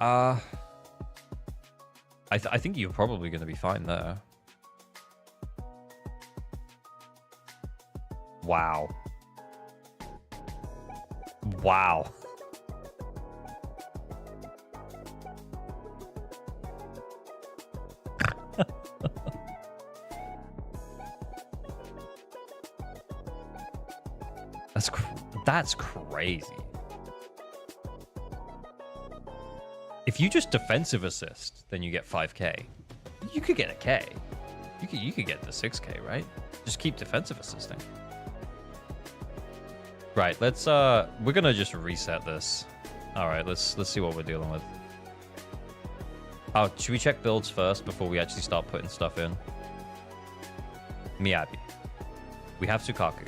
I think you're probably going to be fine there. Wow. Wow. That's crazy. If you just defensive assist, then you get 5k. You could get a K. You could get the 6k, right? Just keep defensive assisting. Right, let's we're gonna just reset this. Alright, let's see what we're dealing with. Oh, should we check builds first before we actually start putting stuff in? Miyabi. We have Sukaku.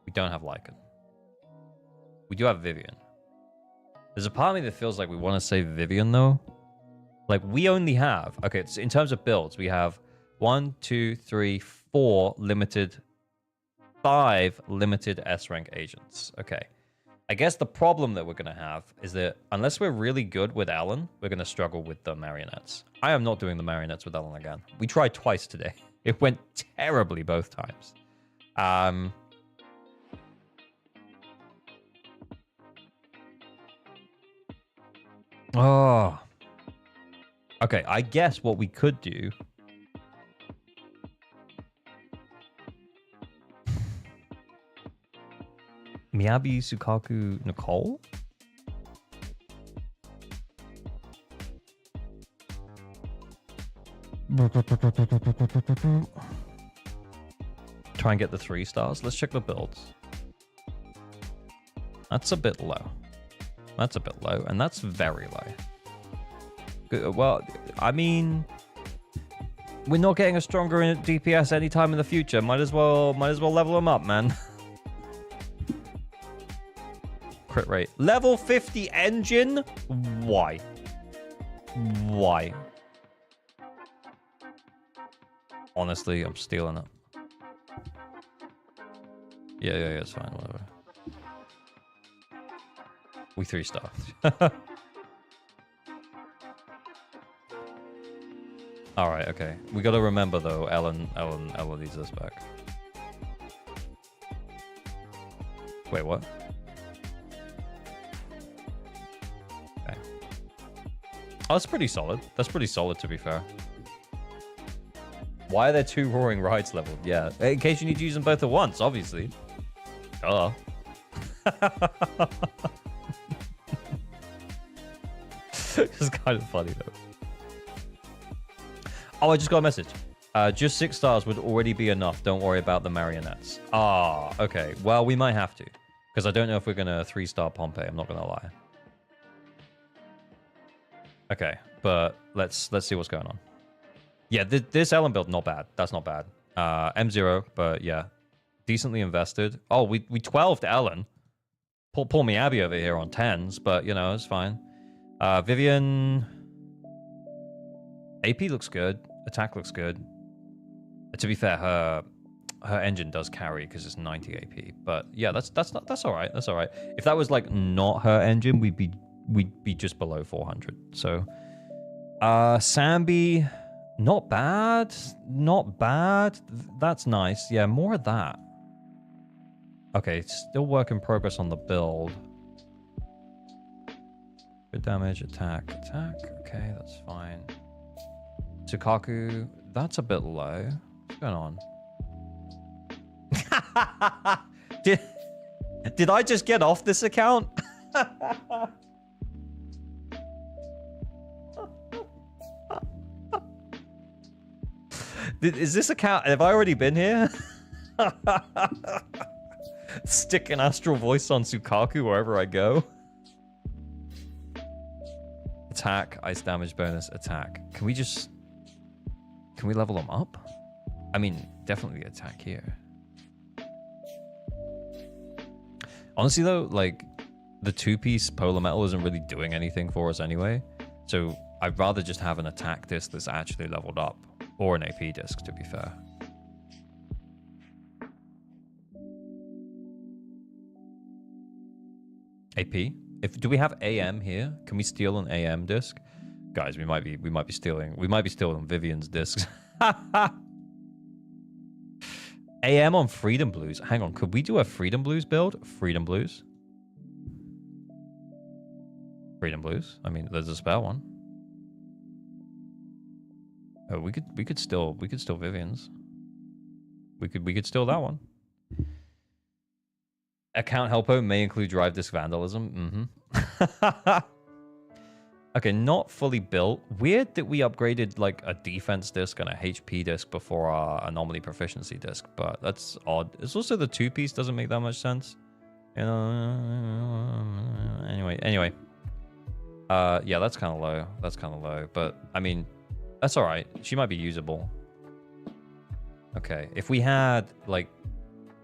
We don't have Lycan. We do have Vivian. There's a part of me that feels like we want to save Vivian though. Like, we only have... Okay, so in terms of builds, we have 1, 2, 3, 4 limited... 5 limited S-rank agents. Okay. I guess the problem that we're going to have is that unless we're really good with Alan, we're going to struggle with the marionettes. I am not doing the marionettes with Alan again. We tried twice today. It went terribly both times. Oh. Okay, I guess what we could do... Miyabi, Sukaku, Nicole? Try and get the 3 stars. Let's check the builds. That's a bit low. That's a bit low, and that's very low. Well, I mean... We're not getting a stronger DPS anytime in the future. Might as well level them up, man. Crit rate. Level 50 engine? Why? Why? Honestly, I'm stealing it. Yeah, it's fine, whatever. We 3-star. Alright, okay. We gotta remember though, Ellen needs us back. Wait, what? Okay. Oh, that's pretty solid. That's pretty solid, to be fair. Why are there 2 roaring rides leveled? Yeah, in case you need to use them both at once, obviously. Duh. It's kind of funny, though. Oh, I just got a message. Just 6 stars would already be enough. Don't worry about the marionettes. Ah, okay. Well, we might have to. Because I don't know if we're going to 3-star Pompeii. I'm not going to lie. Okay, but let's see what's going on. Yeah, this Ellen build, not bad. That's not bad. M0, but yeah. Decently invested. Oh, we 12'd Ellen. Pull me Abby over here on 10s, but, you know, it's fine. Vivian... AP looks good. Attack looks good. To be fair, her engine does carry because it's 90 AP. But yeah, that's all right. That's all right. If that was like not her engine, we'd be just below 400. So, Sambi, not bad. Not bad. That's nice. Yeah, more of that. Okay, still work in progress on the build. Good damage, attack. Okay, that's fine. Tsukaku, that's a bit low. What's going on? Did I just get off this account? Is this account... Have I already been here? Stick an astral voice on Tsukaku wherever I go. Attack, ice damage bonus, attack. Can we just... Can we level them up? I mean, definitely attack here. Honestly, though, like, the 2-piece polar metal isn't really doing anything for us anyway. So I'd rather just have an attack disc that's actually leveled up. Or an AP disc, to be fair. AP? Do we have AM here? Can we steal an AM disc? Guys, we might be stealing Vivian's discs. AM on Freedom Blues. Hang on, could we do a Freedom Blues build? Freedom Blues. Freedom Blues. I mean, there's a spare one. Oh, we could steal Vivian's. We could steal that one. Account helpo may include drive disk vandalism. Okay, not fully built. Weird that we upgraded like a defense disc and a HP disc before our anomaly proficiency disc, but that's odd. It's also the 2-piece doesn't make that much sense. You know. Anyway. Yeah, that's kind of low. That's kind of low, but I mean, that's all right. She might be usable. Okay, if we had like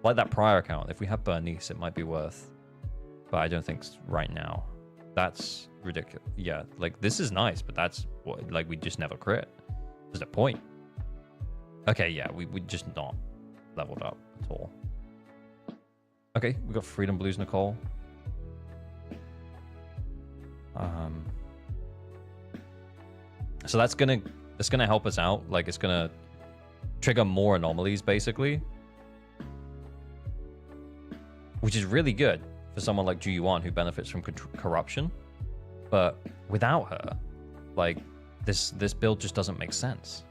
that prior account, if we had Bernice, it might be worth. But I don't think right now. That's ridiculous. Yeah, like this is nice, but that's like we just never crit. There's no point. Okay, yeah, we just not leveled up at all. Okay, we got Freedom Blues Nicole. So that's gonna help us out. Like, it's gonna trigger more anomalies, basically, which is really good for someone like Ju Yuan who benefits from corruption. But without her, like, this build just doesn't make sense.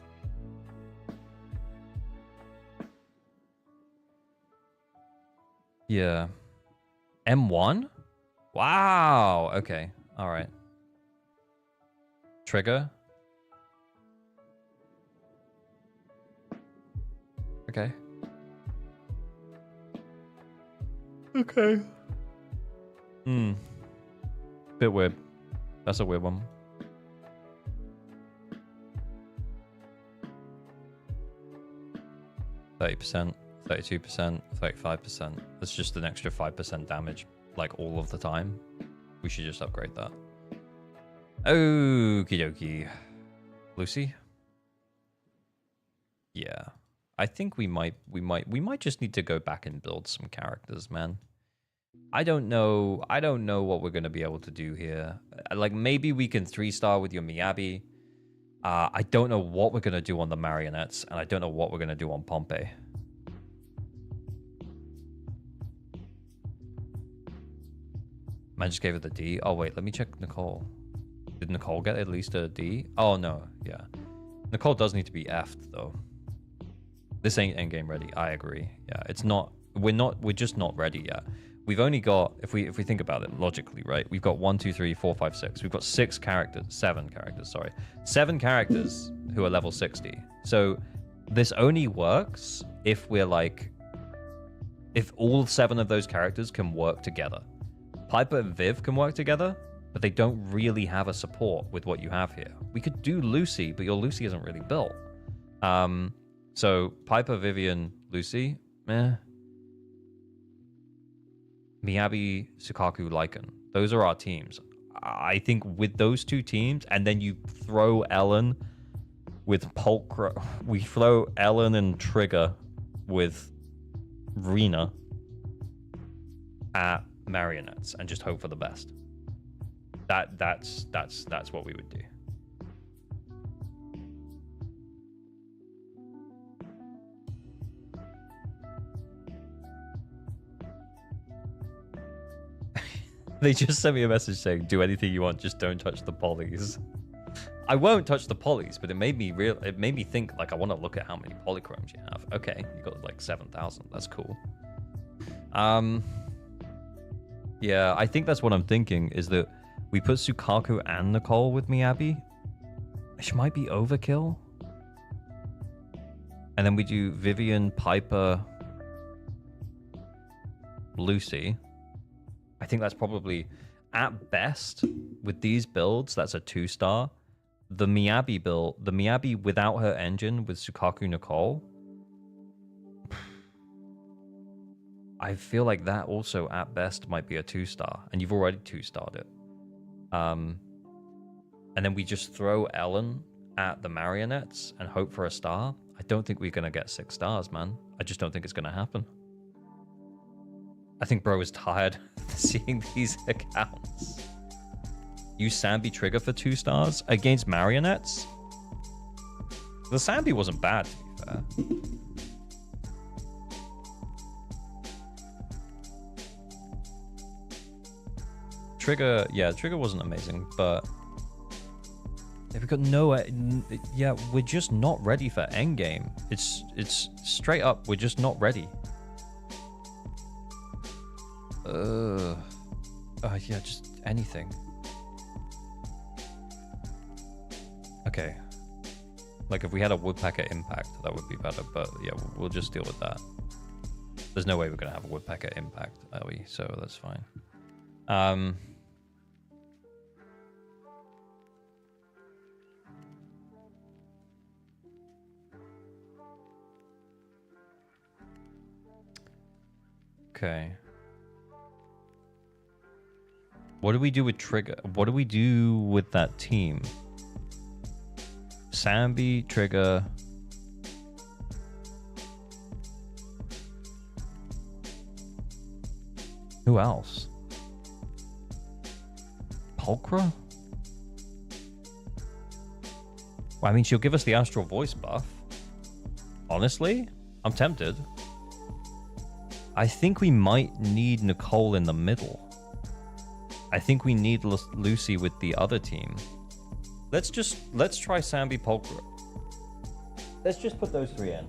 Yeah. M1? Wow. Okay. All right. Trigger. Okay. Okay. Bit weird. That's a weird one. %, 32%, 35%. That's just an extra 5% damage, like, all of the time. We should just upgrade that. Okie dokie. Lucy? Yeah. I think we might just need to go back and build some characters, man. I don't know what we're gonna be able to do here. Like, maybe we can 3-star with your Miyabi. I don't know what we're gonna do on the marionettes, and I don't know what we're gonna do on Pompey. Man just gave it the D. Oh wait, let me check Nicole. Did Nicole get at least a D? Oh no, yeah. Nicole does need to be F'd though. This ain't endgame ready. I agree. Yeah, it's not. We're just not ready yet. We've only got, if we think about it logically, right? We've got 1, 2, 3, 4, 5, 6. We've got 7 characters. Sorry, 7 characters who are level 60. So this only works if we're like, if all 7 of those characters can work together. Piper and Viv can work together, but they don't really have a support with what you have here. We could do Lucy, but your Lucy isn't really built. So Piper, Vivian, Lucy, meh. Miyabi, Sukaku, Lycan. Those are our teams. I think with those 2 teams, and then you throw Ellen with Pulcra. We throw Ellen and Trigger with Rena at marionettes and just hope for the best. That's what we would do. They just sent me a message saying, do anything you want, just don't touch the polys. I won't touch the polys, but it made me think, like, I want to look at how many polychromes you have. Okay, you got like 7,000. That's cool. Yeah, I think that's what I'm thinking, is that we put Sukaku and Nicole with Miyabi, which might be overkill. And then we do Vivian, Piper, Lucy. I think that's probably, at best, with these builds, that's a 2-star. The Miyabi build, the Miyabi without her engine with Sukaku Nicole, I feel like that also, at best, might be a 2-star. And you've already 2-starred it. And then we just throw Ellen at the marionettes and hope for a star. I don't think we're going to get 6 stars, man. I just don't think it's going to happen. I think bro is tired of seeing these accounts. Use Sambi Trigger for 2 stars against marionettes? The Sambi wasn't bad, to be fair. Trigger, yeah, Trigger wasn't amazing, but yeah, we've got no, yeah, we're just not ready for endgame. It's straight up, we're just not ready. Yeah, just anything. Okay. Like, if we had a woodpecker impact, that would be better, but yeah, we'll just deal with that. There's no way we're gonna have a woodpecker impact, are we? So that's fine. Okay. What do we do with Trigger? What do we do with that team? Sambi, Trigger. Who else? Pulchra? Well, I mean, she'll give us the astral voice buff. Honestly, I'm tempted. I think we might need Nicole in the middle. I think we need Lucy with the other team. Let's try Sambi, Pulchra. Let's just put those three in.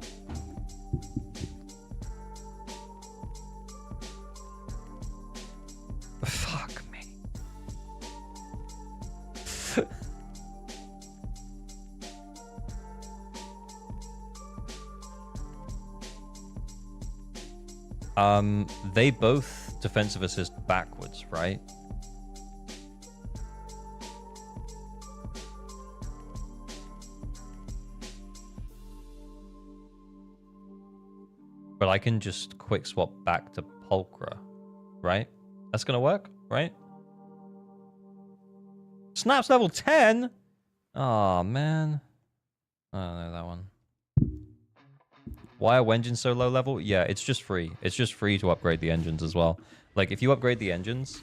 Fuck me. They both defensive assist backwards, right? But I can just quick swap back to Pulchra, right? That's gonna work, right? Snaps level 10? Oh man. Oh no, that one. Why are engines so low level? Yeah, it's just free. It's just free to upgrade the engines as well. Like if you upgrade the engines,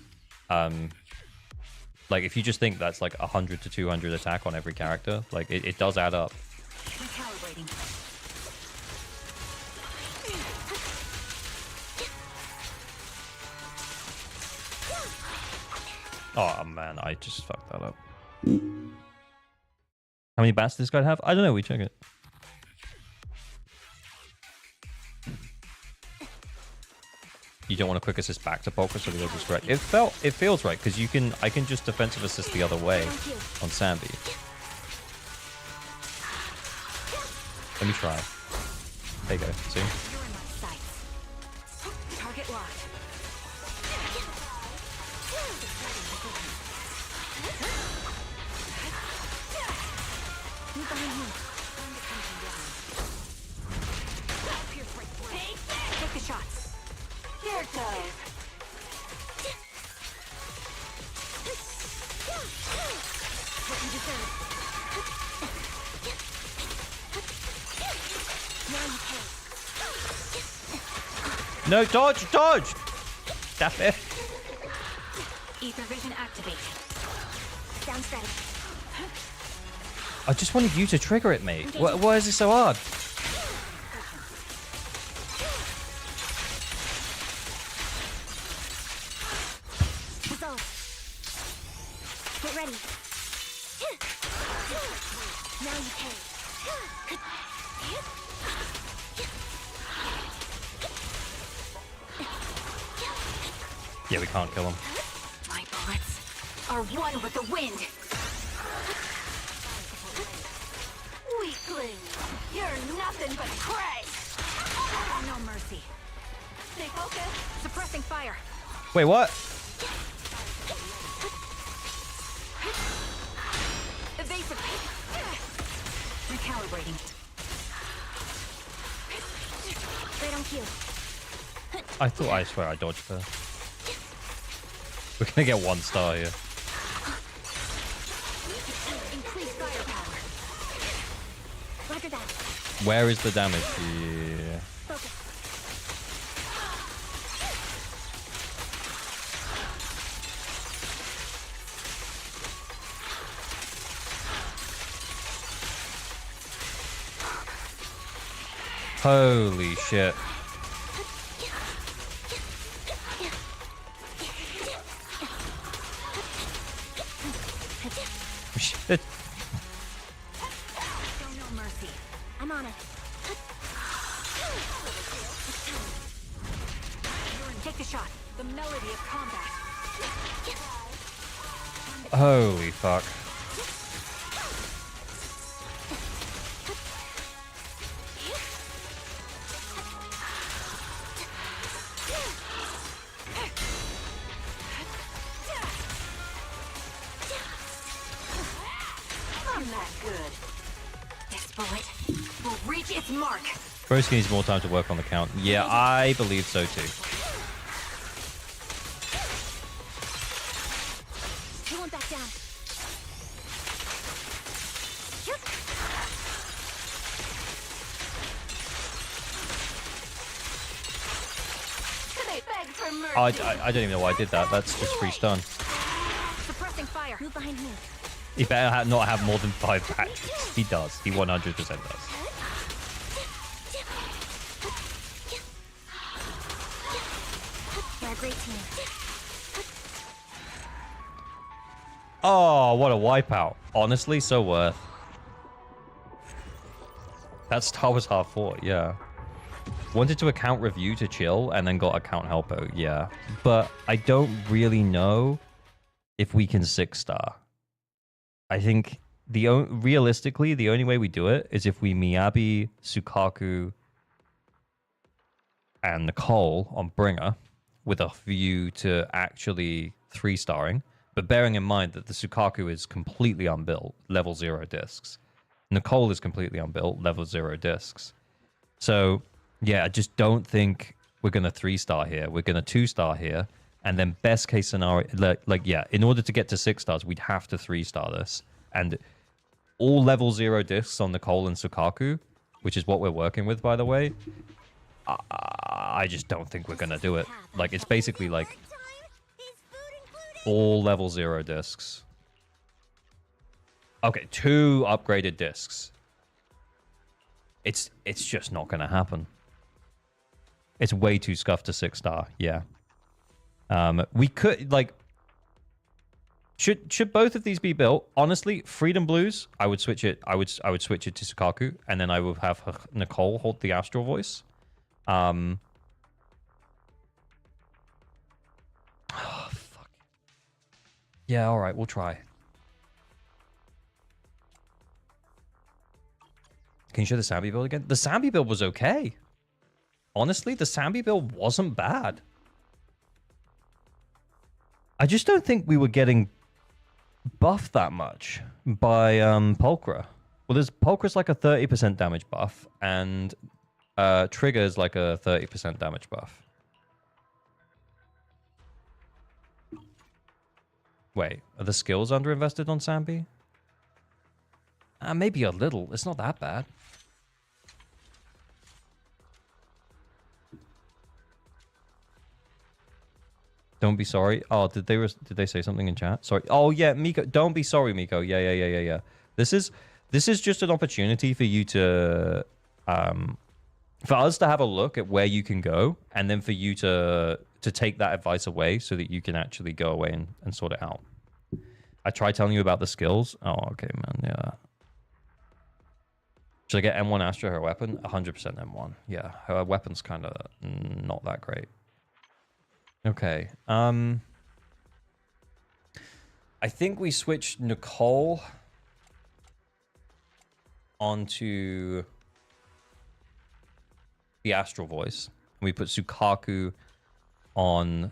like if you just think that's like 100 to 200 attack on every character, like it does add up. Recalibrating. Oh man, I just fucked that up. How many bats does this guy have? I don't know, we check it. You don't want to quick assist back to Pulchra so the goes is correct. It feels right because I can just defensive assist the other way on Sambi. Let me try. There you go. See? You're in my sights. Target locked. Move behind me. Take the shots. Here it goes. What you deserve. Now you can. No, dodge! Dodge! Damn it. Ether vision activate. Sounds ready. I just wanted you to trigger it, mate. Why is it so hard? Resolve. Get ready. Now you can. Yeah, we can't kill him. My bullets are one with the wind. Weakling, you're nothing but prey. No mercy. Stay focused. Suppressing fire. Wait, what? Evasive. Recalibrating. Right on cue. I swear I dodged her. We're gonna get 1 star here. Increase firepower. Roger that. Where is the damage? Yeah. Focus. Holy shit. Shit. Show no mercy. I'm on it. Take the shot. The melody of combat. Holy fuck. I'm that good. This bullet will reach its mark. Broski needs more time to work on the count. Yeah, I believe so too. You won't back down. I don't even know why I did that. That's just free stun. Suppressing fire. Move behind me. He better not have more than 5 batteries. He does. He 100% does. You're a great team. Oh, what a wipeout. Honestly, so worth. That star was half fought, yeah. Wanted to account review to chill and then got account helpo, yeah. But I don't really know if we can 6-star. I think realistically, the only way we do it is if we Miyabi, Sukaku, and Nicole on Bringer with a view to actually 3-starring. But bearing in mind that the Sukaku is completely unbuilt, level 0 discs. Nicole is completely unbuilt, level 0 discs. So, yeah, I just don't think we're going to 3-star here. We're going to 2-star here. And then best case scenario, yeah, in order to get to 6 stars, we'd have to 3-star this. And all level 0 discs on Nicole and Sukaku, which is what we're working with, by the way, I just don't think we're going to do it. Like, it's basically like all level 0 discs. Okay, 2 upgraded discs. It's just not going to happen. It's way too scuffed to 6-star, yeah. We could, like... Should both of these be built? Honestly, Freedom Blues, I would switch it. I would switch it to Sukaku, and then I would have Nicole hold the Astral Voice. Oh, fuck. Yeah, all right, we'll try. Can you show the Sambi build again? The Sambi build was okay. Honestly, the Sambi build wasn't bad. I just don't think we were getting buffed that much by Pulchra. Well, there's Pulchra's like a 30% damage buff, and Trigger's like a 30% damage buff. Wait, are the skills underinvested on Sambi? Maybe a little. It's not that bad. Don't be sorry. Oh, did they say something in chat? Sorry. Oh yeah, Miko. Don't be sorry, Miko. Yeah. This is just an opportunity for you to for us to have a look at where you can go, and then for you to take that advice away so that you can actually go away and sort it out. I tried telling you about the skills. Oh, okay, man. Yeah. Should I get M1 Astra her weapon? 100% M1. Yeah, her weapon's kind of not that great. Okay. I think we switched Nicole onto the Astral Voice. We put Sukaku on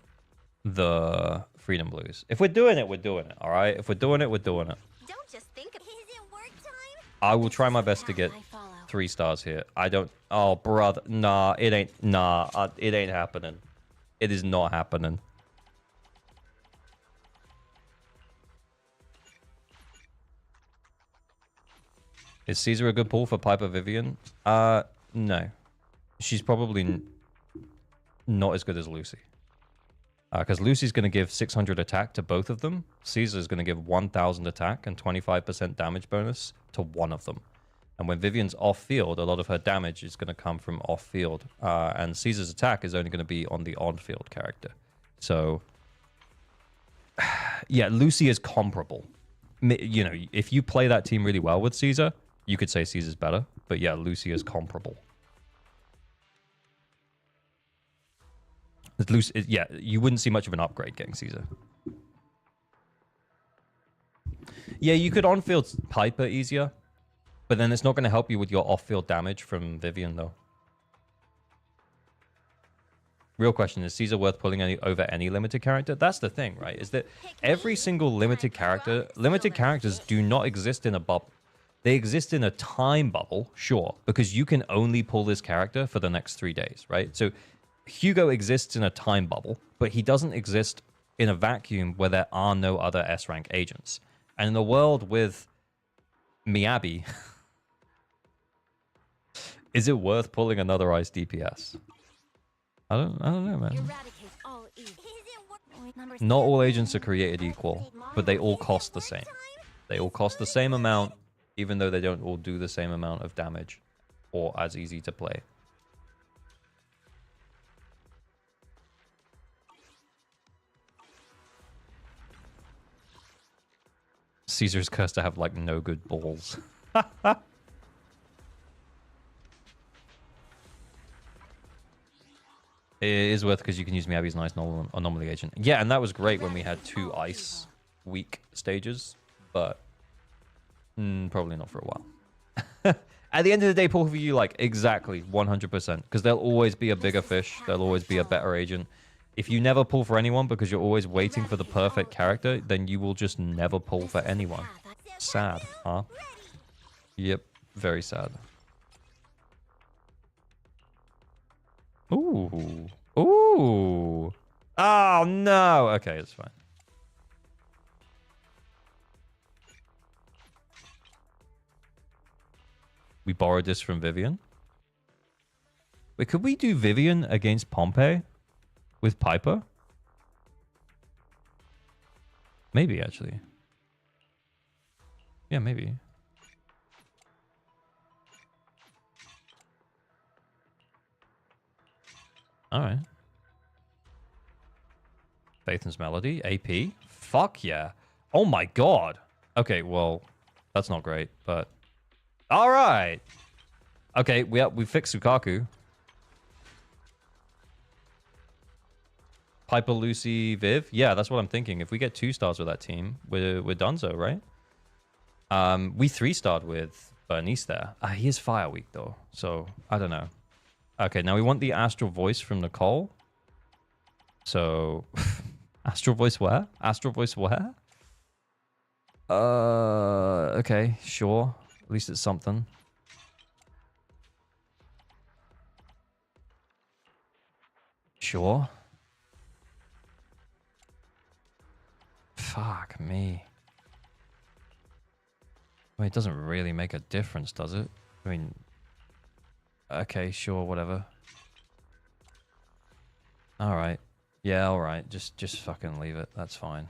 the Freedom Blues. If we're doing it, we're doing it. All right. If we're doing it, we're doing it. Don't just think of it. Is it work time? I will try my best to get 3 stars here. I don't. Oh, brother. Nah, it ain't. Nah, it ain't happening. It is not happening. Is Caesar a good pull for Piper Vivian? No. She's probably not as good as Lucy. Because Lucy's going to give 600 attack to both of them. Caesar's going to give 1000 attack and 25% damage bonus to one of them. And when Vivian's off-field, a lot of her damage is going to come from off-field. And Caesar's attack is only going to be on the on-field character. So, yeah, Lucy is comparable. You know, if you play that team really well with Caesar, you could say Caesar's better. But yeah, Lucy is comparable. Lucy, yeah, you wouldn't see much of an upgrade getting Caesar. Yeah, you could on-field Piper easier. But then it's not going to help you with your off-field damage from Vivian, though. Real question, is Caesar worth pulling over any limited character? That's the thing, right? Is that every single limited characters do not exist in a bubble. They exist in a time bubble, sure, because you can only pull this character for the next 3 days, right? So Hugo exists in a time bubble, but he doesn't exist in a vacuum where there are no other S-rank agents. And in a world with Miyabi... Is it worth pulling another ice DPS? I don't know, man. Eradicate all Not all agents are created equal, but they all cost the same. They all cost the same amount, even though they don't all do the same amount of damage or as easy to play. Caesar's cursed to have like no good balls. It is worth because you can use Miyabi's nice anomaly agent. Yeah, and that was great when we had 2 ice weak stages, but probably not for a while. At the end of the day, pull for you, like, exactly 100%, because there'll always be a bigger fish. There'll always be a better agent. If you never pull for anyone because you're always waiting for the perfect character, then you will just never pull for anyone. Sad, huh? Yep, very sad. Ooh. Ooh. Oh, no. Okay, it's fine. We borrowed this from Vivian. Wait, could we do Vivian against Pompey with Piper? Maybe, actually. Yeah, maybe. Alright. Phaethon's Melody. AP. Fuck yeah. Oh my god. Okay, well, that's not great, but... Alright! Okay, we fixed Sukaku. Piper, Lucy, Viv. Yeah, that's what I'm thinking. If we get 2 stars with that team, we're donezo, right? We 3-starred with Bernice there. He is Fire Weak, though, so I don't know. Okay, now we want the Astral Voice from Nicole. So, Astral Voice where? Astral Voice where? Okay, sure. At least it's something. Sure. Fuck me. I mean, it doesn't really make a difference, does it? I mean... Okay, sure, whatever. Alright. Yeah, alright. Just fucking leave it. That's fine.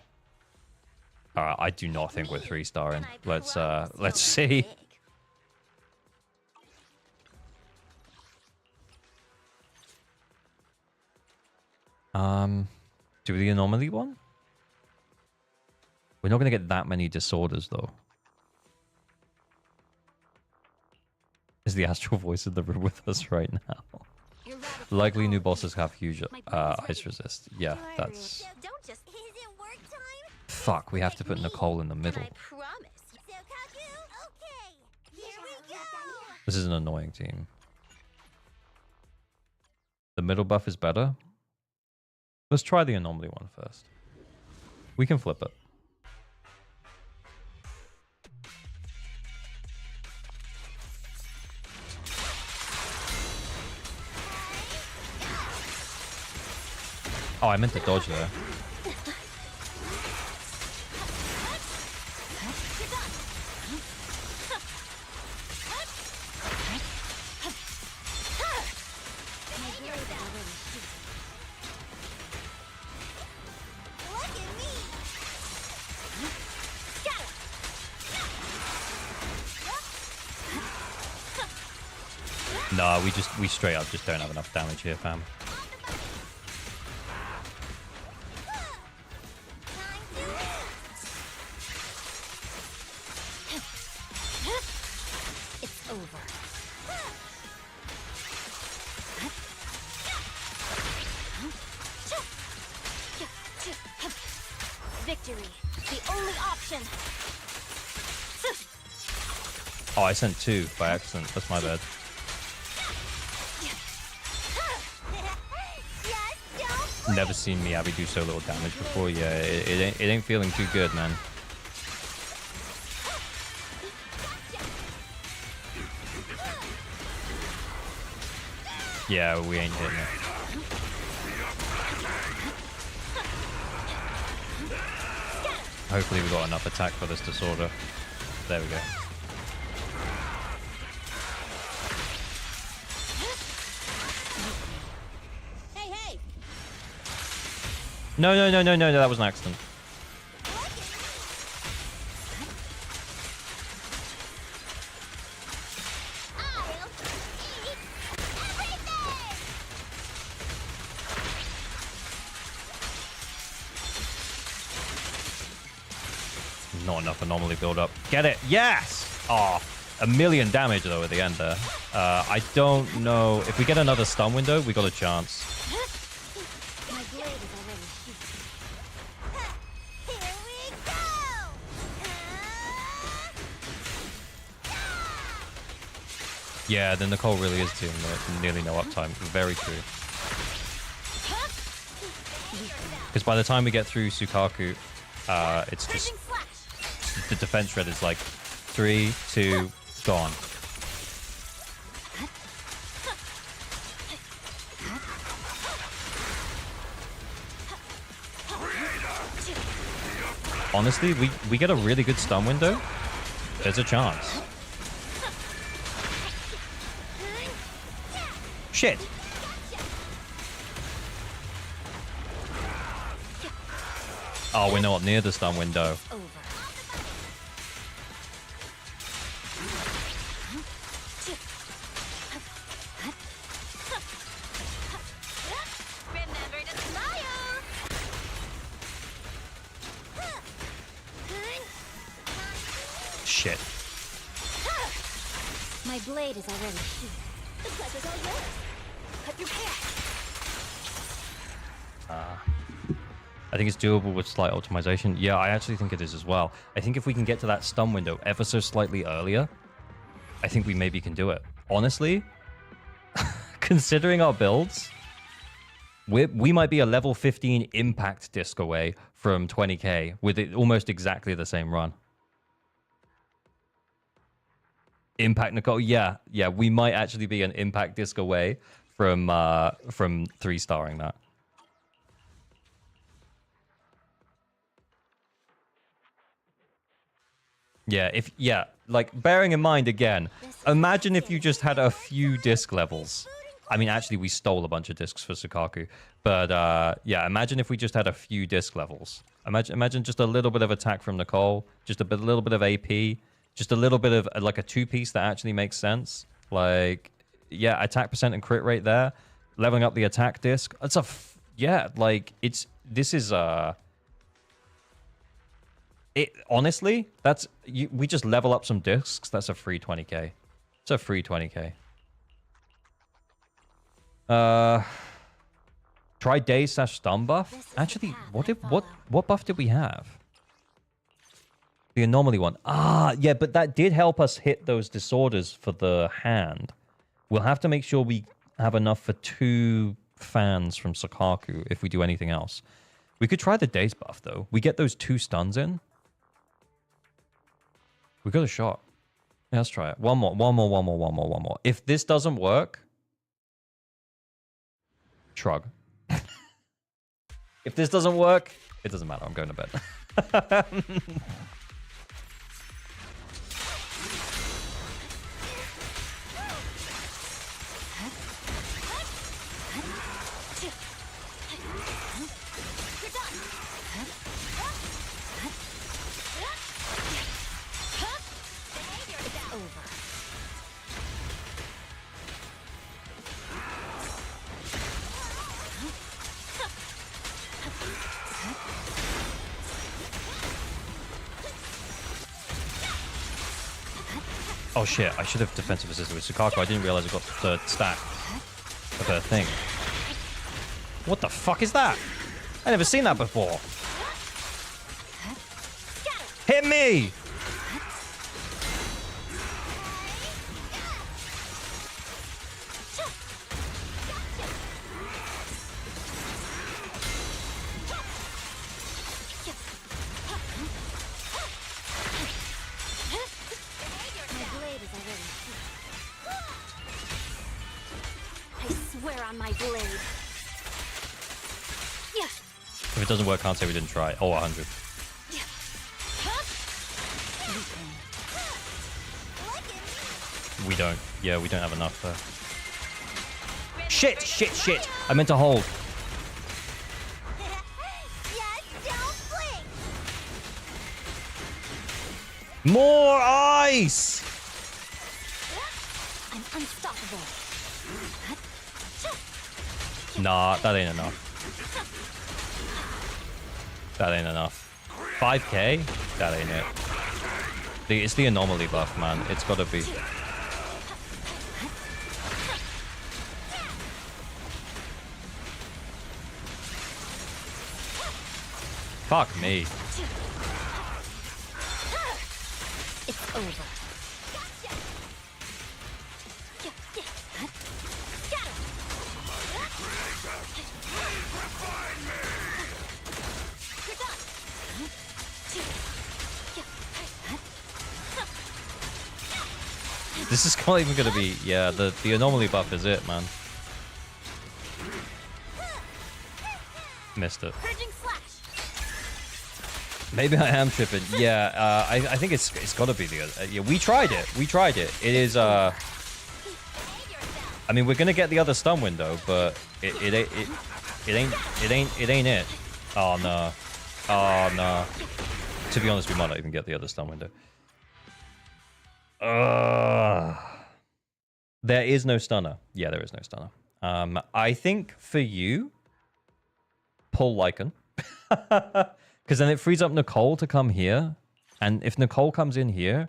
Alright, I do not think we're 3-starring. Let's see. Do the anomaly one? We're not gonna get that many disorders though. Is the Astral Voice in the room with us right now? Likely new bosses have huge ice resist. Yeah, that's... Fuck, we have to put Nicole in the middle. This is an annoying team. The middle buff is better. Let's try the anomaly one first. We can flip it. Oh, I meant to dodge there. No, we straight up just don't have enough damage here, fam. It's over. Victory, the only option. Oh, I sent 2 by accident. That's my bad. Never seen Miyabi do so little damage before. Yeah, it ain't feeling too good, man. Yeah, we ain't hitting it. Hopefully we got enough attack for this disorder. There we go. No, no, no, no, no, that was an accident. Not enough anomaly build up. Get it? Yes! Oh, a million damage though at the end there. I don't know. If we get another stun window, we got a chance. My blade is already here we go! Yeah, the Nicole really is doing nearly no uptime. Very true. Because by the time we get through Sukaku, it's just... The defense shred is like 3, 2, gone. Honestly, we get a really good stun window. There's a chance. Shit. Oh, we're not near the stun window. Shit. My blade is already here. The pleasure's all yours. Cut your hair. I think it's doable with slight optimization. Yeah, I actually think it is as well. I think if we can get to that stun window ever so slightly earlier, I think we maybe can do it. Honestly, considering our builds, we might be a level 15 impact disc away from 20k with it almost exactly the same run. Impact Nicole, yeah, we might actually be an impact disc away from 3-starring that. Yeah, like bearing in mind again, imagine if you just had a few disc levels. I mean, actually, we stole a bunch of discs for Sukaku, but yeah, imagine if we just had a few disc levels. Imagine just a little bit of attack from Nicole, just a little bit of AP. Just a little bit of like a 2-piece that actually makes sense. Like, yeah, attack percent and crit rate there. Leveling up the attack disc. It's yeah, like this is honestly, we just level up some discs. That's a free 20k. It's a free 20k. Try daze / stun buff. Actually, what buff did we have? The anomaly one. Ah, yeah, but that did help us hit those disorders for the hand. We'll have to make sure we have enough for 2 fans from Sukaku if we do anything else. We could try the daze buff, though. We get those 2 stuns in. We got a shot. Yeah, let's try it. One more. If this doesn't work, shrug. If this doesn't work, it doesn't matter. I'm going to bed. Oh shit, I should have defensive assisted with Sukaku. I didn't realize I got the stack of her thing. What the fuck is that? I never seen that before. Hit me! If it doesn't work, can't say we didn't try. Oh, 100. We don't. Yeah, we don't have enough there. Shit! I meant to hold. More ice! I'm unstoppable. Nah, that ain't enough. That ain't enough. 5k? That ain't it. It's the anomaly buff, man. It's gotta be. Fuck me. It's over. This is not even gonna be. Yeah, the anomaly buff is it, man. Missed it. Maybe I am tripping. Yeah, I think it's got to be the other. Yeah, we tried it. We tried it. It is. I mean, we're gonna get the other stun window, but it ain't it. Oh no. Oh no. To be honest, we might not even get the other stun window. There is no stunner. Yeah, there is no stunner. I think for you, pull Lycan. Because then it frees up Nicole to come here. And if Nicole comes in here,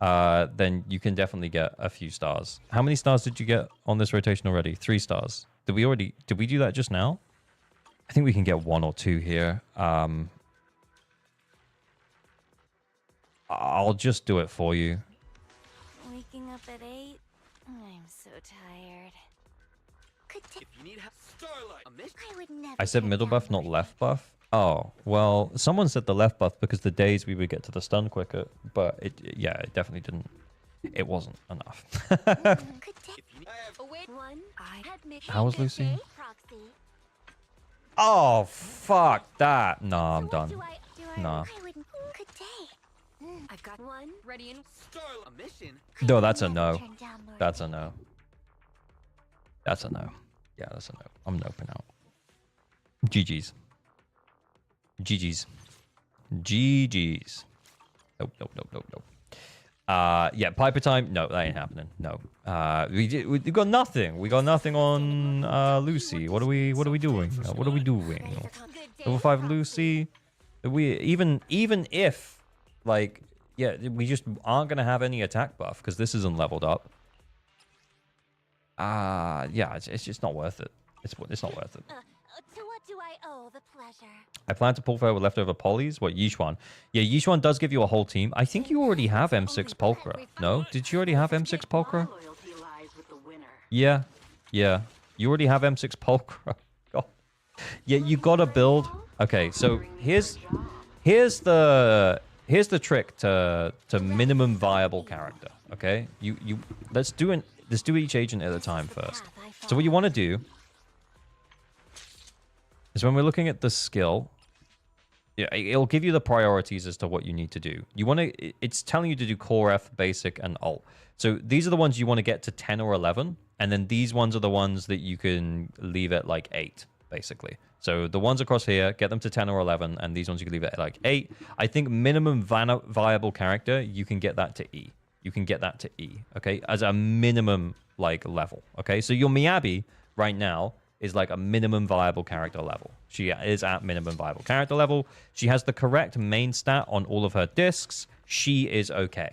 then you can definitely get a few stars. How many stars did you get on this rotation already? 3 stars. Did we do that just now? I think we can get 1 or 2 here. I'll just do it for you. Waking up at 8? I'm so tired. If you need help, Starlight. I would never. I said middle buff, not left buff. Oh, well, someone said the left buff because the days we would get to the stun quicker, but it definitely didn't. It wasn't enough. How was Lucy? Oh, fuck that. No, I'm done. No. I've got one ready in A mission. No, that's a no. That's a no. That's a no. Yeah, that's a no. I'm noping out. GG's. GG's. GG's. Nope, nope, nope, nope, nope. Yeah, Piper time. No, that ain't happening. No. We got nothing. We got nothing on Lucy. What are we doing? What are we doing? Level 5 Lucy. Even if like we just aren't gonna have any attack buff because this isn't leveled up. Yeah, it's just not worth it. It's not worth it. To what do I owe the pleasure? I plan to pull forward with leftover polys. What, Yishuan? Yeah, Yishuan does give you a whole team. I think you already have M6 Pulchra. No? Did you already have M6 Pulchra? Yeah. Yeah. You already have M6 Pulchra. God. Yeah, you gotta build. Okay, so here's the trick to minimum viable character. Okay? Let's do each agent at a time first. So what you want to do is when we're looking at the skill, yeah, it'll give you the priorities as to what you need to do. It's telling you to do core F, basic, and alt. So these are the ones you want to get to 10 or 11, and then these ones are the ones that you can leave at like 8, basically. So the ones across here, get them to 10 or 11, and these ones you can leave it at like 8. I think minimum viable character, you can get that to E. You can get that to E, okay? As a minimum like level, okay? So your Miyabi right now is like a minimum viable character level. She is at minimum viable character level. She has the correct main stat on all of her discs. She is okay.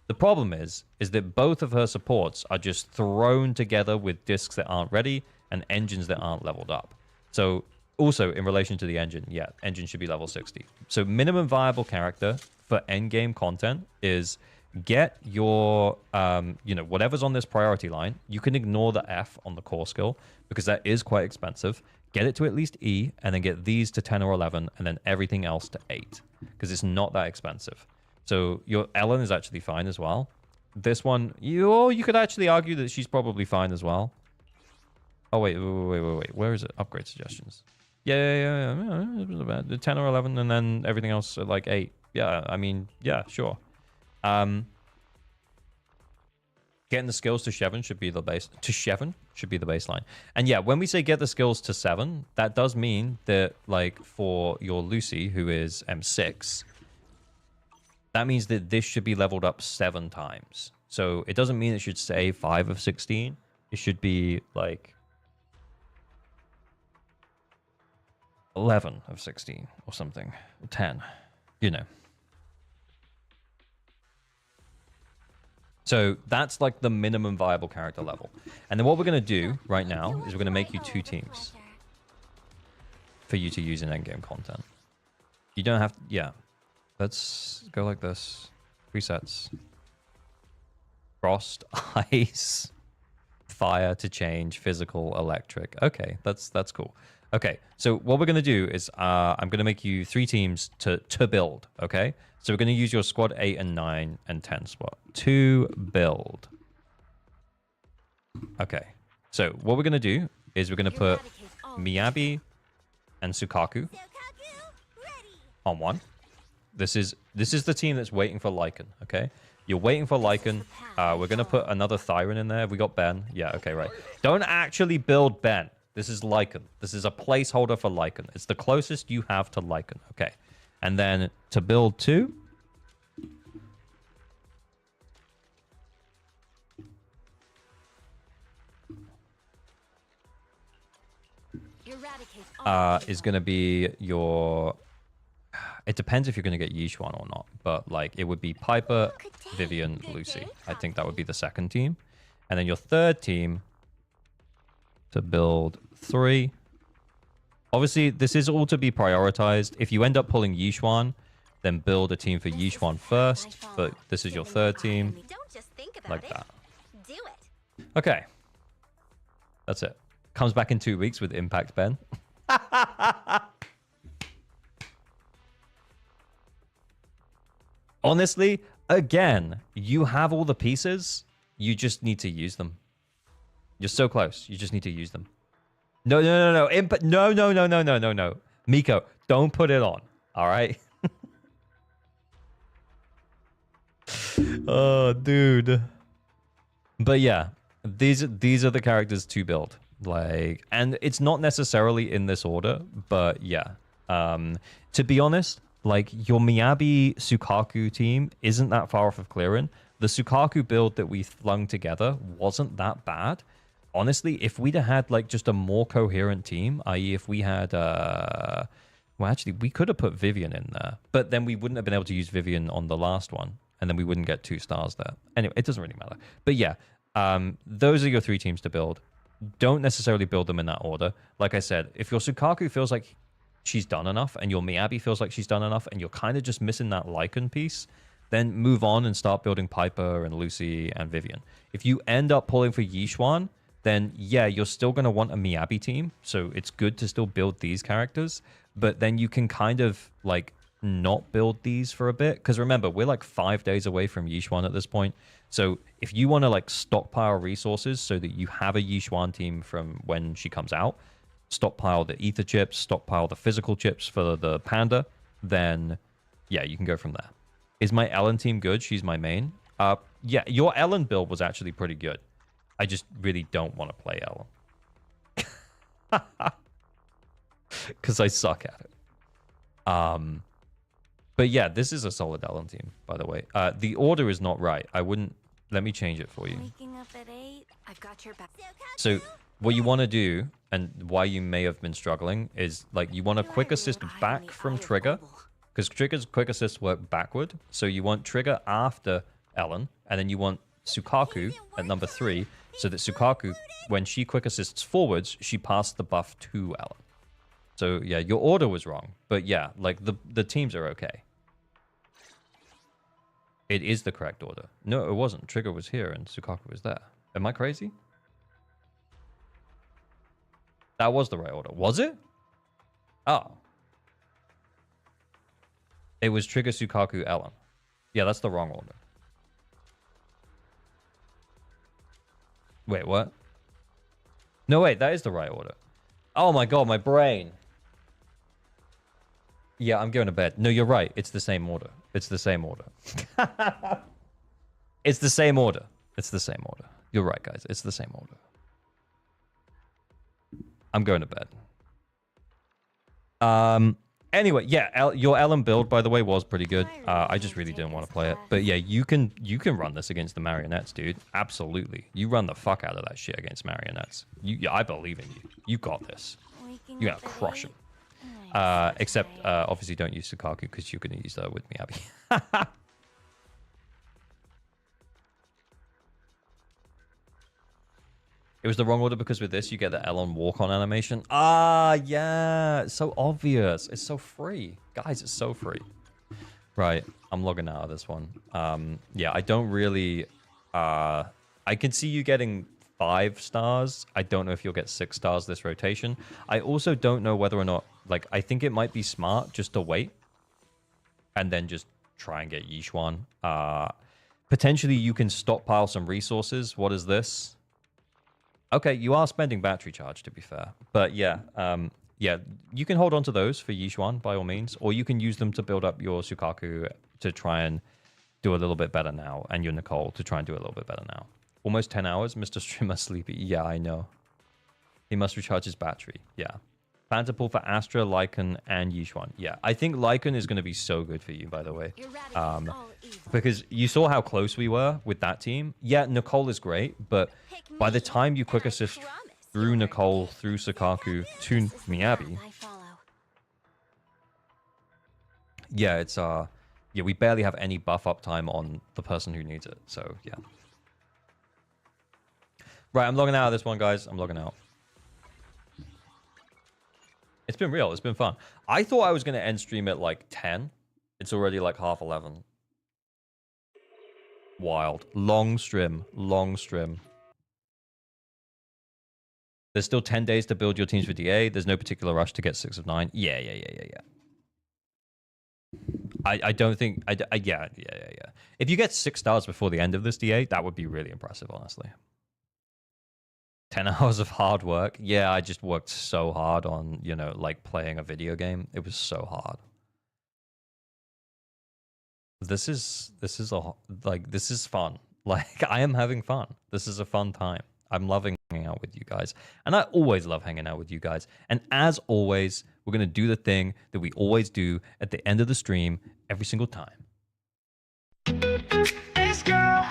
The problem is that both of her supports are just thrown together with discs that aren't ready and engines that aren't leveled up. So also in relation to the engine, yeah, engine should be level 60. So minimum viable character for endgame content is get your, whatever's on this priority line. You can ignore the F on the core skill because that is quite expensive. Get it to at least E, and then get these to 10 or 11, and then everything else to 8 because it's not that expensive. So your Ellen is actually fine as well. This one, you could actually argue that she's probably fine as well. Oh, wait. Where is it? Upgrade suggestions. Yeah. It wasn't bad. The 10 or 11, and then everything else at like 8. Yeah, I mean, yeah, sure. Getting the skills to Shevin should be the base. To Shevin should be the baseline. And yeah, when we say get the skills to 7, that does mean that like for your Lucy, who is M6, that means that this should be leveled up 7 times. So it doesn't mean it should say 5 of 16. It should be like 11 of 16 or something. 10, you know. So that's like the minimum viable character level. And then what we're going to do right now is we're going to make you 2 teams for you to use in endgame content. You don't have to, yeah. Let's go like this. Presets. Frost, ice, fire to change, physical, electric. Okay, that's cool. Okay, so what we're going to do is I'm going to make you 3 teams to build, okay? So we're going to use your squad 8 and 9 and 10 spot to build. Okay, so what we're going to do is we're going to put Miyabi and Sukaku on one. This is the team that's waiting for Lycan, okay? You're waiting for Lycan. We're going to put another Thyron in there. We got Ben. Yeah, okay, right. Don't actually build Ben. This is Lycan. This is a placeholder for Lycan. It's the closest you have to Lycan, okay? And then to build 2... is going to be your... It depends if you're going to get Yishuan or not, but like it would be Piper, Vivian, Lucy. I think that would be the second team. And then your third team to build 3. Obviously, this is all to be prioritized. If you end up pulling Yishuan, then build a team for Yishuan first, but this is your third team. Like that. Okay. That's it. Comes back in 2 weeks with Impact Ben. Honestly, again, you have all the pieces. You just need to use them. You're so close. You just need to use them. No. No. Miko, don't put it on. All right? Oh, dude. But yeah, these are the characters to build. Like, and it's not necessarily in this order, but yeah. To be honest, like your Miyabi Sukaku team isn't that far off of clearing. The Sukaku build that we flung together wasn't that bad. Honestly, if we'd have had like just a more coherent team, i.e. if we had well, actually we could have put Vivian in there, but then we wouldn't have been able to use Vivian on the last one, and then we wouldn't get 2 stars there. Anyway, it doesn't really matter. But yeah, those are your 3 teams to build. Don't necessarily build them in that order. Like I said, if your Sukaku feels like she's done enough and your Miyabi feels like she's done enough and you're kind of just missing that Lycan piece, then move on and start building Piper and Lucy and Vivian. If you end up pulling for Yishuan, then yeah, you're still going to want a Miyabi team. So it's good to still build these characters, but then you can kind of like not build these for a bit. Because remember, we're like 5 days away from Yishuan at this point. So if you want to like stockpile resources so that you have a Yishuan team from when she comes out, stockpile the ether chips, stockpile the physical chips for the panda, then yeah, you can go from there. Is my Ellen team good? She's my main. Yeah, your Ellen build was actually pretty good. I just really don't want to play Ellen. Because I suck at it. But yeah, this is a solid Ellen team, by the way. The order is not right. I wouldn't... Let me change it for you. Waking up at 8. I've got your back. So what you want to do, and why you may have been struggling, is like you want a quick assist back from Trigger. Because Trigger's quick assists work backward. So you want Trigger after Ellen, and then you want Sukaku at number 3, so that Sukaku, when she quick assists forwards, she passed the buff to Ellen. So yeah, your order was wrong. But yeah, like the teams are okay. It is the correct order. No, it wasn't. Trigger was here and Sukaku was there. Am I crazy? That was the right order. Was it? Oh. It was Trigger, Sukaku, Ellen. Yeah, that's the wrong order. Wait, what? No, wait, that is the right order. Oh my god, my brain. Yeah, I'm going to bed. No, you're right. It's the same order. It's the same order. It's the same order. It's the same order. You're right, guys. It's the same order. I'm going to bed. Anyway, yeah, your Ellen build, by the way, was pretty good. I just really didn't want to play it. But yeah, you can run this against the marionettes, dude. Absolutely. You run the fuck out of that shit against marionettes. I believe in you. You got this. You're going to crush them. Except, obviously, don't use Sukaku because you're going to use that with me, Abby. It was the wrong order because with this, you get the Elon walk-on animation. Ah, yeah. It's so obvious. It's so free. Guys, it's so free. Right. I'm logging out of this one. Yeah, I don't really... I can see you getting 5 stars. I don't know if you'll get 6 stars this rotation. I also don't know whether or not... Like, I think it might be smart just to wait. And then just try and get Yishuan. Potentially, you can stockpile some resources. What is this? Okay, you are spending battery charge, to be fair. But yeah, yeah, you can hold on to those for Yishuan, by all means. Or you can use them to build up your Sukaku to try and do a little bit better now. And your Nicole to try and do a little bit better now. Almost 10 hours, Mr. Streamer sleepy. Yeah, I know. He must recharge his battery. Yeah. Plan to pull for Astra, Lycan, and Yishuan. Yeah, I think Lycan is going to be so good for you, by the way. Because you saw how close we were with that team. Yeah, Nicole is great, but by the time you quick assist through Nicole, through Sukaku, to Miyabi... Yeah, it's... yeah, we barely have any buff up time on the person who needs it, so yeah. Right, I'm logging out of this one, guys. I'm logging out. It's been real. It's been fun. I thought I was going to end stream at like 10. It's already like half 11. Wild. Long stream. Long stream. There's still 10 days to build your teams for DA. There's no particular rush to get 6 of 9. Yeah. I don't think... yeah. If you get 6 stars before the end of this DA, that would be really impressive, honestly. 10 hours of hard work. Yeah, I just worked so hard on, you know, like playing a video game. It was so hard. This is fun. Like, I am having fun. This is a fun time. I'm loving hanging out with you guys. And I always love hanging out with you guys. And as always, we're going to do the thing that we always do at the end of the stream every single time. This girl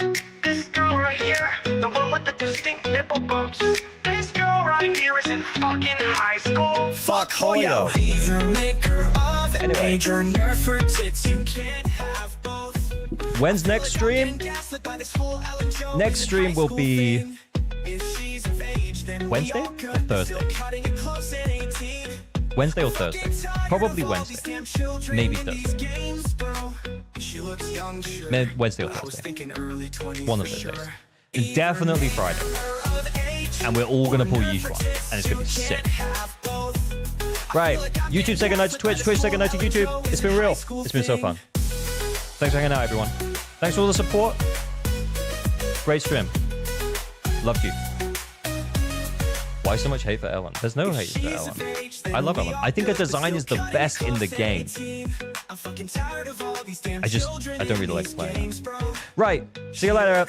right here, the one with the distinct nipple bumps. This girl right here is in fucking high school. Fuck Hoyo. Anyway. When's next stream? Next stream will be Wednesday or Thursday? Wednesday or Thursday? Probably Wednesday. Maybe Thursday. Wednesday or Thursday. One of those days. Definitely Friday. And we're all going to pull Yishuan. And it's going to be sick. Right. YouTube say goodnight to Twitch. Twitch say goodnight to YouTube. It's been real. It's been so fun. Thanks for hanging out, everyone. Thanks for all the support. Great stream. Loved you. Why so much hate for Ellen? There's no hate for Ellen. I love Ellen. I think her design is the best in the game. I don't really like playing. Right. See you later.